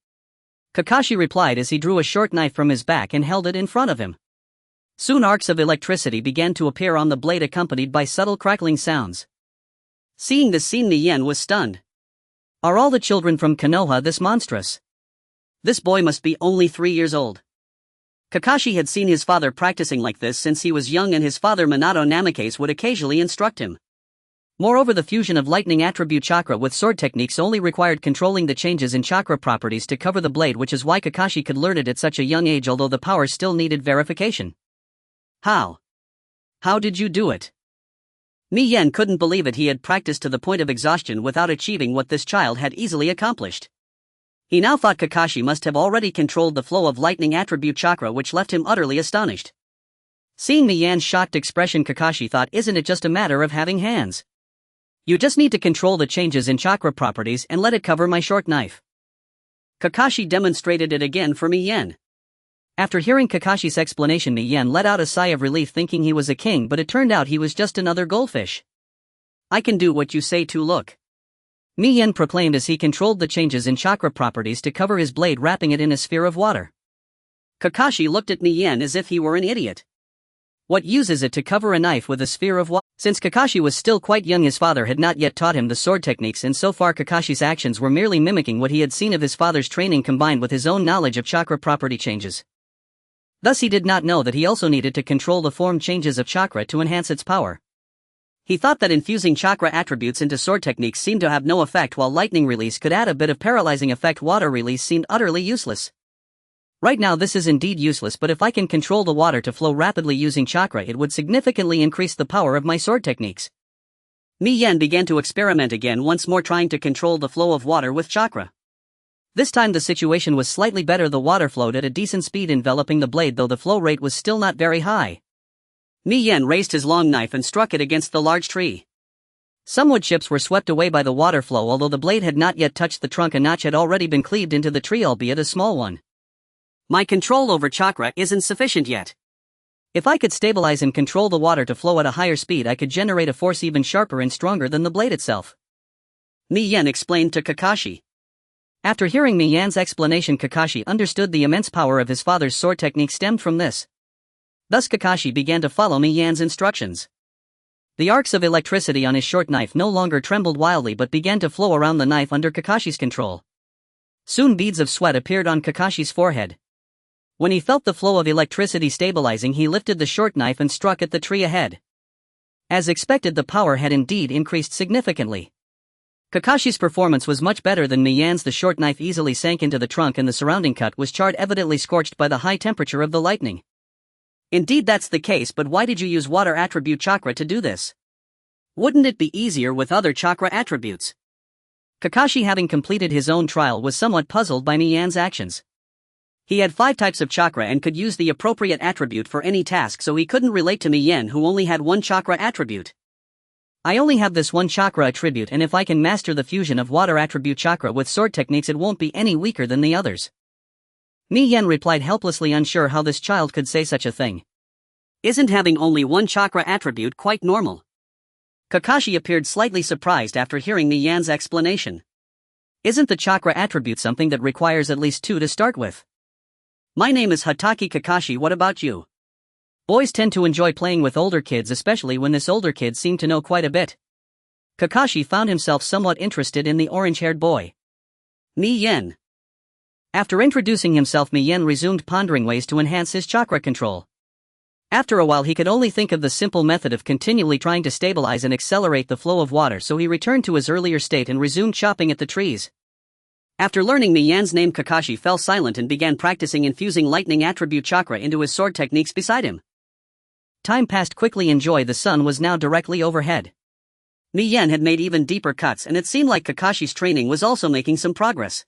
Kakashi replied as he drew a short knife from his back and held it in front of him. Soon arcs of electricity began to appear on the blade, accompanied by subtle crackling sounds. Seeing this scene, Miyen was stunned. Are all the children from Konoha this monstrous? This boy must be only 3 years old. Kakashi had seen his father practicing like this since he was young, and his father Minato Namikaze would occasionally instruct him. Moreover, the fusion of lightning attribute chakra with sword techniques only required controlling the changes in chakra properties to cover the blade, which is why Kakashi could learn it at such a young age, although the power still needed verification. How? How did you do it? Miyen couldn't believe it. He had practiced to the point of exhaustion without achieving what this child had easily accomplished. He now thought Kakashi must have already controlled the flow of lightning attribute chakra, which left him utterly astonished. Seeing Miyen's shocked expression, Kakashi thought, isn't it just a matter of having hands? You just need to control the changes in chakra properties and let it cover my short knife. Kakashi demonstrated it again for Miyen. After hearing Kakashi's explanation, Miyen let out a sigh of relief, thinking he was a king, but it turned out he was just another goldfish. I can do what you say to, look. Miyen proclaimed as he controlled the changes in chakra properties to cover his blade, wrapping it in a sphere of water. Kakashi looked at Miyen as if he were an idiot. What use is it to cover a knife with a sphere of water? Since Kakashi was still quite young, his father had not yet taught him the sword techniques, and so far Kakashi's actions were merely mimicking what he had seen of his father's training combined with his own knowledge of chakra property changes. Thus he did not know that he also needed to control the form changes of chakra to enhance its power. He thought that infusing chakra attributes into sword techniques seemed to have no effect, while lightning release could add a bit of paralyzing effect. Water release seemed utterly useless. Right now this is indeed useless, but if I can control the water to flow rapidly using chakra, it would significantly increase the power of my sword techniques. Miyen began to experiment again, once more trying to control the flow of water with chakra. This time the situation was slightly better. The water flowed at a decent speed enveloping the blade, though the flow rate was still not very high. Mi Yan raised his long knife and struck it against the large tree. Some wood chips were swept away by the water flow, although the blade had not yet touched the trunk. A notch had already been cleaved into the tree, albeit a small one. My control over chakra isn't sufficient yet. If I could stabilize and control the water to flow at a higher speed, I could generate a force even sharper and stronger than the blade itself. Mi Yan explained to Kakashi. After hearing Mi Yan's explanation, Kakashi understood the immense power of his father's sword technique stemmed from this. Thus Kakashi began to follow Mi Yan's instructions. The arcs of electricity on his short knife no longer trembled wildly but began to flow around the knife under Kakashi's control. Soon beads of sweat appeared on Kakashi's forehead. When he felt the flow of electricity stabilizing, he lifted the short knife and struck at the tree ahead. As expected, the power had indeed increased significantly. Kakashi's performance was much better than Mi Yan's. The short knife easily sank into the trunk and the surrounding cut was charred, evidently scorched by the high temperature of the lightning. Indeed, that's the case, but why did you use water attribute chakra to do this? Wouldn't it be easier with other chakra attributes? Kakashi, having completed his own trial, was somewhat puzzled by Mi Yan's actions. He had 5 types of chakra and could use the appropriate attribute for any task, so he couldn't relate to Mi Yan, who only had 1 chakra attribute. I only have this 1 chakra attribute, and if I can master the fusion of water attribute chakra with sword techniques, it won't be any weaker than the others. Mi Yan replied, helplessly unsure how this child could say such a thing. Isn't having only 1 chakra attribute quite normal? Kakashi appeared slightly surprised after hearing Mi Yan's explanation. Isn't the chakra attribute something that requires at least 2 to start with? My name is Hatake Kakashi, what about you? Boys tend to enjoy playing with older kids, especially when this older kid seemed to know quite a bit. Kakashi found himself somewhat interested in the orange-haired boy. Mi Yan. After introducing himself, Mi Yan resumed pondering ways to enhance his chakra control. After a while, he could only think of the simple method of continually trying to stabilize and accelerate the flow of water, so he returned to his earlier state and resumed chopping at the trees. After learning Mi Yan's name, Kakashi fell silent and began practicing infusing lightning attribute chakra into his sword techniques beside him. Time passed quickly. The sun was now directly overhead. Mi Yan had made even deeper cuts, and it seemed like Kakashi's training was also making some progress.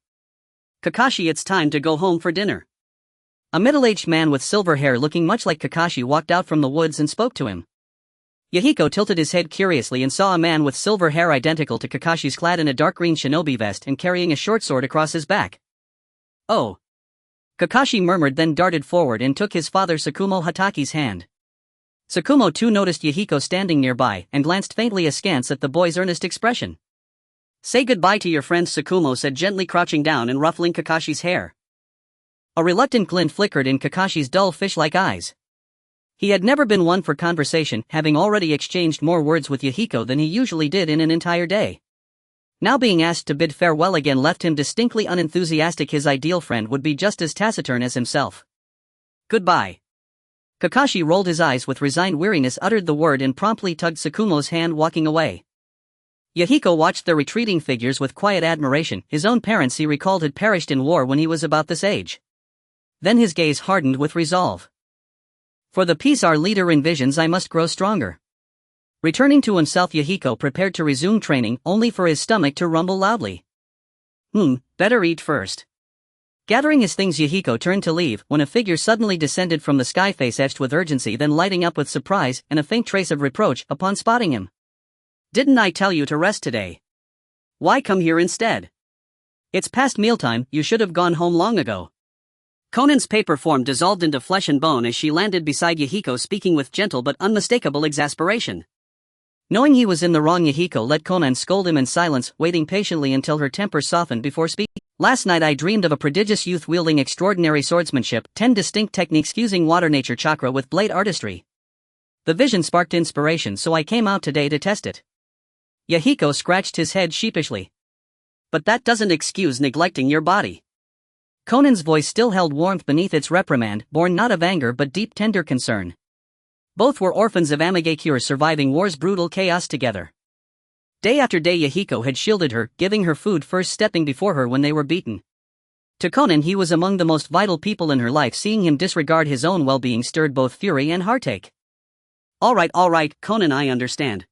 Kakashi, it's time to go home for dinner. A middle-aged man with silver hair looking much like Kakashi walked out from the woods and spoke to him. Yahiko tilted his head curiously and saw a man with silver hair identical to Kakashi's, clad in a dark green shinobi vest and carrying a short sword across his back. Oh. Kakashi murmured, then darted forward and took his father Tsukumo Hataki's hand. Tsukumo too noticed Yahiko standing nearby and glanced faintly askance at the boy's earnest expression. Say goodbye to your friends, Tsukumo said, gently crouching down and ruffling Kakashi's hair. A reluctant glint flickered in Kakashi's dull fish-like eyes. He had never been one for conversation, having already exchanged more words with Yahiko than he usually did in an entire day. Now being asked to bid farewell again left him distinctly unenthusiastic. His ideal friend would be just as taciturn as himself. Goodbye. Kakashi rolled his eyes with resigned weariness, uttered the word, and promptly tugged Tsukumo's hand, walking away. Yahiko watched the retreating figures with quiet admiration. His own parents, he recalled, had perished in war when he was about this age. Then his gaze hardened with resolve. For the peace our leader envisions, I must grow stronger. Returning to himself, Yahiko prepared to resume training, only for his stomach to rumble loudly. Better eat first. Gathering his things, Yahiko turned to leave when a figure suddenly descended from the sky, face etched with urgency, then lighting up with surprise and a faint trace of reproach upon spotting him. Didn't I tell you to rest today? Why come here instead? It's past mealtime, you should have gone home long ago. Konan's paper form dissolved into flesh and bone as she landed beside Yahiko, speaking with gentle but unmistakable exasperation. Knowing he was in the wrong, Yahiko let Konan scold him in silence, waiting patiently until her temper softened before speaking. Last night I dreamed of a prodigious youth wielding extraordinary swordsmanship, 10 distinct techniques fusing water nature chakra with blade artistry. The vision sparked inspiration, so I came out today to test it. Yahiko scratched his head sheepishly. But that doesn't excuse neglecting your body. Konan's voice still held warmth beneath its reprimand, born not of anger but deep tender concern. Both were orphans of Amigakure, surviving war's brutal chaos together. Day after day Yahiko had shielded her, giving her food first, stepping before her when they were beaten. To Konan he was among the most vital people in her life. Seeing him disregard his own well-being stirred both fury and heartache. All right, Konan, I understand.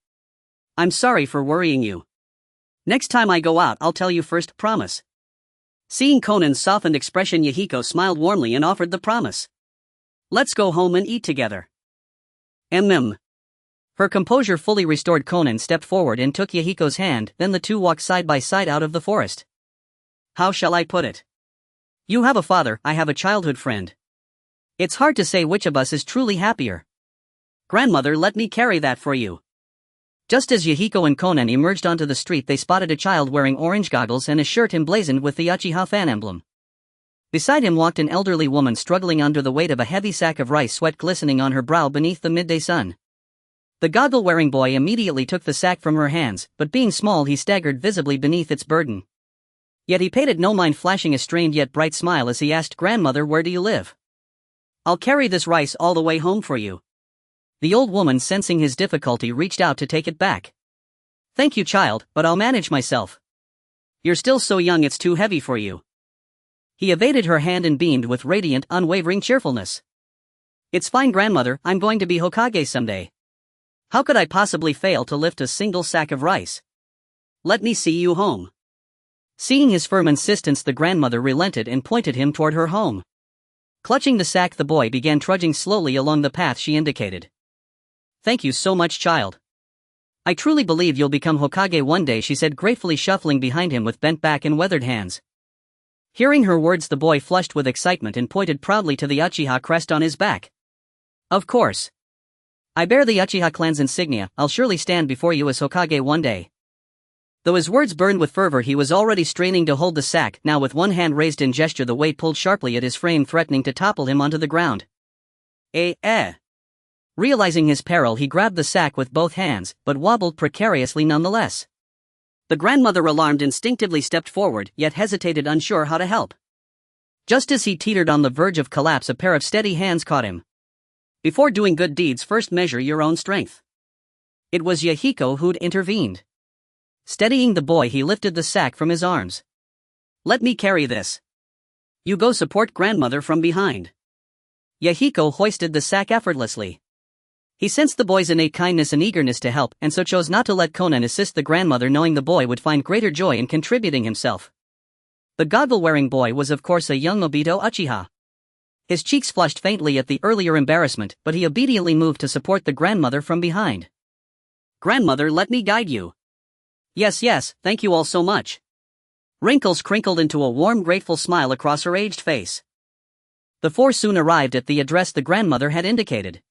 I'm sorry for worrying you. Next time I go out I'll tell you first, promise. Seeing Konan's softened expression, Yahiko smiled warmly and offered the promise. Let's go home and eat together. Her composure fully restored, Konan stepped forward and took Yahiko's hand, then the two walked side by side out of the forest. How shall I put it? You have a father, I have a childhood friend. It's hard to say which of us is truly happier. Grandmother, let me carry that for you. Just as Yahiko and Konan emerged onto the street, they spotted a child wearing orange goggles and a shirt emblazoned with the Uchiha fan emblem. Beside him walked an elderly woman struggling under the weight of a heavy sack of rice, sweat glistening on her brow beneath the midday sun. The goggle-wearing boy immediately took the sack from her hands, but being small he staggered visibly beneath its burden. Yet he paid it no mind, flashing a strained yet bright smile as he asked, Grandmother, where do you live? I'll carry this rice all the way home for you. The old woman, sensing his difficulty, reached out to take it back. Thank you, child, but I'll manage myself. You're still so young, it's too heavy for you. He evaded her hand and beamed with radiant, unwavering cheerfulness. It's fine, Grandmother, I'm going to be Hokage someday. How could I possibly fail to lift a single sack of rice? Let me see you home. Seeing his firm insistence, the grandmother relented and pointed him toward her home. Clutching the sack, the boy began trudging slowly along the path she indicated. Thank you so much, child. I truly believe you'll become Hokage one day, she said, gratefully shuffling behind him with bent back and weathered hands. Hearing her words, the boy flushed with excitement and pointed proudly to the Uchiha crest on his back. Of course. I bear the Uchiha clan's insignia, I'll surely stand before you as Hokage one day. Though his words burned with fervor, he was already straining to hold the sack. Now with one hand raised in gesture, the weight pulled sharply at his frame, threatening to topple him onto the ground. Realizing his peril, he grabbed the sack with both hands, but wobbled precariously nonetheless. The grandmother, alarmed, instinctively stepped forward, yet hesitated, unsure how to help. Just as he teetered on the verge of collapse, a pair of steady hands caught him. Before doing good deeds, first measure your own strength. It was Yahiko who'd intervened. Steadying the boy, he lifted the sack from his arms. Let me carry this. You go support grandmother from behind. Yahiko hoisted the sack effortlessly. He sensed the boy's innate kindness and eagerness to help, and so chose not to let Konan assist the grandmother, knowing the boy would find greater joy in contributing himself. The goggle-wearing boy was of course a young Obito Uchiha. His cheeks flushed faintly at the earlier embarrassment, but he obediently moved to support the grandmother from behind. Grandmother, let me guide you. Yes, thank you all so much. Wrinkles crinkled into a warm, grateful smile across her aged face. The four soon arrived at the address the grandmother had indicated.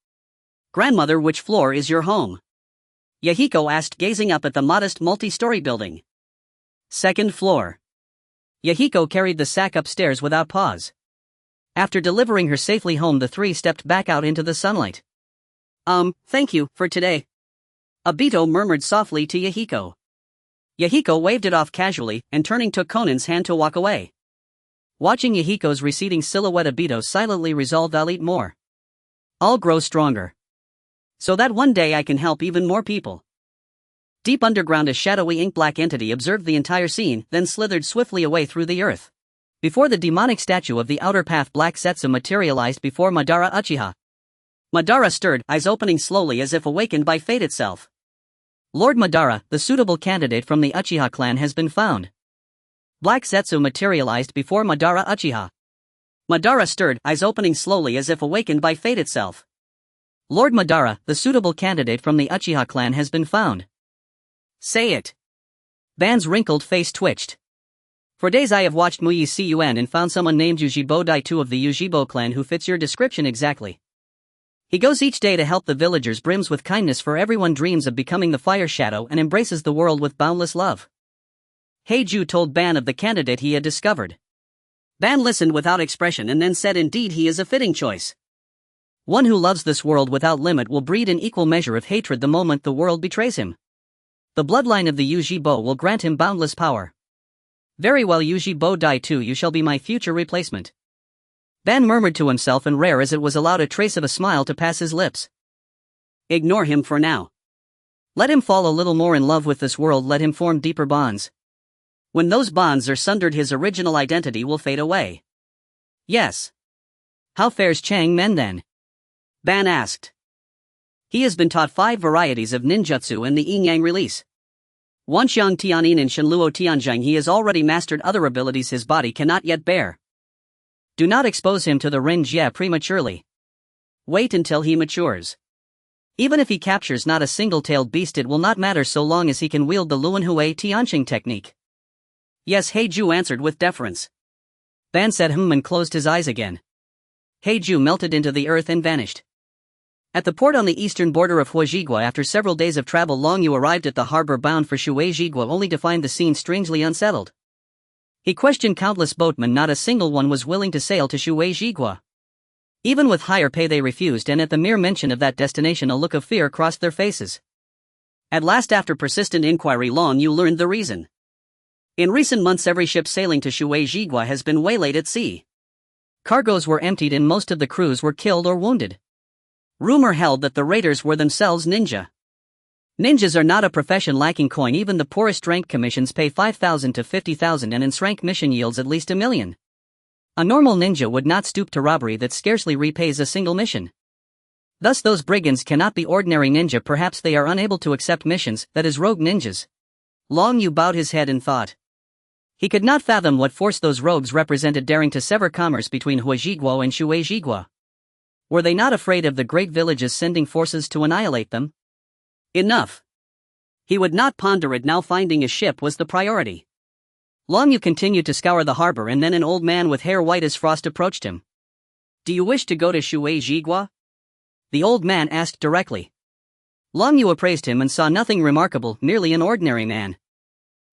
Grandmother, which floor is your home? Yahiko asked, gazing up at the modest multi-story building. Second floor. Yahiko carried the sack upstairs without pause. After delivering her safely home, the three stepped back out into the sunlight. Thank you, for today. Obito murmured softly to Yahiko. Yahiko waved it off casually, and turning took Konan's hand to walk away. Watching Yahiko's receding silhouette, Obito silently resolved, I'll eat more. I'll grow stronger. So that one day I can help even more people. Deep underground, a shadowy ink-black entity observed the entire scene, then slithered swiftly away through the earth. Before the demonic statue of the outer path, Black Setsu materialized before Madara Uchiha. Madara stirred, eyes opening slowly as if awakened by fate itself. Lord Madara, the suitable candidate from the Uchiha clan has been found. Black Setsu materialized before Madara Uchiha. Madara stirred, eyes opening slowly as if awakened by fate itself. Lord Madara, the suitable candidate from the Uchiha clan has been found. Say it. Ban's wrinkled face twitched. For days I have watched Muyi Cun and found someone named Yujibo Daitu of the Yujibo clan who fits your description exactly. He goes each day to help the villagers, brims with kindness for everyone, dreams of becoming the Fire Shadow, and embraces the world with boundless love. Heiju told Ban of the candidate he had discovered. Ban listened without expression and then said, indeed he is a fitting choice. One who loves this world without limit will breed an equal measure of hatred the moment the world betrays him. The bloodline of the Yujibo will grant him boundless power. Very well, Yujibo Daitu, you shall be my future replacement. Ban murmured to himself, and rare as it was, allowed a trace of a smile to pass his lips. Ignore him for now. Let him fall a little more in love with this world, let him form deeper bonds. When those bonds are sundered, his original identity will fade away. Yes. How fares Chang Men then? Ban asked. He has been taught 5 varieties of ninjutsu and the yin-yang release. Wanxiang Tianin and Shenluo Tianzhang, he has already mastered other abilities his body cannot yet bear. Do not expose him to the Ren Jie prematurely. Wait until he matures. Even if he captures not a single-tailed beast, it will not matter so long as he can wield the Luanhui Tianqing technique. Yes, Heiju answered with deference. Ban said and closed his eyes again. Heiju melted into the earth and vanished. At the port on the eastern border of Huajigua, after several days of travel, Long Yu arrived at the harbor bound for Shuijigua only to find the scene strangely unsettled. He questioned countless boatmen, not a single one was willing to sail to Shuijigua. Even with higher pay they refused, and at the mere mention of that destination a look of fear crossed their faces. At last, after persistent inquiry, Long Yu learned the reason. In recent months every ship sailing to Shuijigua has been waylaid at sea. Cargoes were emptied and most of the crews were killed or wounded. Rumor held that the raiders were themselves ninja. Ninjas are not a profession lacking coin. Even the poorest rank commissions pay 5,000 to 50,000, and its rank mission yields at least 1 million. A normal ninja would not stoop to robbery that scarcely repays a single mission. Thus those brigands cannot be ordinary ninja. Perhaps they are unable to accept missions, that is, rogue ninjas. Long Yu bowed his head in thought. He could not fathom what force those rogues represented, daring to sever commerce between Huajigua and Shuijigua. Were they not afraid of the great villages sending forces to annihilate them? Enough. He would not ponder it now. Finding a ship was the priority. Long Yu continued to scour the harbor, and then an old man with hair white as frost approached him. Do you wish to go to Shuijigua? The old man asked directly. Long Yu appraised him and saw nothing remarkable, merely an ordinary man.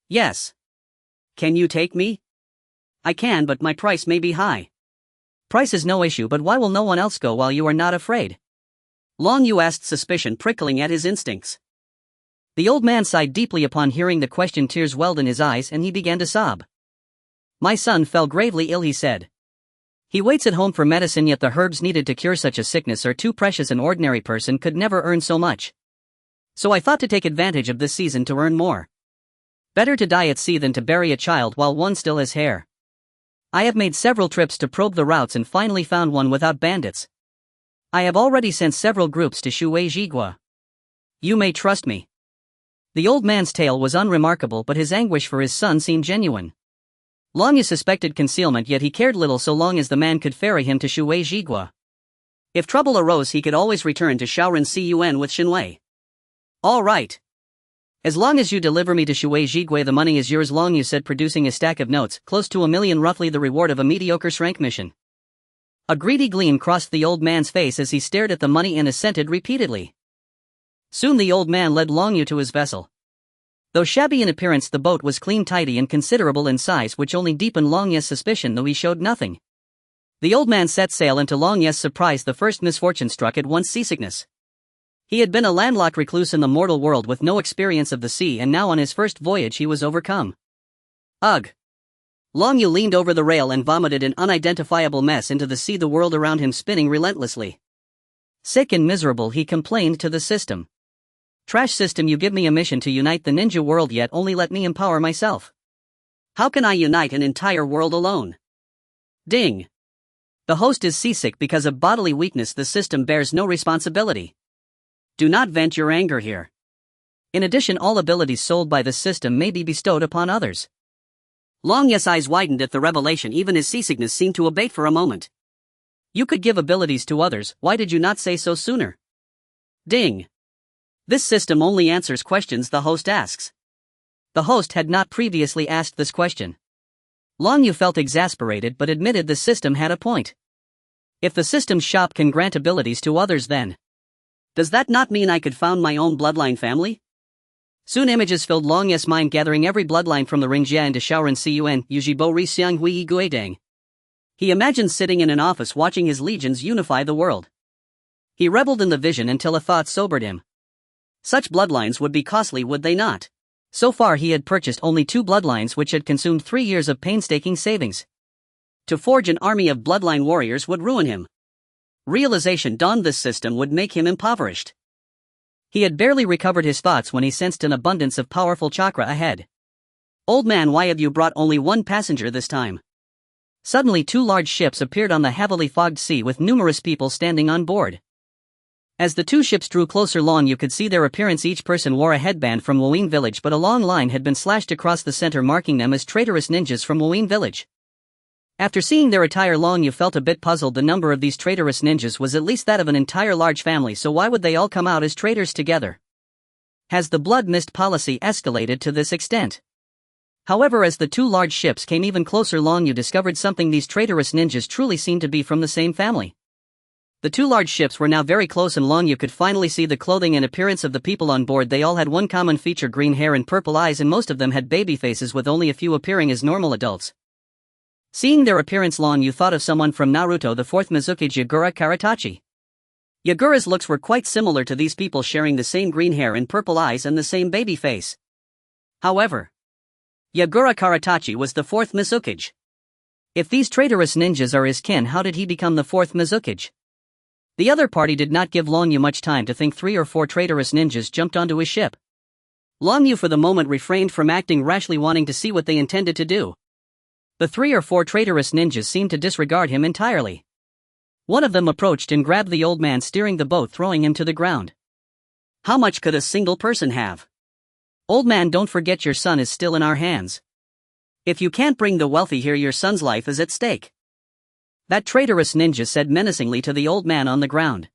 Yes. Can you take me? I can, but my price may be high. Price is no issue, but why will no one else go while you are not afraid? Long Yu asked, suspicion prickling at his instincts. The old man sighed deeply upon hearing the question. Tears welled in his eyes and he began to sob. My son fell gravely ill, he said. He waits at home for medicine, yet the herbs needed to cure such a sickness are too precious. An ordinary person could never earn so much. So I thought to take advantage of this season to earn more. Better to die at sea than to bury a child while one still has hair. I have made several trips to probe the routes and finally found one without bandits. I have already sent several groups to Shuijigua. You may trust me. The old man's tale was unremarkable, but his anguish for his son seemed genuine. Long Yu suspected concealment, yet he cared little so long as the man could ferry him to Shuijigua. If trouble arose, he could always return to Shaoran Cun with Shinwei. All right. As long as you deliver me to Shuijigua, the money is yours, Long Yu said, producing a stack of notes, close to 1 million, roughly the reward of a mediocre rank mission. A greedy gleam crossed the old man's face as he stared at the money and assented repeatedly. Soon the old man led Long Yu to his vessel. Though shabby in appearance, the boat was clean, tidy, and considerable in size, which only deepened Long Yu's suspicion, though he showed nothing. The old man set sail, and to Long Yu's surprise the first misfortune struck at once: seasickness. He had been a landlocked recluse in the mortal world with no experience of the sea, and now on his first voyage he was overcome. Ugh! Long Yu leaned over the rail and vomited an unidentifiable mess into the sea, the world around him spinning relentlessly. Sick and miserable, he complained to the system. Trash system, you give me a mission to unite the ninja world, yet only let me empower myself. How can I unite an entire world alone? Ding! The host is seasick because of bodily weakness. The system bears no responsibility. Do not vent your anger here. In addition, all abilities sold by the system may be bestowed upon others. Long Yu's eyes widened at the revelation. Even his seasickness seemed to abate for a moment. You could give abilities to others, why did you not say so sooner? Ding! This system only answers questions the host asks. The host had not previously asked this question. Long Yu felt exasperated but admitted the system had a point. If the system's shop can grant abilities to others, then does that not mean I could found my own bloodline family? Soon images filled Long Yu's mind, gathering every bloodline from the Ringjia into Shaoran Cun, Yujibo Ri Xiang Hui Guidang. He imagined sitting in an office watching his legions unify the world. He reveled in the vision until a thought sobered him. Such bloodlines would be costly, would they not? So far he had purchased only 2 bloodlines, which had consumed 3 years of painstaking savings. To forge an army of bloodline warriors would ruin him. Realization dawned: this system would make him impoverished. He had barely recovered his thoughts when he sensed an abundance of powerful chakra ahead. Old man, why have you brought only 1 passenger this time? Suddenly 2 large ships appeared on the heavily fogged sea with numerous people standing on board. As the two ships drew closer, Long Yu could see their appearance. Each person wore a headband from Wayne village, but a long line had been slashed across the center, marking them as traitorous ninjas from Wayne village. After seeing their attire, Long Yu felt a bit puzzled. The number of these traitorous ninjas was at least that of an entire large family, so why would they all come out as traitors together? Has the blood mist policy escalated to this extent? However, as the two large ships came even closer, Long Yu discovered something. These traitorous ninjas truly seemed to be from the same family. The two large ships were now very close, and Long Yu could finally see the clothing and appearance of the people on board. They all had one common feature: green hair and purple eyes, and most of them had baby faces, with only a few appearing as normal adults. Seeing their appearance, Long Yu thought of someone from Naruto, the fourth Mizukage, Yagura Karatachi. Yagura's looks were quite similar to these people, sharing the same green hair and purple eyes and the same baby face. However, Yagura Karatachi was the fourth Mizukage. If these traitorous ninjas are his kin, how did he become the fourth Mizukage? The other party did not give Long Yu much time to think. 3 or 4 traitorous ninjas jumped onto his ship. Long Yu for the moment refrained from acting rashly, wanting to see what they intended to do. The 3 or 4 traitorous ninjas seemed to disregard him entirely. One of them approached and grabbed the old man steering the boat, throwing him to the ground. How much could a single person have? Old man, don't forget your son is still in our hands. If you can't bring the wealthy here, your son's life is at stake. That traitorous ninja said menacingly to the old man on the ground.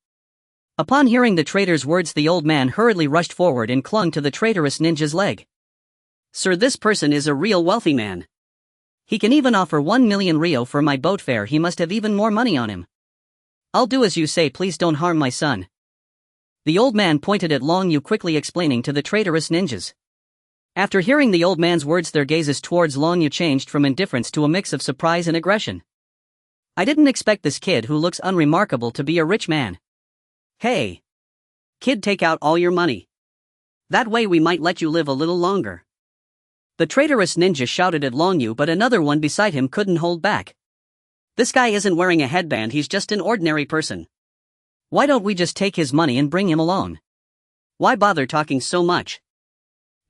Upon hearing the traitor's words, the old man hurriedly rushed forward and clung to the traitorous ninja's leg. Sir, this person is a real wealthy man. He can even offer 1 million Rio for my boat fare. He must have even more money on him. I'll do as you say, please don't harm my son. The old man pointed at Long Yu, quickly explaining to the traitorous ninjas. After hearing the old man's words, their gazes towards Long Yu changed from indifference to a mix of surprise and aggression. I didn't expect this kid who looks unremarkable to be a rich man. Hey! Kid, take out all your money. That way we might let you live a little longer. The traitorous ninja shouted at Long Yu, but another one beside him couldn't hold back. This guy isn't wearing a headband, he's just an ordinary person. Why don't we just take his money and bring him along? Why bother talking so much?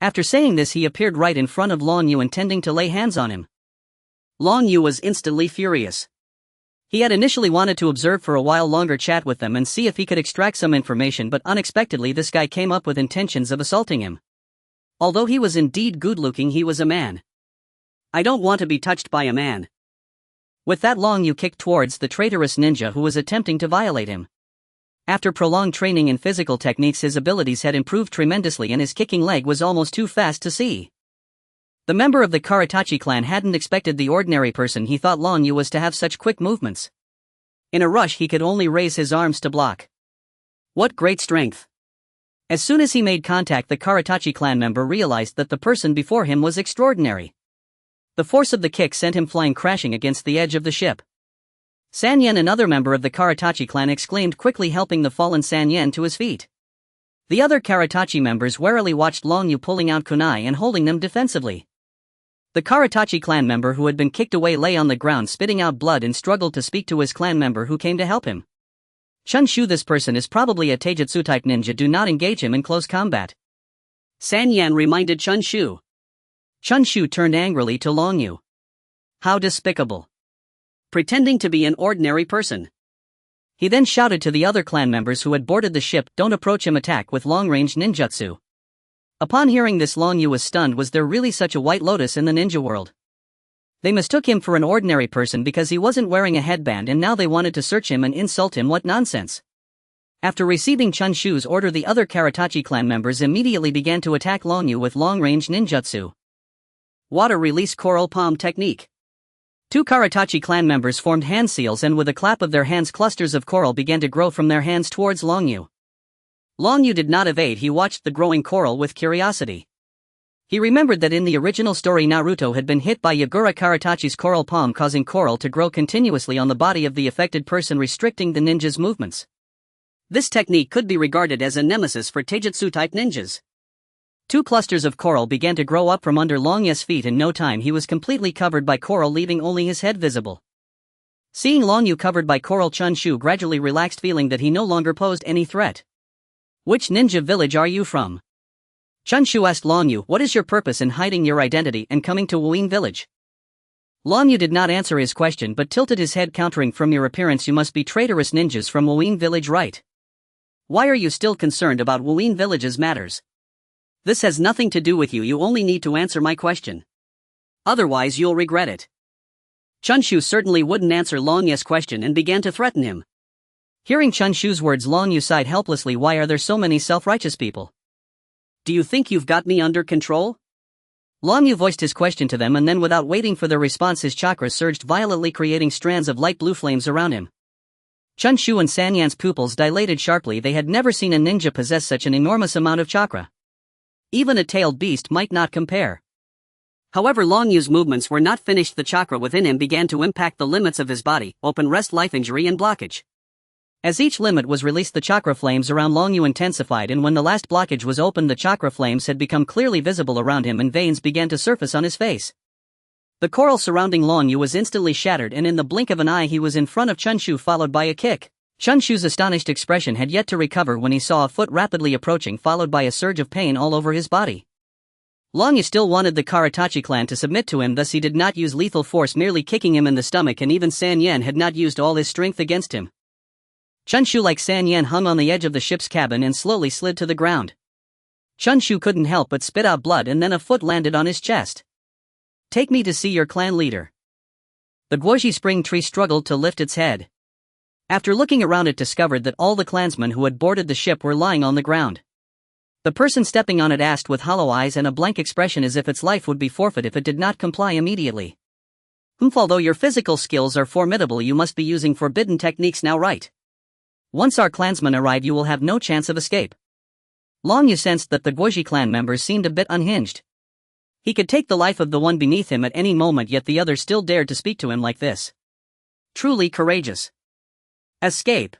After saying this, he appeared right in front of Long Yu, intending to lay hands on him. Long Yu was instantly furious. He had initially wanted to observe for a while longer, chat with them and see if he could extract some information, but unexpectedly this guy came up with intentions of assaulting him. Although he was indeed good-looking, he was a man. I don't want to be touched by a man. With that, Long Yu kicked towards the traitorous ninja who was attempting to violate him. After prolonged training in physical techniques, his abilities had improved tremendously and his kicking leg was almost too fast to see. The member of the Karatachi clan hadn't expected the ordinary person. He thought Long Yu was to have such quick movements. In a rush, he could only raise his arms to block. What great strength! As soon as he made contact, the Karatachi clan member realized that the person before him was extraordinary. The force of the kick sent him flying, crashing against the edge of the ship. San Yen, another member of the Karatachi clan, exclaimed, quickly helping the fallen San Yen to his feet. The other Karatachi members warily watched Long Yu pulling out kunai and holding them defensively. The Karatachi clan member who had been kicked away lay on the ground spitting out blood and struggled to speak to his clan member who came to help him. Chunshu, this person is probably a taijutsu type ninja, do not engage him in close combat. San Yen reminded Chunshu. Chunshu turned angrily to Long Yu. How despicable. Pretending to be an ordinary person. He then shouted to the other clan members who had boarded the ship, don't approach him, attack with long-range ninjutsu. Upon hearing this, Long Yu was stunned. Was there really such a white lotus in the ninja world? They mistook him for an ordinary person because he wasn't wearing a headband, and now they wanted to search him and insult him. What nonsense! After receiving Chunshu's order, the other Karatachi clan members immediately began to attack Long Yu with long-range ninjutsu. Water release coral palm technique. 2 Karatachi clan members formed hand seals, and with a clap of their hands, clusters of coral began to grow from their hands towards Long Yu. Long Yu did not evade, he watched the growing coral with curiosity. He remembered that in the original story, Naruto had been hit by Yagura Karatachi's coral palm, causing coral to grow continuously on the body of the affected person, restricting the ninja's movements. This technique could be regarded as a nemesis for taijutsu-type ninjas. 2 clusters of coral began to grow up from under Long Yu's feet. In no time he was completely covered by coral, leaving only his head visible. Seeing Long Yu covered by coral, Chunshu gradually relaxed, feeling that he no longer posed any threat. Which ninja village are you from? Chunshu asked Long Yu. What is your purpose in hiding your identity and coming to Wuyin village? Long Yu did not answer his question but tilted his head, countering, from your appearance you must be traitorous ninjas from Wuyin village, right? Why are you still concerned about Wuyin Village's matters? This has nothing to do with you, you only need to answer my question. Otherwise you'll regret it. Chunshu certainly wouldn't answer Long Yu's question and began to threaten him. Hearing Chunshu's words, Long Yu sighed helplessly. Why are there so many self-righteous people? Do you think you've got me under control? Long Yu voiced his question to them, and then without waiting for their response his chakra surged violently, creating strands of light blue flames around him. Chunshu and Sanyan's pupils dilated sharply. They had never seen a ninja possess such an enormous amount of chakra. Even a tailed beast might not compare. However, Long Yu's movements were not finished. The chakra within him began to impact the limits of his body: open, rest, life, injury, and blockage. As each limit was released, the chakra flames around Long Yu intensified, and when the last blockage was opened, the chakra flames had become clearly visible around him and veins began to surface on his face. The coral surrounding Long Yu was instantly shattered, and in the blink of an eye he was in front of Chunshu, followed by a kick. Chunshu's astonished expression had yet to recover when he saw a foot rapidly approaching, followed by a surge of pain all over his body. Long Yu still wanted the Karatachi clan to submit to him, thus he did not use lethal force, merely kicking him in the stomach, and even Sanyan had not used all his strength against him. Chunshu, like Sanyan, hung on the edge of the ship's cabin and slowly slid to the ground. Chunshu couldn't help but spit out blood, and then a foot landed on his chest. Take me to see your clan leader. The Guoji spring tree struggled to lift its head. After looking around, it discovered that all the clansmen who had boarded the ship were lying on the ground. The person stepping on it asked with hollow eyes and a blank expression, as if its life would be forfeit if it did not comply immediately. Although your physical skills are formidable, you must be using forbidden techniques now, right? Once our clansmen arrive, you will have no chance of escape. Long Yu sensed that the Guoji clan members seemed a bit unhinged. He could take the life of the one beneath him at any moment, yet the others still dared to speak to him like this. Truly courageous. Escape.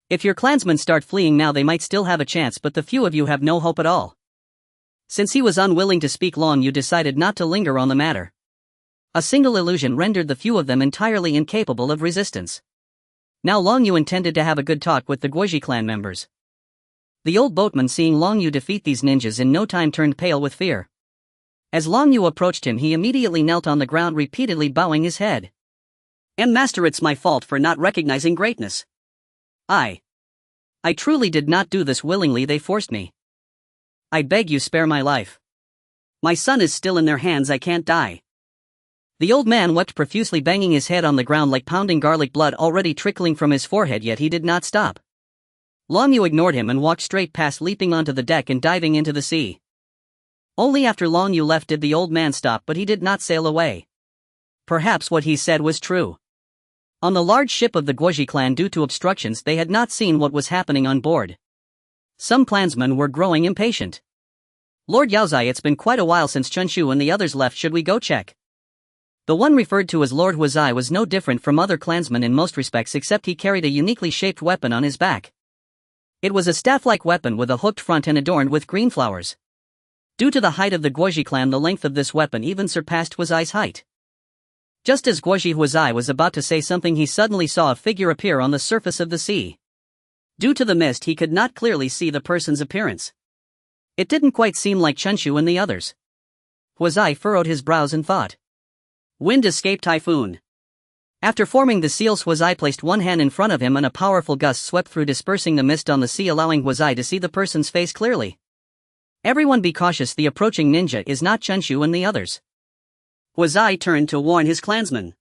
If your clansmen start fleeing now, they might still have a chance, but the few of you have no hope at all. Since he was unwilling to speak, Long Yu decided not to linger on the matter. A single illusion rendered the few of them entirely incapable of resistance. Now Long Yu intended to have a good talk with the Guoji clan members. The old boatman, seeing Long Yu defeat these ninjas in no time, turned pale with fear. As Long Yu approached him, he immediately knelt on the ground, repeatedly bowing his head. Master, it's my fault for not recognizing greatness. I truly did not do this willingly, they forced me. I beg you, spare my life. My son is still in their hands, I can't die. The old man wept profusely, banging his head on the ground like pounding garlic, blood already trickling from his forehead, yet he did not stop. Long Yu ignored him and walked straight past, leaping onto the deck and diving into the sea. Only after Long Yu left did the old man stop, but he did not sail away. Perhaps what he said was true. On the large ship of the Guoji clan, due to obstructions, they had not seen what was happening on board. Some clansmen were growing impatient. Lord Yaozai, it's been quite a while since Chunshu and the others left, should we go check? The one referred to as Lord Huazai was no different from other clansmen in most respects, except he carried a uniquely shaped weapon on his back. It was a staff-like weapon with a hooked front and adorned with green flowers. Due to the height of the Guoji clan, the length of this weapon even surpassed Huazai's height. Just as Guoji Huazai was about to say something, he suddenly saw a figure appear on the surface of the sea. Due to the mist, he could not clearly see the person's appearance. It didn't quite seem like Chunshu and the others. Huazai furrowed his brows and thought. Wind escape typhoon. After forming the seals, Huazai placed one hand in front of him and a powerful gust swept through, dispersing the mist on the sea, allowing Huazai to see the person's face clearly. Everyone be cautious, the approaching ninja is not Chunshu and the others. Huazai turned to warn his clansmen.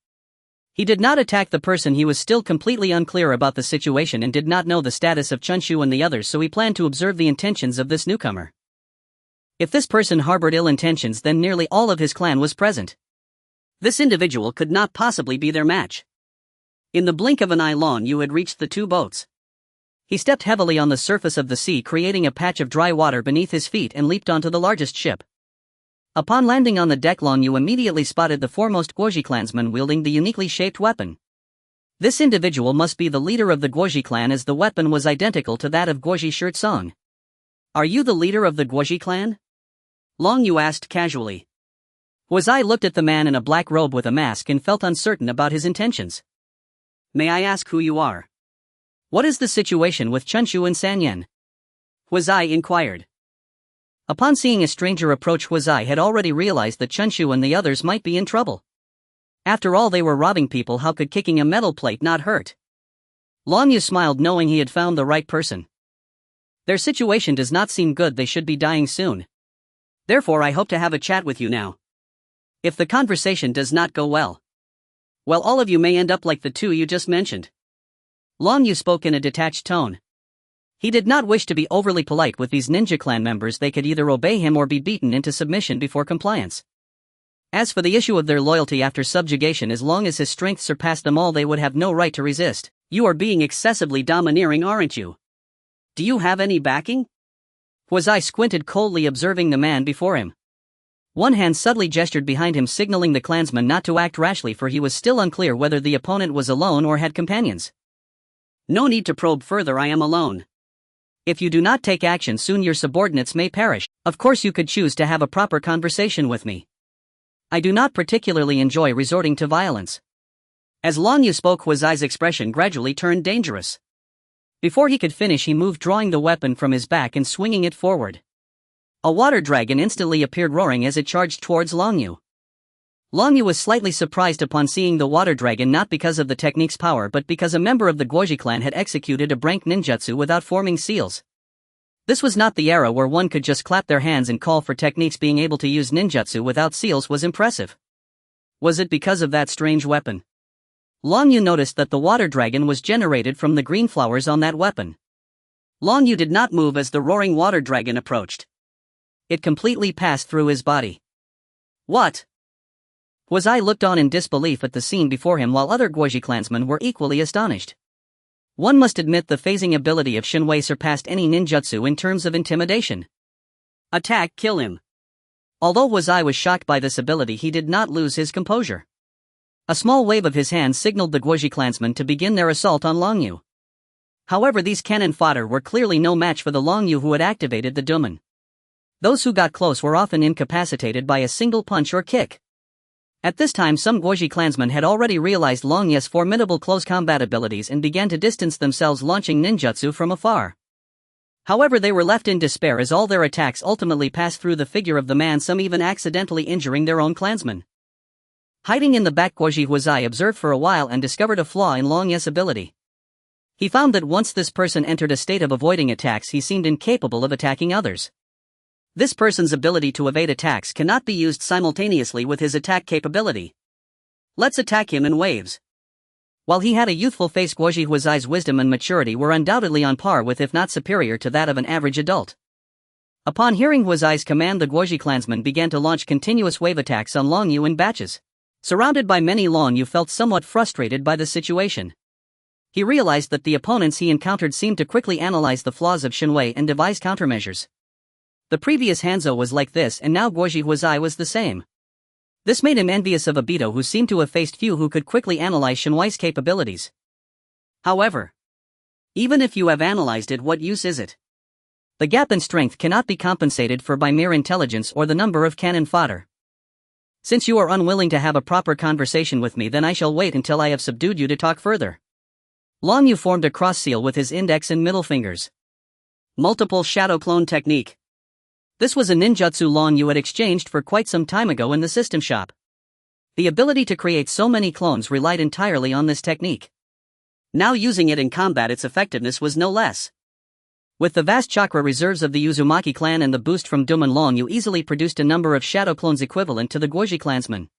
He did not attack the person, he was still completely unclear about the situation and did not know the status of Chunshu and the others, so he planned to observe the intentions of this newcomer. If this person harbored ill intentions, then nearly all of his clan was present. This individual could not possibly be their match. In the blink of an eye, Long Yu had reached the two boats. He stepped heavily on the surface of the sea, creating a patch of dry water beneath his feet, and leaped onto the largest ship. Upon landing on the deck, Long Yu immediately spotted the foremost Guoji clansman wielding the uniquely shaped weapon. This individual must be the leader of the Guoji clan, as the weapon was identical to that of Guoji Shirt Song. Are you the leader of the Guoji clan? Long Yu asked casually. Huazai looked at the man in a black robe with a mask and felt uncertain about his intentions. May I ask who you are? What is the situation with Chunshu and Sanyan? Huazai inquired. Upon seeing a stranger approach, Huazai had already realized that Chunshu and the others might be in trouble. After all, they were robbing people, how could kicking a metal plate not hurt? Long Yu smiled, knowing he had found the right person. Their situation does not seem good, they should be dying soon. Therefore I hope to have a chat with you now. If the conversation does not go well, all of you may end up like the two you just mentioned. Long Yu spoke in a detached tone. He did not wish to be overly polite with these ninja clan members. They could either obey him or be beaten into submission before compliance. As for the issue of their loyalty after subjugation, as long as his strength surpassed them all, they would have no right to resist. You are being excessively domineering, aren't you? Do you have any backing? Huazai squinted coldly, observing the man before him. One hand subtly gestured behind him, signaling the clansman not to act rashly, for he was still unclear whether the opponent was alone or had companions. No need to probe further, I am alone. If you do not take action soon, your subordinates may perish. Of course you could choose to have a proper conversation with me. I do not particularly enjoy resorting to violence. As Long Yu spoke, Huazai's expression gradually turned dangerous. Before he could finish, he moved, drawing the weapon from his back and swinging it forward. A water dragon instantly appeared, roaring as it charged towards Long Yu. Long Yu was slightly surprised upon seeing the water dragon, not because of the technique's power but because a member of the Guoji clan had executed a brank ninjutsu without forming seals. This was not the era where one could just clap their hands and call for techniques. Being able to use ninjutsu without seals was impressive. Was it because of that strange weapon? Long Yu noticed that the water dragon was generated from the green flowers on that weapon. Long Yu did not move as the roaring water dragon approached. It completely passed through his body. What? Huazai looked on in disbelief at the scene before him, while other Guoji clansmen were equally astonished. One must admit the phasing ability of Shinwei surpassed any ninjutsu in terms of intimidation. Attack, kill him. Although Huazai was shocked by this ability, he did not lose his composure. A small wave of his hand signaled the Guoji clansmen to begin their assault on Long Yu. However, these cannon fodder were clearly no match for the Long Yu who had activated the Duman. Those who got close were often incapacitated by a single punch or kick. At this time, some Guoji clansmen had already realized Long Yu's formidable close combat abilities and began to distance themselves, launching ninjutsu from afar. However, they were left in despair as all their attacks ultimately passed through the figure of the man, some even accidentally injuring their own clansmen. Hiding in the back, Guoji Huazai observed for a while and discovered a flaw in Long Yu's ability. He found that once this person entered a state of avoiding attacks, he seemed incapable of attacking others. This person's ability to evade attacks cannot be used simultaneously with his attack capability. Let's attack him in waves. While he had a youthful face, Guoji Huazai's wisdom and maturity were undoubtedly on par with, if not superior to, that of an average adult. Upon hearing Huazai's command, the Guoji clansmen began to launch continuous wave attacks on Long Yu in batches. Surrounded by many, Long Yu felt somewhat frustrated by the situation. He realized that the opponents he encountered seemed to quickly analyze the flaws of Shinwei and devise countermeasures. The previous Hanzo was like this, and now Guoji Huazai was the same. This made him envious of Obito, who seemed to have faced few who could quickly analyze Shinwei's capabilities. However, even if you have analyzed it, what use is it? The gap in strength cannot be compensated for by mere intelligence or the number of cannon fodder. Since you are unwilling to have a proper conversation with me, then I shall wait until I have subdued you to talk further. Long Yu formed a cross seal with his index and middle fingers. Multiple shadow clone technique. This was a ninjutsu Long Yu had exchanged for quite some time ago in the system shop. The ability to create so many clones relied entirely on this technique. Now using it in combat, its effectiveness was no less. With the vast chakra reserves of the Uzumaki clan and the boost from Duman, Long Yu easily produced a number of shadow clones equivalent to the Guoji clansmen.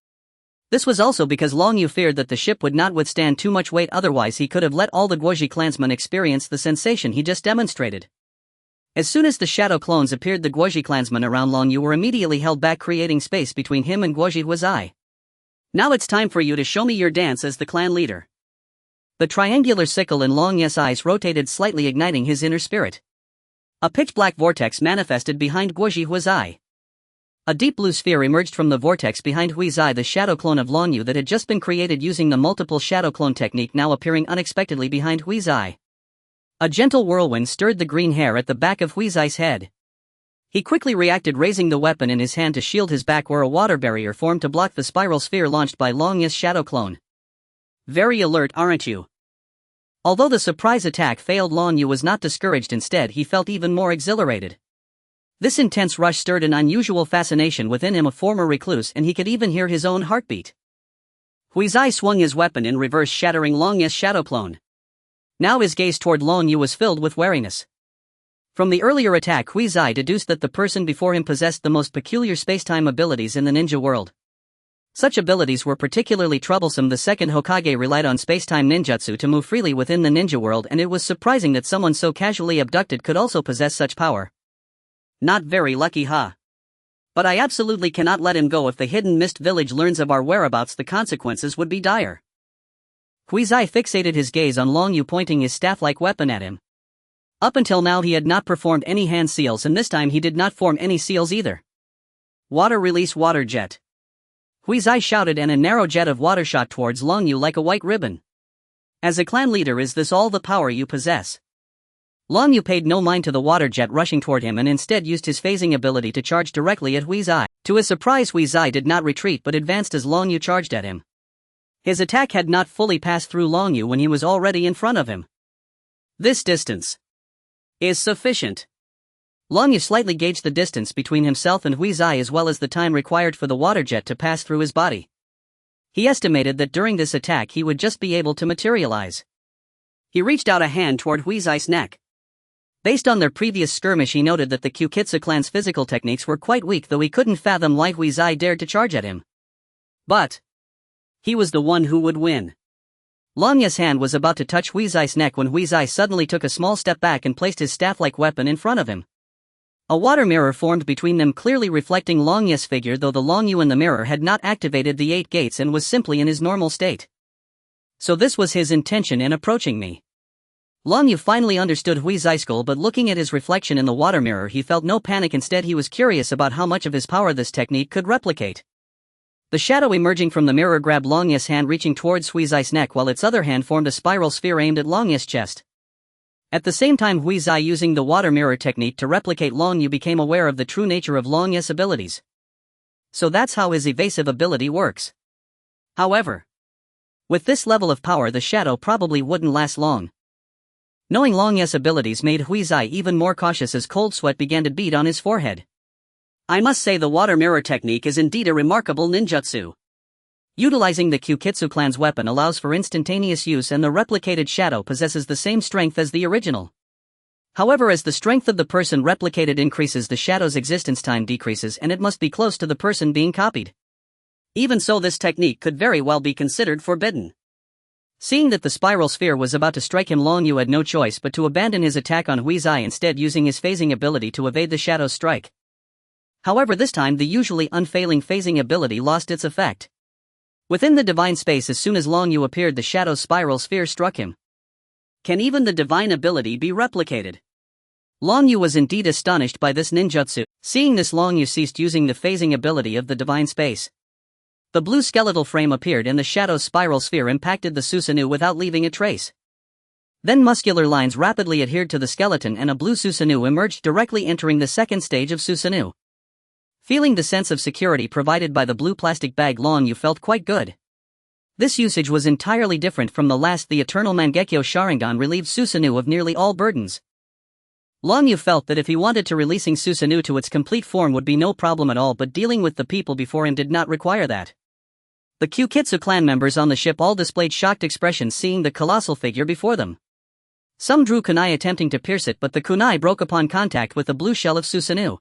This was also because Long Yu feared that the ship would not withstand too much weight, otherwise he could have let all the Guoji clansmen experience the sensation he just demonstrated. As soon as the shadow clones appeared, the Guoji clansmen around Long Yu were immediately held back, creating space between him and Guoji Huazai. Now it's time for you to show me your dance as the clan leader. The triangular sickle in Long Yu's eyes rotated slightly, igniting his inner spirit. A pitch-black vortex manifested behind Guoji Huazai. A deep blue sphere emerged from the vortex behind Huazai, the shadow clone of Long Yu that had just been created using the multiple shadow clone technique, now appearing unexpectedly behind Huazai. A gentle whirlwind stirred the green hair at the back of Huazai's head. He quickly reacted, raising the weapon in his hand to shield his back, where a water barrier formed to block the spiral sphere launched by Long Yu's shadow clone. Very alert, aren't you? Although the surprise attack failed, Long Yu was not discouraged. Instead, he felt even more exhilarated. This intense rush stirred an unusual fascination within him, a former recluse, and he could even hear his own heartbeat. Huazai swung his weapon in reverse, shattering Long Yu's shadow clone. Now his gaze toward Long Yu was filled with wariness. From the earlier attack, Huizai deduced that the person before him possessed the most peculiar spacetime abilities in the ninja world. Such abilities were particularly troublesome. The second Hokage relied on spacetime ninjutsu to move freely within the ninja world, and it was surprising that someone so casually abducted could also possess such power. Not very lucky, huh? But I absolutely cannot let him go. If the hidden mist village learns of our whereabouts, the consequences would be dire. Huizai fixated his gaze on Long Yu, pointing his staff-like weapon at him. Up until now he had not performed any hand seals, and this time he did not form any seals either. Water release, water jet. Huizai shouted, and a narrow jet of water shot towards Long Yu like a white ribbon. As a clan leader, is this all the power you possess? Long Yu paid no mind to the water jet rushing toward him and instead used his phasing ability to charge directly at Huizai. To his surprise, Huizai did not retreat but advanced as Long Yu charged at him. His attack had not fully passed through Long Yu when he was already in front of him. This distance is sufficient. Long Yu slightly gauged the distance between himself and Huizai as well as the time required for the water jet to pass through his body. He estimated that during this attack he would just be able to materialize. He reached out a hand toward Huizai's neck. Based on their previous skirmish, he noted that the Kyukitsu clan's physical techniques were quite weak, though he couldn't fathom why Huizai dared to charge at him. But he was the one who would win. Long Yu's hand was about to touch Huizai's neck when Huizai suddenly took a small step back and placed his staff-like weapon in front of him. A water mirror formed between them, clearly reflecting Long Yu's figure, though the Long Yu in the mirror had not activated the 8 gates and was simply in his normal state. So this was his intention in approaching me. Long Yu finally understood Huizai's goal, but looking at his reflection in the water mirror he felt no panic. Instead he was curious about how much of his power this technique could replicate. The shadow emerging from the mirror grabbed Long Yu's hand, reaching towards Huizai's neck, while its other hand formed a spiral sphere aimed at Long Yu's chest. At the same time, Huizai, using the water mirror technique to replicate Long Yu, became aware of the true nature of Long Yu's abilities. So that's how his evasive ability works. However, with this level of power the shadow probably wouldn't last long. Knowing Long Yu's abilities made Huizai even more cautious as cold sweat began to bead on his forehead. I must say the water mirror technique is indeed a remarkable ninjutsu. Utilizing the Kyukitsu clan's weapon allows for instantaneous use, and the replicated shadow possesses the same strength as the original. However, as the strength of the person replicated increases, the shadow's existence time decreases and it must be close to the person being copied. Even so, this technique could very well be considered forbidden. Seeing that the spiral sphere was about to strike him, Long Yu had no choice but to abandon his attack on Huizai, instead using his phasing ability to evade the shadow's strike. However, this time the usually unfailing phasing ability lost its effect. Within the divine space, as soon as Long Yu appeared, the shadow's spiral sphere struck him. Can even the divine ability be replicated? Long Yu was indeed astonished by this ninjutsu. Seeing this, Long Yu ceased using the phasing ability of the divine space. The blue skeletal frame appeared and the shadow's spiral sphere impacted the Susanoo without leaving a trace. Then muscular lines rapidly adhered to the skeleton and a blue Susanoo emerged, directly entering the second stage of Susanoo. Feeling the sense of security provided by the blue plastic bag, Long Yu felt quite good. This usage was entirely different from the last. The eternal Mangekyo Sharingan relieved Susanoo of nearly all burdens. Long Yu felt that if he wanted to, releasing Susanoo to its complete form would be no problem at all, but dealing with the people before him did not require that. The Kyukitsu clan members on the ship all displayed shocked expressions seeing the colossal figure before them. Some drew kunai attempting to pierce it, but the kunai broke upon contact with the blue shell of Susanoo.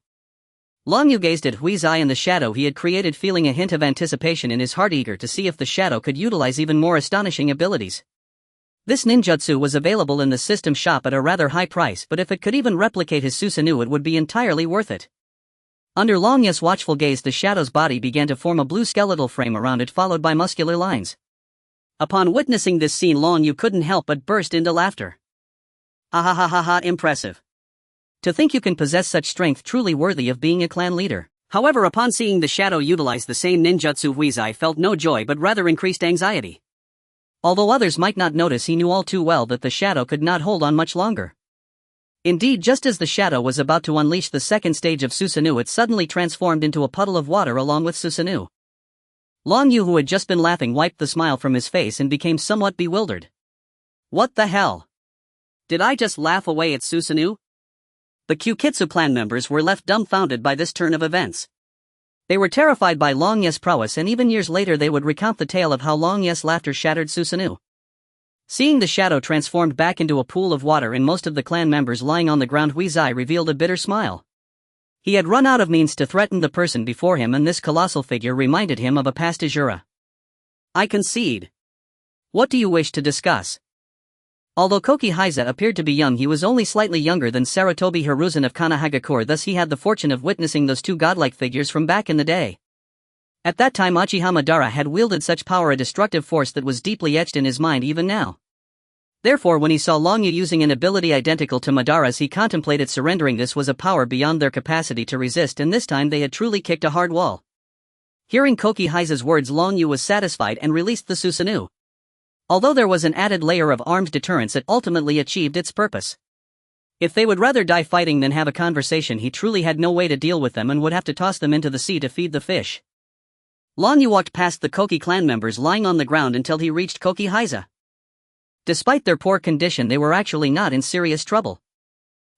Long Yu gazed at Huizai and the shadow he had created, feeling a hint of anticipation in his heart, eager to see if the shadow could utilize even more astonishing abilities. This ninjutsu was available in the system shop at a rather high price, but if it could even replicate his Susanoo, it would be entirely worth it. Under Long Yu's watchful gaze, the shadow's body began to form a blue skeletal frame around it, followed by muscular lines. Upon witnessing this scene, Long Yu couldn't help but burst into laughter. Ha ha ha ha ha, impressive. To think you can possess such strength, truly worthy of being a clan leader. However, upon seeing the shadow utilize the same ninjutsu, Huizai felt no joy but rather increased anxiety. Although others might not notice, he knew all too well that the shadow could not hold on much longer. Indeed, just as the shadow was about to unleash the second stage of Susanoo, it suddenly transformed into a puddle of water along with Susanoo. Long Yu, who had just been laughing, wiped the smile from his face and became somewhat bewildered. What the hell? Did I just laugh away at Susanoo? The Kyukitsu clan members were left dumbfounded by this turn of events. They were terrified by Long Yu's prowess, and even years later they would recount the tale of how Long Yu's laughter shattered Susanoo. Seeing the shadow transformed back into a pool of water and most of the clan members lying on the ground, Huizai revealed a bitter smile. He had run out of means to threaten the person before him, and this colossal figure reminded him of a past Azura. I concede. What do you wish to discuss? Although Koki Heiza appeared to be young, he was only slightly younger than Sarutobi Hiruzen of Kanahagakure, thus he had the fortune of witnessing those two godlike figures from back in the day. At that time Uchiha Madara had wielded such power, a destructive force that was deeply etched in his mind even now. Therefore when he saw Longyu using an ability identical to Madara's, he contemplated surrendering. This was a power beyond their capacity to resist, and this time they had truly kicked a hard wall. Hearing Koki Heiza's words, Longyu was satisfied and released the Susanoo. Although there was an added layer of armed deterrence, it ultimately achieved its purpose. If they would rather die fighting than have a conversation, he truly had no way to deal with them and would have to toss them into the sea to feed the fish. Longyu walked past the Koki clan members lying on the ground until he reached Koki Heiza. Despite their poor condition, they were actually not in serious trouble.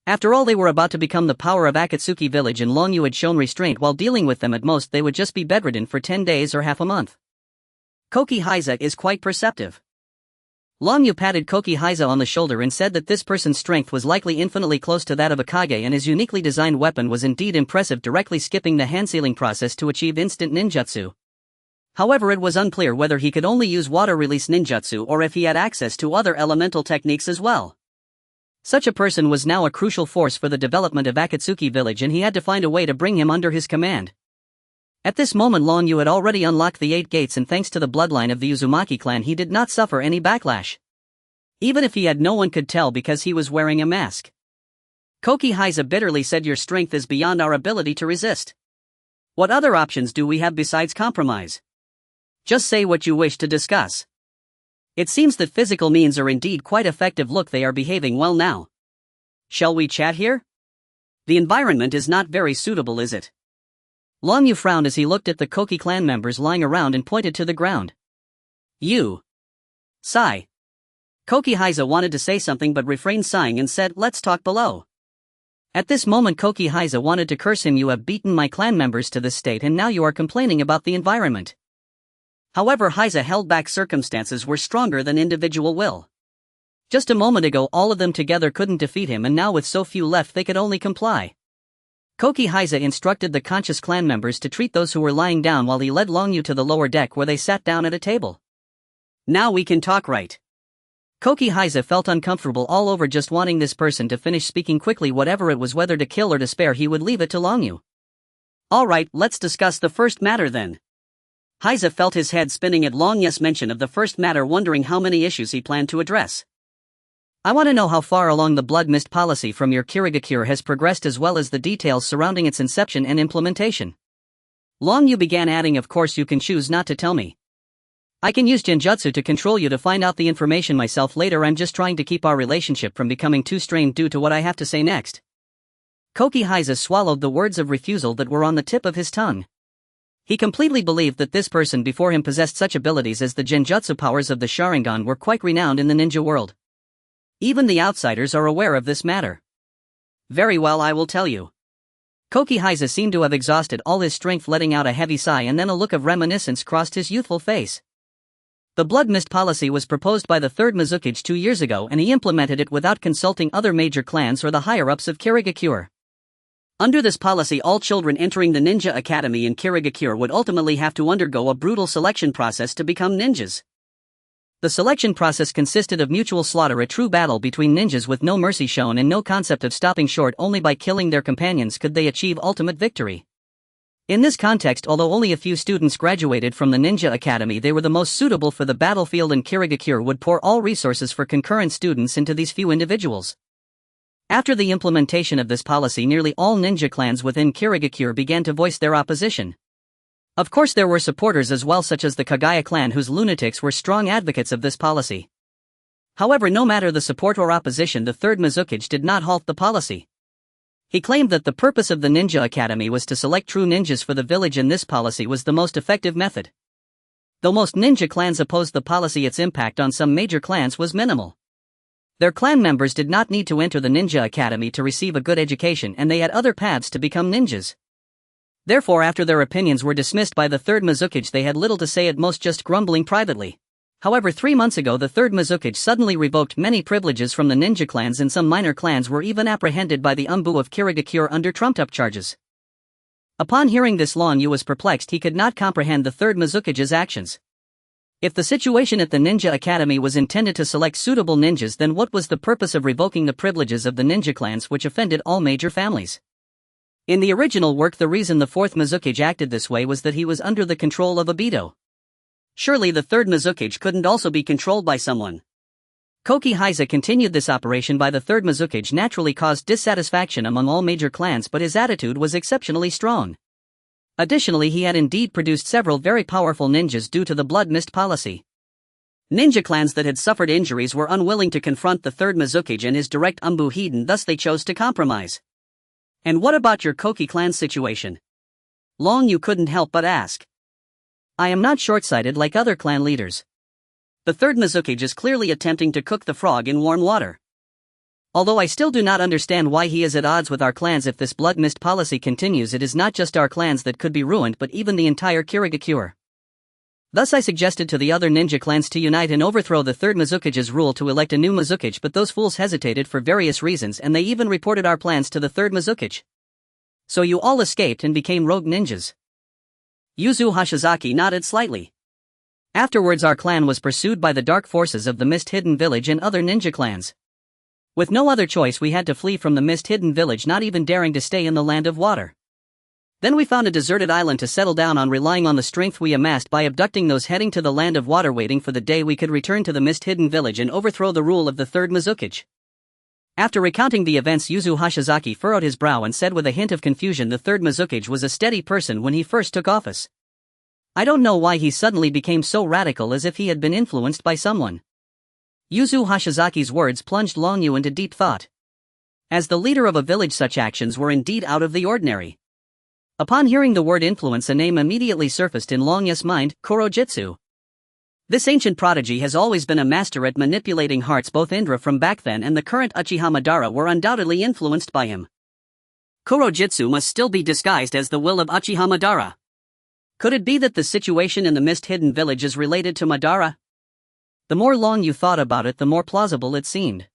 After all, they were about to become the power of Akatsuki village, and Longyu had shown restraint while dealing with them. At most they would just be bedridden for 10 days or half a month. Koki Heiza is quite perceptive. Longyu patted Koki Heiza on the shoulder and said that this person's strength was likely infinitely close to that of a Kage, and his uniquely designed weapon was indeed impressive, directly skipping the hand-sealing process to achieve instant ninjutsu. However, it was unclear whether he could only use water-release ninjutsu or if he had access to other elemental techniques as well. Such a person was now a crucial force for the development of Akatsuki village, and he had to find a way to bring him under his command. At this moment Longyu had already unlocked the 8 gates, and thanks to the bloodline of the Uzumaki clan he did not suffer any backlash. Even if he had, no one could tell because he was wearing a mask. Koki Heiza bitterly said, "Your strength is beyond our ability to resist. What other options do we have besides compromise? Just say what you wish to discuss." It seems that physical means are indeed quite effective. Look, they are behaving well now. Shall we chat here? The environment is not very suitable, is it? Longyu frowned as he looked at the Koki clan members lying around and pointed to the ground. You. Sigh. Koki Heiza wanted to say something but refrained, sighing, and said, "Let's talk below." At this moment Koki Heiza wanted to curse him. You have beaten my clan members to this state, and now you are complaining about the environment. However, Heiza held back. Circumstances were stronger than individual will. Just a moment ago all of them together couldn't defeat him, and now with so few left they could only comply. Koki Heiza instructed the conscious clan members to treat those who were lying down while he led Longyu to the lower deck where they sat down at a table. Now we can talk, right? Koki Heiza felt uncomfortable all over, just wanting this person to finish speaking quickly. Whatever it was, whether to kill or to spare, he would leave it to Longyu. Alright, let's discuss the first matter then. Heiza felt his head spinning at Longyu's mention of the first matter, wondering how many issues he planned to address. I want to know how far along the blood mist policy from your Kirigakure has progressed, as well as the details surrounding its inception and implementation. Longyu began, adding, "Of course you can choose not to tell me. I can use genjutsu to control you to find out the information myself later. I'm just trying to keep our relationship from becoming too strained due to what I have to say next." Koki Heiza swallowed the words of refusal that were on the tip of his tongue. He completely believed that this person before him possessed such abilities as the genjutsu powers of the Sharingan were quite renowned in the ninja world. Even the outsiders are aware of this matter. Very well, I will tell you. Koki Heiza seemed to have exhausted all his strength, letting out a heavy sigh, and then a look of reminiscence crossed his youthful face. The blood mist policy was proposed by the 3rd Mizukage 2 years ago, and he implemented it without consulting other major clans or the higher-ups of Kirigakure. Under this policy, all children entering the ninja academy in Kirigakure would ultimately have to undergo a brutal selection process to become ninjas. The selection process consisted of mutual slaughter, a true battle between ninjas with no mercy shown and no concept of stopping short. Only by killing their companions could they achieve ultimate victory. In this context, although only a few students graduated from the ninja academy, they were the most suitable for the battlefield, and Kirigakure would pour all resources for concurrent students into these few individuals. After the implementation of this policy, nearly all ninja clans within Kirigakure began to voice their opposition. Of course, there were supporters as well, such as the Kagaya clan, whose lunatics were strong advocates of this policy. However, no matter the support or opposition, the 3rd Mizukage did not halt the policy. He claimed that the purpose of the Ninja Academy was to select true ninjas for the village, and this policy was the most effective method. Though most ninja clans opposed the policy, its impact on some major clans was minimal. Their clan members did not need to enter the Ninja Academy to receive a good education, and they had other paths to become ninjas. Therefore, after their opinions were dismissed by the 3rd Mizukage, they had little to say, at most just grumbling privately. However, 3 months ago the third Mizukage suddenly revoked many privileges from the ninja clans, and some minor clans were even apprehended by the Umbu of Kirigakure under trumped-up charges. Upon hearing this, Long Yu was perplexed. He could not comprehend the third Mizukage's actions. If the situation at the Ninja Academy was intended to select suitable ninjas, then what was the purpose of revoking the privileges of the ninja clans, which offended all major families? In the original work, the reason the fourth Mizukage acted this way was that he was under the control of Obito. Surely the third Mizukage couldn't also be controlled by someone. Koki Heiza continued this operation by the third Mizukage naturally caused dissatisfaction among all major clans, but his attitude was exceptionally strong. Additionally, he had indeed produced several very powerful ninjas due to the blood mist policy. Ninja clans that had suffered injuries were unwilling to confront the third Mizukage and his direct Umbu Hiden, thus they chose to compromise. And what about your Koki clan situation? Long Yu couldn't help but ask. I am not short-sighted like other clan leaders. The third Mizukage is clearly attempting to cook the frog in warm water. Although I still do not understand why he is at odds with our clans. If this blood mist policy continues, it is not just our clans that could be ruined but even the entire Kirigakure. Thus I suggested to the other ninja clans to unite and overthrow the third Mizukage's rule to elect a new Mizukage, but those fools hesitated for various reasons, and they even reported our plans to the third Mizukage. So you all escaped and became rogue ninjas. Yuzu Hashizaki nodded slightly. Afterwards our clan was pursued by the dark forces of the Mist Hidden Village and other ninja clans. With no other choice, we had to flee from the Mist Hidden Village, not even daring to stay in the land of water. Then we found a deserted island to settle down on, relying on the strength we amassed by abducting those heading to the land of water, waiting for the day we could return to the Mist Hidden Village and overthrow the rule of the third Mizukage. After recounting the events, Yuzu Hashizaki furrowed his brow and said with a hint of confusion, the third Mizukage was a steady person when he first took office. I don't know why he suddenly became so radical, as if he had been influenced by someone. Yuzu Hashizaki's words plunged Long Yu into deep thought. As the leader of a village, such actions were indeed out of the ordinary. Upon hearing the word influence, a name immediately surfaced in Long Yu's mind: Kurojitsu. This ancient prodigy has always been a master at manipulating hearts. Both Indra from back then and the current Uchiha Madara were undoubtedly influenced by him. Kurojitsu must still be disguised as the will of Uchiha Madara. Could it be that the situation in the Mist Hidden Village is related to Madara? The more Long Yu thought about it, the more plausible it seemed.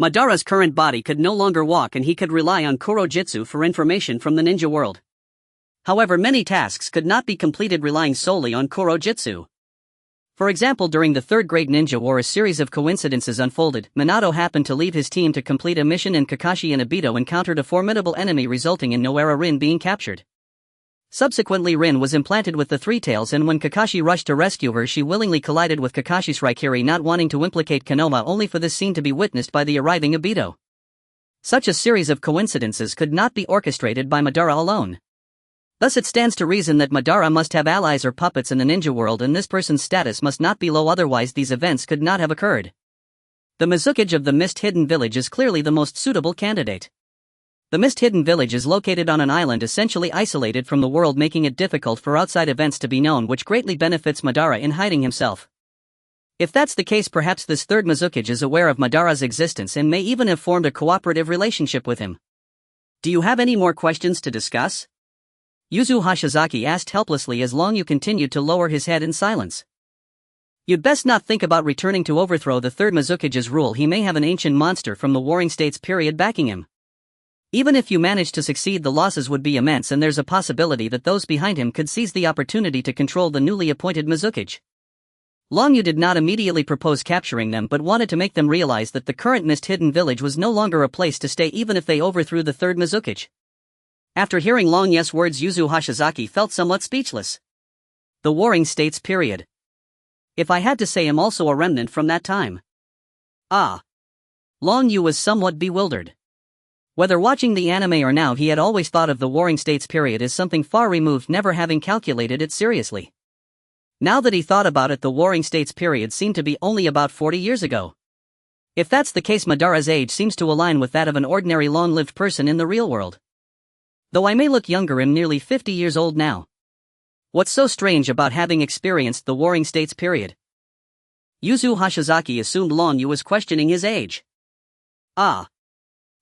Madara's current body could no longer walk, and he could rely on Kurojitsu for information from the ninja world. However, many tasks could not be completed relying solely on Kurojitsu. For example, during the Third Great Ninja War, a series of coincidences unfolded. Minato happened to leave his team to complete a mission, and Kakashi and Obito encountered a formidable enemy, resulting in Noara Rin being captured. Subsequently, Rin was implanted with the Three Tails, and when Kakashi rushed to rescue her, she willingly collided with Kakashi's Raikiri, not wanting to implicate Konoha, only for this scene to be witnessed by the arriving Obito. Such a series of coincidences could not be orchestrated by Madara alone. Thus it stands to reason that Madara must have allies or puppets in the ninja world, and this person's status must not be low, otherwise these events could not have occurred. The Mizukage of the Mist Hidden Village is clearly the most suitable candidate. The Mist Hidden Village is located on an island essentially isolated from the world, making it difficult for outside events to be known, which greatly benefits Madara in hiding himself. If that's the case, perhaps this third Mizukage is aware of Madara's existence and may even have formed a cooperative relationship with him. Do you have any more questions to discuss? Yuzu Hashizaki asked helplessly as Long Yu continued to lower his head in silence. You'd best not think about returning to overthrow the third Mizukage's rule. He may have an ancient monster from the Warring States period backing him. Even if you manage to succeed, the losses would be immense, and there's a possibility that those behind him could seize the opportunity to control the newly appointed Mizukage. Long Yu did not immediately propose capturing them, but wanted to make them realize that the current Mist Hidden Village was no longer a place to stay, even if they overthrew the third Mizukage. After hearing Long Yu's words, Yuzu Hashizaki felt somewhat speechless. The Warring States period. If I had to say, I'm also a remnant from that time. Ah. Long Yu was somewhat bewildered. Whether watching the anime or now, he had always thought of the Warring States period as something far removed, never having calculated it seriously. Now that he thought about it, the Warring States period seemed to be only about 40 years ago. If that's the case, Madara's age seems to align with that of an ordinary long-lived person in the real world. Though I may look younger, I'm nearly 50 years old now. What's so strange about having experienced the Warring States period? Yuzu Hashizaki assumed Long Yu was questioning his age. Ah.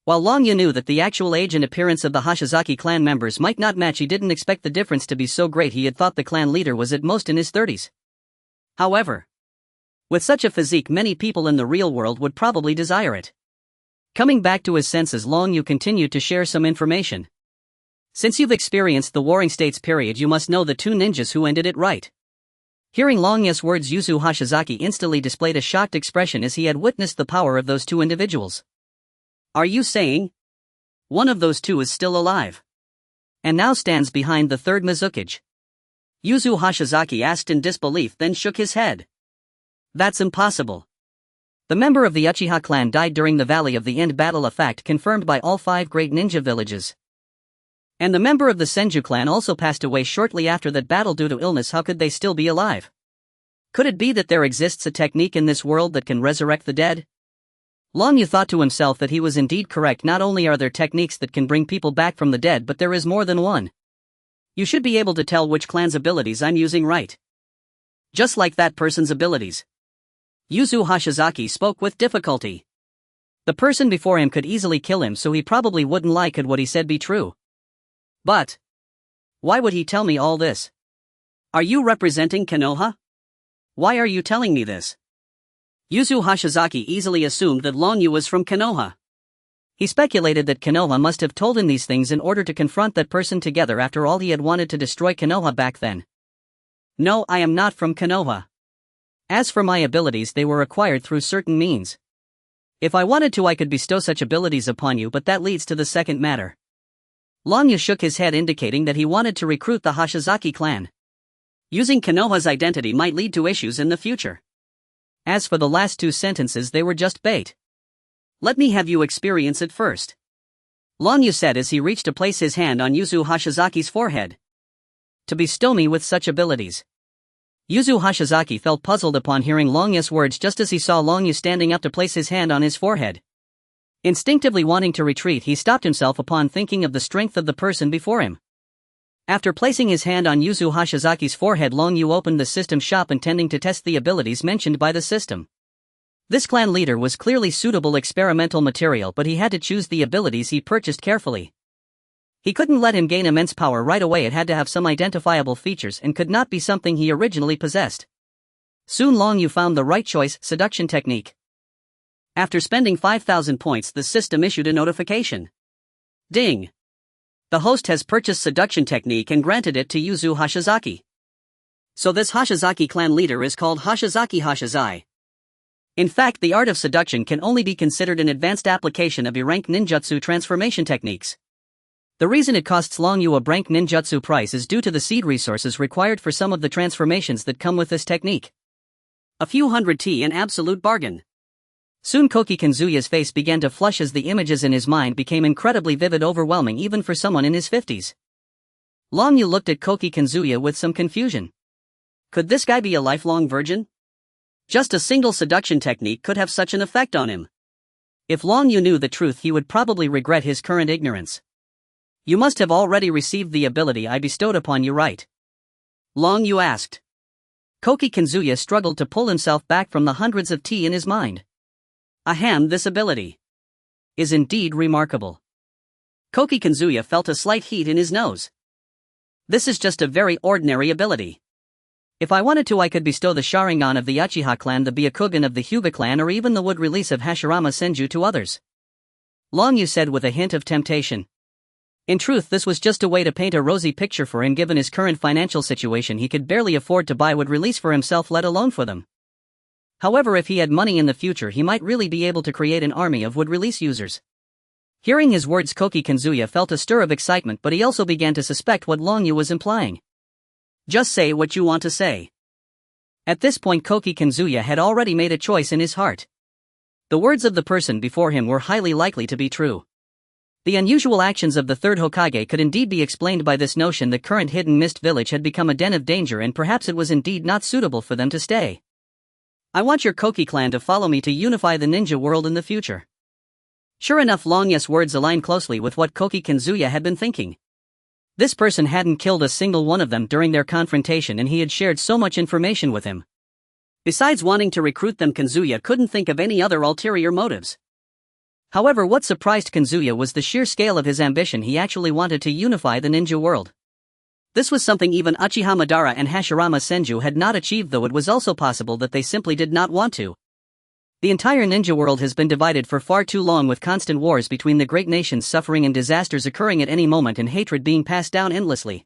While Long Yu knew that the actual age and appearance of the Hashizaki clan members might not match, he didn't expect the difference to be so great. He had thought the clan leader was at most in his 30s. However, With such a physique, many people in the real world would probably desire it. Coming back to his senses, Long Yu continued to share some information. Since you've experienced the Warring States period, you must know the two ninjas who ended it right. Hearing Long Yu's words, Yuzu Hashizaki instantly displayed a shocked expression as he had witnessed the power of those two individuals. Are you saying one of those two is still alive and now stands behind the third Mizukage? Yuzu Hashizaki asked in disbelief, then shook his head. That's impossible. The member of the Uchiha clan died during the Valley of the End battle, a fact confirmed by all 5 great ninja villages. And the member of the Senju clan also passed away shortly after that battle due to illness. How could they still be alive? Could it be that there exists a technique in this world that can resurrect the dead? Long Yu thought to himself that he was indeed correct. Not only are there techniques that can bring people back from the dead, but there is more than one. You should be able to tell which clan's abilities I'm using, right? Just like that person's abilities. Yuzu Hashizaki spoke with difficulty. The person before him could easily kill him, so he probably wouldn't lie could what he said be true. But why would he tell me all this? Are you representing Konoha? Why are you telling me this? Yuzu Hashizaki easily assumed that Long Yu was from Konoha. He speculated that Konoha must have told him these things in order to confront that person together. After all, he had wanted to destroy Konoha back then. No, I am not from Konoha. As for my abilities, they were acquired through certain means. If I wanted to, I could bestow such abilities upon you, but that leads to the second matter. Long Yu shook his head, indicating that he wanted to recruit the Hashizaki clan. Using Konoha's identity might lead to issues in the future. As for the last 2 sentences, they were just bait. Let me have you experience it first. Long Yu said as he reached to place his hand on Yuzu Hashizaki's forehead. To bestow me with such abilities. Yuzu Hashizaki felt puzzled upon hearing Long Yu's words just as he saw Long Yu standing up to place his hand on his forehead. Instinctively wanting to retreat, he stopped himself upon thinking of the strength of the person before him. After placing his hand on Yuzu Hashizaki's forehead, Long Yu opened the system shop intending to test the abilities mentioned by the system. This clan leader was clearly suitable experimental material, but he had to choose the abilities he purchased carefully. He couldn't let him gain immense power right away. It had to have some identifiable features and could not be something he originally possessed. Soon Long Yu found the right choice: seduction technique. After spending 5,000 points, the system issued a notification. Ding! The host has purchased seduction technique and granted it to Yuzu Hashizaki. So this Hashizaki clan leader is called Hashizaki Hashizai. In fact, the art of seduction can only be considered an advanced application of E-rank ninjutsu transformation techniques. The reason it costs Long Yu a rank ninjutsu price is due to the seed resources required for some of the transformations that come with this technique. A few hundred T, an absolute bargain. Soon Koki Kenzuya's face began to flush as the images in his mind became incredibly vivid, overwhelming even for someone in his 50s. Long Yu looked at Koki Kenzuya with some confusion. Could this guy be a lifelong virgin? Just a single seduction technique could have such an effect on him. If Long Yu knew the truth, he would probably regret his current ignorance. You must have already received the ability I bestowed upon you, right? Long Yu asked. Koki Kenzuya struggled to pull himself back from the hundreds of T in his mind. Ahem, this ability is indeed remarkable. Koki Kenzuya felt a slight heat in his nose. This is just a very ordinary ability. If I wanted to, I could bestow the Sharingan of the Uchiha clan, the Byakugan of the Hyuga clan, or even the wood release of Hashirama Senju to others. Long Yu said with a hint of temptation. In truth, this was just a way to paint a rosy picture for him. Given his current financial situation, he could barely afford to buy wood release for himself, let alone for them. However, if he had money in the future, he might really be able to create an army of wood release users. Hearing his words, Koki Kenzuya felt a stir of excitement, but he also began to suspect what Long Yu was implying. Just say what you want to say. At this point, Koki Kenzuya had already made a choice in his heart. The words of the person before him were highly likely to be true. The unusual actions of the third Hokage could indeed be explained by this notion: the current hidden mist village had become a den of danger, and perhaps it was indeed not suitable for them to stay. I want your Koki clan to follow me to unify the ninja world in the future. Sure enough, Long Yu's words aligned closely with what Koki Kenzuya had been thinking. This person hadn't killed a single one of them during their confrontation, and he had shared so much information with him. Besides wanting to recruit them, Kenzuya couldn't think of any other ulterior motives. However, what surprised Kenzuya was the sheer scale of his ambition. He actually wanted to unify the ninja world. This was something even Uchiha Madara and Hashirama Senju had not achieved, though it was also possible that they simply did not want to. The entire ninja world has been divided for far too long, with constant wars between the great nations, suffering and disasters occurring at any moment, and hatred being passed down endlessly.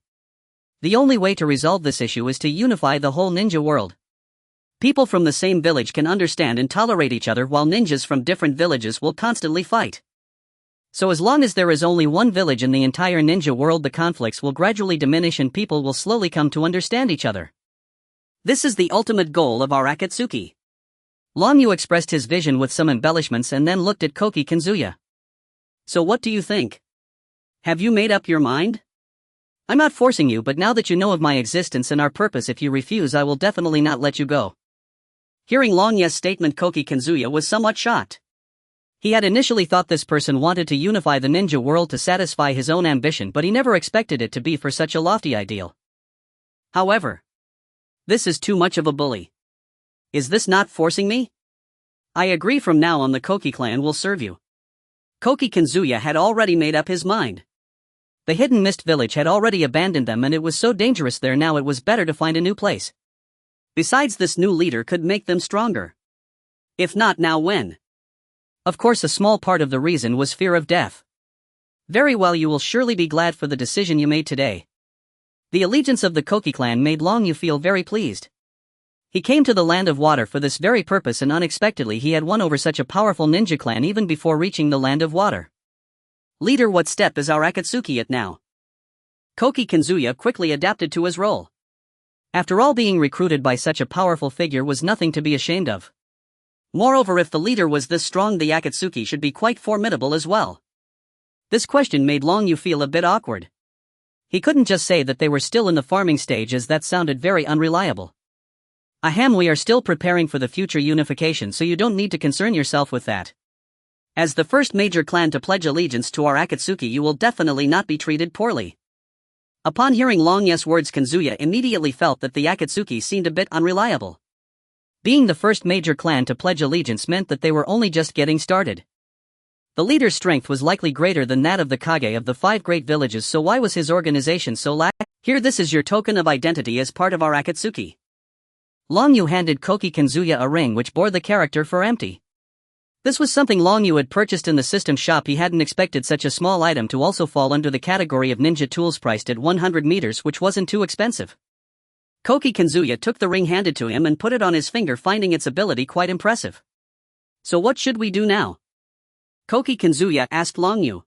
The only way to resolve this issue is to unify the whole ninja world. People from the same village can understand and tolerate each other, while ninjas from different villages will constantly fight. So as long as there is only one village in the entire ninja world, the conflicts will gradually diminish and people will slowly come to understand each other. This is the ultimate goal of our Akatsuki. Long Yu expressed his vision with some embellishments and then looked at Koki Kinzuya. So what do you think? Have you made up your mind? I'm not forcing you, but now that you know of my existence and our purpose, if you refuse, I will definitely not let you go. Hearing Long Yu's statement, Koki Kinzuya was somewhat shocked. He had initially thought this person wanted to unify the ninja world to satisfy his own ambition, but he never expected it to be for such a lofty ideal. However, this is too much of a bully. Is this not forcing me? I agree, from now on the Koki clan will serve you. Koki Kinzuya had already made up his mind. The Hidden Mist village had already abandoned them and it was so dangerous there now, it was better to find a new place. Besides, this new leader could make them stronger. If not now, when? Of course, a small part of the reason was fear of death. Very well, you will surely be glad for the decision you made today. The allegiance of the Koki clan made Long Yu feel very pleased. He came to the Land of Water for this very purpose, and unexpectedly he had won over such a powerful ninja clan even before reaching the Land of Water. Leader, what step is our Akatsuki at now? Koki Kinzuya quickly adapted to his role. After all, being recruited by such a powerful figure was nothing to be ashamed of. Moreover, if the leader was this strong, the Akatsuki should be quite formidable as well. This question made Long Yu feel a bit awkward. He couldn't just say that they were still in the farming stage, as that sounded very unreliable. Ahem, we are still preparing for the future unification, so you don't need to concern yourself with that. As the first major clan to pledge allegiance to our Akatsuki, you will definitely not be treated poorly. Upon hearing Long Yu's words, Kinzuya immediately felt that the Akatsuki seemed a bit unreliable. Being the first major clan to pledge allegiance meant that they were only just getting started. The leader's strength was likely greater than that of the Kage of the 5 great villages, so why was his organization so lax? Here, this is your token of identity as part of our Akatsuki. Long Yu handed Koki Kinzuya a ring which bore the character for empty. This was something Long Yu had purchased in the system shop. He hadn't expected such a small item to also fall under the category of ninja tools, priced at 100 meters, which wasn't too expensive. Koki Kinzuya took the ring handed to him and put it on his finger, finding its ability quite impressive. So what should we do now? Koki Kinzuya asked Long Yu.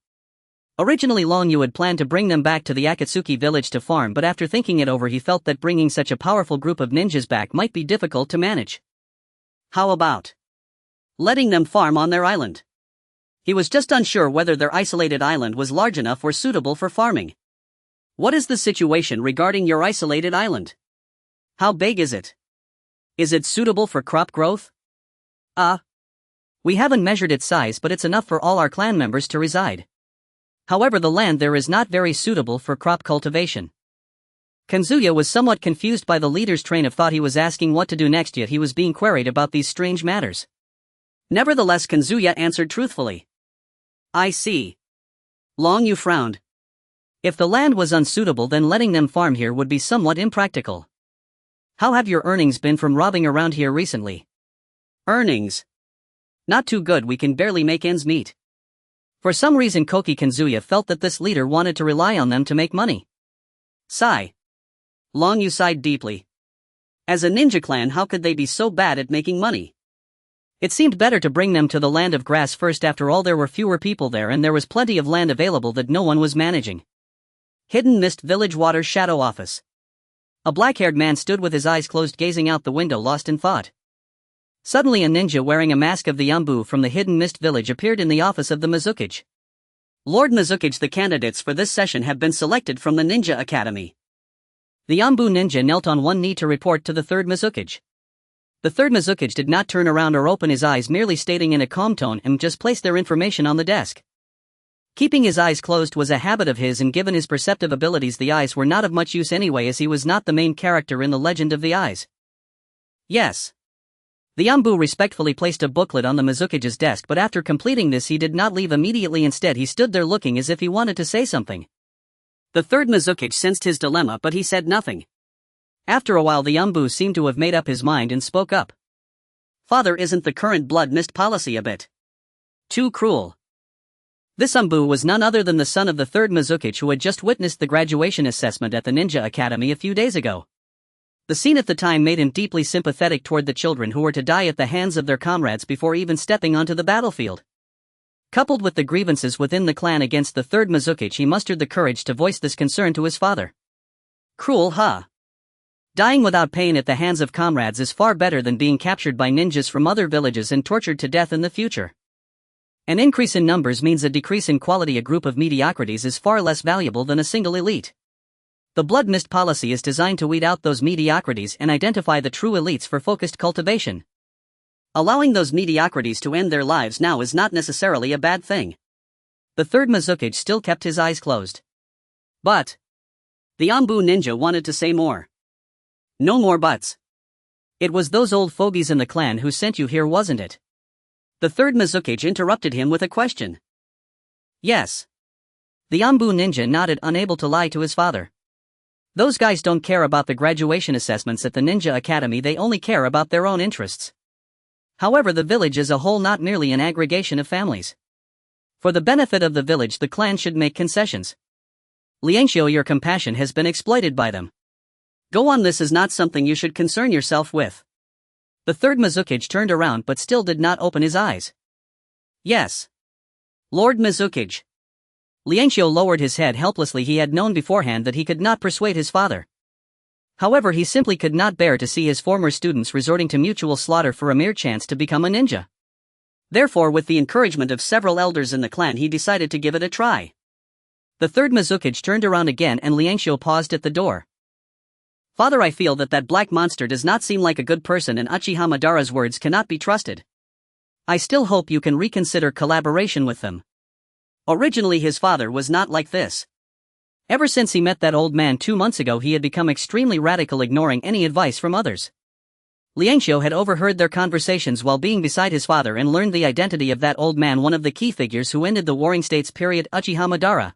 Originally, Long Yu had planned to bring them back to the Akatsuki village to farm, but after thinking it over, he felt that bringing such a powerful group of ninjas back might be difficult to manage. How about letting them farm on their island? He was just unsure whether their isolated island was large enough or suitable for farming. What is the situation regarding your isolated island? How big is it? Is it suitable for crop growth? We haven't measured its size, but it's enough for all our clan members to reside. However, the land there is not very suitable for crop cultivation. Kinzuya was somewhat confused by the leader's train of thought. He was asking what to do next, yet he was being queried about these strange matters. Nevertheless, Kinzuya answered truthfully. I see. Long Yu frowned. If the land was unsuitable, then letting them farm here would be somewhat impractical. How have your earnings been from robbing around here recently? Earnings? Not too good, we can barely make ends meet. For some reason, Koki Kinzuya felt that this leader wanted to rely on them to make money. Sigh. Long Yu sighed deeply. As a ninja clan, how could they be so bad at making money? It seemed better to bring them to the Land of Grass first. After all, there were fewer people there and there was plenty of land available that no one was managing. Hidden Mist Village Water Shadow Office. A black-haired man stood with his eyes closed, gazing out the window, lost in thought. Suddenly, a ninja wearing a mask of the Yambu from the Hidden Mist Village appeared in the office of the Mizukage. Lord Mizukage, the candidates for this session have been selected from the Ninja Academy. The Yambu ninja knelt on one knee to report to the third Mizukage. The third Mizukage did not turn around or open his eyes, merely stating in a calm tone and just placed their information on the desk. Keeping his eyes closed was a habit of his, and given his perceptive abilities, the eyes were not of much use anyway, as he was not the main character in the Legend of the Eyes. Yes. The Yambu respectfully placed a booklet on the Mizukage's desk, but after completing this he did not leave immediately. Instead, he stood there looking as if he wanted to say something. The third Mizuki sensed his dilemma, but he said nothing. After a while, the Umbu seemed to have made up his mind and spoke up. Father, isn't the current blood mist policy a bit too cruel? This Umbu was none other than the son of the third Mizuki, who had just witnessed the graduation assessment at the Ninja Academy a few days ago. The scene at the time made him deeply sympathetic toward the children who were to die at the hands of their comrades before even stepping onto the battlefield. Coupled with the grievances within the clan against the third Mizuki, he mustered the courage to voice this concern to his father. Cruel, huh? Dying without pain at the hands of comrades is far better than being captured by ninjas from other villages and tortured to death in the future. An increase in numbers means a decrease in quality. A group of mediocrities is far less valuable than a single elite. The blood mist policy is designed to weed out those mediocrities and identify the true elites for focused cultivation. Allowing those mediocrities to end their lives now is not necessarily a bad thing. The third Mizuki still kept his eyes closed. But the Ambu ninja wanted to say more. No more buts. It was those old fogies in the clan who sent you here, wasn't it? The third Mizuki interrupted him with a question. Yes. The Ambu ninja nodded, unable to lie to his father. Those guys don't care about the graduation assessments at the Ninja Academy, they only care about their own interests. However, the village as a whole, not merely an aggregation of families. For the benefit of the village, the clan should make concessions. Liangxiu, your compassion has been exploited by them. Go on, this is not something you should concern yourself with. The third Mizuki turned around but still did not open his eyes. Yes. Lord Mizuki. Liangxiu lowered his head helplessly. He had known beforehand that he could not persuade his father. However, he simply could not bear to see his former students resorting to mutual slaughter for a mere chance to become a ninja. Therefore, with the encouragement of several elders in the clan, he decided to give it a try. The third Mizuki turned around again and Liangxiu paused at the door. Father, I feel that black monster does not seem like a good person and Uchiha Madara's words cannot be trusted. I still hope you can reconsider collaboration with them. Originally his father was not like this. Ever since he met that old man 2 months ago, he had become extremely radical, ignoring any advice from others. Liangxiu had overheard their conversations while being beside his father and learned the identity of that old man, one of the key figures who ended the Warring States period, Uchiha Madara.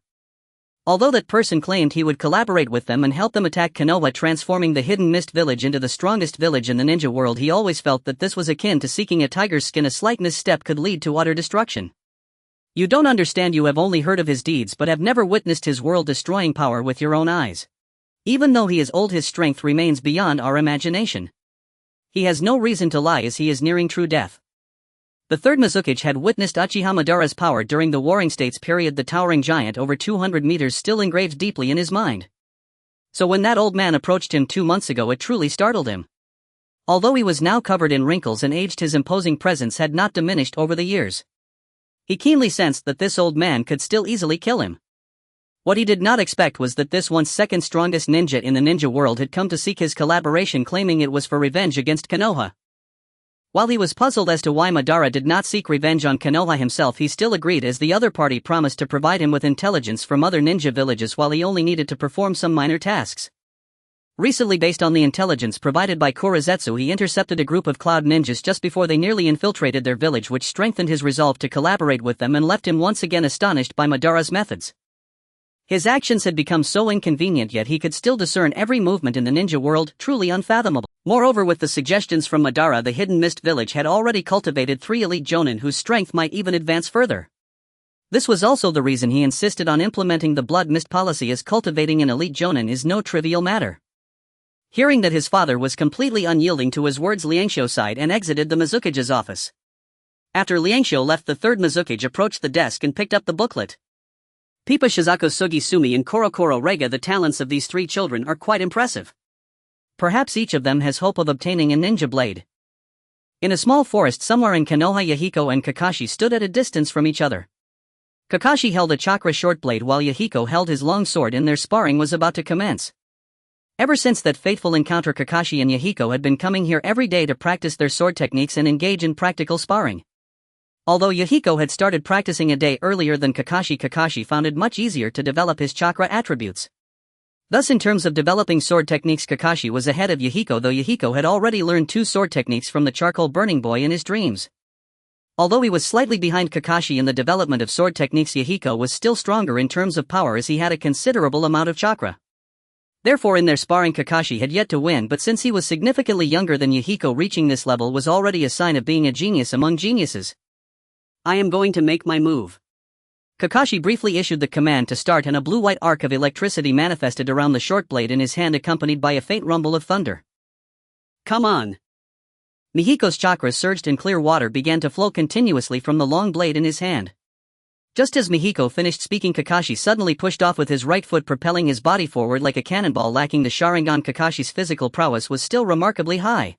Although that person claimed he would collaborate with them and help them attack Konoha, transforming the hidden mist village into the strongest village in the ninja world, he always felt that this was akin to seeking a tiger's skin. A slight misstep could lead to utter destruction. You don't understand. You have only heard of his deeds but have never witnessed his world-destroying power with your own eyes. Even though he is old, his strength remains beyond our imagination. He has no reason to lie as he is nearing true death. The third Mizuki had witnessed Uchiha Madara's power during the Warring States period, the towering giant over 200 meters still engraved deeply in his mind. So when that old man approached him 2 months ago, it truly startled him. Although he was now covered in wrinkles and aged, his imposing presence had not diminished over the years. He keenly sensed that this old man could still easily kill him. What he did not expect was that this once second strongest ninja in the ninja world had come to seek his collaboration, claiming it was for revenge against Konoha. While he was puzzled as to why Madara did not seek revenge on Konoha himself, he still agreed, as the other party promised to provide him with intelligence from other ninja villages while he only needed to perform some minor tasks. Recently, based on the intelligence provided by Kurizetsu, he intercepted a group of cloud ninjas just before they nearly infiltrated their village, which strengthened his resolve to collaborate with them and left him once again astonished by Madara's methods. His actions had become so inconvenient, yet he could still discern every movement in the ninja world, truly unfathomable. Moreover, with the suggestions from Madara, the hidden mist village had already cultivated 3 elite jonin whose strength might even advance further. This was also the reason he insisted on implementing the blood mist policy, as cultivating an elite jonin is no trivial matter. Hearing that his father was completely unyielding to his words, Liangxiu sighed and exited the Mizuki's office. After Liangxiu left, the third Mizuki approached the desk and picked up the booklet. Pipa Shizaku Sugi Sumi and Korokoro Rega. The talents of these 3 children are quite impressive. Perhaps each of them has hope of obtaining a ninja blade. In a small forest somewhere in Konoha, Yahiko and Kakashi stood at a distance from each other. Kakashi held a chakra short blade while Yahiko held his long sword, and their sparring was about to commence. Ever since that fateful encounter, Kakashi and Yahiko had been coming here every day to practice their sword techniques and engage in practical sparring. Although Yahiko had started practicing a day earlier than Kakashi, Kakashi found it much easier to develop his chakra attributes. Thus, in terms of developing sword techniques, Kakashi was ahead of Yahiko, though Yahiko had already learned 2 sword techniques from the charcoal burning boy in his dreams. Although he was slightly behind Kakashi in the development of sword techniques, Yahiko was still stronger in terms of power as he had a considerable amount of chakra. Therefore in their sparring Kakashi had yet to win, but since he was significantly younger than Yahiko, reaching this level was already a sign of being a genius among geniuses. I am going to make my move. Kakashi briefly issued the command to start, and a blue-white arc of electricity manifested around the short blade in his hand, accompanied by a faint rumble of thunder. Come on! Mihiko's chakras surged and clear water began to flow continuously from the long blade in his hand. Just as Mihiko finished speaking, Kakashi suddenly pushed off with his right foot, propelling his body forward like a cannonball. Lacking the Sharingan, Kakashi's physical prowess was still remarkably high.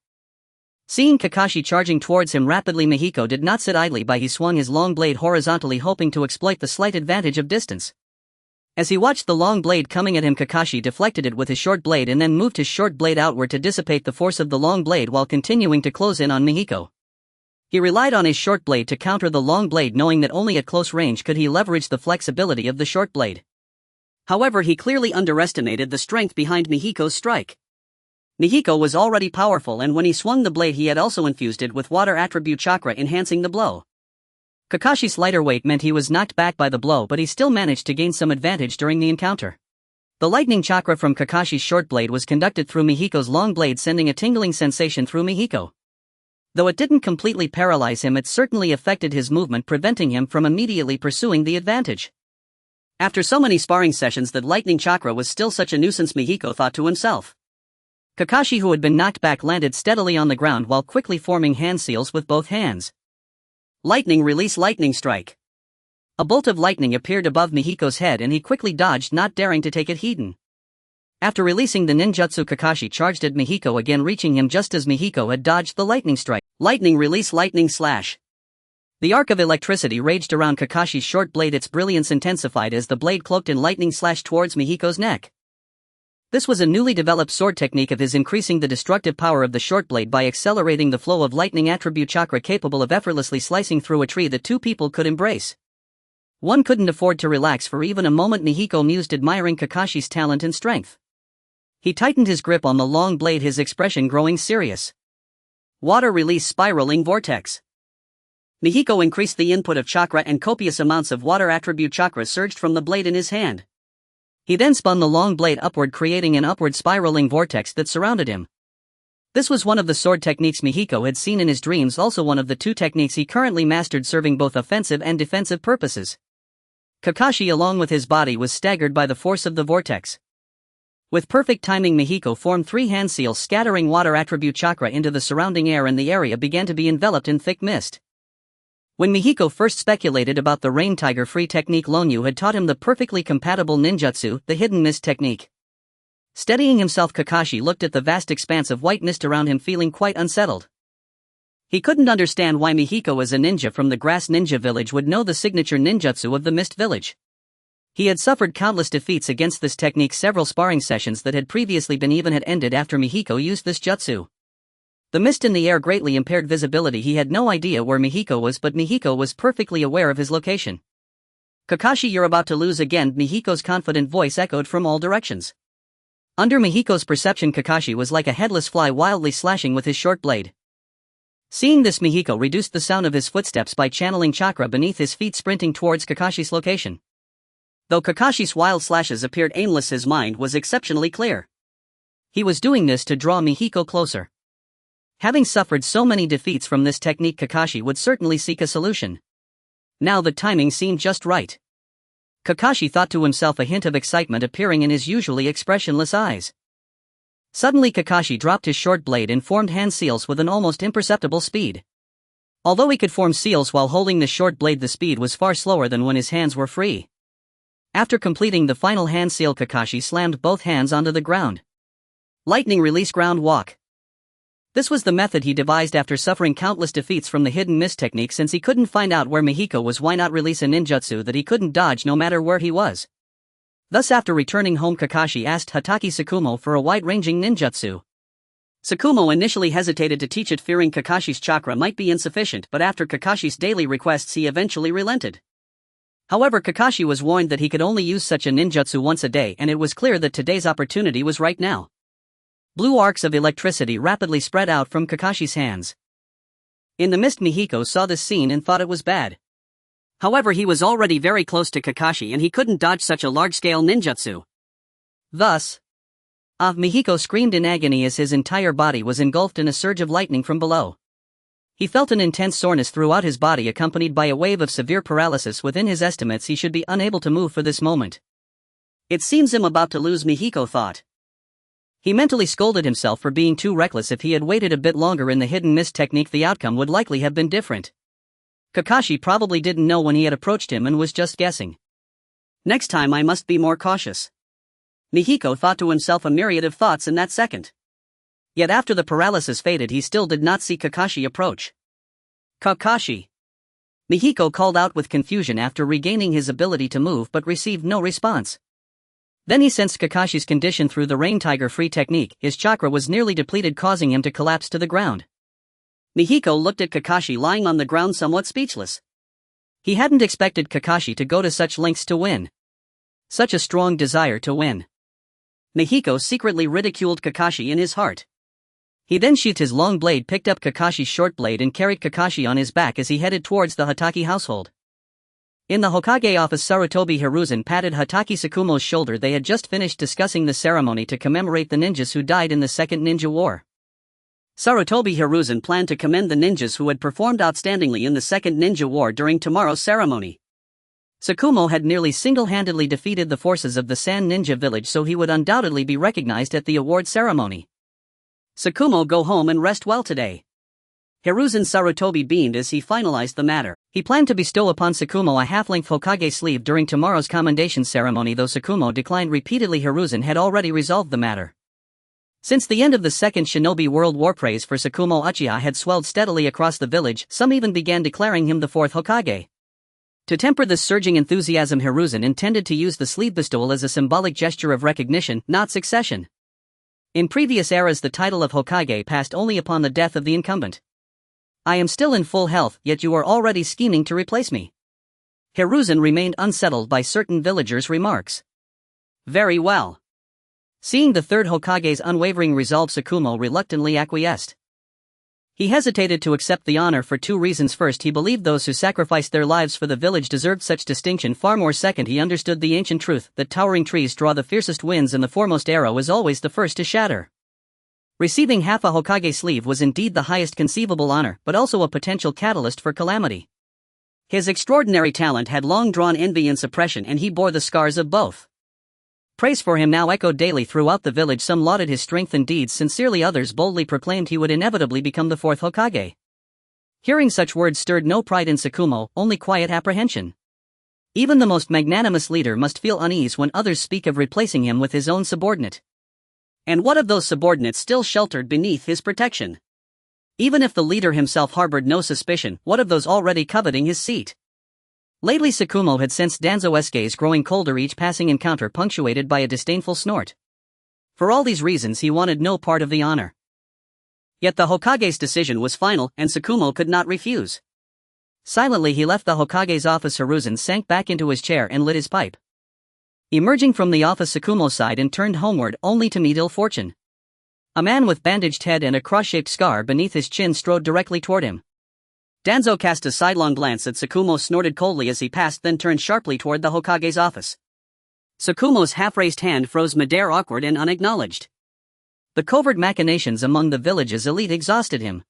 Seeing Kakashi charging towards him rapidly, Mihiko did not sit idly by. He swung his long blade horizontally, hoping to exploit the slight advantage of distance. As he watched the long blade coming at him, Kakashi deflected it with his short blade and then moved his short blade outward to dissipate the force of the long blade while continuing to close in on Mihiko. He relied on his short blade to counter the long blade, knowing that only at close range could he leverage the flexibility of the short blade. However, he clearly underestimated the strength behind Mihiko's strike. Mihiko was already powerful, and when he swung the blade he had also infused it with water attribute chakra, enhancing the blow. Kakashi's lighter weight meant he was knocked back by the blow, but he still managed to gain some advantage during the encounter. The lightning chakra from Kakashi's short blade was conducted through Mihiko's long blade, sending a tingling sensation through Mihiko. Though it didn't completely paralyze him, it certainly affected his movement, preventing him from immediately pursuing the advantage. After so many sparring sessions, that lightning chakra was still such a nuisance, Mihiko thought to himself. Kakashi, who had been knocked back, landed steadily on the ground while quickly forming hand seals with both hands. Lightning release, lightning strike. A bolt of lightning appeared above Mihiko's head and he quickly dodged, not daring to take it hidden. After releasing the ninjutsu, Kakashi charged at Mihiko again, reaching him just as Mihiko had dodged the lightning strike. Lightning release, lightning slash. The arc of electricity raged around Kakashi's short blade, its brilliance intensified as the blade cloaked in lightning slash towards Mihiko's neck. This was a newly developed sword technique of his, increasing the destructive power of the short blade by accelerating the flow of lightning attribute chakra, capable of effortlessly slicing through a tree that two people could embrace. One couldn't afford to relax for even a moment, Mihiko mused, admiring Kakashi's talent and strength. He tightened his grip on the long blade, his expression growing serious. Water release, spiraling vortex. Mihiko increased the input of chakra and copious amounts of water attribute chakra surged from the blade in his hand. He then spun the long blade upward, creating an upward spiraling vortex that surrounded him. This was one of the sword techniques Mihiko had seen in his dreams, also one of the two techniques he currently mastered, serving both offensive and defensive purposes. Kakashi, along with his body, was staggered by the force of the vortex. With perfect timing, Mihiko formed three hand seals, scattering water attribute chakra into the surrounding air, and the area began to be enveloped in thick mist. When Mihiko first speculated about the Rain Tiger Free technique, Lonyu had taught him the perfectly compatible ninjutsu, the hidden mist technique. Steadying himself, Kakashi looked at the vast expanse of white mist around him, feeling quite unsettled. He couldn't understand why Mihiko, as a ninja from the Grass Ninja Village, would know the signature ninjutsu of the Mist Village. He had suffered countless defeats against this technique. Several sparring sessions that had previously been even had ended after Mihiko used this jutsu. The mist in the air greatly impaired visibility. He had no idea where Mihiko was, but Mihiko was perfectly aware of his location. Kakashi, you're about to lose again, Mihiko's confident voice echoed from all directions. Under Mihiko's perception, Kakashi was like a headless fly, wildly slashing with his short blade. Seeing this, Mihiko reduced the sound of his footsteps by channeling chakra beneath his feet, sprinting towards Kakashi's location. Though Kakashi's wild slashes appeared aimless, his mind was exceptionally clear. He was doing this to draw Mihiko closer. Having suffered so many defeats from this technique, Kakashi would certainly seek a solution. Now the timing seemed just right. Kakashi thought to himself, a hint of excitement appearing in his usually expressionless eyes. Suddenly Kakashi dropped his short blade and formed hand seals with an almost imperceptible speed. Although he could form seals while holding the short blade, the speed was far slower than when his hands were free. After completing the final hand seal, Kakashi slammed both hands onto the ground. Lightning release, ground walk. This was the method he devised after suffering countless defeats from the hidden mist technique. Since he couldn't find out where Mihiko was, why not release a ninjutsu that he couldn't dodge no matter where he was? Thus, after returning home, Kakashi asked Hatake Tsukumo for a wide-ranging ninjutsu. Tsukumo initially hesitated to teach it, fearing Kakashi's chakra might be insufficient, but after Kakashi's daily requests he eventually relented. However, Kakashi was warned that he could only use such a ninjutsu once a day, and it was clear that today's opportunity was right now. Blue arcs of electricity rapidly spread out from Kakashi's hands. In the mist, Mihiko saw this scene and thought it was bad. However, he was already very close to Kakashi and he couldn't dodge such a large-scale ninjutsu. Thus, Mihiko screamed in agony as his entire body was engulfed in a surge of lightning from below. He felt an intense soreness throughout his body accompanied by a wave of severe paralysis. Within his estimates, he should be unable to move for this moment. It seems I'm about to lose, Mihiko thought. He mentally scolded himself for being too reckless. If he had waited a bit longer in the hidden mist technique, the outcome would likely have been different. Kakashi probably didn't know when he had approached him and was just guessing. Next time I must be more cautious. Mihiko thought to himself, a myriad of thoughts in that second. Yet after the paralysis faded, he still did not see Kakashi approach. Kakashi! Mihiko called out with confusion after regaining his ability to move but received no response. Then he sensed Kakashi's condition through the Rain Tiger free technique. His chakra was nearly depleted, causing him to collapse to the ground. Mihiko looked at Kakashi lying on the ground somewhat speechless. He hadn't expected Kakashi to go to such lengths to win. Such a strong desire to win. Mihiko secretly ridiculed Kakashi in his heart. He then sheathed his long blade, picked up Kakashi's short blade and carried Kakashi on his back as he headed towards the Hatake household. In the Hokage office, Sarutobi Hiruzen patted Hatake Tsukumo's shoulder. They had just finished discussing the ceremony to commemorate the ninjas who died in the Second Ninja War. Sarutobi Hiruzen planned to commend the ninjas who had performed outstandingly in the Second Ninja War during tomorrow's ceremony. Tsukumo had nearly single-handedly defeated the forces of the Sand Ninja village, so he would undoubtedly be recognized at the award ceremony. Tsukumo, go home and rest well today. Hiruzen Sarutobi beamed as he finalized the matter. He planned to bestow upon Tsukumo a half-length Hokage sleeve during tomorrow's commendation ceremony. Though Tsukumo declined repeatedly, Hiruzen had already resolved the matter. Since the end of the Second Shinobi World War, praise for Tsukumo Uchiha had swelled steadily across the village. Some even began declaring him the fourth Hokage. To temper this surging enthusiasm, Hiruzen intended to use the sleeve bestowal as a symbolic gesture of recognition, not succession. In previous eras, the title of Hokage passed only upon the death of the incumbent. I am still in full health, yet you are already scheming to replace me. Hiruzen remained unsettled by certain villagers' remarks. Very well. Seeing the third Hokage's unwavering resolve, Tsukumo reluctantly acquiesced. He hesitated to accept the honor for two reasons. First, he believed those who sacrificed their lives for the village deserved such distinction far more. Second, he understood the ancient truth that towering trees draw the fiercest winds and the foremost arrow is always the first to shatter. Receiving half a Hokage sleeve was indeed the highest conceivable honor, but also a potential catalyst for calamity. His extraordinary talent had long drawn envy and suppression, and he bore the scars of both. Praise for him now echoed daily throughout the village. Some lauded his strength and deeds sincerely, others boldly proclaimed he would inevitably become the fourth Hokage. Hearing such words stirred no pride in Tsukumo, only quiet apprehension. Even the most magnanimous leader must feel unease when others speak of replacing him with his own subordinate. And what of those subordinates still sheltered beneath his protection? Even if the leader himself harbored no suspicion, what of those already coveting his seat? Lately, Tsukumo had sensed Danzo's gaze growing colder, each passing encounter punctuated by a disdainful snort. For all these reasons, he wanted no part of the honor. Yet the Hokage's decision was final, and Tsukumo could not refuse. Silently, he left the Hokage's office. Hiruzen sank back into his chair and lit his pipe. Emerging from the office, Tsukumo sighed and turned homeward, only to meet ill fortune. A man with bandaged head and a cross-shaped scar beneath his chin strode directly toward him. Danzo cast a sidelong glance at Tsukumo, snorted coldly as he passed, then turned sharply toward the Hokage's office. Tsukumo's half-raised hand froze midair, awkward and unacknowledged. The covert machinations among the village's elite exhausted him.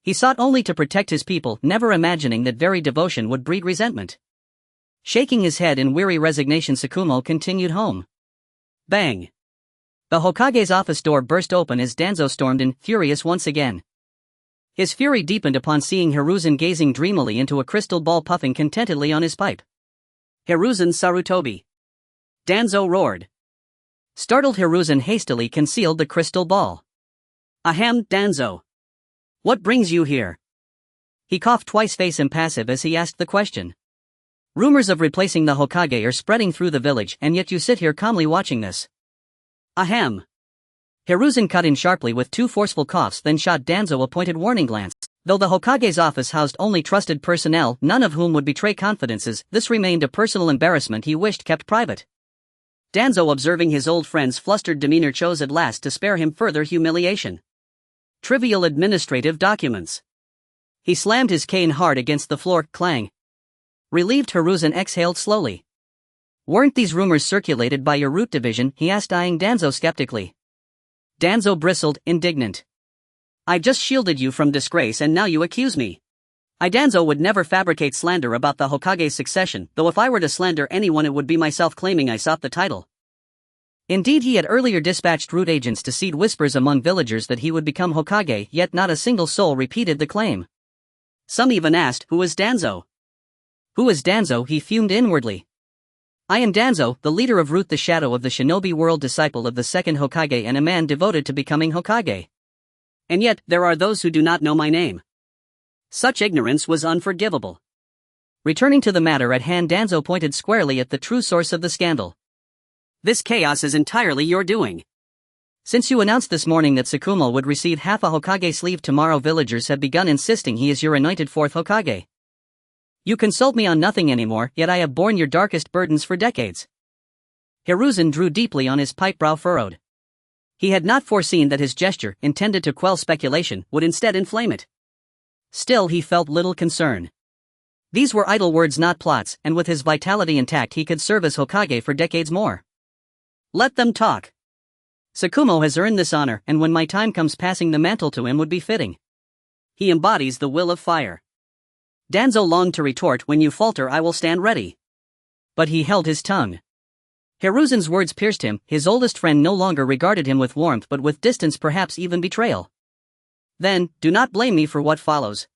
He sought only to protect his people, never imagining that very devotion would breed resentment. Shaking his head in weary resignation, Tsukumo continued home. Bang! The Hokage's office door burst open as Danzo stormed in, furious once again. His fury deepened upon seeing Hiruzen gazing dreamily into a crystal ball, puffing contentedly on his pipe. Hiruzen Sarutobi! Danzo roared. Startled, Hiruzen hastily concealed the crystal ball. Ahem, Danzo. What brings you here? He coughed twice, face impassive as he asked the question. Rumors of replacing the Hokage are spreading through the village, and yet you sit here calmly watching this. Ahem. Hiruzen cut in sharply with two forceful coughs, then shot Danzo a pointed warning glance. Though the Hokage's office housed only trusted personnel, none of whom would betray confidences, this remained a personal embarrassment he wished kept private. Danzo, observing his old friend's flustered demeanor, chose at last to spare him further humiliation. Trivial administrative documents. He slammed his cane hard against the floor, clang. Relieved, Hiruzen exhaled slowly. Weren't these rumors circulated by your root division? He asked, eyeing Danzo skeptically. Danzo bristled, indignant. I just shielded you from disgrace and now you accuse me. Danzo would never fabricate slander about the Hokage's succession, though if I were to slander anyone it would be myself, claiming I sought the title. Indeed, he had earlier dispatched root agents to seed whispers among villagers that he would become Hokage, yet not a single soul repeated the claim. Some even asked, who is Danzo? Who is Danzo? He fumed inwardly. I am Danzo, the leader of Root, the shadow of the shinobi world, disciple of the second Hokage and a man devoted to becoming Hokage. And yet, there are those who do not know my name. Such ignorance was unforgivable. Returning to the matter at hand, Danzo pointed squarely at the true source of the scandal. This chaos is entirely your doing. Since you announced this morning that Tsukumo would receive half a Hokage sleeve tomorrow, villagers have begun insisting he is your anointed fourth Hokage. You consult me on nothing anymore, yet I have borne your darkest burdens for decades. Hiruzen drew deeply on his pipe, brow furrowed. He had not foreseen that his gesture, intended to quell speculation, would instead inflame it. Still, he felt little concern. These were idle words, not plots, and with his vitality intact he could serve as Hokage for decades more. Let them talk. Tsukumo has earned this honor, and when my time comes, passing the mantle to him would be fitting. He embodies the will of fire. Danzo longed to retort, when you falter I will stand ready. But he held his tongue. Hiruzen's words pierced him. His oldest friend no longer regarded him with warmth but with distance, perhaps even betrayal. Then, do not blame me for what follows.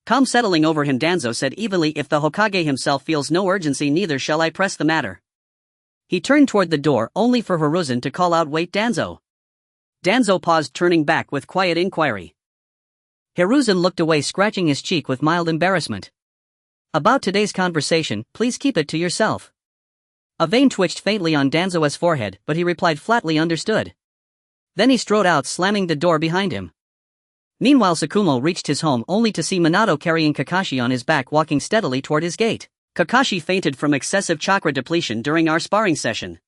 Calm settling over him, Danzo said evenly, if the Hokage himself feels no urgency, neither shall I press the matter. He turned toward the door, only for Hiruzen to call out, wait, Danzo. Danzo paused, turning back with quiet inquiry. Hiruzen looked away, scratching his cheek with mild embarrassment. About today's conversation, please keep it to yourself. A vein twitched faintly on Danzo's forehead, but he replied flatly, understood. Then he strode out, slamming the door behind him. Meanwhile, Tsukumo reached his home only to see Minato carrying Kakashi on his back, walking steadily toward his gate. Kakashi fainted from excessive chakra depletion during our sparring session.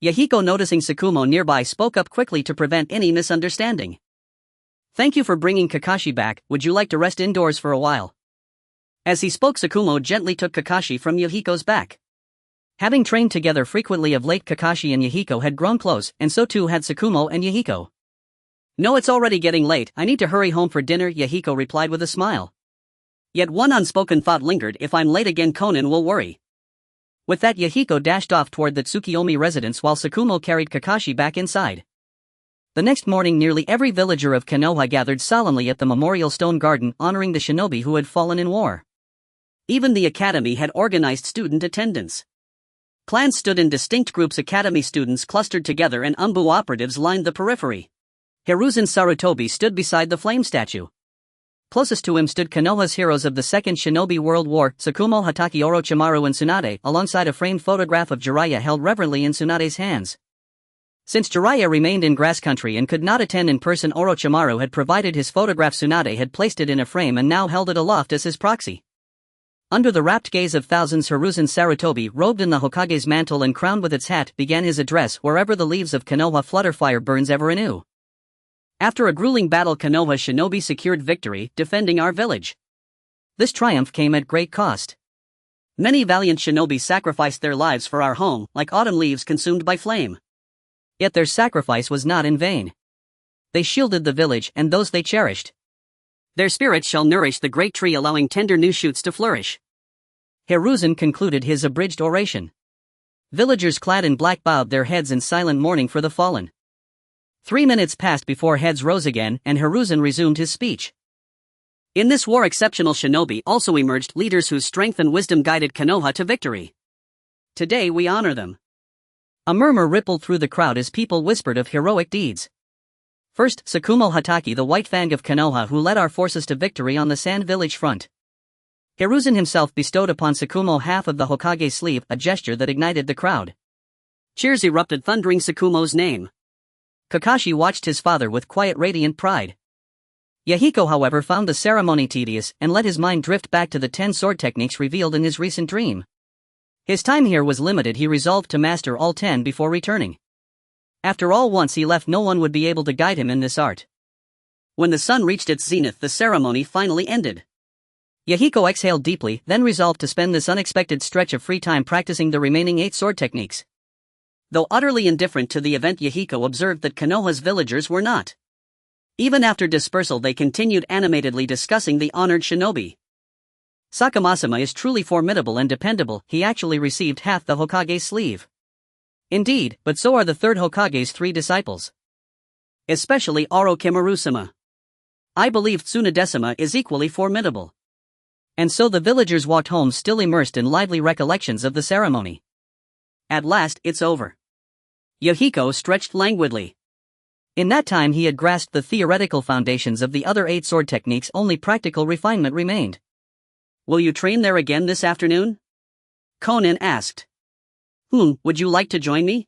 Yahiko, noticing Tsukumo nearby, spoke up quickly to prevent any misunderstanding. Thank you for bringing Kakashi back, would you like to rest indoors for a while? As he spoke, Tsukumo gently took Kakashi from Yahiko's back. Having trained together frequently of late, Kakashi and Yahiko had grown close, and so too had Tsukumo and Yahiko. No, it's already getting late, I need to hurry home for dinner, Yahiko replied with a smile. Yet one unspoken thought lingered, if I'm late again Konan will worry. With that, Yahiko dashed off toward the Tsukiyomi residence while Tsukumo carried Kakashi back inside. The next morning, nearly every villager of Konoha gathered solemnly at the memorial stone garden, honoring the shinobi who had fallen in war. Even the academy had organized student attendance. Clans stood in distinct groups, academy students clustered together, and Umbu operatives lined the periphery. Hiruzen Sarutobi stood beside the flame statue. Closest to him stood Konoha's heroes of the Second Shinobi World War, Tsukumo, Hatake, Orochimaru and Tsunade, alongside a framed photograph of Jiraiya held reverently in Tsunade's hands. Since Jiraiya remained in grass country and could not attend in person, Orochimaru had provided his photograph. Tsunade had placed it in a frame and now held it aloft as his proxy. Under the rapt gaze of thousands, Hiruzen Sarutobi, robed in the Hokage's mantle and crowned with its hat, began his address. Wherever the leaves of Konoha flutter, fire burns ever anew. After a grueling battle, Konoha shinobi secured victory, defending our village. This triumph came at great cost. Many valiant shinobi sacrificed their lives for our home, like autumn leaves consumed by flame. Yet their sacrifice was not in vain. They shielded the village and those they cherished. Their spirits shall nourish the great tree, allowing tender new shoots to flourish. Hiruzen concluded his abridged oration. Villagers clad in black bowed their heads in silent mourning for the fallen. 3 minutes passed before heads rose again, and Hiruzen resumed his speech. In this war, exceptional shinobi also emerged, leaders whose strength and wisdom guided Konoha to victory. Today we honor them. A murmur rippled through the crowd as people whispered of heroic deeds. First, Tsukumo Hatake, the White Fang of Konoha, who led our forces to victory on the Sand Village front. Hiruzen himself bestowed upon Tsukumo half of the Hokage's sleeve, a gesture that ignited the crowd. Cheers erupted, thundering Tsukumo's name. Kakashi watched his father with quiet, radiant pride. Yahiko, however, found the ceremony tedious and let his mind drift back to the 10 sword techniques revealed in his recent dream. His time here was limited. He resolved to master all 10 before returning. After all, once he left, no one would be able to guide him in this art. When the sun reached its zenith, the ceremony finally ended. Yahiko exhaled deeply, then resolved to spend this unexpected stretch of free time practicing the remaining 8 sword techniques. Though utterly indifferent to the event, Yahiko observed that Konoha's villagers were not. Even after dispersal, they continued animatedly discussing the honored shinobi. Sakamasama is truly formidable and dependable. He actually received half the Hokage's sleeve. Indeed, but so are the third Hokage's 3 disciples. Especially Orochimaru-sama. I believe Tsunade-sama is equally formidable. And so the villagers walked home, still immersed in lively recollections of the ceremony. At last, it's over. Yahiko stretched languidly. In that time he had grasped the theoretical foundations of the other 8 sword techniques, only practical refinement remained. Will you train there again this afternoon? Konan asked. Would you like to join me?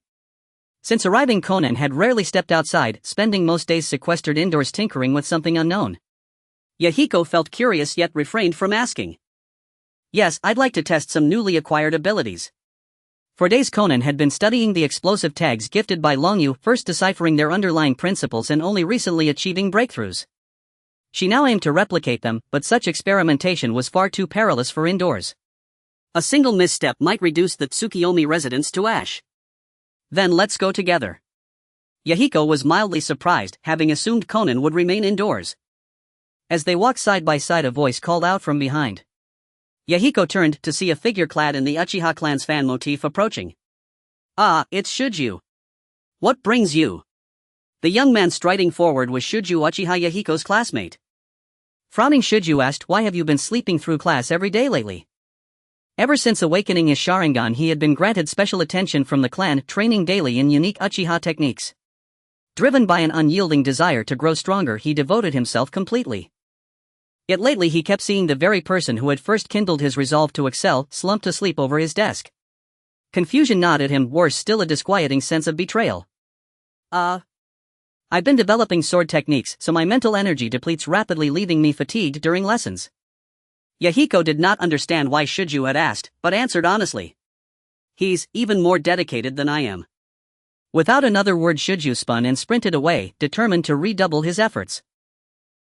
Since arriving, Konan had rarely stepped outside, spending most days sequestered indoors tinkering with something unknown. Yahiko felt curious yet refrained from asking. Yes, I'd like to test some newly acquired abilities. For days Konan had been studying the explosive tags gifted by Longyu, first deciphering their underlying principles and only recently achieving breakthroughs. She now aimed to replicate them, but such experimentation was far too perilous for indoors. A single misstep might reduce the Tsukiyomi residence to ash. Then let's go together. Yahiko was mildly surprised, having assumed Konan would remain indoors. As they walked side by side, a voice called out from behind. Yahiko turned to see a figure clad in the Uchiha clan's fan motif approaching. Ah, it's Shuju. What brings you? The young man striding forward was Shuju Uchiha, Yahiko's classmate. Frowning, Shuju asked, why have you been sleeping through class every day lately? Ever since awakening his Sharingan, he had been granted special attention from the clan, training daily in unique Uchiha techniques. Driven by an unyielding desire to grow stronger, he devoted himself completely. Yet lately he kept seeing the very person who had first kindled his resolve to excel slumped asleep over his desk. Confusion gnawed at him, worse still a disquieting sense of betrayal. I've been developing sword techniques, so my mental energy depletes rapidly, leaving me fatigued during lessons. Yahiko did not understand why Shuju had asked, but answered honestly. He's even more dedicated than I am. Without another word, Shuju spun and sprinted away, determined to redouble his efforts.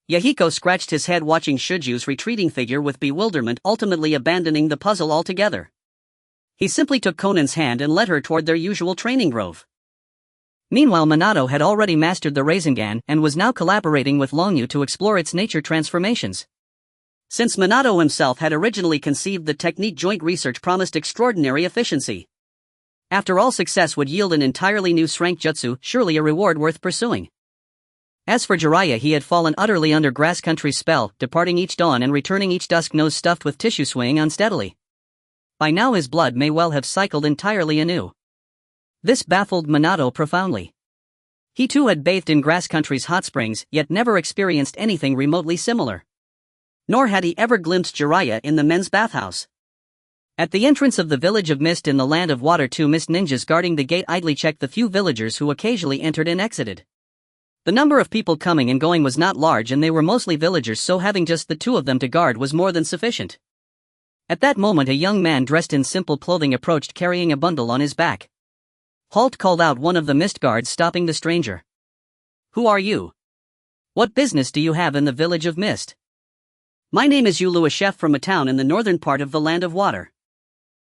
Yahiko scratched his head, watching Shuju's retreating figure with bewilderment, ultimately abandoning the puzzle altogether. He simply took Konan's hand and led her toward their usual training grove. Meanwhile, Minato had already mastered the Rasengan and was now collaborating with Longyu to explore its nature transformations. Since Minato himself had originally conceived the technique, joint research promised extraordinary efficiency. After all, success would yield an entirely new strength jutsu, surely a reward worth pursuing. As for Jiraiya, he had fallen utterly under Grass Country's spell, departing each dawn and returning each dusk, nose stuffed with tissue, swaying unsteadily. By now his blood may well have cycled entirely anew. This baffled Minato profoundly. He too had bathed in Grass Country's hot springs, yet never experienced anything remotely similar. Nor had he ever glimpsed Jiraiya in the men's bathhouse. At the entrance of the village of Mist in the Land of Water, 2 mist ninjas guarding the gate idly checked the few villagers who occasionally entered and exited. The number of people coming and going was not large, and they were mostly villagers, so having just the 2 of them to guard was more than sufficient. At that moment a young man dressed in simple clothing approached, carrying a bundle on his back. Halt, called out one of the mist guards, stopping the stranger. Who are you? What business do you have in the village of Mist? My name is Yulu, a chef from a town in the northern part of the Land of Water.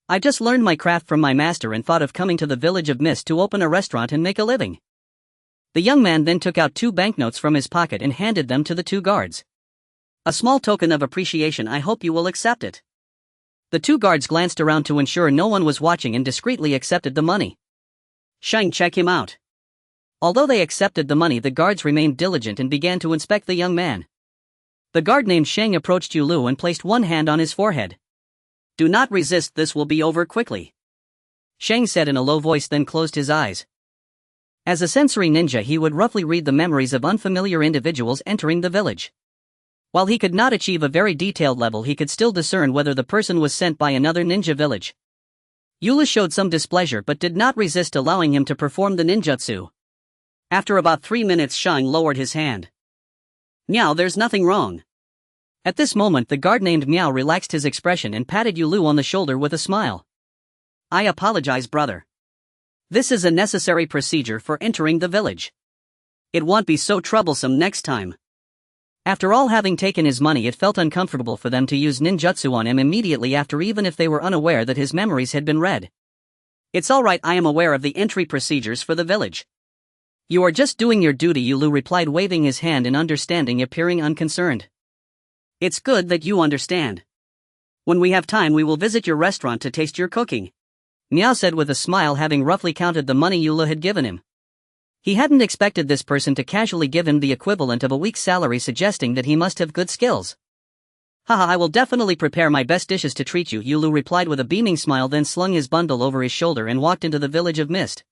I just learned my craft from my master and thought of coming to the village of Mist to open a restaurant and make a living. The young man then took out 2 banknotes from his pocket and handed them to the 2 guards. A small token of appreciation, I hope you will accept it. The 2 guards glanced around to ensure no one was watching and discreetly accepted the money. Shang, check him out. Although they accepted the money, the guards remained diligent and began to inspect the young man. The guard named Shang approached Yulu and placed one hand on his forehead. Do not resist, this will be over quickly. Shang said in a low voice, then closed his eyes. As a sensory ninja, he would roughly read the memories of unfamiliar individuals entering the village. While he could not achieve a very detailed level, he could still discern whether the person was sent by another ninja village. Yula showed some displeasure but did not resist allowing him to perform the ninjutsu. After about 3 minutes, Shang lowered his hand. Meow, there's nothing wrong. At this moment the guard named Meow relaxed his expression and patted Yulu on the shoulder with a smile. I apologize, brother. This is a necessary procedure for entering the village. It won't be so troublesome next time. After all having taken his money, it felt uncomfortable for them to use ninjutsu on him immediately after, even if they were unaware that his memories had been read. "It's alright, I am aware of the entry procedures for the village." "You are just doing your duty," Yulu replied, waving his hand in understanding, appearing unconcerned. "It's good that you understand. When we have time we will visit your restaurant to taste your cooking," Miao said with a smile, having roughly counted the money Yulu had given him. He hadn't expected this person to casually give him the equivalent of a week's salary, suggesting that he must have good skills. "Haha, I will definitely prepare my best dishes to treat you," Yulu replied with a beaming smile, then slung his bundle over his shoulder and walked into the village of mist.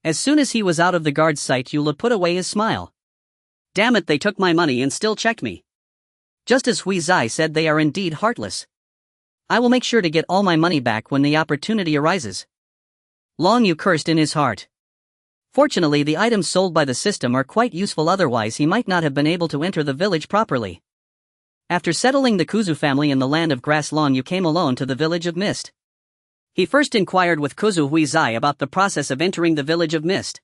As soon as he was out of the guard's sight, Yulu put away his smile. "Damn it, they took my money and still checked me. Just as Hui Zai said, they are indeed heartless. I will make sure to get all my money back when the opportunity arises." Long Yu cursed in his heart. Fortunately, the items sold by the system are quite useful, otherwise he might not have been able to enter the village properly. After settling the Kuzu family in the land of grass, Long Yu came alone to the village of mist. He first inquired with Kuzu Hui Zai about the process of entering the village of mist.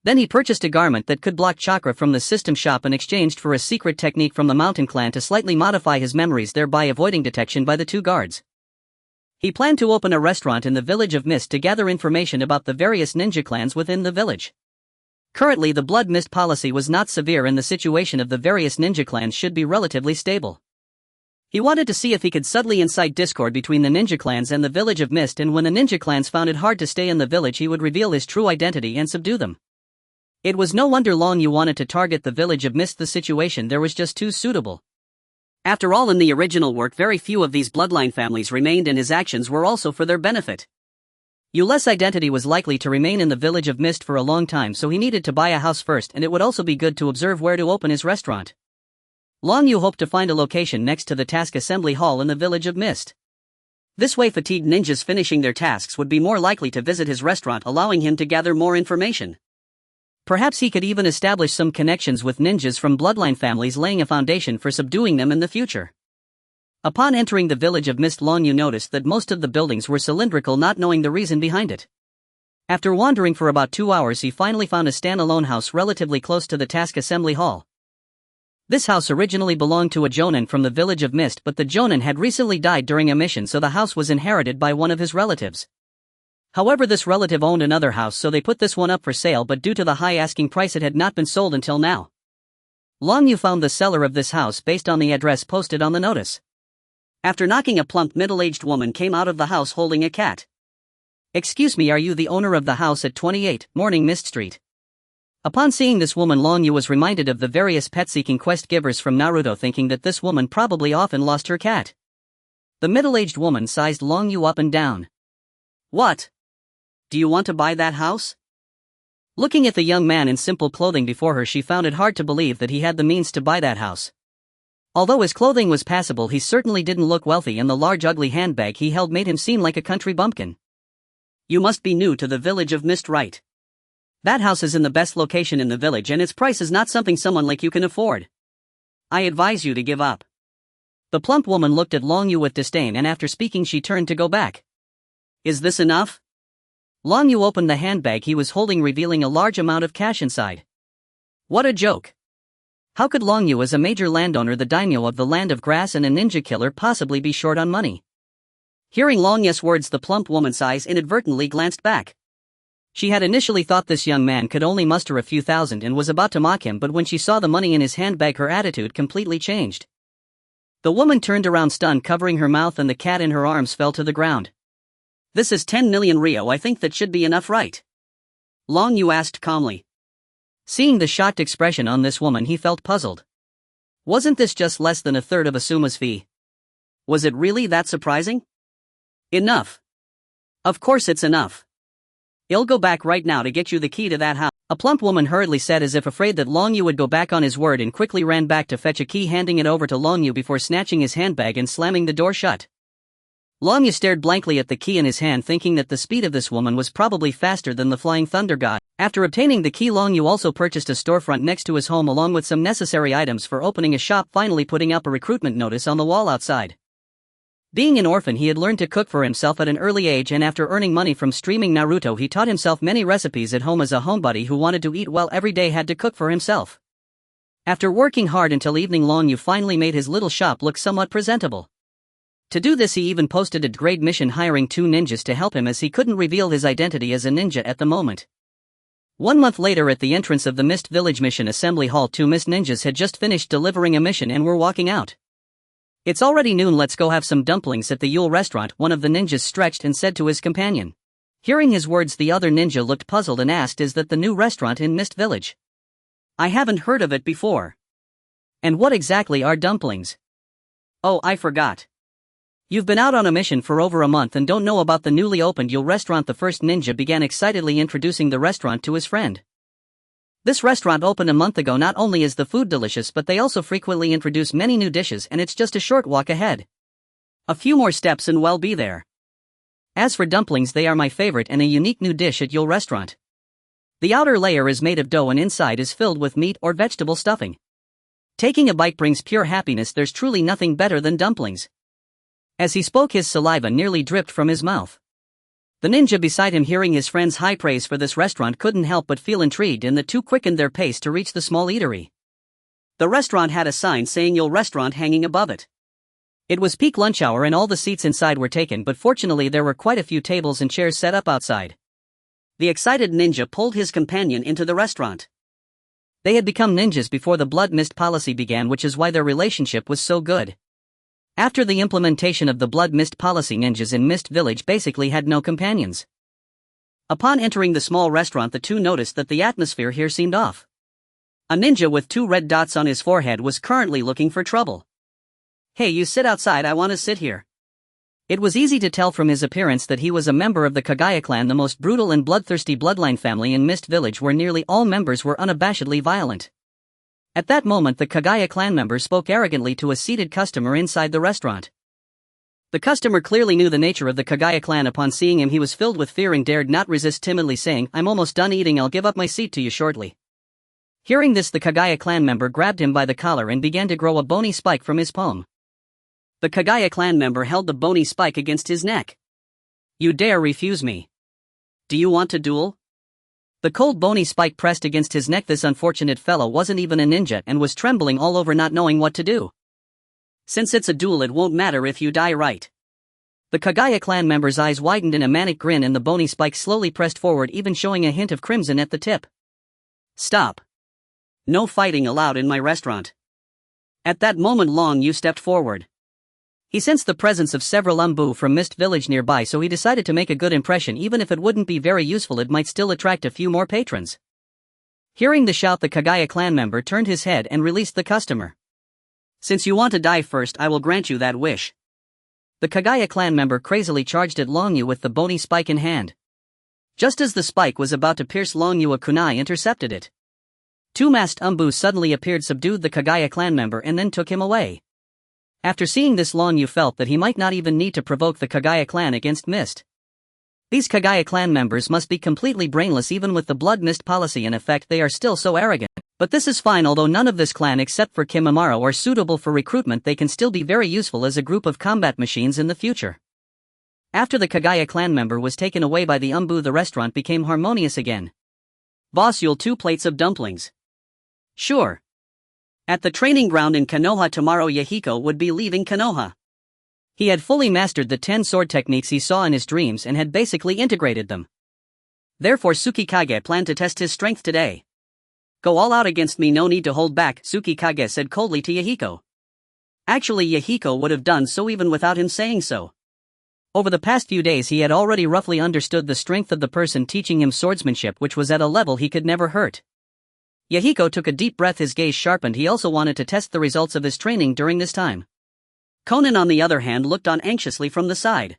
Then he purchased a garment that could block chakra from the system shop and exchanged for a secret technique from the mountain clan to slightly modify his memories, thereby avoiding detection by the two guards. He planned to open a restaurant in the village of mist to gather information about the various ninja clans within the village. Currently, the blood mist policy was not severe and the situation of the various ninja clans should be relatively stable. He wanted to see if he could subtly incite discord between the ninja clans and the village of mist, and when the ninja clans found it hard to stay in the village, he would reveal his true identity and subdue them. It was no wonder Long Yu wanted to target the village of mist. The situation there was just too suitable. After all, in the original work very few of these bloodline families remained, and his actions were also for their benefit. Yule's identity was likely to remain in the village of mist for a long time, so he needed to buy a house first, and it would also be good to observe where to open his restaurant. Long Yu hoped to find a location next to the task assembly hall in the village of mist. This way fatigued ninjas finishing their tasks would be more likely to visit his restaurant, allowing him to gather more information. Perhaps he could even establish some connections with ninjas from bloodline families, laying a foundation for subduing them in the future. Upon entering the village of mist, Long Yu noticed that most of the buildings were cylindrical, not knowing the reason behind it. After wandering for about 2 hours, he finally found a standalone house relatively close to the task assembly hall. This house originally belonged to a jonin from the village of mist, but the jonin had recently died during a mission, so the house was inherited by one of his relatives. However, this relative owned another house, so they put this one up for sale, but due to the high asking price it had not been sold until now. Long Yu found the seller of this house based on the address posted on the notice. After knocking, a plump middle-aged woman came out of the house holding a cat. "Excuse me, are you the owner of the house at 28 Morning Mist Street?" Upon seeing this woman, Long Yu was reminded of the various pet-seeking quest givers from Naruto, thinking that this woman probably often lost her cat. The middle-aged woman sized Long Yu up and down. "What? Do you want to buy that house?" Looking at the young man in simple clothing before her, she found it hard to believe that he had the means to buy that house. Although his clothing was passable, he certainly didn't look wealthy, and the large ugly handbag he held made him seem like a country bumpkin. "You must be new to the village of mist, right? That house is in the best location in the village, and its price is not something someone like you can afford. I advise you to give up." The plump woman looked at Long Yu with disdain, and after speaking she turned to go back. "Is this enough?" Long Yu opened the handbag he was holding, revealing a large amount of cash inside. What a joke! How could Long Yu, as a major landowner, the daimyo of the land of grass and a ninja killer, possibly be short on money? Hearing Long Yu's words, the plump woman's eyes inadvertently glanced back. She had initially thought this young man could only muster a few thousand and was about to mock him, but when she saw the money in his handbag, her attitude completely changed. The woman turned around stunned, covering her mouth, and the cat in her arms fell to the ground. "This is 10 million Rio, I think that should be enough, right?" Long Yu asked calmly. Seeing the shocked expression on this woman, he felt puzzled. Wasn't this just less than a third of Asuma's fee? Was it really that surprising? "Enough. Of course it's enough. I'll go back right now to get you the key to that house," a plump woman hurriedly said, as if afraid that Long Yu would go back on his word, and quickly ran back to fetch a key, handing it over to Long Yu before snatching his handbag and slamming the door shut. Long Yu stared blankly at the key in his hand, thinking that the speed of this woman was probably faster than the flying thunder god. After obtaining the key, Long Yu also purchased a storefront next to his home along with some necessary items for opening a shop, finally putting up a recruitment notice on the wall outside. Being an orphan, he had learned to cook for himself at an early age, and after earning money from streaming Naruto, he taught himself many recipes at home, as a homebody who wanted to eat well every day had to cook for himself. After working hard until evening, Long Yu finally made his little shop look somewhat presentable. To do this, he even posted a grade mission hiring 2 ninjas to help him, as he couldn't reveal his identity as a ninja at the moment. 1 month later, at the entrance of the Mist Village Mission Assembly Hall, 2 Mist ninjas had just finished delivering a mission and were walking out. "It's already noon, let's go have some dumplings at the Yule restaurant," one of the ninjas stretched and said to his companion. Hearing his words, the other ninja looked puzzled and asked, "Is that the new restaurant in Mist Village? I haven't heard of it before. And what exactly are dumplings?" "Oh, I forgot. You've been out on a mission for over a month and don't know about the newly opened Yule restaurant." The first ninja began excitedly introducing the restaurant to his friend. "This restaurant opened a month ago. Not only is the food delicious, but they also frequently introduce many new dishes, and it's just a short walk ahead. A few more steps and we'll be there. As for dumplings, they are my favorite and a unique new dish at Yule restaurant. The outer layer is made of dough and inside is filled with meat or vegetable stuffing. Taking a bite brings pure happiness. There's truly nothing better than dumplings." As he spoke, his saliva nearly dripped from his mouth. The ninja beside him, hearing his friend's high praise for this restaurant, couldn't help but feel intrigued, and the two quickened their pace to reach the small eatery. The restaurant had a sign saying Yule Restaurant hanging above it. It was peak lunch hour and all the seats inside were taken, but fortunately there were quite a few tables and chairs set up outside. The excited ninja pulled his companion into the restaurant. They had become ninjas before the blood mist policy began, which is why their relationship was so good. After the implementation of the blood mist policy, ninjas in Mist Village basically had no companions. Upon entering the small restaurant, the two noticed that the atmosphere here seemed off. A ninja with 2 red dots on his forehead was currently looking for trouble. "Hey, you sit outside, I want to sit here." It was easy to tell from his appearance that he was a member of the Kagaya clan, the most brutal and bloodthirsty bloodline family in Mist Village, where nearly all members were unabashedly violent. At that moment, the Kagaya clan member spoke arrogantly to a seated customer inside the restaurant. The customer clearly knew the nature of the Kagaya clan. Upon seeing him, he was filled with fear and dared not resist, timidly saying, "I'm almost done eating, I'll give up my seat to you shortly." Hearing this, the Kagaya clan member grabbed him by the collar and began to grow a bony spike from his palm. The Kagaya clan member held the bony spike against his neck. "You dare refuse me? Do you want to duel?" The cold bony spike pressed against his neck. This unfortunate fellow wasn't even a ninja and was trembling all over, not knowing what to do. "Since it's a duel, it won't matter if you die, right?" The Kagaya clan member's eyes widened in a manic grin, and the bony spike slowly pressed forward, even showing a hint of crimson at the tip. "Stop. No fighting allowed in my restaurant." At that moment, Long Yu stepped forward. He sensed the presence of several umbu from Mist Village nearby, so he decided to make a good impression. Even if it wouldn't be very useful, it might still attract a few more patrons. Hearing the shout, the Kagaya clan member turned his head and released the customer. "Since you want to die first, I will grant you that wish." The Kagaya clan member crazily charged at Long Yu with the bony spike in hand. Just as the spike was about to pierce Long Yu, a kunai intercepted it. 2 masked umbu suddenly appeared, subdued the Kagaya clan member, and then took him away. After seeing this, Long Yu felt that he might not even need to provoke the Kagaya clan against Mist. These Kagaya clan members must be completely brainless. Even with the blood mist policy in effect, they are still so arrogant. But this is fine. Although none of this clan except for Kimimaro are suitable for recruitment, they can still be very useful as a group of combat machines in the future. After the Kagaya clan member was taken away by the umbu, the restaurant became harmonious again. "Boss, you'll 2 plates of dumplings." "Sure." At the training ground in Konoha tomorrow, Yahiko would be leaving Konoha. He had fully mastered the 10 sword techniques he saw in his dreams and had basically integrated them. Therefore, Tsukikage planned to test his strength today. "Go all out against me, no need to hold back," Tsukikage said coldly to Yahiko. Actually, Yahiko would have done so even without him saying so. Over the past few days, he had already roughly understood the strength of the person teaching him swordsmanship, which was at a level he could never hurt. Yahiko took a deep breath, his gaze sharpened. He also wanted to test the results of his training during this time. Konan, on the other hand, looked on anxiously from the side.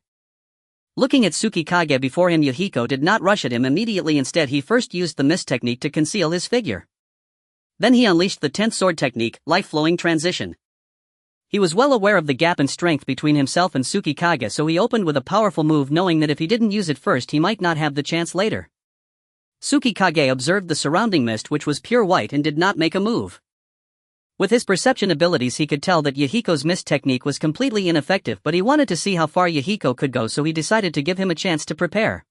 Looking at Tsukikage before him, Yahiko did not rush at him immediately. Instead, he first used the mist technique to conceal his figure. Then he unleashed the 10th sword technique, life-flowing transition. He was well aware of the gap in strength between himself and Tsukikage, so he opened with a powerful move, knowing that if he didn't use it first, he might not have the chance later. Tsukikage observed the surrounding mist, which was pure white, and did not make a move. With his perception abilities, he could tell that Yahiko's mist technique was completely ineffective, but he wanted to see how far Yahiko could go, so he decided to give him a chance to prepare.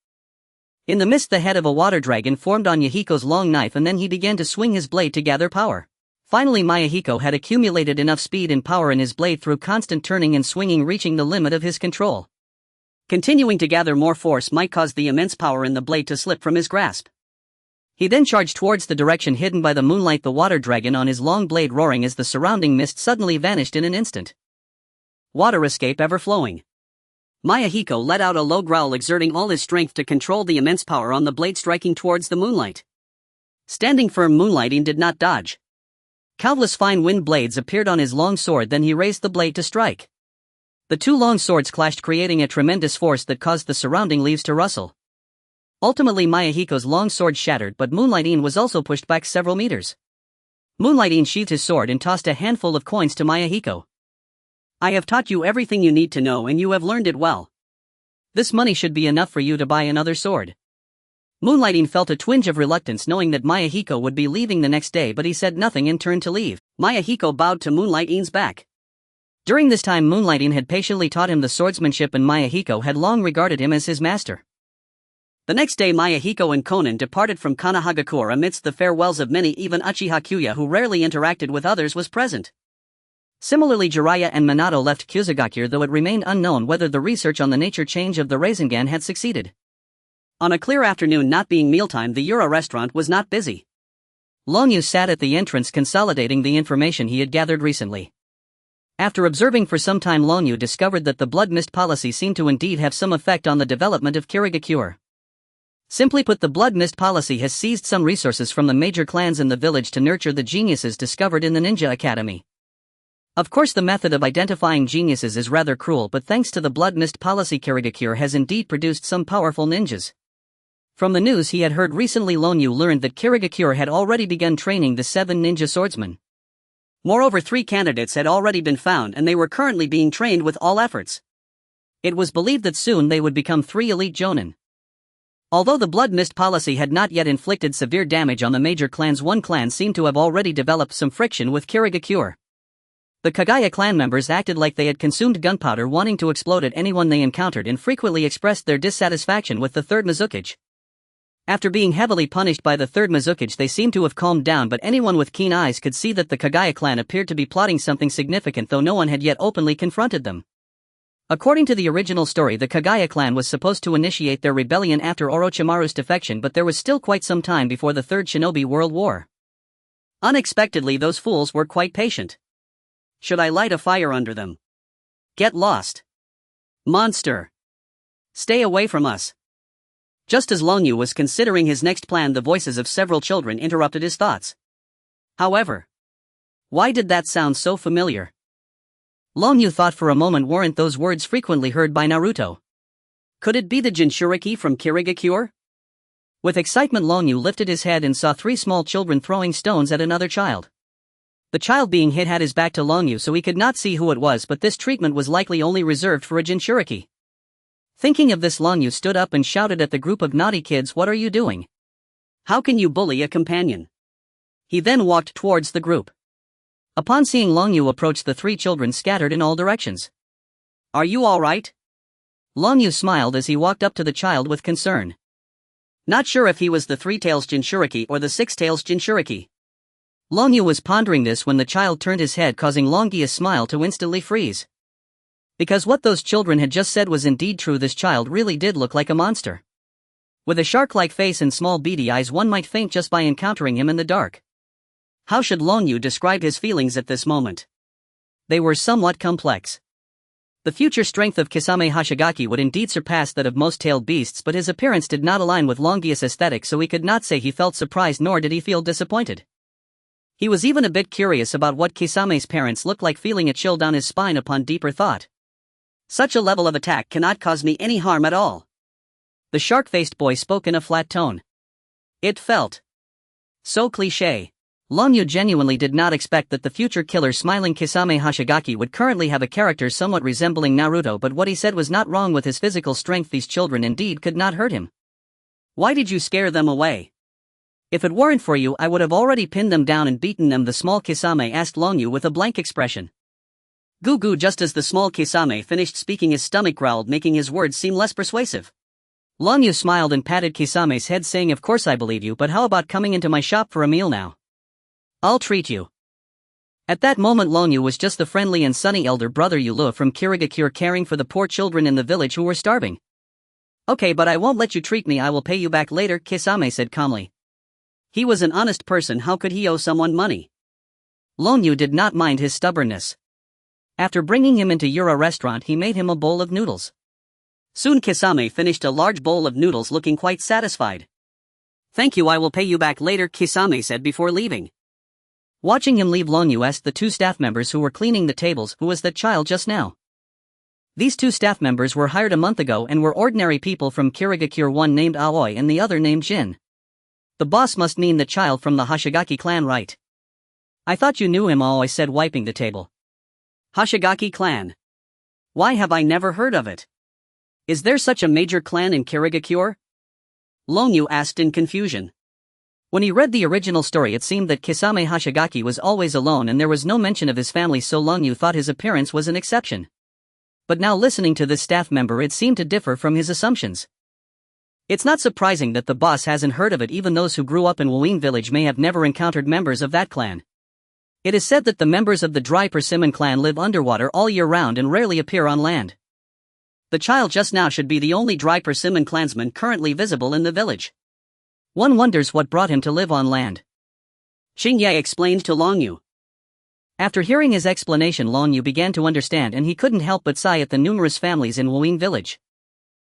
In the mist, the head of a water dragon formed on Yahiko's long knife, and then he began to swing his blade to gather power. Finally Mayahiko had accumulated enough speed and power in his blade through constant turning and swinging, reaching the limit of his control. Continuing to gather more force might cause the immense power in the blade to slip from his grasp. He then charged towards the direction hidden by the moonlight, the water dragon on his long blade roaring as the surrounding mist suddenly vanished in an instant. Water escape ever flowing. Mayahiko let out a low growl, exerting all his strength to control the immense power on the blade, striking towards the moonlight. Standing firm, Moonlighting did not dodge. Countless fine wind blades appeared on his long sword, then he raised the blade to strike. The two long swords clashed, creating a tremendous force that caused the surrounding leaves to rustle. Ultimately Mayahiko's long sword shattered, but Moonlighting was also pushed back several meters. Moonlighting sheathed his sword and tossed a handful of coins to Mayahiko. "I have taught you everything you need to know and you have learned it well. This money should be enough for you to buy another sword." Moonlighting felt a twinge of reluctance knowing that Mayahiko would be leaving the next day, but he said nothing and turned to leave. Mayahiko bowed to Moonlighting's back. During this time Moonlighting had patiently taught him the swordsmanship and Mayahiko had long regarded him as his master. The next day Mayahiko and Konan departed from Kanahagakure amidst the farewells of many. Even Uchiha Kuya, who rarely interacted with others, was present. Similarly Jiraiya and Minato left Kusagakure, though it remained unknown whether the research on the nature change of the Rasengan had succeeded. On a clear afternoon, not being mealtime, the Yura restaurant was not busy. Longyu sat at the entrance consolidating the information he had gathered recently. After observing for some time, Longyu discovered that the blood mist policy seemed to indeed have some effect on the development of Kirigakure. Simply put, the blood mist policy has seized some resources from the major clans in the village to nurture the geniuses discovered in the ninja academy. Of course, the method of identifying geniuses is rather cruel, but thanks to the blood mist policy, Kirigakure has indeed produced some powerful ninjas. From the news he had heard recently, Longyu learned that Kirigakure had already begun training the 7 ninja swordsmen. Moreover, 3 candidates had already been found and they were currently being trained with all efforts. It was believed that soon they would become 3 elite jonin. Although the blood mist policy had not yet inflicted severe damage on the major clans, one clan seemed to have already developed some friction with Kirigakure. The Kagaya clan members acted like they had consumed gunpowder, wanting to explode at anyone they encountered, and frequently expressed their dissatisfaction with the third Mizukage. After being heavily punished by the third Mizukage, they seemed to have calmed down, but anyone with keen eyes could see that the Kagaya clan appeared to be plotting something significant, though no one had yet openly confronted them. According to the original story, the Kagaya clan was supposed to initiate their rebellion after Orochimaru's defection, but there was still quite some time before the Third Shinobi World War. Unexpectedly, those fools were quite patient. Should I light a fire under them? Get lost. Monster. Stay away from us. Just as Longyu was considering his next plan, the voices of several children interrupted his thoughts. However, why did that sound so familiar? Longyu thought for a moment, weren't those words frequently heard by Naruto? Could it be the Jinchuriki from Kirigakure? With excitement, Longyu lifted his head and saw 3 small children throwing stones at another child. The child being hit had his back to Longyu, so he could not see who it was, but this treatment was likely only reserved for a Jinchuriki. Thinking of this, Longyu stood up and shouted at the group of naughty kids, "What are you doing? How can you bully a companion?" He then walked towards the group. Upon seeing Longyu approach, the 3 children scattered in all directions. "Are you all right?" Longyu smiled as he walked up to the child with concern. Not sure if he was the 3-tails Jinchuriki or the 6-tails Jinchuriki. Longyu was pondering this when the child turned his head, causing Longyi's smile to instantly freeze. Because what those children had just said was indeed true, this child really did look like a monster. With a shark-like face and small beady eyes, one might faint just by encountering him in the dark. How should Longyu describe his feelings at this moment? They were somewhat complex. The future strength of Kisame Hashigaki would indeed surpass that of most tailed beasts, but his appearance did not align with Longyi's aesthetic, so he could not say he felt surprised nor did he feel disappointed. He was even a bit curious about what Kisame's parents looked like, feeling a chill down his spine upon deeper thought. Such a level of attack cannot cause me any harm at all. The shark-faced boy spoke in a flat tone. It felt so cliché. Longyu genuinely did not expect that the future killer smiling Kisame Hashigaki would currently have a character somewhat resembling Naruto, but what he said was not wrong. With his physical strength, these children indeed could not hurt him. Why did you scare them away? If it weren't for you, I would have already pinned them down and beaten them, the small Kisame asked Longyu with a blank expression. Goo goo. Just as the small Kisame finished speaking, his stomach growled, making his words seem less persuasive. Longyu smiled and patted Kisame's head, saying, "Of course I believe you, but how about coming into my shop for a meal now? I'll treat you." At that moment Lonyu was just the friendly and sunny elder brother Yulu from Kirigakure caring for the poor children in the village who were starving. Okay, but I won't let you treat me, I will pay you back later, Kisame said calmly. He was an honest person, how could he owe someone money? Lonyu did not mind his stubbornness. After bringing him into Yura restaurant he made him a bowl of noodles. Soon Kisame finished a large bowl of noodles looking quite satisfied. Thank you, I will pay you back later, Kisame said before leaving. Watching him leave, Lonyu asked the two staff members who were cleaning the tables who was that child just now. These two staff members were hired a month ago and were ordinary people from Kirigakure, one named Aoi and the other named Jin. The boss must mean the child from the Hoshigaki clan, right? I thought you knew him, Aoi said, wiping the table. Hoshigaki clan? Why have I never heard of it? Is there such a major clan in Kirigakure? Lonyu asked in confusion. When he read the original story it seemed that Kisame Hoshigaki was always alone and there was no mention of his family, so Lonyu thought his appearance was an exception. But now listening to this staff member it seemed to differ from his assumptions. It's not surprising that the boss hasn't heard of it, even those who grew up in Wuin village may have never encountered members of that clan. It is said that the members of the Dry Persimmon clan live underwater all year round and rarely appear on land. The child just now should be the only Dry Persimmon clansman currently visible in the village. One wonders what brought him to live on land. Xingye explained to Lonyu. After hearing his explanation Lonyu began to understand and he couldn't help but sigh at the numerous families in Wuin village.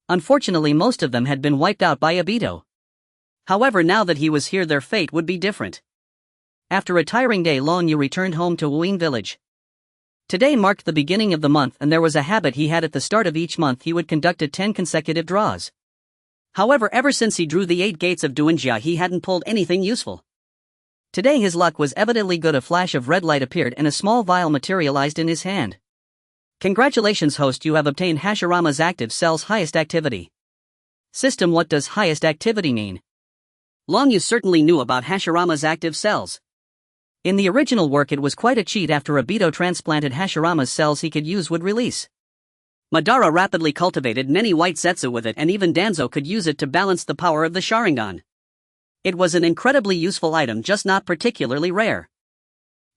Unfortunately most of them had been wiped out by Obito. However, now that he was here their fate would be different. After a tiring day Lonyu returned home to Wuin village. Today marked the beginning of the month and there was a habit he had at the start of each month: he would conduct 10 consecutive draws. However, ever since he drew the 8 gates of Duinjia he hadn't pulled anything useful. Today his luck was evidently good. A flash of red light appeared and a small vial materialized in his hand. Congratulations host, you have obtained Hashirama's active cell's highest activity. System: what does highest activity mean? Lonyu certainly knew about Hashirama's active cells. In the original work it was quite a cheat. After Obito transplanted Hashirama's cells he could use would release. Madara rapidly cultivated many white zetsu with it and even Danzo could use it to balance the power of the Sharingan. It was an incredibly useful item, just not particularly rare.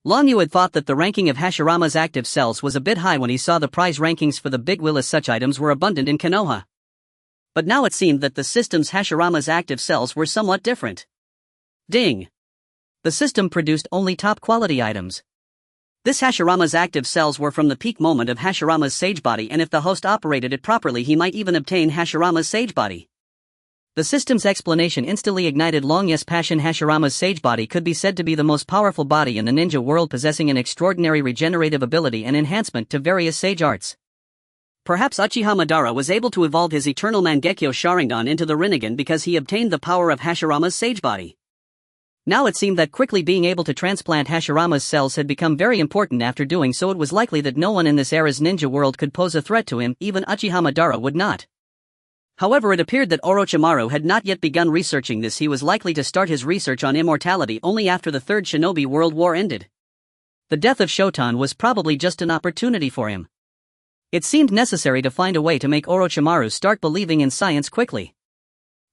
Lonyu had thought that the ranking of Hashirama's active cells was a bit high when he saw the prize rankings for the big wheel, as such items were abundant in Konoha. But now it seemed that the system's Hashirama's active cells were somewhat different. Ding! The system produced only top quality items. This Hashirama's active cells were from the peak moment of Hashirama's sage body, and if the host operated it properly he might even obtain Hashirama's sage body. The system's explanation instantly ignited Longya's passion. Hashirama's sage body could be said to be the most powerful body in the ninja world, possessing an extraordinary regenerative ability and enhancement to various sage arts. Perhaps Uchiha Madara was able to evolve his eternal Mangekyo Sharingan into the Rinnegan because he obtained the power of Hashirama's sage body. Now it seemed that quickly being able to transplant Hashirama's cells had become very important. After doing so it was likely that no one in this era's ninja world could pose a threat to him, even Uchiha Madara would not. However, it appeared that Orochimaru had not yet begun researching this. He was likely to start his research on immortality only after the Third Shinobi World War ended. The death of Shotan was probably just an opportunity for him. It seemed necessary to find a way to make Orochimaru start believing in science quickly.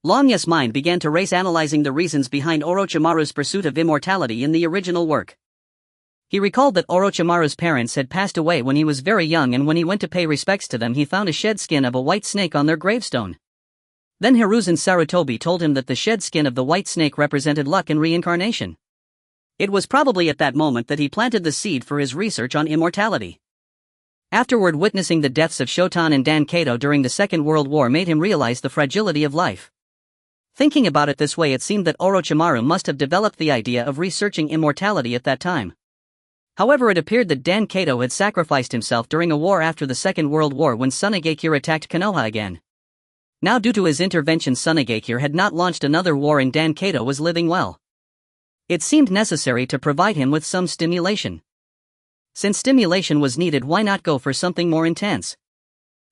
Longya's mind began to race, analyzing the reasons behind Orochimaru's pursuit of immortality in the original work. He recalled that Orochimaru's parents had passed away when he was very young, and when he went to pay respects to them he found a shed skin of a white snake on their gravestone. Then Hiruzen Sarutobi told him that the shed skin of the white snake represented luck and reincarnation. It was probably at that moment that he planted the seed for his research on immortality. Afterward, witnessing the deaths of Shotan and Dan Kato during the Second World War made him realize the fragility of life. Thinking about it this way, it seemed that Orochimaru must have developed the idea of researching immortality at that time. However, it appeared that Dan Kato had sacrificed himself during a war after the Second World War when Tsunegakure attacked Konoha again. Now, due to his intervention, Tsunegakure had not launched another war and Dan Kato was living well. It seemed necessary to provide him with some stimulation. Since stimulation was needed, why not go for something more intense?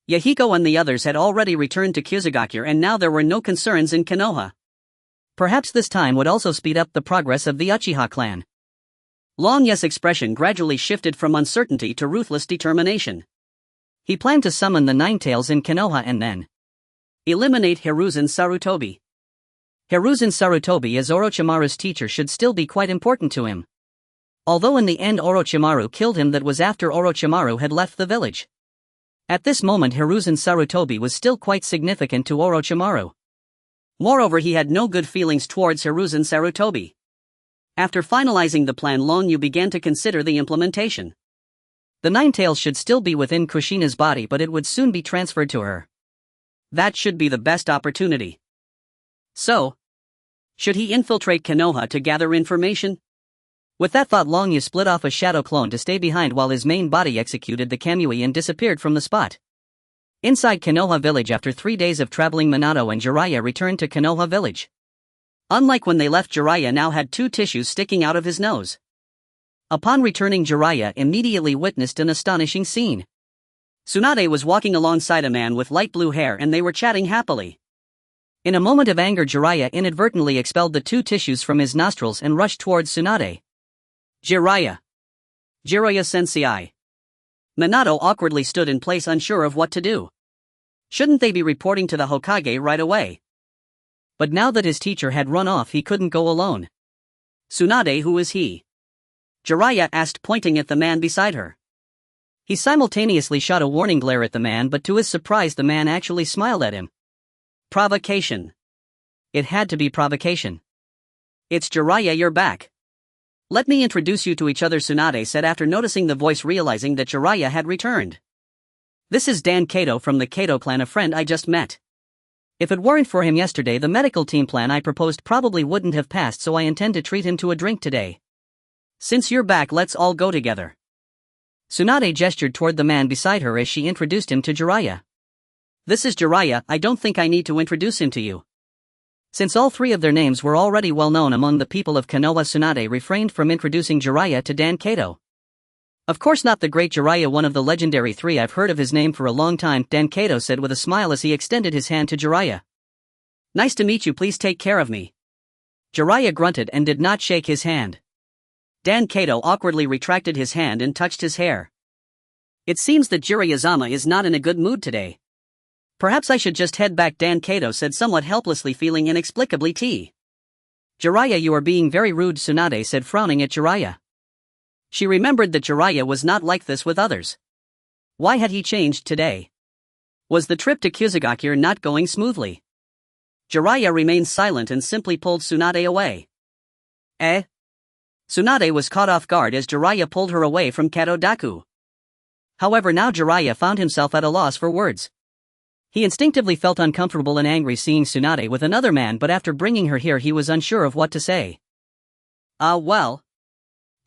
Yahiko and the others had already returned to Kizugakure and now there were no concerns in Konoha. Perhaps this time would also speed up the progress of the Uchiha clan. Longya's expression gradually shifted from uncertainty to ruthless determination. He planned to summon the Nine Tails in Konoha and then eliminate Hiruzen Sarutobi. Hiruzen Sarutobi as Orochimaru's teacher should still be quite important to him. Although in the end Orochimaru killed him, that was after Orochimaru had left the village. At this moment Hiruzen Sarutobi was still quite significant to Orochimaru. Moreover, he had no good feelings towards Hiruzen Sarutobi. After finalizing the plan, Long Yu began to consider the implementation. The Nine Tails should still be within Kushina's body, but it would soon be transferred to her. That should be the best opportunity. So, should he infiltrate Konoha to gather information? With that thought, Long Yu split off a shadow clone to stay behind while his main body executed the Kamui and disappeared from the spot. Inside Konoha village, after 3 days of traveling, Minato and Jiraiya returned to Konoha village. Unlike when they left, Jiraiya now had 2 tissues sticking out of his nose. Upon returning, Jiraiya immediately witnessed an astonishing scene. Tsunade was walking alongside a man with light blue hair and they were chatting happily. In a moment of anger, Jiraiya inadvertently expelled the 2 tissues from his nostrils and rushed towards Tsunade. Jiraiya sensei. Minato awkwardly stood in place, unsure of what to do. Shouldn't they be reporting to the Hokage right away? But now that his teacher had run off, he couldn't go alone. Tsunade, who is he? Jiraiya asked, pointing at the man beside her. He simultaneously shot a warning glare at the man, but to his surprise the man actually smiled at him. Provocation. It had to be provocation. It's Jiraiya, you're back. Let me introduce you to each other, Tsunade said after noticing the voice, realizing that Jiraiya had returned. This is Dan Kato from the Kato clan, a friend I just met. If it weren't for him yesterday, the medical team plan I proposed probably wouldn't have passed, so I intend to treat him to a drink today. Since you're back, let's all go together. Tsunade gestured toward the man beside her as she introduced him to Jiraiya. This is Jiraiya, I don't think I need to introduce him to you. Since all 3 of their names were already well known among the people of Konoha, Tsunade refrained from introducing Jiraiya to Dan Kato. Of course not the great Jiraiya, one of the legendary 3. I've heard of his name for a long time, Dan Kato said with a smile as he extended his hand to Jiraiya. Nice to meet you, please take care of me. Jiraiya grunted and did not shake his hand. Dan Kato awkwardly retracted his hand and touched his hair. It seems that Jiraiya-sama is not in a good mood today. Perhaps I should just head back, Dan Kato said somewhat helplessly, feeling inexplicably Jiraiya, you are being very rude, Tsunade said, frowning at Jiraiya. She remembered that Jiraiya was not like this with others. Why had he changed today? Was the trip to Kusagakure not going smoothly? Jiraiya remained silent and simply pulled Tsunade away. Tsunade was caught off guard as Jiraiya pulled her away from Kato-daku. However, now Jiraiya found himself at a loss for words. He instinctively felt uncomfortable and angry seeing Tsunade with another man, but after bringing her here he was unsure of what to say. Well.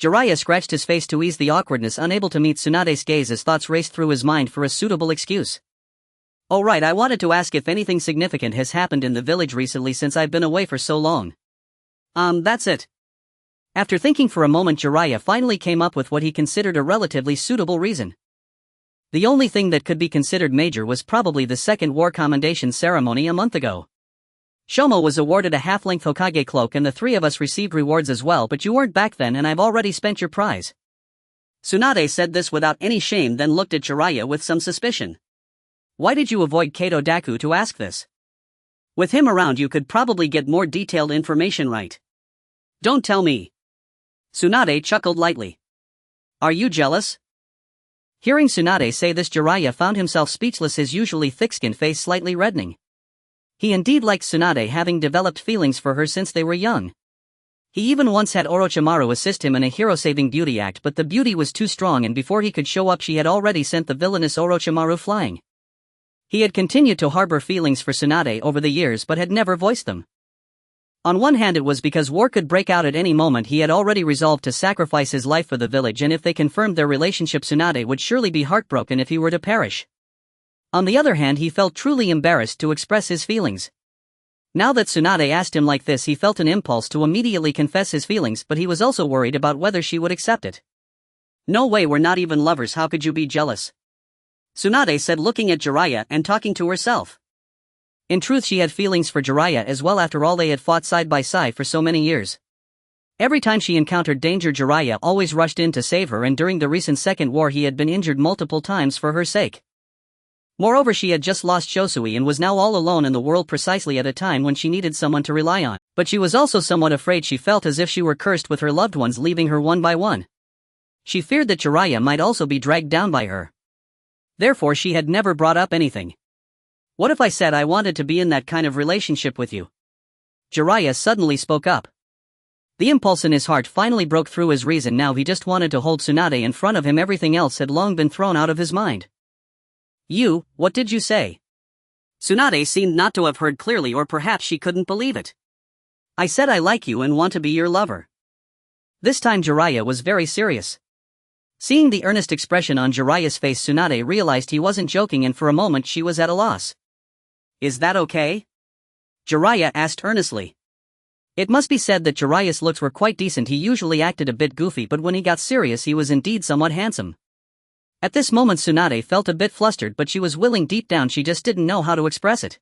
Jiraiya scratched his face to ease the awkwardness, unable to meet Tsunade's gaze as thoughts raced through his mind for a suitable excuse. Oh right, I wanted to ask if anything significant has happened in the village recently since I've been away for so long. That's it. After thinking for a moment, Jiraiya finally came up with what he considered a relatively suitable reason. The only thing that could be considered major was probably the second war commendation ceremony a month ago. Shomo was awarded a half-length Hokage cloak and the 3 of us received rewards as well, but you weren't back then and I've already spent your prize. Tsunade said this without any shame, then looked at Jiraiya with some suspicion. Why did you avoid Kato-daku to ask this? With him around you could probably get more detailed information, right? Don't tell me. Tsunade chuckled lightly. Are you jealous? Hearing Tsunade say this, Jiraiya found himself speechless, his usually thick-skinned face slightly reddening. He indeed liked Tsunade, having developed feelings for her since they were young. He even once had Orochimaru assist him in a hero-saving beauty act, but the beauty was too strong and before he could show up she had already sent the villainous Orochimaru flying. He had continued to harbor feelings for Tsunade over the years but had never voiced them. On one hand, it was because war could break out at any moment. He had already resolved to sacrifice his life for the village, and if they confirmed their relationship, Tsunade would surely be heartbroken if he were to perish. On the other hand, he felt truly embarrassed to express his feelings. Now that Tsunade asked him like this, he felt an impulse to immediately confess his feelings, but he was also worried about whether she would accept it. No way, we're not even lovers, how could you be jealous? Tsunade said, looking at Jiraiya and talking to herself. In truth, she had feelings for Jiraiya as well, after all they had fought side by side for so many years. Every time she encountered danger, Jiraiya always rushed in to save her, and during the recent second war he had been injured multiple times for her sake. Moreover, she had just lost Shosui and was now all alone in the world precisely at a time when she needed someone to rely on. But she was also somewhat afraid. She felt as if she were cursed with her loved ones leaving her one by one. She feared that Jiraiya might also be dragged down by her. Therefore, she had never brought up anything. What if I said I wanted to be in that kind of relationship with you? Jiraiya suddenly spoke up. The impulse in his heart finally broke through his reason. Now he just wanted to hold Tsunade in front of him. Everything else had long been thrown out of his mind. What did you say? Tsunade seemed not to have heard clearly, or perhaps she couldn't believe it. I said I like you and want to be your lover. This time Jiraiya was very serious. Seeing the earnest expression on Jiraiya's face, Tsunade realized he wasn't joking, and for a moment she was at a loss. Is that okay? Jiraiya asked earnestly. It must be said that Jiraiya's looks were quite decent. He usually acted a bit goofy, but when he got serious he was indeed somewhat handsome. At this moment Tsunade felt a bit flustered, but she was willing deep down. She just didn't know how to express it.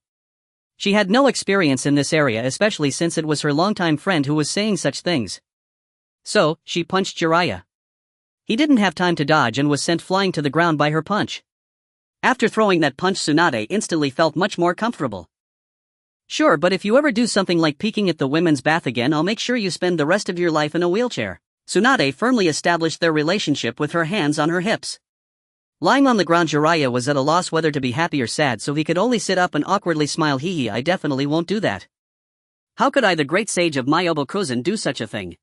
She had no experience in this area, especially since it was her longtime friend who was saying such things. So, she punched Jiraiya. He didn't have time to dodge and was sent flying to the ground by her punch. After throwing that punch, Tsunade instantly felt much more comfortable. Sure, but if you ever do something like peeking at the women's bath again, I'll make sure you spend the rest of your life in a wheelchair. Tsunade firmly established their relationship with her hands on her hips. Lying on the ground, Jiraiya was at a loss whether to be happy or sad, so he could only sit up and awkwardly smile. I definitely won't do that. How could I, the great sage of Myobokuzen, do such a thing?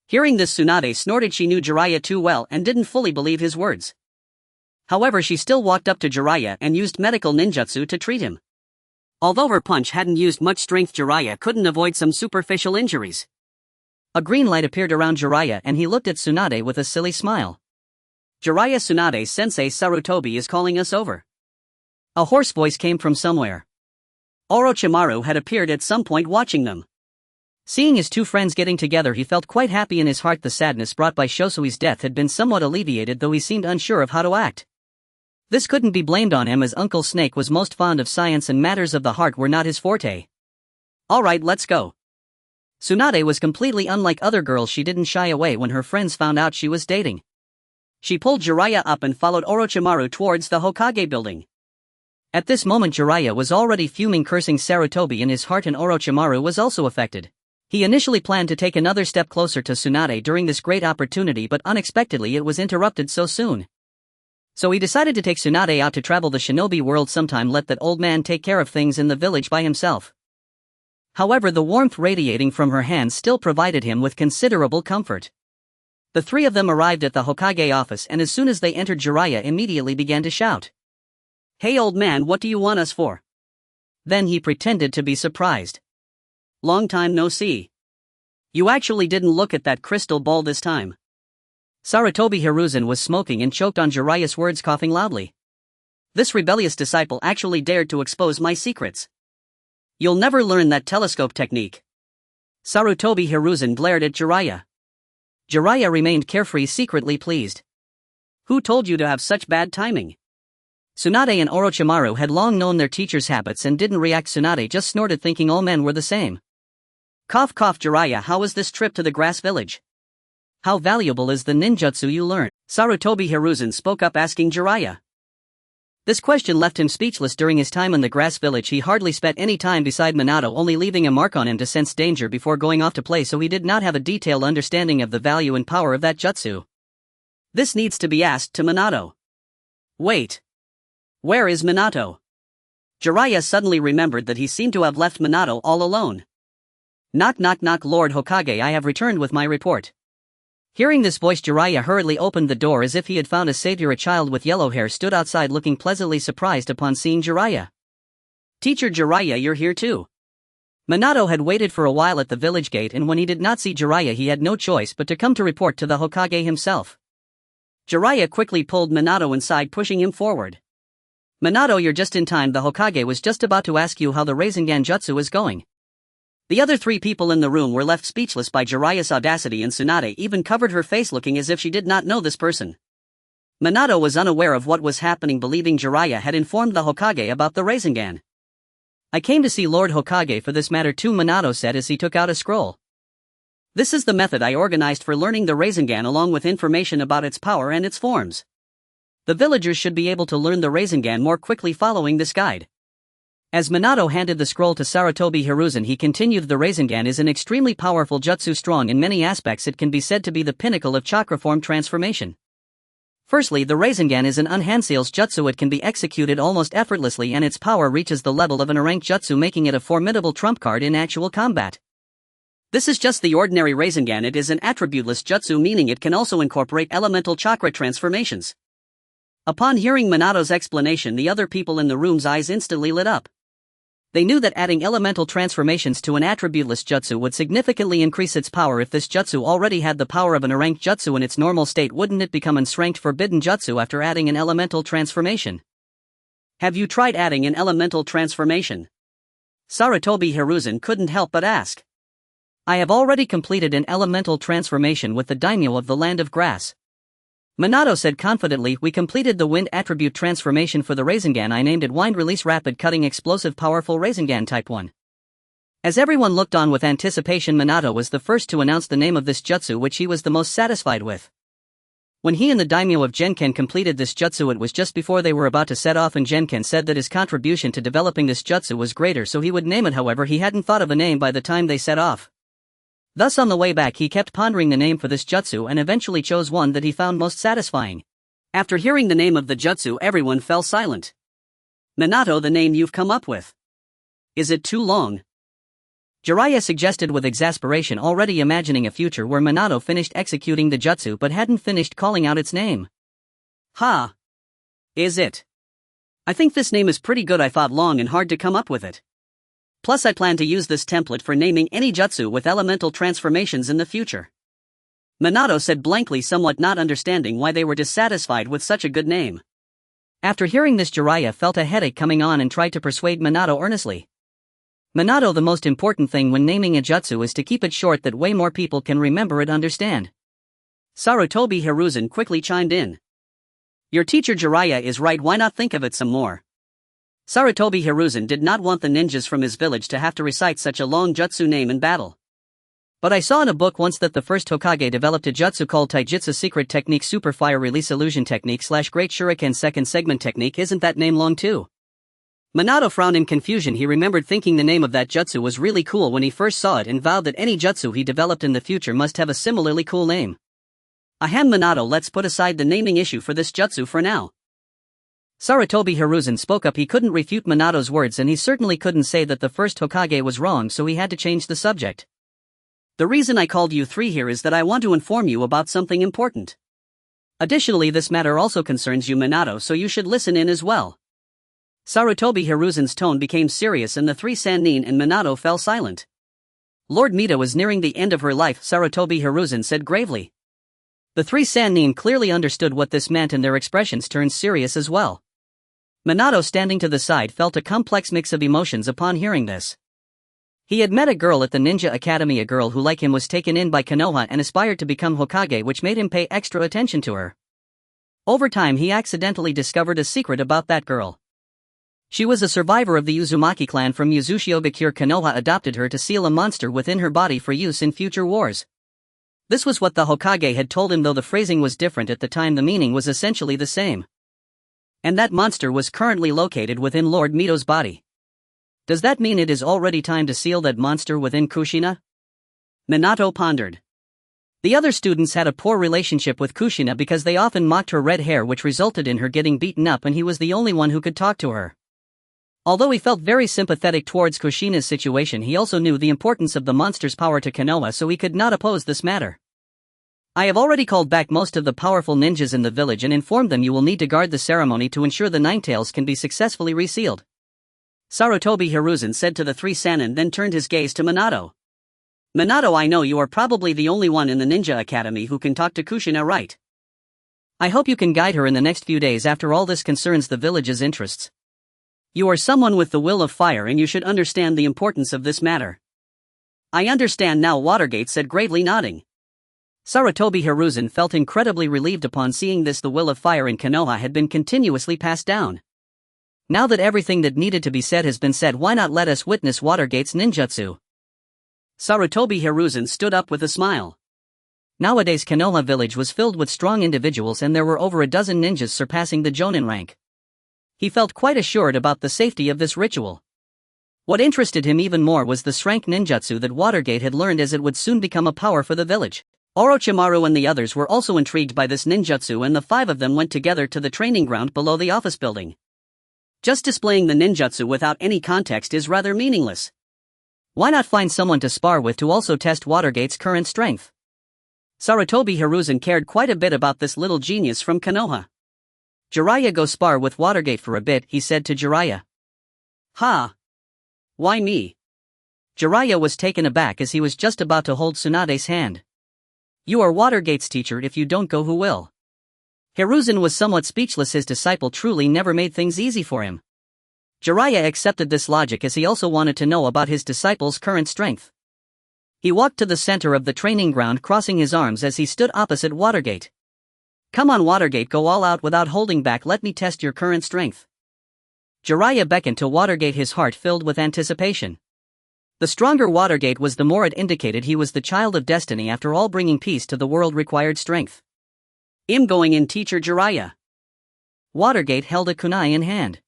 Hearing this, Tsunade snorted. She knew Jiraiya too well and didn't fully believe his words. However, she still walked up to Jiraiya and used medical ninjutsu to treat him. Although her punch hadn't used much strength, Jiraiya couldn't avoid some superficial injuries. A green light appeared around Jiraiya and he looked at Tsunade with a silly smile. Jiraiya, Tsunade-sensei, Sarutobi is calling us over. A hoarse voice came from somewhere. Orochimaru had appeared at some point watching them. Seeing his two friends getting together, he felt quite happy in his heart. The sadness brought by Shosui's death had been somewhat alleviated, though he seemed unsure of how to act. This couldn't be blamed on him, as Uncle Snake was most fond of science and matters of the heart were not his forte. Alright, let's go. Tsunade was completely unlike other girls. She didn't shy away when her friends found out she was dating. She pulled Jiraiya up and followed Orochimaru towards the Hokage building. At this moment Jiraiya was already fuming, cursing Sarutobi in his heart, and Orochimaru was also affected. He initially planned to take another step closer to Tsunade during this great opportunity, but unexpectedly it was interrupted so soon. So he decided to take Tsunade out to travel the shinobi world sometime, let that old man take care of things in the village by himself. However, the warmth radiating from her hands still provided him with considerable comfort. The three of them arrived at the Hokage office, and as soon as they entered, Jiraiya immediately began to shout. Hey old man, what do you want us for? Then he pretended to be surprised. Long time no see. You actually didn't look at that crystal ball this time. Sarutobi Hiruzen was smoking and choked on Jiraiya's words, coughing loudly. This rebellious disciple actually dared to expose my secrets. You'll never learn that telescope technique. Sarutobi Hiruzen glared at Jiraiya. Jiraiya remained carefree, secretly pleased. Who told you to have such bad timing? Tsunade and Orochimaru had long known their teacher's habits and didn't react. Tsunade just snorted, thinking all men were the same. Cough cough. Jiraiya, how was this trip to the grass village? How valuable is the ninjutsu you learned? Sarutobi Hiruzen spoke up, asking Jiraiya. This question left him speechless. During his time in the grass village he hardly spent any time beside Minato, only leaving a mark on him to sense danger before going off to play, so he did not have a detailed understanding of the value and power of that jutsu. This needs to be asked to Minato. Wait. Where is Minato? Jiraiya suddenly remembered that he seemed to have left Minato all alone. Knock knock knock. Lord Hokage, I have returned with my report. Hearing this voice, Jiraiya hurriedly opened the door as if he had found a savior. A child with yellow hair stood outside, looking pleasantly surprised upon seeing Jiraiya. Teacher Jiraiya, you're here too. Minato had waited for a while at the village gate, and when he did not see Jiraiya he had no choice but to come to report to the Hokage himself. Jiraiya quickly pulled Minato inside, pushing him forward. Minato, you're just in time. The Hokage was just about to ask you how the Rasengan jutsu is going. The other three people in the room were left speechless by Jiraiya's audacity, and Tsunade even covered her face, looking as if she did not know this person. Minato was unaware of what was happening, believing Jiraiya had informed the Hokage about the Rasengan. I came to see Lord Hokage for this matter too, Minato said as he took out a scroll. This is the method I organized for learning the Rasengan, along with information about its power and its forms. The villagers should be able to learn the Rasengan more quickly following this guide. As Minato handed the scroll to Sarutobi Hiruzen, he continued, the Rasengan is an extremely powerful jutsu, strong in many aspects. It can be said to be the pinnacle of chakra form transformation. Firstly, the Rasengan is an unhanseal's jutsu. It can be executed almost effortlessly and its power reaches the level of an ranked jutsu, making it a formidable trump card in actual combat. This is just the ordinary Rasengan. It is an attributeless jutsu, meaning it can also incorporate elemental chakra transformations. Upon hearing Minato's explanation, the other people in the room's eyes instantly lit up. They knew that adding elemental transformations to an attributeless jutsu would significantly increase its power. If this jutsu already had the power of an ranked jutsu in its normal state, wouldn't it become an ranked forbidden jutsu after adding an elemental transformation? Have you tried adding an elemental transformation? Sarutobi Hiruzen couldn't help but ask. I have already completed an elemental transformation with the daimyo of the Land of Grass. Minato said confidently. We completed the wind attribute transformation for the Rasengan. I named it Wind Release Rapid Cutting Explosive Powerful Rasengan Type 1. As everyone looked on with anticipation, Minato was the first to announce the name of this jutsu, which he was the most satisfied with. When he and the daimyo of Genken completed this jutsu, it was just before they were about to set off, and Genken said that his contribution to developing this jutsu was greater, so he would name it. However, he hadn't thought of a name by the time they set off. Thus on the way back he kept pondering the name for this jutsu and eventually chose one that he found most satisfying. After hearing the name of the jutsu, everyone fell silent. Minato, the name you've come up with. Is it too long? Jiraiya suggested with exasperation, already imagining a future where Minato finished executing the jutsu but hadn't finished calling out its name. Ha! Is it? I think this name is pretty good. I thought long and hard to come up with it. Plus I plan to use this template for naming any jutsu with elemental transformations in the future. Minato said blankly, somewhat not understanding why they were dissatisfied with such a good name. After hearing this, Jiraiya felt a headache coming on and tried to persuade Minato earnestly. Minato, the most important thing when naming a jutsu is to keep it short, that way more people can remember it, understand? Sarutobi Hiruzen quickly chimed in. Your teacher Jiraiya is right, why not think of it some more? Sarutobi Hiruzen did not want the ninjas from his village to have to recite such a long jutsu name in battle. But I saw in a book once that the first Hokage developed a jutsu called Taijutsu Secret Technique Super Fire Release Illusion Technique / Great Shuriken Second Segment Technique. Isn't that name long too? Minato frowned in confusion. He remembered thinking the name of that jutsu was really cool when he first saw it and vowed that any jutsu he developed in the future must have a similarly cool name. Ahem, Minato, let's put aside the naming issue for this jutsu for now. Sarutobi Hiruzen spoke up. He couldn't refute Minato's words, and he certainly couldn't say that the first Hokage was wrong, so he had to change the subject. The reason I called you three here is that I want to inform you about something important. Additionally, this matter also concerns you, Minato, so you should listen in as well. Sarutobi Hiruzen's tone became serious and the three Sannin and Minato fell silent. Lord Mita was nearing the end of her life, Sarutobi Hiruzen said gravely. The three Sannin clearly understood what this meant and their expressions turned serious as well. Minato, standing to the side, felt a complex mix of emotions upon hearing this. He had met a girl at the Ninja Academy, a girl who, like him, was taken in by Konoha and aspired to become Hokage, which made him pay extra attention to her. Over time he accidentally discovered a secret about that girl. She was a survivor of the Uzumaki clan from Uzushioga. Konoha adopted her to seal a monster within her body for use in future wars. This was what the Hokage had told him, though the phrasing was different at the time. The meaning was essentially the same. And that monster was currently located within Lord Mito's body. Does that mean it is already time to seal that monster within Kushina? Minato pondered. The other students had a poor relationship with Kushina because they often mocked her red hair, which resulted in her getting beaten up, and he was the only one who could talk to her. Although he felt very sympathetic towards Kushina's situation, he also knew the importance of the monster's power to Konoha, so he could not oppose this matter. I have already called back most of the powerful ninjas in the village and informed them you will need to guard the ceremony to ensure the Ninetales can be successfully resealed. Sarutobi Hiruzen said to the three Sannin, then turned his gaze to Minato. Minato, I know you are probably the only one in the Ninja Academy who can talk to Kushina, right? I hope you can guide her in the next few days. After all, this concerns the village's interests. You are someone with the will of fire and you should understand the importance of this matter. I understand now, Watergate said gravely, nodding. Sarutobi Hiruzen felt incredibly relieved upon seeing this. The will of fire in Konoha had been continuously passed down. Now that everything that needed to be said has been said, why not let us witness Watergate's ninjutsu? Sarutobi Hiruzen stood up with a smile. Nowadays Konoha village was filled with strong individuals and there were over a dozen ninjas surpassing the jonin rank. He felt quite assured about the safety of this ritual. What interested him even more was the strength ninjutsu that Watergate had learned, as it would soon become a power for the village. Orochimaru and the others were also intrigued by this ninjutsu, and the 5 of them went together to the training ground below the office building. Just displaying the ninjutsu without any context is rather meaningless. Why not find someone to spar with to also test Watergate's current strength? Sarutobi Hiruzen cared quite a bit about this little genius from Konoha. Jiraiya, go spar with Watergate for a bit, he said to Jiraiya. Ha! Why me? Jiraiya was taken aback as he was just about to hold Tsunade's hand. You are Watergate's teacher, if you don't go, who will? Hiruzen was somewhat speechless. His disciple truly never made things easy for him. Jiraiya accepted this logic as he also wanted to know about his disciple's current strength. He walked to the center of the training ground, crossing his arms as he stood opposite Watergate. Come on Watergate, go all out without holding back, let me test your current strength. Jiraiya beckoned to Watergate, his heart filled with anticipation. The stronger Watergate was, the more it indicated he was the child of destiny. After all, bringing peace to the world required strength. I'm going in, teacher Jiraiya. Watergate held a kunai in hand.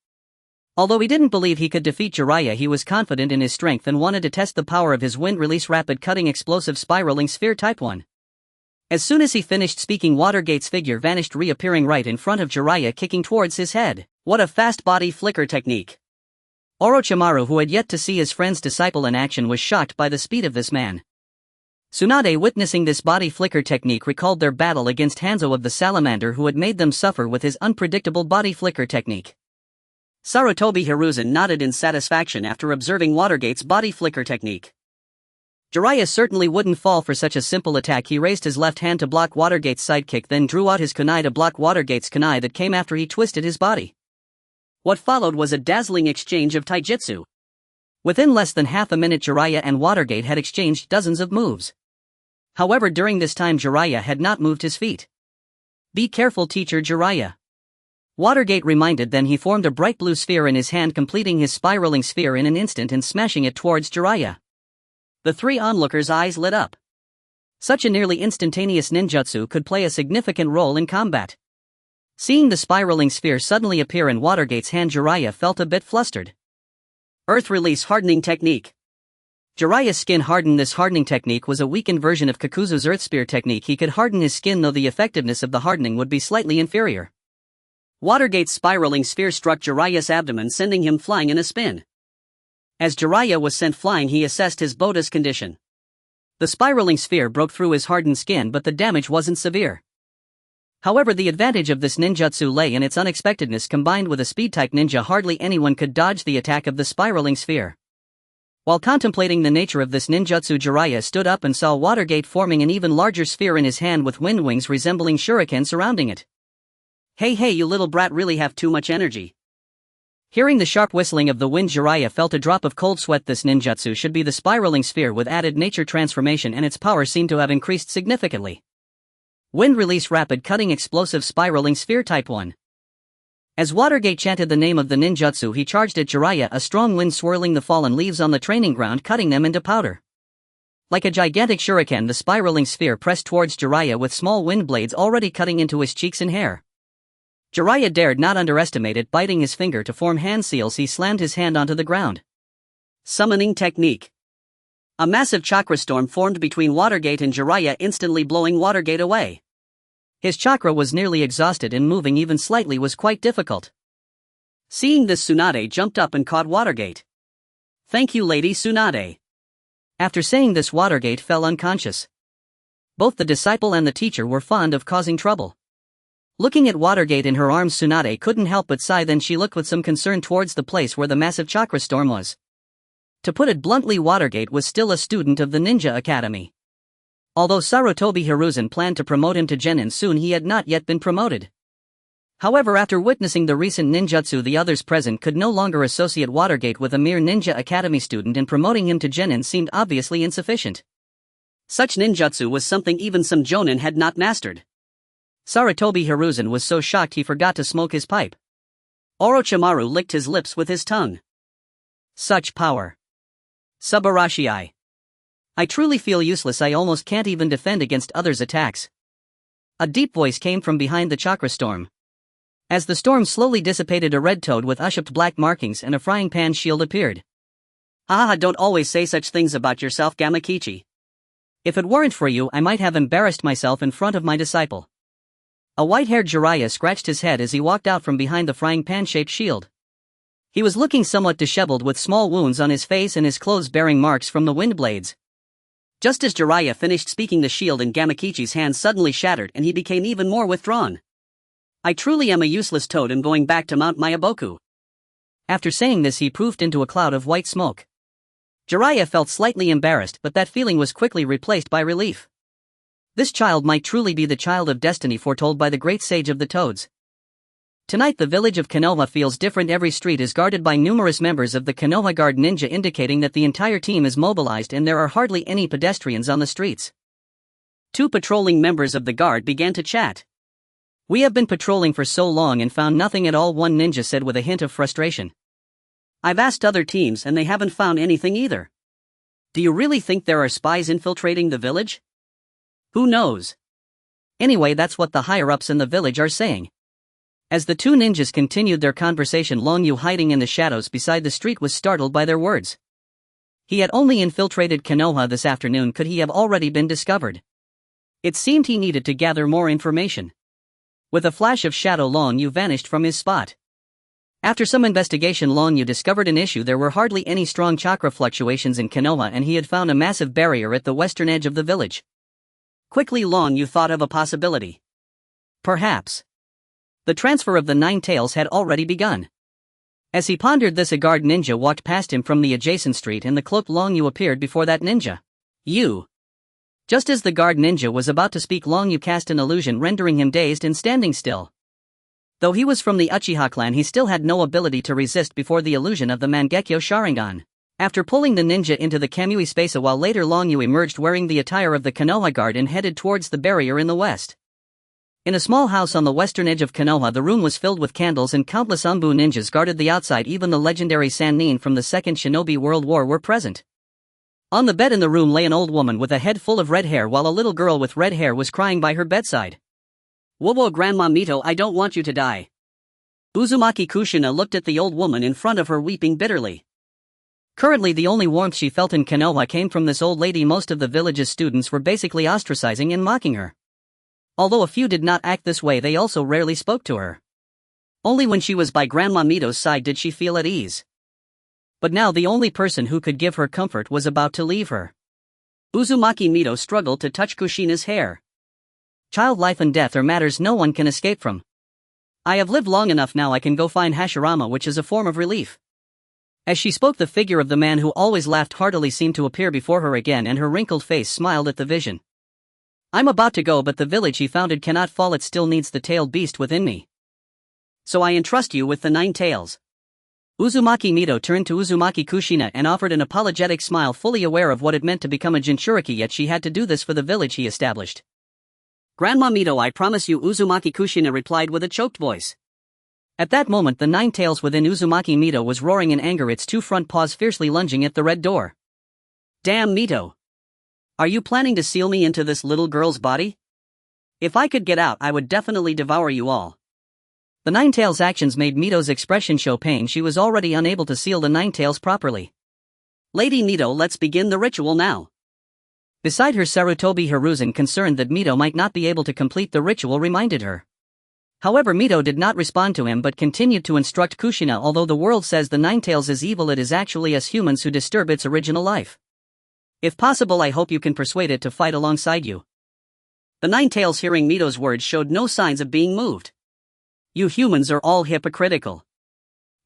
Although he didn't believe he could defeat Jiraiya, he was confident in his strength and wanted to test the power of his wind-release rapid cutting explosive spiraling sphere type 1. As soon as he finished speaking, Watergate's figure vanished, reappearing right in front of Jiraiya, kicking towards his head. What a fast body flicker technique! Orochimaru, who had yet to see his friend's disciple in action, was shocked by the speed of this man. Tsunade, witnessing this body flicker technique, recalled their battle against Hanzo of the Salamander, who had made them suffer with his unpredictable body flicker technique. Sarutobi Hiruzen nodded in satisfaction after observing Watergate's body flicker technique. Jiraiya certainly wouldn't fall for such a simple attack. He raised his left hand to block Watergate's sidekick, then drew out his kunai to block Watergate's kunai that came after he twisted his body. What followed was a dazzling exchange of taijutsu. Within less than half a minute, Jiraiya and Watergate had exchanged dozens of moves. However, during this time Jiraiya had not moved his feet. Be careful, teacher Jiraiya. Watergate reminded. Then he formed a bright blue sphere in his hand, completing his spiraling sphere in an instant and smashing it towards Jiraiya. The 3 onlookers' eyes lit up. Such a nearly instantaneous ninjutsu could play a significant role in combat. Seeing the spiraling sphere suddenly appear in Watergate's hand, Jiraiya felt a bit flustered. Earth release hardening technique. Jiraiya's skin hardened. This hardening technique was a weakened version of Kakuzu's earth spear technique. He could harden his skin, though the effectiveness of the hardening would be slightly inferior. Watergate's spiraling sphere struck Jiraiya's abdomen, sending him flying in a spin. As Jiraiya was sent flying, he assessed his Boda's condition. The spiraling sphere broke through his hardened skin, but the damage wasn't severe. However, the advantage of this ninjutsu lay in its unexpectedness. Combined with a speed-type ninja, hardly anyone could dodge the attack of the spiraling sphere. While contemplating the nature of this ninjutsu, Jiraiya stood up and saw Watergate forming an even larger sphere in his hand with wind wings resembling shuriken surrounding it. Hey, you little brat really have too much energy. Hearing the sharp whistling of the wind, Jiraiya felt a drop of cold sweat. This ninjutsu should be the spiraling sphere with added nature transformation, and its power seemed to have increased significantly. Wind release rapid cutting explosive spiraling sphere type 1. As Watergate chanted the name of the ninjutsu, he charged at Jiraiya, a strong wind swirling the fallen leaves on the training ground, cutting them into powder. Like a gigantic shuriken, the spiraling sphere pressed towards Jiraiya with small wind blades already cutting into his cheeks and hair. Jiraiya dared not underestimate it. Biting his finger to form hand seals, he slammed his hand onto the ground. Summoning technique. A massive chakra storm formed between Watergate and Jiraiya, instantly blowing Watergate away. His chakra was nearly exhausted, and moving even slightly was quite difficult. Seeing this, Tsunade jumped up and caught Watergate. Thank you, Lady Tsunade. After saying this, Watergate fell unconscious. Both the disciple and the teacher were fond of causing trouble. Looking at Watergate in her arms, Tsunade couldn't help but sigh. Then she looked with some concern towards the place where the massive chakra storm was. To put it bluntly, Watergate was still a student of the Ninja Academy. Although Sarutobi Hiruzen planned to promote him to genin soon, he had not yet been promoted. However, after witnessing the recent ninjutsu, the others present could no longer associate Watergate with a mere Ninja Academy student, and promoting him to genin seemed obviously insufficient. Such ninjutsu was something even some jonin had not mastered. Sarutobi Hiruzen was so shocked he forgot to smoke his pipe. Orochimaru licked his lips with his tongue. Such power. Subarashi. I truly feel useless. I almost can't even defend against others' attacks. A deep voice came from behind the chakra storm. As the storm slowly dissipated, a red toad with unshipped black markings and a frying pan shield appeared. Ah, don't always say such things about yourself, Gamakichi. If it weren't for you, I might have embarrassed myself in front of my disciple. A white-haired Jiraiya scratched his head as he walked out from behind the frying pan-shaped shield. He was looking somewhat disheveled with small wounds on his face and his clothes bearing marks from the wind blades. Just as Jiraiya finished speaking, the shield in Gamakichi's hand suddenly shattered and he became even more withdrawn. I truly am a useless toad and going back to Mount Mayaboku. After saying this, he poofed into a cloud of white smoke. Jiraiya felt slightly embarrassed, but that feeling was quickly replaced by relief. This child might truly be the child of destiny foretold by the great sage of the toads. Tonight the village of Konoha feels different. Every street is guarded by numerous members of the Konoha Guard Ninja, indicating that the entire team is mobilized and there are hardly any pedestrians on the streets. Two patrolling members of the guard began to chat. We have been patrolling for so long and found nothing at all, one ninja said with a hint of frustration. I've asked other teams and they haven't found anything either. Do you really think there are spies infiltrating the village? Who knows? Anyway, that's what the higher-ups in the village are saying. As the two ninjas continued their conversation, Long Yu, hiding in the shadows beside the street, was startled by their words. He had only infiltrated Konoha this afternoon. Could he have already been discovered? It seemed he needed to gather more information. With a flash of shadow, Long Yu vanished from his spot. After some investigation, Long Yu discovered an issue. There were hardly any strong chakra fluctuations in Konoha and he had found a massive barrier at the western edge of the village. Quickly, Long Yu thought of a possibility. Perhaps the transfer of the Nine Tails had already begun. As he pondered this, a guard ninja walked past him from the adjacent street and the cloaked Long Yu appeared before that ninja. You. Just as the guard ninja was about to speak, Long Yu cast an illusion, rendering him dazed and standing still. Though he was from the Uchiha clan, he still had no ability to resist before the illusion of the Mangekyo Sharingan. After pulling the ninja into the Kamui space, a while later Long Yu emerged wearing the attire of the Konoha Guard and headed towards the barrier in the west. In a small house on the western edge of Konoha, the room was filled with candles and countless Anbu ninjas guarded the outside. Even the legendary Sannin from the Second Shinobi World War were present. On the bed in the room lay an old woman with a head full of red hair, while a little girl with red hair was crying by her bedside. Whoa, Grandma Mito, I don't want you to die. Uzumaki Kushina looked at the old woman in front of her, weeping bitterly. Currently, the only warmth she felt in Konoha came from this old lady. Most of the village's students were basically ostracizing and mocking her. Although a few did not act this way, they also rarely spoke to her. Only when she was by Grandma Mito's side did she feel at ease. But now the only person who could give her comfort was about to leave her. Uzumaki Mito struggled to touch Kushina's hair. Child life and death are matters no one can escape from. I have lived long enough now. I can go find Hashirama, which is a form of relief. As she spoke, the figure of the man who always laughed heartily seemed to appear before her again, and her wrinkled face smiled at the vision. I'm about to go, but the village he founded cannot fall. It still needs the tailed beast within me. So I entrust you with the 9 tails. Uzumaki Mito turned to Uzumaki Kushina and offered an apologetic smile, fully aware of what it meant to become a Jinchuriki, yet she had to do this for the village he established. Grandma Mito, I promise you, Uzumaki Kushina replied with a choked voice. At that moment, the 9 tails within Uzumaki Mito was roaring in anger, its 2 front paws fiercely lunging at the red door. Damn, Mito! Are you planning to seal me into this little girl's body? If I could get out, I would definitely devour you all. The 9 tails' actions made Mito's expression show pain. She was already unable to seal the 9 tails properly. Lady Mito, let's begin the ritual now. Beside her, Sarutobi Hiruzen, concerned that Mito might not be able to complete the ritual, reminded her. However, Mito did not respond to him but continued to instruct Kushina. Although the world says the 9 tails is evil, it is actually us humans who disturb its original life. If possible, I hope you can persuade it to fight alongside you. The 9 tails, hearing Mito's words, showed no signs of being moved. You humans are all hypocritical.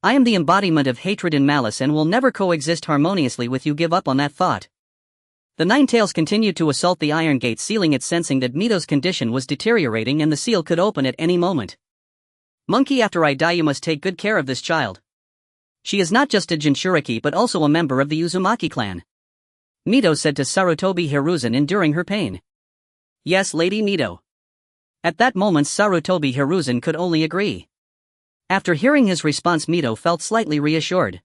I am the embodiment of hatred and malice and will never coexist harmoniously with you. Give up on that thought. The 9 tails continued to assault the iron gate, sealing it, sensing that Mito's condition was deteriorating and the seal could open at any moment. Monkey, after I die you must take good care of this child. She is not just a Jinchuriki but also a member of the Uzumaki clan. Mito said to Sarutobi Hiruzen, enduring her pain. Yes, Lady Mito. At that moment, Sarutobi Hiruzen could only agree. After hearing his response, Mito felt slightly reassured.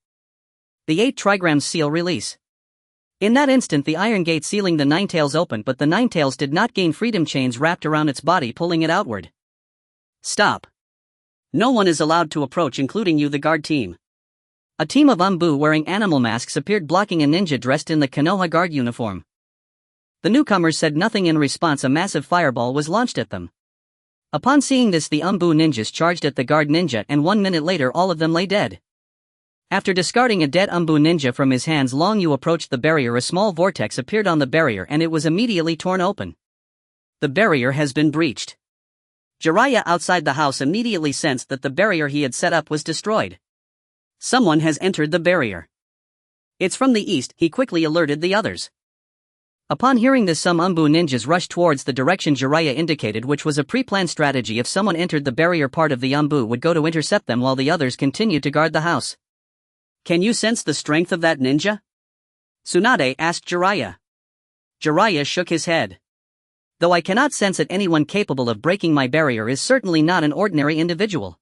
The 8 trigrams seal release. In that instant the iron gate sealing the Ninetales opened, but the Ninetales did not gain freedom, chains wrapped around its body pulling it outward. Stop. No one is allowed to approach, including you, the guard team. A team of Umbu wearing animal masks appeared, blocking a ninja dressed in the Konoha guard uniform. The newcomers said nothing. In response, a massive fireball was launched at them. Upon seeing this, the Umbu ninjas charged at the guard ninja, and 1 minute later all of them lay dead. After discarding a dead Umbu ninja from his hands, Long Yu approached the barrier. A small vortex appeared on the barrier and it was immediately torn open. The barrier has been breached. Jiraiya outside the house immediately sensed that the barrier he had set up was destroyed. Someone has entered the barrier. It's from the east, he quickly alerted the others. Upon hearing this, some Umbu ninjas rushed towards the direction Jiraiya indicated, which was a pre-planned strategy. If someone entered the barrier, part of the Umbu would go to intercept them while the others continued to guard the house. Can you sense the strength of that ninja? Tsunade asked Jiraiya. Jiraiya shook his head. Though I cannot sense it, anyone capable of breaking my barrier is certainly not an ordinary individual.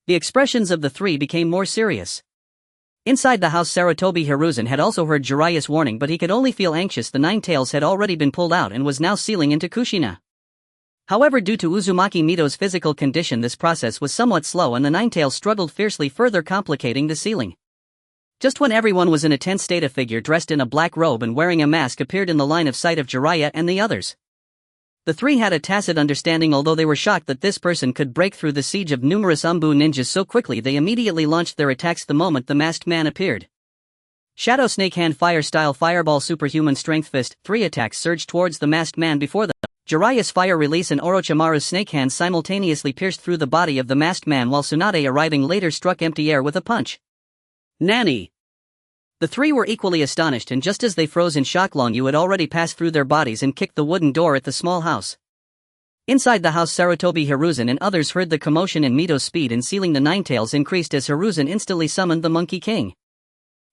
The expressions of the three became more serious. Inside the house, Sarutobi Hiruzen had also heard Jiraiya's warning, but he could only feel anxious. The Ninetales had already been pulled out and was now sealing into Kushina. However, due to Uzumaki Mito's physical condition, this process was somewhat slow and the Ninetales struggled fiercely, further complicating the sealing. Just when everyone was in a tense state, a figure dressed in a black robe and wearing a mask appeared in the line of sight of Jiraiya and the others. The three had a tacit understanding. Although they were shocked that this person could break through the siege of numerous Umbu ninjas so quickly, they immediately launched their attacks the moment the masked man appeared. Shadow Snake Hand, Fire Style, Fireball, Superhuman Strength, Fist. 3 attacks surged towards the masked man before them. Jiraiya's Fire Release and Orochimaru's Snake Hand simultaneously pierced through the body of the masked man, while Tsunade, arriving later, struck empty air with a punch. Nani! The three were equally astonished, and just as they froze in shock, Long Yu had already passed through their bodies and kicked the wooden door at the small house. Inside the house, Sarutobi Hiruzen and others heard the commotion, and Mito's speed in sealing the Ninetales increased as Hiruzen instantly summoned the Monkey King.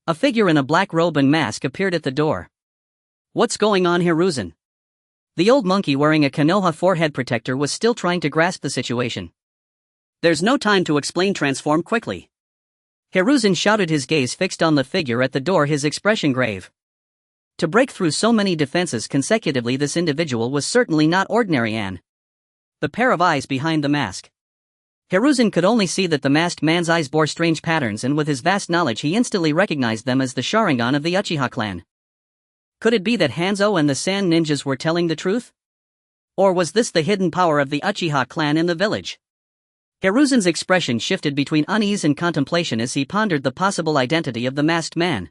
A figure in a black robe and mask appeared at the door. What's going on, Hiruzen? The old monkey wearing a Konoha forehead protector was still trying to grasp the situation. There's no time to explain, transform quickly. Hiruzen shouted, his gaze fixed on the figure at the door, his expression grave. To break through so many defenses consecutively, this individual was certainly not ordinary. And the pair of eyes behind the mask. Hiruzen could only see that the masked man's eyes bore strange patterns, and with his vast knowledge he instantly recognized them as the Sharingan of the Uchiha clan. Could it be that Hanzo and the Sand ninjas were telling the truth? Or was this the hidden power of the Uchiha clan in the village? Hiruzen's expression shifted between unease and contemplation as he pondered the possible identity of the masked man.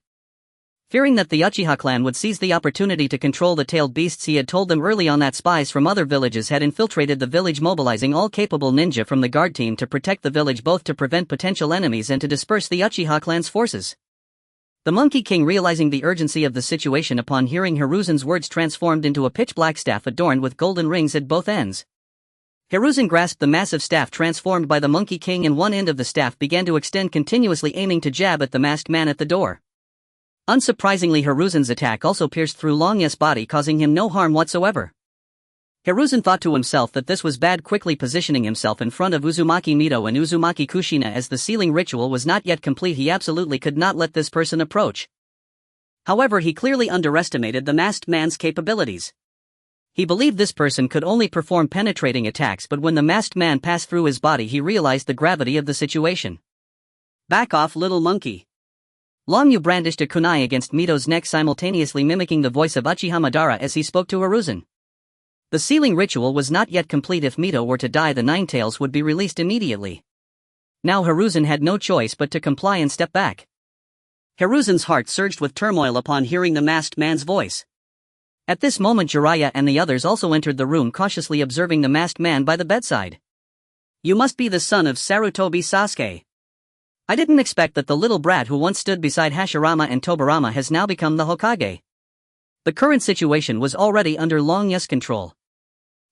Fearing that the Uchiha clan would seize the opportunity to control the tailed beasts, he had told them early on that spies from other villages had infiltrated the village, mobilizing all capable ninja from the guard team to protect the village, both to prevent potential enemies and to disperse the Uchiha clan's forces. The Monkey King, realizing the urgency of the situation upon hearing Hiruzen's words, transformed into a pitch-black staff adorned with golden rings at both ends. Hiruzen grasped the massive staff transformed by the Monkey King, and one end of the staff began to extend continuously, aiming to jab at the masked man at the door. Unsurprisingly, Hiruzen's attack also pierced through Long Yu's body, causing him no harm whatsoever. Hiruzen thought to himself that this was bad, quickly positioning himself in front of Uzumaki Mito and Uzumaki Kushina. As the sealing ritual was not yet complete, he absolutely could not let this person approach. However, he clearly underestimated the masked man's capabilities. He believed this person could only perform penetrating attacks, but when the masked man passed through his body, he realized the gravity of the situation. Back off, little monkey. Long Yu brandished a kunai against Mito's neck, simultaneously mimicking the voice of Uchiha Madara as he spoke to Hiruzen. The sealing ritual was not yet complete. If Mito were to die, the Ninetales would be released immediately. Now Hiruzen had no choice but to comply and step back. Hiruzen's heart surged with turmoil upon hearing the masked man's voice. At this moment, Jiraiya and the others also entered the room, cautiously observing the masked man by the bedside. You must be the son of Sarutobi Sasuke. I didn't expect that the little brat who once stood beside Hashirama and Tobirama has now become the Hokage. The current situation was already under Long Yu's control.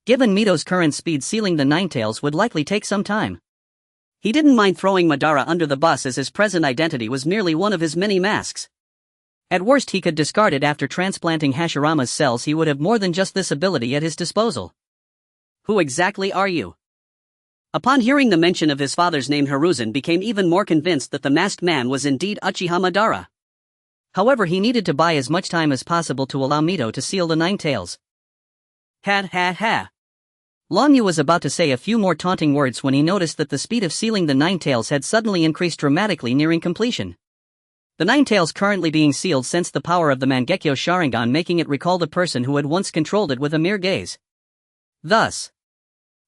Given Mito's current speed, sealing the Ninetales would likely take some time. He didn't mind throwing Madara under the bus, as his present identity was merely one of his many masks. At worst, he could discard it. After transplanting Hashirama's cells, he would have more than just this ability at his disposal. Who exactly are you? Upon hearing the mention of his father's name, Hiruzen became even more convinced that the masked man was indeed Uchiha Madara. However, he needed to buy as much time as possible to allow Mito to seal the nine tails. Ha ha ha. Long Yu was about to say a few more taunting words when he noticed that the speed of sealing the nine tails had suddenly increased dramatically, nearing completion. The nine tails currently being sealed sensed the power of the Mangekyo Sharingan, making it recall the person who had once controlled it with a mere gaze. Thus,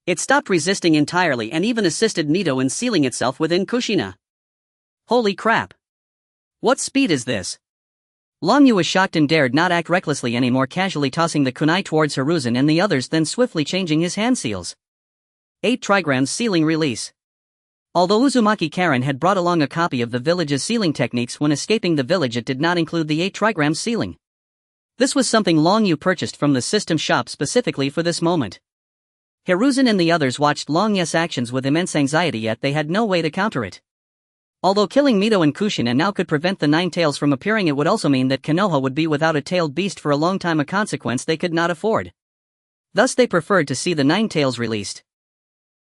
it stopped resisting entirely and even assisted Mito in sealing itself within Kushina. Holy crap! What speed is this? Long Yu was shocked and dared not act recklessly anymore, casually tossing the kunai towards Hiruzen and the others, then swiftly changing his hand seals. 8 trigrams sealing release. Although Uzumaki Karen had brought along a copy of the village's sealing techniques when escaping the village, it did not include the 8 trigrams sealing. This was something Long Yu purchased from the system shop specifically for this moment. Hiruzen and the others watched Long Yu's actions with immense anxiety, yet they had no way to counter it. Although killing Mito and Kushina now could prevent the nine tails from appearing, it would also mean that Konoha would be without a tailed beast for a long time, a consequence they could not afford. Thus they preferred to see the nine tails released.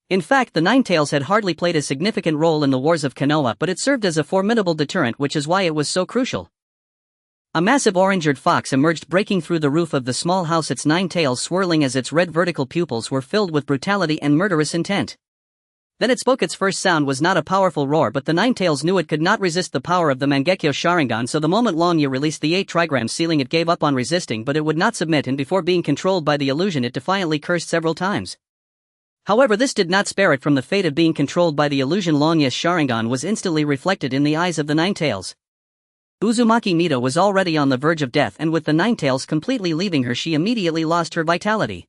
In fact, the nine tails had hardly played a significant role in the wars of Konoha, but it served as a formidable deterrent, which is why it was so crucial. A massive orange-eared fox emerged, breaking through the roof of the small house, its nine tails swirling as its red vertical pupils were filled with brutality and murderous intent. Then it spoke. Its first sound was not a powerful roar, but the nine tails knew it could not resist the power of the Mangekyo Sharingan, so the moment Long Yu released the 8 trigrams sealing, it gave up on resisting, but it would not submit, and before being controlled by the illusion it defiantly cursed several times. However, this did not spare it from the fate of being controlled by the illusion. Long Yu's Sharingan was instantly reflected in the eyes of the nine tails. Uzumaki Mito was already on the verge of death, and with the nine tails completely leaving her, she immediately lost her vitality.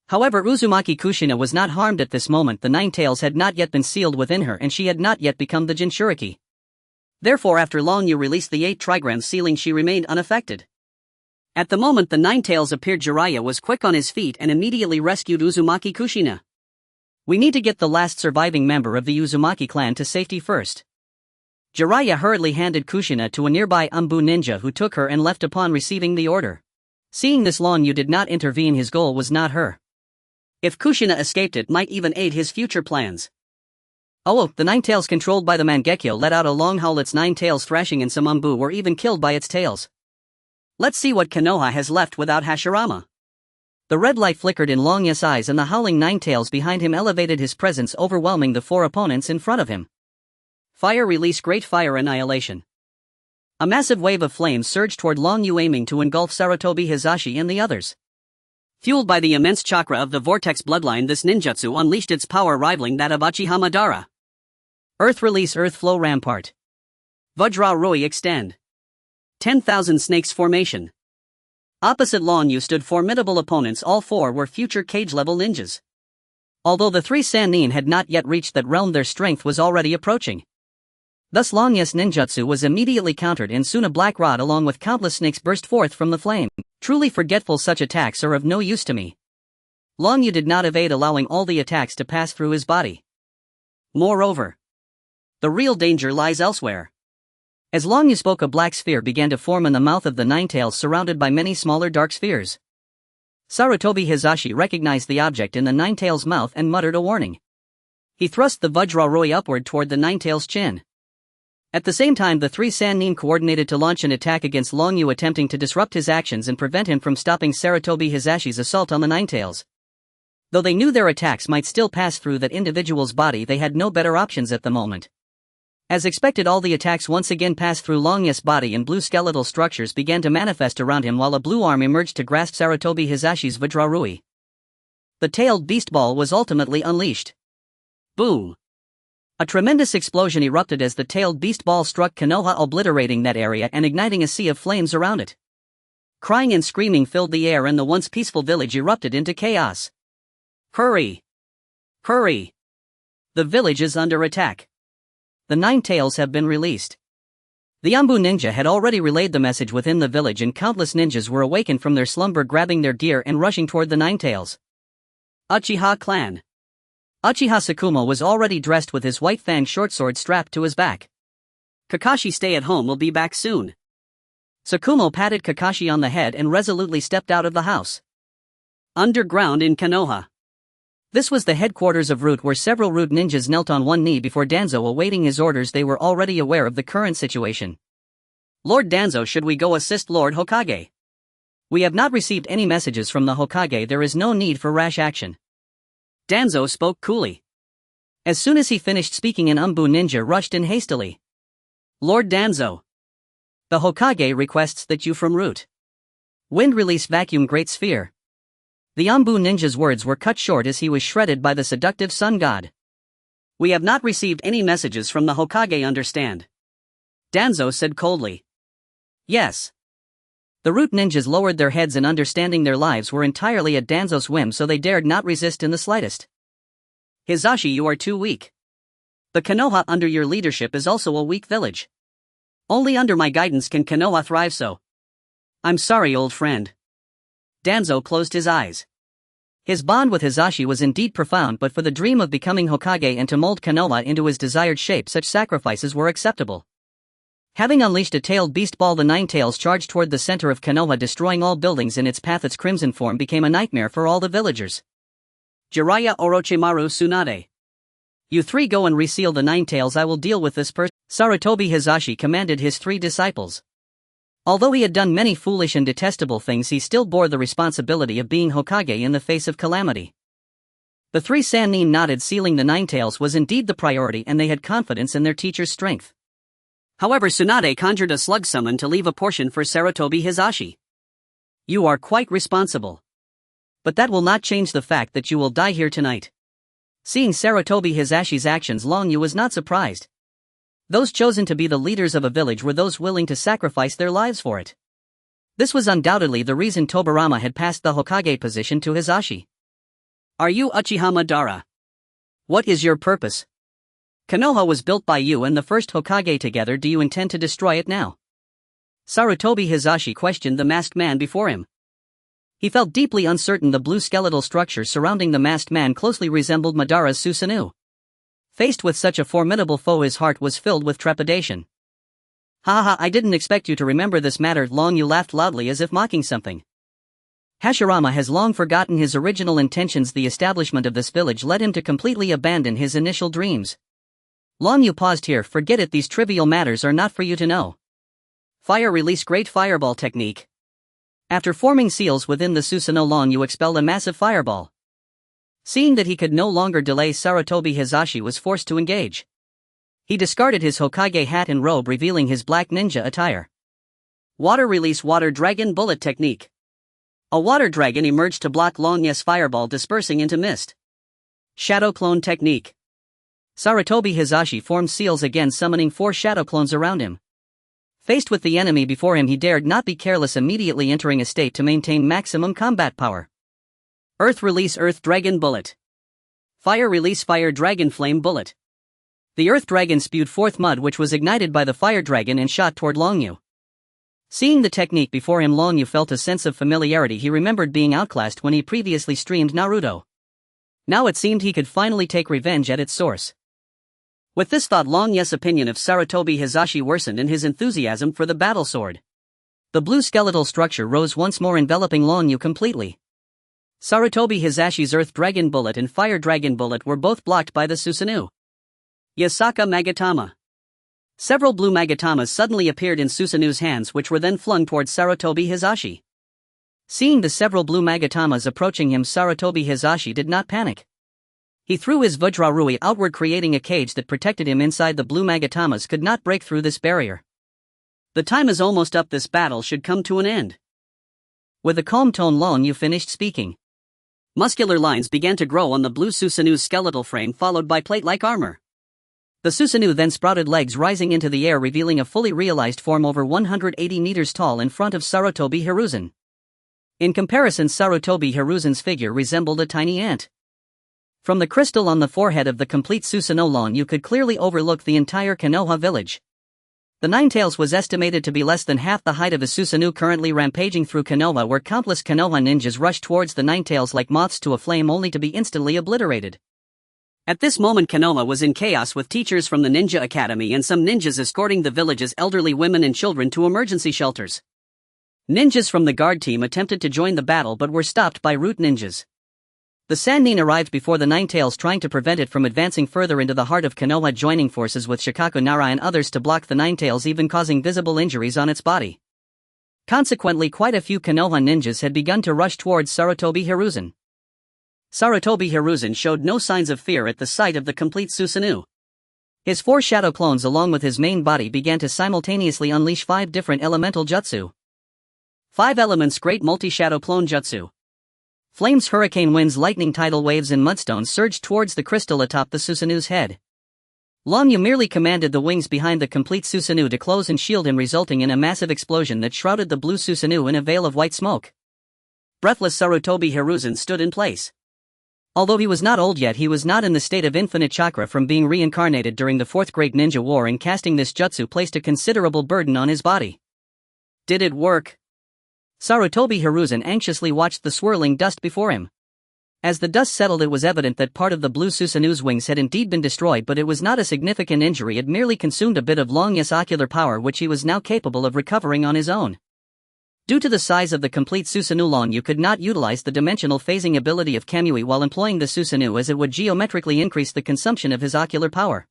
However, Uzumaki Kushina was not harmed at this moment. The nine tails had not yet been sealed within her, and she had not yet become the Jinchuriki. Therefore, after Long Yu released the 8 trigrams sealing, she remained unaffected. At the moment the nine tails appeared, Jiraiya was quick on his feet and immediately rescued Uzumaki Kushina. We need to get the last surviving member of the Uzumaki clan to safety first. Jiraiya hurriedly handed Kushina to a nearby Umbu ninja, who took her and left upon receiving the order. Seeing this, Long Yu did not intervene. His goal was not her. If Kushina escaped, it might even aid his future plans. Oh, the nine tails controlled by the Mangekyo let out a long howl, its nine tails thrashing, and some Umbu were even killed by its tails. Let's see what Konoha has left without Hashirama. The red light flickered in Long Yu's eyes, and the howling nine tails behind him elevated his presence, overwhelming the 4 opponents in front of him. Fire release, great fire annihilation. A massive wave of flames surged toward Long Yu, aiming to engulf Sarutobi Hizashi and the others. Fueled by the immense chakra of the vortex bloodline, this ninjutsu unleashed its power rivaling that of Uchiha Madara. Earth release, earth flow rampart. Vajra Roi extend. 10,000 snakes formation. Opposite Long Yu stood formidable opponents. All 4 were future cage-level ninjas. Although the 3 Sannin had not yet reached that realm, their strength was already approaching. Thus Long Yu's ninjutsu was immediately countered, and soon a black rod along with countless snakes burst forth from the flame. Truly forgetful, such attacks are of no use to me. Long Yu did not evade, allowing all the attacks to pass through his body. Moreover, the real danger lies elsewhere. As Long Yu spoke, a black sphere began to form in the mouth of the nine tails, surrounded by many smaller dark spheres. Sarutobi Hizashi recognized the object in the nine tails' mouth and muttered a warning. He thrust the Vajra Roi upward toward the nine tails' chin. At the same time, the 3 Sannin coordinated to launch an attack against Long Yu, attempting to disrupt his actions and prevent him from stopping Sarutobi Hizashi's assault on the nine tails. Though they knew their attacks might still pass through that individual's body, they had no better options at the moment. As expected, all the attacks once again passed through Long Yu's body, and blue skeletal structures began to manifest around him, while a blue arm emerged to grasp Sarutobi Hizashi's Vajra Roi. The tailed beast ball was ultimately unleashed. Boom! A tremendous explosion erupted as the tailed beast ball struck Konoha, obliterating that area and igniting a sea of flames around it. Crying and screaming filled the air, and the once peaceful village erupted into chaos. Hurry! Hurry! The village is under attack. The nine tails have been released. The Umbu ninja had already relayed the message within the village, and countless ninjas were awakened from their slumber, grabbing their gear and rushing toward the nine tails. Uchiha clan. Uchiha Sakumo was already dressed with his white fang shortsword strapped to his back. Kakashi, stay at home, we'll be back soon. Sakumo patted Kakashi on the head and resolutely stepped out of the house. Underground in Konoha. This was the headquarters of Root, where several Root ninjas knelt on one knee before Danzo, awaiting his orders. They were already aware of the current situation. Lord Danzo, should we go assist Lord Hokage? We have not received any messages from the Hokage. There is no need for rash action. Danzo spoke coolly. As soon as he finished speaking, an Umbu ninja rushed in hastily. Lord Danzo. The Hokage requests that you from Root Wind release vacuum great sphere. The Umbu ninja's words were cut short as he was shredded by the seductive sun god. We have not received any messages from the Hokage, understand? Danzo said coldly. Yes. The Root ninjas lowered their heads, and understanding their lives were entirely at Danzo's whim, so they dared not resist in the slightest. Hizashi, you are too weak. The Konoha under your leadership is also a weak village. Only under my guidance can Konoha thrive, so. I'm sorry, old friend. Danzo closed his eyes. His bond with Hizashi was indeed profound, but for the dream of becoming Hokage and to mold Konoha into his desired shape, such sacrifices were acceptable. Having unleashed a tailed beast ball, the Nine Tails charged toward the center of Konoha, destroying all buildings in its path. Its crimson form became a nightmare for all the villagers. Jiraiya, Orochimaru, Tsunade. You three go and reseal the Nine Tails. I will deal with this person. Sarutobi Hizashi commanded his three disciples. Although he had done many foolish and detestable things, he still bore the responsibility of being Hokage in the face of calamity. The three Sannin nodded. Sealing the Nine Tails was indeed the priority, and they had confidence in their teacher's strength. However, Tsunade conjured a slug summon to leave a portion for Sarutobi Hizashi. You are quite responsible. But that will not change the fact that you will die here tonight. Seeing Sarutobi Hizashi's actions, Long Yu was not surprised. Those chosen to be the leaders of a village were those willing to sacrifice their lives for it. This was undoubtedly the reason Tobirama had passed the Hokage position to Hizashi. Are you Uchiha Madara? What is your purpose? Konoha was built by you and the first Hokage together. Do you intend to destroy it now? Sarutobi Hizashi questioned the masked man before him. He felt deeply uncertain. The blue skeletal structure surrounding the masked man closely resembled Madara's Susanoo. Faced with such a formidable foe, his heart was filled with trepidation. Ha, I didn't expect you to remember this matter. Long Yu laughed loudly as if mocking something. Hashirama has long forgotten his original intentions. The establishment of this village led him to completely abandon his initial dreams. Long Yu paused here. Forget it, these trivial matters are not for you to know. Fire release great fireball technique. After forming seals within the Susanoo, Long Yu expelled a massive fireball. Seeing that he could no longer delay, Sarutobi Hizashi was forced to engage. He discarded his Hokage hat and robe, revealing his black ninja attire. Water release water dragon bullet technique. A water dragon emerged to block Long Yu's fireball, dispersing into mist. Shadow clone technique. Sarutobi Hizashi formed seals again, summoning 4 shadow clones around him. Faced with the enemy before him, he dared not be careless, immediately entering a state to maintain maximum combat power. Earth release earth dragon bullet. Fire release fire dragon flame bullet. The earth dragon spewed forth mud, which was ignited by the fire dragon and shot toward Long Yu. Seeing the technique before him, Long Yu felt a sense of familiarity. He remembered being outclassed when he previously streamed Naruto. Now it seemed he could finally take revenge at its source. With this thought, Long Yu's opinion of Sarutobi Hizashi worsened and his enthusiasm for the battle sword. The blue skeletal structure rose once more, enveloping Long Yu completely. Sarutobi Hizashi's earth dragon bullet and fire dragon bullet were both blocked by the Susanoo. Yasaka Magatama. Several blue Magatamas suddenly appeared in Susanoo's hands, which were then flung towards Sarutobi Hizashi. Seeing the several blue Magatamas approaching him, Sarutobi Hizashi did not panic. He threw his Vajrarui outward, creating a cage that protected him inside. The blue Magatamas could not break through this barrier. The time is almost up. This battle should come to an end. With a calm tone, Long Yu finished speaking. Muscular lines began to grow on the blue Susanoo's skeletal frame, followed by plate-like armor. The Susanoo then sprouted legs rising into the air, revealing a fully realized form over 180 meters tall in front of Sarutobi Hiruzen. In comparison, Sarutobi Hiruzen's figure resembled a tiny ant. From the crystal on the forehead of the complete Susanoo, Long Yu could clearly overlook the entire Konoha village. The Nine Tails was estimated to be less than half the height of a Susanoo, currently rampaging through Konoha, where countless Konoha ninjas rushed towards the Nine Tails like moths to a flame, only to be instantly obliterated. At this moment, Konoha was in chaos, with teachers from the Ninja Academy and some ninjas escorting the village's elderly women and children to emergency shelters. Ninjas from the guard team attempted to join the battle but were stopped by Root ninjas. The Sannin arrived before the Ninetales, trying to prevent it from advancing further into the heart of Konoha, joining forces with Shikaku Nara and others to block the Ninetales, even causing visible injuries on its body. Consequently, quite a few Konoha ninjas had begun to rush towards Sarutobi Hiruzen. Sarutobi Hiruzen showed no signs of fear at the sight of the complete Susanoo. His 4 shadow clones along with his main body began to simultaneously unleash 5 different elemental jutsu. 5 elements great multi-shadow clone jutsu. Flames, hurricane winds, lightning, tidal waves and mudstones surged towards the crystal atop the Susanoo's head. Longyu merely commanded the wings behind the complete Susanoo to close and shield him, resulting in a massive explosion that shrouded the blue Susanoo in a veil of white smoke. Breathless Sarutobi Hiruzen stood in place. Although he was not old yet, he was not in the state of infinite chakra from being reincarnated during the 4th Great Ninja War, and casting this jutsu placed a considerable burden on his body. Did it work? Sarutobi Hiruzen anxiously watched the swirling dust before him. As the dust settled, it was evident that part of the blue Susanoo's wings had indeed been destroyed, but it was not a significant injury. It merely consumed a bit of Longyu's ocular power, which he was now capable of recovering on his own. Due to the size of the complete Susanoo, Longyu could not utilize the dimensional phasing ability of Kamui while employing the Susanoo, as it would geometrically increase the consumption of his ocular power.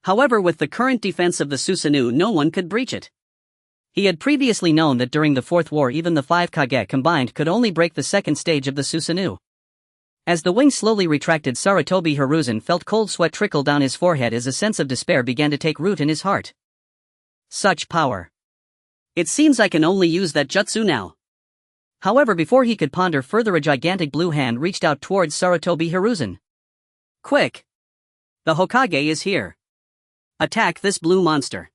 However, with the current defense of the Susanoo, no one could breach it. He had previously known that during the 4th War even the 5 Kage combined could only break the 2nd stage of the Susanoo. As the wings slowly retracted, Sarutobi Hiruzen felt cold sweat trickle down his forehead as a sense of despair began to take root in his heart. Such power. It seems I can only use that jutsu now. However, before he could ponder further, a gigantic blue hand reached out towards Sarutobi Hiruzen. Quick! The Hokage is here. Attack this blue monster.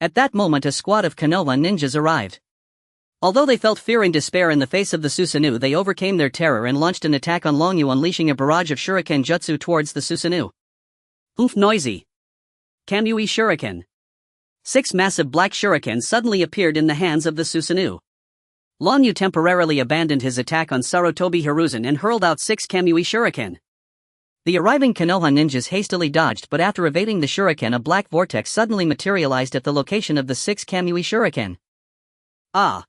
At that moment, a squad of Konoha ninjas arrived. Although they felt fear and despair in the face of the Susanoo, they overcame their terror and launched an attack on Longyu, unleashing a barrage of shuriken jutsu towards the Susanoo. Oof, noisy! Kamui shuriken. 6 massive black shurikens suddenly appeared in the hands of the Susanoo. Longyu temporarily abandoned his attack on Sarutobi Hiruzen and hurled out 6 Kamui shuriken. The arriving Konoha ninjas hastily dodged, but after evading the shuriken, a black vortex suddenly materialized at the location of the 6 Kamui shuriken. Ah!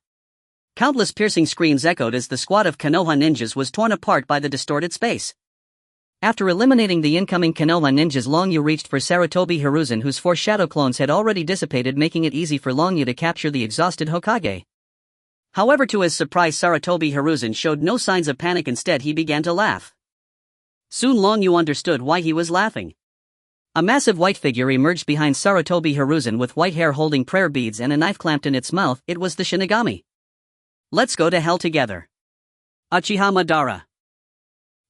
Countless piercing screams echoed as the squad of Konoha ninjas was torn apart by the distorted space. After eliminating the incoming Konoha ninjas, Longyu reached for Sarutobi Hiruzen, whose 4 shadow clones had already dissipated, making it easy for Longyu to capture the exhausted Hokage. However, to his surprise, Sarutobi Hiruzen showed no signs of panic. Instead, he began to laugh. Soon Longyu understood why he was laughing. A massive white figure emerged behind Sarutobi Hiruzen with white hair, holding prayer beads and a knife clamped in its mouth. It was the Shinigami. Let's go to hell together. Uchiha Madara.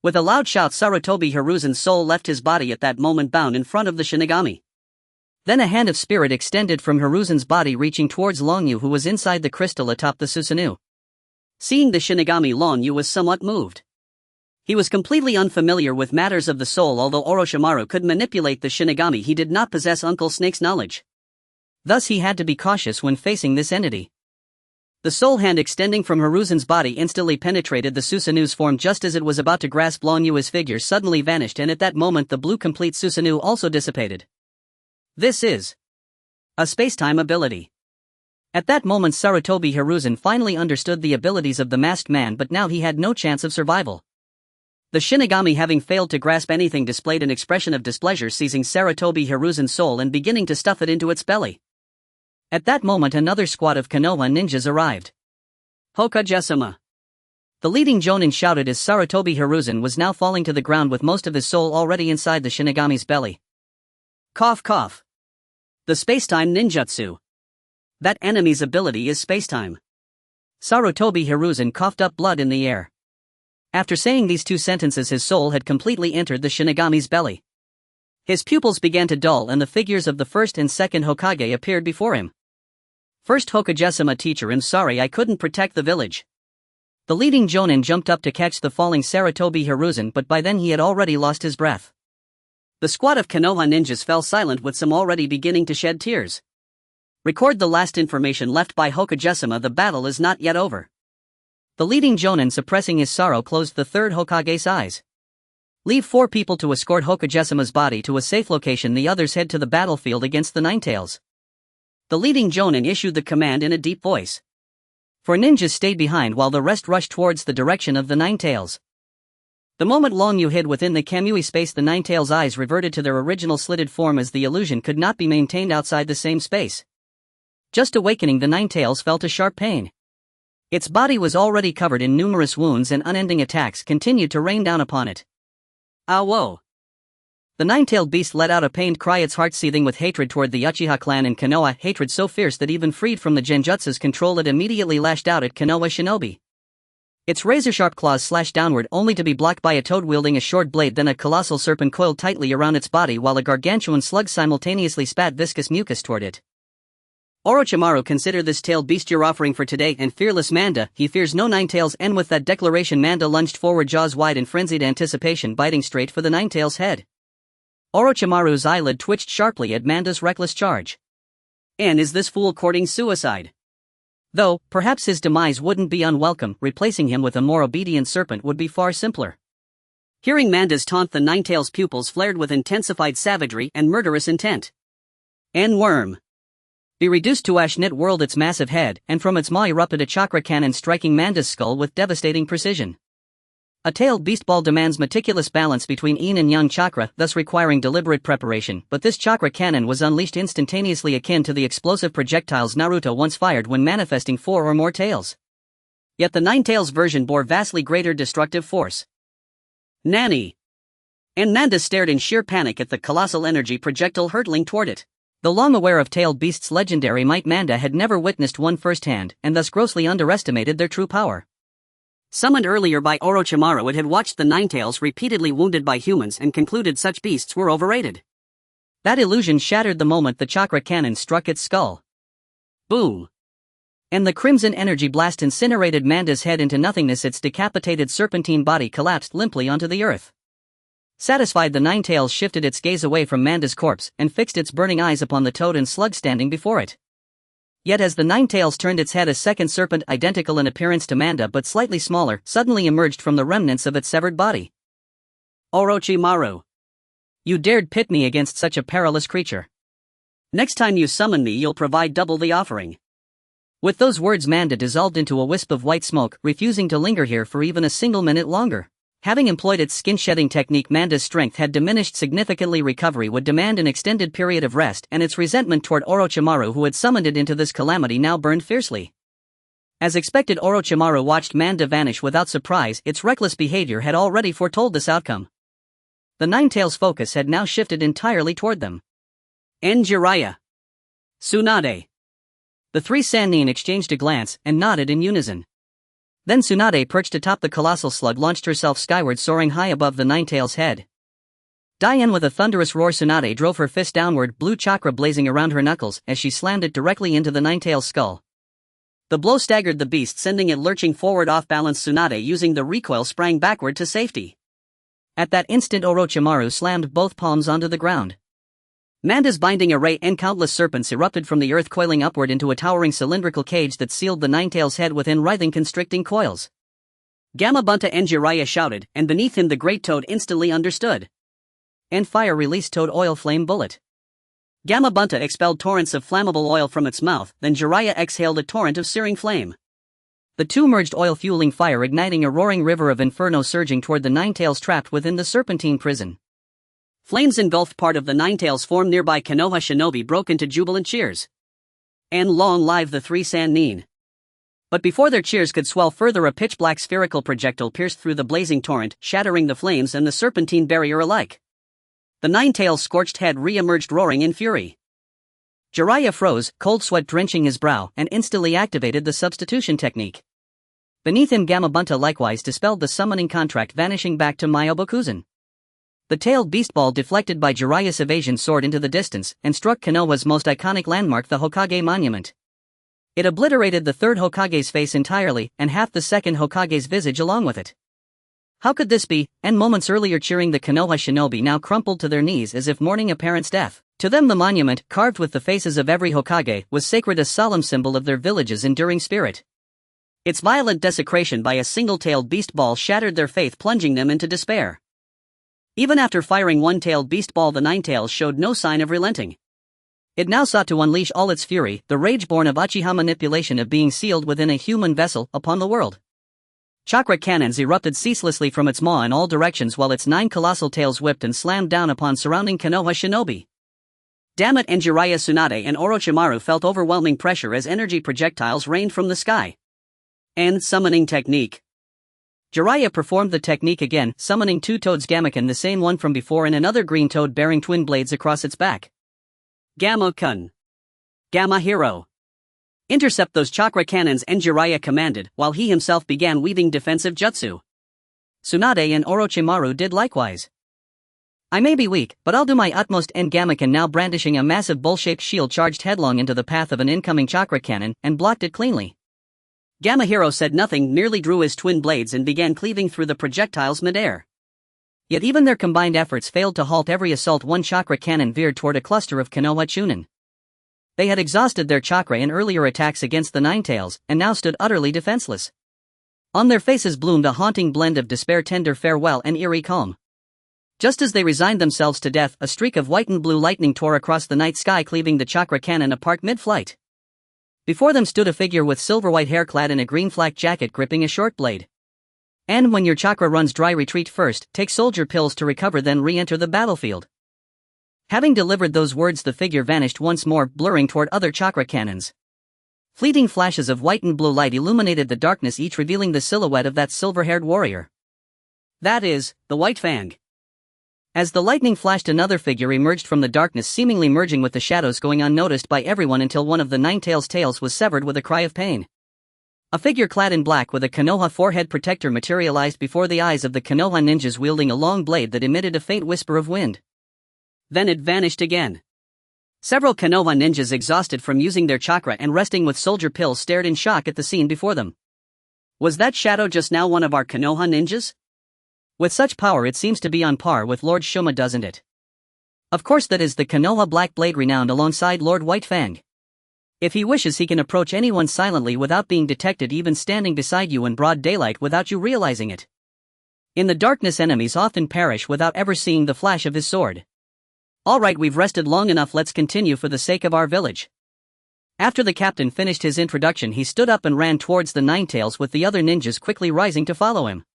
With a loud shout, Sarutobi Hiruzen's soul left his body at that moment, bound in front of the Shinigami. Then a hand of spirit extended from Hiruzen's body, reaching towards Longyu, who was inside the crystal atop the Susanoo. Seeing the Shinigami, Longyu was somewhat moved. He was completely unfamiliar with matters of the soul. Although Orochimaru could manipulate the Shinigami, he did not possess Uncle Snake's knowledge. Thus he had to be cautious when facing this entity. The soul hand extending from Hiruzen's body instantly penetrated the Susanoo's form. Just as it was about to grasp Longyu, his figure suddenly vanished, and at that moment the blue complete Susanoo also dissipated. This is a space-time ability. At that moment, Sarutobi Hiruzen finally understood the abilities of the masked man, but now he had no chance of survival. The Shinigami, having failed to grasp anything, displayed an expression of displeasure, seizing Sarutobi Hiruzen's soul and beginning to stuff it into its belly. At that moment, another squad of Konoha ninjas arrived. Hokage-sama. The leading jonin shouted as Sarutobi Hiruzen was now falling to the ground with most of his soul already inside the Shinigami's belly. Cough cough. The space-time ninjutsu. That enemy's ability is space-time. Sarutobi Hiruzen coughed up blood in the air. After saying these 2 sentences, his soul had completely entered the Shinigami's belly. His pupils began to dull and the figures of the 1st and 2nd Hokage appeared before him. First Hokage-sama, teacher, I'm sorry I couldn't protect the village. The leading jonin jumped up to catch the falling Sarutobi Hiruzen, but by then he had already lost his breath. The squad of Konoha ninjas fell silent, with some already beginning to shed tears. Record the last information left by Hokage-sama. The battle is not yet over. The leading jonin, suppressing his sorrow, closed the 3rd Hokage's eyes. Leave 4 people to escort Hokage-sama's body to a safe location. The others head to the battlefield against the Ninetales. The leading jonin issued the command in a deep voice. 4 ninjas stayed behind while the rest rushed towards the direction of the Ninetales. The moment Long Yu hid within the Kamui space, the Ninetales' eyes reverted to their original slitted form as the illusion could not be maintained outside the same space. Just awakening, the Ninetales felt a sharp pain. Its body was already covered in numerous wounds and unending attacks continued to rain down upon it. Ah whoa! The nine-tailed beast let out a pained cry, its heart seething with hatred toward the Uchiha clan and Konoha, hatred so fierce that even freed from the Genjutsu's control it immediately lashed out at Konoha shinobi. Its razor-sharp claws slashed downward only to be blocked by a toad wielding a short blade, then a colossal serpent coiled tightly around its body while a gargantuan slug simultaneously spat viscous mucus toward it. Orochimaru, consider this tailed beast your offering for today, and fearless Manda, he fears no Ninetales. And with that declaration Manda lunged forward, jaws wide in frenzied anticipation, biting straight for the Ninetales' head. Orochimaru's eyelid twitched sharply at Manda's reckless charge. And is this fool courting suicide? Though, perhaps his demise wouldn't be unwelcome, replacing him with a more obedient serpent would be far simpler. Hearing Manda's taunt, the Ninetales' pupils flared with intensified savagery and murderous intent. N-worm! Be reduced to ash, knit whirled its massive head, and from its maw erupted a chakra cannon striking Manda's skull with devastating precision. A tailed beast ball demands meticulous balance between yin and yang chakra, thus requiring deliberate preparation, but this chakra cannon was unleashed instantaneously, akin to the explosive projectiles Naruto once fired when manifesting 4 or more tails. Yet the Ninetales version bore vastly greater destructive force. Nani! And Manda stared in sheer panic at the colossal energy projectile hurtling toward it. Though long aware of tailed beasts' legendary might, Manda had never witnessed one firsthand, and thus grossly underestimated their true power. Summoned earlier by Orochimaru, it had watched the Ninetales repeatedly wounded by humans and concluded such beasts were overrated. That illusion shattered the moment the chakra cannon struck its skull. Boom! And the crimson energy blast incinerated Manda's head into nothingness. Its decapitated serpentine body collapsed limply onto the earth. Satisfied, the Ninetales shifted its gaze away from Manda's corpse and fixed its burning eyes upon the toad and slug standing before it. Yet as the Ninetales turned its head, a second serpent, identical in appearance to Manda but slightly smaller, suddenly emerged from the remnants of its severed body. Orochimaru! You dared pit me against such a perilous creature. Next time you summon me, you'll provide double the offering. With those words, Manda dissolved into a wisp of white smoke, refusing to linger here for even a single minute longer. Having employed its skin-shedding technique, Manda's strength had diminished significantly. Recovery would demand an extended period of rest, and its resentment toward Orochimaru, who had summoned it into this calamity, now burned fiercely. As expected, Orochimaru watched Manda vanish without surprise. Its reckless behavior had already foretold this outcome. The Ninetales' focus had now shifted entirely toward them. And Jiraiya. Tsunade. The 3 Sannin exchanged a glance and nodded in unison. Then Tsunade, perched atop the colossal slug, launched herself skyward, soaring high above the Ninetales' head. Diane, with a thunderous roar, Tsunade drove her fist downward, blue chakra blazing around her knuckles as she slammed it directly into the Ninetales' skull. The blow staggered the beast, sending it lurching forward. Off balance, Tsunade, using the recoil, sprang backward to safety. At that instant, Orochimaru slammed both palms onto the ground. Manda's binding array and countless serpents erupted from the earth, coiling upward into a towering cylindrical cage that sealed the Ninetales' head within writhing, constricting coils. Gamabunta and Jiraiya shouted, and beneath him the great toad instantly understood. And fire released toad oil flame bullet. Gamabunta expelled torrents of flammable oil from its mouth, then Jiraiya exhaled a torrent of searing flame. The two merged, oil fueling fire, igniting a roaring river of inferno surging toward the Ninetales trapped within the serpentine prison. Flames engulfed part of the Ninetales form. Nearby Konoha shinobi broke into jubilant cheers. And long live the 3 Sannin! But before their cheers could swell further, a pitch-black spherical projectile pierced through the blazing torrent, shattering the flames and the serpentine barrier alike. The Ninetales' scorched head re-emerged, roaring in fury. Jiraiya froze, cold sweat drenching his brow, and instantly activated the substitution technique. Beneath him, Gamabunta likewise dispelled the summoning contract, vanishing back to Myobokuzen. The tailed beast ball, deflected by Jiraiya's evasion, soared into the distance and struck Konoha's most iconic landmark, the Hokage monument. It obliterated the 3rd Hokage's face entirely, and half the 2nd Hokage's visage along with it. How could this be? And moments earlier cheering the Konoha shinobi now crumpled to their knees as if mourning a parent's death. To them, the monument, carved with the faces of every Hokage, was sacred, a solemn symbol of their village's enduring spirit. Its violent desecration by a single-tailed beast ball shattered their faith, plunging them into despair. Even after firing one tailed beast ball, the Ninetales showed no sign of relenting. It now sought to unleash all its fury, the rage born of Uchiha manipulation, of being sealed within a human vessel, upon the world. Chakra cannons erupted ceaselessly from its maw in all directions while its 9 colossal tails whipped and slammed down upon surrounding Konoha shinobi. Damn it, and Jiraiya, Tsunade and Orochimaru felt overwhelming pressure as energy projectiles rained from the sky. End summoning technique. Jiraiya performed the technique again, summoning 2 toads Gamaken, the same one from before, and another green toad bearing twin blades across its back. Gamma-kun. Gamma Hero. Intercept those chakra cannons, and Jiraiya commanded, while he himself began weaving defensive jutsu. Tsunade and Orochimaru did likewise. I may be weak, but I'll do my utmost. And Gamaken, now brandishing a massive bowl-shaped shield, charged headlong into the path of an incoming chakra cannon and blocked it cleanly. Gamma Hero said nothing, merely drew his twin blades and began cleaving through the projectiles midair. Yet even their combined efforts failed to halt every assault. One chakra cannon veered toward a cluster of Konoha Chunin. They had exhausted their chakra in earlier attacks against the Nine Tails, and now stood utterly defenseless. On their faces bloomed a haunting blend of despair, tender farewell, and eerie calm. Just as they resigned themselves to death, a streak of white and blue lightning tore across the night sky, cleaving the chakra cannon apart mid-flight. Before them stood a figure with silver-white hair, clad in a green flak jacket, gripping a short blade. And when your chakra runs dry, retreat first, take soldier pills to recover, then re-enter the battlefield. Having delivered those words, the figure vanished once more, blurring toward other chakra cannons. Fleeting flashes of white and blue light illuminated the darkness, each revealing the silhouette of that silver-haired warrior. That is, the White Fang. As the lightning flashed, another figure emerged from the darkness, seemingly merging with the shadows, going unnoticed by everyone until one of the Nine Tails' tails was severed with a cry of pain. A figure clad in black with a Konoha forehead protector materialized before the eyes of the Konoha ninjas, wielding a long blade that emitted a faint whisper of wind. Then it vanished again. Several Konoha ninjas, exhausted from using their chakra and resting with soldier pills, stared in shock at the scene before them. Was that shadow just now one of our Konoha ninjas? With such power, it seems to be on par with Lord Shuma, doesn't it? Of course, that is the Konoha Black Blade, renowned alongside Lord White Fang. If he wishes, he can approach anyone silently without being detected, even standing beside you in broad daylight without you realizing it. In the darkness, enemies often perish without ever seeing the flash of his sword. Alright, we've rested long enough, let's continue for the sake of our village. After the captain finished his introduction, he stood up and ran towards the Nine Tails, with the other ninjas quickly rising to follow him.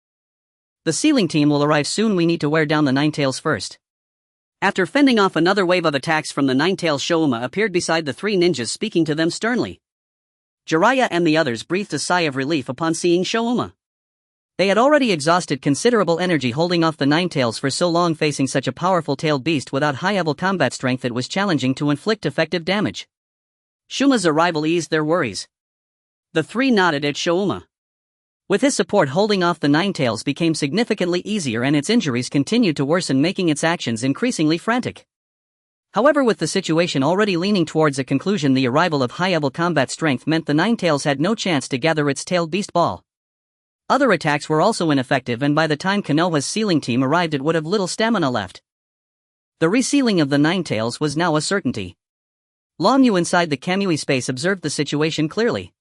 The sealing team will arrive soon, we need to wear down the Nine Tails first. After fending off another wave of attacks from the Nine Tails, Shouma appeared beside the 3 ninjas, speaking to them sternly. Jiraiya and the others breathed a sigh of relief upon seeing Shouma. They had already exhausted considerable energy holding off the Nine Tails for so long. Facing such a powerful tailed beast without high-level combat strength, it was challenging to inflict effective damage. Shuma's arrival eased their worries. The 3 nodded at Shouma. With his support, holding off the Nine Tails became significantly easier, and its injuries continued to worsen, making its actions increasingly frantic. However, with the situation already leaning towards a conclusion, the arrival of high-level combat strength meant the Nine Tails had no chance to gather its tailed beast ball. Other attacks were also ineffective, and by the time Konoha's sealing team arrived, it would have little stamina left. The resealing of the Nine Tails was now a certainty. Long Yu, inside the Kamui space, observed the situation clearly.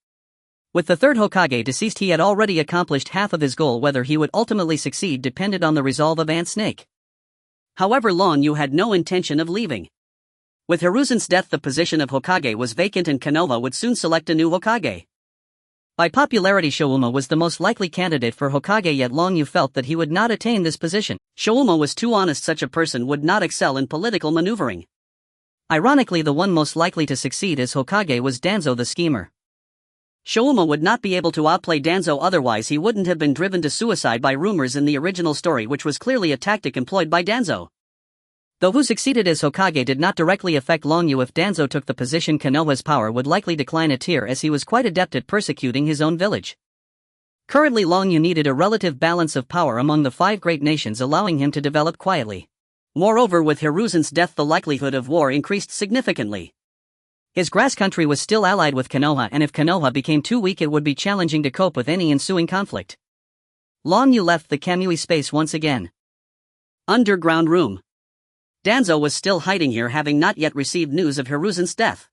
With the 3rd Hokage deceased, he had already accomplished half of his goal. Whether he would ultimately succeed depended on the resolve of Ant Snake. However, Long Yu had no intention of leaving. With Hiruzen's death, the position of Hokage was vacant, and Konoha would soon select a new Hokage. By popularity, Shouma was the most likely candidate for Hokage, yet Long Yu felt that he would not attain this position. Shouma was too honest, such a person would not excel in political maneuvering. Ironically, the one most likely to succeed as Hokage was Danzo the schemer. Shouma would not be able to outplay Danzo, otherwise he wouldn't have been driven to suicide by rumors in the original story, which was clearly a tactic employed by Danzo. Though who succeeded as Hokage did not directly affect Long Yu, if Danzo took the position, Konoha's power would likely decline a tier, as he was quite adept at persecuting his own village. Currently, Long Yu needed a relative balance of power among the 5 great nations, allowing him to develop quietly. Moreover, with Hiruzen's death, the likelihood of war increased significantly. His grass country was still allied with Konoha, and if Konoha became too weak, it would be challenging to cope with any ensuing conflict. Long Yu left the Kamui space once again. Underground room. Danzo was still hiding here, having not yet received news of Hiruzen's death.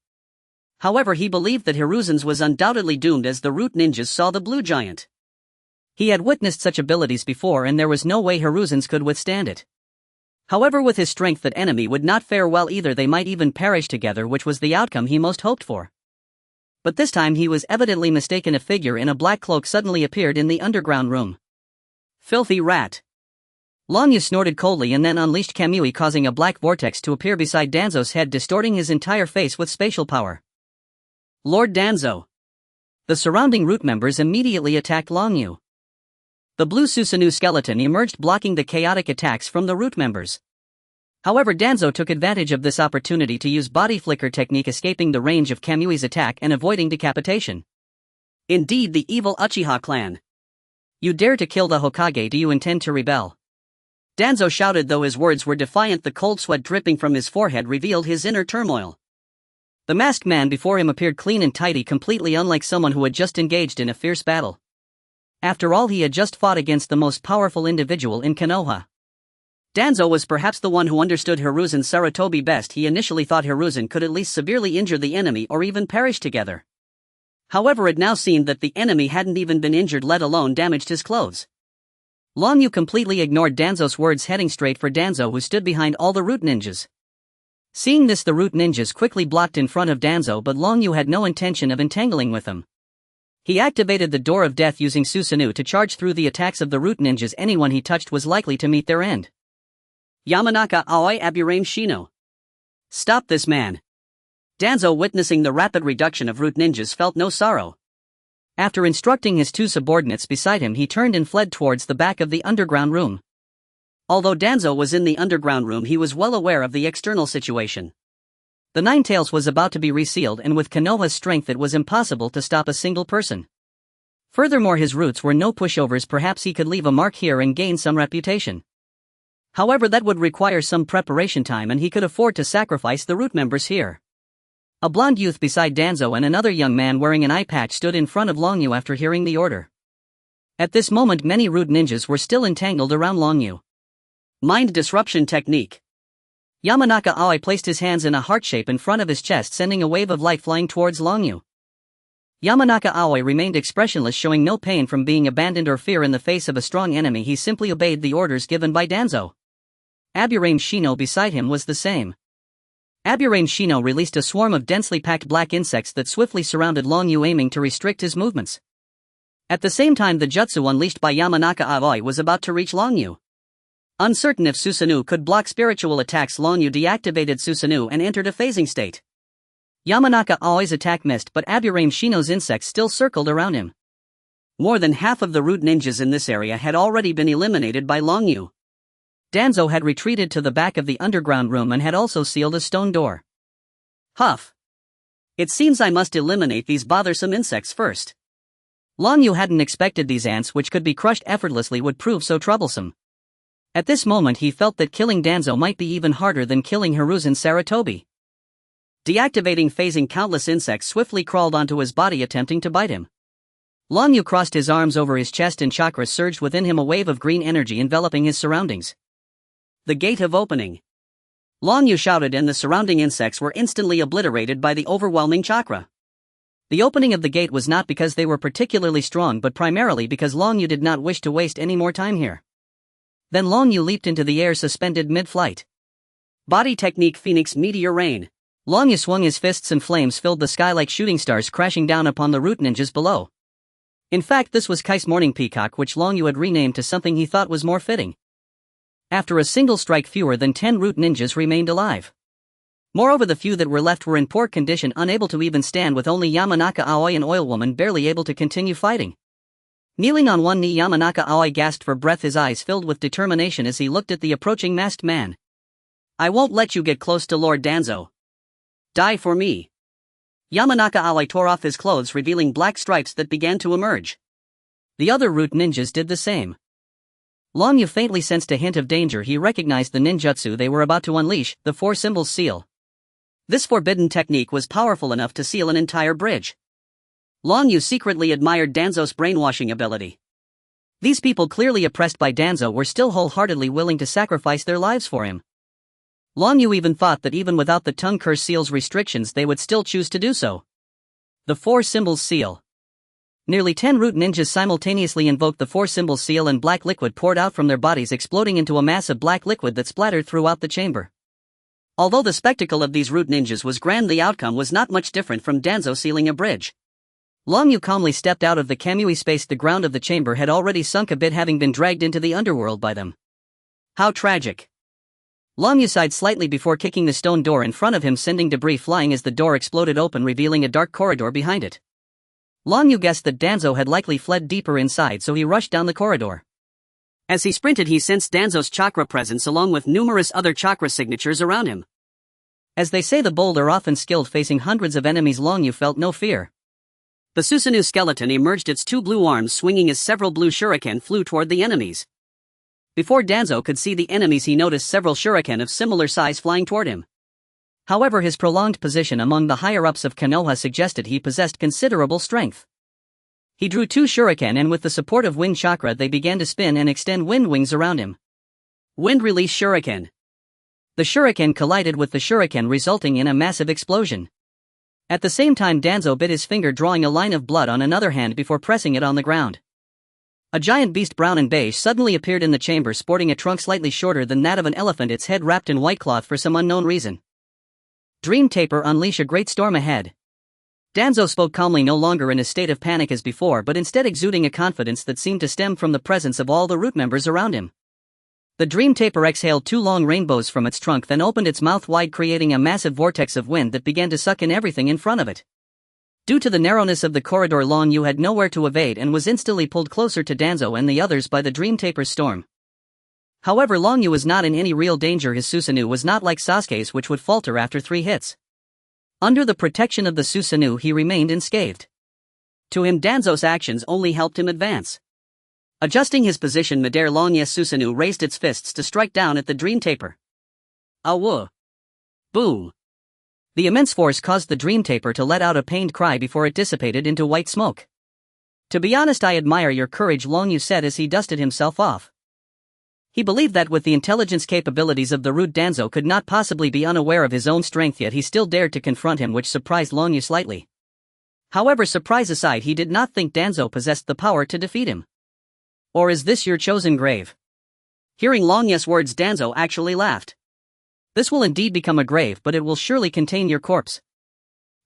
However, he believed that Hiruzen's was undoubtedly doomed, as the Root ninjas saw the Blue Giant. He had witnessed such abilities before, and there was no way Hiruzen's could withstand it. However, with his strength, that enemy would not fare well either. They might even perish together, which was the outcome he most hoped for. But this time he was evidently mistaken. A figure in a black cloak suddenly appeared in the underground room. Filthy rat. Long Yu snorted coldly and then unleashed Kamui, causing a black vortex to appear beside Danzo's head, distorting his entire face with spatial power. Lord Danzo. The surrounding root members immediately attacked Long Yu. The blue Susanoo skeleton emerged, blocking the chaotic attacks from the root members. However, Danzo took advantage of this opportunity to use body flicker technique, escaping the range of Kamui's attack and avoiding decapitation. Indeed, the evil Uchiha clan. You dare to kill the Hokage? Do you intend to rebel? Danzo shouted, though his words were defiant. The cold sweat dripping from his forehead revealed his inner turmoil. The masked man before him appeared clean and tidy, completely unlike someone who had just engaged in a fierce battle. After all, he had just fought against the most powerful individual in Konoha. Danzo was perhaps the one who understood Hiruzen Sarutobi best. He initially thought Hiruzen could at least severely injure the enemy or even perish together. However, it now seemed that the enemy hadn't even been injured, let alone damaged his clothes. Long Yu completely ignored Danzo's words, heading straight for Danzo, who stood behind all the root ninjas. Seeing this, the root ninjas quickly blocked in front of Danzo, but Long Yu had no intention of entangling with them. He activated the Door of Death using Susanoo to charge through the attacks of the root ninjas. Anyone he touched was likely to meet their end. Yamanaka Aoi Aburame Shino. Stop this man. Danzo, witnessing the rapid reduction of root ninjas, felt no sorrow. After instructing his two subordinates beside him, he turned and fled towards the back of the underground room. Although Danzo was in the underground room, he was well aware of the external situation. The Nine Tails was about to be resealed, and with Konoha's strength it was impossible to stop a single person. Furthermore, his roots were no pushovers. Perhaps he could leave a mark here and gain some reputation. However, that would require some preparation time, and he could afford to sacrifice the root members here. A blonde youth beside Danzo and another young man wearing an eye patch stood in front of Long Yu after hearing the order. At this moment, many root ninjas were still entangled around Long Yu. Mind disruption technique. Yamanaka Aoi placed his hands in a heart shape in front of his chest, sending a wave of light flying towards Long Yu. Yamanaka Aoi remained expressionless, showing no pain from being abandoned or fear in the face of a strong enemy. He simply obeyed the orders given by Danzo. Aburame Shino beside him was the same. Aburame Shino released a swarm of densely packed black insects that swiftly surrounded Long Yu, aiming to restrict his movements. At the same time, the jutsu unleashed by Yamanaka Aoi was about to reach Long Yu. Uncertain if Susanoo could block spiritual attacks, Long Yu deactivated Susanoo and entered a phasing state. Yamanaka Aoi's attack missed, but Aburame Shino's insects still circled around him. More than half of the root ninjas in this area had already been eliminated by Long Yu. Danzo had retreated to the back of the underground room and had also sealed a stone door. Huff. It seems I must eliminate these bothersome insects first. Long Yu hadn't expected these ants, which could be crushed effortlessly, would prove so troublesome. At this moment he felt that killing Danzo might be even harder than killing Hiruzen Sarutobi. Deactivating phasing, countless insects swiftly crawled onto his body, attempting to bite him. Long Yu crossed his arms over his chest and chakras surged within him, a wave of green energy enveloping his surroundings. The gate of opening. Long Yu shouted, and the surrounding insects were instantly obliterated by the overwhelming chakra. The opening of the gate was not because they were particularly strong, but primarily because Long Yu did not wish to waste any more time here. Then Long Yu leaped into the air, suspended mid-flight. Body technique Phoenix Meteor Rain. Long Yu swung his fists and flames filled the sky like shooting stars, crashing down upon the root ninjas below. In fact, this was Kai's Morning Peacock, which Long Yu had renamed to something he thought was more fitting. After a single strike, fewer than 10 root ninjas remained alive. Moreover, the few that were left were in poor condition, unable to even stand, with only Yamanaka Aoi, an oil woman, barely able to continue fighting. Kneeling on one knee, Yamanaka Aoi gasped for breath, his eyes filled with determination as he looked at the approaching masked man. I won't let you get close to Lord Danzo. Die for me. Yamanaka Aoi tore off his clothes, revealing black stripes that began to emerge. The other root ninjas did the same. Long Yu faintly sensed a hint of danger. He recognized the ninjutsu they were about to unleash, the Four Symbols Seal. This forbidden technique was powerful enough to seal an entire bridge. Long Yu secretly admired Danzo's brainwashing ability. These people, clearly oppressed by Danzo, were still wholeheartedly willing to sacrifice their lives for him. Long Yu even thought that even without the Tongue Curse Seal's restrictions they would still choose to do so. The Four Symbols Seal. Nearly 10 root ninjas simultaneously invoked the Four Symbols Seal, and black liquid poured out from their bodies, exploding into a mass of black liquid that splattered throughout the chamber. Although the spectacle of these root ninjas was grand, the outcome was not much different from Danzo sealing a bridge. Long Yu calmly stepped out of the Kamui space. The ground of the chamber had already sunk a bit, having been dragged into the underworld by them. How tragic. Long Yu sighed slightly before kicking the stone door in front of him, sending debris flying as the door exploded open, revealing a dark corridor behind it. Long Yu guessed that Danzo had likely fled deeper inside, so he rushed down the corridor. As he sprinted, he sensed Danzo's chakra presence along with numerous other chakra signatures around him. As they say, the bold are often skilled. Facing hundreds of enemies, Long Yu felt no fear. The Susanoo skeleton emerged, its two blue arms swinging as several blue shuriken flew toward the enemies. Before Danzo could see the enemies, he noticed several shuriken of similar size flying toward him. However, his prolonged position among the higher-ups of Konoha suggested he possessed considerable strength. He drew two shuriken, and with the support of wind chakra they began to spin and extend wind wings around him. Wind release shuriken. The shuriken collided with the shuriken, resulting in a massive explosion. At the same time, Danzo bit his finger, drawing a line of blood on another hand before pressing it on the ground. A giant beast, brown and beige, suddenly appeared in the chamber, sporting a trunk slightly shorter than that of an elephant, its head wrapped in white cloth for some unknown reason. Dream Taper, unleash a great storm ahead. Danzo spoke calmly, no longer in a state of panic as before, but instead exuding a confidence that seemed to stem from the presence of all the root members around him. The Dream Taper exhaled two long rainbows from its trunk, then opened its mouth wide, creating a massive vortex of wind that began to suck in everything in front of it. Due to the narrowness of the corridor, Long Yu had nowhere to evade and was instantly pulled closer to Danzo and the others by the Dream Taper's storm. However, Long Yu was not in any real danger. His Susanoo was not like Sasuke's, which would falter after 3 hits. Under the protection of the Susanoo, he remained unscathed. To him, Danzo's actions only helped him advance. Adjusting his position midair, Long Yu's Susanoo raised its fists to strike down at the Dream Taper. Awoo! Boom! The immense force caused the Dream Taper to let out a pained cry before it dissipated into white smoke. To be honest, I admire your courage, Long Yu said as he dusted himself off. He believed that with the intelligence capabilities of the root, Danzo could not possibly be unaware of his own strength, yet he still dared to confront him, which surprised Long Yu slightly. However, surprise aside, he did not think Danzo possessed the power to defeat him. Or is this your chosen grave? Hearing Long Yu's words, Danzo actually laughed. This will indeed become a grave, but it will surely contain your corpse.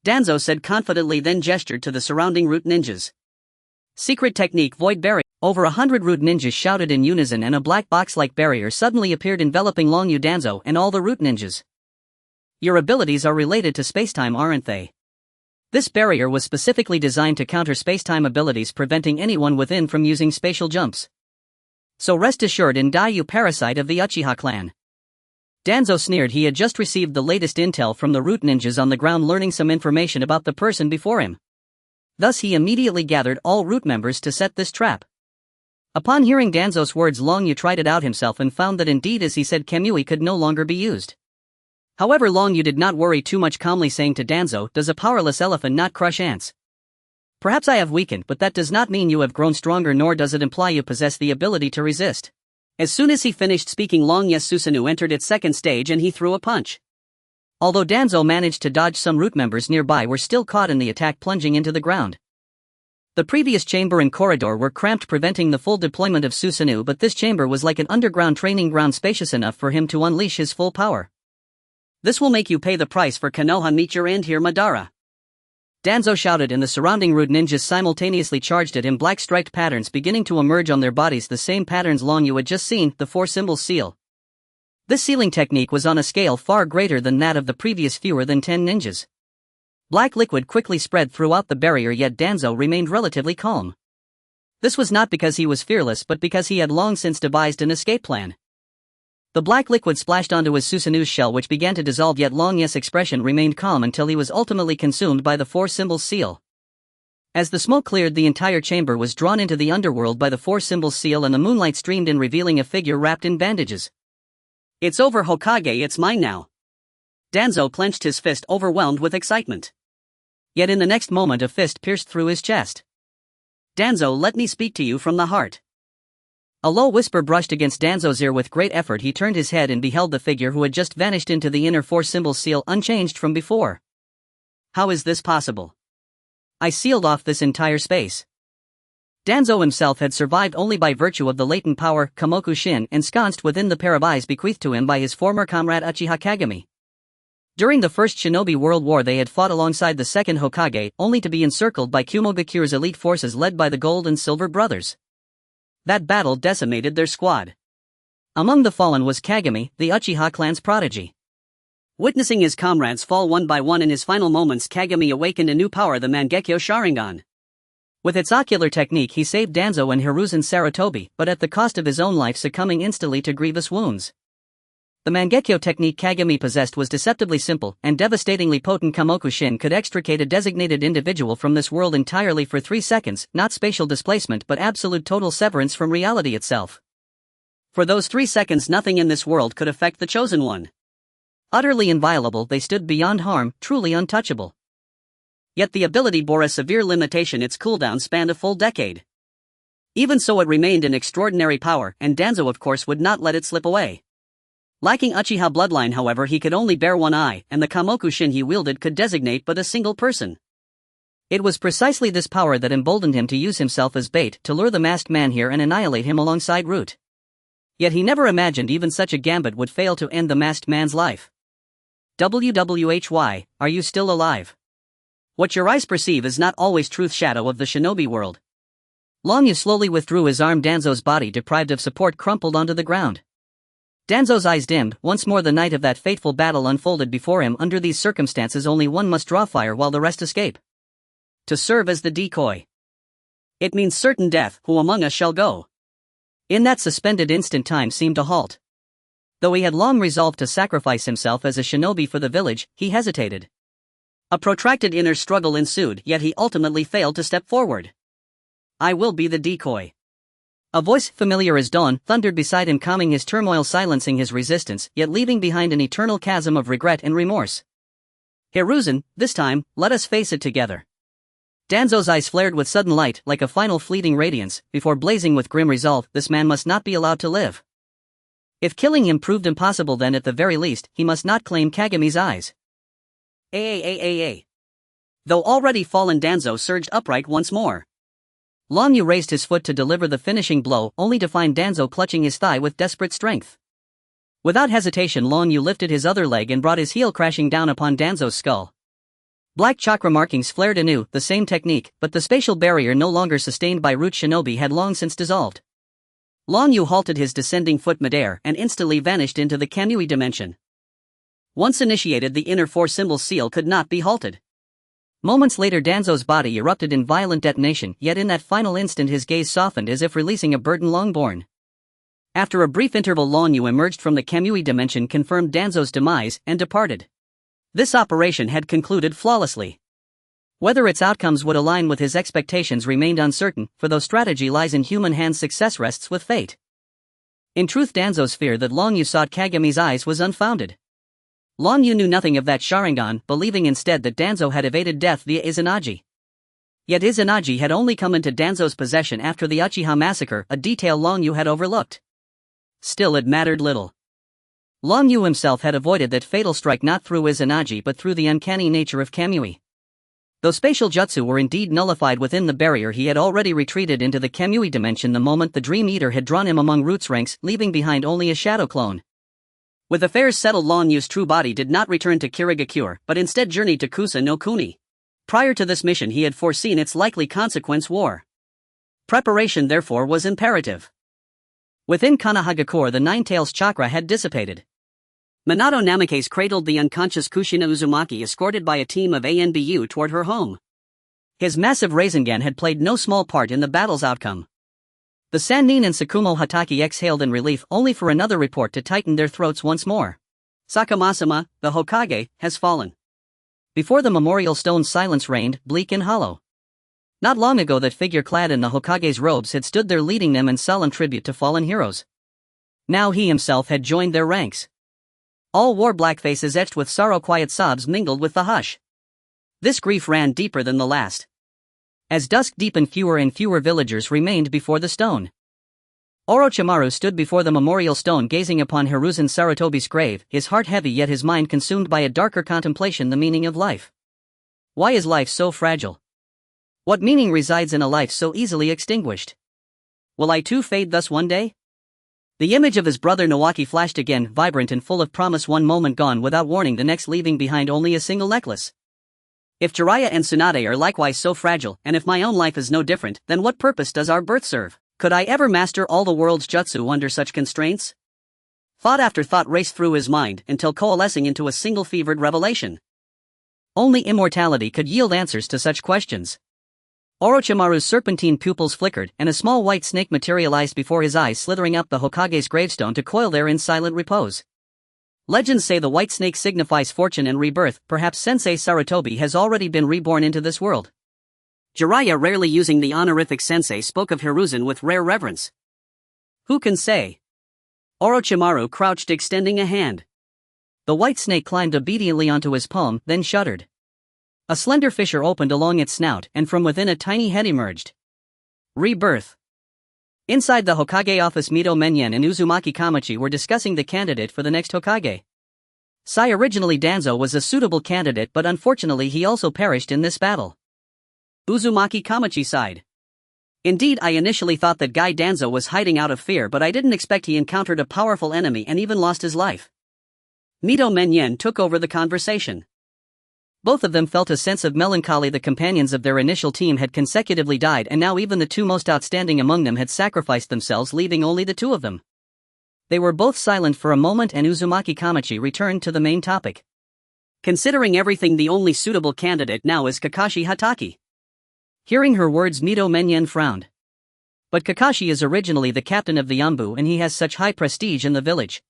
Danzo said confidently, then gestured to the surrounding root ninjas. Secret technique, void barrier. Over 100 root ninjas shouted in unison, and a black box-like barrier suddenly appeared, enveloping Long Yu, Danzo, and all the root ninjas. Your abilities are related to spacetime, aren't they? This barrier was specifically designed to counter spacetime abilities, preventing anyone within from using spatial jumps. So rest assured and die, you parasite of the Uchiha clan. Danzo sneered. He had just received the latest intel from the root ninjas on the ground, learning some information about the person before him. Thus he immediately gathered all root members to set this trap. Upon hearing Danzo's words, Long Yu tried it out himself and found that indeed, as he said, Kamui could no longer be used. However, Long Yu did not worry too much, calmly saying to Danzo, does a powerless elephant not crush ants? Perhaps I have weakened, but that does not mean you have grown stronger, nor does it imply you possess the ability to resist. As soon as he finished speaking, Long Yu's Susanoo entered its second stage and he threw a punch. Although Danzo managed to dodge, some root members nearby were still caught in the attack, plunging into the ground. The previous chamber and corridor were cramped, preventing the full deployment of Susanoo, but this chamber was like an underground training ground, spacious enough for him to unleash his full power. This will make you pay the price for Konoha. Meet your end here, Madara. Danzo shouted, and the surrounding root ninjas simultaneously charged at him, black striped patterns beginning to emerge on their bodies, the same patterns Long Yu had just seen, the 4 symbol seal. This sealing technique was on a scale far greater than that of the previous fewer than 10 ninjas. Black liquid quickly spread throughout the barrier, yet Danzo remained relatively calm. This was not because he was fearless, but because he had long since devised an escape plan. The black liquid splashed onto his Susanoo's shell, which began to dissolve, yet Long Yu's expression remained calm until he was ultimately consumed by the 4 symbol seal. As the smoke cleared, the entire chamber was drawn into the underworld by the 4 symbol seal, and the moonlight streamed in, revealing a figure wrapped in bandages. It's over, Hokage, it's mine now. Danzo clenched his fist, overwhelmed with excitement. Yet in the next moment a fist pierced through his chest. Danzo, let me speak to you from the heart. A low whisper brushed against Danzo's ear. With great effort he turned his head and beheld the figure who had just vanished into the inner 4 symbol seal, unchanged from before. How is this possible? I sealed off this entire space. Danzo himself had survived only by virtue of the latent power, Kamoku Shin, ensconced within the pair of eyes bequeathed to him by his former comrade Uchiha Kagami. During the First Shinobi World War they had fought alongside the Second Hokage, only to be encircled by Kumogakure's elite forces led by the Gold and Silver Brothers. That battle decimated their squad. Among the fallen was Kagami, the Uchiha clan's prodigy. Witnessing his comrades fall one by one in his final moments, Kagami awakened a new power, the Mangekyo Sharingan. With its ocular technique he saved Danzo and Hiruzen Sarutobi, but at the cost of his own life, succumbing instantly to grievous wounds. The Mangekyo technique Kagami possessed was deceptively simple and devastatingly potent. Kamokushin could extricate a designated individual from this world entirely for 3 seconds, not spatial displacement but absolute total severance from reality itself. For those 3 seconds nothing in this world could affect the chosen one. Utterly inviolable, they stood beyond harm, truly untouchable. Yet the ability bore a severe limitation: its cooldown spanned a full decade. Even so it remained an extraordinary power, and Danzo of course would not let it slip away. Lacking Uchiha bloodline however, he could only bear one eye, and the Kamokushin he wielded could designate but a single person. It was precisely this power that emboldened him to use himself as bait to lure the masked man here and annihilate him alongside Root. Yet he never imagined even such a gambit would fail to end the masked man's life. WWHY, are you still alive? What your eyes perceive is not always truth. Shadow of the shinobi world. Long Yu slowly withdrew his arm. Danzo's body, deprived of support, crumpled onto the ground. Danzo's eyes dimmed. Once more the night of that fateful battle unfolded before him. Under these circumstances only one must draw fire while the rest escape. To serve as the decoy. It means certain death. Who among us shall go? In that suspended instant time seemed to halt. Though he had long resolved to sacrifice himself as a shinobi for the village, he hesitated. A protracted inner struggle ensued, yet he ultimately failed to step forward. I will be the decoy. A voice familiar as dawn thundered beside him, calming his turmoil, silencing his resistance, yet leaving behind an eternal chasm of regret and remorse. Hiruzen, this time, let us face it together. Danzo's eyes flared with sudden light, like a final fleeting radiance, before blazing with grim resolve. This man must not be allowed to live. If killing him proved impossible, then at the very least, he must not claim Kagami's eyes. Though already fallen, Danzo surged upright once more. Long Yu raised his foot to deliver the finishing blow, only to find Danzo clutching his thigh with desperate strength. Without hesitation, Long Yu lifted his other leg and brought his heel crashing down upon Danzo's skull. Black chakra markings flared anew, the same technique, but the spatial barrier no longer sustained by Root Shinobi had long since dissolved. Long Yu halted his descending foot midair and instantly vanished into the Kamui dimension. Once initiated, the inner four symbol seal could not be halted. Moments later, Danzo's body erupted in violent detonation, yet in that final instant his gaze softened as if releasing a burden long borne. After a brief interval, Long Yu emerged from the Kamui dimension, confirmed Danzo's demise, and departed. This operation had concluded flawlessly. Whether its outcomes would align with his expectations remained uncertain, for though strategy lies in human hands, success rests with fate. In truth, Danzo's fear that Long Yu sought Kagami's eyes was unfounded. Long Yu knew nothing of that Sharingan, believing instead that Danzo had evaded death via Izanagi. Yet Izanagi had only come into Danzo's possession after the Uchiha massacre, a detail Long Yu had overlooked. Still, it mattered little. Long Yu himself had avoided that fatal strike not through Izanagi but through the uncanny nature of Kamui. Though spatial jutsu were indeed nullified within the barrier, he had already retreated into the Kamui dimension the moment the Dream Eater had drawn him among Root's ranks, leaving behind only a shadow clone. With affairs settled, Long Yu's true body did not return to Kirigakure, but instead journeyed to Kusa no Kuni. Prior to this mission he had foreseen its likely consequence: war. Preparation therefore was imperative. Within Konohagakure the Nine-Tails chakra had dissipated. Minato Namikaze cradled the unconscious Kushina Uzumaki, escorted by a team of ANBU toward her home. His massive Rasengan had played no small part in the battle's outcome. The Sannin and Sakumo Hatake exhaled in relief, only for another report to tighten their throats once more. Sakamasama, the Hokage, has fallen. Before the memorial stone silence reigned, bleak and hollow. Not long ago that figure clad in the Hokage's robes had stood there leading them in solemn tribute to fallen heroes. Now he himself had joined their ranks. All wore black faces etched with sorrow, quiet sobs mingled with the hush. This grief ran deeper than the last. As dusk deepened, fewer and fewer villagers remained before the stone. Orochimaru stood before the memorial stone, gazing upon Hiruzen Sarutobi's grave, his heart heavy yet his mind consumed by a darker contemplation: the meaning of life. Why is life so fragile? What meaning resides in a life so easily extinguished? Will I too fade thus one day? The image of his brother Nawaki flashed again, vibrant and full of promise, one moment gone without warning, the next leaving behind only a single necklace. If Jiraiya and Tsunade are likewise so fragile, and if my own life is no different, then what purpose does our birth serve? Could I ever master all the world's jutsu under such constraints? Thought after thought raced through his mind, until coalescing into a single fevered revelation. Only immortality could yield answers to such questions. Orochimaru's serpentine pupils flickered, and a small white snake materialized before his eyes, slithering up the Hokage's gravestone to coil there in silent repose. Legends say the white snake signifies fortune and rebirth. Perhaps Sensei Sarutobi has already been reborn into this world. Jiraiya, rarely using the honorific sensei, spoke of Hiruzen with rare reverence. Who can say? Orochimaru crouched, extending a hand. The white snake climbed obediently onto his palm, then shuddered. A slender fissure opened along its snout, and from within a tiny head emerged. Rebirth. Inside the Hokage office, Mito Menyen and Uzumaki Kamachi were discussing the candidate for the next Hokage. Originally Danzo was a suitable candidate, but unfortunately he also perished in this battle. Uzumaki Kamachi sighed. Indeed, I initially thought that Guy Danzo was hiding out of fear, but I didn't expect he encountered a powerful enemy and even lost his life. Mito Menyen took over the conversation. Both of them felt a sense of melancholy. The companions of their initial team had consecutively died, and now even the two most outstanding among them had sacrificed themselves, leaving only the two of them. They were both silent for a moment, and Uzumaki Kamachi returned to the main topic. Considering everything, the only suitable candidate now is Kakashi Hatake. Hearing her words, Mito Menyen frowned. But Kakashi is originally the captain of the Yambu, and he has such high prestige in the village.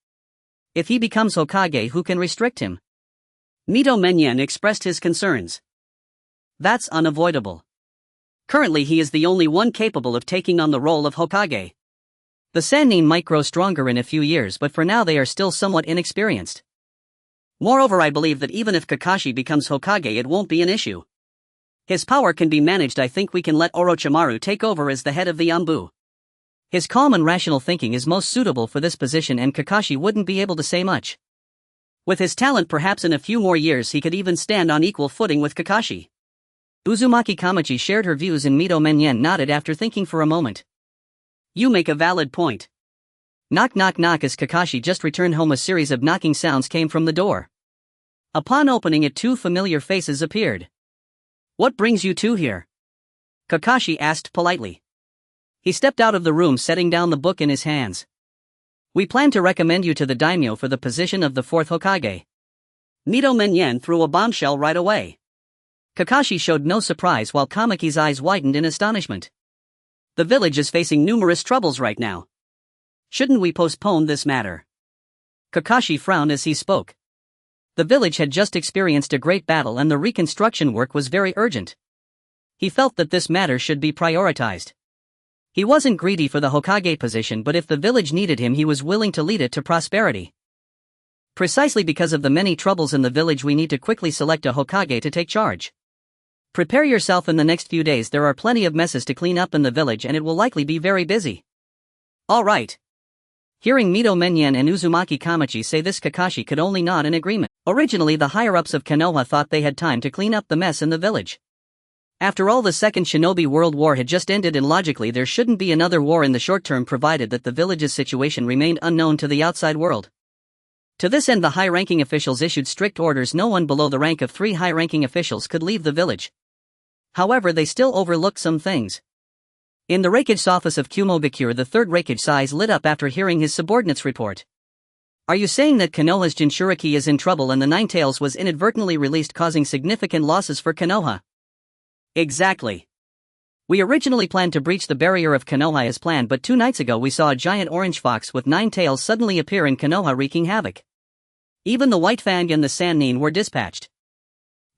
If he becomes Hokage, who can restrict him? Mito Menyen expressed his concerns. That's unavoidable. Currently he is the only one capable of taking on the role of Hokage. The Sannin might grow stronger in a few years, but for now they are still somewhat inexperienced. Moreover, I believe that even if Kakashi becomes Hokage, it won't be an issue. His power can be managed. I think we can let Orochimaru take over as the head of the Yambu. His calm and rational thinking is most suitable for this position, and Kakashi wouldn't be able to say much. With his talent, perhaps in a few more years he could even stand on equal footing with Kakashi. Uzumaki Kamachi shared her views, and Mito Menyen nodded after thinking for a moment. You make a valid point. Knock knock knock. As Kakashi just returned home, a series of knocking sounds came from the door. Upon opening it, two familiar faces appeared. What brings you two here? Kakashi asked politely. He stepped out of the room, setting down the book in his hands. We plan to recommend you to the daimyo for the position of the fourth Hokage. Mito Menyen threw a bombshell right away. Kakashi showed no surprise, while Kamaki's eyes widened in astonishment. The village is facing numerous troubles right now. Shouldn't we postpone this matter? Kakashi frowned as he spoke. The village had just experienced a great battle, and the reconstruction work was very urgent. He felt that this matter should be prioritized. He wasn't greedy for the Hokage position, but if the village needed him, he was willing to lead it to prosperity. Precisely because of the many troubles in the village, we need to quickly select a Hokage to take charge. Prepare yourself. In the next few days there are plenty of messes to clean up in the village, and it will likely be very busy. All right. Hearing Mito Menyen and Uzumaki Kamachi say this, Kakashi could only nod in agreement. Originally the higher-ups of Konoha thought they had time to clean up the mess in the village. After all, the Second Shinobi World War had just ended, and logically there shouldn't be another war in the short term, provided that the village's situation remained unknown to the outside world. To this end, the high-ranking officials issued strict orders. No one below the rank of 3 high-ranking officials could leave the village. However, they still overlooked some things. In the Raikage's office of Kumogakure, the third Raikage's eyes lit up after hearing his subordinate's report. Are you saying that Konoha's Jinchuriki is in trouble and the Ninetales was inadvertently released, causing significant losses for Konoha? Exactly. We originally planned to breach the barrier of Konoha as planned, but 2 nights ago we saw a giant orange fox with 9 tails suddenly appear in Konoha, wreaking havoc. Even the White Fang and the Sannin were dispatched.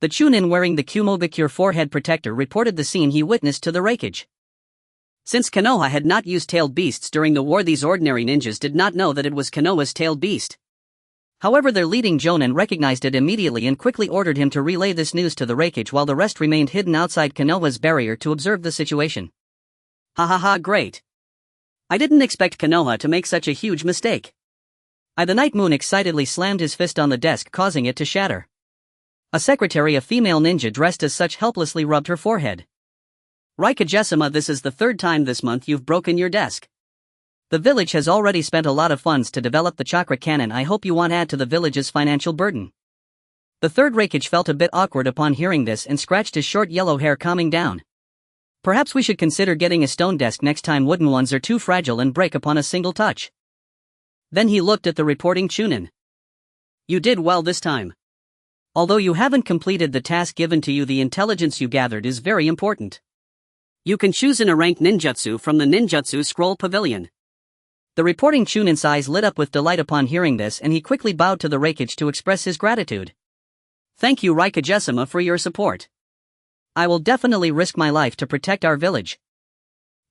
The Chunin, wearing the Kumogakure forehead protector, reported the scene he witnessed to the Raikage. Since Konoha had not used tailed beasts during the war, these ordinary ninjas did not know that it was Konoha's tailed beast. However, their leading Jonin recognized it immediately and quickly ordered him to relay this news to the Raikage, while the rest remained hidden outside Konoha's barrier to observe the situation. Ha ha ha, great. I didn't expect Konoha to make such a huge mistake. The Night Moon excitedly slammed his fist on the desk, causing it to shatter. A secretary, a female ninja dressed as such, helplessly rubbed her forehead. Raikage-sama, this is the 3rd time this month you've broken your desk. The village has already spent a lot of funds to develop the chakra cannon. I hope you won't add to the village's financial burden. The third Raikage felt a bit awkward upon hearing this and scratched his short yellow hair, calming down. Perhaps we should consider getting a stone desk next time. Wooden ones are too fragile and break upon a single touch. Then he looked at the reporting Chunin. You did well this time. Although you haven't completed the task given to you, the intelligence you gathered is very important. You can choose a ranked ninjutsu from the ninjutsu scroll pavilion. The reporting Chunin's eyes lit up with delight upon hearing this, and he quickly bowed to the Raikage to express his gratitude. Thank you, Raikage-sama, for your support. I will definitely risk my life to protect our village.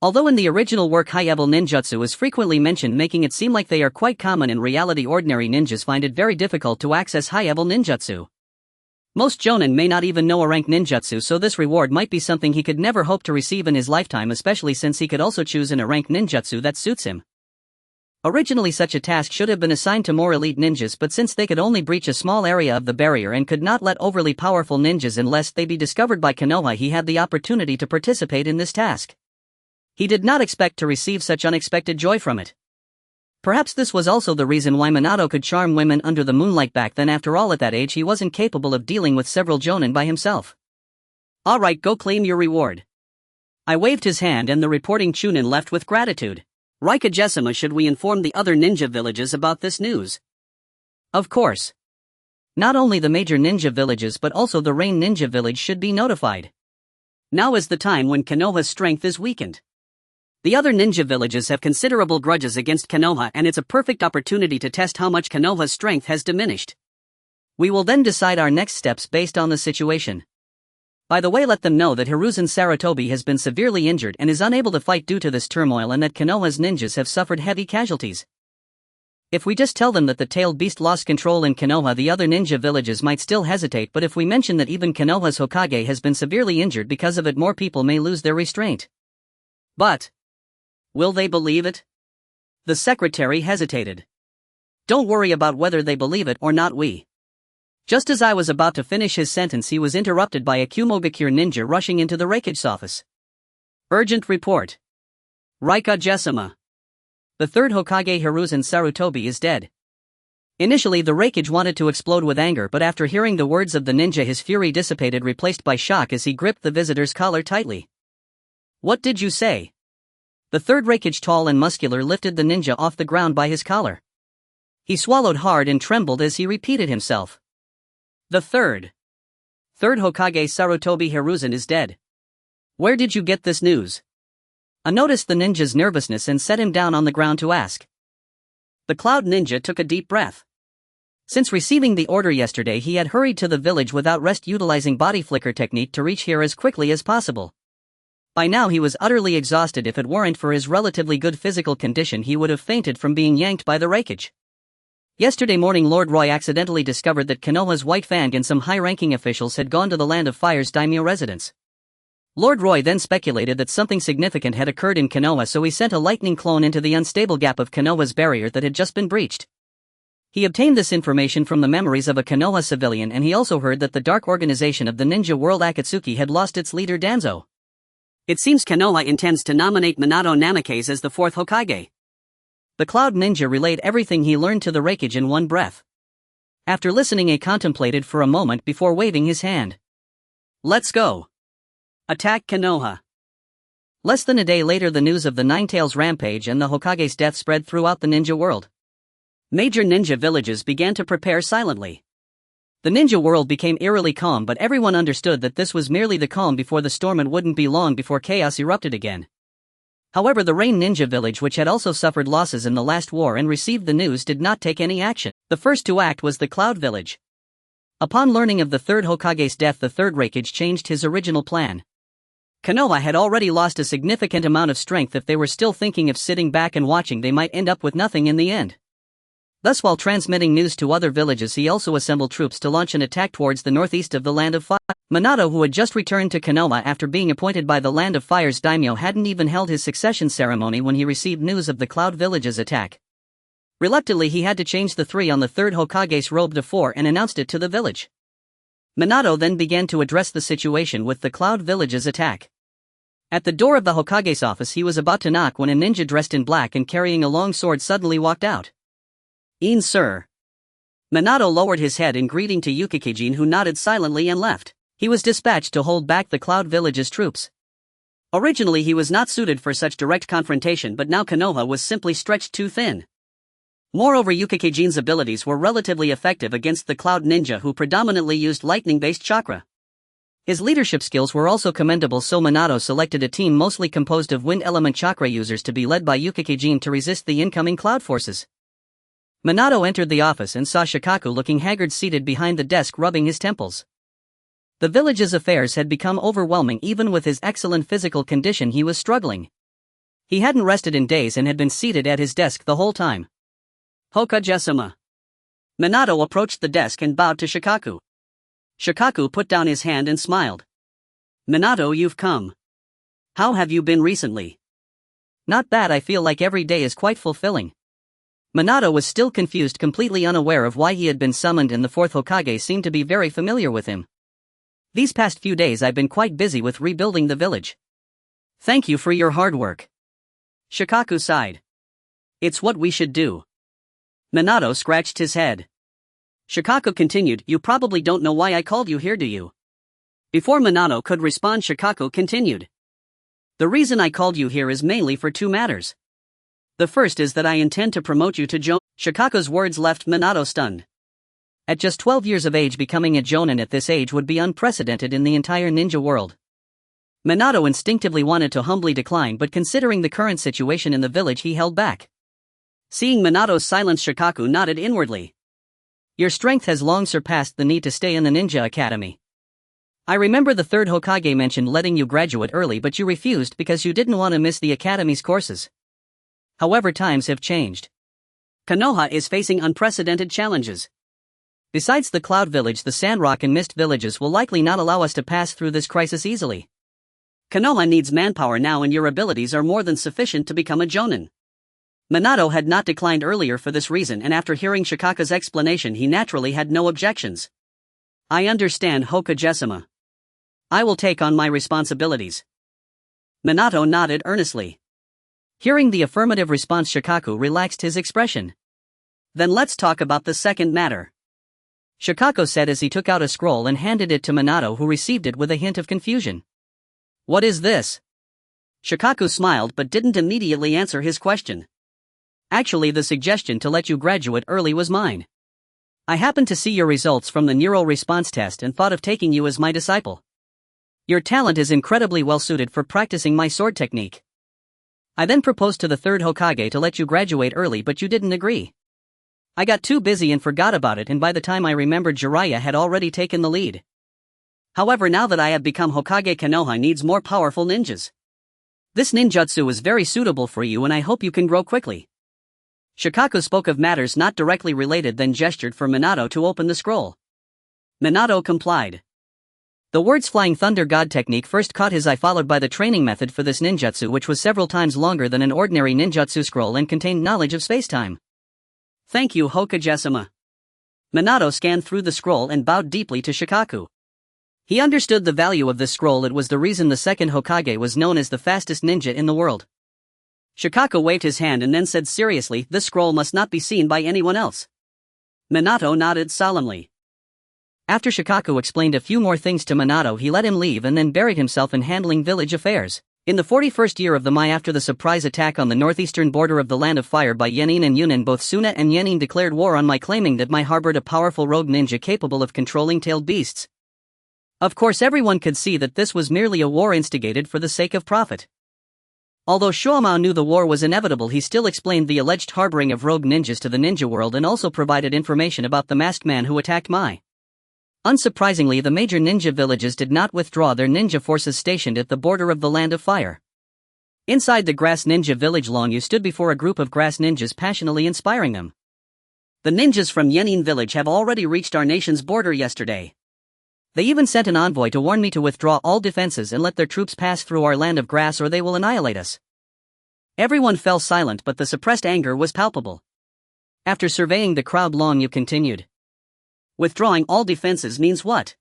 Although in the original work high-level ninjutsu is frequently mentioned, making it seem like they are quite common, in reality ordinary ninjas find it very difficult to access high-level ninjutsu. Most jonin may not even know a ranked ninjutsu, so this reward might be something he could never hope to receive in his lifetime, especially since he could also choose a ranked ninjutsu that suits him. Originally such a task should have been assigned to more elite ninjas, but since they could only breach a small area of the barrier and could not let overly powerful ninjas unless they be discovered by Konoha, he had the opportunity to participate in this task. He did not expect to receive such unexpected joy from it. Perhaps this was also the reason why Minato could charm women under the moonlight back then. After all, at that age he wasn't capable of dealing with several jonin by himself. Alright, go claim your reward. I waved his hand and the reporting Chunin left with gratitude. Raikage-sama, should we inform the other ninja villages about this news? Of course. Not only the major ninja villages but also the Rain Ninja village should be notified. Now is the time when Konoha's strength is weakened. The other ninja villages have considerable grudges against Konoha, and it's a perfect opportunity to test how much Konoha's strength has diminished. We will then decide our next steps based on the situation. By the way, let them know that Hiruzen Sarutobi has been severely injured and is unable to fight due to this turmoil, and that Konoha's ninjas have suffered heavy casualties. If we just tell them that the tailed beast lost control in Konoha, the other ninja villages might still hesitate, but if we mention that even Konoha's Hokage has been severely injured because of it, more people may lose their restraint. But will they believe it? The secretary hesitated. Don't worry about whether they believe it or not. Just as I was about to finish his sentence, he was interrupted by a Kumogakure ninja rushing into the Raikage's office. Urgent report. Raikage-sama. The third Hokage Hiruzen Sarutobi is dead. Initially the Raikage wanted to explode with anger, but after hearing the words of the ninja his fury dissipated, replaced by shock as he gripped the visitor's collar tightly. What did you say? The third Raikage, tall and muscular, lifted the ninja off the ground by his collar. He swallowed hard and trembled as he repeated himself. The third Hokage Sarutobi Hiruzen is dead. Where did you get this news? I noticed the ninja's nervousness and set him down on the ground to ask. The Cloud Ninja took a deep breath. Since receiving the order yesterday, he had hurried to the village without rest, utilizing body flicker technique to reach here as quickly as possible. By now he was utterly exhausted. If it weren't for his relatively good physical condition, he would have fainted from being yanked by the Raikage. Yesterday morning Lord Roy accidentally discovered that Konoha's White Fang and some high-ranking officials had gone to the Land of Fire's daimyo residence. Lord Roy then speculated that something significant had occurred in Konoha, so he sent a lightning clone into the unstable gap of Konoha's barrier that had just been breached. He obtained this information from the memories of a Konoha civilian, and he also heard that the dark organization of the ninja world Akatsuki had lost its leader Danzo. It seems Konoha intends to nominate Minato Namikaze as the fourth Hokage. The Cloud Ninja relayed everything he learned to the Raikage in one breath. After listening, he contemplated for a moment before waving his hand. Let's go. Attack Konoha. Less than a day later, the news of the Ninetales rampage and the Hokage's death spread throughout the ninja world. Major ninja villages began to prepare silently. The ninja world became eerily calm, but everyone understood that this was merely the calm before the storm and wouldn't be long before chaos erupted again. However, the Rain Ninja village, which had also suffered losses in the last war and received the news, did not take any action. The first to act was the Cloud village. Upon learning of the third Hokage's death, the third Raikage changed his original plan. Konoha had already lost a significant amount of strength. If they were still thinking of sitting back and watching, they might end up with nothing in the end. Thus, while transmitting news to other villages, he also assembled troops to launch an attack towards the northeast of the Land of Fire. Minato, who had just returned to Konoha after being appointed by the Land of Fire's daimyo, hadn't even held his succession ceremony when he received news of the Cloud village's attack. Reluctantly, he had to change the 3 on the third Hokage's robe to 4 and announced it to the village. Minato then began to address the situation with the Cloud village's attack. At the door of the Hokage's office he was about to knock when a ninja dressed in black and carrying a long sword suddenly walked out. Sir. Minato lowered his head in greeting to Yukikijin, who nodded silently and left. He was dispatched to hold back the Cloud Village's troops. Originally he was not suited for such direct confrontation, but now Konoha was simply stretched too thin. Moreover, Yukikijin's abilities were relatively effective against the Cloud Ninja, who predominantly used lightning-based chakra. His leadership skills were also commendable, so Minato selected a team mostly composed of wind element chakra users to be led by Yukikijin to resist the incoming cloud forces. Minato entered the office and saw Shikaku looking haggard seated behind the desk rubbing his temples. The village's affairs had become overwhelming. Even with his excellent physical condition he was struggling. He hadn't rested in days and had been seated at his desk the whole time. Hokage-sama. Minato approached the desk and bowed to Shikaku. Shikaku put down his hand and smiled. Minato, you've come. How have you been recently? Not bad, I feel like every day is quite fulfilling. Minato was still confused, completely unaware of why he had been summoned, and the fourth Hokage seemed to be very familiar with him. These past few days I've been quite busy with rebuilding the village. Thank you for your hard work. Shikaku sighed. It's what we should do. Minato scratched his head. Shikaku continued, you probably don't know why I called you here, do you? Before Minato could respond, Shikaku continued. The reason I called you here is mainly for two matters. The first is that I intend to promote you to Jonin. Shikaku's words left Minato stunned. At just 12 years of age, becoming a Jonin at this age would be unprecedented in the entire ninja world. Minato instinctively wanted to humbly decline, but considering the current situation in the village he held back. Seeing Minato's silence, Shikaku nodded inwardly. Your strength has long surpassed the need to stay in the ninja academy. I remember the third Hokage mentioned letting you graduate early, but you refused because you didn't want to miss the academy's courses. However, times have changed. Konoha is facing unprecedented challenges. Besides the Cloud Village, the Sandrock and Mist villages will likely not allow us to pass through this crisis easily. Konoha needs manpower now, and your abilities are more than sufficient to become a Jonin. Minato had not declined earlier for this reason, and after hearing Shikaku's explanation he naturally had no objections. I understand, Hokage-sama. I will take on my responsibilities. Minato nodded earnestly. Hearing the affirmative response, Shikaku relaxed his expression. Then let's talk about the second matter. Shikaku said as he took out a scroll and handed it to Minato, who received it with a hint of confusion. What is this? Shikaku smiled but didn't immediately answer his question. Actually, the suggestion to let you graduate early was mine. I happened to see your results from the neural response test and thought of taking you as my disciple. Your talent is incredibly well suited for practicing my sword technique. I then proposed to the third Hokage to let you graduate early, but you didn't agree. I got too busy and forgot about it, and by the time I remembered, Jiraiya had already taken the lead. However, now that I have become Hokage, Konoha needs more powerful ninjas. This ninjutsu is very suitable for you, and I hope you can grow quickly. Shikaku spoke of matters not directly related, then gestured for Minato to open the scroll. Minato complied. The words Flying Thunder God technique first caught his eye, followed by the training method for this ninjutsu, which was several times longer than an ordinary ninjutsu scroll and contained knowledge of space-time. Thank you, Hokage-sama. Minato scanned through the scroll and bowed deeply to Shikaku. He understood the value of this scroll. It was the reason the second Hokage was known as the fastest ninja in the world. Shikaku waved his hand and then said seriously, this scroll must not be seen by anyone else. Minato nodded solemnly. After Shikaku explained a few more things to Minato, he let him leave and then buried himself in handling village affairs. In the 41st year of the Mai, after the surprise attack on the northeastern border of the Land of Fire by Yenin and Yunin, both Suna and Yenin declared war on Mai, claiming that Mai harbored a powerful rogue ninja capable of controlling tailed beasts. Of course, everyone could see that this was merely a war instigated for the sake of profit. Although Shuomao knew the war was inevitable, he still explained the alleged harboring of rogue ninjas to the ninja world and also provided information about the masked man who attacked Mai. Unsurprisingly, the major ninja villages did not withdraw their ninja forces stationed at the border of the Land of Fire. Inside the grass ninja village, Longyu stood before a group of grass ninjas, passionately inspiring them. The ninjas from Yenin village have already reached our nation's border yesterday. They even sent an envoy to warn me to withdraw all defenses and let their troops pass through our land of grass, or they will annihilate us. Everyone fell silent, but the suppressed anger was palpable. After surveying the crowd, Longyu continued. Withdrawing all defenses means what?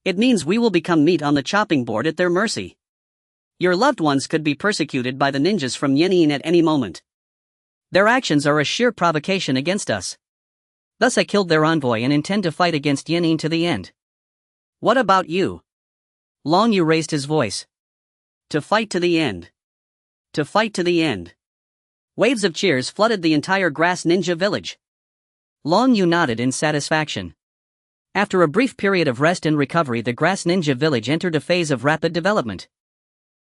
It means we will become meat on the chopping board at their mercy. Your loved ones could be persecuted by the ninjas from Yenin at any moment. Their actions are a sheer provocation against us. Thus I killed their envoy and intend to fight against Yenin to the end. What about you? Long Yu raised his voice. To fight to the end. To fight to the end. Waves of cheers flooded the entire grass ninja village. Long Yu nodded in satisfaction. After a brief period of rest and recovery, the grass ninja village entered a phase of rapid development.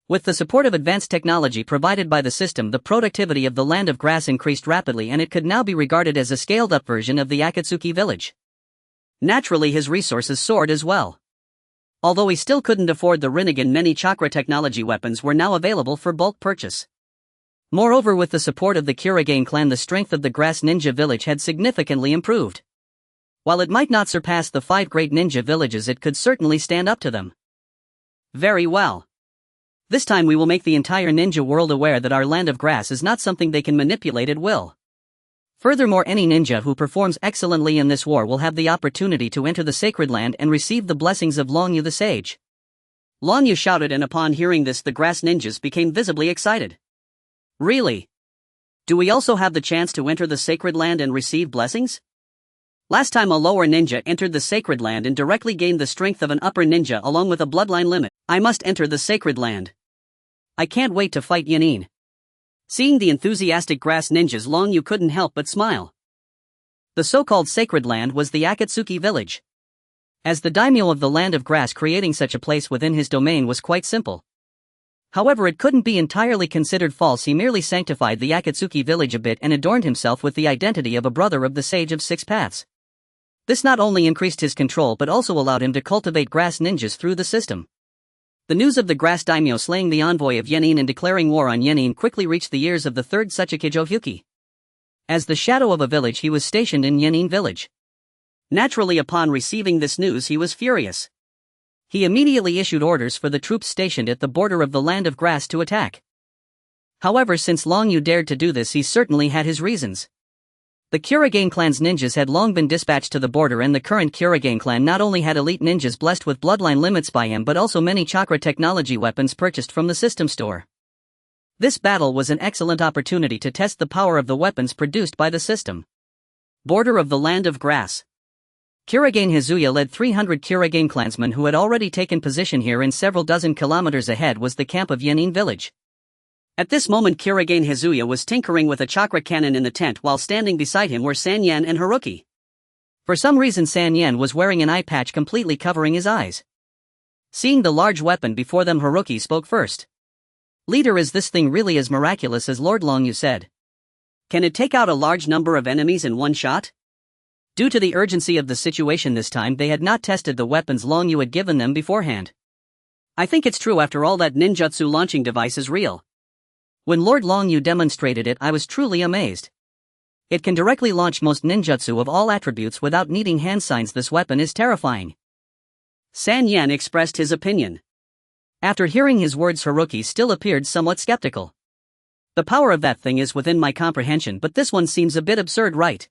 With the support of advanced technology provided by the system, the productivity of the land of grass increased rapidly, and it could now be regarded as a scaled-up version of the Akatsuki village. Naturally, his resources soared as well. Although he still couldn't afford the Rinnegan, many chakra technology weapons were now available for bulk purchase. Moreover, with the support of the Kurigane clan, the strength of the grass ninja village had significantly improved. While it might not surpass the 5 great ninja villages, it could certainly stand up to them. Very well. This time we will make the entire ninja world aware that our land of grass is not something they can manipulate at will. Furthermore, any ninja who performs excellently in this war will have the opportunity to enter the sacred land and receive the blessings of Long Yu the sage. Long Yu shouted, and upon hearing this, the grass ninjas became visibly excited. Really? Do we also have the chance to enter the sacred land and receive blessings? Last time a lower ninja entered the sacred land and directly gained the strength of an upper ninja along with a bloodline limit. I must enter the sacred land. I can't wait to fight Yenin. Seeing the enthusiastic grass ninjas, Long Yu couldn't help but smile. The so-called sacred land was the Akatsuki village. As the daimyo of the land of grass, creating such a place within his domain was quite simple. However, it couldn't be entirely considered false. He merely sanctified the Akatsuki village a bit and adorned himself with the identity of a brother of the Sage of Six Paths. This not only increased his control but also allowed him to cultivate grass ninjas through the system. The news of the grass daimyo slaying the envoy of Yenin and declaring war on Yenin quickly reached the ears of the third Tsuchikijo Fuki. As the shadow of a village, he was stationed in Yenin village. Naturally, upon receiving this news, he was furious. He immediately issued orders for the troops stationed at the border of the land of grass to attack. However, since Long Yu dared to do this, he certainly had his reasons. The Kurigane clan's ninjas had long been dispatched to the border, and the current Kurigane clan not only had elite ninjas blessed with bloodline limits by him but also many chakra technology weapons purchased from the system store. This battle was an excellent opportunity to test the power of the weapons produced by the system. Border of the land of grass. Kurigane Hazuya led 300 Kurigane clansmen who had already taken position here, and several dozen kilometers ahead was the camp of Yenin village. At this moment, Kurigane Hazuya was tinkering with a chakra cannon in the tent, while standing beside him were Sanyan and Haruki. For some reason, Sanyan was wearing an eye patch completely covering his eyes. Seeing the large weapon before them, Haruki spoke first. Leader, is this thing really as miraculous as Lord Long Yu said? Can it take out a large number of enemies in one shot? Due to the urgency of the situation this time, they had not tested the weapons Long Yu had given them beforehand. I think it's true. After all, that ninjutsu launching device is real. When Lord Long Yu demonstrated it, I was truly amazed. It can directly launch most ninjutsu of all attributes without needing hand signs. This weapon is terrifying. San Yan expressed his opinion. After hearing his words, Haruki still appeared somewhat skeptical. The power of that thing is within my comprehension, but this one seems a bit absurd, right?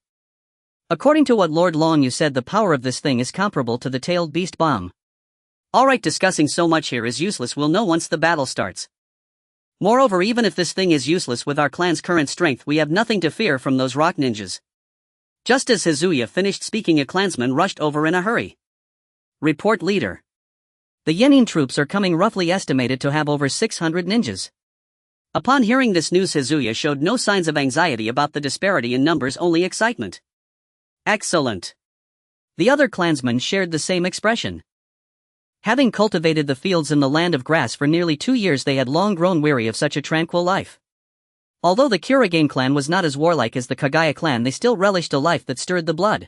According to what Lord Long Yu said, the power of this thing is comparable to the tailed beast bomb. Alright, discussing so much here is useless. We'll know once the battle starts. Moreover, even if this thing is useless with our clan's current strength, we have nothing to fear from those rock ninjas. Just as Hazuya finished speaking, a clansman rushed over in a hurry. Report, leader. The Yenin troops are coming, roughly estimated to have over 600 ninjas. Upon hearing this news, Hazuya showed no signs of anxiety about the disparity in numbers, only excitement. Excellent. The other clansmen shared the same expression. Having cultivated the fields in the land of grass for nearly 2 years, they had long grown weary of such a tranquil life. Although the Kurigane clan was not as warlike as the Kagaya clan, they still relished a life that stirred the blood.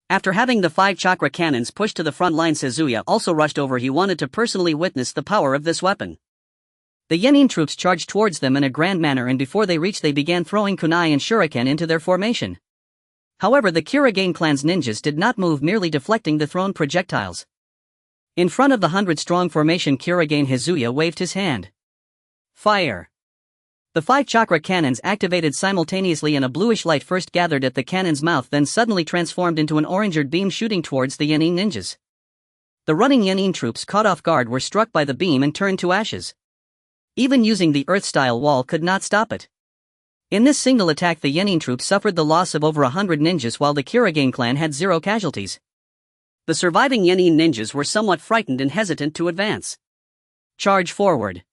After having the 5 chakra cannons pushed to the front lines, Hazuya also rushed over. He wanted to personally witness the power of this weapon. The Yenin troops charged towards them in a grand manner, and before they reached, they began throwing kunai and shuriken into their formation. However, the Kurigane clan's ninjas did not move, merely deflecting the thrown projectiles. In front of the 100-strong formation, Kurigane Hazuya waved his hand. Fire! The 5 chakra cannons activated simultaneously, and a bluish light first gathered at the cannon's mouth, then suddenly transformed into an orange beam shooting towards the Yenin ninjas. The running Yenin troops, caught off guard, were struck by the beam and turned to ashes. Even using the Earth-style wall could not stop it. In this single attack, the Yenin troops suffered the loss of over 100 ninjas while the Kirigane clan had 0 casualties. The surviving Yenin ninjas were somewhat frightened and hesitant to advance. Charge forward.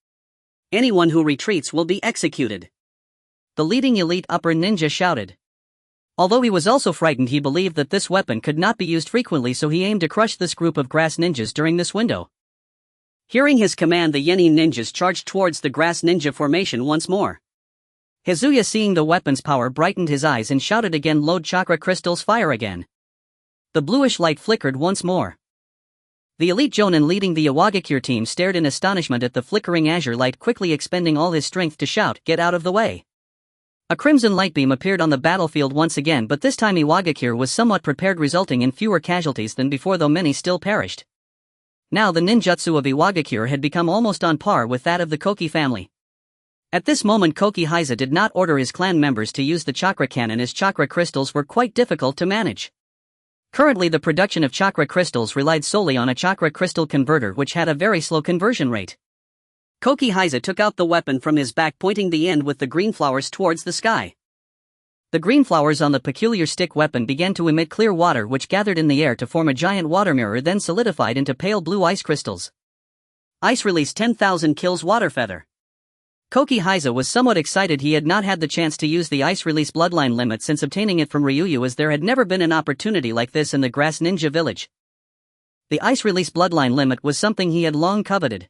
Anyone who retreats will be executed. The leading elite upper ninja shouted. Although he was also frightened, he believed that this weapon could not be used frequently, so he aimed to crush this group of grass ninjas during this window. Hearing his command, the Yenin ninjas charged towards the grass ninja formation once more. Hazuya, seeing the weapon's power, brightened his eyes and shouted again, "Load chakra crystals, fire again." The bluish light flickered once more. The elite Jonin leading the Iwagakure team stared in astonishment at the flickering azure light, quickly expending all his strength to shout, "Get out of the way." A crimson light beam appeared on the battlefield once again, but this time Iwagakure was somewhat prepared, resulting in fewer casualties than before, though many still perished. Now the ninjutsu of Iwagakure had become almost on par with that of the Koki family. At this moment, Koki Heiza did not order his clan members to use the chakra cannon, as chakra crystals were quite difficult to manage. Currently, the production of chakra crystals relied solely on a chakra crystal converter, which had a very slow conversion rate. Koki Heiza took out the weapon from his back, pointing the end with the green flowers towards the sky. The green flowers on the peculiar stick weapon began to emit clear water, which gathered in the air to form a giant water mirror, then solidified into pale blue ice crystals. Ice release 10,000 kills water feather. Koki Heiza was somewhat excited. He had not had the chance to use the ice release bloodline limit since obtaining it from Ryuyu, as there had never been an opportunity like this in the grass ninja village. The ice release bloodline limit was something he had long coveted.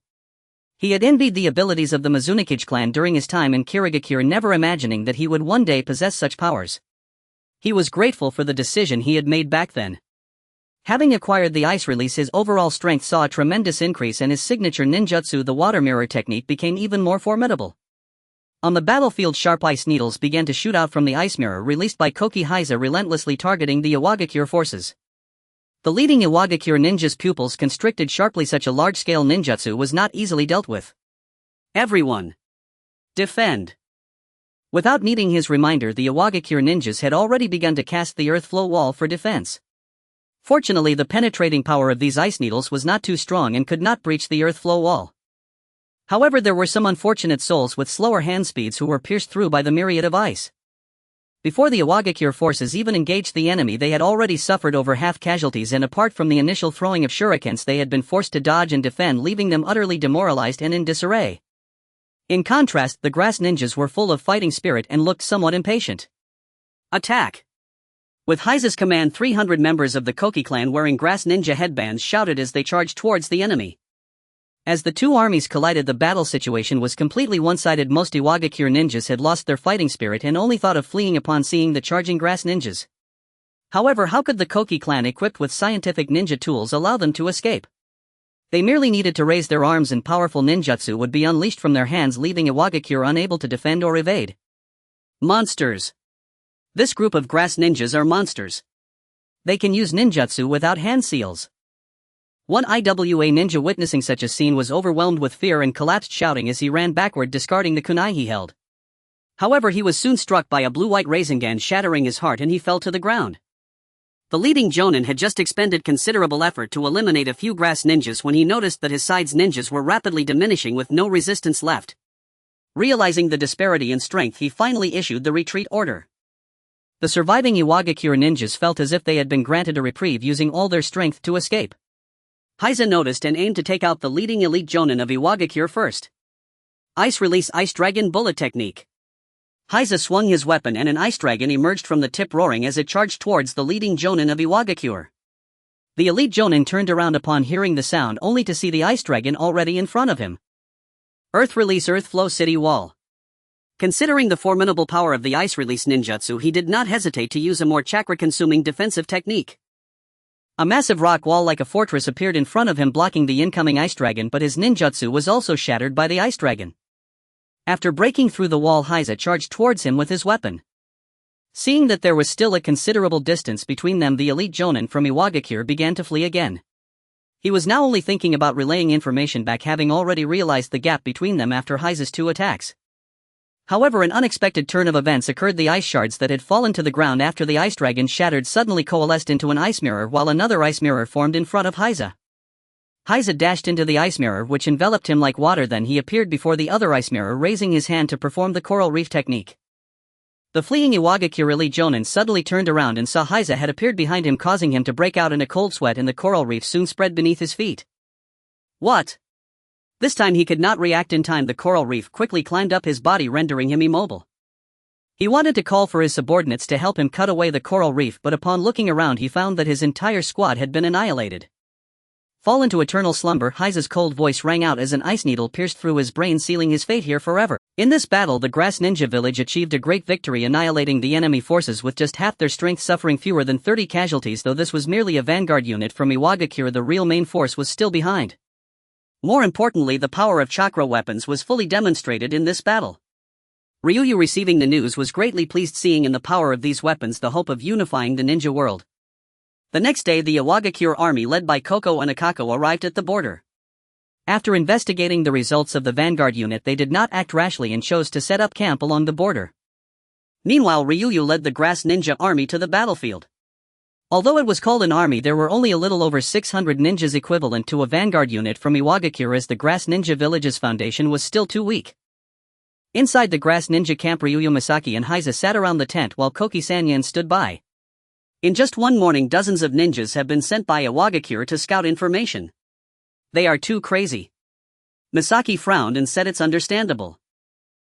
He had envied the abilities of the Mizunakage clan during his time in Kirigakure, never imagining that he would one day possess such powers. He was grateful for the decision he had made back then. Having acquired the ice release, his overall strength saw a tremendous increase, and his signature ninjutsu, the water mirror technique, became even more formidable. On the battlefield, sharp ice needles began to shoot out from the ice mirror released by Koki Heiza, relentlessly targeting the Iwagakure forces. The leading Iwagakure ninja's pupils constricted sharply. Such a large-scale ninjutsu was not easily dealt with. Everyone, defend! Without needing his reminder, the Iwagakure ninjas had already begun to cast the earth flow wall for defense. Fortunately, the penetrating power of these ice needles was not too strong and could not breach the earth flow wall. However, there were some unfortunate souls with slower hand speeds who were pierced through by the myriad of ice. Before the Iwagakure forces even engaged the enemy, they had already suffered over half casualties, and apart from the initial throwing of shurikens, they had been forced to dodge and defend, leaving them utterly demoralized and in disarray. In contrast, the grass ninjas were full of fighting spirit and looked somewhat impatient. Attack! With Heiza's command, 300 members of the Koki clan wearing grass ninja headbands shouted as they charged towards the enemy. As the two armies collided, the battle situation was completely one-sided. Most Iwagakure ninjas had lost their fighting spirit and only thought of fleeing upon seeing the charging grass ninjas. However, how could the Koki clan, equipped with scientific ninja tools, allow them to escape? They merely needed to raise their arms and powerful ninjutsu would be unleashed from their hands, leaving Iwagakure unable to defend or evade. Monsters! This group of grass ninjas are monsters. They can use ninjutsu without hand seals. One IWA ninja witnessing such a scene was overwhelmed with fear and collapsed, shouting as he ran backward, discarding the kunai he held. However, he was soon struck by a blue-white Rasengan, shattering his heart, and he fell to the ground. The leading Jonin had just expended considerable effort to eliminate a few grass ninjas when he noticed that his side's ninjas were rapidly diminishing with no resistance left. Realizing the disparity in strength, he finally issued the retreat order. The surviving Iwagakure ninjas felt as if they had been granted a reprieve, using all their strength to escape. Heiza noticed and aimed to take out the leading elite Jonin of Iwagakure first. Ice release Ice Dragon bullet technique. Heiza swung his weapon and an ice dragon emerged from the tip, roaring as it charged towards the leading Jonin of Iwagakure. The elite Jonin turned around upon hearing the sound, only to see the ice dragon already in front of him. Earth release Earth flow city wall. Considering the formidable power of the ice release ninjutsu, he did not hesitate to use a more chakra-consuming defensive technique. A massive rock wall like a fortress appeared in front of him, blocking the incoming ice dragon, but his ninjutsu was also shattered by the ice dragon. After breaking through the wall, Heiza charged towards him with his weapon. Seeing that there was still a considerable distance between them, the elite Jonin from Iwagakure began to flee again. He was now only thinking about relaying information back, having already realized the gap between them after Heiza's two attacks. However, an unexpected turn of events occurred. The ice shards that had fallen to the ground after the ice dragon shattered suddenly coalesced into an ice mirror, while another ice mirror formed in front of Heiza. Heiza dashed into the ice mirror which enveloped him like water, then he appeared before the other ice mirror raising his hand to perform the coral reef technique. The fleeing Iwagakure Jonin suddenly turned around and saw Heiza had appeared behind him, causing him to break out in a cold sweat, and the coral reef soon spread beneath his feet. What? This time he could not react in time. The coral reef quickly climbed up his body, rendering him immobile. He wanted to call for his subordinates to help him cut away the coral reef, but upon looking around he found that his entire squad had been annihilated. Fall into eternal slumber. Heiza's cold voice rang out as an ice needle pierced through his brain, sealing his fate here forever. In this battle, the Grass Ninja Village achieved a great victory, annihilating the enemy forces with just half their strength, suffering fewer than 30 casualties. Though this was merely a vanguard unit from Iwagakure, the real main force was still behind. More importantly, the power of chakra weapons was fully demonstrated in this battle. Ryuyu, receiving the news, was greatly pleased, seeing in the power of these weapons the hope of unifying the ninja world. The next day, the Iwagakure army led by Koko and Akako arrived at the border. After investigating the results of the vanguard unit, they did not act rashly and chose to set up camp along the border. Meanwhile, Ryuyu led the Grass Ninja army to the battlefield. Although it was called an army, there were only a little over 600 ninjas, equivalent to a vanguard unit from Iwagakure, as the Grass Ninja Village's foundation was still too weak. Inside the Grass Ninja camp, Ryuyu, Misaki and Heiza sat around the tent while Koki Sanyan stood by. In just one morning, dozens of ninjas have been sent by Iwagakure to scout information. They are too crazy. Misaki frowned and said it's understandable.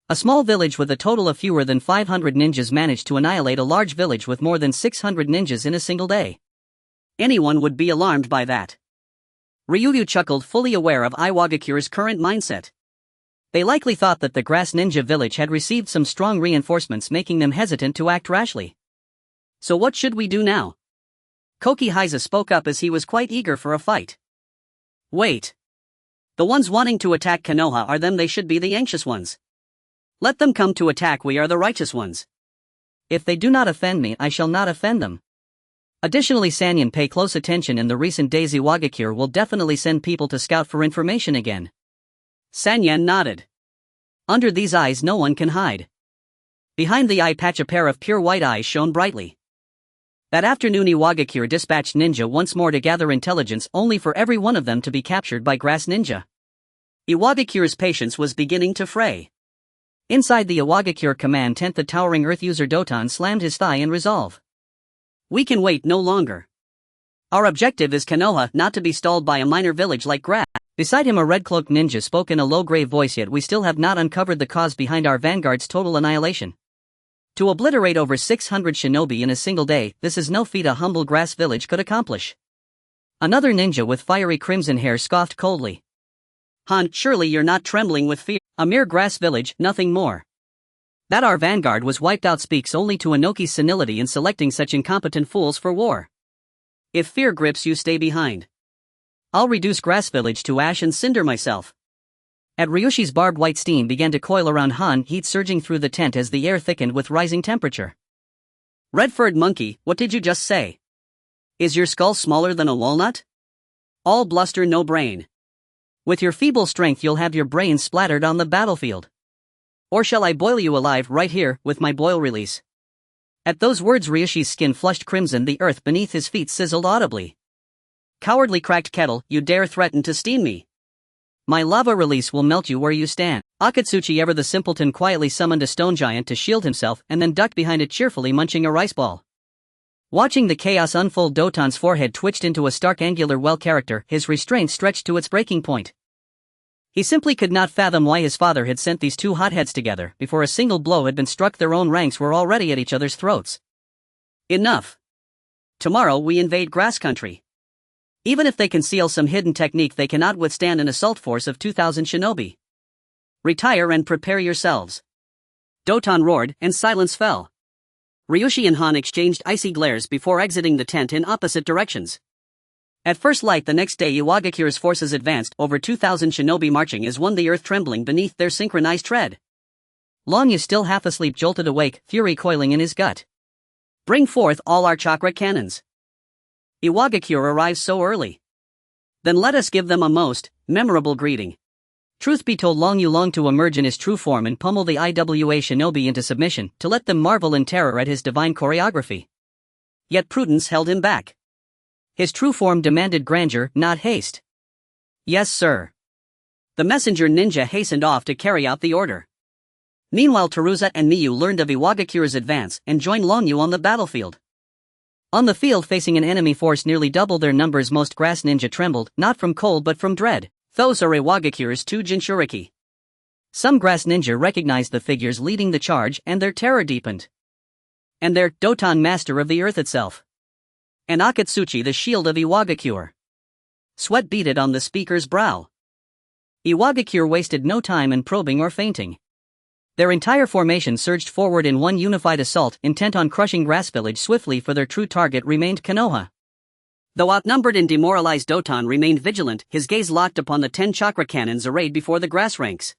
A small village with a total of fewer than 500 ninjas managed to annihilate a large village with more than 600 ninjas in a single day. Anyone would be alarmed by that. Ryuyu chuckled, fully aware of Iwagakure's current mindset. They likely thought that the Grass Ninja Village had received some strong reinforcements, making them hesitant to act rashly. So what should we do now? Koki Heiza spoke up, as he was quite eager for a fight. Wait. The ones wanting to attack Konoha are them. They should be the anxious ones. Let them come to attack. We are the righteous ones. If they do not offend me, I shall not offend them. Additionally, Sanyan, pay close attention. In the recent days, Iwagakure will definitely send people to scout for information again. Sanyan nodded. Under these eyes no one can hide. Behind the eye patch a pair of pure white eyes shone brightly. That afternoon, Iwagakure dispatched ninja once more to gather intelligence, only for every one of them to be captured by Grass Ninja. Iwagakure's patience was beginning to fray. Inside the Iwagakure command tent, the towering earth user Doton slammed his thigh in resolve. We can wait no longer. Our objective is Konoha, not to be stalled by a minor village like Grass. Beside him, a red-cloaked ninja spoke in a low, grave voice. Yet we still have not uncovered the cause behind our vanguard's total annihilation. To obliterate over 600 shinobi in a single day, this is no feat a humble grass village could accomplish. Another ninja with fiery crimson hair scoffed coldly. Han, surely you're not trembling with fear. A mere grass village, nothing more. That our vanguard was wiped out speaks only to Inoki's senility in selecting such incompetent fools for war. If fear grips you, stay behind. I'll reduce Grass Village to ash and cinder myself. At Ryushi's barbed white steam began to coil around Han, heat surging through the tent as the air thickened with rising temperature. Red-furred monkey, what did you just say? Is your skull smaller than a walnut? All bluster, no brain. With your feeble strength you'll have your brain splattered on the battlefield. Or shall I boil you alive right here, with my boil release? At those words, Ryushi's skin flushed crimson, the earth beneath his feet sizzled audibly. Cowardly cracked kettle, you dare threaten to steam me? My lava release will melt you where you stand. Akatsuki, ever the simpleton, quietly summoned a stone giant to shield himself and then ducked behind it, cheerfully munching a rice ball. Watching the chaos unfold, Doton's forehead twitched into a stark angular well character, his restraint stretched to its breaking point. He simply could not fathom why his father had sent these two hotheads together before a single blow had been struck. Their own ranks were already at each other's throats. Enough. Tomorrow we invade Grass Country. Even if they conceal some hidden technique, they cannot withstand an assault force of 2,000 shinobi. Retire and prepare yourselves. Doton roared, and silence fell. Ryushi and Han exchanged icy glares before exiting the tent in opposite directions. At first light the next day, Iwagakure's forces advanced, over 2,000 shinobi marching as one, the earth trembling beneath their synchronized tread. Long Yu, still half asleep, jolted awake, fury coiling in his gut. Bring forth all our chakra cannons. Iwagakure arrives so early. Then let us give them a most memorable greeting. Truth be told, Long Yu longed to emerge in his true form and pummel the IWA shinobi into submission, to let them marvel in terror at his divine choreography. Yet prudence held him back. His true form demanded grandeur, not haste. Yes, sir. The messenger ninja hastened off to carry out the order. Meanwhile, Teruza and Miyu learned of Iwagakure's advance and joined Longyu on the battlefield. On the field, facing an enemy force nearly double their numbers, most grass ninja trembled, not from cold but from dread. Those are Iwagakure's two Jinchuriki. Some grass ninja recognized the figures leading the charge and their terror deepened. And their Doton, master of the earth itself. And Akatsuki, the shield of Iwagakure. Sweat beaded on the speaker's brow. Iwagakure wasted no time in probing or feinting. Their entire formation surged forward in one unified assault, intent on crushing Grass Village swiftly, for their true target remained Konoha. Though outnumbered and demoralized, Doton remained vigilant, his gaze locked upon the 10 chakra cannons arrayed before the grass ranks.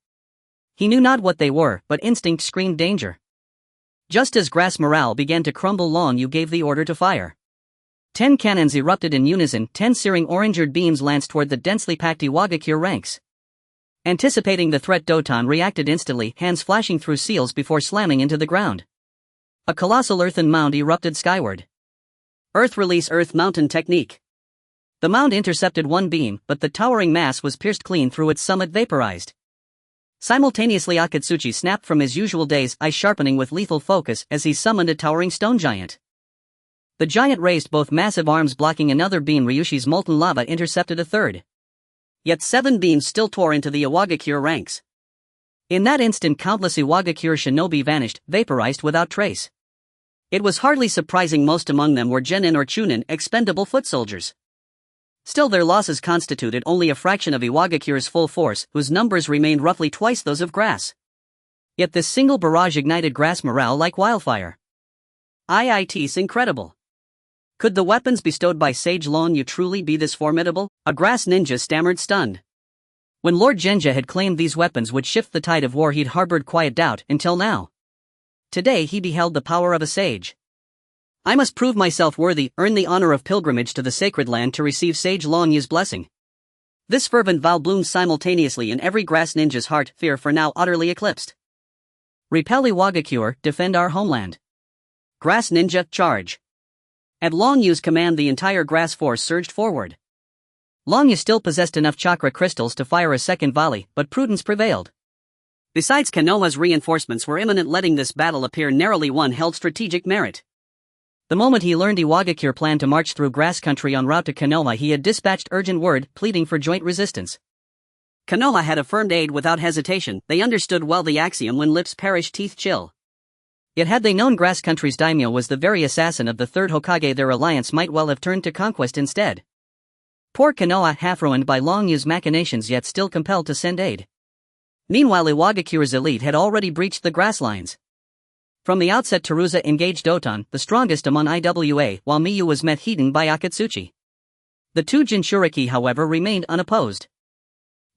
He knew not what they were, but instinct screamed danger. Just as grass morale began to crumble, Longyu gave the order to fire. 10 cannons erupted in unison, 10 searing orange-eyed beams lanced toward the densely packed Iwagakure ranks. Anticipating the threat, Doton reacted instantly, hands flashing through seals before slamming into the ground. A colossal earthen mound erupted skyward. Earth release, earth mountain technique. The mound intercepted one beam, but the towering mass was pierced clean through, its summit vaporized. Simultaneously, Akatsuki snapped from his usual daze, eyes sharpening with lethal focus as he summoned a towering stone giant. The giant raised both massive arms, blocking another beam. Ryushi's molten lava intercepted a third. Yet 7 beams still tore into the Iwagakure ranks. In that instant, countless Iwagakure shinobi vanished, vaporized without trace. It was hardly surprising most among them were genin or chunin, expendable foot soldiers. Still, their losses constituted only a fraction of Iwagakure's full force, whose numbers remained roughly twice those of grass. Yet this single barrage ignited grass morale like wildfire. It's incredible. Could the weapons bestowed by Sage Longyu truly be this formidable? A grass ninja stammered, stunned. When Lord Genja had claimed these weapons would shift the tide of war, he'd harbored quiet doubt until now. Today he beheld the power of a sage. I must prove myself worthy, earn the honor of pilgrimage to the sacred land to receive Sage Longyu's blessing. This fervent vow bloomed simultaneously in every grass ninja's heart, fear for now utterly eclipsed. Repel Iwagakure, defend our homeland. Grass ninja, charge. At Longyu's command, the entire grass force surged forward. Longyu still possessed enough chakra crystals to fire a second volley, but prudence prevailed. Besides, Konoha's reinforcements were imminent, letting this battle appear narrowly won held strategic merit. The moment he learned Iwagakure planned to march through grass country en route to Konoha, he had dispatched urgent word, pleading for joint resistance. Konoha had affirmed aid without hesitation. They understood well the axiom, when lips perish, teeth chill. Yet had they known grass country's daimyo was the very assassin of the third Hokage, their alliance might well have turned to conquest instead. Poor Konoha, half ruined by Longyu's machinations yet still compelled to send aid. Meanwhile, Iwagakure's elite had already breached the grass lines. From the outset, Teruza engaged Doton, the strongest among IWA, while Miyu was met heated by Akatsuki. The two Jinchuriki, however, remained unopposed.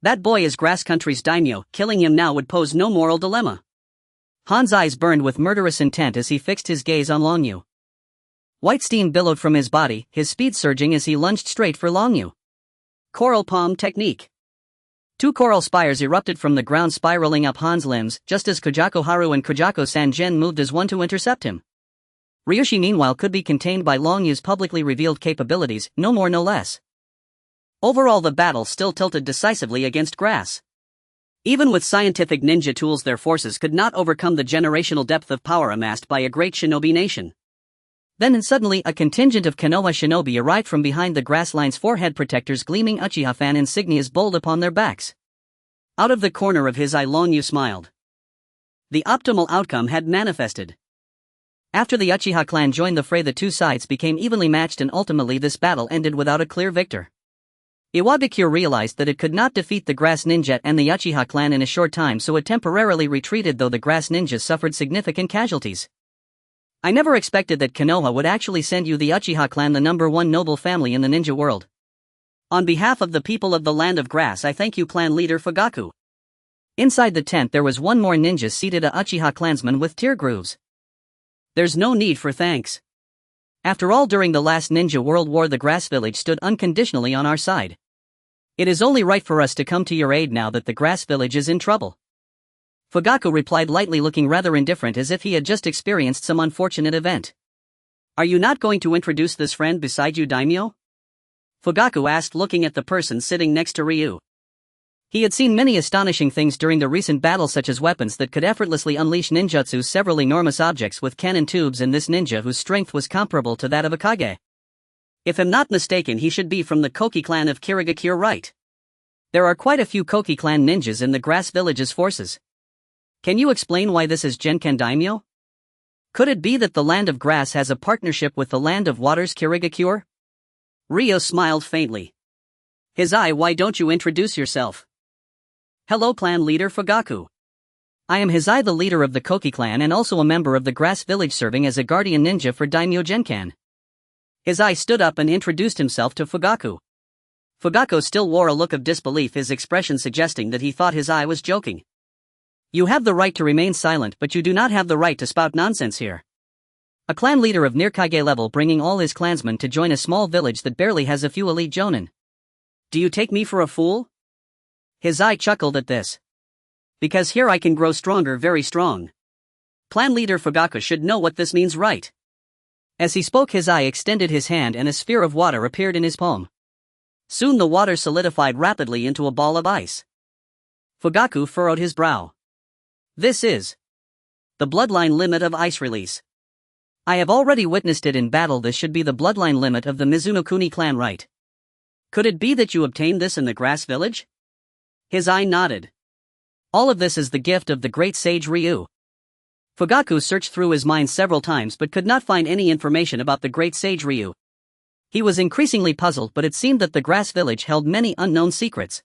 That boy is grass country's daimyo, killing him now would pose no moral dilemma. Han's eyes burned with murderous intent as he fixed his gaze on Longyu. White steam billowed from his body, his speed surging as he lunged straight for Longyu. Coral palm technique. 2 coral spires erupted from the ground, spiraling up Han's limbs, just as Kujako Haru and Kujako Sanjen moved as one to intercept him. Ryushi, meanwhile, could be contained by Longyu's publicly revealed capabilities, no more no less. Overall, the battle still tilted decisively against grass. Even with scientific ninja tools, their forces could not overcome the generational depth of power amassed by a great shinobi nation. Then and suddenly, a contingent of Konoha shinobi arrived from behind the grass lines, 4 head protectors, gleaming Uchiha fan insignias bold upon their backs. Out of the corner of his eye, Longyu smiled. The optimal outcome had manifested. After the Uchiha clan joined the fray, the two sides became evenly matched, and ultimately this battle ended without a clear victor. Iwagakure realized that it could not defeat the Grass Ninja and the Uchiha clan in a short time, so it temporarily retreated, though the Grass Ninjas suffered significant casualties. I never expected that Konoha would actually send you the Uchiha clan, the #1 noble family in the ninja world. On behalf of the people of the Land of Grass, I thank you, clan leader Fugaku. Inside the tent there was one more ninja seated, a Uchiha clansman with tear grooves. There's no need for thanks. After all, during the last ninja world war, the Grass Village stood unconditionally on our side. It is only right for us to come to your aid now that the Grass Village is in trouble. Fugaku replied lightly, looking rather indifferent, as if he had just experienced some unfortunate event. Are you not going to introduce this friend beside you, daimyo? Fugaku asked, looking at the person sitting next to Ryu. He had seen many astonishing things during the recent battle, such as weapons that could effortlessly unleash ninjutsu, several enormous objects with cannon tubes, and this ninja whose strength was comparable to that of a Kage. If I'm not mistaken, he should be from the Koki clan of Kirigakure, right? There are quite a few Koki clan ninjas in the Grass Village's forces. Can you explain why this is Genkan Daimyo? Could it be that the Land of Grass has a partnership with the Land of Water's Kirigakure? Ryo smiled faintly. His eye, why don't you introduce yourself? Hello, clan leader Fugaku. I am Hizai, the leader of the Koki clan and also a member of the Grass Village, serving as a guardian ninja for Daimyo Genkan. Hizai stood up and introduced himself to Fugaku. Fugaku still wore a look of disbelief, his expression suggesting that he thought Hizai was joking. You have the right to remain silent, but you do not have the right to spout nonsense here. A clan leader of near Kage level bringing all his clansmen to join a small village that barely has a few elite jonin. Do you take me for a fool? Hizai chuckled at this. Because here I can grow stronger, very strong. Clan leader Fugaku should know what this means, right? As he spoke, Hizai extended his hand and a sphere of water appeared in his palm. Soon the water solidified rapidly into a ball of ice. Fugaku furrowed his brow. This is the bloodline limit of ice release. I have already witnessed it in battle. This should be the bloodline limit of the Mizunokuni clan, right? Could it be that you obtained this in the Grass Village? Hizai nodded. All of this is the gift of the great sage Ryu. Fugaku searched through his mind several times but could not find any information about the great sage Ryu. He was increasingly puzzled, but it seemed that the Grass Village held many unknown secrets.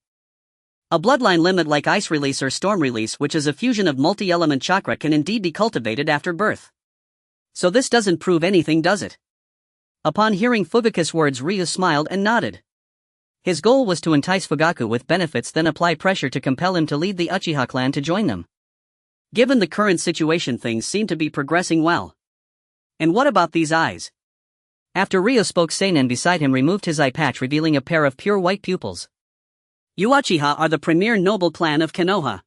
A bloodline limit like ice release or storm release, which is a fusion of multi-element chakra, can indeed be cultivated after birth. So this doesn't prove anything, does it? Upon hearing Fugaku's words, Ryu smiled and nodded. His goal was to entice Fugaku with benefits, then apply pressure to compel him to lead the Uchiha clan to join them. Given the current situation, things seem to be progressing well. And what about these eyes? After Ryo spoke, Seinen beside him removed his eye patch, revealing a pair of pure white pupils. You Uchiha are the premier noble clan of Konoha.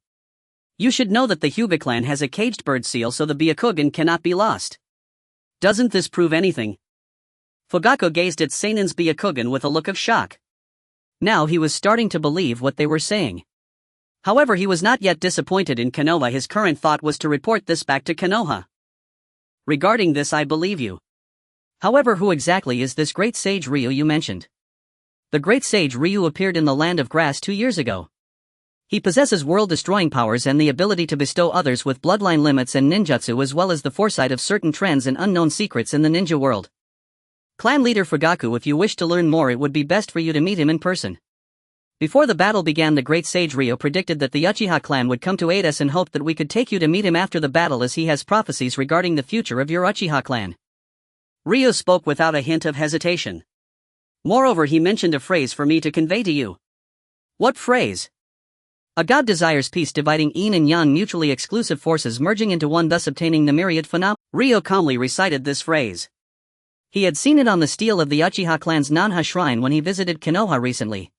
You should know that the Hyuga clan has a caged bird seal, so the Byakugan cannot be lost. Doesn't this prove anything? Fugaku gazed at Seinen's Byakugan with a look of shock. Now he was starting to believe what they were saying. However, he was not yet disappointed in Konoha. His current thought was to report this back to Konoha. Regarding this, I believe you. However, who exactly is this great sage Ryu you mentioned? The great sage Ryu appeared in the Land of Grass 2 years ago. He possesses world-destroying powers and the ability to bestow others with bloodline limits and ninjutsu, as well as the foresight of certain trends and unknown secrets in the ninja world. Clan leader Fugaku, if you wish to learn more, it would be best for you to meet him in person. Before the battle began, the great sage Ryo predicted that the Uchiha clan would come to aid us and hoped that we could take you to meet him after the battle, as he has prophecies regarding the future of your Uchiha clan. Ryo spoke without a hint of hesitation. Moreover, he mentioned a phrase for me to convey to you. What phrase? A god desires peace, dividing yin and yang, mutually exclusive forces merging into one, thus obtaining the myriad phenomena. Ryo calmly recited this phrase. He had seen it on the stele of the Uchiha clan's Nanha shrine when he visited Konoha recently.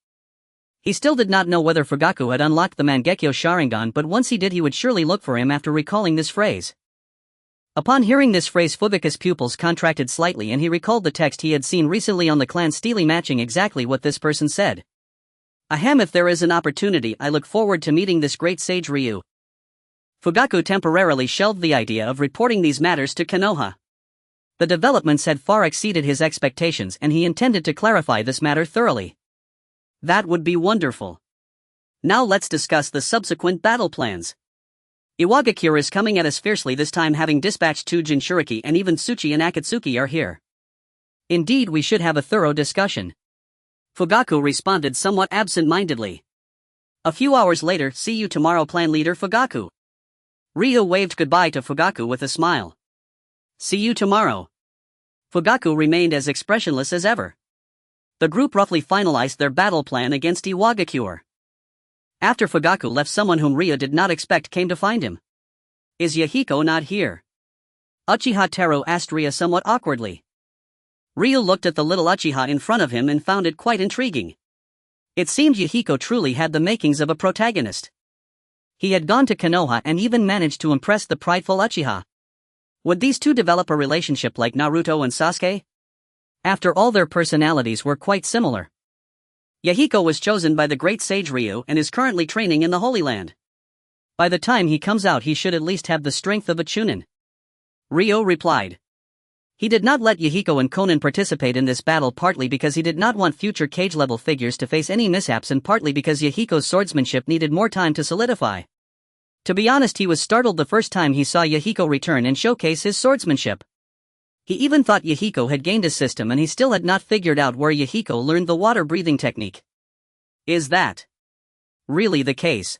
He still did not know whether Fugaku had unlocked the Mangekyo Sharingan, but once he did, he would surely look for him after recalling this phrase. Upon hearing this phrase, Fugaku's pupils contracted slightly and he recalled the text he had seen recently on the clan stele, matching exactly what this person said. Ahem, if there is an opportunity, I look forward to meeting this great sage Ryu. Fugaku temporarily shelved the idea of reporting these matters to Konoha. The developments had far exceeded his expectations and he intended to clarify this matter thoroughly. That would be wonderful. Now let's discuss the subsequent battle plans. Iwagakure is coming at us fiercely, this time having dispatched 2 Jinchuriki, and even Tsuchi and Akatsuki are here. Indeed, we should have a thorough discussion. Fugaku responded somewhat absent-mindedly. A few hours later, see you tomorrow, clan leader Fugaku. Ryo waved goodbye to Fugaku with a smile. See you tomorrow. Fugaku remained as expressionless as ever. The group roughly finalized their battle plan against Iwagakure. After Fugaku left, someone whom Ryo did not expect came to find him. Is Yahiko not here? Uchiha Teru asked Ryo somewhat awkwardly. Ryo looked at the little Uchiha in front of him and found it quite intriguing. It seemed Yahiko truly had the makings of a protagonist. He had gone to Konoha and even managed to impress the prideful Uchiha. Would these two develop a relationship like Naruto and Sasuke? After all, their personalities were quite similar. Yahiko was chosen by the great sage Ryu and is currently training in the Holy Land. By the time he comes out he should at least have the strength of a Chunin. Ryo replied. He did not let Yahiko and Konan participate in this battle, partly because he did not want future cage-level figures to face any mishaps and partly because Yahiko's swordsmanship needed more time to solidify. To be honest, he was startled the first time he saw Yahiko return and showcase his swordsmanship. He even thought Yahiko had gained his system and he still had not figured out where Yahiko learned the water-breathing technique. Is that really the case?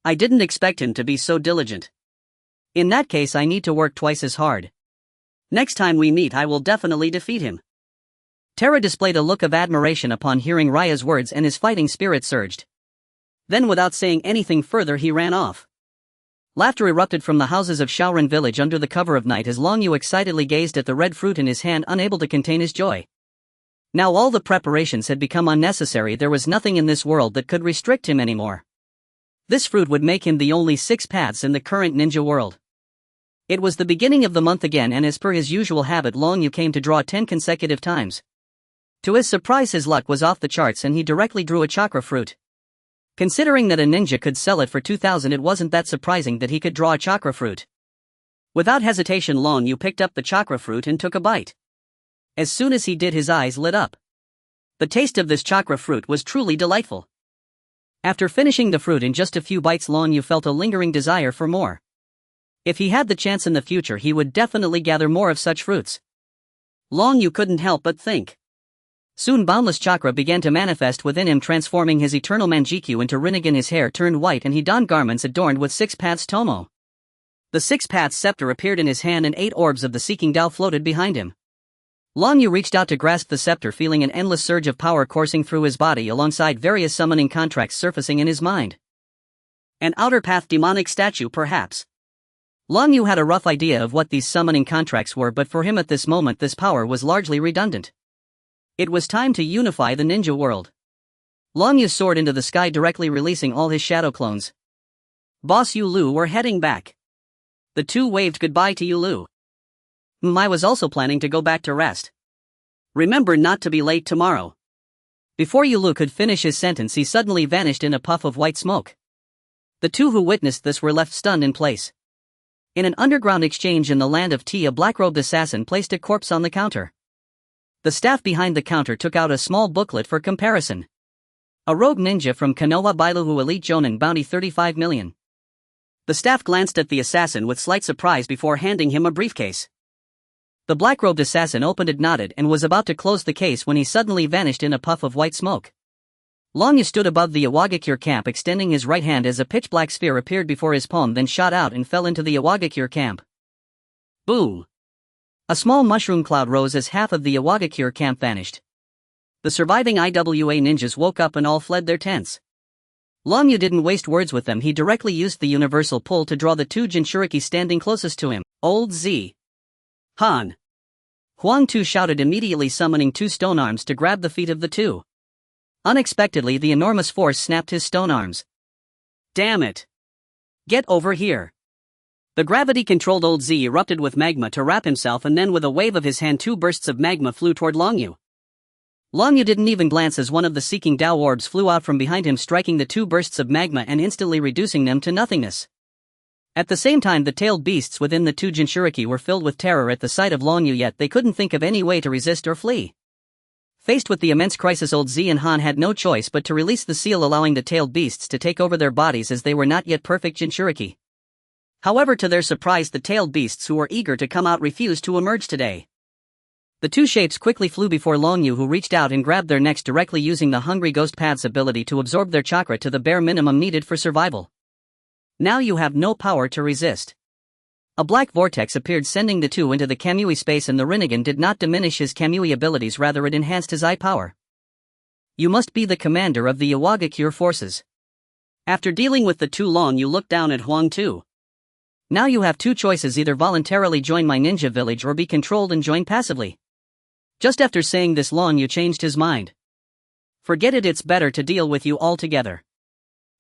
I didn't expect him to be so diligent. In that case I need to work twice as hard. Next time we meet I will definitely defeat him. Terra displayed a look of admiration upon hearing Raya's words and his fighting spirit surged. Then without saying anything further he ran off. Laughter erupted from the houses of Shaoran village under the cover of night as Long Yu excitedly gazed at the red fruit in his hand, unable to contain his joy. Now all the preparations had become unnecessary. There was nothing in this world that could restrict him anymore. This fruit would make him the only six paths in the current ninja world. It was the beginning of the month again, and as per his usual habit Long Yu came to draw 10 consecutive times. To his surprise his luck was off the charts and he directly drew a chakra fruit. Considering that a ninja could sell it for 2,000, it wasn't that surprising that he could draw a chakra fruit. Without hesitation Long Yu picked up the chakra fruit and took a bite. As soon as he did his eyes lit up. The taste of this chakra fruit was truly delightful. After finishing the fruit in just a few bites Long Yu felt a lingering desire for more. If he had the chance in the future he would definitely gather more of such fruits. Long Yu couldn't help but think. Soon boundless chakra began to manifest within him, transforming his eternal Manjikyu into Rinnegan. His hair turned white and he donned garments adorned with six paths Tomo. The six paths scepter appeared in his hand and 8 orbs of the seeking Tao floated behind him. Long Yu reached out to grasp the scepter, feeling an endless surge of power coursing through his body alongside various summoning contracts surfacing in his mind. An outer path demonic statue perhaps. Long Yu had a rough idea of what these summoning contracts were, but for him at this moment this power was largely redundant. It was time to unify the ninja world. Long Yu soared into the sky, directly releasing all his shadow clones. Boss Yu Lu were heading back. The two waved goodbye to Yu Lu. I was also planning to go back to rest. Remember not to be late tomorrow. Before Yu Lu could finish his sentence he suddenly vanished in a puff of white smoke. The two who witnessed this were left stunned in place. In an underground exchange in the land of Tea, a black-robed assassin placed a corpse on the counter. The staff behind the counter took out a small booklet for comparison. A rogue ninja from Konoha Bailuhu Elite Jonin, bounty 35 million. The staff glanced at the assassin with slight surprise before handing him a briefcase. The black-robed assassin opened it, nodded, and was about to close the case when he suddenly vanished in a puff of white smoke. Long Yu stood above the Iwagakure camp, extending his right hand as a pitch-black sphere appeared before his palm, then shot out and fell into the Iwagakure camp. Boom! A small mushroom cloud rose as half of the Iwagakure camp vanished. The surviving IWA ninjas woke up and all fled their tents. Long Yu didn't waste words with them. He directly used the universal pull to draw the two Jinchuriki standing closest to him. Old Z. Han. Huang Tu shouted, immediately summoning 2 stone arms to grab the feet of the two. Unexpectedly the enormous force snapped his stone arms. Damn it! Get over here! The gravity-controlled Old Z erupted with magma to wrap himself, and then with a wave of his hand 2 bursts of magma flew toward Long Yu. Long Yu didn't even glance as one of the seeking Tao orbs flew out from behind him, striking the 2 bursts of magma and instantly reducing them to nothingness. At the same time the tailed beasts within the 2 Jinchuriki were filled with terror at the sight of Long Yu, yet they couldn't think of any way to resist or flee. Faced with the immense crisis, Old Z and Han had no choice but to release the seal, allowing the tailed beasts to take over their bodies as they were not yet perfect Jinchuriki. However, to their surprise the tailed beasts who were eager to come out refused to emerge today. The 2 shapes quickly flew before Long Yu, who reached out and grabbed their necks, directly using the Hungry Ghost Path's ability to absorb their chakra to the bare minimum needed for survival. Now you have no power to resist. A black vortex appeared, sending the two into the Kamui space, and the Rinnegan did not diminish his Kamui abilities, rather it enhanced his eye power. You must be the commander of the Iwagakure forces. After dealing with the 2, Long Yu looked down at Huang Tu. Now you have 2 choices: either voluntarily join my ninja village or be controlled and join passively. Just after saying this Long Yu changed his mind. Forget it, it's better to deal with you altogether.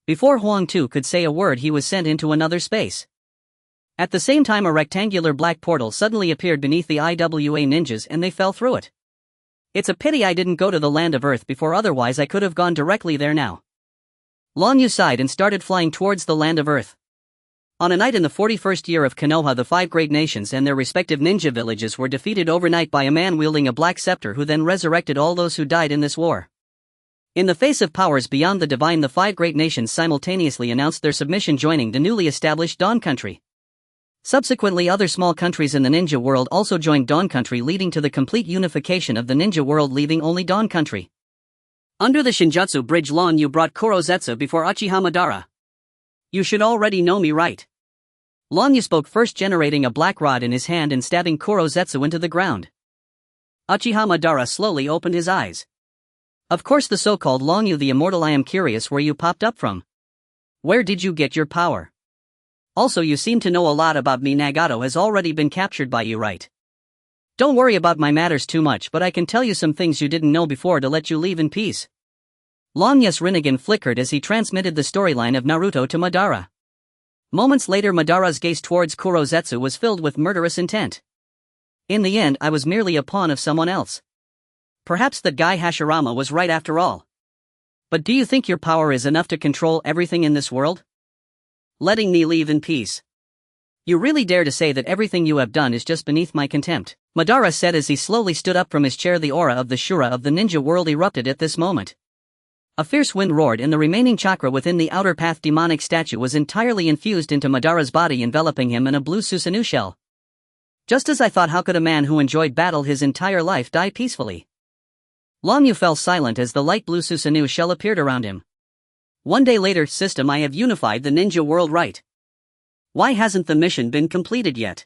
Before Huang Tu could say a word he was sent into another space. At the same time a rectangular black portal suddenly appeared beneath the IWA ninjas and they fell through it. It's a pity I didn't go to the land of Earth before, otherwise I could have gone directly there now. Long Yu sighed and started flying towards the land of Earth. On a night in the 41st year of Konoha, the 5 great nations and their respective ninja villages were defeated overnight by a man wielding a black scepter who then resurrected all those who died in this war. In the face of powers beyond the divine, the 5 great nations simultaneously announced their submission, joining the newly established Dawn Country. Subsequently, other small countries in the ninja world also joined Dawn Country, leading to the complete unification of the ninja world, leaving only Dawn Country. Under the Shinjutsu bridge, Long Yu brought Kurozetsu before Uchiha Madara. You should already know me, right? Long Yu spoke first, generating a black rod in his hand and stabbing Kurozetsu into the ground. Uchiha Madara slowly opened his eyes. Of course, the so-called Long Yu the Immortal. I am curious where you popped up from. Where did you get your power? Also, you seem to know a lot about me. Nagato has already been captured by you, right? Don't worry about my matters too much, but I can tell you some things you didn't know before to let you leave in peace. Long Yu's Rinnegan flickered as he transmitted the storyline of Naruto to Madara. Moments later, Madara's gaze towards Kurozetsu was filled with murderous intent. In the end, I was merely a pawn of someone else. Perhaps that guy Hashirama was right after all. But do you think your power is enough to control everything in this world? Letting me leave in peace. You really dare to say that everything you have done is just beneath my contempt? Madara said as he slowly stood up from his chair. The aura of the Shura of the ninja world erupted at this moment. A fierce wind roared, and the remaining chakra within the outer path demonic statue was entirely infused into Madara's body, enveloping him in a blue Susanoo shell. Just as I thought, how could a man who enjoyed battle his entire life die peacefully? Long Yu fell silent as the light blue Susanoo shell appeared around him. One day later, system, I have unified the ninja world, right? Why hasn't the mission been completed yet?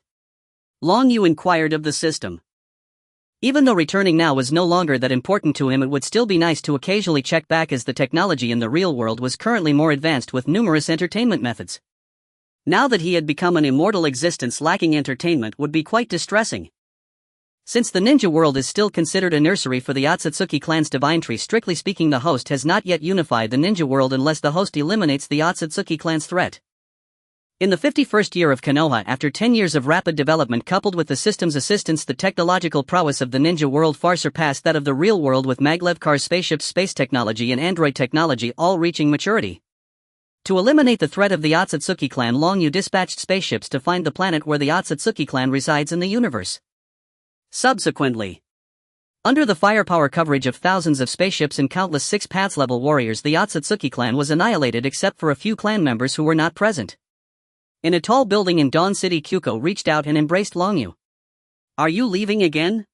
Long Yu inquired of the system. Even though returning now was no longer that important to him, it would still be nice to occasionally check back, as the technology in the real world was currently more advanced with numerous entertainment methods. Now that he had become an immortal existence, lacking entertainment would be quite distressing. Since the ninja world is still considered a nursery for the Akatsuki clan's divine tree, strictly speaking the host has not yet unified the ninja world unless the host eliminates the Akatsuki clan's threat. In the 51st year of Konoha, after 10 years of rapid development coupled with the system's assistance, the technological prowess of the ninja world far surpassed that of the real world, with maglev cars, spaceships, space technology and android technology all reaching maturity. To eliminate the threat of the Akatsuki clan, Long Yu dispatched spaceships to find the planet where the Akatsuki clan resides in the universe. Subsequently, under the firepower coverage of thousands of spaceships and countless 6 paths level warriors, the Akatsuki clan was annihilated except for a few clan members who were not present. In a tall building in Dawn City, Kyuko reached out and embraced Long Yu. Are you leaving again?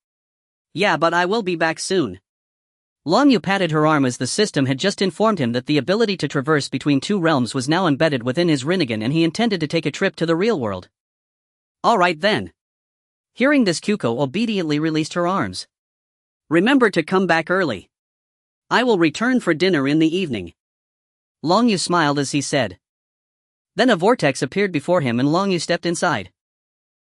Yeah, but I will be back soon. Long Yu patted her arm as the system had just informed him that the ability to traverse between 2 realms was now embedded within his Rinnegan, and he intended to take a trip to the real world. Alright then. Hearing this, Kyuko obediently released her arms. Remember to come back early. I will return for dinner in the evening. Long Yu smiled as he said. Then a vortex appeared before him and Long Yu stepped inside.